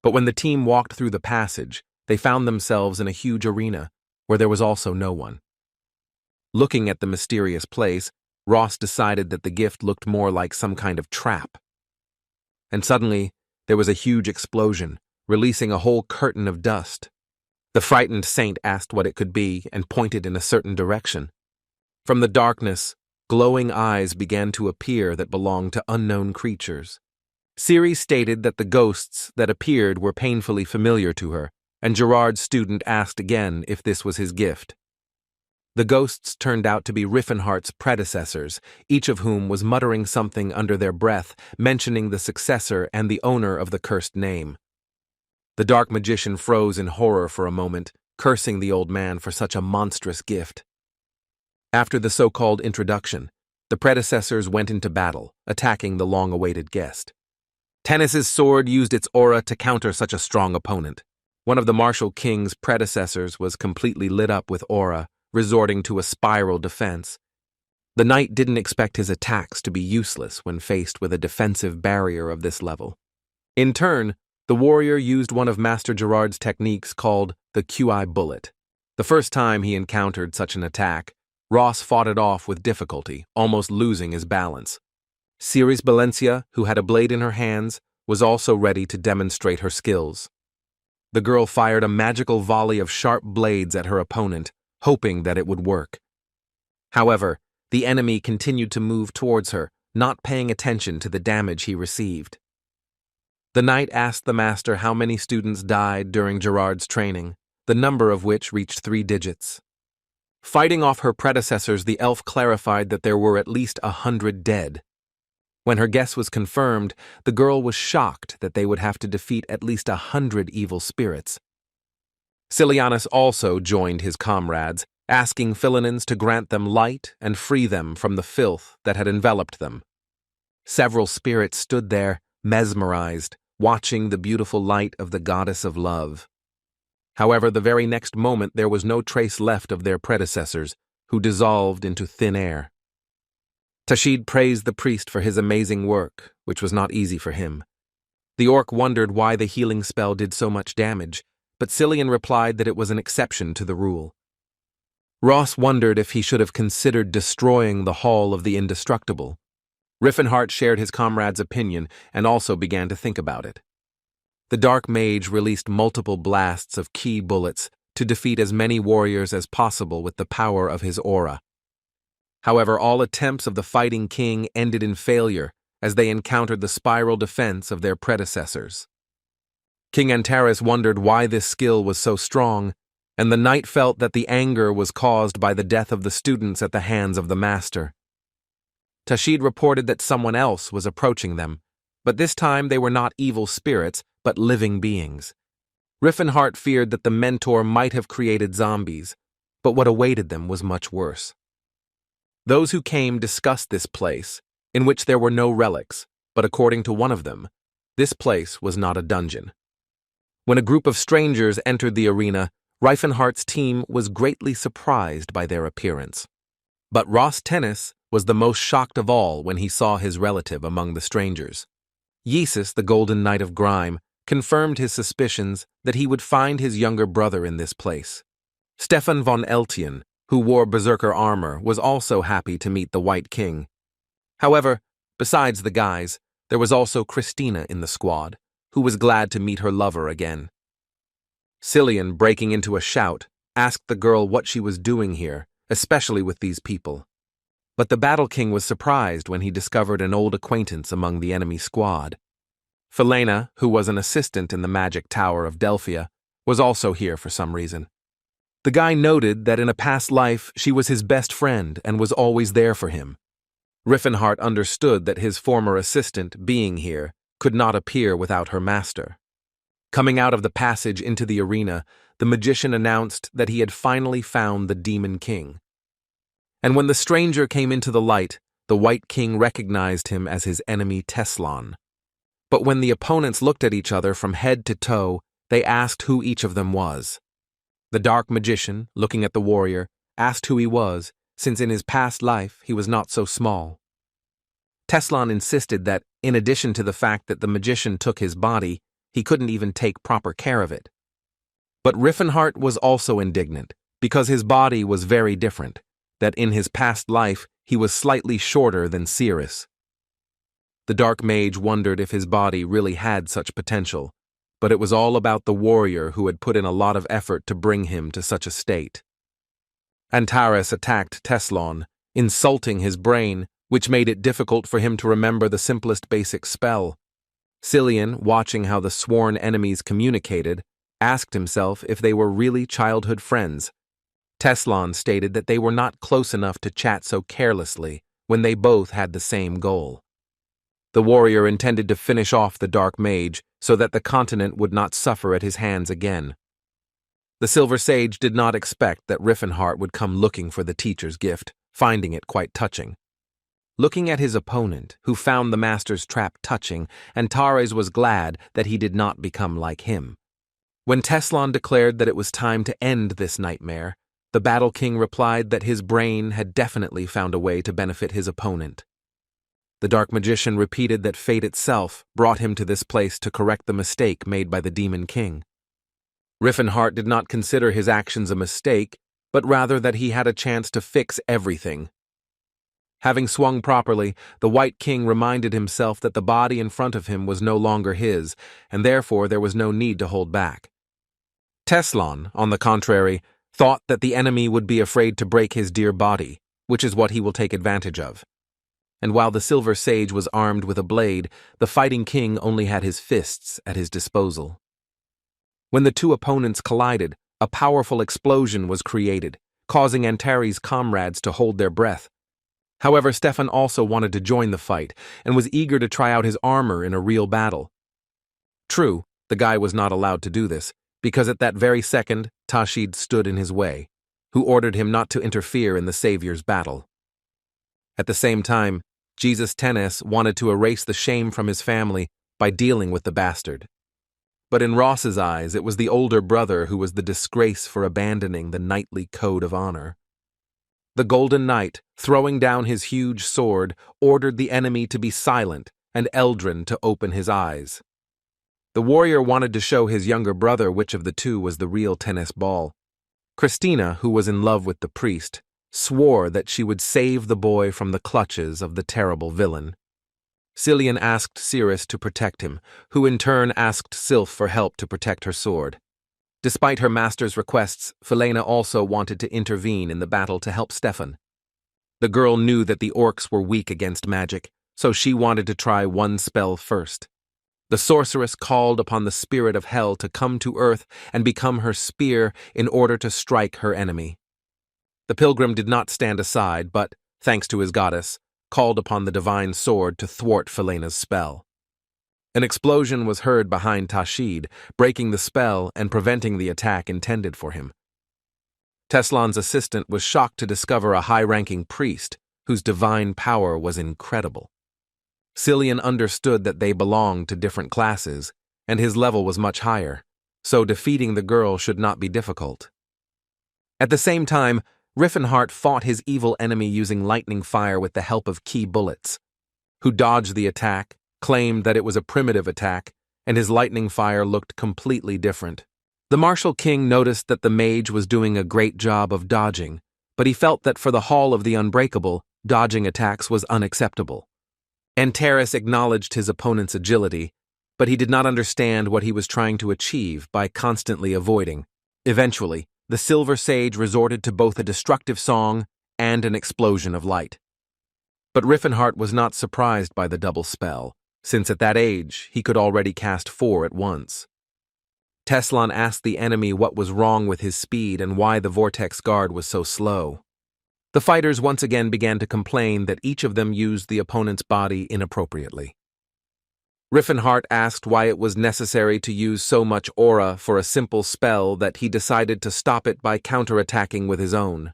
[SPEAKER 1] But when the team walked through the passage, they found themselves in a huge arena, where there was also no one. Looking at the mysterious place, Ross decided that the gift looked more like some kind of trap. And suddenly, there was a huge explosion, releasing a whole curtain of dust. The frightened saint asked what it could be and pointed in a certain direction. From the darkness, glowing eyes began to appear that belonged to unknown creatures. Ciri stated that the ghosts that appeared were painfully familiar to her, and Gerard's student asked again if this was his gift. The ghosts turned out to be Riefenhart's predecessors, each of whom was muttering something under their breath, mentioning the successor and the owner of the cursed name. The dark magician froze in horror for a moment, cursing the old man for such a monstrous gift. After the so-called introduction, the predecessors went into battle, attacking the long-awaited guest. Tennis's sword used its aura to counter such a strong opponent. One of the martial king's predecessors was completely lit up with aura, resorting to a spiral defense. The knight didn't expect his attacks to be useless when faced with a defensive barrier of this level. In turn, the warrior used one of Master Gerard's techniques called the QI bullet. The first time he encountered such an attack, Ross fought it off with difficulty, almost losing his balance. Ceres Valencia, who had a blade in her hands, was also ready to demonstrate her skills. The girl fired a magical volley of sharp blades at her opponent, hoping that it would work. However, the enemy continued to move towards her, not paying attention to the damage he received. The knight asked the master how many students died during Gerard's training, the number of which reached 3 digits. Fighting off her predecessors, the elf clarified that there were at least 100 dead. When her guess was confirmed, the girl was shocked that they would have to defeat at least 100 evil spirits. Cillianus also joined his comrades, asking Philinins to grant them light and free them from the filth that had enveloped them. Several spirits stood there, mesmerized, watching the beautiful light of the goddess of love. However, the very next moment there was no trace left of their predecessors, who dissolved into thin air. Tashid praised the priest for his amazing work, which was not easy for him. The orc wondered why the healing spell did so much damage, but Cillian replied that it was an exception to the rule. Ross wondered if he should have considered destroying the Hall of the Indestructible. Riefenhart shared his comrade's opinion and also began to think about it. The dark mage released multiple blasts of ki bullets to defeat as many warriors as possible with the power of his aura. However, all attempts of the fighting king ended in failure as they encountered the spiral defense of their predecessors. King Antares wondered why this skill was so strong, and the knight felt that the anger was caused by the death of the students at the hands of the master. Tashid reported that someone else was approaching them, but this time they were not evil spirits, but living beings. Riefenhart feared that the mentor might have created zombies, but what awaited them was much worse. Those who came discussed this place, in which there were no relics, but according to one of them, this place was not a dungeon. When a group of strangers entered the arena, Riefenhart's team was greatly surprised by their appearance. But Ross Tennis was the most shocked of all when he saw his relative among the strangers. Yesus, the Golden Knight of Grime, confirmed his suspicions that he would find his younger brother in this place. Stefan von Eltian, who wore berserker armor, was also happy to meet the White King. However, besides the guys, there was also Christina in the squad, who was glad to meet her lover again. Cillian, breaking into a shout, asked the girl what she was doing here, especially with these people. But the Battle King was surprised when he discovered an old acquaintance among the enemy squad. Felena, who was an assistant in the magic tower of Delphia, was also here for some reason. The guy noted that in a past life she was his best friend and was always there for him. Riffenhart understood that his former assistant, being here, could not appear without her master. Coming out of the passage into the arena, the magician announced that he had finally found the Demon King. And when the stranger came into the light, the White King recognized him as his enemy Teslan. But when the opponents looked at each other from head to toe, they asked who each of them was. The Dark Magician, looking at the warrior, asked who he was, since in his past life he was not so small. Teslan insisted that, in addition to the fact that the magician took his body, he couldn't even take proper care of it. But Riffenhart was also indignant, because his body was very different, that in his past life he was slightly shorter than Cirrus. The Dark Mage wondered if his body really had such potential, but it was all about the warrior who had put in a lot of effort to bring him to such a state. Antares attacked Teslan, insulting his brain, which made it difficult for him to remember the simplest basic spell. Cillian, watching how the sworn enemies communicated, asked himself if they were really childhood friends. Teslan stated that they were not close enough to chat so carelessly when they both had the same goal. The warrior intended to finish off the Dark Mage so that the continent would not suffer at his hands again. The Silver Sage did not expect that Riffenhart would come looking for the teacher's gift, finding it quite touching. Looking at his opponent, who found the master's trap touching, Antares was glad that he did not become like him. When Teslan declared that it was time to end this nightmare, the Battle King replied that his brain had definitely found a way to benefit his opponent. The Dark Magician repeated that fate itself brought him to this place to correct the mistake made by the Demon King. Riffenhart did not consider his actions a mistake, but rather that he had a chance to fix everything. Having swung properly, the White King reminded himself that the body in front of him was no longer his, and therefore there was no need to hold back. Teslan, on the contrary, thought that the enemy would be afraid to break his dear body, which is what he will take advantage of. And while the Silver Sage was armed with a blade, the Fighting King only had his fists at his disposal. When the two opponents collided, a powerful explosion was created, causing Antares' comrades to hold their breath. However, Stefan also wanted to join the fight and was eager to try out his armor in a real battle. True, the guy was not allowed to do this, because at that very second, Tashid stood in his way, who ordered him not to interfere in the Savior's battle. At the same time, Jesus Tennis wanted to erase the shame from his family by dealing with the bastard. But in Ross's eyes, it was the older brother who was the disgrace for abandoning the knightly code of honor. The Golden Knight, throwing down his huge sword, ordered the enemy to be silent and Eldrin to open his eyes. The warrior wanted to show his younger brother which of the two was the real tennis ball. Christina, who was in love with the priest, swore that she would save the boy from the clutches of the terrible villain. Cillian asked Cirrus to protect him, who in turn asked Sylph for help to protect her sword. Despite her master's requests, Felena also wanted to intervene in the battle to help Stefan. The girl knew that the orcs were weak against magic, so she wanted to try one spell first. The sorceress called upon the spirit of hell to come to earth and become her spear in order to strike her enemy. The pilgrim did not stand aside, but, thanks to his goddess, called upon the divine sword to thwart Felena's spell. An explosion was heard behind Tashid, breaking the spell and preventing the attack intended for him. Teslan's assistant was shocked to discover a high-ranking priest whose divine power was incredible. Cillian understood that they belonged to different classes, and his level was much higher, so defeating the girl should not be difficult. At the same time, Riffenhart fought his evil enemy using lightning fire with the help of key bullets, who dodged the attack, claimed that it was a primitive attack, and his lightning fire looked completely different. The martial king noticed that the mage was doing a great job of dodging, but he felt that for the Hall of the Unbreakable, dodging attacks was unacceptable. Antares acknowledged his opponent's agility, but he did not understand what he was trying to achieve by constantly avoiding. Eventually, the Silver Sage resorted to both a destructive song and an explosion of light. But Riffenhart was not surprised by the double spell, since at that age he could already cast 4 at once. Teslan asked the enemy what was wrong with his speed and why the Vortex Guard was so slow. The fighters once again began to complain that each of them used the opponent's body inappropriately. Riffenhart asked why it was necessary to use so much aura for a simple spell that he decided to stop it by counterattacking with his own.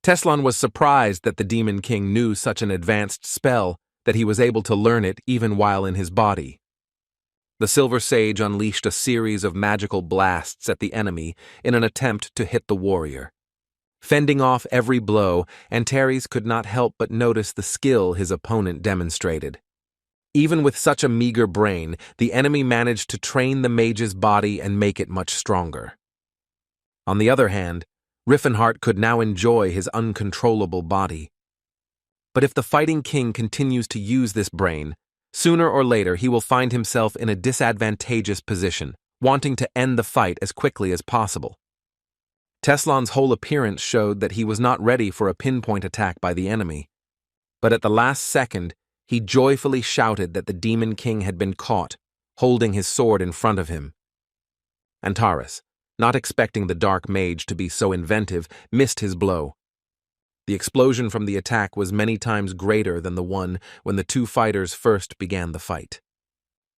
[SPEAKER 1] Teslan was surprised that the Demon King knew such an advanced spell that he was able to learn it even while in his body. The Silver Sage unleashed a series of magical blasts at the enemy in an attempt to hit the warrior. Fending off every blow, Antares could not help but notice the skill his opponent demonstrated. Even with such a meager brain, the enemy managed to train the mage's body and make it much stronger. On the other hand, Riffenhart could now enjoy his uncontrollable body. But if the Fighting King continues to use this brain, sooner or later he will find himself in a disadvantageous position, wanting to end the fight as quickly as possible. Teslan's whole appearance showed that he was not ready for a pinpoint attack by the enemy. But at the last second, he joyfully shouted that the Demon King had been caught, holding his sword in front of him. Antares, not expecting the Dark Mage to be so inventive, missed his blow. The explosion from the attack was many times greater than the one when the two fighters first began the fight.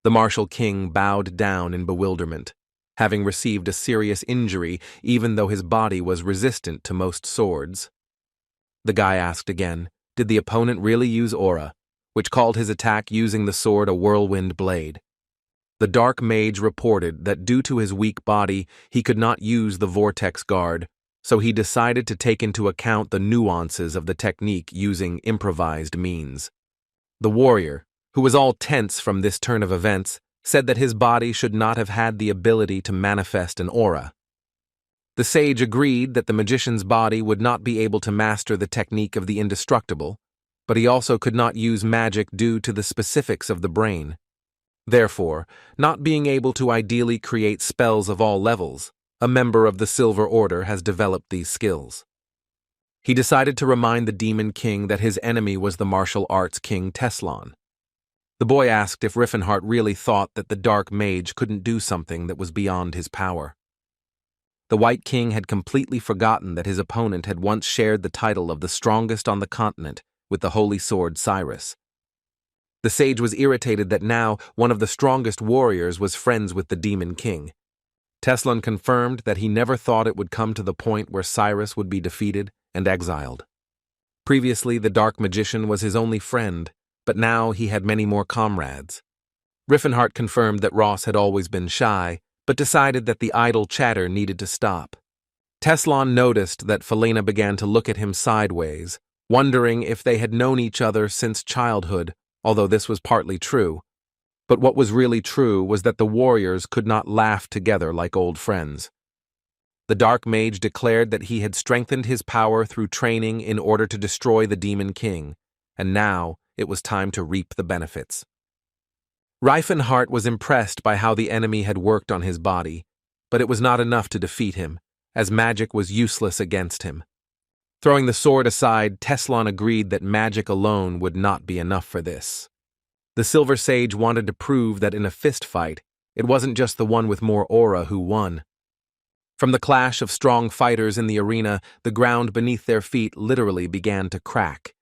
[SPEAKER 1] The Martial King bowed down in bewilderment, having received a serious injury even though his body was resistant to most swords. The guy asked again, did the opponent really use aura, which called his attack using the sword a whirlwind blade? The Dark Mage reported that due to his weak body, he could not use the Vortex Guard, so he decided to take into account the nuances of the technique using improvised means. The warrior, who was all tense from this turn of events, said that his body should not have had the ability to manifest an aura. The sage agreed that the magician's body would not be able to master the technique of the indestructible, but he also could not use magic due to the specifics of the brain. Therefore, not being able to ideally create spells of all levels, a member of the Silver Order has developed these skills. He decided to remind the Demon King that his enemy was the martial arts king Teslan. The boy asked if Riffenhart really thought that the Dark Mage couldn't do something that was beyond his power. The White King had completely forgotten that his opponent had once shared the title of the strongest on the continent with the holy sword Cirrus. The sage was irritated that now one of the strongest warriors was friends with the Demon King. Teslan confirmed that he never thought it would come to the point where Cirrus would be defeated and exiled. Previously, the Dark Magician was his only friend, but now he had many more comrades. Riffenhart confirmed that Ross had always been shy, but decided that the idle chatter needed to stop. Teslan noticed that Felina began to look at him sideways, wondering if they had known each other since childhood, although this was partly true. But what was really true was that the warriors could not laugh together like old friends. The Dark Mage declared that he had strengthened his power through training in order to destroy the Demon King, and now it was time to reap the benefits. Riffenhart was impressed by how the enemy had worked on his body, but it was not enough to defeat him, as magic was useless against him. Throwing the sword aside, Teslan agreed that magic alone would not be enough for this. The Silver Sage wanted to prove that in a fist fight, it wasn't just the one with more aura who won. From the clash of strong fighters in the arena, the ground beneath their feet literally began to crack.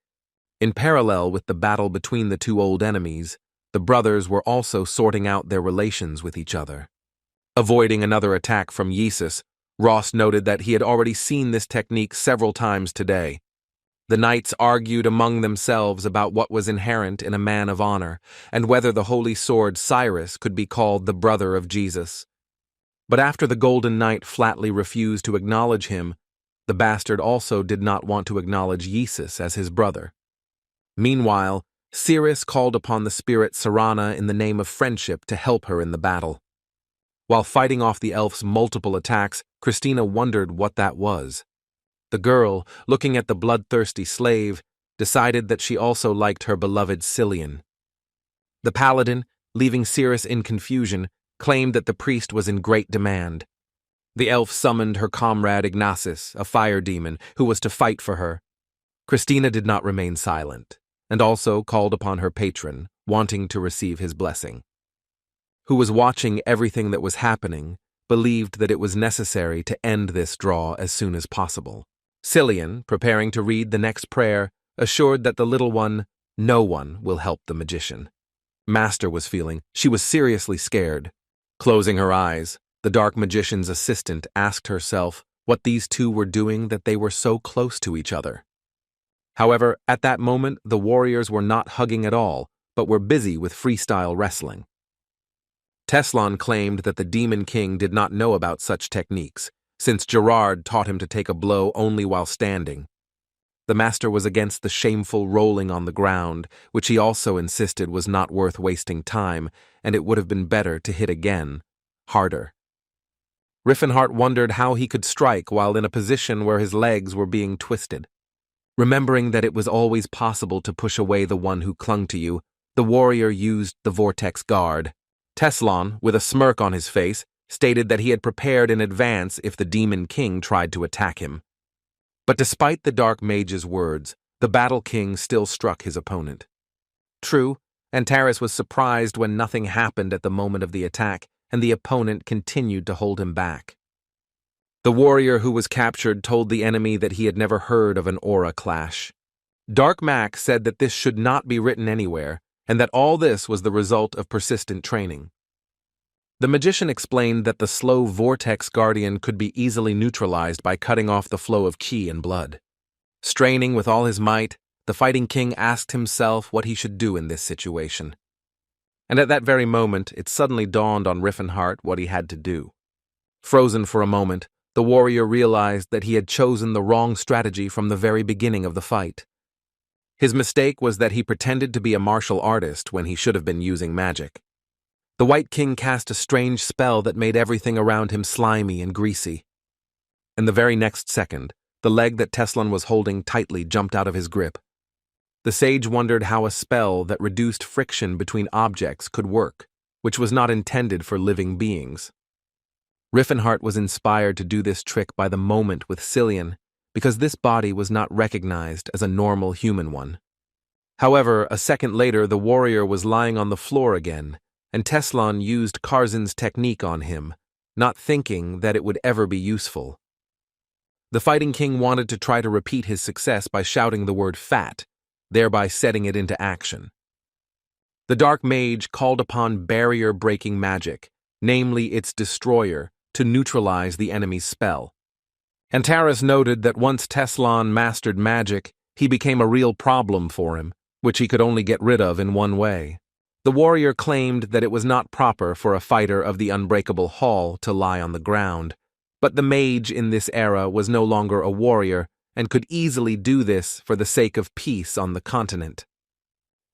[SPEAKER 1] In parallel with the battle between the two old enemies, the brothers were also sorting out their relations with each other. Avoiding another attack from Yesus, Ross noted that he had already seen this technique several times today. The knights argued among themselves about what was inherent in a man of honor, and whether the holy sword Cirrus could be called the brother of Jesus. But after the Golden Knight flatly refused to acknowledge him, the bastard also did not want to acknowledge Yesus as his brother. Meanwhile, Cirrus called upon the spirit Sarana in the name of friendship to help her in the battle. While fighting off the elf's multiple attacks, Christina wondered what that was. The girl, looking at the bloodthirsty slave, decided that she also liked her beloved Cillian. The paladin, leaving Cirrus in confusion, claimed that the priest was in great demand. The elf summoned her comrade Ignacis, a fire demon, who was to fight for her. Christina did not remain silent, and also called upon her patron, wanting to receive his blessing. Who was watching everything that was happening, believed that it was necessary to end this draw as soon as possible. Cillian, preparing to read the next prayer, assured that the little one, no one will help the magician. Master was feeling she was seriously scared. Closing her eyes, the dark magician's assistant asked herself what these two were doing that they were so close to each other. However, at that moment, the warriors were not hugging at all, but were busy with freestyle wrestling. Teslan claimed that the Demon King did not know about such techniques, since Gerard taught him to take a blow only while standing. The master was against the shameful rolling on the ground, which he also insisted was not worth wasting time, and it would have been better to hit again, harder. Riffenhart wondered how he could strike while in a position where his legs were being twisted. Remembering that it was always possible to push away the one who clung to you, the warrior used the Vortex Guard. Teslan, with a smirk on his face, stated that he had prepared in advance if the Demon King tried to attack him. But despite the Dark Mage's words, the Battle King still struck his opponent. True, Antares was surprised when nothing happened at the moment of the attack, and the opponent continued to hold him back. The warrior who was captured told the enemy that he had never heard of an aura clash. Dark Mac said that this should not be written anywhere, and that all this was the result of persistent training. The magician explained that the slow Vortex Guardian could be easily neutralized by cutting off the flow of qi and blood. Straining with all his might, the fighting king asked himself what he should do in this situation. And at that very moment, it suddenly dawned on Riffenhart what he had to do. Frozen for a moment, the warrior realized that he had chosen the wrong strategy from the very beginning of the fight. His mistake was that he pretended to be a martial artist when he should have been using magic. The White King cast a strange spell that made everything around him slimy and greasy. In the very next second, the leg that Teslan was holding tightly jumped out of his grip. The sage wondered how a spell that reduced friction between objects could work, which was not intended for living beings. Riffenhart was inspired to do this trick by the moment with Cillian, because this body was not recognized as a normal human one. However, a second later the warrior was lying on the floor again, and Teslan used Karzan's technique on him, not thinking that it would ever be useful. The fighting king wanted to try to repeat his success by shouting the word fat, thereby setting it into action. The Dark Mage called upon barrier-breaking magic, namely its destroyer, to neutralize the enemy's spell. Antares noted that once Teslan mastered magic, he became a real problem for him, which he could only get rid of in one way. The warrior claimed that it was not proper for a fighter of the Unbreakable Hall to lie on the ground, but the mage in this era was no longer a warrior and could easily do this for the sake of peace on the continent.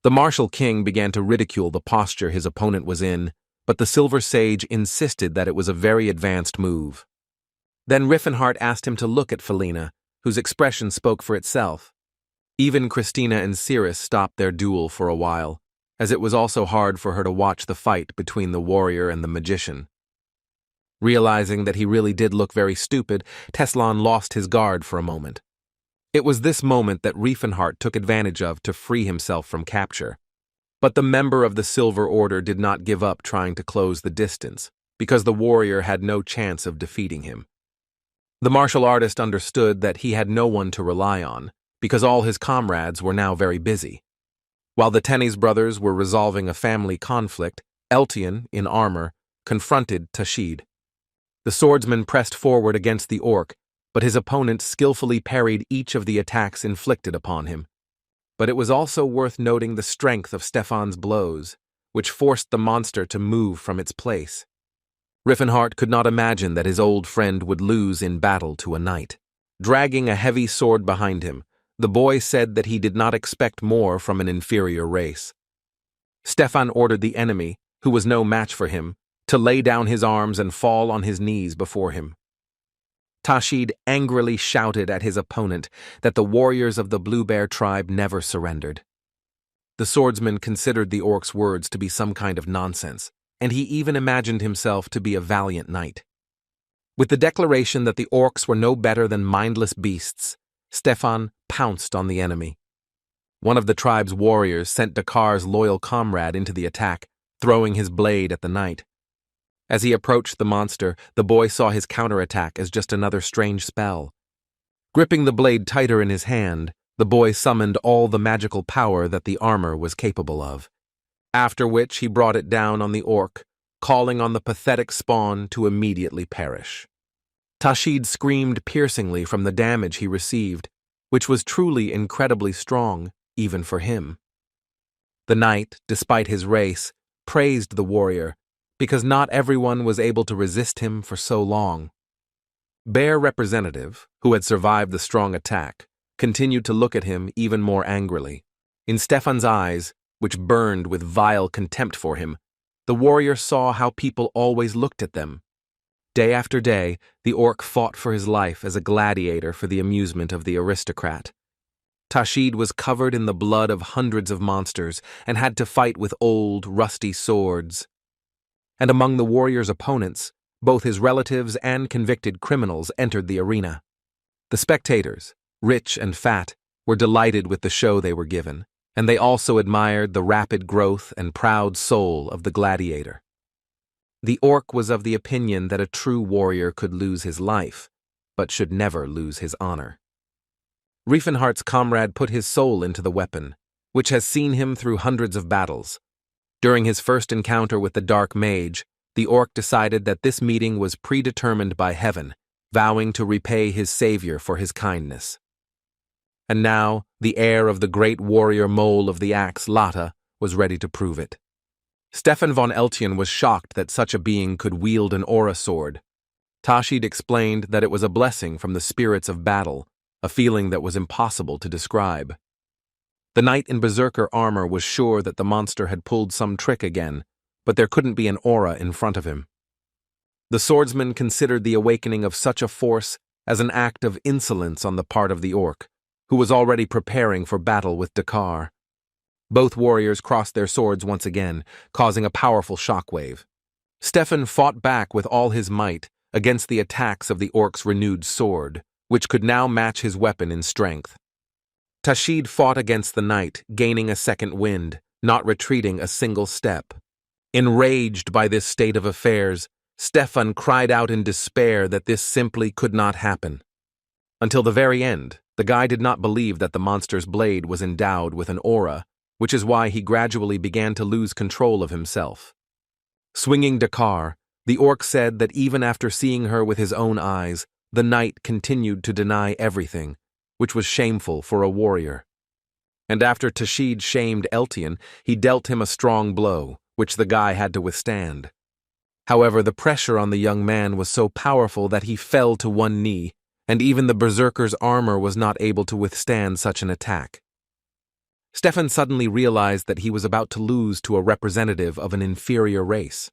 [SPEAKER 1] The martial king began to ridicule the posture his opponent was in, but the Silver Sage insisted that it was a very advanced move. Then Riffenhart asked him to look at Felina, whose expression spoke for itself. Even Christina and Cirrus stopped their duel for a while, as it was also hard for her to watch the fight between the warrior and the magician. Realizing that he really did look very stupid, Teslan lost his guard for a moment. It was this moment that Riefenhart took advantage of to free himself from capture. But the member of the Silver Order did not give up trying to close the distance, because the warrior had no chance of defeating him. The martial artist understood that he had no one to rely on, because all his comrades were now very busy. While the Tennies brothers were resolving a family conflict, Eltian, in armor, confronted Tashid. The swordsman pressed forward against the orc, but his opponent skillfully parried each of the attacks inflicted upon him. But it was also worth noting the strength of Stefan's blows, which forced the monster to move from its place. Riffenhart could not imagine that his old friend would lose in battle to a knight. Dragging a heavy sword behind him, the boy said that he did not expect more from an inferior race. Stefan ordered the enemy, who was no match for him, to lay down his arms and fall on his knees before him. Tashid angrily shouted at his opponent that the warriors of the Blue Bear tribe never surrendered. The swordsman considered the orc's words to be some kind of nonsense, and he even imagined himself to be a valiant knight. With the declaration that the orcs were no better than mindless beasts, Stefan pounced on the enemy. One of the tribe's warriors sent Dakar's loyal comrade into the attack, throwing his blade at the knight. As he approached the monster, the boy saw his counterattack as just another strange spell. Gripping the blade tighter in his hand, the boy summoned all the magical power that the armor was capable of, after which he brought it down on the orc, calling on the pathetic spawn to immediately perish. Tashid screamed piercingly from the damage he received, which was truly incredibly strong, even for him. The knight, despite his race, praised the warrior, because not everyone was able to resist him for so long. Bear representative, who had survived the strong attack, continued to look at him even more angrily. In Stefan's eyes, which burned with vile contempt for him, the warrior saw how people always looked at them. Day after day, the orc fought for his life as a gladiator for the amusement of the aristocrat. Tashid was covered in the blood of hundreds of monsters and had to fight with old, rusty swords. And among the warrior's opponents, both his relatives and convicted criminals entered the arena. The spectators, rich and fat, were delighted with the show they were given, and they also admired the rapid growth and proud soul of the gladiator. The orc was of the opinion that a true warrior could lose his life, but should never lose his honor. Riefenhardt's comrade put his soul into the weapon, which has seen him through hundreds of battles. During his first encounter with the Dark Mage, the orc decided that this meeting was predetermined by heaven, vowing to repay his savior for his kindness. And now, the heir of the great warrior mole of the axe, Lata, was ready to prove it. Stefan von Eltian was shocked that such a being could wield an aura sword. Tashid explained that it was a blessing from the spirits of battle, a feeling that was impossible to describe. The knight in berserker armor was sure that the monster had pulled some trick again, but there couldn't be an aura in front of him. The swordsman considered the awakening of such a force as an act of insolence on the part of the orc, who was already preparing for battle with Dakar. Both warriors crossed their swords once again, causing a powerful shockwave. Stefan fought back with all his might against the attacks of the orc's renewed sword, which could now match his weapon in strength. Tashid fought against the knight, gaining a second wind, not retreating a single step. Enraged by this state of affairs, Stefan cried out in despair that this simply could not happen. Until the very end, the guy did not believe that the monster's blade was endowed with an aura, which is why he gradually began to lose control of himself. Swinging Dakar, the orc said that even after seeing her with his own eyes, the knight continued to deny everything, which was shameful for a warrior. And after Tashid shamed Eltian, he dealt him a strong blow, which the guy had to withstand. However, the pressure on the young man was so powerful that he fell to one knee, and even the berserker's armor was not able to withstand such an attack. Stefan suddenly realized that he was about to lose to a representative of an inferior race.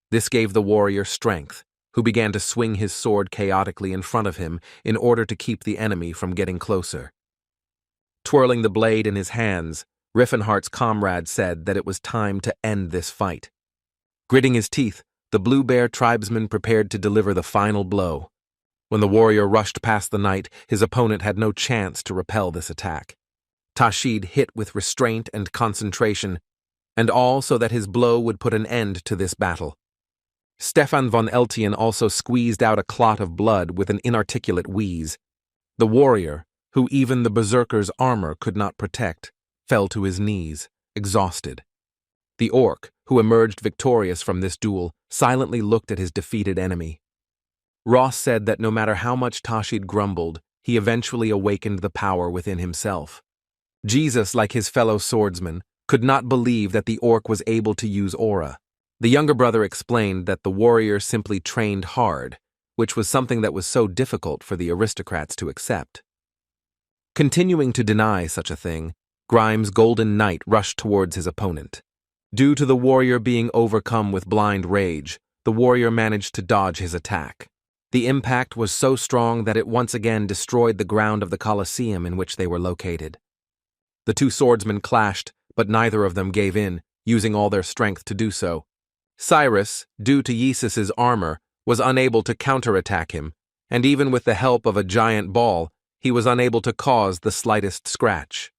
[SPEAKER 1] This gave the warrior strength, who began to swing his sword chaotically in front of him in order to keep the enemy from getting closer. Twirling the blade in his hands, Riefenhardt's comrade said that it was time to end this fight. Gritting his teeth, the Blue Bear tribesman prepared to deliver the final blow. When the warrior rushed past the knight, his opponent had no chance to repel this attack. Tashid hit with restraint and concentration, and all so that his blow would put an end to this battle. Stefan von Eltian also squeezed out a clot of blood with an inarticulate wheeze. The warrior, who even the berserker's armor could not protect, fell to his knees, exhausted. The orc, who emerged victorious from this duel, silently looked at his defeated enemy. Ross said that no matter how much Tashid grumbled, he eventually awakened the power within himself. Jesus, like his fellow swordsman, could not believe that the orc was able to use aura. The younger brother explained that the warrior simply trained hard, which was something that was so difficult for the aristocrats to accept. Continuing to deny such a thing, Grimes' Golden Knight rushed towards his opponent. Due to the warrior being overcome with blind rage, the warrior managed to dodge his attack. The impact was so strong that it once again destroyed the ground of the Colosseum in which they were located. The two swordsmen clashed, but neither of them gave in, using all their strength to do so. Cirrus, due to Yesus's armor, was unable to counterattack him, and even with the help of a giant ball, he was unable to cause the slightest scratch.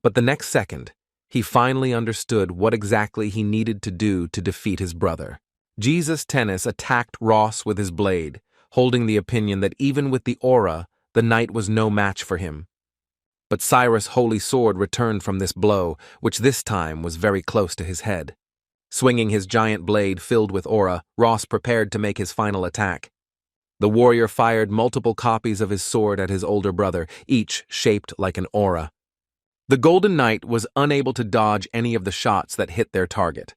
[SPEAKER 1] But the next second, he finally understood what exactly he needed to do to defeat his brother. Jesus Tennis attacked Ross with his blade, holding the opinion that even with the aura, the knight was no match for him. But Cirrus' holy sword returned from this blow, which this time was very close to his head. Swinging his giant blade filled with aura, Ross prepared to make his final attack. The warrior fired multiple copies of his sword at his older brother, each shaped like an aura. The Golden Knight was unable to dodge any of the shots that hit their target.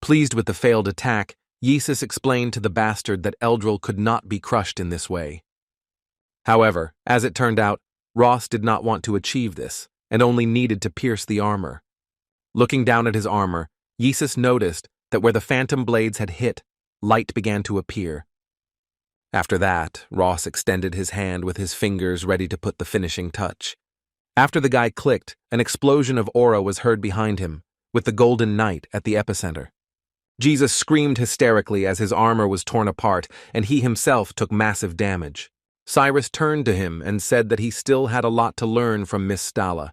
[SPEAKER 1] Pleased with the failed attack, Yesus explained to the bastard that Eldril could not be crushed in this way. However, as it turned out, Ross did not want to achieve this, and only needed to pierce the armor. Looking down at his armor, Yesus noticed that where the phantom blades had hit, light began to appear. After that, Ross extended his hand with his fingers ready to put the finishing touch. After the guy clicked, an explosion of aura was heard behind him, with the Golden Knight at the epicenter. Jesus screamed hysterically as his armor was torn apart, and he himself took massive damage. Cirrus turned to him and said that he still had a lot to learn from Miss Stala.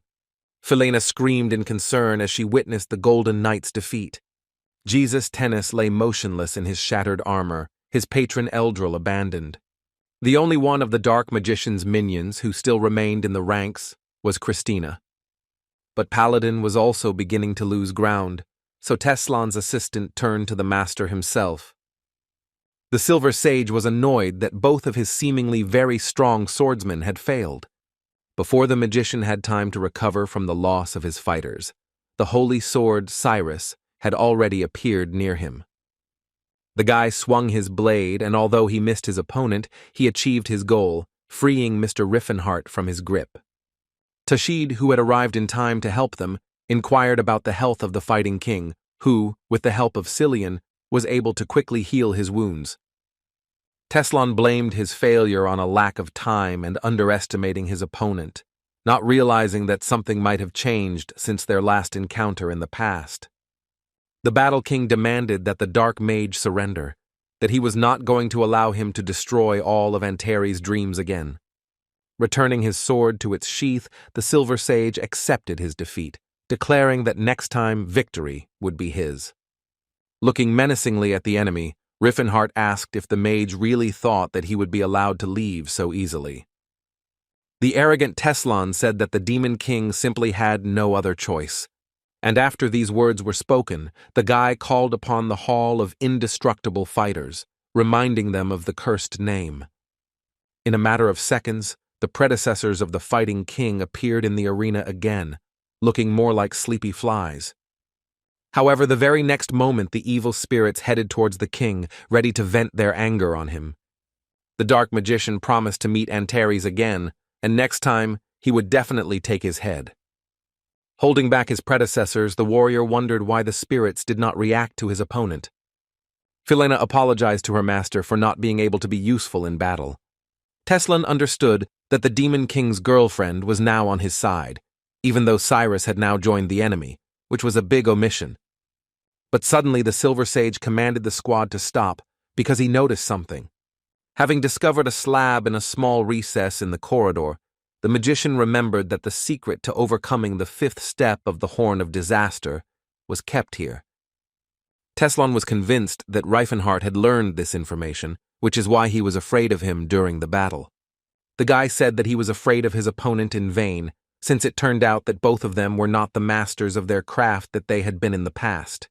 [SPEAKER 1] Philena screamed in concern as she witnessed the Golden Knight's defeat. Jesus Tennis lay motionless in his shattered armor, his patron Eldril abandoned. The only one of the Dark Magician's minions who still remained in the ranks was Christina. But Paladin was also beginning to lose ground, so Teslan's assistant turned to the master himself. The Silver Sage was annoyed that both of his seemingly very strong swordsmen had failed. Before the magician had time to recover from the loss of his fighters, the holy sword Cirrus had already appeared near him. The guy swung his blade, and although he missed his opponent, he achieved his goal, freeing Mr. Riffenhart from his grip. Tashid, who had arrived in time to help them, inquired about the health of the fighting king, who, with the help of Cillian, was able to quickly heal his wounds. Teslan blamed his failure on a lack of time and underestimating his opponent, not realizing that something might have changed since their last encounter in the past. The Battle King demanded that the Dark Mage surrender, that he was not going to allow him to destroy all of Antares' dreams again. Returning his sword to its sheath, the Silver Sage accepted his defeat, declaring that next time victory would be his. Looking menacingly at the enemy, Riffenhart asked if the mage really thought that he would be allowed to leave so easily. The arrogant Teslan said that the Demon King simply had no other choice. And after these words were spoken, the guy called upon the Hall of Indestructible Fighters, reminding them of the cursed name. In a matter of seconds, the predecessors of the fighting king appeared in the arena again, looking more like sleepy flies. However, the very next moment the evil spirits headed towards the king, ready to vent their anger on him. The Dark Magician promised to meet Antares again, and next time he would definitely take his head. Holding back his predecessors, the warrior wondered why the spirits did not react to his opponent. Philena apologized to her master for not being able to be useful in battle. Teslan understood that the Demon King's girlfriend was now on his side, even though Cirrus had now joined the enemy, which was a big omission. But suddenly the Silver Sage commanded the squad to stop because he noticed something. Having discovered a slab in a small recess in the corridor, the magician remembered that the secret to overcoming the fifth step of the Horn of Disaster was kept here. Teslan was convinced that Riefenhart had learned this information, which is why he was afraid of him during the battle. The guy said that he was afraid of his opponent in vain, since it turned out that both of them were not the masters of their craft that they had been in the past.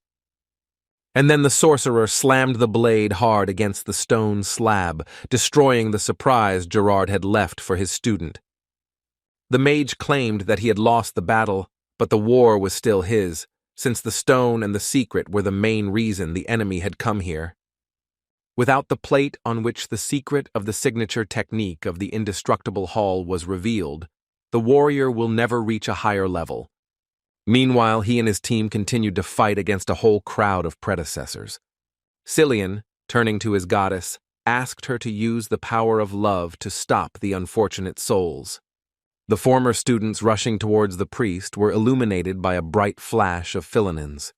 [SPEAKER 1] And then the sorcerer slammed the blade hard against the stone slab, destroying the surprise Gerard had left for his student. The mage claimed that he had lost the battle, but the war was still his, since the stone and the secret were the main reason the enemy had come here. Without the plate on which the secret of the signature technique of the indestructible hall was revealed, the warrior will never reach a higher level. Meanwhile, he and his team continued to fight against a whole crowd of predecessors. Cillian, turning to his goddess, asked her to use the power of love to stop the unfortunate souls. The former students rushing towards the priest were illuminated by a bright flash of filanins.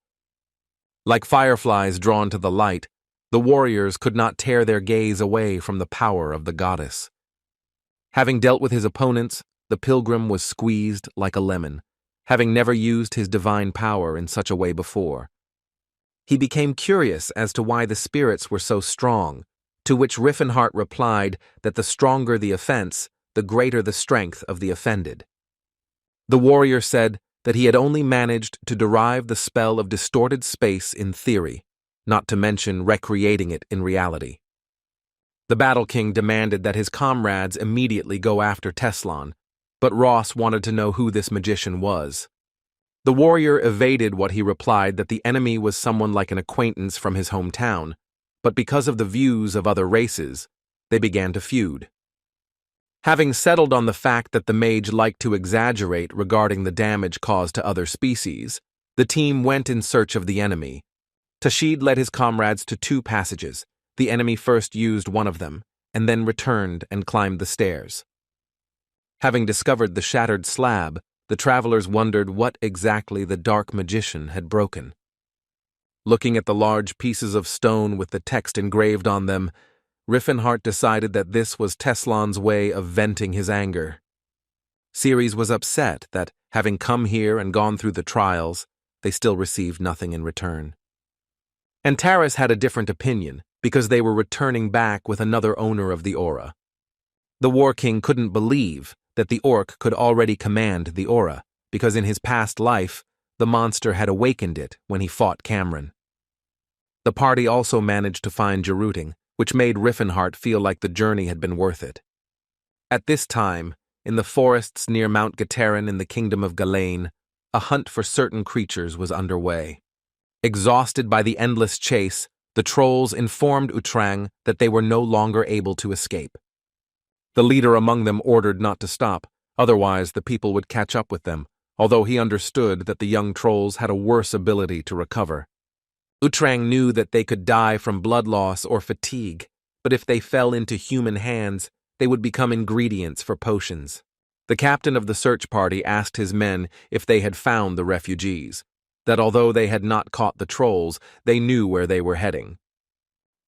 [SPEAKER 1] Like fireflies drawn to the light, the warriors could not tear their gaze away from the power of the goddess. Having dealt with his opponents, the pilgrim was squeezed like a lemon, having never used his divine power in such a way before. He became curious as to why the spirits were so strong, to which Riffenhart replied that the stronger the offense, the greater the strength of the offended. The warrior said that he had only managed to derive the spell of distorted space in theory, not to mention recreating it in reality. The Battle King demanded that his comrades immediately go after Teslan, but Ross wanted to know who this magician was. The warrior evaded what he replied that the enemy was someone like an acquaintance from his hometown, but because of the views of other races, they began to feud. Having settled on the fact that the mage liked to exaggerate regarding the damage caused to other species, the team went in search of the enemy. Tashid led his comrades to 2 passages. The enemy first used one of them, and then returned and climbed the stairs. Having discovered the shattered slab, the travelers wondered what exactly the dark magician had broken. Looking at the large pieces of stone with the text engraved on them, Riffenhart decided that this was Teslan's way of venting his anger. Ceres was upset that, having come here and gone through the trials, they still received nothing in return. Antares had a different opinion, because they were returning back with another owner of the aura. The War King couldn't believe that the orc could already command the aura, because in his past life, the monster had awakened it when he fought Cameron. The party also managed to find Geruting, which made Riffenhart feel like the journey had been worth it. At this time, in the forests near Mount Gaterin in the kingdom of Galain, a hunt for certain creatures was underway. Exhausted by the endless chase, the trolls informed Utrang that they were no longer able to escape. The leader among them ordered not to stop, otherwise the people would catch up with them, although he understood that the young trolls had a worse ability to recover. Utrang knew that they could die from blood loss or fatigue, but if they fell into human hands, they would become ingredients for potions. The captain of the search party asked his men if they had found the refugees, that although they had not caught the trolls, they knew where they were heading.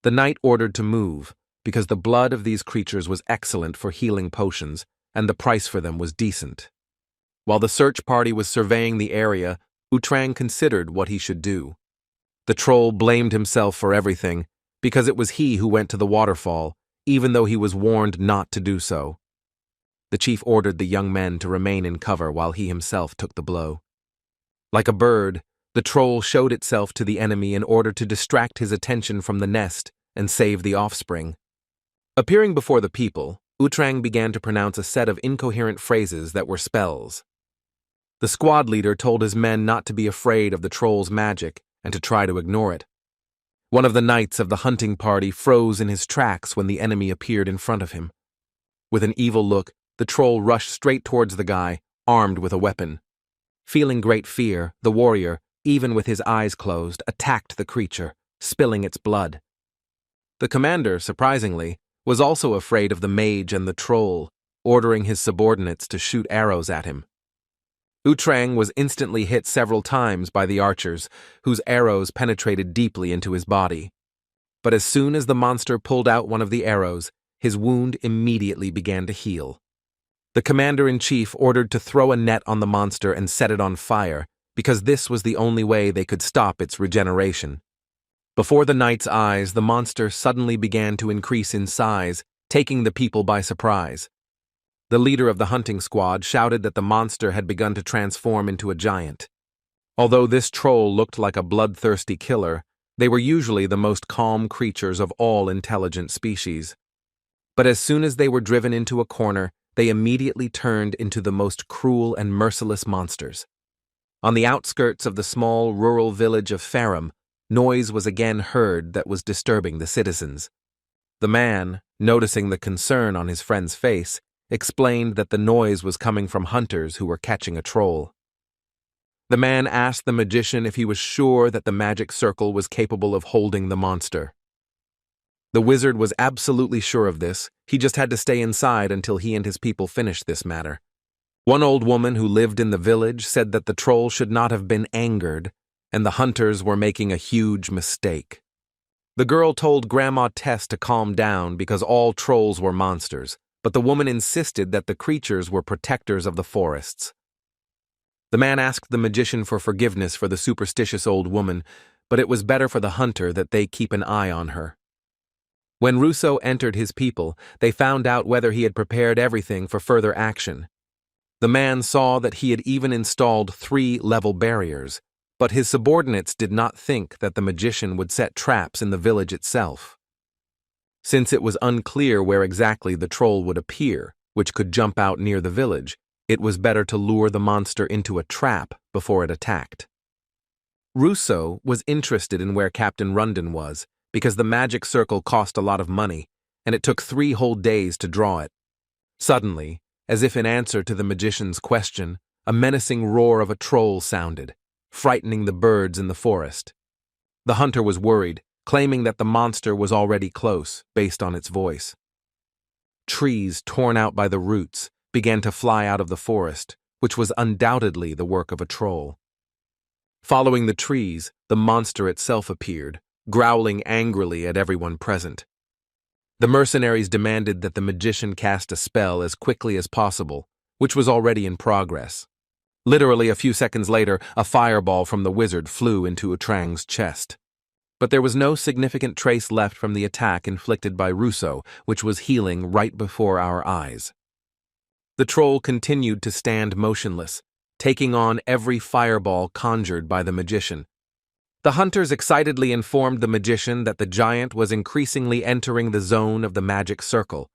[SPEAKER 1] The knight ordered to move, because the blood of these creatures was excellent for healing potions, and the price for them was decent. While the search party was surveying the area, Utrang considered what he should do. The troll blamed himself for everything, because it was he who went to the waterfall, even though he was warned not to do so. The chief ordered the young men to remain in cover while he himself took the blow. Like a bird, the troll showed itself to the enemy in order to distract his attention from the nest and save the offspring. Appearing before the people, Utrang began to pronounce a set of incoherent phrases that were spells. The squad leader told his men not to be afraid of the troll's magic and to try to ignore it. One of the knights of the hunting party froze in his tracks when the enemy appeared in front of him. With an evil look, the troll rushed straight towards the guy, armed with a weapon. Feeling great fear, the warrior, even with his eyes closed, attacked the creature, spilling its blood. The commander, surprisingly, was also afraid of the mage and the troll, ordering his subordinates to shoot arrows at him. Utrang was instantly hit several times by the archers, whose arrows penetrated deeply into his body. But as soon as the monster pulled out one of the arrows, his wound immediately began to heal. The commander-in-chief ordered to throw a net on the monster and set it on fire, because this was the only way they could stop its regeneration. Before the knight's eyes, the monster suddenly began to increase in size, taking the people by surprise. The leader of the hunting squad shouted that the monster had begun to transform into a giant. Although this troll looked like a bloodthirsty killer, they were usually the most calm creatures of all intelligent species. But as soon as they were driven into a corner, they immediately turned into the most cruel and merciless monsters. On the outskirts of the small rural village of Farum, noise was again heard that was disturbing the citizens. The man, noticing the concern on his friend's face, explained that the noise was coming from hunters who were catching a troll. The man asked the magician if he was sure that the magic circle was capable of holding the monster. The wizard was absolutely sure of this. He just had to stay inside until he and his people finished this matter. One old woman who lived in the village said that the troll should not have been angered, and the hunters were making a huge mistake. The girl told Grandma Tess to calm down because all trolls were monsters, but the woman insisted that the creatures were protectors of the forests. The man asked the magician for forgiveness for the superstitious old woman, but it was better for the hunter that they keep an eye on her. When Russo entered his people, they found out whether he had prepared everything for further action. The man saw that he had even installed 3 level barriers, but his subordinates did not think that the magician would set traps in the village itself. Since it was unclear where exactly the troll would appear, which could jump out near the village, it was better to lure the monster into a trap before it attacked. Russo was interested in where Captain Rundon was, because the magic circle cost a lot of money, and it took 3 whole days to draw it. Suddenly, as if in answer to the magician's question, a menacing roar of a troll sounded, frightening the birds in the forest. The hunter was worried, claiming that the monster was already close, based on its voice. Trees torn out by the roots began to fly out of the forest, which was undoubtedly the work of a troll. Following the trees, the monster itself appeared, growling angrily at everyone present. The mercenaries demanded that the magician cast a spell as quickly as possible, which was already in progress. Literally a few seconds later, a fireball from the wizard flew into Utrang's chest. But there was no significant trace left from the attack inflicted by Russo, which was healing right before our eyes. The troll continued to stand motionless, taking on every fireball conjured by the magician. The hunters excitedly informed the magician that the giant was increasingly entering the zone of the magic circle.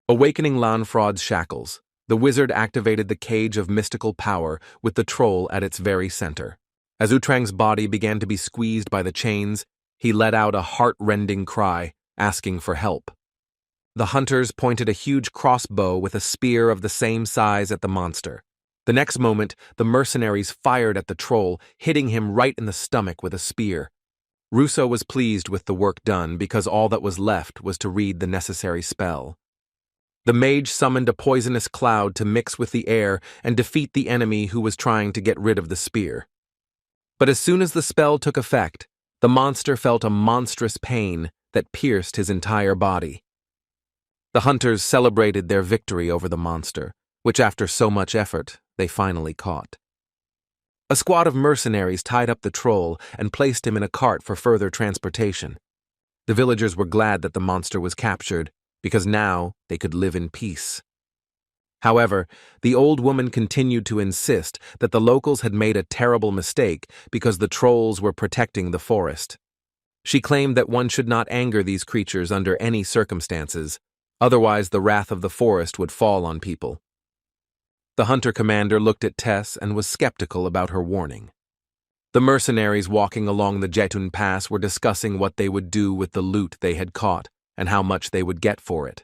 [SPEAKER 1] Awakening Lanfraud's shackles, the wizard activated the cage of mystical power with the troll at its very center. As Utrang's body began to be squeezed by the chains, he let out a heart-rending cry, asking for help. The hunters pointed a huge crossbow with a spear of the same size at the monster. The next moment, the mercenaries fired at the troll, hitting him right in the stomach with a spear. Russo was pleased with the work done because all that was left was to read the necessary spell. The mage summoned a poisonous cloud to mix with the air and defeat the enemy who was trying to get rid of the spear. But as soon as the spell took effect, the monster felt a monstrous pain that pierced his entire body. The hunters celebrated their victory over the monster, which after so much effort, they finally caught. A squad of mercenaries tied up the troll and placed him in a cart for further transportation. The villagers were glad that the monster was captured, because now they could live in peace. However, the old woman continued to insist that the locals had made a terrible mistake because the trolls were protecting the forest. She claimed that one should not anger these creatures under any circumstances, otherwise the wrath of the forest would fall on people. The hunter commander looked at Tess and was skeptical about her warning. The mercenaries walking along the Jetun Pass were discussing what they would do with the loot they had caught and how much they would get for it.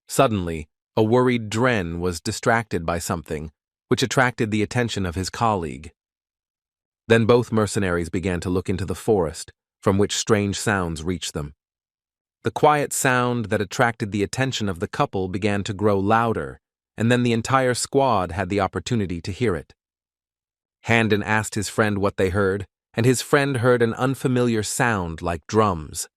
[SPEAKER 1] Suddenly, a worried Dren was distracted by something, which attracted the attention of his colleague. Then both mercenaries began to look into the forest, from which strange sounds reached them. The quiet sound that attracted the attention of the couple began to grow louder, and then the entire squad had the opportunity to hear it. Handon asked his friend what they heard, and his friend heard an unfamiliar sound like drums.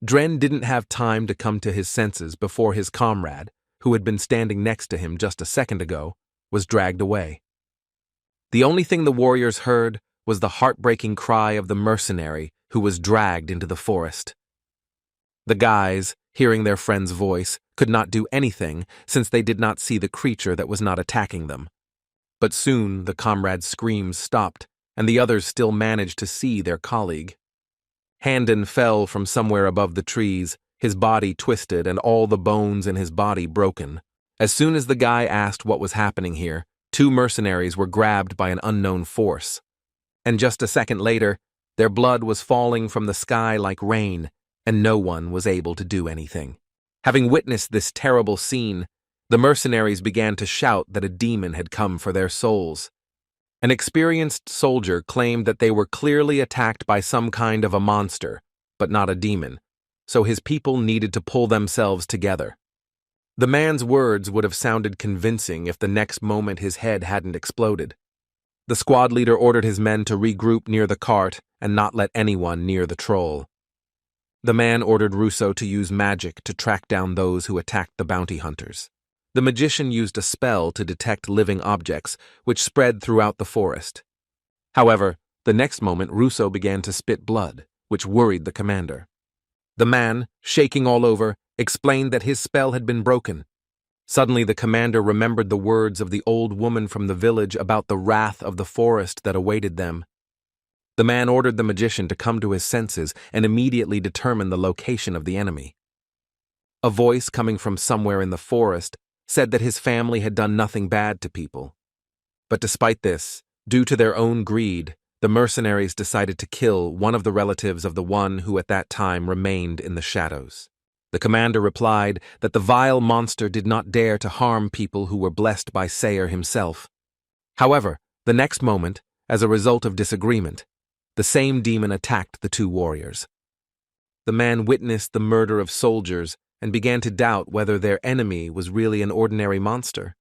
[SPEAKER 1] Dren didn't have time to come to his senses before his comrade, who had been standing next to him just a second ago, was dragged away. The only thing the warriors heard was the heartbreaking cry of the mercenary who was dragged into the forest. The guys, hearing their friend's voice, could not do anything since they did not see the creature that was not attacking them. But soon the comrade's screams stopped, and the others still managed to see their colleague. Handon fell from somewhere above the trees, his body twisted and all the bones in his body broken. As soon as the guy asked what was happening here, 2 mercenaries were grabbed by an unknown force. And just a second later, their blood was falling from the sky like rain, and no one was able to do anything. Having witnessed this terrible scene, The mercenaries began to shout that a demon had come for their souls. An experienced soldier claimed that they were clearly attacked by some kind of a monster, but not a demon, so his people needed to pull themselves together. The man's words would have sounded convincing if the next moment his head hadn't exploded. The squad leader ordered his men to regroup near the cart and not let anyone near the troll. The man ordered Russo to use magic to track down those who attacked the bounty hunters. The magician used a spell to detect living objects, which spread throughout the forest. However, the next moment Russo began to spit blood, which worried the commander. The man, shaking all over, explained that his spell had been broken. Suddenly the commander remembered the words of the old woman from the village about the wrath of the forest that awaited them. The man ordered the magician to come to his senses and immediately determine the location of the enemy. A voice coming from somewhere in the forest said that his family had done nothing bad to people. But despite this, due to their own greed, the mercenaries decided to kill one of the relatives of the one who at that time remained in the shadows. The commander replied that the vile monster did not dare to harm people who were blessed by Sayer himself. However, the next moment, as a result of disagreement, the same demon attacked the two warriors. The man witnessed the murder of soldiers and began to doubt whether their enemy was really an ordinary monster.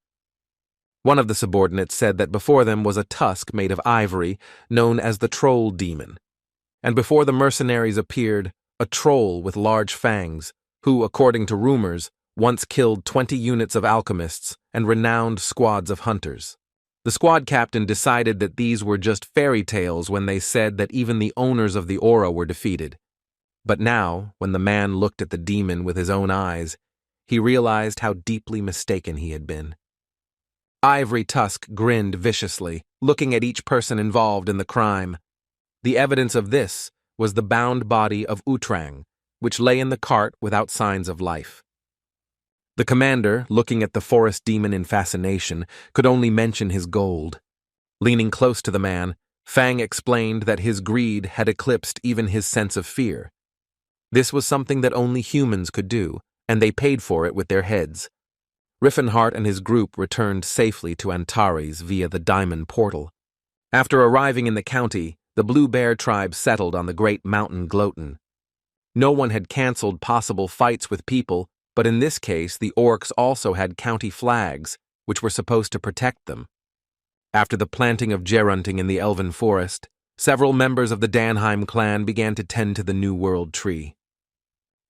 [SPEAKER 1] One of the subordinates said that before them was a tusk made of ivory, known as the troll demon. And before the mercenaries appeared, a troll with large fangs, who, according to rumors, once killed 20 units of alchemists and renowned squads of hunters. The squad captain decided that these were just fairy tales when they said that even the owners of the aura were defeated. But now, when the man looked at the demon with his own eyes, he realized how deeply mistaken he had been. Ivory Tusk grinned viciously, looking at each person involved in the crime. The evidence of this was the bound body of Utrang, which lay in the cart without signs of life. The commander, looking at the forest demon in fascination, could only mention his gold. Leaning close to the man, Fang explained that his greed had eclipsed even his sense of fear. This was something that only humans could do, and they paid for it with their heads. Riffenhart and his group returned safely to Antares via the Diamond Portal. After arriving in the county, the Blue Bear tribe settled on the great mountain Gloten. No one had cancelled possible fights with people, but in this case the orcs also had county flags, which were supposed to protect them. After the planting of gerunting in the Elven Forest, several members of the Danheim clan began to tend to the New World tree.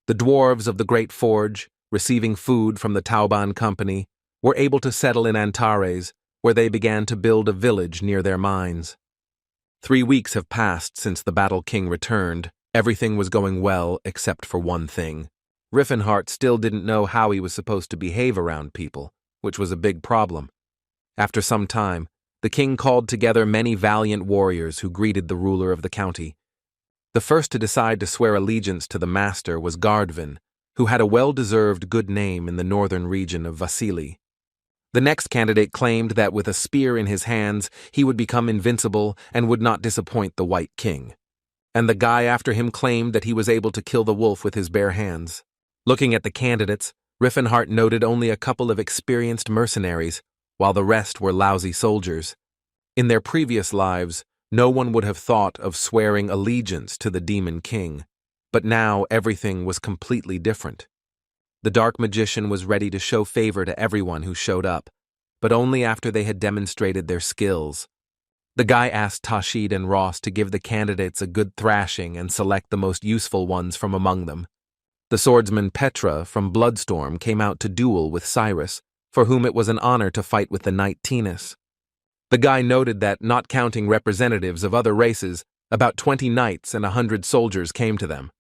[SPEAKER 1] The dwarves of the Great Forge, receiving food from the Tauban Company, were able to settle in Antares, where they began to build a village near their mines. 3 weeks have passed since the Battle King returned. Everything was going well except for one thing. Riffenhart still didn't know how he was supposed to behave around people, which was a big problem. After some time, the king called together many valiant warriors who greeted the ruler of the county. The first to decide to swear allegiance to the master was Gardvin, who had a well-deserved good name in the northern region of Vasili. The next candidate claimed that with a spear in his hands, he would become invincible and would not disappoint the White King. And the guy after him claimed that he was able to kill the wolf with his bare hands. Looking at the candidates, Riffenhart noted only a couple of experienced mercenaries, while the rest were lousy soldiers. In their previous lives, no one would have thought of swearing allegiance to the Demon King, but now everything was completely different. The Dark Magician was ready to show favor to everyone who showed up, but only after they had demonstrated their skills. The guy asked Tashid and Ross to give the candidates a good thrashing and select the most useful ones from among them. The swordsman Petra from Bloodstorm came out to duel with Cirrus, for whom it was an honor to fight with the knight Tennis. The guy noted that, not counting representatives of other races, about 20 knights and 100 soldiers came to them.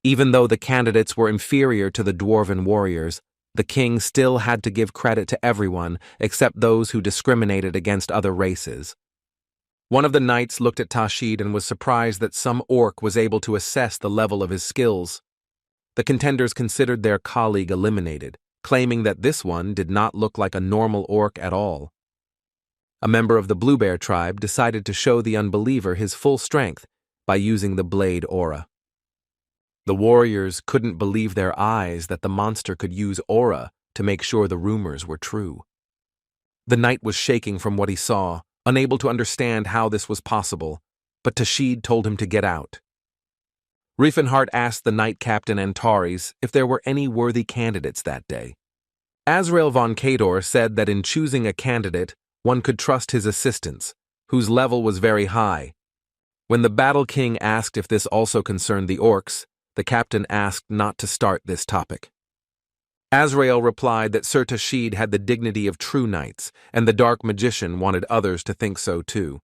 [SPEAKER 1] Even though the candidates were inferior to the dwarven warriors, the king still had to give credit to everyone except those who discriminated against other races. One of the knights looked at Tashid and was surprised that some orc was able to assess the level of his skills. The contenders considered their colleague eliminated, claiming that this one did not look like a normal orc at all. A member of the Blue Bear tribe decided to show the unbeliever his full strength by using the blade aura. The warriors couldn't believe their eyes that the monster could use aura to make sure the rumors were true. The knight was shaking from what he saw, unable to understand how this was possible, but Tashid told him to get out. Riefenhardt asked the knight captain Antares if there were any worthy candidates that day. Azrael von Kador said that in choosing a candidate, one could trust his assistants, whose level was very high. When the Battle King asked if this also concerned the orcs, the captain asked not to start this topic. Azrael replied that Sir Tashid had the dignity of true knights, and the dark magician wanted others to think so too.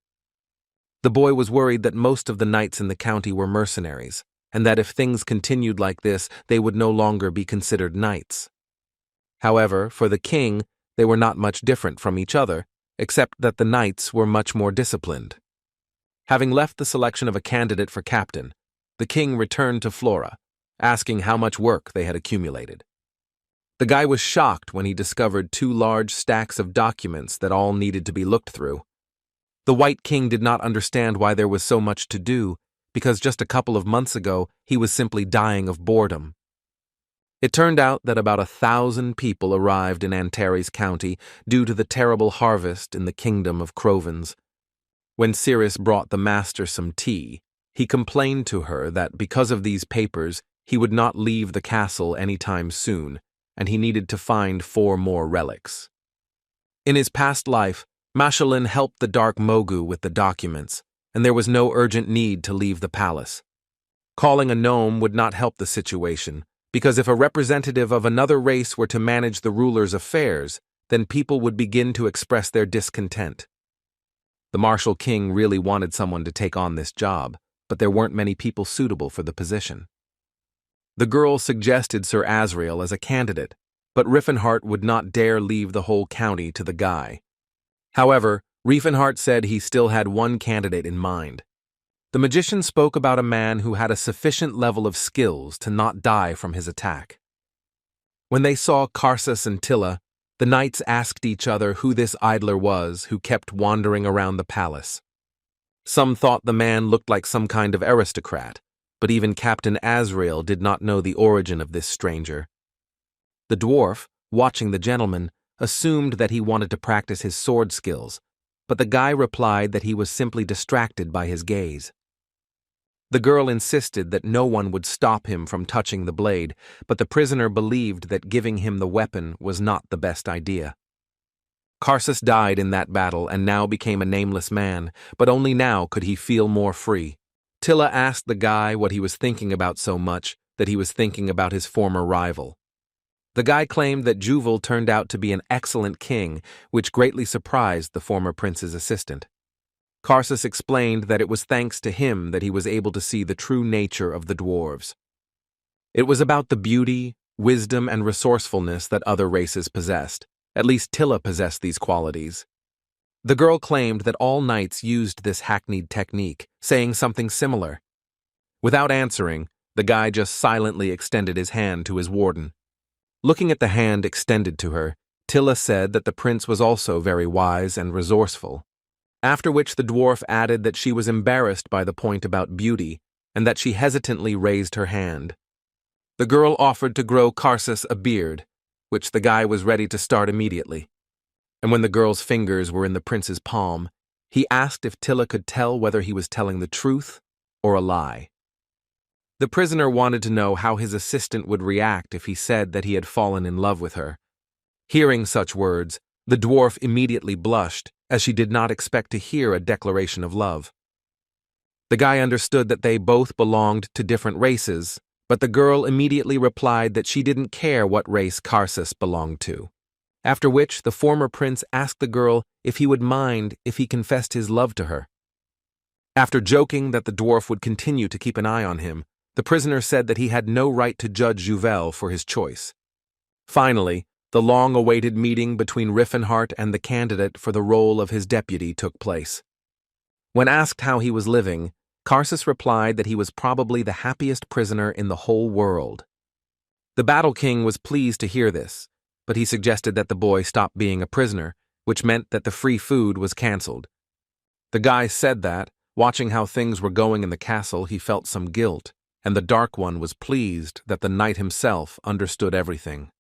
[SPEAKER 1] The boy was worried that most of the knights in the county were mercenaries, and that if things continued like this, they would no longer be considered knights. However, for the king, they were not much different from each other, except that the knights were much more disciplined. Having left the selection of a candidate for captain, the king returned to Flora, asking how much work they had accumulated. The guy was shocked when he discovered 2 large stacks of documents that all needed to be looked through. The White King did not understand why there was so much to do, because just a couple of months ago he was simply dying of boredom. It turned out that about 1,000 people arrived in Antares County due to the terrible harvest in the kingdom of Crovens. When Cirrus brought the master some tea, he complained to her that because of these papers he would not leave the castle anytime soon, and he needed to find 4 more relics. In his past life, Machelin helped the Dark Mogu with the documents, and there was no urgent need to leave the palace. Calling a gnome would not help the situation, because if a representative of another race were to manage the ruler's affairs, then people would begin to express their discontent. The Martial King really wanted someone to take on this job, but there weren't many people suitable for the position. The girl suggested Sir Azrael as a candidate, but Riefenhardt would not dare leave the whole county to the guy. However, Riefenhardt said he still had one candidate in mind. The magician spoke about a man who had a sufficient level of skills to not die from his attack. When they saw Karsus and Tilla, the knights asked each other who this idler was who kept wandering around the palace. Some thought the man looked like some kind of aristocrat, but even Captain Azrael did not know the origin of this stranger. The dwarf, watching the gentleman, assumed that he wanted to practice his sword skills, but the guy replied that he was simply distracted by his gaze. The girl insisted that no one would stop him from touching the blade, but the prisoner believed that giving him the weapon was not the best idea. Karsus died in that battle and now became a nameless man, but only now could he feel more free. Tilla asked the guy what he was thinking about so much that he was thinking about his former rival. The guy claimed that Juval turned out to be an excellent king, which greatly surprised the former prince's assistant. Karsus explained that it was thanks to him that he was able to see the true nature of the dwarves. It was about the beauty, wisdom, and resourcefulness that other races possessed. At least Tilla possessed these qualities. The girl claimed that all knights used this hackneyed technique, saying something similar. Without answering, the guy just silently extended his hand to his warden. Looking at the hand extended to her, Tilla said that the prince was also very wise and resourceful. After which the dwarf added that she was embarrassed by the point about beauty, and that she hesitantly raised her hand. The girl offered to grow Karsus a beard, which the guy was ready to start immediately. And when the girl's fingers were in the prince's palm, he asked if Tilla could tell whether he was telling the truth or a lie. The prisoner wanted to know how his assistant would react if he said that he had fallen in love with her. Hearing such words, the dwarf immediately blushed, as she did not expect to hear a declaration of love. The guy understood that they both belonged to different races, but the girl immediately replied that she didn't care what race Karsus belonged to. After which, the former prince asked the girl if he would mind if he confessed his love to her. After joking that the dwarf would continue to keep an eye on him, the prisoner said that he had no right to judge Juvel for his choice. Finally, the long-awaited meeting between Riefenhardt and the candidate for the role of his deputy took place. When asked how he was living, Karsus replied that he was probably the happiest prisoner in the whole world. The Battle King was pleased to hear this, but he suggested that the boy stop being a prisoner, which meant that the free food was cancelled. The guy said that, watching how things were going in the castle, he felt some guilt, and the Dark One was pleased that the knight himself understood everything.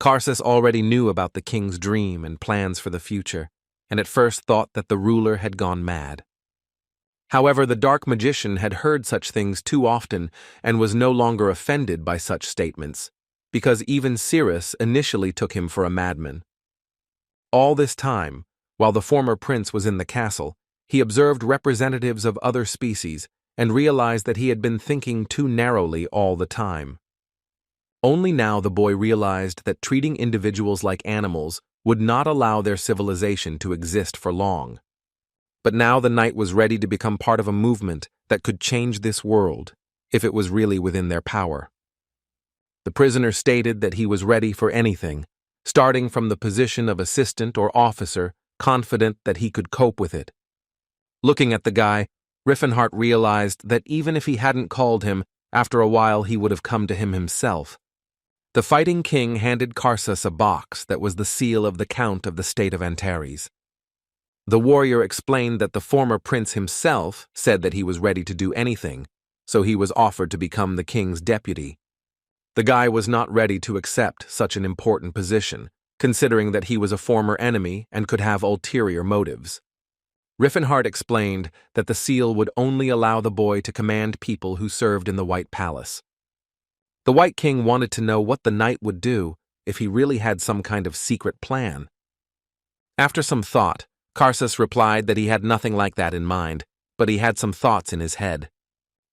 [SPEAKER 1] Karsus already knew about the king's dream and plans for the future, and at first thought that the ruler had gone mad. However, the dark magician had heard such things too often and was no longer offended by such statements, because even Cirrus initially took him for a madman. All this time, while the former prince was in the castle, he observed representatives of other species and realized that he had been thinking too narrowly all the time. Only now the boy realized that treating individuals like animals would not allow their civilization to exist for long. But now the knight was ready to become part of a movement that could change this world, if it was really within their power. The prisoner stated that he was ready for anything, starting from the position of assistant or officer, confident that he could cope with it. Looking at the guy, Riffenhart realized that even if he hadn't called him, after a while he would have come to him himself. The fighting king handed Karsus a box that was the seal of the Count of the state of Antares. The warrior explained that the former prince himself said that he was ready to do anything, so he was offered to become the king's deputy. The guy was not ready to accept such an important position, considering that he was a former enemy and could have ulterior motives. Riffenhart explained that the seal would only allow the boy to command people who served in the White Palace. The White King wanted to know what the knight would do if he really had some kind of secret plan. After some thought, Karsus replied that he had nothing like that in mind, but he had some thoughts in his head.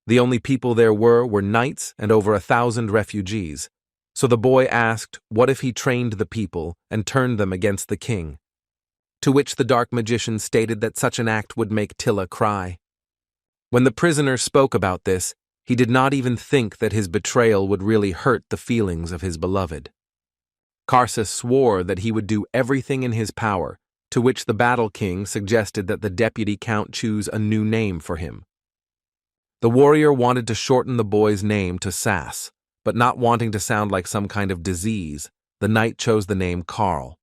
[SPEAKER 1] The only people there were knights and over 1,000 refugees, so the boy asked what if he trained the people and turned them against the king, to which the dark magician stated that such an act would make Tilla cry. When the prisoner spoke about this, he did not even think that his betrayal would really hurt the feelings of his beloved. Karsus swore that he would do everything in his power, to which the Battle King suggested that the deputy count choose a new name for him. The warrior wanted to shorten the boy's name to Sass, but not wanting to sound like some kind of disease, the knight chose the name Karl.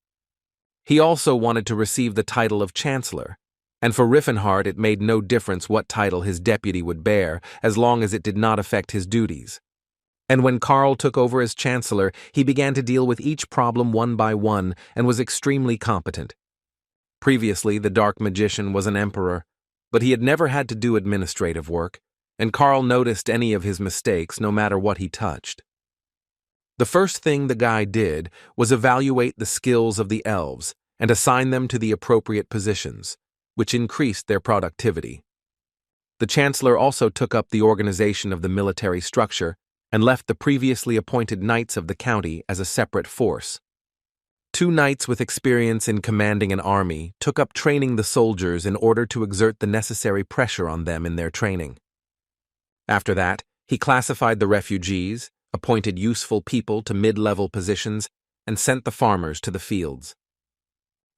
[SPEAKER 1] He also wanted to receive the title of Chancellor, and for Riffenhart it made no difference what title his deputy would bear, as long as it did not affect his duties. And when Karl took over as Chancellor, he began to deal with each problem one by one and was extremely competent. Previously, the dark magician was an emperor, but he had never had to do administrative work, and Karl noticed any of his mistakes no matter what he touched. The first thing the guy did was evaluate the skills of the elves and assign them to the appropriate positions, which increased their productivity. The Chancellor also took up the organization of the military structure and left the previously appointed knights of the county as a separate force. 2 knights with experience in commanding an army took up training the soldiers in order to exert the necessary pressure on them in their training. After that, he classified the refugees, appointed useful people to mid-level positions, and sent the farmers to the fields.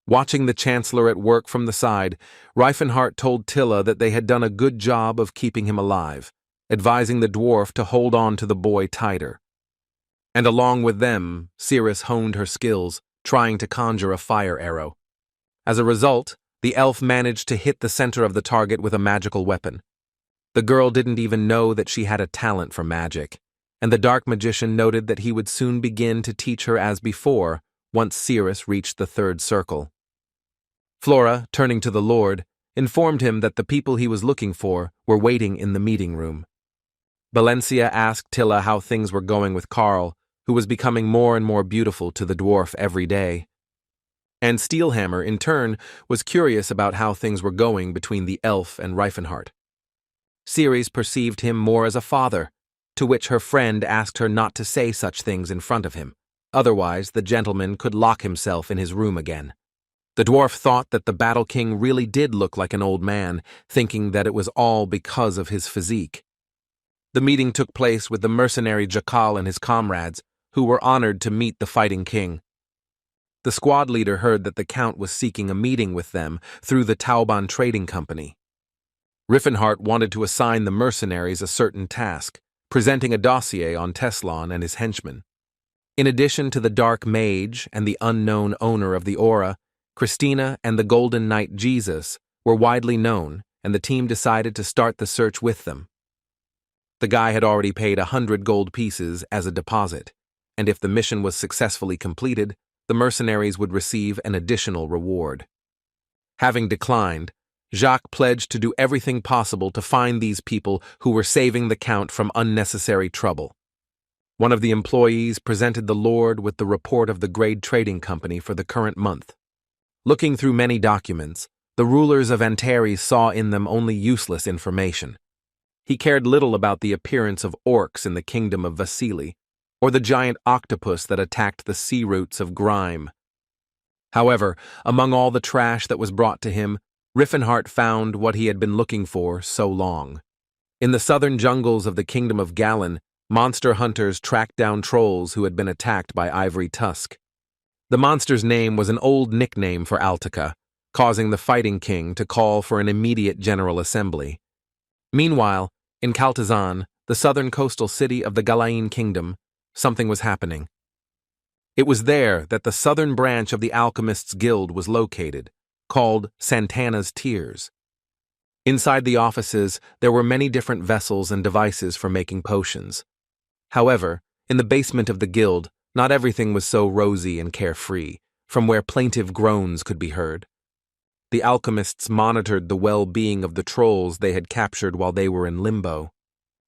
[SPEAKER 1] Watching the Chancellor at work from the side, Riefenhart told Tilla that they had done a good job of keeping him alive, advising the dwarf to hold on to the boy tighter. And along with them, Cirrus honed her skills, trying to conjure a fire arrow. As a result, the elf managed to hit the center of the target with a magical weapon. The girl didn't even know that she had a talent for magic, and the dark magician noted that he would soon begin to teach her as before, once Cirrus reached the 3rd circle. Flora, turning to the Lord, informed him that the people he was looking for were waiting in the meeting room. Valencia asked Tilla how things were going with Karl, who was becoming more and more beautiful to the dwarf every day. And Steelhammer, in turn, was curious about how things were going between the elf and Riefenhart. Ceres perceived him more as a father, to which her friend asked her not to say such things in front of him, otherwise the gentleman could lock himself in his room again. The dwarf thought that the Battle King really did look like an old man, thinking that it was all because of his physique. The meeting took place with the mercenary Jakal and his comrades, who were honored to meet the fighting king. The squad leader heard that the Count was seeking a meeting with them through the Tauban Trading Company. Riffenhart wanted to assign the mercenaries a certain task, presenting a dossier on Teslon and his henchmen. In addition to the Dark Mage and the unknown owner of the aura, Christina and the Golden Knight Jesus were widely known, and the team decided to start the search with them. The guy had already paid 100 gold pieces as a deposit, and if the mission was successfully completed, the mercenaries would receive an additional reward. Having declined, Jacques pledged to do everything possible to find these people who were saving the Count from unnecessary trouble. One of the employees presented the Lord with the report of the Grade Trading Company for the current month. Looking through many documents, the rulers of Antares saw in them only useless information. He cared little about the appearance of orcs in the kingdom of Vasili, or the giant octopus that attacked the sea roots of Grime. However, among all the trash that was brought to him, Riffenhart found what he had been looking for so long. In the southern jungles of the kingdom of Gallon, monster hunters tracked down trolls who had been attacked by Ivory Tusk. The monster's name was an old nickname for Altica, causing the Fighting King to call for an immediate general assembly. Meanwhile, in Kaltazan, the southern coastal city of the Galain kingdom, something was happening. It was there that the southern branch of the Alchemists' Guild was located, called Santana's Tears. Inside the offices, there were many different vessels and devices for making potions. However, in the basement of the guild, not everything was so rosy and carefree, from where plaintive groans could be heard. The alchemists monitored the well-being of the trolls they had captured while they were in limbo.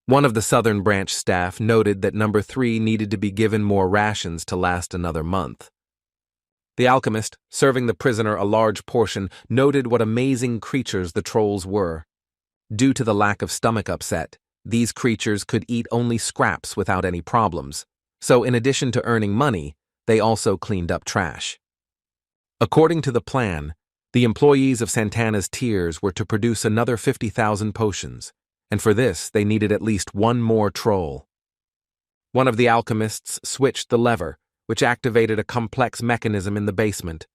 [SPEAKER 1] One of the southern branch staff noted that number 3 needed to be given more rations to last another month. The alchemist, serving the prisoner a large portion, noted what amazing creatures the trolls were. Due to the lack of stomach upset, these creatures could eat only scraps without any problems, so in addition to earning money, they also cleaned up trash. According to the plan, the employees of Santana's Tears were to produce another 50,000 potions, and for this they needed at least one more troll. One of the alchemists switched the lever, which activated a complex mechanism in the basement.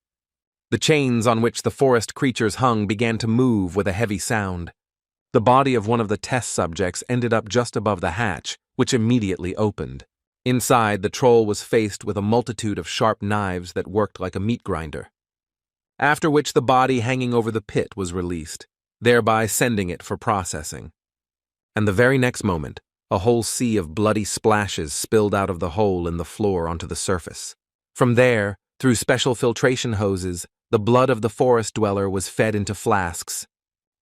[SPEAKER 1] The chains on which the forest creatures hung began to move with a heavy sound. The body of one of the test subjects ended up just above the hatch, which immediately opened. Inside, the troll was faced with a multitude of sharp knives that worked like a meat grinder. After which the body hanging over the pit was released, thereby sending it for processing. And the very next moment, a whole sea of bloody splashes spilled out of the hole in the floor onto the surface. From there, through special filtration hoses, the blood of the forest dweller was fed into flasks.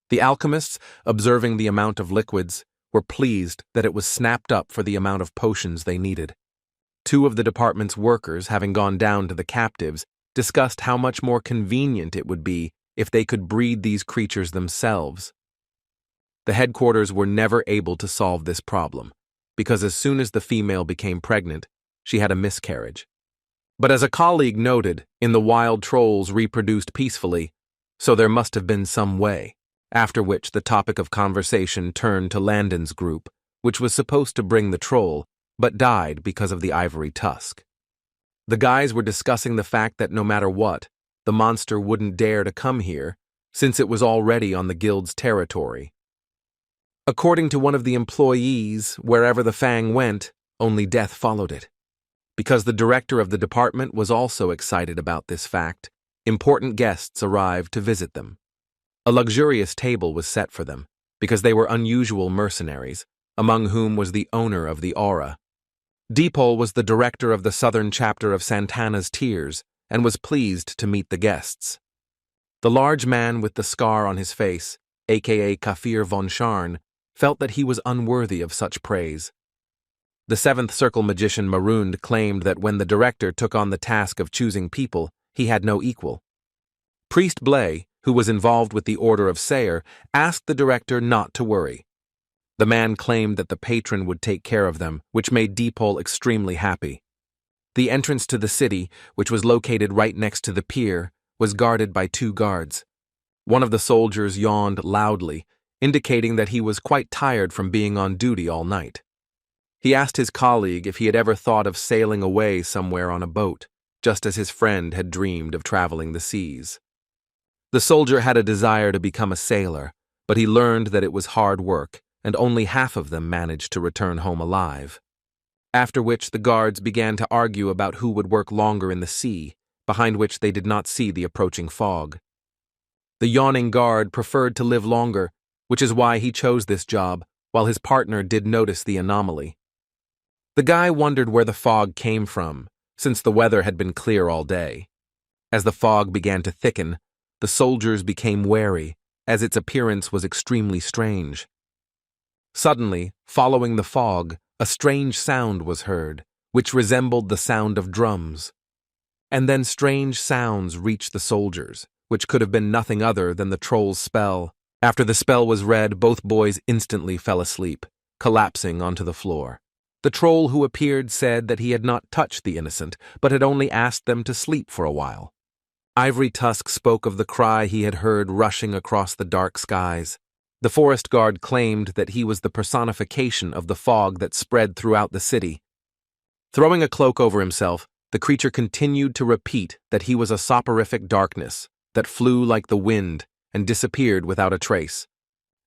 [SPEAKER 1] The alchemists, observing the amount of liquids, were pleased that it was snapped up for the amount of potions they needed. 2 of the department's workers, having gone down to the captives, discussed how much more convenient it would be if they could breed these creatures themselves. The headquarters were never able to solve this problem, because as soon as the female became pregnant, she had a miscarriage. But as a colleague noted, in the wild trolls reproduced peacefully, so there must have been some way. After which the topic of conversation turned to Landon's group, which was supposed to bring the troll, but died because of the ivory tusk. The guys were discussing the fact that no matter what, the monster wouldn't dare to come here, since it was already on the guild's territory. According to one of the employees, wherever the Fang went, only death followed it. Because the director of the department was also excited about this fact, important guests arrived to visit them. A luxurious table was set for them, because they were unusual mercenaries, among whom was the owner of the Aura. Deepole was the director of the southern chapter of Santana's Tears, and was pleased to meet the guests. The large man with the scar on his face, aka Kafir von Scharn, felt that he was unworthy of such praise. The Seventh Circle magician Marooned claimed that when the director took on the task of choosing people, he had no equal. Priest Blay, who was involved with the Order of Sayer, asked the director not to worry. The man claimed that the patron would take care of them, which made Deepole extremely happy. The entrance to the city, which was located right next to the pier, was guarded by 2 guards. One of the soldiers yawned loudly, indicating that he was quite tired from being on duty all night. He asked his colleague if he had ever thought of sailing away somewhere on a boat, just as his friend had dreamed of traveling the seas. The soldier had a desire to become a sailor, but he learned that it was hard work, and only half of them managed to return home alive. After which the guards began to argue about who would work longer in the sea, behind which they did not see the approaching fog. The yawning guard preferred to live longer, which is why he chose this job, while his partner did notice the anomaly. The guy wondered where the fog came from, since the weather had been clear all day. As the fog began to thicken, the soldiers became wary, as its appearance was extremely strange. Suddenly, following the fog, a strange sound was heard, which resembled the sound of drums. And then strange sounds reached the soldiers, which could have been nothing other than the troll's spell. After the spell was read, both boys instantly fell asleep, collapsing onto the floor. The troll who appeared said that he had not touched the innocent, but had only asked them to sleep for a while. Ivory Tusk spoke of the cry he had heard rushing across the dark skies. The forest guard claimed that he was the personification of the fog that spread throughout the city. Throwing a cloak over himself, the creature continued to repeat that he was a soporific darkness that flew like the wind and disappeared without a trace.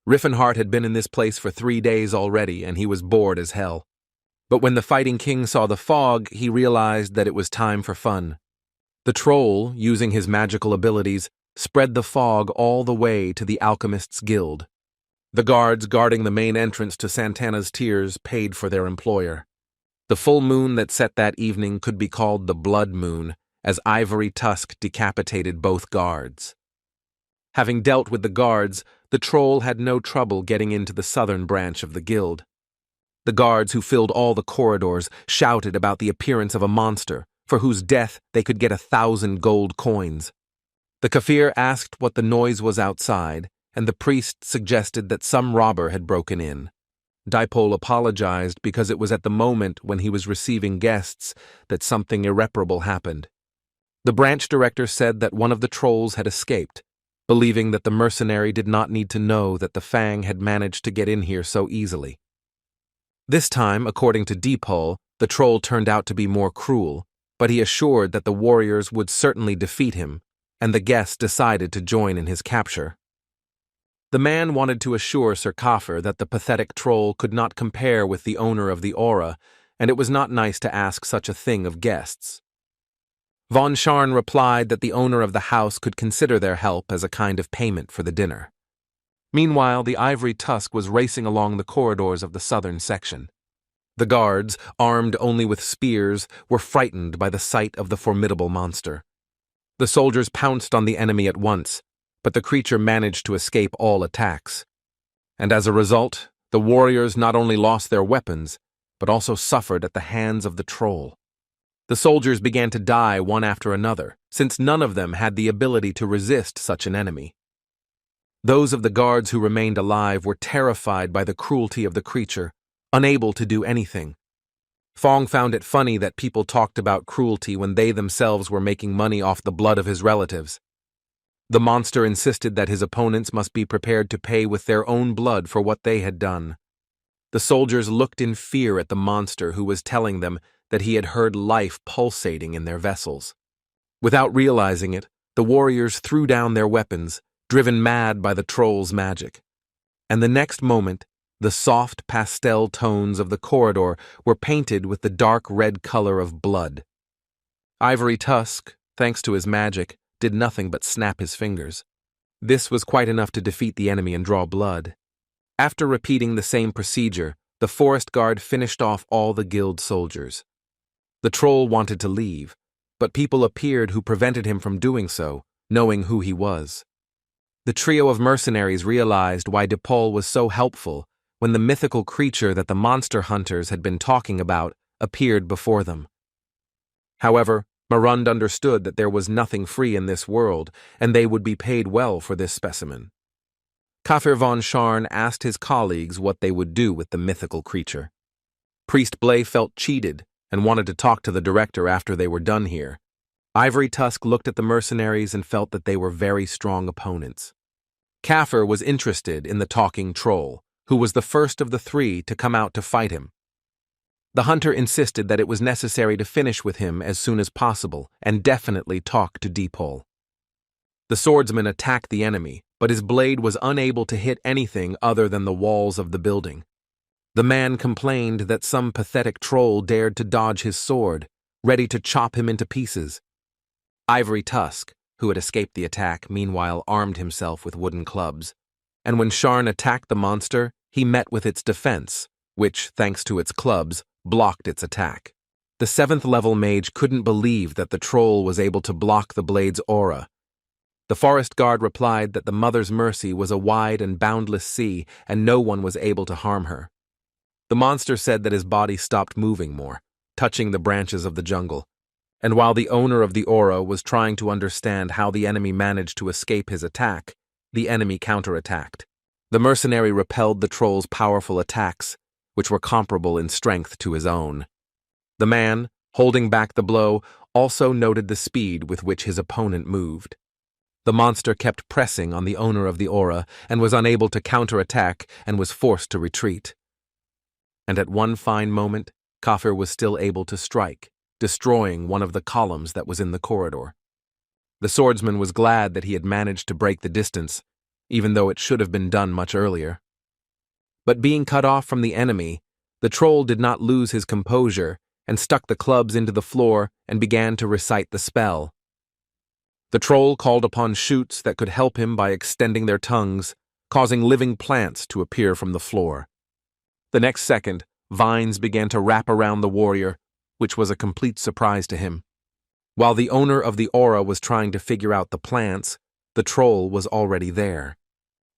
[SPEAKER 1] Riffenhart had been in this place for 3 days already, and he was bored as hell. But when the Fighting King saw the fog, he realized that it was time for fun. The troll, using his magical abilities, spread the fog all the way to the Alchemist's Guild. The guards guarding the main entrance to Santana's Tears paid for their employer. The full moon that set that evening could be called the Blood Moon, as Ivory Tusk decapitated both guards. Having dealt with the guards, the troll had no trouble getting into the southern branch of the guild. The guards who filled all the corridors shouted about the appearance of a monster, for whose death they could get 1,000 gold coins. The Kafir asked what the noise was outside, and the priest suggested that some robber had broken in. Dipole apologized because it was at the moment when he was receiving guests that something irreparable happened. The branch director said that one of the trolls had escaped, believing that the mercenary did not need to know that the Fang had managed to get in here so easily. This time, according to Dipole, the troll turned out to be more cruel, but he assured that the warriors would certainly defeat him, and the guests decided to join in his capture. The man wanted to assure Sir Kafir that the pathetic troll could not compare with the owner of the aura, and it was not nice to ask such a thing of guests. Von Scharn replied that the owner of the house could consider their help as a kind of payment for the dinner. Meanwhile, the Ivory Tusk was racing along the corridors of the southern section. The guards, armed only with spears, were frightened by the sight of the formidable monster. The soldiers pounced on the enemy at once, but the creature managed to escape all attacks. And as a result, the warriors not only lost their weapons, but also suffered at the hands of the troll. The soldiers began to die one after another, since none of them had the ability to resist such an enemy. Those of the guards who remained alive were terrified by the cruelty of the creature, unable to do anything. Fong found it funny that people talked about cruelty when they themselves were making money off the blood of his relatives. The monster insisted that his opponents must be prepared to pay with their own blood for what they had done. The soldiers looked in fear at the monster who was telling them that he had heard life pulsating in their vessels. Without realizing it, the warriors threw down their weapons, driven mad by the troll's magic. And the next moment, the soft pastel tones of the corridor were painted with the dark red color of blood. Ivory Tusk, thanks to his magic, did nothing but snap his fingers. This was quite enough to defeat the enemy and draw blood. After repeating the same procedure, the forest guard finished off all the guild soldiers. The troll wanted to leave, but people appeared who prevented him from doing so, knowing who he was. The trio of mercenaries realized why Dipole was so helpful when the mythical creature that the monster hunters had been talking about appeared before them. However, Marund understood that there was nothing free in this world, and they would be paid well for this specimen. Kafir von Scharn asked his colleagues what they would do with the mythical creature. Priest Blay felt cheated and wanted to talk to the director after they were done here. Ivory Tusk looked at the mercenaries and felt that they were very strong opponents. Kafir was interested in the talking troll, who was the first of the three to come out to fight him. The hunter insisted that it was necessary to finish with him as soon as possible and definitely talk to Dipole. The swordsman attacked the enemy, but his blade was unable to hit anything other than the walls of the building. The man complained that some pathetic troll dared to dodge his sword, ready to chop him into pieces. Ivory Tusk, who had escaped the attack, meanwhile armed himself with wooden clubs, and when Scharn attacked the monster, he met with its defense, which, thanks to its clubs, blocked its attack. The 7th-level mage couldn't believe that the troll was able to block the blade's aura. The forest guard replied that the mother's mercy was a wide and boundless sea and no one was able to harm her. The monster said that his body stopped moving more, touching the branches of the jungle. And while the owner of the aura was trying to understand how the enemy managed to escape his attack, the enemy counterattacked. The mercenary repelled the troll's powerful attacks, which were comparable in strength to his own. The man, holding back the blow, also noted the speed with which his opponent moved. The monster kept pressing on the owner of the aura and was unable to counterattack and was forced to retreat. And at one fine moment, Kafir was still able to strike, destroying one of the columns that was in the corridor. The swordsman was glad that he had managed to break the distance, even though it should have been done much earlier. But being cut off from the enemy, the troll did not lose his composure and stuck the clubs into the floor and began to recite the spell. The troll called upon shoots that could help him by extending their tongues, causing living plants to appear from the floor. The next second, vines began to wrap around the warrior, which was a complete surprise to him. While the owner of the aura was trying to figure out the plants, the troll was already there.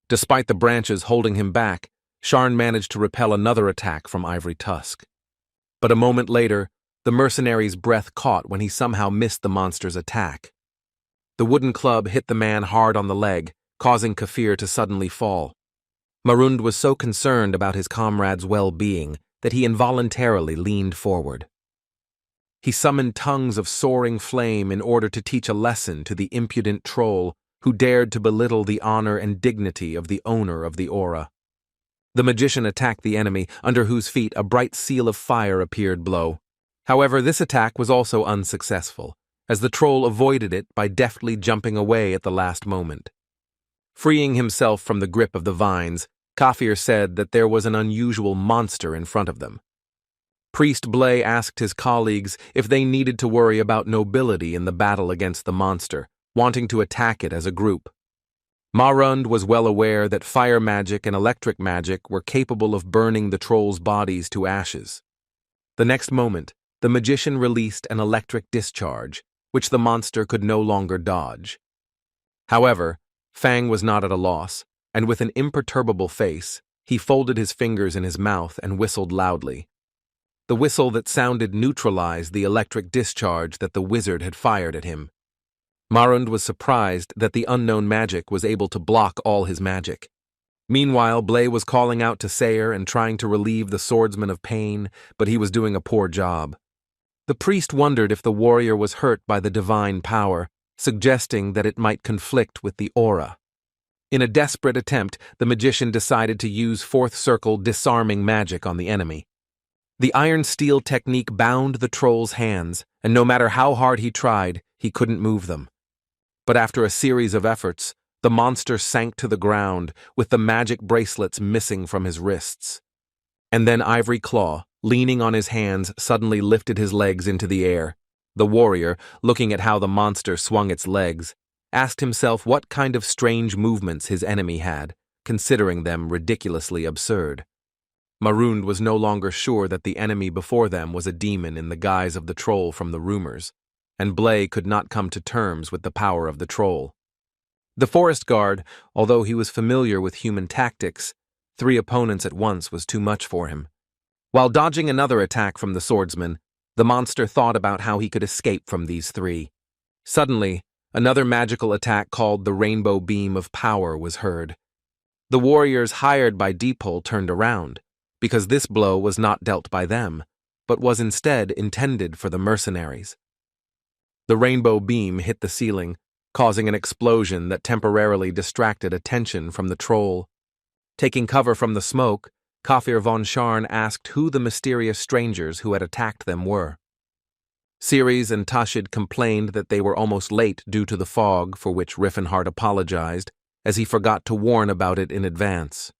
[SPEAKER 1] Despite the branches holding him back, Sharn managed to repel another attack from Ivory Tusk. But a moment later, the mercenary's breath caught when he somehow missed the monster's attack. The wooden club hit the man hard on the leg, causing Kafir to suddenly fall. Marund was so concerned about his comrade's well-being that he involuntarily leaned forward. He summoned tongues of soaring flame in order to teach a lesson to the impudent troll who dared to belittle the honor and dignity of the owner of the aura. The magician attacked the enemy, under whose feet a bright seal of fire appeared below. However, this attack was also unsuccessful, as the troll avoided it by deftly jumping away at the last moment. Freeing himself from the grip of the vines, Kafir said that there was an unusual monster in front of them. Priest Blay asked his colleagues if they needed to worry about nobility in the battle against the monster, wanting to attack it as a group. Marund was well aware that fire magic and electric magic were capable of burning the troll's bodies to ashes. The next moment, the magician released an electric discharge, which the monster could no longer dodge. However, Fang was not at a loss, and with an imperturbable face, he folded his fingers in his mouth and whistled loudly. The whistle that sounded neutralized the electric discharge that the wizard had fired at him. Marund was surprised that the unknown magic was able to block all his magic. Meanwhile, Blay was calling out to Sayer and trying to relieve the swordsman of pain, but he was doing a poor job. The priest wondered if the warrior was hurt by the divine power, suggesting that it might conflict with the aura. In a desperate attempt, the magician decided to use fourth circle disarming magic on the enemy. The iron steel technique bound the troll's hands, and no matter how hard he tried, he couldn't move them. But after a series of efforts, the monster sank to the ground, with the magic bracelets missing from his wrists. And then Ivory Claw, leaning on his hands, suddenly lifted his legs into the air. The warrior, looking at how the monster swung its legs, asked himself what kind of strange movements his enemy had, considering them ridiculously absurd. Marund was no longer sure that the enemy before them was a demon in the guise of the troll from the rumors, and Blay could not come to terms with the power of the troll. The forest guard, although he was familiar with human tactics, 3 opponents at once was too much for him. While dodging another attack from the swordsman, the monster thought about how he could escape from these 3. Suddenly, another magical attack called the Rainbow Beam of Power was heard. The warriors hired by Deepole turned around, because this blow was not dealt by them, but was instead intended for the mercenaries. The rainbow beam hit the ceiling, causing an explosion that temporarily distracted attention from the troll. Taking cover from the smoke, Kafir von Sharn asked who the mysterious strangers who had attacked them were. Cirrus and Tashid complained that they were almost late due to the fog, for which Riffenhart apologized, as he forgot to warn about it in advance.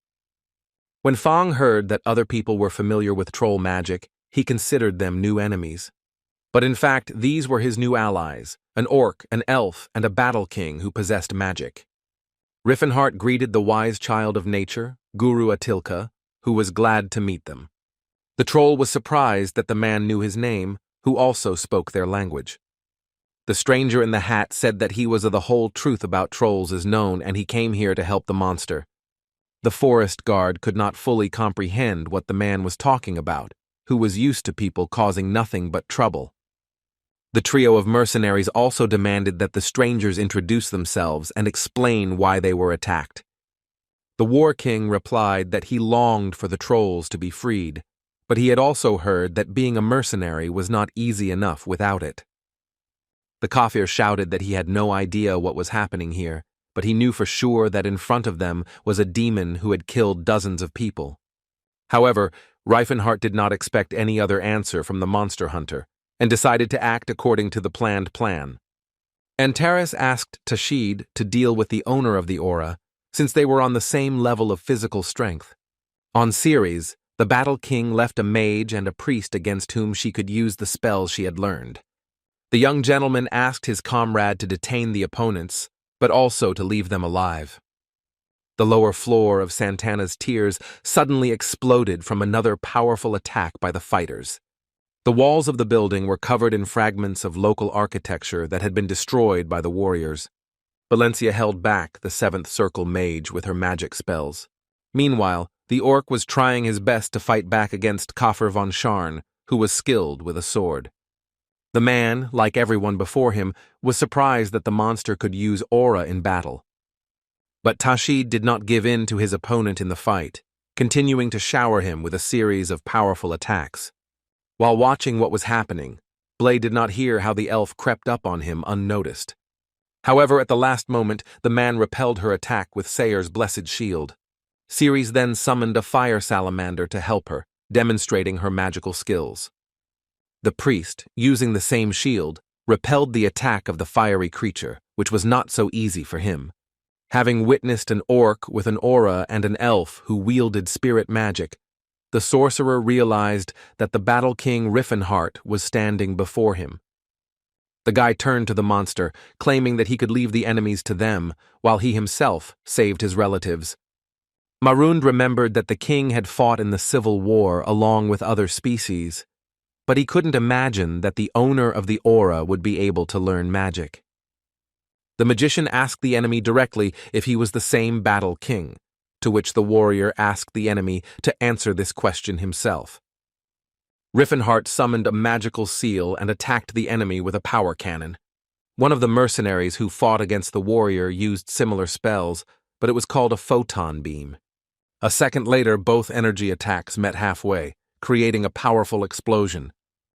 [SPEAKER 1] When Fang heard that other people were familiar with troll magic, he considered them new enemies. But in fact, these were his new allies, an orc, an elf, and a battle king who possessed magic. Riffenhart greeted the wise child of nature, Guru Atilka, who was glad to meet them. The troll was surprised that the man knew his name, who also spoke their language. The stranger in the hat said that he was of the whole truth about trolls is known and he came here to help the monster. The forest guard could not fully comprehend what the man was talking about, who was used to people causing nothing but trouble. The trio of mercenaries also demanded that the strangers introduce themselves and explain why they were attacked. The War King replied that he longed for the trolls to be freed, but he had also heard that being a mercenary was not easy enough without it. The Kafir shouted that he had no idea what was happening here, but he knew for sure that in front of them was a demon who had killed dozens of people. However, Reifenhart did not expect any other answer from the monster hunter, and decided to act according to the planned plan. Antares asked Tashid to deal with the owner of the aura, since they were on the same level of physical strength. On Ceres, the Battle King left a mage and a priest against whom she could use the spells she had learned. The young gentleman asked his comrade to detain the opponents, but also to leave them alive. The lower floor of Santana's Tears suddenly exploded from another powerful attack by the fighters. The walls of the building were covered in fragments of local architecture that had been destroyed by the warriors. Valencia held back the 7th Circle Mage with her magic spells. Meanwhile, the orc was trying his best to fight back against Kafir von Scharn, who was skilled with a sword. The man, like everyone before him, was surprised that the monster could use aura in battle. But Tashid did not give in to his opponent in the fight, continuing to shower him with a series of powerful attacks. While watching what was happening, Blade did not hear how the elf crept up on him unnoticed. However, at the last moment, the man repelled her attack with Sayer's blessed shield. Ceres then summoned a fire salamander to help her, demonstrating her magical skills. The priest, using the same shield, repelled the attack of the fiery creature, which was not so easy for him. Having witnessed an orc with an aura and an elf who wielded spirit magic, the sorcerer realized that the Battle King Riffenhart was standing before him. The guy turned to the monster, claiming that he could leave the enemies to them, while he himself saved his relatives. Marund remembered that the king had fought in the Civil War along with other species, but he couldn't imagine that the owner of the aura would be able to learn magic. The magician asked the enemy directly if he was the same Battle King, to which the warrior asked the enemy to answer this question himself. Riffenhart summoned a magical seal and attacked the enemy with a power cannon. One of the mercenaries who fought against the warrior used similar spells, but it was called a photon beam. A second later, both energy attacks met halfway, creating a powerful explosion.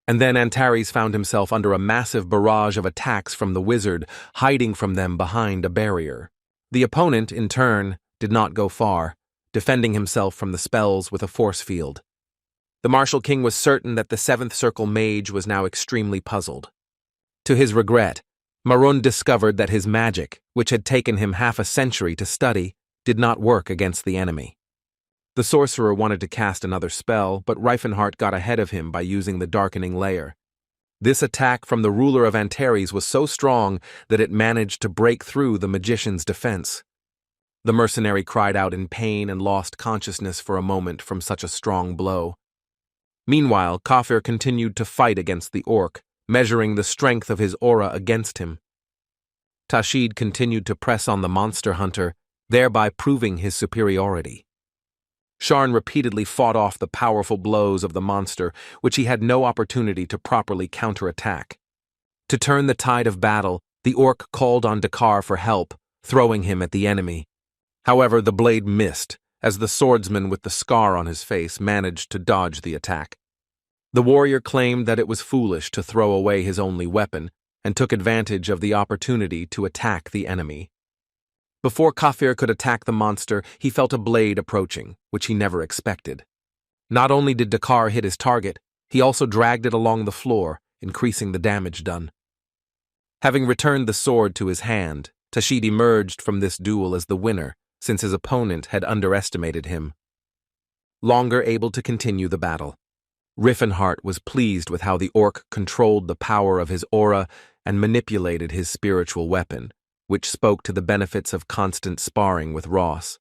[SPEAKER 1] And then Antares found himself under a massive barrage of attacks from the wizard, hiding from them behind a barrier. The opponent, in turn, did not go far, defending himself from the spells with a force field. The Martial King was certain that the 7th Circle Mage was now extremely puzzled. To his regret, Marund discovered that his magic, which had taken him half a century to study, did not work against the enemy. The sorcerer wanted to cast another spell, but Reifenhart got ahead of him by using the darkening layer. This attack from the ruler of Antares was so strong that it managed to break through the magician's defense. The mercenary cried out in pain and lost consciousness for a moment from such a strong blow. Meanwhile, Kafir continued to fight against the orc, measuring the strength of his aura against him. Tashid continued to press on the monster hunter, thereby proving his superiority. Scharn repeatedly fought off the powerful blows of the monster, which he had no opportunity to properly counterattack. To turn the tide of battle, the orc called on Dakar for help, throwing him at the enemy. However, the blade missed, as the swordsman with the scar on his face managed to dodge the attack. The warrior claimed that it was foolish to throw away his only weapon, and took advantage of the opportunity to attack the enemy. Before Kafir could attack the monster, he felt a blade approaching, which he never expected. Not only did Dakar hit his target, he also dragged it along the floor, increasing the damage done. Having returned the sword to his hand, Tashid emerged from this duel as the winner, since his opponent had underestimated him. Longer able to continue the battle, Riffenhart was pleased with how the orc controlled the power of his aura and manipulated his spiritual weapon, which spoke to the benefits of constant sparring with Ross.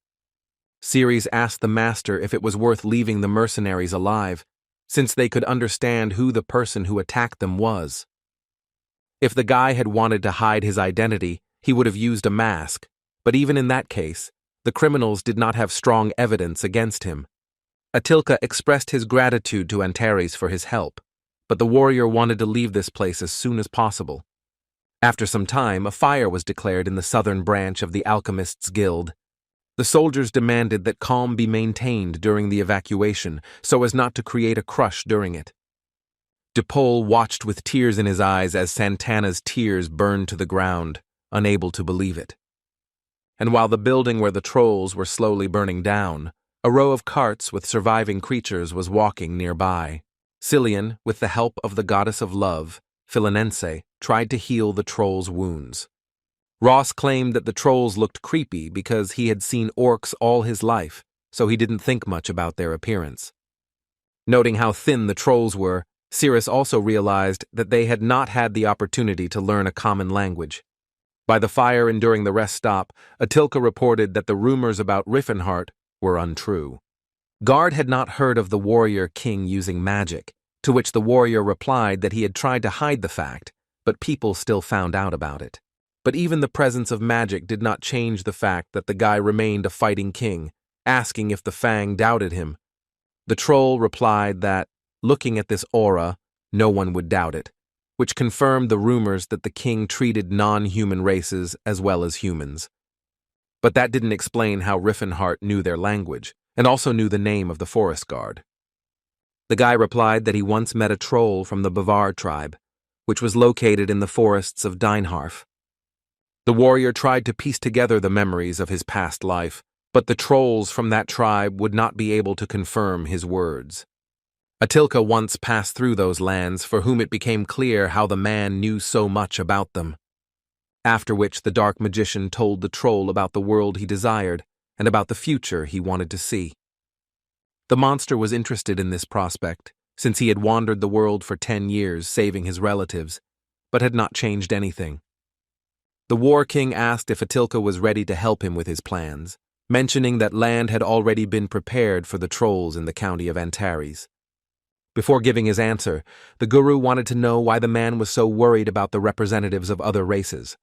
[SPEAKER 1] Ceres asked the master if it was worth leaving the mercenaries alive, since they could understand who the person who attacked them was. If the guy had wanted to hide his identity, he would have used a mask, but even in that case, the criminals did not have strong evidence against him. Atilka expressed his gratitude to Antares for his help, but the warrior wanted to leave this place as soon as possible. After some time, a fire was declared in the southern branch of the Alchemists' Guild. The soldiers demanded that calm be maintained during the evacuation so as not to create a crush during it. DePaul watched with tears in his eyes as Santana's tears burned to the ground, unable to believe it. And while the building where the trolls were slowly burning down, a row of carts with surviving creatures was walking nearby. Cillian, with the help of the goddess of love, Philinense, tried to heal the trolls' wounds. Ross claimed that the trolls looked creepy because he had seen orcs all his life, so he didn't think much about their appearance. Noting how thin the trolls were, Cirrus also realized that they had not had the opportunity to learn a common language. By the fire and during the rest stop, Atilka reported that the rumors about Riffenhart were untrue. Guard had not heard of the warrior king using magic, to which the warrior replied that he had tried to hide the fact, but people still found out about it. But even the presence of magic did not change the fact that the guy remained a fighting king, asking if the Fang doubted him. The troll replied that, looking at this aura, no one would doubt it, which confirmed the rumors that the king treated non-human races as well as humans. But that didn't explain how Riffenhart knew their language, and also knew the name of the forest guard. The guy replied that he once met a troll from the Bavar tribe, which was located in the forests of Deinharf. The warrior tried to piece together the memories of his past life, but the trolls from that tribe would not be able to confirm his words. Atilka once passed through those lands for whom it became clear how the man knew so much about them. After which the dark magician told the troll about the world he desired and about the future he wanted to see. The monster was interested in this prospect, since he had wandered the world for 10 years saving his relatives, but had not changed anything. The War King asked if Atilka was ready to help him with his plans, mentioning that land had already been prepared for the trolls in the county of Antares. Before giving his answer, the guru wanted to know why the man was so worried about the representatives of other races.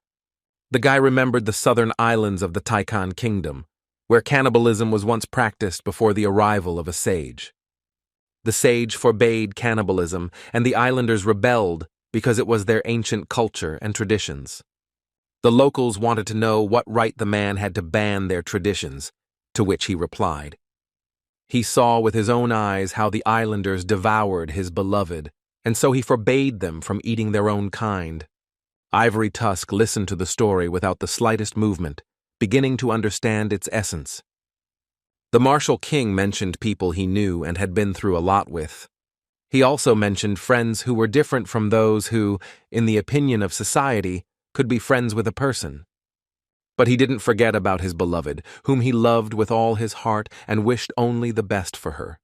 [SPEAKER 1] The guy remembered the southern islands of the Taikan kingdom, where cannibalism was once practiced before the arrival of a sage. The sage forbade cannibalism, and the islanders rebelled because it was their ancient culture and traditions. The locals wanted to know what right the man had to ban their traditions, to which he replied. He saw with his own eyes how the islanders devoured his beloved, and so he forbade them from eating their own kind. Ivory Tusk listened to the story without the slightest movement, beginning to understand its essence. The martial king mentioned people he knew and had been through a lot with. He also mentioned friends who were different from those who, in the opinion of society, could be friends with a person. But he didn't forget about his beloved, whom he loved with all his heart and wished only the best for her.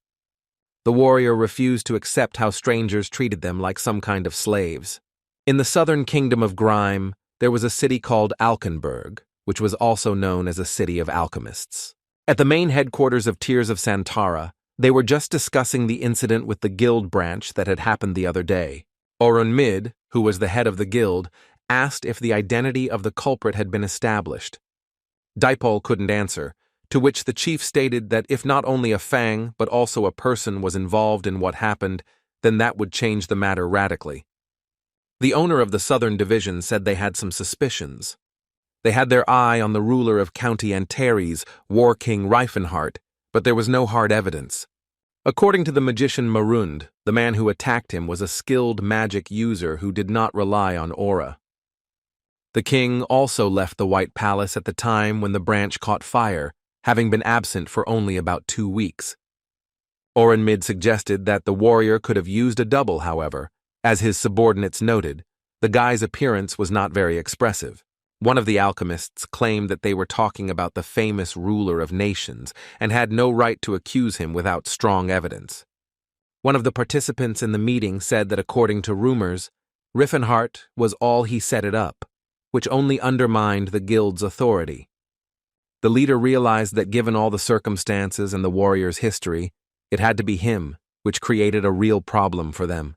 [SPEAKER 1] The warrior refused to accept how strangers treated them like some kind of slaves. In the southern kingdom of Grime, there was a city called Alkenberg, which was also known as a city of alchemists. At the main headquarters of Tears of Santara, they were just discussing the incident with the guild branch that had happened the other day. Orunmid, who was the head of the guild, asked if the identity of the culprit had been established. Dipole couldn't answer, to which the chief stated that if not only a Fang but also a person was involved in what happened, then that would change the matter radically. The owner of the southern division said they had some suspicions. They had their eye on the ruler of County Antares, War King Riefenhart, but there was no hard evidence. According to the magician Marund, the man who attacked him was a skilled magic user who did not rely on aura. The king also left the White Palace at the time when the branch caught fire, having been absent for only about 2 weeks. Orunmid suggested that the warrior could have used a double, however. As his subordinates noted, the guy's appearance was not very expressive. One of the alchemists claimed that they were talking about the famous ruler of nations and had no right to accuse him without strong evidence. One of the participants in the meeting said that according to rumors, Riffenhart was all he set it up, which only undermined the guild's authority. The leader realized that given all the circumstances and the warrior's history, it had to be him, which created a real problem for them.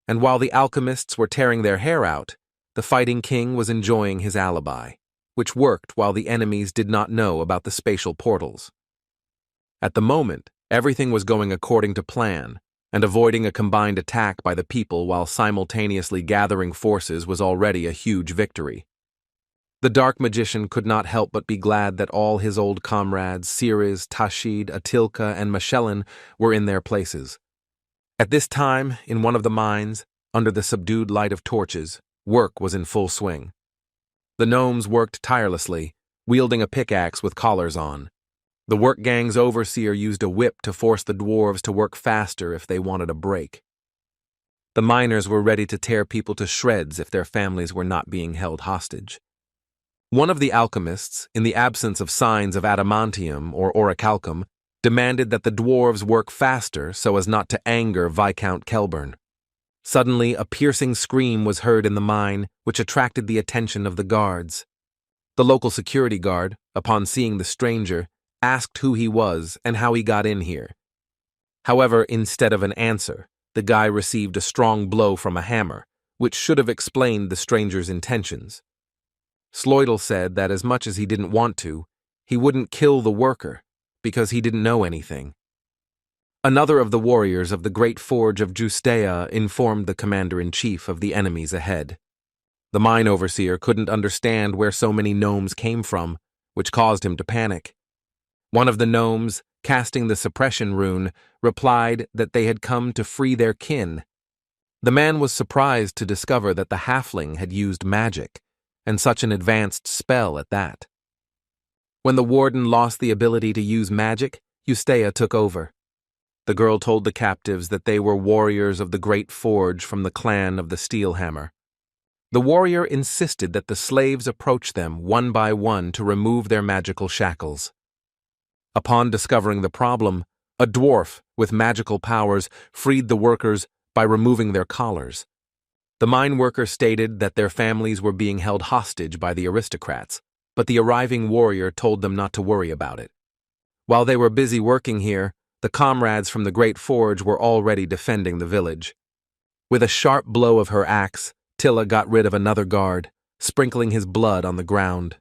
[SPEAKER 1] And while the alchemists were tearing their hair out, the fighting king was enjoying his alibi, which worked while the enemies did not know about the spatial portals. At the moment, everything was going according to plan, and avoiding a combined attack by the people while simultaneously gathering forces was already a huge victory. The dark magician could not help but be glad that all his old comrades, Cirrus, Tashid, Atilka, and Michelin, were in their places. At this time, in one of the mines, under the subdued light of torches, work was in full swing. The gnomes worked tirelessly, wielding a pickaxe with collars on. The work gang's overseer used a whip to force the dwarves to work faster if they wanted a break. The miners were ready to tear people to shreds if their families were not being held hostage. One of the alchemists, in the absence of signs of adamantium or orichalcum, demanded that the dwarves work faster so as not to anger Viscount Kelburn. Suddenly, a piercing scream was heard in the mine, which attracted the attention of the guards. The local security guard, upon seeing the stranger, asked who he was and how he got in here. However, instead of an answer, the guy received a strong blow from a hammer, which should have explained the stranger's intentions. Sloydel said that as much as he didn't want to, he wouldn't kill the worker, because he didn't know anything. Another of the warriors of the great forge of Justea informed the commander-in-chief of the enemies ahead. The mine overseer couldn't understand where so many gnomes came from, which caused him to panic. One of the gnomes, casting the suppression rune, replied that they had come to free their kin. The man was surprised to discover that the halfling had used magic, and such an advanced spell at that. When the warden lost the ability to use magic, Justea took over. The girl told the captives that they were warriors of the great forge from the clan of the Steelhammer. The warrior insisted that the slaves approach them one by one to remove their magical shackles. Upon discovering the problem, a dwarf with magical powers freed the workers by removing their collars. The mine worker stated that their families were being held hostage by the aristocrats, but the arriving warrior told them not to worry about it. While they were busy working here, the comrades from the great forge were already defending the village. With a sharp blow of her axe, Tilla got rid of another guard, sprinkling his blood on the ground.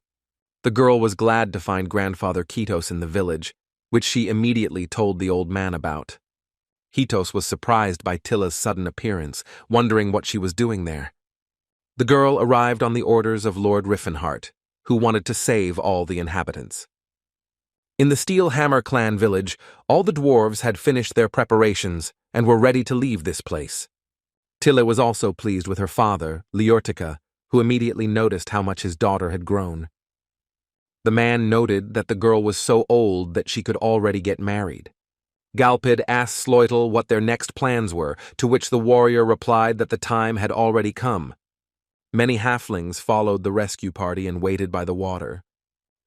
[SPEAKER 1] The girl was glad to find Grandfather Kitos in the village, which she immediately told the old man about. Kitos was surprised by Tilla's sudden appearance, wondering what she was doing there. The girl arrived on the orders of Lord Riffenhart, who wanted to save all the inhabitants. In the Steelhammer clan village, all the dwarves had finished their preparations and were ready to leave this place. Tilla was also pleased with her father, Leortica, who immediately noticed how much his daughter had grown. The man noted that the girl was so old that she could already get married. Galpid asked Sloitel what their next plans were, to which the warrior replied that the time had already come. Many halflings followed the rescue party and waited by the water.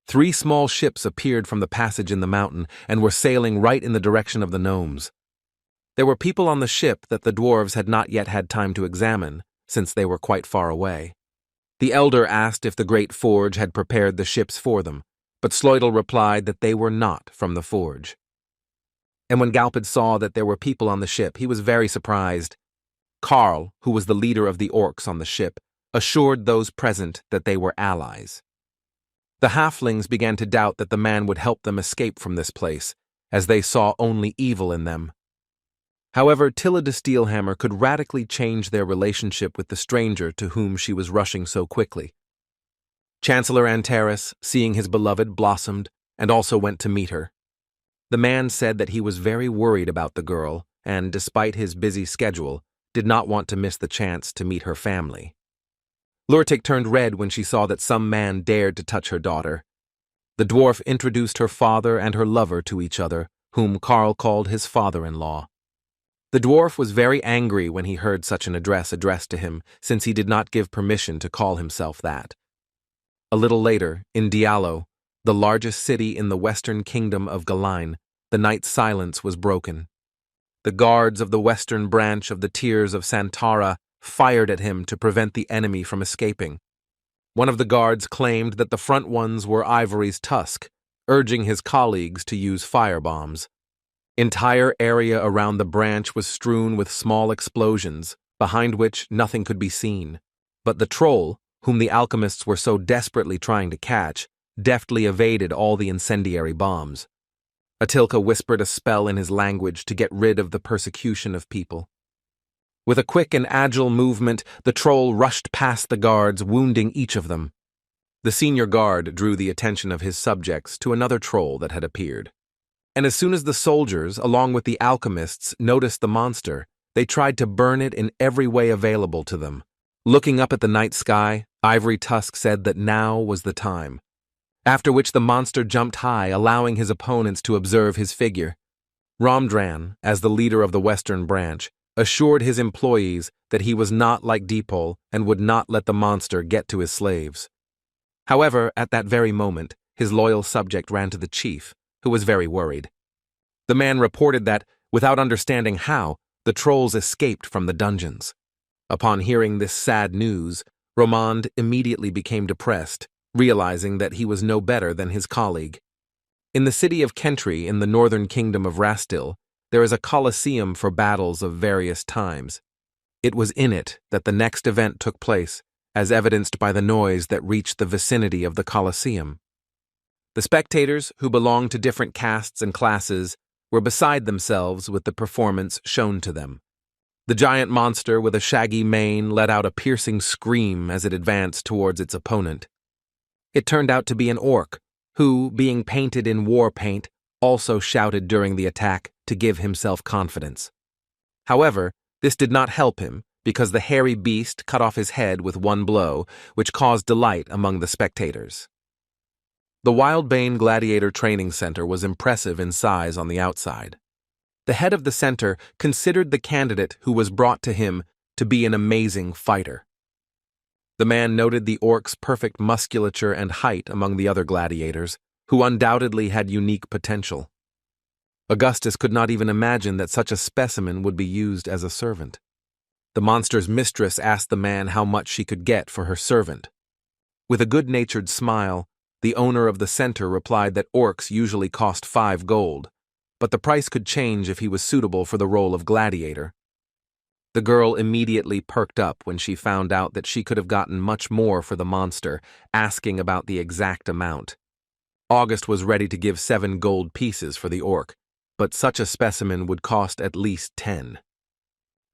[SPEAKER 1] 3 small ships appeared from the passage in the mountain and were sailing right in the direction of the gnomes. There were people on the ship that the dwarves had not yet had time to examine, since they were quite far away. The elder asked if the great forge had prepared the ships for them, but Sloitel replied that they were not from the forge. And when Galpid saw that there were people on the ship, he was very surprised. Karl, who was the leader of the orcs on the ship, assured those present that they were allies. The halflings began to doubt that the man would help them escape from this place, as they saw only evil in them. However, Tilla de Steelhammer could radically change their relationship with the stranger to whom she was rushing so quickly. Chancellor Antares, seeing his beloved, blossomed, and also went to meet her. The man said that he was very worried about the girl and, despite his busy schedule, did not want to miss the chance to meet her family. Lurtik turned red when she saw that some man dared to touch her daughter. The dwarf introduced her father and her lover to each other, whom Karl called his father-in-law. The dwarf was very angry when he heard such an address addressed to him, since he did not give permission to call himself that. A little later, in Diallo, the largest city in the western kingdom of Galain, the night's silence was broken. The guards of the western branch of the Tears of Santara fired at him to prevent the enemy from escaping. One of the guards claimed that the front ones were Ivory's Tusk, urging his colleagues to use firebombs. Entire area around the branch was strewn with small explosions, behind which nothing could be seen. But the troll, whom the alchemists were so desperately trying to catch, deftly evaded all the incendiary bombs. Atilka whispered a spell in his language to get rid of the persecution of people. With a quick and agile movement, the troll rushed past the guards, wounding each of them. The senior guard drew the attention of his subjects to another troll that had appeared. And as soon as the soldiers, along with the alchemists, noticed the monster, they tried to burn it in every way available to them. Looking up at the night sky, Ivory Tusk said that now was the time. After which the monster jumped high, allowing his opponents to observe his figure. Ramdran, as the leader of the Western Branch, assured his employees that he was not like Deepole and would not let the monster get to his slaves. However, at that very moment, his loyal subject ran to the chief, who was very worried. The man reported that, without understanding how, the trolls escaped from the dungeons. Upon hearing this sad news, Romand immediately became depressed, realizing that he was no better than his colleague. In the city of Kentry in the northern kingdom of Rastil, there is a coliseum for battles of various times. It was in it that the next event took place, as evidenced by the noise that reached the vicinity of the coliseum. The spectators, who belonged to different castes and classes, were beside themselves with the performance shown to them. The giant monster with a shaggy mane let out a piercing scream as it advanced towards its opponent. It turned out to be an orc, who, being painted in war paint, also shouted during the attack to give himself confidence. However, this did not help him, because the hairy beast cut off his head with one blow, which caused delight among the spectators. The Wildbane Gladiator Training Center was impressive in size on the outside. The head of the center considered the candidate who was brought to him to be an amazing fighter. The man noted the orc's perfect musculature and height among the other gladiators, who undoubtedly had unique potential. Augustus could not even imagine that such a specimen would be used as a servant. The monster's mistress asked the man how much she could get for her servant. With a good-natured smile, the owner of the center replied that orcs usually cost 5 gold, but the price could change if he was suitable for the role of gladiator. The girl immediately perked up when she found out that she could have gotten much more for the monster, asking about the exact amount. August was ready to give 7 gold pieces for the orc, but such a specimen would cost at least 10.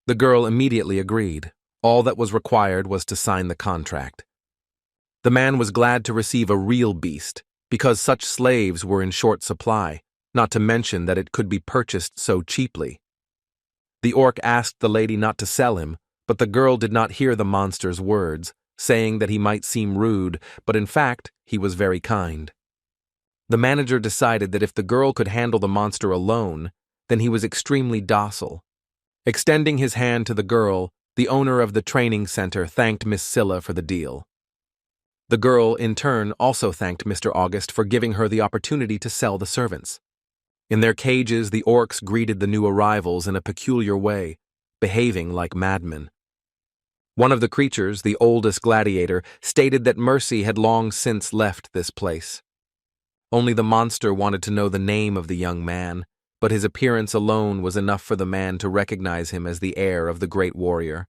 [SPEAKER 1] The girl immediately agreed. All that was required was to sign the contract. The man was glad to receive a real beast, because such slaves were in short supply, not to mention that it could be purchased so cheaply. The orc asked the lady not to sell him, but the girl did not hear the monster's words, saying that he might seem rude, but in fact, he was very kind. The manager decided that if the girl could handle the monster alone, then he was extremely docile. Extending his hand to the girl, the owner of the training center thanked Miss Scylla for the deal. The girl, in turn, also thanked Mr. August for giving her the opportunity to sell the servants. In their cages, the orcs greeted the new arrivals in a peculiar way, behaving like madmen. One of the creatures, the oldest gladiator, stated that Mercy had long since left this place. Only the monster wanted to know the name of the young man, but his appearance alone was enough for the man to recognize him as the heir of the great warrior.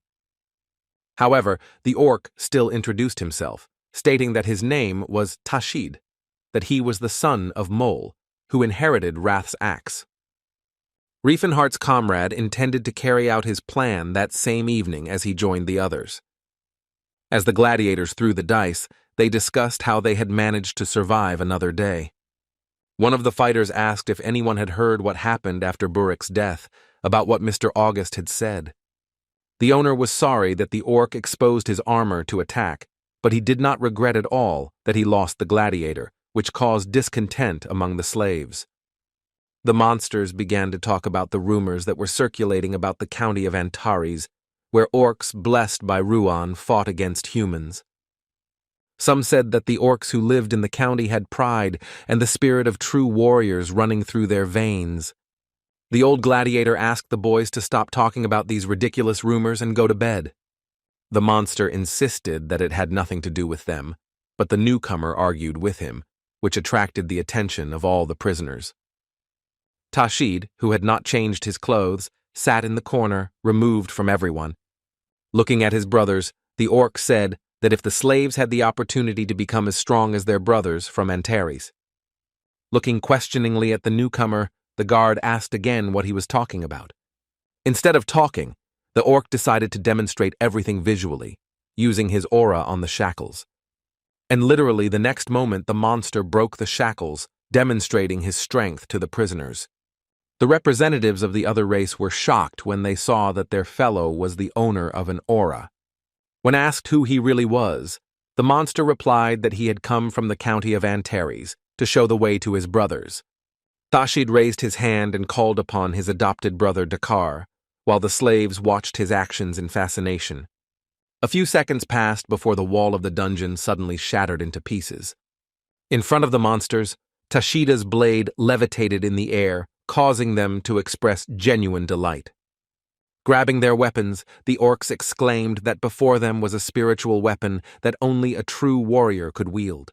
[SPEAKER 1] However, the orc still introduced himself, stating that his name was Tashid, that he was the son of Mol, who inherited Wrath's axe. Riefenhardt's comrade intended to carry out his plan that same evening as he joined the others. As the gladiators threw the dice, they discussed how they had managed to survive another day. One of the fighters asked if anyone had heard what happened after Burik's death, about what Mr. August had said. The owner was sorry that the orc exposed his armor to attack, but he did not regret at all that he lost the gladiator, which caused discontent among the slaves. The monsters began to talk about the rumors that were circulating about the county of Antares, where orcs blessed by Ruan fought against humans. Some said that the orcs who lived in the county had pride and the spirit of true warriors running through their veins. The old gladiator asked the boys to stop talking about these ridiculous rumors and go to bed. The monster insisted that it had nothing to do with them, but the newcomer argued with him, which attracted the attention of all the prisoners. Tashid, who had not changed his clothes, sat in the corner, removed from everyone. Looking at his brothers, the orc said that if the slaves had the opportunity to become as strong as their brothers from Antares. Looking questioningly at the newcomer, the guard asked again what he was talking about. Instead of talking, the orc decided to demonstrate everything visually, using his aura on the shackles. And literally the next moment the monster broke the shackles, demonstrating his strength to the prisoners. The representatives of the other race were shocked when they saw that their fellow was the owner of an aura. When asked who he really was, the monster replied that he had come from the county of Antares to show the way to his brothers. Tashid raised his hand and called upon his adopted brother Dakar, while the slaves watched his actions in fascination. A few seconds passed before the wall of the dungeon suddenly shattered into pieces. In front of the monsters, Tashida's blade levitated in the air, causing them to express genuine delight. Grabbing their weapons, the orcs exclaimed that before them was a spiritual weapon that only a true warrior could wield.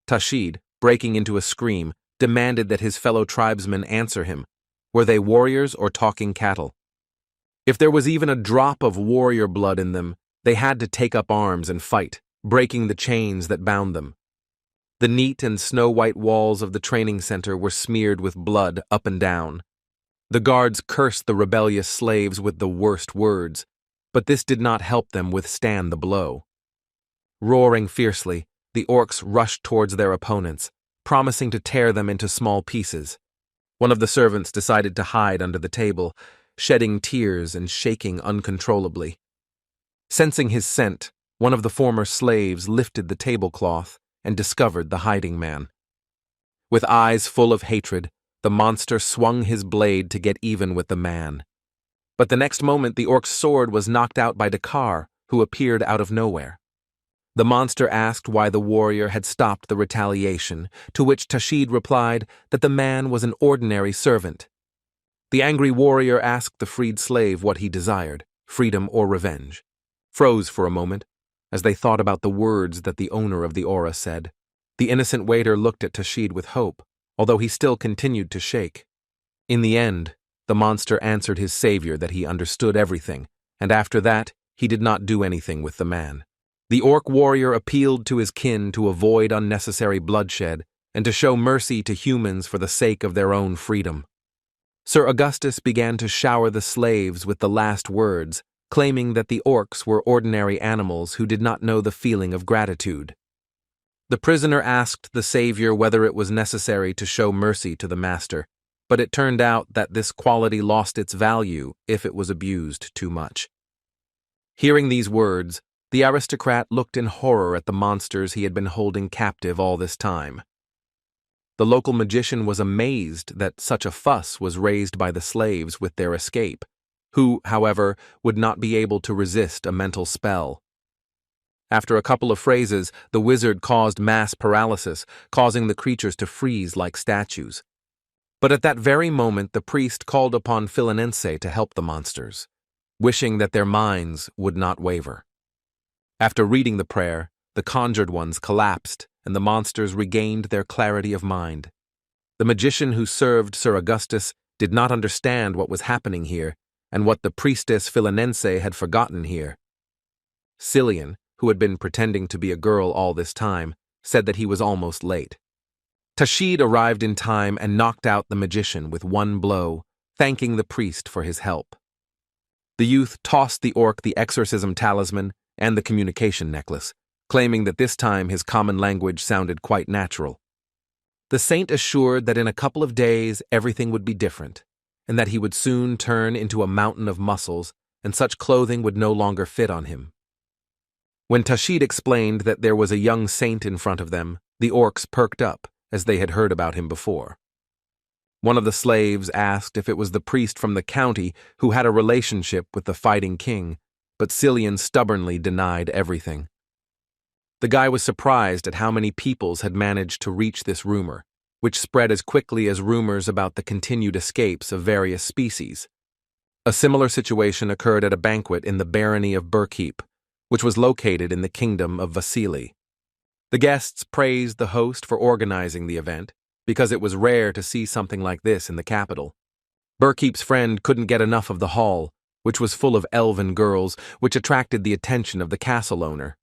[SPEAKER 1] Tashid, breaking into a scream, demanded that his fellow tribesmen answer him. Were they warriors or talking cattle? If there was even a drop of warrior blood in them, they had to take up arms and fight, breaking the chains that bound them. The neat and snow-white walls of the training center were smeared with blood up and down. The guards cursed the rebellious slaves with the worst words, but this did not help them withstand the blow. Roaring fiercely, the orcs rushed towards their opponents, promising to tear them into small pieces. One of the servants decided to hide under the table, shedding tears and shaking uncontrollably. Sensing his scent, one of the former slaves lifted the tablecloth and discovered the hiding man. With eyes full of hatred, the monster swung his blade to get even with the man. But the next moment the orc's sword was knocked out by Dakar, who appeared out of nowhere. The monster asked why the warrior had stopped the retaliation, to which Tashid replied that the man was an ordinary servant. The angry warrior asked the freed slave what he desired, freedom or revenge. Froze for a moment, as they thought about the words that the owner of the aura said. The innocent waiter looked at Tashid with hope, although he still continued to shake. In the end, the monster answered his savior that he understood everything, and after that, he did not do anything with the man. The orc warrior appealed to his kin to avoid unnecessary bloodshed and to show mercy to humans for the sake of their own freedom. Sir Augustus began to shower the slaves with the last words, claiming that the orcs were ordinary animals who did not know the feeling of gratitude. The prisoner asked the savior whether it was necessary to show mercy to the master, but it turned out that this quality lost its value if it was abused too much. Hearing these words, the aristocrat looked in horror at the monsters he had been holding captive all this time. The local magician was amazed that such a fuss was raised by the slaves with their escape, who, however, would not be able to resist a mental spell. After a couple of phrases, the wizard caused mass paralysis, causing the creatures to freeze like statues. But at that very moment the priest called upon Philinense to help the monsters, wishing that their minds would not waver. After reading the prayer, the conjured ones collapsed and the monsters regained their clarity of mind. The magician who served Sir Augustus did not understand what was happening here and what the priestess Philinense had forgotten here. Cillian, who had been pretending to be a girl all this time, said that he was almost late. Tashid arrived in time and knocked out the magician with one blow, thanking the priest for his help. The youth tossed the orc the exorcism talisman and the communication necklace, claiming that this time his common language sounded quite natural. The saint assured that in a couple of days everything would be different, and that he would soon turn into a mountain of muscles, and such clothing would no longer fit on him. When Tashid explained that there was a young saint in front of them, the orcs perked up, as they had heard about him before. One of the slaves asked if it was the priest from the county who had a relationship with the fighting king, but Cillian stubbornly denied everything. The guy was surprised at how many peoples had managed to reach this rumor, which spread as quickly as rumors about the continued escapes of various species. A similar situation occurred at a banquet in the barony of Burkeep, which was located in the kingdom of Vasili. The guests praised the host for organizing the event, because it was rare to see something like this in the capital. Burkeep's friend couldn't get enough of the hall, which was full of elven girls, which attracted the attention of the castle owner,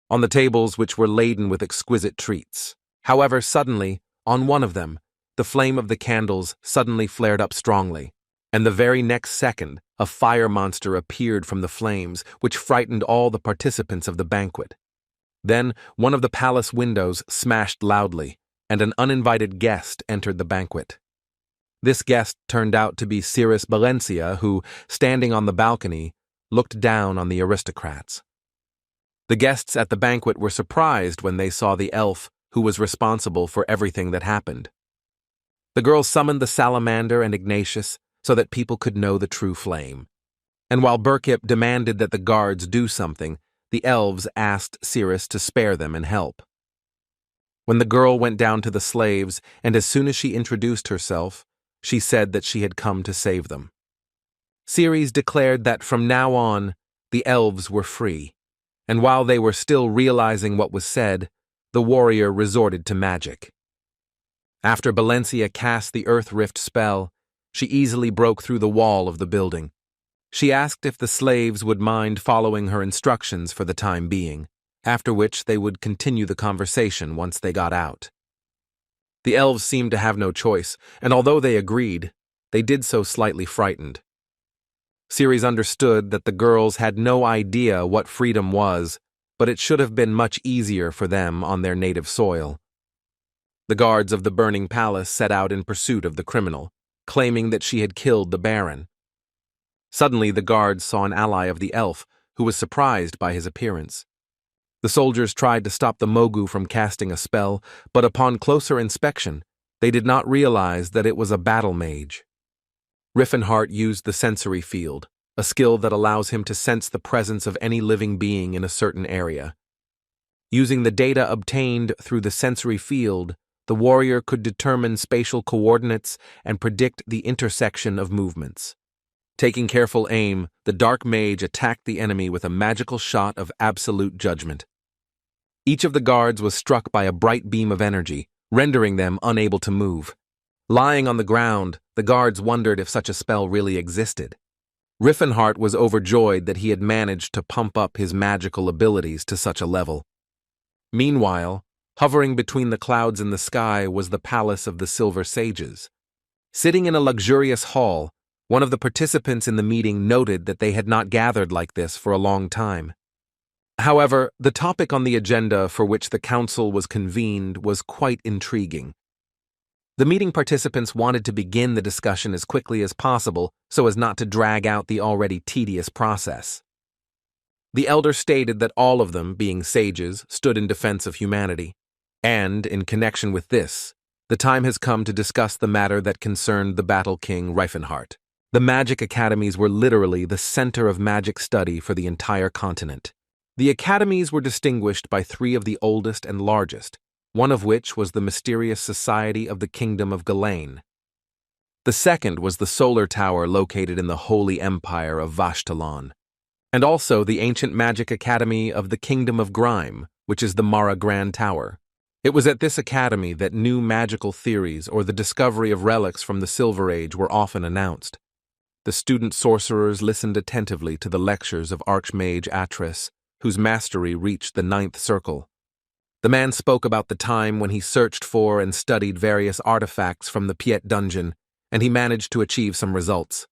[SPEAKER 1] on the tables which were laden with exquisite treats. However, suddenly, on one of them, the flame of the candles suddenly flared up strongly, and the very next second, a fire monster appeared from the flames, which frightened all the participants of the banquet. Then, one of the palace windows smashed loudly, and an uninvited guest entered the banquet. This guest turned out to be Cirrus who, standing on the balcony, looked down on the aristocrats. The guests at the banquet were surprised when they saw the elf who was responsible for everything that happened. The girls summoned the salamander and Ignatius so that people could know the true flame. And while Burkeep demanded that the guards do something, the elves asked Cirrus to spare them and help. When the girl went down to the slaves, and as soon as she introduced herself, she said that she had come to save them. Cirrus declared that from now on, the elves were free, and while they were still realizing what was said, the warrior resorted to magic. After Valencia cast the Earth Rift spell, she easily broke through the wall of the building. She asked if the slaves would mind following her instructions for the time being, after which they would continue the conversation once they got out. The elves seemed to have no choice, and although they agreed, they did so slightly frightened. Cirrus understood that the girls had no idea what freedom was, but it should have been much easier for them on their native soil. The guards of the burning palace set out in pursuit of the criminal, claiming that she had killed the baron. Suddenly the guards saw an ally of the elf, who was surprised by his appearance. The soldiers tried to stop the Mogu from casting a spell, but upon closer inspection, they did not realize that it was a battle mage. Riffenhart used the sensory field, a skill that allows him to sense the presence of any living being in a certain area. Using the data obtained through the sensory field, the warrior could determine spatial coordinates and predict the intersection of movements. Taking careful aim, the dark mage attacked the enemy with a magical shot of absolute judgment. Each of the guards was struck by a bright beam of energy, rendering them unable to move. Lying on the ground, the guards wondered if such a spell really existed. Riffenhart was overjoyed that he had managed to pump up his magical abilities to such a level. Meanwhile, hovering between the clouds in the sky was the palace of the Silver Sages. Sitting in a luxurious hall, one of the participants in the meeting noted that they had not gathered like this for a long time. However, the topic on the agenda for which the council was convened was quite intriguing. The meeting participants wanted to begin the discussion as quickly as possible so as not to drag out the already tedious process. The elder stated that all of them, being sages, stood in defense of humanity. And, in connection with this, the time has come to discuss the matter that concerned the Battle King Riffenhart. The magic academies were literally the center of magic study for the entire continent. The academies were distinguished by 3 of the oldest and largest, one of which was the mysterious Society of the Kingdom of Ghislaine. The second was the Solar Tower located in the Holy Empire of Vashtalon, and also the ancient magic academy of the Kingdom of Grime, which is the Mara Grand Tower. It was at this academy that new magical theories or the discovery of relics from the Silver Age were often announced. The student sorcerers listened attentively to the lectures of Archmage Atris, whose mastery reached the 9th circle. The man spoke about the time when he searched for and studied various artifacts from the Piet dungeon, and he managed to achieve some results.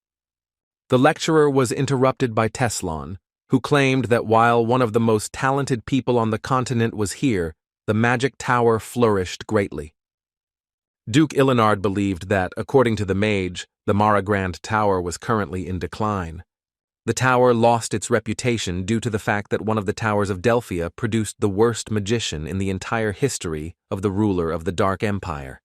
[SPEAKER 1] The lecturer was interrupted by Teslon, who claimed that while one of the most talented people on the continent was here, the magic tower flourished greatly. Duke Illinard believed that, according to the mage, the Mara Grand Tower was currently in decline. The tower lost its reputation due to the fact that one of the towers of Delphia produced the worst magician in the entire history of the ruler of the Dark Empire.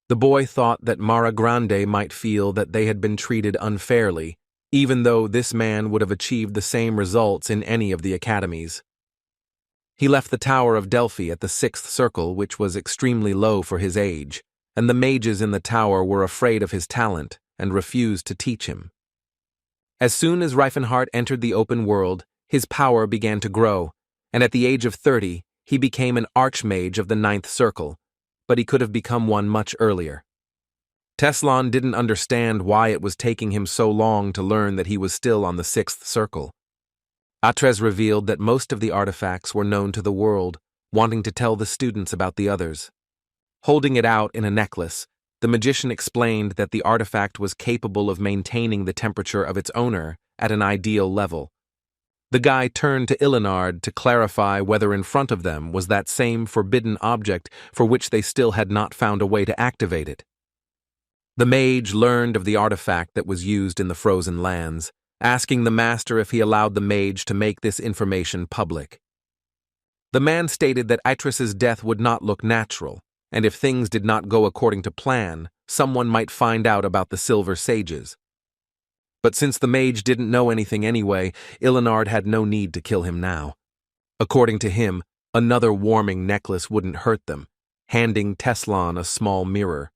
[SPEAKER 1] The boy thought that Mara Grande might feel that they had been treated unfairly, even though this man would have achieved the same results in any of the academies. He left the Tower of Delphi at the 6th circle, which was extremely low for his age, and the mages in the tower were afraid of his talent and refused to teach him. As soon as Riffenhart entered the open world, his power began to grow, and at the age of 30, he became an archmage of the 9th circle, but he could have become one much earlier. Teslan didn't understand why it was taking him so long to learn that he was still on the sixth circle. Atres revealed that most of the artifacts were known to the world, wanting to tell the students about the others. Holding it out in a necklace, the magician explained that the artifact was capable of maintaining the temperature of its owner at an ideal level. The guy turned to Ilinard to clarify whether in front of them was that same forbidden object for which they still had not found a way to activate it. The mage learned of the artifact that was used in the frozen lands, asking the master if he allowed the mage to make this information public. The man stated that Atres's death would not look natural, and if things did not go according to plan, someone might find out about the Silver Sages. But since the mage didn't know anything anyway, Ilinard had no need to kill him now. According to him, another warming necklace wouldn't hurt them, handing Teslan a small mirror.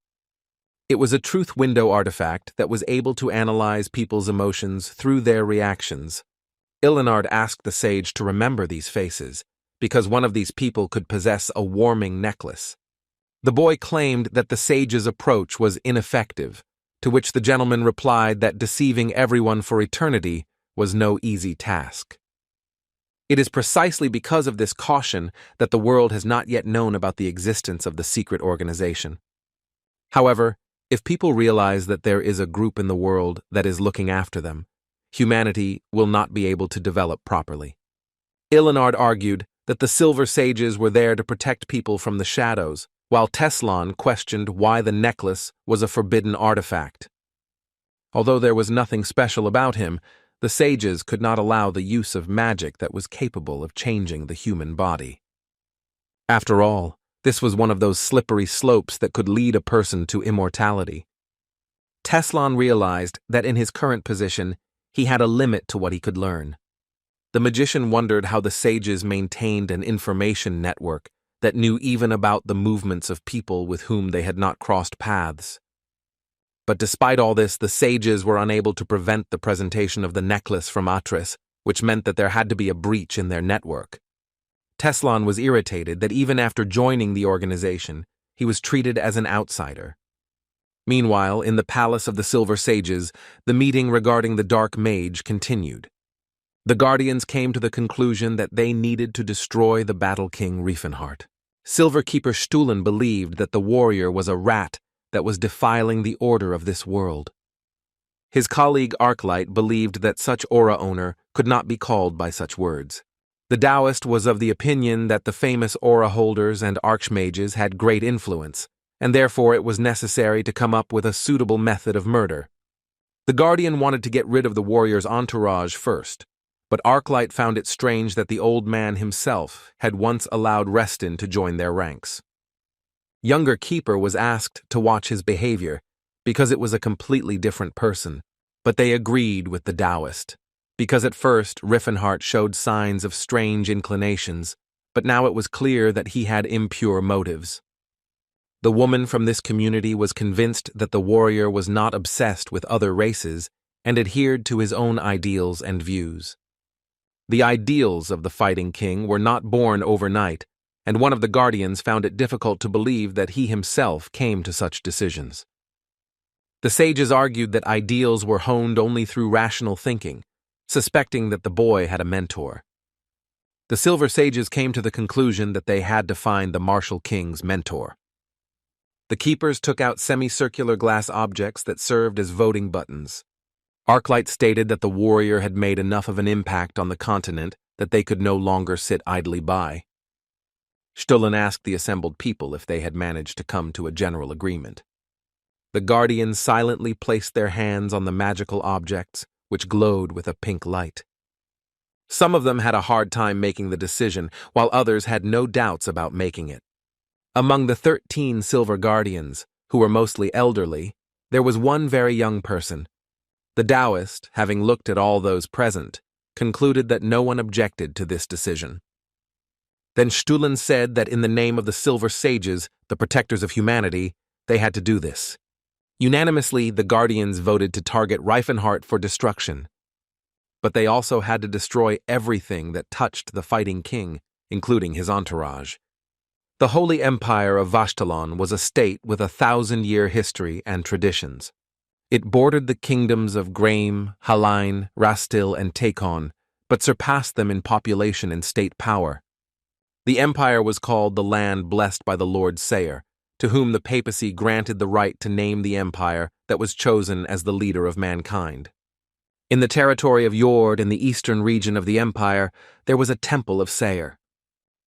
[SPEAKER 1] It was a truth window artifact that was able to analyze people's emotions through their reactions. Ilinard asked the sage to remember these faces, because one of these people could possess a warming necklace. The boy claimed that the sage's approach was ineffective, to which the gentleman replied that deceiving everyone for eternity was no easy task. It is precisely because of this caution that the world has not yet known about the existence of the secret organization. However, if people realize that there is a group in the world that is looking after them, humanity will not be able to develop properly. Ilinard argued that the Silver Sages were there to protect people from the shadows, while Teslan questioned why the necklace was a forbidden artifact. Although there was nothing special about him, the sages could not allow the use of magic that was capable of changing the human body. After all, this was one of those slippery slopes that could lead a person to immortality. Teslan realized that in his current position, he had a limit to what he could learn. The magician wondered how the sages maintained an information network that knew even about the movements of people with whom they had not crossed paths. But despite all this, the sages were unable to prevent the presentation of the necklace from Atres, which meant that there had to be a breach in their network. Teslan was irritated that even after joining the organization, he was treated as an outsider. Meanwhile, in the palace of the Silver Sages, the meeting regarding the Dark Mage continued. The Guardians came to the conclusion that they needed to destroy the Battle King Riefenhart. Silver Keeper Stuhlen believed that the warrior was a rat that was defiling the order of this world. His colleague Arclight believed that such aura owner could not be called by such words. The Taoist was of the opinion that the famous aura holders and archmages had great influence, and therefore it was necessary to come up with a suitable method of murder. The Guardian wanted to get rid of the warrior's entourage first, but Arclight found it strange that the old man himself had once allowed Reston to join their ranks. Younger Keeper was asked to watch his behavior, because it was a completely different person, but they agreed with the Taoist, because at first Riefenhart showed signs of strange inclinations, but now it was clear that he had impure motives. The woman from this community was convinced that the warrior was not obsessed with other races and adhered to his own ideals and views. The ideals of the Fighting King were not born overnight, and one of the Guardians found it difficult to believe that he himself came to such decisions. The sages argued that ideals were honed only through rational thinking, suspecting that the boy had a mentor. The Silver Sages came to the conclusion that they had to find the Martial King's mentor. The Keepers took out semicircular glass objects that served as voting buttons. Arclight stated that the warrior had made enough of an impact on the continent that they could no longer sit idly by. Stuhlen asked the assembled people if they had managed to come to a general agreement. The Guardians silently placed their hands on the magical objects, which glowed with a pink light. Some of them had a hard time making the decision, while others had no doubts about making it. Among the 13 Silver Guardians, who were mostly elderly, there was one very young person. The Taoist, having looked at all those present, concluded that no one objected to this decision. Then Stuhlen said that in the name of the Silver Sages, the protectors of humanity, they had to do this. Unanimously, the Guardians voted to target Riefenhart for destruction. But they also had to destroy everything that touched the Fighting King, including his entourage. The Holy Empire of Vashtalon was a state with a 1,000-year history and traditions. It bordered the kingdoms of Graim, Halain, Rastil, and Takon, but surpassed them in population and state power. The empire was called the land blessed by the Lord Sayer, to whom the papacy granted the right to name the empire that was chosen as the leader of mankind. In the territory of Yord in the eastern region of the empire, there was a temple of Sayer.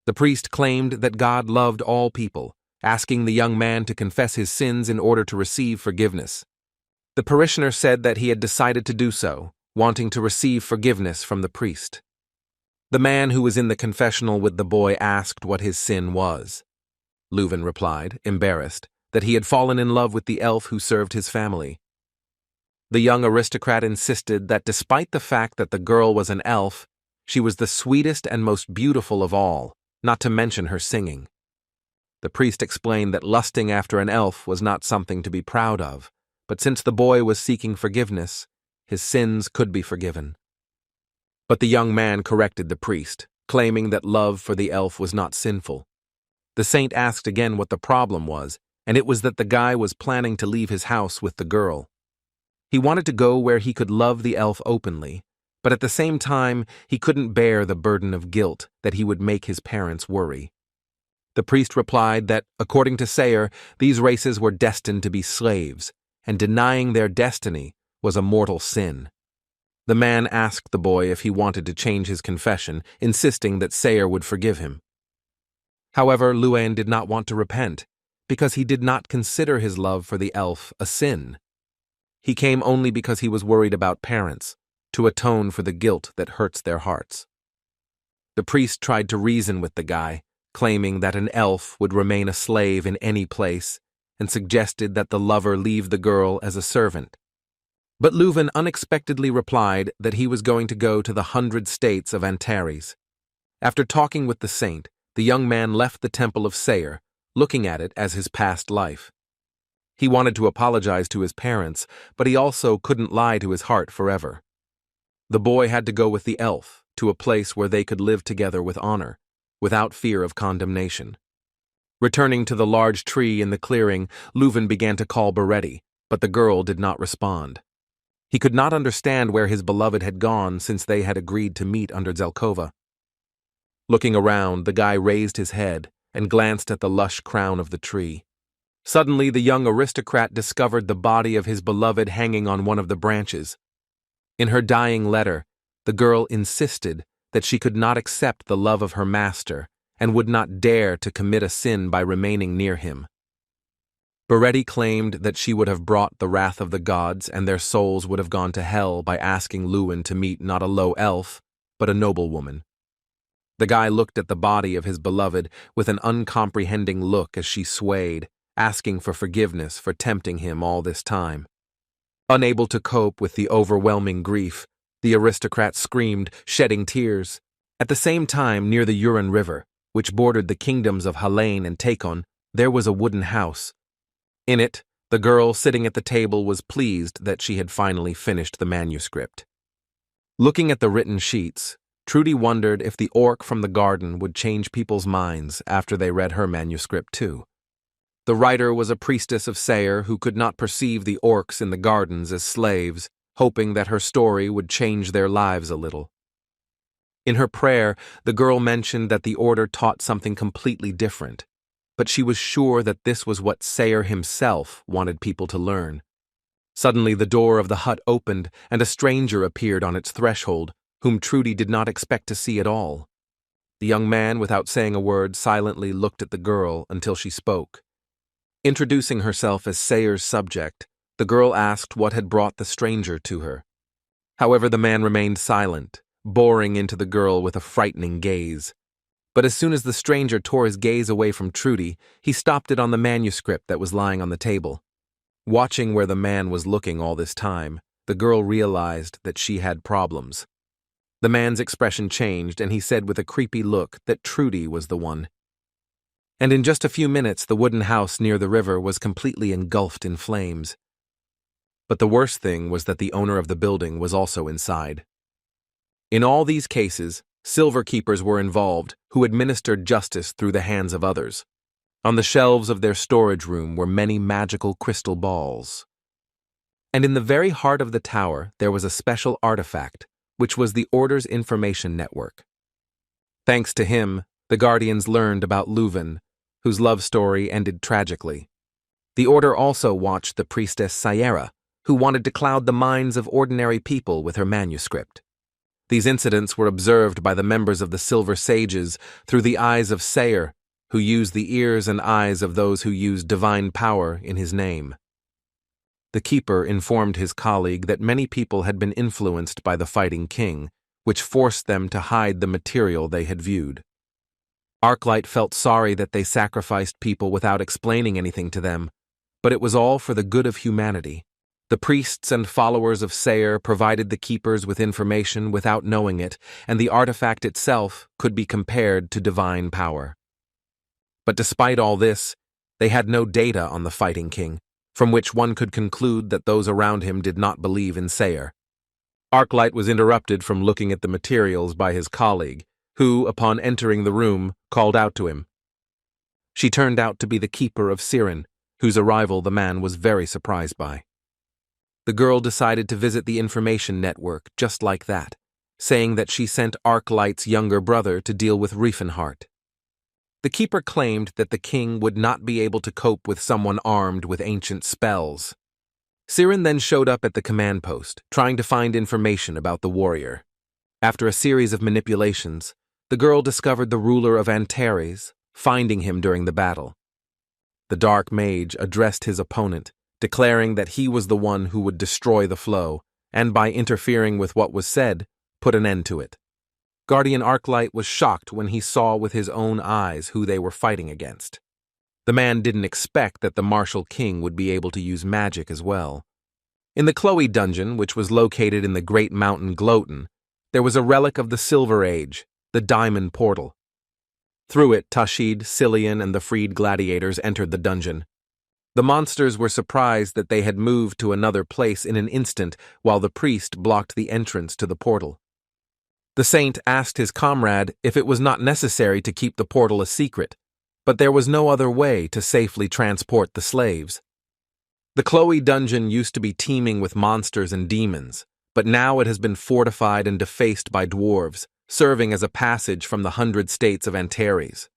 [SPEAKER 1] The priest claimed that God loved all people, asking the young man to confess his sins in order to receive forgiveness. The parishioner said that he had decided to do so, wanting to receive forgiveness from the priest. The man who was in the confessional with the boy asked what his sin was. Leuven replied, embarrassed, that he had fallen in love with the elf who served his family. The young aristocrat insisted that despite the fact that the girl was an elf, she was the sweetest and most beautiful of all, not to mention her singing. The priest explained that lusting after an elf was not something to be proud of, but since the boy was seeking forgiveness, his sins could be forgiven. But the young man corrected the priest, claiming that love for the elf was not sinful. The saint asked again what the problem was, and it was that the guy was planning to leave his house with the girl. He wanted to go where he could love the elf openly, but at the same time he couldn't bear the burden of guilt that he would make his parents worry. The priest replied that, according to Sayer, these races were destined to be slaves, and denying their destiny was a mortal sin. The man asked the boy if he wanted to change his confession, insisting that Sayer would forgive him. However, Leuven did not want to repent, because he did not consider his love for the elf a sin. He came only because he was worried about parents, to atone for the guilt that hurts their hearts. The priest tried to reason with the guy, claiming that an elf would remain a slave in any place, and suggested that the lover leave the girl as a servant. But Leuven unexpectedly replied that he was going to go to the 100 states of Antares. After talking with the saint, the young man left the temple of Sayer, looking at it as his past life. He wanted to apologize to his parents, but he also couldn't lie to his heart forever. The boy had to go with the elf to a place where they could live together with honor, without fear of condemnation. Returning to the large tree in the clearing, Leuven began to call Baretti, but the girl did not respond. He could not understand where his beloved had gone since they had agreed to meet under Zelkova. Looking around, the guy raised his head and glanced at the lush crown of the tree. Suddenly, the young aristocrat discovered the body of his beloved hanging on one of the branches. In her dying letter, the girl insisted that she could not accept the love of her master and would not dare to commit a sin by remaining near him. Baretti claimed that she would have brought the wrath of the gods and their souls would have gone to hell by asking Leuven to meet not a low elf, but a noblewoman. The guy looked at the body of his beloved with an uncomprehending look as she swayed, asking for forgiveness for tempting him all this time. Unable to cope with the overwhelming grief, the aristocrat screamed, shedding tears. At the same time, near the Uran River, which bordered the kingdoms of Halain and Takon, there was a wooden house. In it, the girl sitting at the table was pleased that she had finally finished the manuscript. Looking at the written sheets, Trudy wondered if the orc from the garden would change people's minds after they read her manuscript too. The writer was a priestess of Sayer who could not perceive the orcs in the gardens as slaves, hoping that her story would change their lives a little. In her prayer, the girl mentioned that the order taught something completely different, but she was sure that this was what Sayer himself wanted people to learn. Suddenly the door of the hut opened and a stranger appeared on its threshold, whom Trudy did not expect to see at all. The young man, without saying a word, silently looked at the girl until she spoke. Introducing herself as Sayer's subject, the girl asked what had brought the stranger to her. However, the man remained silent, boring into the girl with a frightening gaze. But as soon as the stranger tore his gaze away from Trudy, he stopped it on the manuscript that was lying on the table. Watching where the man was looking all this time, the girl realized that she had problems. The man's expression changed, and he said with a creepy look that Trudy was the one. And in just a few minutes, the wooden house near the river was completely engulfed in flames. But the worst thing was that the owner of the building was also inside. In all these cases, silver keepers were involved who administered justice through the hands of others. On the shelves of their storage room were many magical crystal balls. And in the very heart of the tower there was a special artifact, which was the Order's information network. Thanks to him, the Guardians learned about Leuven, whose love story ended tragically. The Order also watched the priestess Sierra, who wanted to cloud the minds of ordinary people with her manuscript. These incidents were observed by the members of the Silver Sages through the eyes of Sayer, who used the ears and eyes of those who used divine power in his name. The Keeper informed his colleague that many people had been influenced by the Fighting King, which forced them to hide the material they had viewed. Arclight felt sorry that they sacrificed people without explaining anything to them, but it was all for the good of humanity. The priests and followers of Sayer provided the Keepers with information without knowing it, and the artifact itself could be compared to divine power. But despite all this, they had no data on the Fighting King, from which one could conclude that those around him did not believe in Sayer. Arclight was interrupted from looking at the materials by his colleague, who, upon entering the room, called out to him. She turned out to be the Keeper of Siren, whose arrival the man was very surprised by. The girl decided to visit the information network just like that, saying that she sent Arclight's younger brother to deal with Riefenhart. The Keeper claimed that the king would not be able to cope with someone armed with ancient spells. Siren then showed up at the command post, trying to find information about the warrior. After a series of manipulations, the girl discovered the ruler of Antares, finding him during the battle. The dark mage addressed his opponent, declaring that he was the one who would destroy the flow, and by interfering with what was said, put an end to it. Guardian Arclight was shocked when he saw with his own eyes who they were fighting against. The man didn't expect that the Martial King would be able to use magic as well. In the Chloe dungeon, which was located in the Great Mountain Gloaton, there was a relic of the Silver Age, the Diamond Portal. Through it, Tashid, Cillian, and the freed gladiators entered the dungeon. The monsters were surprised that they had moved to another place in an instant while the priest blocked the entrance to the portal. The saint asked his comrade if it was not necessary to keep the portal a secret, but there was no other way to safely transport the slaves. The Chloe dungeon used to be teeming with monsters and demons, but now it has been fortified and defaced by dwarves, serving as a passage from the 100 states of Antares.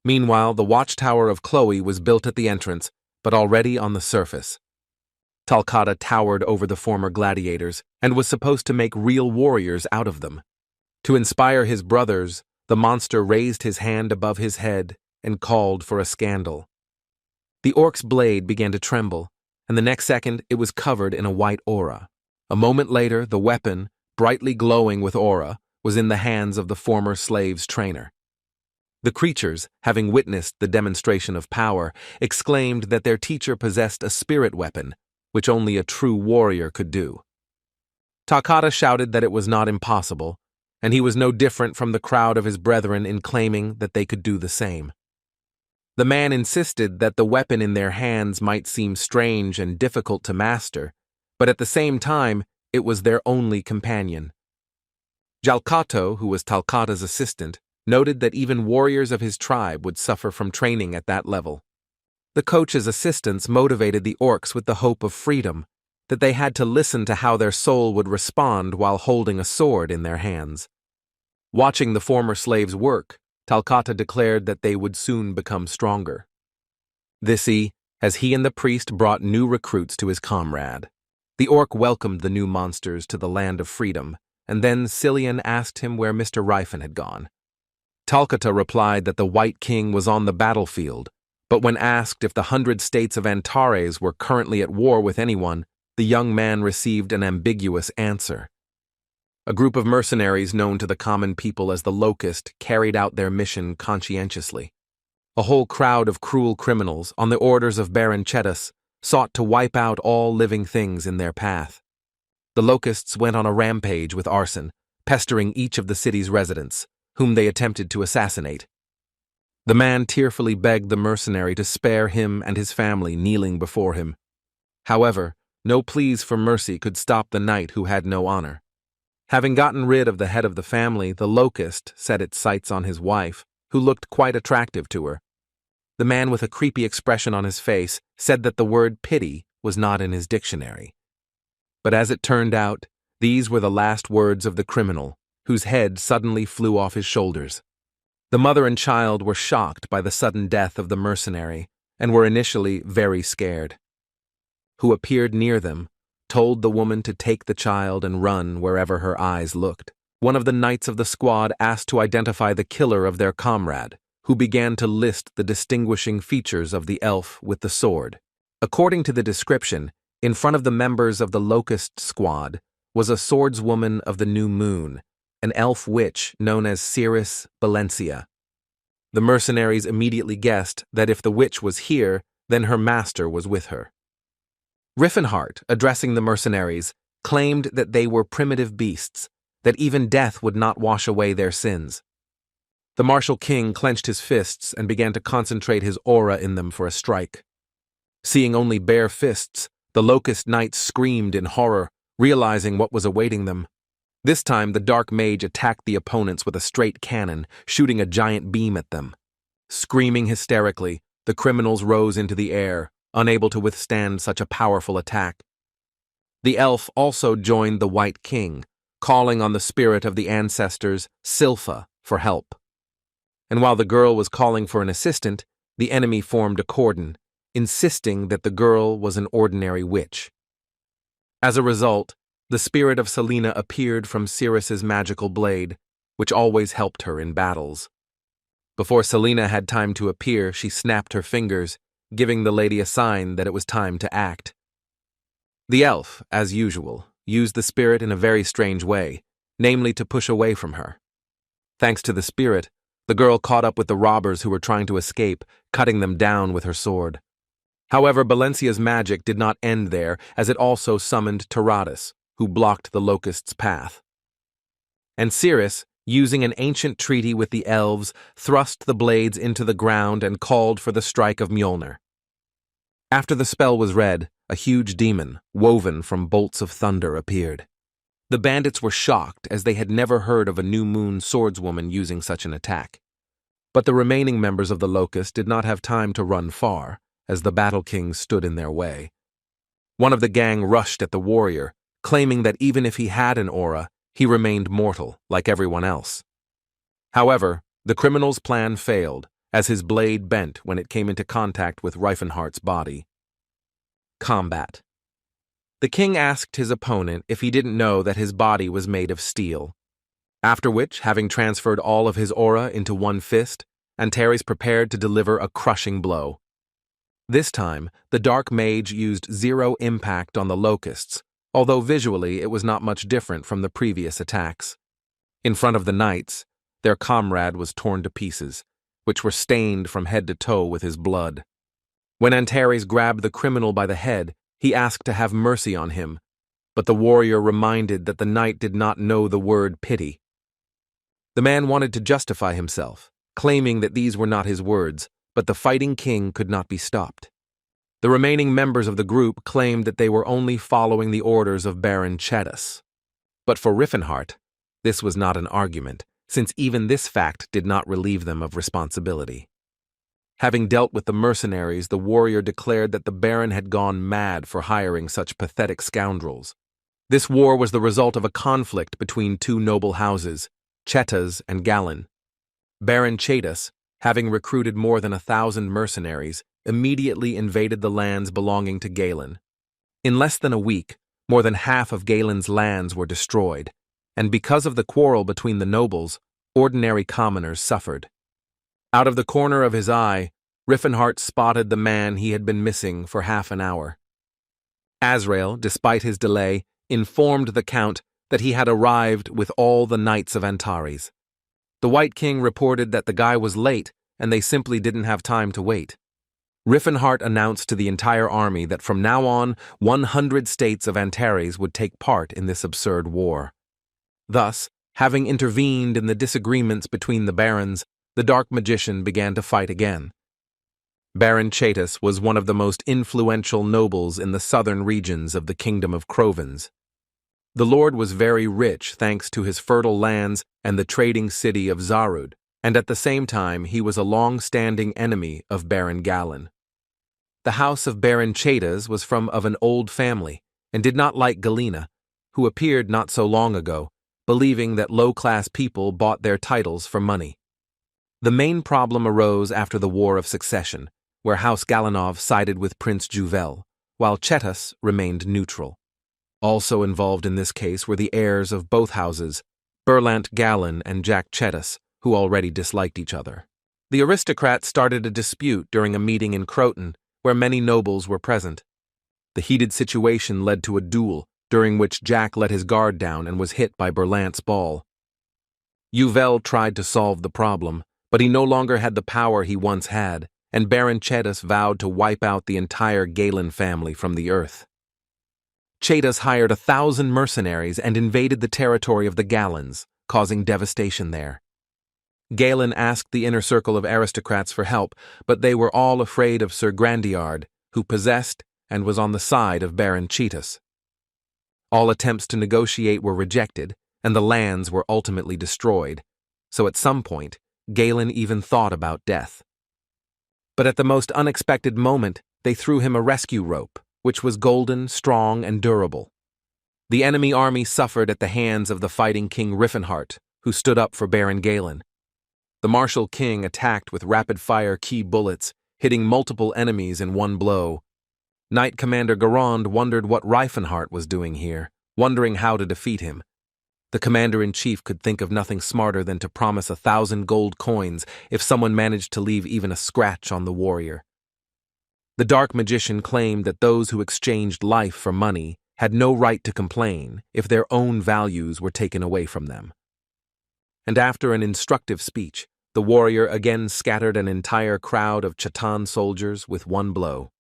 [SPEAKER 1] Meanwhile, the watchtower of Chloe was built at the entrance, but already on the surface. Talcata towered over the former gladiators and was supposed to make real warriors out of them. To inspire his brothers, the monster raised his hand above his head and called for a scandal. The orc's blade began to tremble, and the next second it was covered in a white aura. A moment later, the weapon, brightly glowing with aura, was in the hands of the former slave's trainer. The creatures, having witnessed the demonstration of power, exclaimed that their teacher possessed a spirit weapon, which only a true warrior could do. Talcata shouted that it was not impossible, and he was no different from the crowd of his brethren in claiming that they could do the same. The man insisted that the weapon in their hands might seem strange and difficult to master, but at the same time, it was their only companion. Jalcato, who was Talcata's assistant, noted that even warriors of his tribe would suffer from training at that level. The coach's assistants motivated the orcs with the hope of freedom, that they had to listen to how their soul would respond while holding a sword in their hands. Watching the former slaves work, Talcata declared that they would soon become stronger. As he and the priest brought new recruits to his comrade. The orc welcomed the new monsters to the land of freedom, and then Cillian asked him where Mr. Rifen had gone. Talcata replied that the White King was on the battlefield, but when asked if the 100 states of Antares were currently at war with anyone, the young man received an ambiguous answer. A group of mercenaries known to the common people as the Locust carried out their mission conscientiously. A whole crowd of cruel criminals, on the orders of Baron Chetas, sought to wipe out all living things in their path. The Locusts went on a rampage with arson, pestering each of the city's residents, whom they attempted to assassinate. The man tearfully begged the mercenary to spare him and his family kneeling before him. However, no pleas for mercy could stop the knight who had no honor. Having gotten rid of the head of the family, the Locust set its sights on his wife, who looked quite attractive to her. the man with a creepy expression on his face said that the word pity was not in his dictionary. But as it turned out, these were the last words of the criminal, whose head suddenly flew off his shoulders. The mother and child were shocked by the sudden death of the mercenary and were initially very scared. Who appeared near them told the woman to take the child and run wherever her eyes looked. One of the knights of the squad asked to identify the killer of their comrade, who began to list the distinguishing features of the elf with the sword. According to the description, in front of the members of the Locust squad was a swordswoman of the new moon, an elf witch known as Cirrus. The mercenaries immediately guessed that if the witch was here, then her master was with her. Riffenhart, addressing the mercenaries, claimed that they were primitive beasts, that even death would not wash away their sins. The martial king clenched his fists and began to concentrate his aura in them for a strike. Seeing only bare fists, the Locust Knights screamed in horror, realizing what was awaiting them. This time, the Dark Mage attacked the opponents with a straight cannon, shooting a giant beam at them. Screaming hysterically, the criminals rose into the air, unable to withstand such a powerful attack. The elf also joined the White King, calling on the spirit of the ancestors, Silpha, for help. And while the girl was calling for an assistant, the enemy formed a cordon, insisting that the girl was an ordinary witch. As a result, the spirit of Selena appeared from Cirrus's magical blade, which always helped her in battles. Before Selena had time to appear, she snapped her fingers, giving the lady a sign that it was time to act. The elf, as usual, used the spirit in a very strange way, namely to push away from her. Thanks to the spirit, the girl caught up with the robbers who were trying to escape, cutting them down with her sword. However, Valencia's magic did not end there, as it also summoned Taradas, who blocked the Locust's path. And Cirrus, using an ancient treaty with the elves, thrust the blades into the ground and called for the strike of Mjolnir. After the spell was read, a huge demon, woven from bolts of thunder, appeared. The bandits were shocked, as they had never heard of a new moon swordswoman using such an attack. But the remaining members of the Locust did not have time to run far, as the Battle King stood in their way. One of the gang rushed at the warrior, claiming that even if he had an aura, he remained mortal, like everyone else. However, the criminal's plan failed, as his blade bent when it came into contact with Riefenhart's body. Combat. The king asked his opponent if he didn't know that his body was made of steel. After which, having transferred all of his aura into one fist, Antares prepared to deliver a crushing blow. This time, the Dark Mage used zero impact on the Locusts, although visually it was not much different from the previous attacks. In front of the knights, their comrade was torn to pieces, which were stained from head to toe with his blood. When Antares grabbed the criminal by the head, he asked to have mercy on him, but the warrior reminded that the knight did not know the word pity. The man wanted to justify himself, claiming that these were not his words, but the fighting king could not be stopped. The remaining members of the group claimed that they were only following the orders of Baron Chetas. But for Riefenhart, this was not an argument, since even this fact did not relieve them of responsibility. Having dealt with the mercenaries, the warrior declared that the Baron had gone mad for hiring such pathetic scoundrels. This war was the result of a conflict between two noble houses, Chetas and Galen. Baron Chetas, having recruited more than 1,000 mercenaries, immediately invaded the lands belonging to Galen. In less than a week, more than half of Galen's lands were destroyed, and because of the quarrel between the nobles, ordinary commoners suffered. Out of the corner of his eye, Riefenhart spotted the man he had been missing for half an hour. Azrael, despite his delay, informed the Count that he had arrived with all the knights of Antares. The White King reported that the guy was late and they simply didn't have time to wait. Riefenhart announced to the entire army that from now on, 100 states of Antares would take part in this absurd war. Thus, having intervened in the disagreements between the barons, the Dark Magician began to fight again. Baron Chetas was one of the most influential nobles in the southern regions of the Kingdom of Crovens. The lord was very rich thanks to his fertile lands and the trading city of Zarud, and at the same time he was a long-standing enemy of Baron Galen. The house of Baron Chetas was from an old family, and did not like Galena, who appeared not so long ago, believing that low-class people bought their titles for money. The main problem arose after the War of Succession, where House Galanov sided with Prince Juvel, while Chetas remained neutral. Also involved in this case were the heirs of both houses, Berlant Galen and Jack Chetas, who already disliked each other. The aristocrats started a dispute during a meeting in Croton, where many nobles were present. The heated situation led to a duel, during which Jack let his guard down and was hit by Berlant's ball. Juvel tried to solve the problem, but he no longer had the power he once had, and Baron Chetas vowed to wipe out the entire Galen family from the earth. Chetas hired 1,000 mercenaries and invaded the territory of the Galens, causing devastation there. Galen asked the inner circle of aristocrats for help, but they were all afraid of Sir Grandiard, who possessed and was on the side of Baron Chetas. All attempts to negotiate were rejected, and the lands were ultimately destroyed, so at some point, Galen even thought about death. But at the most unexpected moment, they threw him a rescue rope, which was golden, strong, and durable. The enemy army suffered at the hands of the fighting King Riffenhart, who stood up for Baron Galen. The martial king attacked with rapid-fire key bullets, hitting multiple enemies in one blow. Knight Commander Garand wondered what Riefenhart was doing here, wondering how to defeat him. The commander-in-chief could think of nothing smarter than to promise 1,000 gold coins if someone managed to leave even a scratch on the warrior. The dark magician claimed that those who exchanged life for money had no right to complain if their own values were taken away from them. And after an instructive speech, the warrior again scattered an entire crowd of Chatan soldiers with one blow.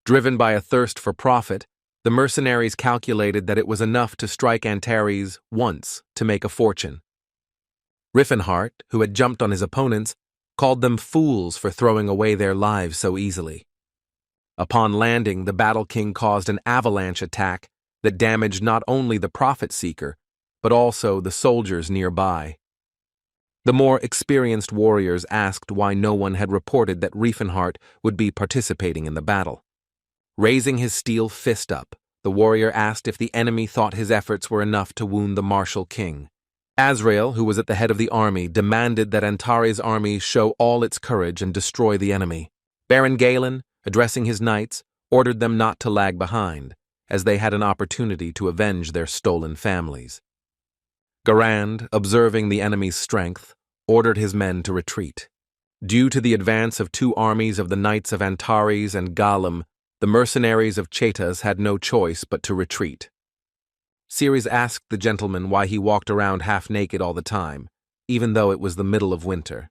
[SPEAKER 1] Driven by a thirst for profit, the mercenaries calculated that it was enough to strike Antares once to make a fortune. Riffenhart, who had jumped on his opponents, called them fools for throwing away their lives so easily. Upon landing, the Battle King caused an avalanche attack that damaged not only the profit-seeker, but also the soldiers nearby. The more experienced warriors asked why no one had reported that Riefenhart would be participating in the battle. Raising his steel fist up, the warrior asked if the enemy thought his efforts were enough to wound the martial king. Azrael, who was at the head of the army, demanded that Antares' army show all its courage and destroy the enemy. Baron Galen, addressing his knights, ordered them not to lag behind, as they had an opportunity to avenge their stolen families. Garand, observing the enemy's strength, ordered his men to retreat. Due to the advance of 2 armies of the Knights of Antares and Galem, the mercenaries of Chetas had no choice but to retreat. Ceres asked the gentleman why he walked around half-naked all the time, even though it was the middle of winter.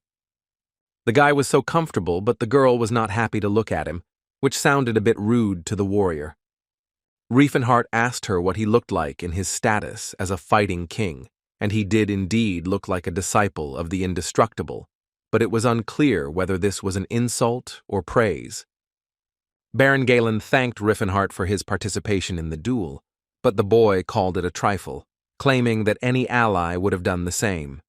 [SPEAKER 1] The guy was so comfortable, but the girl was not happy to look at him, which sounded a bit rude to the warrior. Riefenhart asked her what he looked like in his status as a fighting king, and he did indeed look like a disciple of the indestructible, but it was unclear whether this was an insult or praise. Baron Galen thanked Riefenhart for his participation in the duel, but the boy called it a trifle, claiming that any ally would have done the same.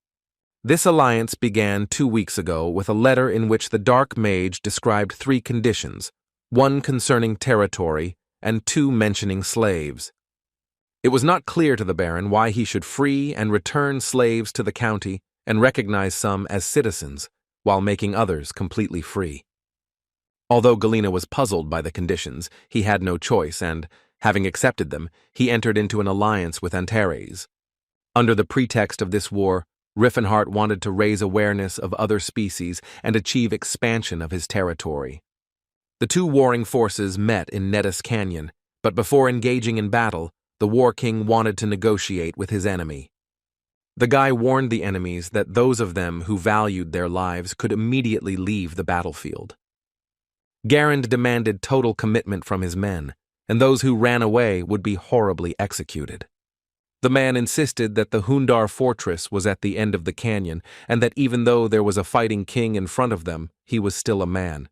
[SPEAKER 1] This alliance began 2 weeks ago with a letter in which the Dark Mage described 3 conditions, 1 concerning territory and 2 mentioning slaves. It was not clear to the Baron why he should free and return slaves to the county and recognize some as citizens, while making others completely free. Although Galena was puzzled by the conditions, he had no choice and, having accepted them, he entered into an alliance with Antares. Under the pretext of this war, Riefenhart wanted to raise awareness of other species and achieve expansion of his territory. The 2 warring forces met in Nettis Canyon, but before engaging in battle, the War King wanted to negotiate with his enemy. The guy warned the enemies that those of them who valued their lives could immediately leave the battlefield. Garand demanded total commitment from his men, and those who ran away would be horribly executed. The man insisted that the Hundar fortress was at the end of the canyon, and that even though there was a fighting king in front of them, he was still a man.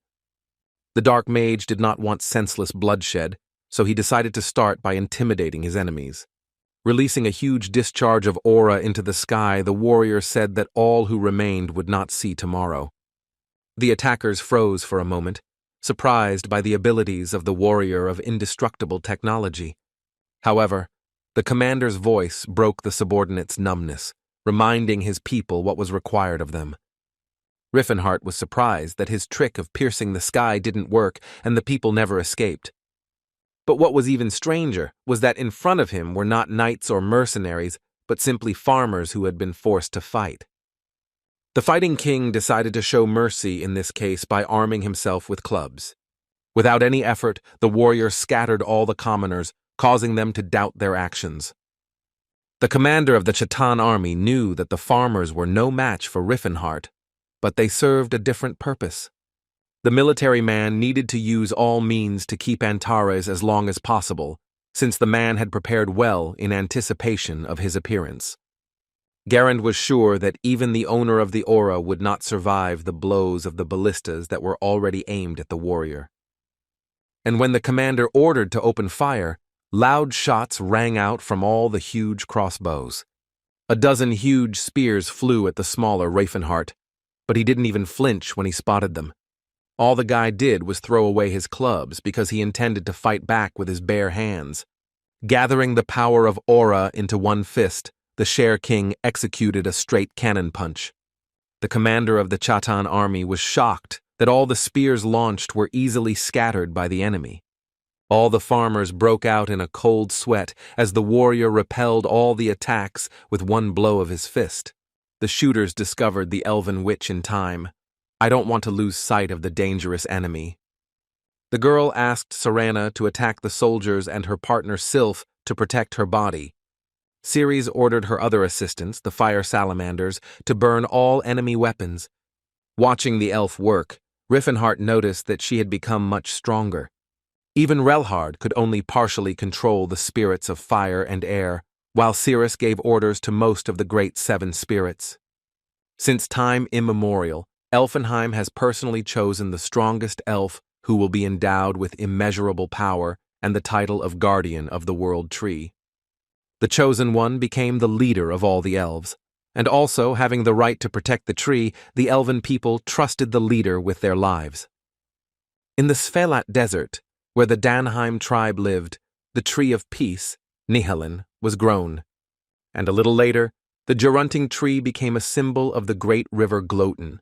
[SPEAKER 1] The Dark Mage did not want senseless bloodshed, so he decided to start by intimidating his enemies. Releasing a huge discharge of aura into the sky, the warrior said that all who remained would not see tomorrow. The attackers froze for a moment, surprised by the abilities of the warrior of indestructible technology. However, the commander's voice broke the subordinates' numbness, reminding his people what was required of them. Riffenhart was surprised that his trick of piercing the sky didn't work and the people never escaped. But what was even stranger was that in front of him were not knights or mercenaries, but simply farmers who had been forced to fight. The fighting king decided to show mercy in this case by arming himself with clubs. Without any effort, the warrior scattered all the commoners, causing them to doubt their actions. The commander of the Chatan army knew that the farmers were no match for Riffenhart, but they served a different purpose. The military man needed to use all means to keep Antares as long as possible, since the man had prepared well in anticipation of his appearance. Garand was sure that even the owner of the aura would not survive the blows of the ballistas that were already aimed at the warrior. And when the commander ordered to open fire, loud shots rang out from all the huge crossbows. A dozen huge spears flew at the smaller Riffenhart, but he didn't even flinch when he spotted them. All the guy did was throw away his clubs because he intended to fight back with his bare hands. Gathering the power of aura into one fist, the Share King executed a straight cannon punch. The commander of the Chatan army was shocked that all the spears launched were easily scattered by the enemy. All the farmers broke out in a cold sweat as the warrior repelled all the attacks with one blow of his fist. The shooters discovered the elven witch in time. I don't want to lose sight of the dangerous enemy. The girl asked Serana to attack the soldiers and her partner Sylph to protect her body. Ceres ordered her other assistants, the fire salamanders, to burn all enemy weapons. Watching the elf work, Riffenhart noticed that she had become much stronger. Even Relhard could only partially control the spirits of fire and air, while Cirrus gave orders to most of the great seven spirits. Since time immemorial, Elfenheim has personally chosen the strongest elf who will be endowed with immeasurable power and the title of Guardian of the World Tree. The chosen one became the leader of all the elves, and also having the right to protect the tree, the elven people trusted the leader with their lives. In the Svelat Desert, where the Danheim tribe lived, the Tree of Peace, Nihilin, was grown, and a little later, the Gerunting tree became a symbol of the great river Gloten.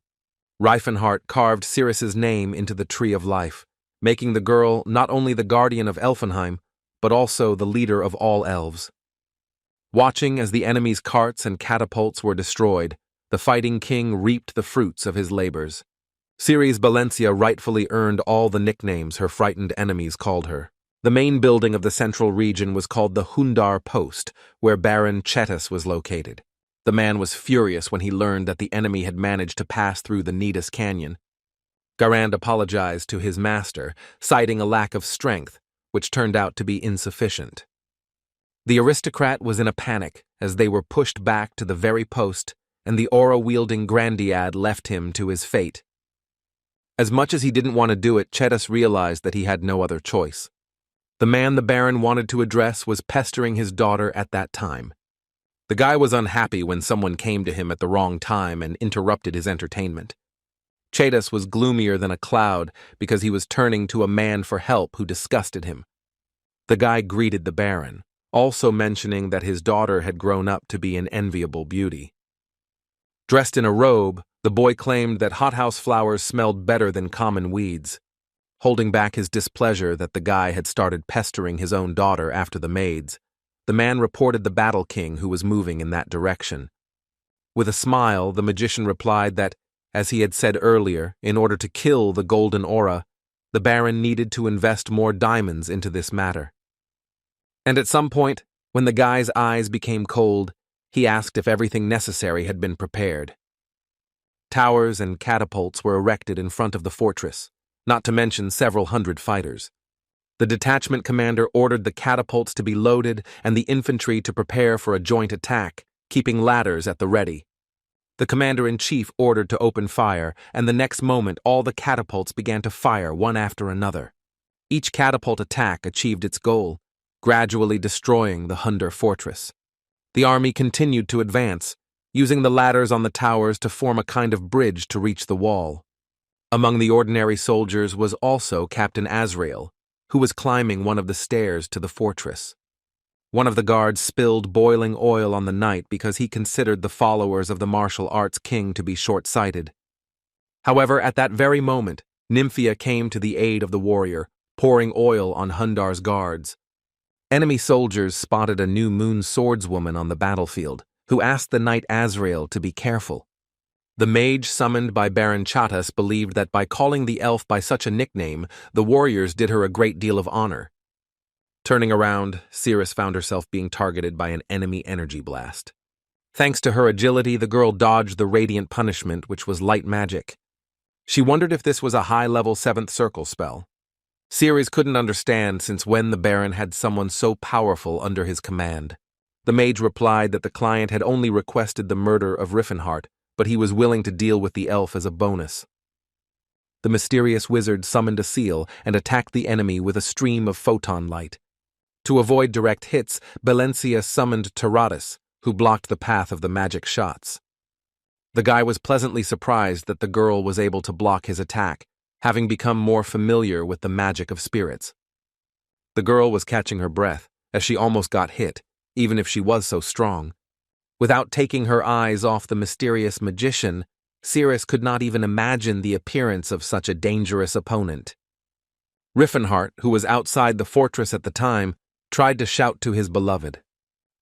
[SPEAKER 1] Riffenhart carved Cirrus's name into the Tree of Life, making the girl not only the guardian of Elfenheim, but also the leader of all elves. Watching as the enemy's carts and catapults were destroyed, the fighting king reaped the fruits of his labors. Ceres Valencia rightfully earned all the nicknames her frightened enemies called her. The main building of the central region was called the Hundar Post, where Baron Chetas was located. The man was furious when he learned that the enemy had managed to pass through the Nidus Canyon. Garand apologized to his master, citing a lack of strength, which turned out to be insufficient. The aristocrat was in a panic as they were pushed back to the very post, and the aura-wielding Grandiad left him to his fate. As much as he didn't want to do it, Chetas realized that he had no other choice. The man the Baron wanted to address was pestering his daughter at that time. The guy was unhappy when someone came to him at the wrong time and interrupted his entertainment. Chetas was gloomier than a cloud because he was turning to a man for help who disgusted him. The guy greeted the Baron, also mentioning that his daughter had grown up to be an enviable beauty. Dressed in a robe, the boy claimed that hothouse flowers smelled better than common weeds. Holding back his displeasure that the guy had started pestering his own daughter after the maids, the man reported the Battle King who was moving in that direction. With a smile, the magician replied that, as he had said earlier, in order to kill the golden aura, the Baron needed to invest more diamonds into this matter. And at some point, when the guy's eyes became cold, he asked if everything necessary had been prepared. Towers and catapults were erected in front of the fortress, not to mention several hundred fighters. The detachment commander ordered the catapults to be loaded and the infantry to prepare for a joint attack, keeping ladders at the ready. The commander-in-chief ordered to open fire, and the next moment all the catapults began to fire one after another. Each catapult attack achieved its goal, gradually destroying the Hundar fortress. The army continued to advance, using the ladders on the towers to form a kind of bridge to reach the wall. Among the ordinary soldiers was also Captain Azrael, who was climbing one of the stairs to the fortress. One of the guards spilled boiling oil on the knight because he considered the followers of the martial arts king to be short-sighted. However, at that very moment, Nymphia came to the aid of the warrior, pouring oil on Hundar's guards. Enemy soldiers spotted a new moon swordswoman on the battlefield, who asked the knight Azrael to be careful. The mage summoned by Baron Chatas believed that by calling the elf by such a nickname, the warriors did her a great deal of honor. Turning around, Cirrus found herself being targeted by an enemy energy blast. Thanks to her agility, the girl dodged the radiant punishment, which was light magic. She wondered if this was a high-level 7th circle spell. Cirrus couldn't understand since when the Baron had someone so powerful under his command. The mage replied that the client had only requested the murder of Riffenhart, but he was willing to deal with the elf as a bonus. The mysterious wizard summoned a seal and attacked the enemy with a stream of photon light. To avoid direct hits, Balencia summoned Taratus, who blocked the path of the magic shots. The guy was pleasantly surprised that the girl was able to block his attack, having become more familiar with the magic of spirits. The girl was catching her breath, as she almost got hit, even if she was so strong. Without taking her eyes off the mysterious magician, Cirrus could not even imagine the appearance of such a dangerous opponent. Riffenhart, who was outside the fortress at the time, tried to shout to his beloved.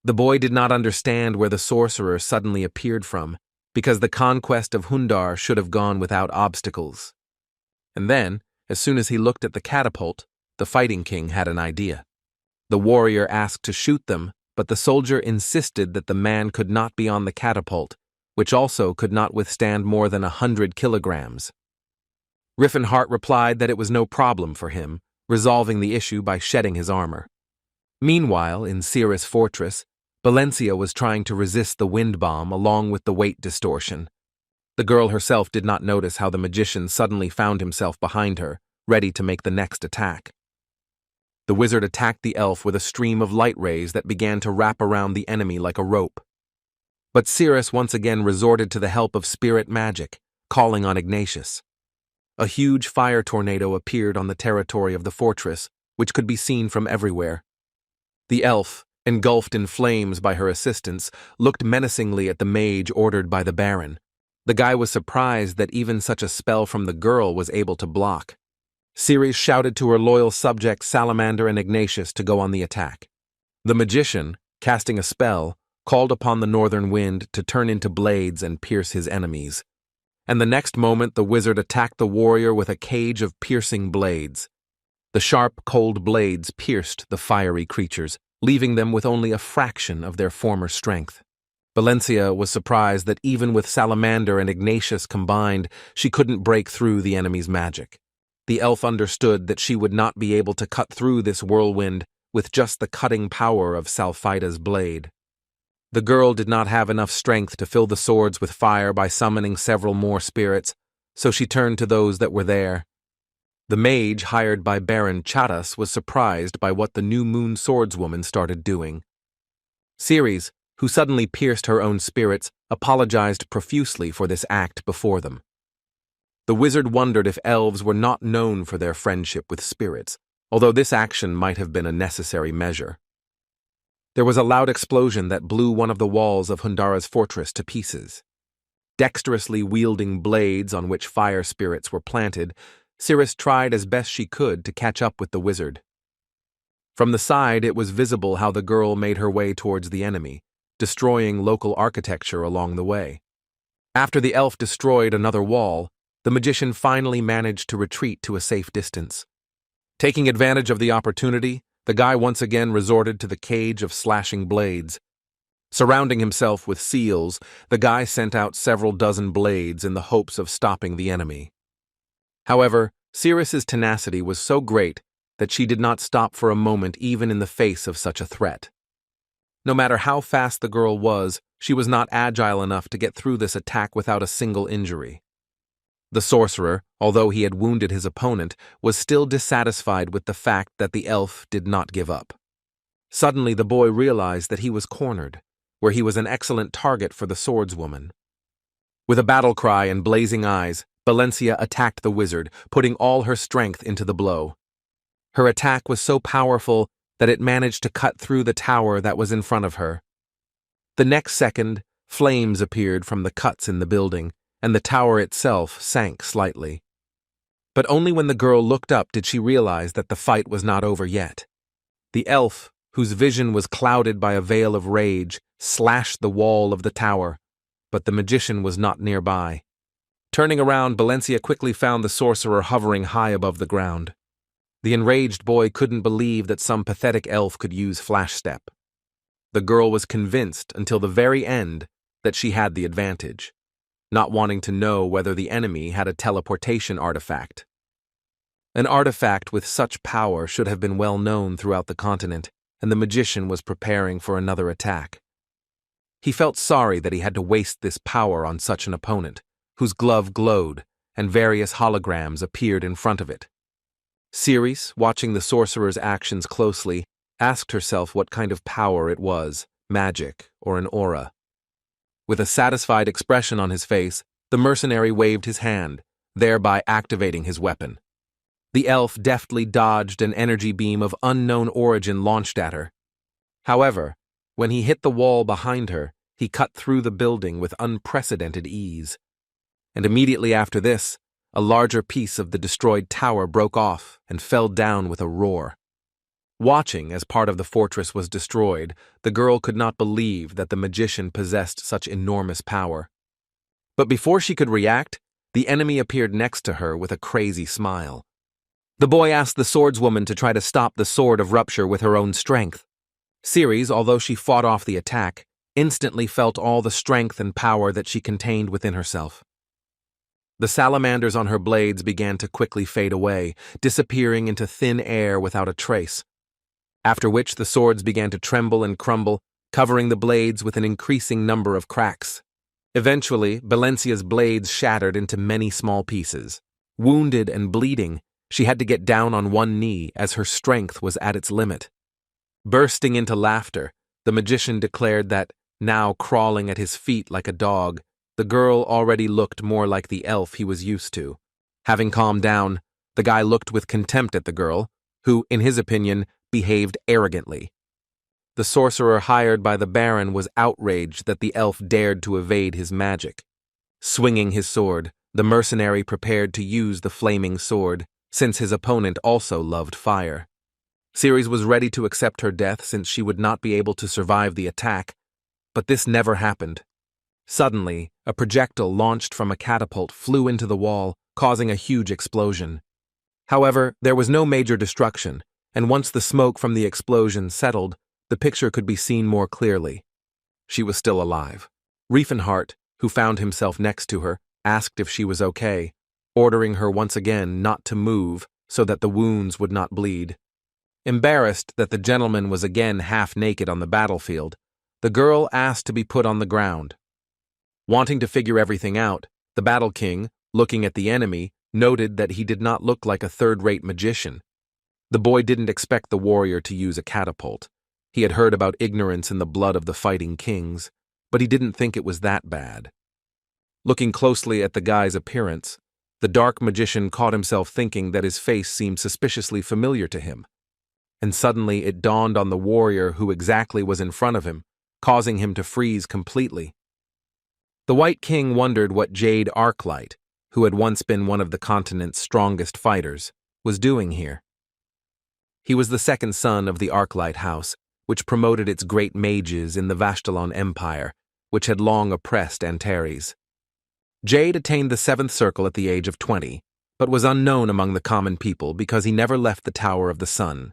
[SPEAKER 1] The boy did not understand where the sorcerer suddenly appeared from, because the conquest of Hundar should have gone without obstacles. And then, as soon as he looked at the catapult, the fighting king had an idea. The warrior asked to shoot them, but the soldier insisted that the man could not be on the catapult, which also could not withstand more than 100 kilograms. Riffenhart replied that it was no problem for him, resolving the issue by shedding his armor. Meanwhile, in Cirrus Fortress, Balencia was trying to resist the wind bomb along with the weight distortion. The girl herself did not notice how the magician suddenly found himself behind her, ready to make the next attack. The wizard attacked the elf with a stream of light rays that began to wrap around the enemy like a rope. But Cirrus once again resorted to the help of spirit magic, calling on Ignatius. A huge fire tornado appeared on the territory of the fortress, which could be seen from everywhere. The elf, engulfed in flames by her assistants, looked menacingly at the mage ordered by the Baron. The guy was surprised that even such a spell from the girl was able to block. Cirrus shouted to her loyal subjects Salamander and Ignatius to go on the attack. The magician, casting a spell, called upon the northern wind to turn into blades and pierce his enemies. And the next moment the wizard attacked the warrior with a cage of piercing blades. The sharp, cold blades pierced the fiery creatures, leaving them with only a fraction of their former strength. Valencia was surprised that even with Salamander and Ignatius combined, she couldn't break through the enemy's magic. The elf understood that she would not be able to cut through this whirlwind with just the cutting power of Salfida's blade. The girl did not have enough strength to fill the swords with fire by summoning several more spirits, so she turned to those that were there. The mage hired by Baron Chatas was surprised by what the new moon swordswoman started doing. Ceres, who suddenly pierced her own spirits, apologized profusely for this act before them. The wizard wondered if elves were not known for their friendship with spirits, although this action might have been a necessary measure. There was a loud explosion that blew one of the walls of Hundara's fortress to pieces. Dexterously wielding blades on which fire spirits were planted, Cirrus tried as best she could to catch up with the wizard. From the side, it was visible how the girl made her way towards the enemy, destroying local architecture along the way. After the elf destroyed another wall, the magician finally managed to retreat to a safe distance. Taking advantage of the opportunity, the guy once again resorted to the cage of slashing blades. Surrounding himself with seals, the guy sent out several dozen blades in the hopes of stopping the enemy. However, Cirrus's tenacity was so great that she did not stop for a moment even in the face of such a threat. No matter how fast the girl was, she was not agile enough to get through this attack without a single injury. The sorcerer, although he had wounded his opponent, was still dissatisfied with the fact that the elf did not give up. Suddenly the boy realized that he was cornered. where he was an excellent target for the swordswoman. With a battle cry and blazing eyes, Valencia attacked the wizard, putting all her strength into the blow. Her attack was so powerful that it managed to cut through the tower that was in front of her. The next second, flames appeared from the cuts in the building, and the tower itself sank slightly. But only when the girl looked up did she realize that the fight was not over yet. The elf, whose vision was clouded by a veil of rage, slashed the wall of the tower, but the magician was not nearby. Turning around, Valencia quickly found the sorcerer hovering high above the ground. The enraged boy couldn't believe that some pathetic elf could use flash step. The girl was convinced until the very end that she had the advantage, not wanting to know whether the enemy had a teleportation artifact. An artifact with such power should have been well known throughout the continent, and the magician was preparing for another attack. He felt sorry that he had to waste this power on such an opponent, whose glove glowed, and various holograms appeared in front of it. Cirrus, watching the sorcerer's actions closely, asked herself what kind of power it was, magic or an aura. With a satisfied expression on his face, the mercenary waved his hand, thereby activating his weapon. The elf deftly dodged an energy beam of unknown origin launched at her. However, when he hit the wall behind her, he cut through the building with unprecedented ease. And immediately after this, a larger piece of the destroyed tower broke off and fell down with a roar. Watching as part of the fortress was destroyed, the girl could not believe that the magician possessed such enormous power. But before she could react, the enemy appeared next to her with a crazy smile. The boy asked the swordswoman to try to stop the sword of rupture with her own strength. Cirrus, although she fought off the attack, instantly felt all the strength and power that she contained within herself. The salamanders on her blades began to quickly fade away, disappearing into thin air without a trace. After which the swords began to tremble and crumble, covering the blades with an increasing number of cracks. Eventually, Valencia's blades shattered into many small pieces. Wounded and bleeding, she had to get down on one knee as her strength was at its limit. Bursting into laughter, the magician declared that, now crawling at his feet like a dog, the girl already looked more like the elf he was used to. Having calmed down, the guy looked with contempt at the girl, who, in his opinion, behaved arrogantly. The sorcerer hired by the Baron was outraged that the elf dared to evade his magic. Swinging his sword, the mercenary prepared to use the flaming sword, since his opponent also loved fire. Cirrus was ready to accept her death since she would not be able to survive the attack, but this never happened. Suddenly, a projectile launched from a catapult flew into the wall, causing a huge explosion. However, there was no major destruction, and once the smoke from the explosion settled, the picture could be seen more clearly. She was still alive. Riefenhart, who found himself next to her, asked if she was okay, ordering her once again not to move so that the wounds would not bleed. Embarrassed that the gentleman was again half naked on the battlefield, the girl asked to be put on the ground. Wanting to figure everything out, the Battle King, looking at the enemy, noted that he did not look like a third-rate magician. The boy didn't expect the warrior to use a catapult. He had heard about ignorance in the blood of the fighting kings, but he didn't think it was that bad. Looking closely at the guy's appearance, the dark magician caught himself thinking that his face seemed suspiciously familiar to him. And suddenly it dawned on the warrior who exactly was in front of him, causing him to freeze completely. The White King wondered what Jade Arclight, who had once been one of the continent's strongest fighters, was doing here. He was the second son of the Arclight house, which promoted its great mages in the Vashtalon Empire, which had long oppressed Antares. Jade attained the 7th circle at the age of 20, but was unknown among the common people because he never left the Tower of the Sun.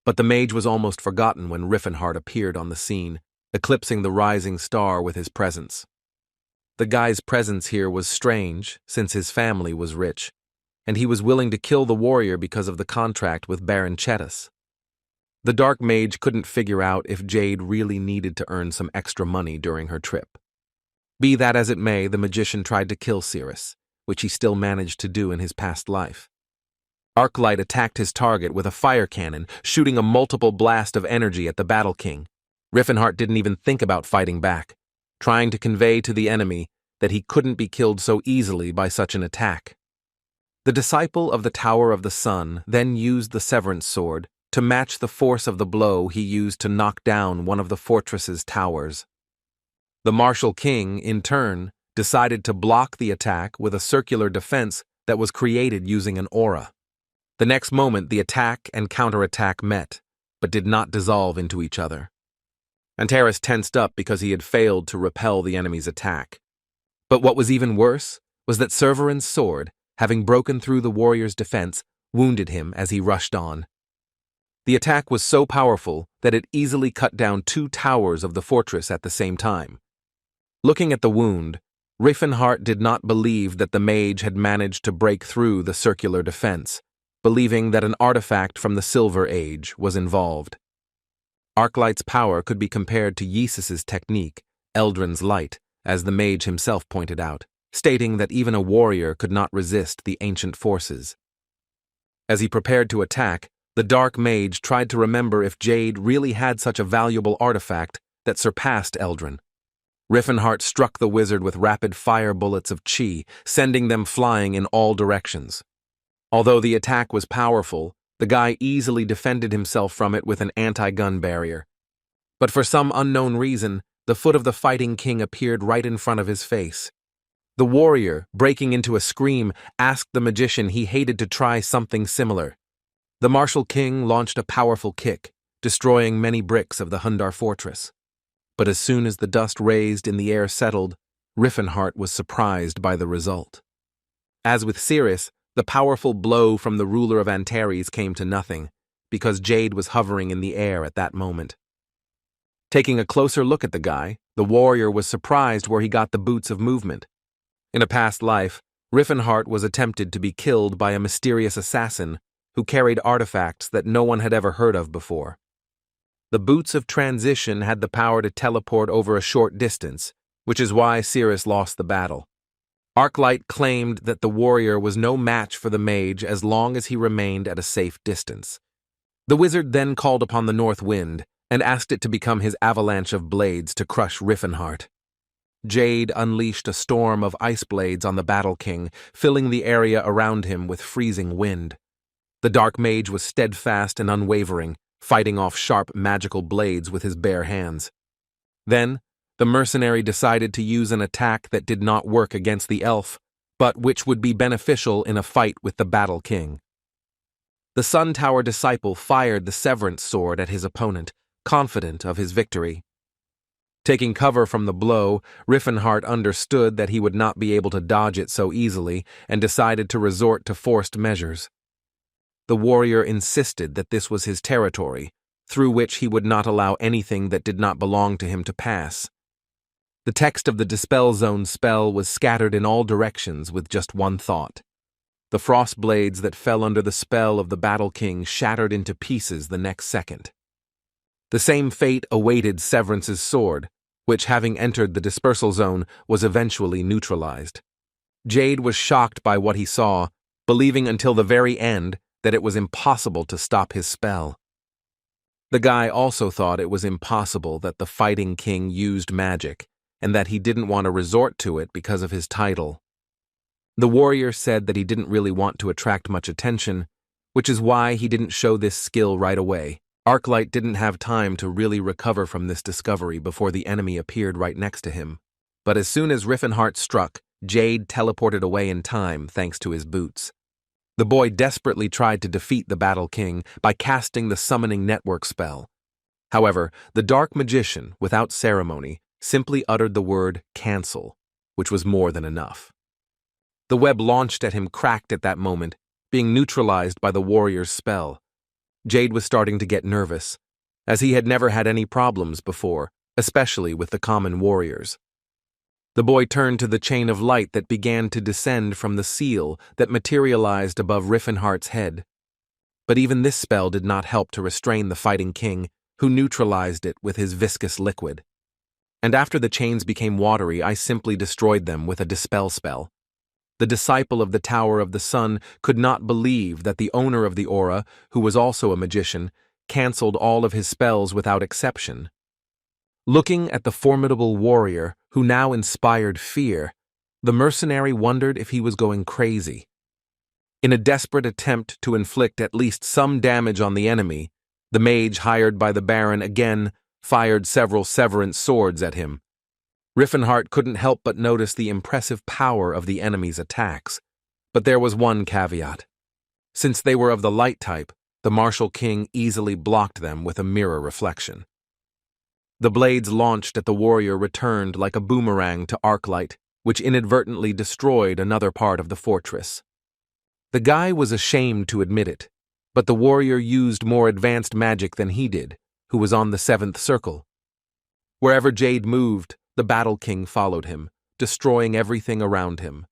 [SPEAKER 1] But the mage was almost forgotten when Riefenhart appeared on the scene, eclipsing the rising star with his presence. The guy's presence here was strange, since his family was rich, and he was willing to kill the warrior because of the contract with Baron Chetas. The dark mage couldn't figure out if Jade really needed to earn some extra money during her trip. Be that as it may, the magician tried to kill Cirrus, which he still managed to do in his past life. Arclight attacked his target with a fire cannon, shooting a multiple blast of energy at the Battle King. Riffenhart didn't even think about fighting back, trying to convey to the enemy that he couldn't be killed so easily by such an attack. The disciple of the Tower of the Sun then used the Severance Sword to match the force of the blow he used to knock down one of the fortress's towers. The Martial King, in turn, decided to block the attack with a circular defense that was created using an aura. The next moment, the attack and counterattack met, but did not dissolve into each other. Antares tensed up because he had failed to repel the enemy's attack. But what was even worse was that Serveran's sword, having broken through the warrior's defense, wounded him as he rushed on. The attack was so powerful that it easily cut down 2 towers of the fortress at the same time. Looking at the wound, Riffenhart did not believe that the mage had managed to break through the circular defense, believing that an artifact from the Silver Age was involved. Arclight's power could be compared to Ysis's technique, Eldrin's Light, as the mage himself pointed out, stating that even a warrior could not resist the ancient forces. As he prepared to attack, the Dark Mage tried to remember if Jade really had such a valuable artifact that surpassed Eldrin. Riffenhart struck the wizard with rapid-fire bullets of chi, sending them flying in all directions. Although the attack was powerful, the guy easily defended himself from it with an anti-gun barrier. But for some unknown reason, the foot of the Fighting King appeared right in front of his face. The warrior, breaking into a scream, asked the magician he hated to try something similar. The Martial King launched a powerful kick, destroying many bricks of the Hundar fortress. But as soon as the dust raised in the air settled, Riffenhart was surprised by the result. As with Cirrus, the powerful blow from the ruler of Antares came to nothing, because Jade was hovering in the air at that moment. Taking a closer look at the guy, the warrior was surprised where he got the boots of movement. In a past life, Riffenhart was attempted to be killed by a mysterious assassin who carried artifacts that no one had ever heard of before. The boots of transition had the power to teleport over a short distance, which is why Cirrus lost the battle. Arclight claimed that the warrior was no match for the mage as long as he remained at a safe distance. The wizard then called upon the North Wind and asked it to become his avalanche of blades to crush Riffenhart. Jade unleashed a storm of ice blades on the Battle King, filling the area around him with freezing wind. The Dark Mage was steadfast and unwavering, fighting off sharp magical blades with his bare hands. Then, the mercenary decided to use an attack that did not work against the elf, but which would be beneficial in a fight with the Battle King. The Sun Tower disciple fired the Severance Sword at his opponent, confident of his victory. Taking cover from the blow, Riffenhart understood that he would not be able to dodge it so easily and decided to resort to forced measures. The warrior insisted that this was his territory, through which he would not allow anything that did not belong to him to pass. The text of the Dispel Zone spell was scattered in all directions with just one thought. The frost blades that fell under the spell of the Battle King shattered into pieces the next second. The same fate awaited Severance's sword, which, having entered the dispersal zone, was eventually neutralized. Jade was shocked by what he saw, believing until the very end that it was impossible to stop his spell. The guy also thought it was impossible that the Fighting King used magic, and that he didn't want to resort to it because of his title. The warrior said that he didn't really want to attract much attention, which is why he didn't show this skill right away. Arclight didn't have time to really recover from this discovery before the enemy appeared right next to him. But as soon as Riffenhart struck, Jade teleported away in time thanks to his boots. The boy desperately tried to defeat the Battle King by casting the Summoning Network spell. However, the Dark Magician, without ceremony, simply uttered the word cancel, which was more than enough. The web launched at him cracked at that moment, being neutralized by the warrior's spell. Jade was starting to get nervous, as he had never had any problems before, especially with the common warriors. The boy turned to the chain of light that began to descend from the seal that materialized above Riffenhart's head. But even this spell did not help to restrain the Fighting King, who neutralized it with his viscous liquid. And after the chains became watery, I simply destroyed them with a dispel spell. The disciple of the Tower of the Sun could not believe that the owner of the aura, who was also a magician, cancelled all of his spells without exception. Looking at the formidable warrior who now inspired fear, the mercenary wondered if he was going crazy. In a desperate attempt to inflict at least some damage on the enemy, the mage hired by the Baron again fired several severance swords at him. Riffenhart couldn't help but notice the impressive power of the enemy's attacks. But there was one caveat. Since they were of the light type, the Martial King easily blocked them with a mirror reflection. The blades launched at the warrior returned like a boomerang to Arclight, which inadvertently destroyed another part of the fortress. The guy was ashamed to admit it, but the warrior used more advanced magic than he did, who was on the 7th circle. Wherever Jade moved, the Battle King followed him, destroying everything around him.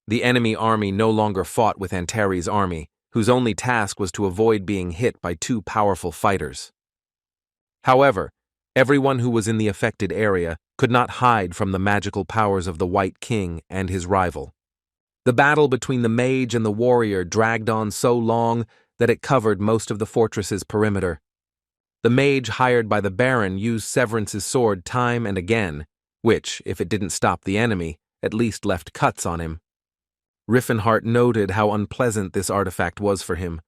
[SPEAKER 1] The enemy army no longer fought with Antares' army, whose only task was to avoid being hit by two powerful fighters. However, everyone who was in the affected area could not hide from the magical powers of the White King and his rival. The battle between the mage and the warrior dragged on so long that it covered most of the fortress's perimeter. The mage hired by the Baron used Severance's sword time and again, which, if it didn't stop the enemy, at least left cuts on him. Riffenhart noted how unpleasant this artifact was for him,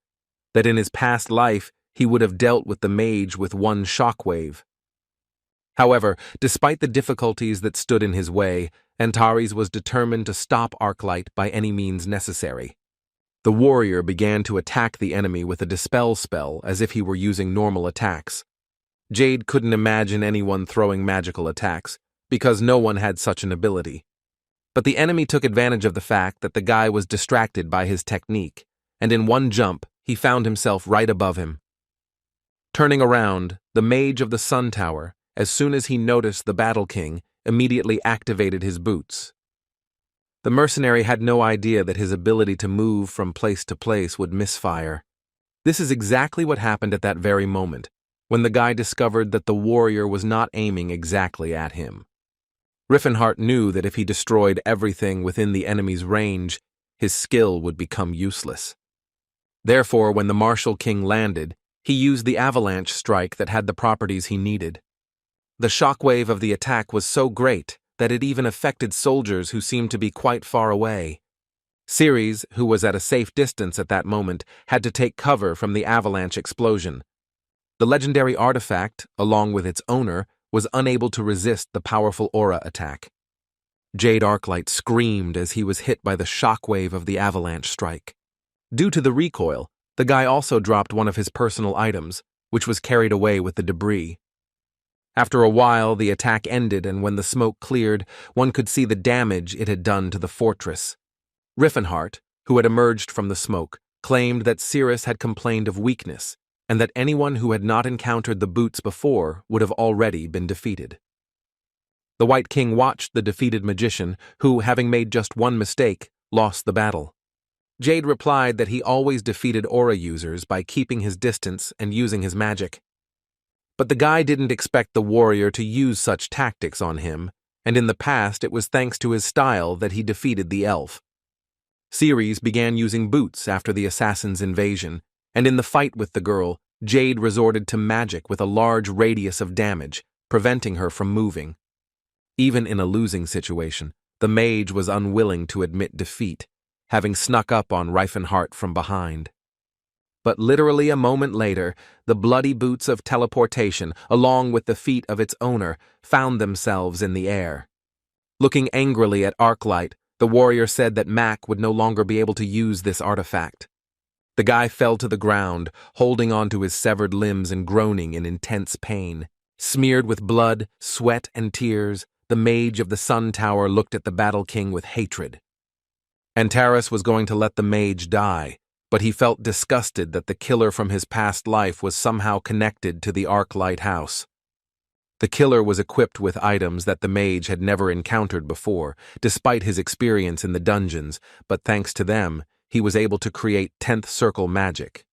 [SPEAKER 1] that in his past life he would have dealt with the mage with one shockwave. However, despite the difficulties that stood in his way, Antares was determined to stop Arclight by any means necessary. The warrior began to attack the enemy with a dispel spell as if he were using normal attacks. Jade couldn't imagine anyone throwing magical attacks, because no one had such an ability. But the enemy took advantage of the fact that the guy was distracted by his technique, and in one jump, he found himself right above him. Turning around, the mage of the Sun Tower, as soon as he noticed the Battle King, immediately activated his boots. The mercenary had no idea that his ability to move from place to place would misfire. This is exactly what happened at that very moment, when the guy discovered that the warrior was not aiming exactly at him. Riffenhart knew that if he destroyed everything within the enemy's range, his skill would become useless. Therefore, when the Martial King landed, he used the avalanche strike that had the properties he needed. The shockwave of the attack was so great that it even affected soldiers who seemed to be quite far away. Cirrus, who was at a safe distance at that moment, had to take cover from the avalanche explosion. The legendary artifact, along with its owner, was unable to resist the powerful aura attack. Jade Arclight screamed as he was hit by the shockwave of the avalanche strike. Due to the recoil, the guy also dropped one of his personal items, which was carried away with the debris. After a while, the attack ended, and when the smoke cleared, one could see the damage it had done to the fortress. Riffenhart, who had emerged from the smoke, claimed that Cirrus had complained of weakness, and that anyone who had not encountered the boots before would have already been defeated. The White King watched the defeated magician, who, having made just one mistake, lost the battle. Jade replied that he always defeated aura users by keeping his distance and using his magic. But the guy didn't expect the warrior to use such tactics on him, and in the past it was thanks to his style that he defeated the elf. Cirrus began using boots after the assassin's invasion, and in the fight with the girl, Jade resorted to magic with a large radius of damage, preventing her from moving. Even in a losing situation, the mage was unwilling to admit defeat, having snuck up on Riffenhart from behind. But literally a moment later, the bloody boots of teleportation, along with the feet of its owner, found themselves in the air. Looking angrily at Arclight, the warrior said that Mac would no longer be able to use this artifact. The guy fell to the ground, holding onto his severed limbs and groaning in intense pain. Smeared with blood, sweat, and tears, the mage of the Sun Tower looked at the Battle King with hatred. Antares was going to let the mage die, but he felt disgusted that the killer from his past life was somehow connected to the Arclight house. The killer was equipped with items that the mage had never encountered before, despite his experience in the dungeons, but thanks to them, he was able to create 10th circle magic.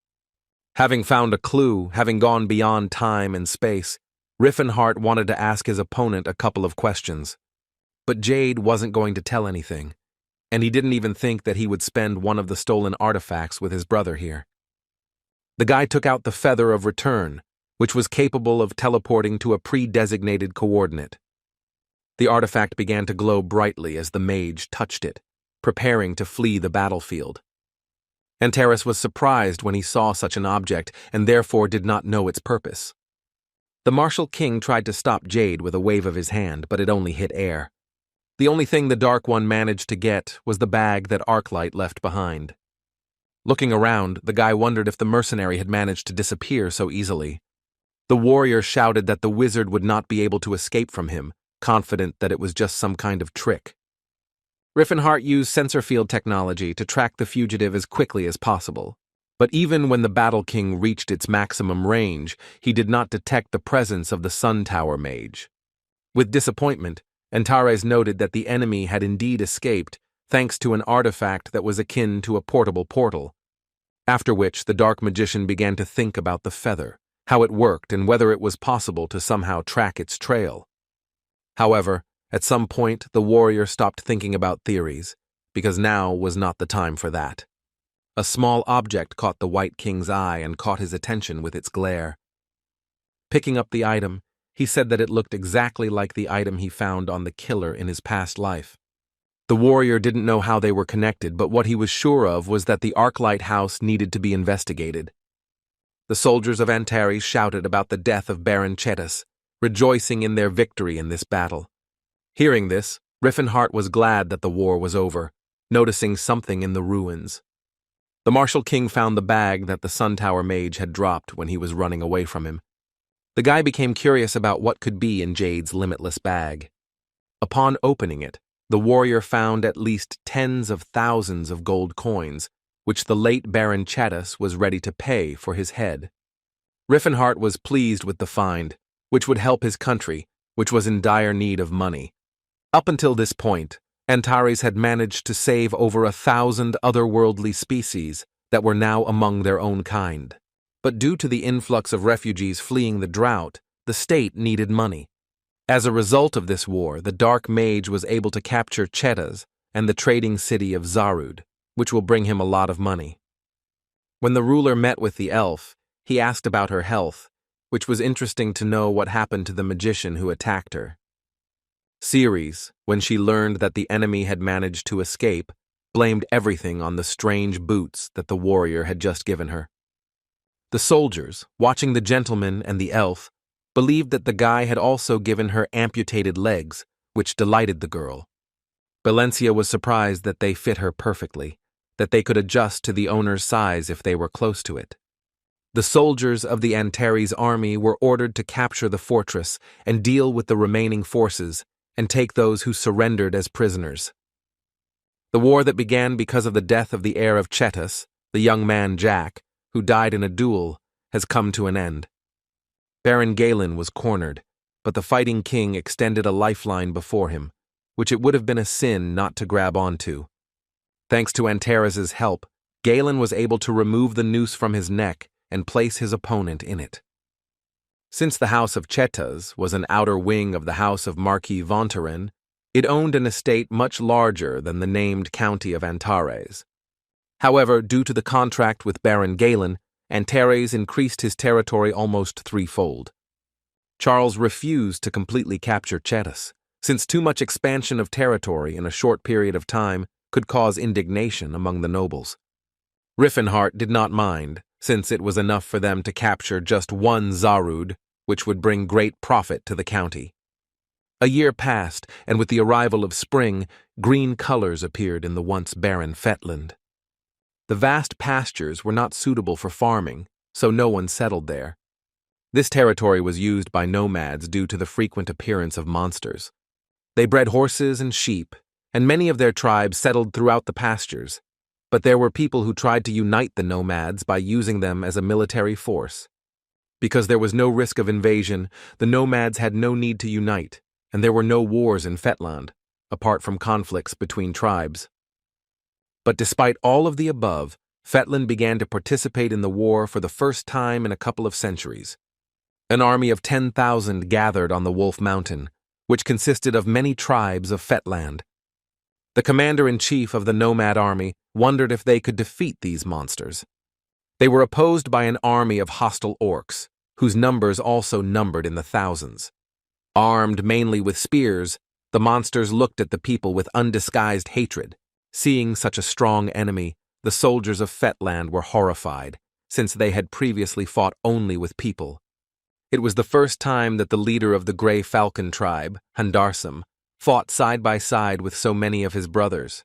[SPEAKER 1] Having found a clue, having gone beyond time and space, Riffenhart wanted to ask his opponent a couple of questions. But Jade wasn't going to tell anything, and he didn't even think that he would spend one of the stolen artifacts with his brother here. The guy took out the Feather of Return, which was capable of teleporting to a pre-designated coordinate. The artifact began to glow brightly as the mage touched it, preparing to flee the battlefield. Antares was surprised when he saw such an object and therefore did not know its purpose. The martial king tried to stop Jade with a wave of his hand, but it only hit air. The only thing the Dark One managed to get was the bag that Arclight left behind. Looking around, the guy wondered if the mercenary had managed to disappear so easily. The warrior shouted that the wizard would not be able to escape from him, confident that it was just some kind of trick. Riffenhart used sensor field technology to track the fugitive as quickly as possible. But even when the Battle King reached its maximum range, he did not detect the presence of the Sun Tower Mage. With disappointment, Antares noted that the enemy had indeed escaped, thanks to an artifact that was akin to a portable portal. After which, the Dark Magician began to think about the feather, how it worked, and whether it was possible to somehow track its trail. However, at some point, the warrior stopped thinking about theories, because now was not the time for that. A small object caught the White King's eye and caught his attention with its glare. Picking up the item, he said that it looked exactly like the item he found on the killer in his past life. The warrior didn't know how they were connected, but what he was sure of was that the Arclight house needed to be investigated. The soldiers of Antares shouted about the death of Baron Chetas, rejoicing in their victory in this battle. Hearing this, Riffenhart was glad that the war was over, noticing something in the ruins. The Martial King found the bag that the Sun Tower Mage had dropped when he was running away from him. The guy became curious about what could be in Jade's limitless bag. Upon opening it, the warrior found at least tens of thousands of gold coins, which the late Baron Chetas was ready to pay for his head. Riffenhart was pleased with the find, which would help his country, which was in dire need of money. Up until this point, Antares had managed to save over 1,000 otherworldly species that were now among their own kind. But due to the influx of refugees fleeing the drought, the state needed money. As a result of this war, the Dark Mage was able to capture Chetas and the trading city of Zarud, which will bring him a lot of money. When the ruler met with the elf, he asked about her health, which was interesting to know what happened to the magician who attacked her. Ceres, when she learned that the enemy had managed to escape, blamed everything on the strange boots that the warrior had just given her. The soldiers, watching the gentleman and the elf, believed that the guy had also given her amputated legs, which delighted the girl. Valencia was surprised that they fit her perfectly, that they could adjust to the owner's size if they were close to it. The soldiers of the Antares army were ordered to capture the fortress and deal with the remaining forces and take those who surrendered as prisoners. The war that began because of the death of the heir of Chetas, the young man Jack, who died in a duel, has come to an end. Baron Galen was cornered, but the fighting king extended a lifeline before him, which it would have been a sin not to grab onto. Thanks to Antares's help, Galen was able to remove the noose from his neck and place his opponent in it. Since the House of Chetas was an outer wing of the House of Marquis Vontaran, it owned an estate much larger than the named county of Antares. However, due to the contract with Baron Galen, Antares increased his territory almost threefold. Charles refused to completely capture Chetas, since too much expansion of territory in a short period of time could cause indignation among the nobles. Riffenhart did not mind, since it was enough for them to capture just one Zarud, which would bring great profit to the county. A year passed, and with the arrival of spring, green colors appeared in the once barren Fetland. The vast pastures were not suitable for farming, so no one settled there. This territory was used by nomads due to the frequent appearance of monsters. They bred horses and sheep, and many of their tribes settled throughout the pastures, but there were people who tried to unite the nomads by using them as a military force. Because there was no risk of invasion, the nomads had no need to unite, and there were no wars in Fetland, apart from conflicts between tribes. But despite all of the above, Fetland began to participate in the war for the first time in a couple of centuries. An army of 10,000 gathered on the Wolf Mountain, which consisted of many tribes of Fetland. The commander-in-chief of the nomad army wondered if they could defeat these monsters. They were opposed by an army of hostile orcs, whose numbers also numbered in the thousands. Armed mainly with spears, the monsters looked at the people with undisguised hatred. Seeing such a strong enemy, the soldiers of Fetland were horrified, since they had previously fought only with people. It was the first time that the leader of the Grey Falcon tribe, Handarsam, fought side by side with so many of his brothers.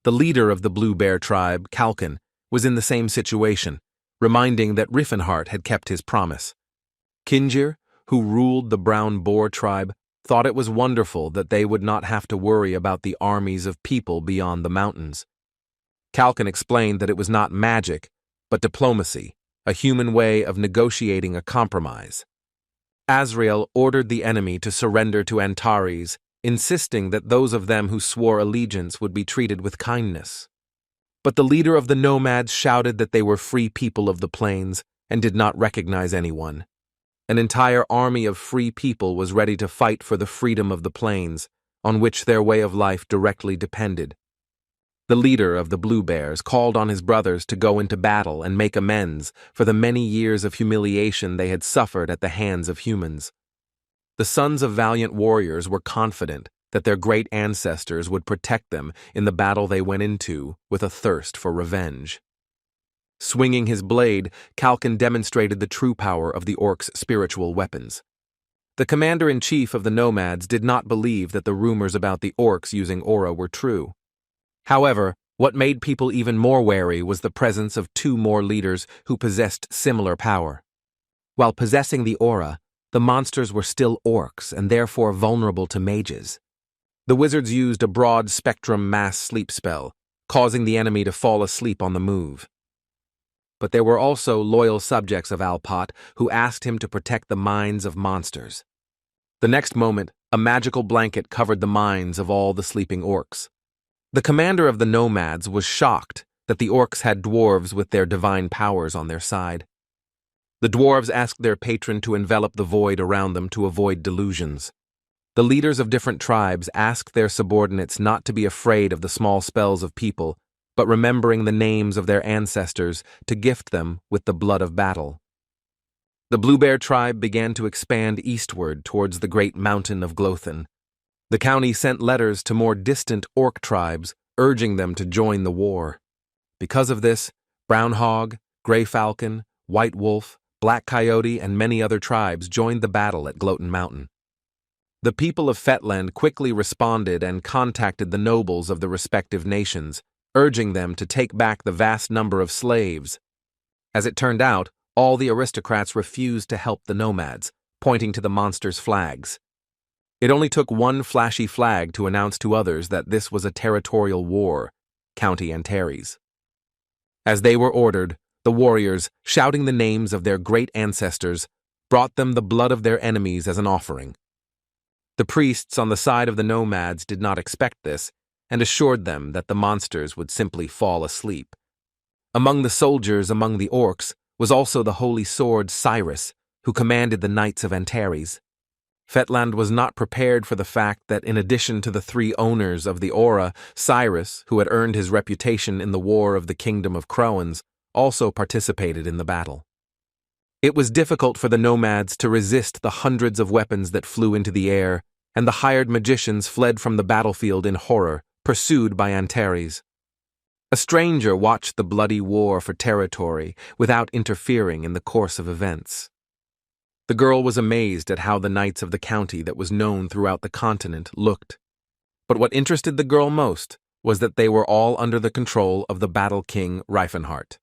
[SPEAKER 1] The leader of the Blue Bear tribe, Kalkin, was in the same situation, reminding that Riffenhart had kept his promise. Kinjir, who ruled the Brown Boar tribe, thought it was wonderful that they would not have to worry about the armies of people beyond the mountains. Kalkin explained that it was not magic, but diplomacy, a human way of negotiating a compromise. Azrael ordered the enemy to surrender to Antares, insisting that those of them who swore allegiance would be treated with kindness. But the leader of the nomads shouted that they were free people of the plains and did not recognize anyone. An entire army of free people was ready to fight for the freedom of the plains, on which their way of life directly depended. The leader of the Blue Bears called on his brothers to go into battle and make amends for the many years of humiliation they had suffered at the hands of humans. The sons of valiant warriors were confident that their great ancestors would protect them in the battle they went into with a thirst for revenge. Swinging his blade, Kalkin demonstrated the true power of the orcs' spiritual weapons. The commander-in-chief of the nomads did not believe that the rumors about the orcs using aura were true. However, what made people even more wary was the presence of two more leaders who possessed similar power. While possessing the aura, the monsters were still orcs and therefore vulnerable to mages. The wizards used a broad-spectrum mass sleep spell, causing the enemy to fall asleep on the move. But there were also loyal subjects of Alpat who asked him to protect the minds of monsters. The next moment, a magical blanket covered the minds of all the sleeping orcs. The commander of the nomads was shocked that the orcs had dwarves with their divine powers on their side. The dwarves asked their patron to envelop the void around them to avoid delusions. The leaders of different tribes asked their subordinates not to be afraid of the small spells of people, but remembering the names of their ancestors to gift them with the blood of battle. The Blue Bear tribe began to expand eastward towards the great mountain of Glothan. The county sent letters to more distant orc tribes, urging them to join the war. Because of this, Brown Hog, Grey Falcon, White Wolf, Black Coyote, and many other tribes joined the battle at Gloatin Mountain. The people of Fetland quickly responded and contacted the nobles of the respective nations, urging them to take back the vast number of slaves. As it turned out, all the aristocrats refused to help the nomads, pointing to the monsters' flags. It only took one flashy flag to announce to others that this was a territorial war, County Antares. As they were ordered, the warriors, shouting the names of their great ancestors, brought them the blood of their enemies as an offering. The priests on the side of the nomads did not expect this, and assured them that the monsters would simply fall asleep. Among the soldiers among the orcs was also the holy sword Cirrus, who commanded the Knights of Antares. Fetland was not prepared for the fact that in addition to the three owners of the aura, Cirrus, who had earned his reputation in the War of the Kingdom of Croans, also participated in the battle. It was difficult for the nomads to resist the hundreds of weapons that flew into the air, and the hired magicians fled from the battlefield in horror, pursued by Antares. A stranger watched the bloody war for territory without interfering in the course of events. The girl was amazed at how the knights of the county that was known throughout the continent looked. But what interested the girl most was that they were all under the control of the battle king Riefenhart.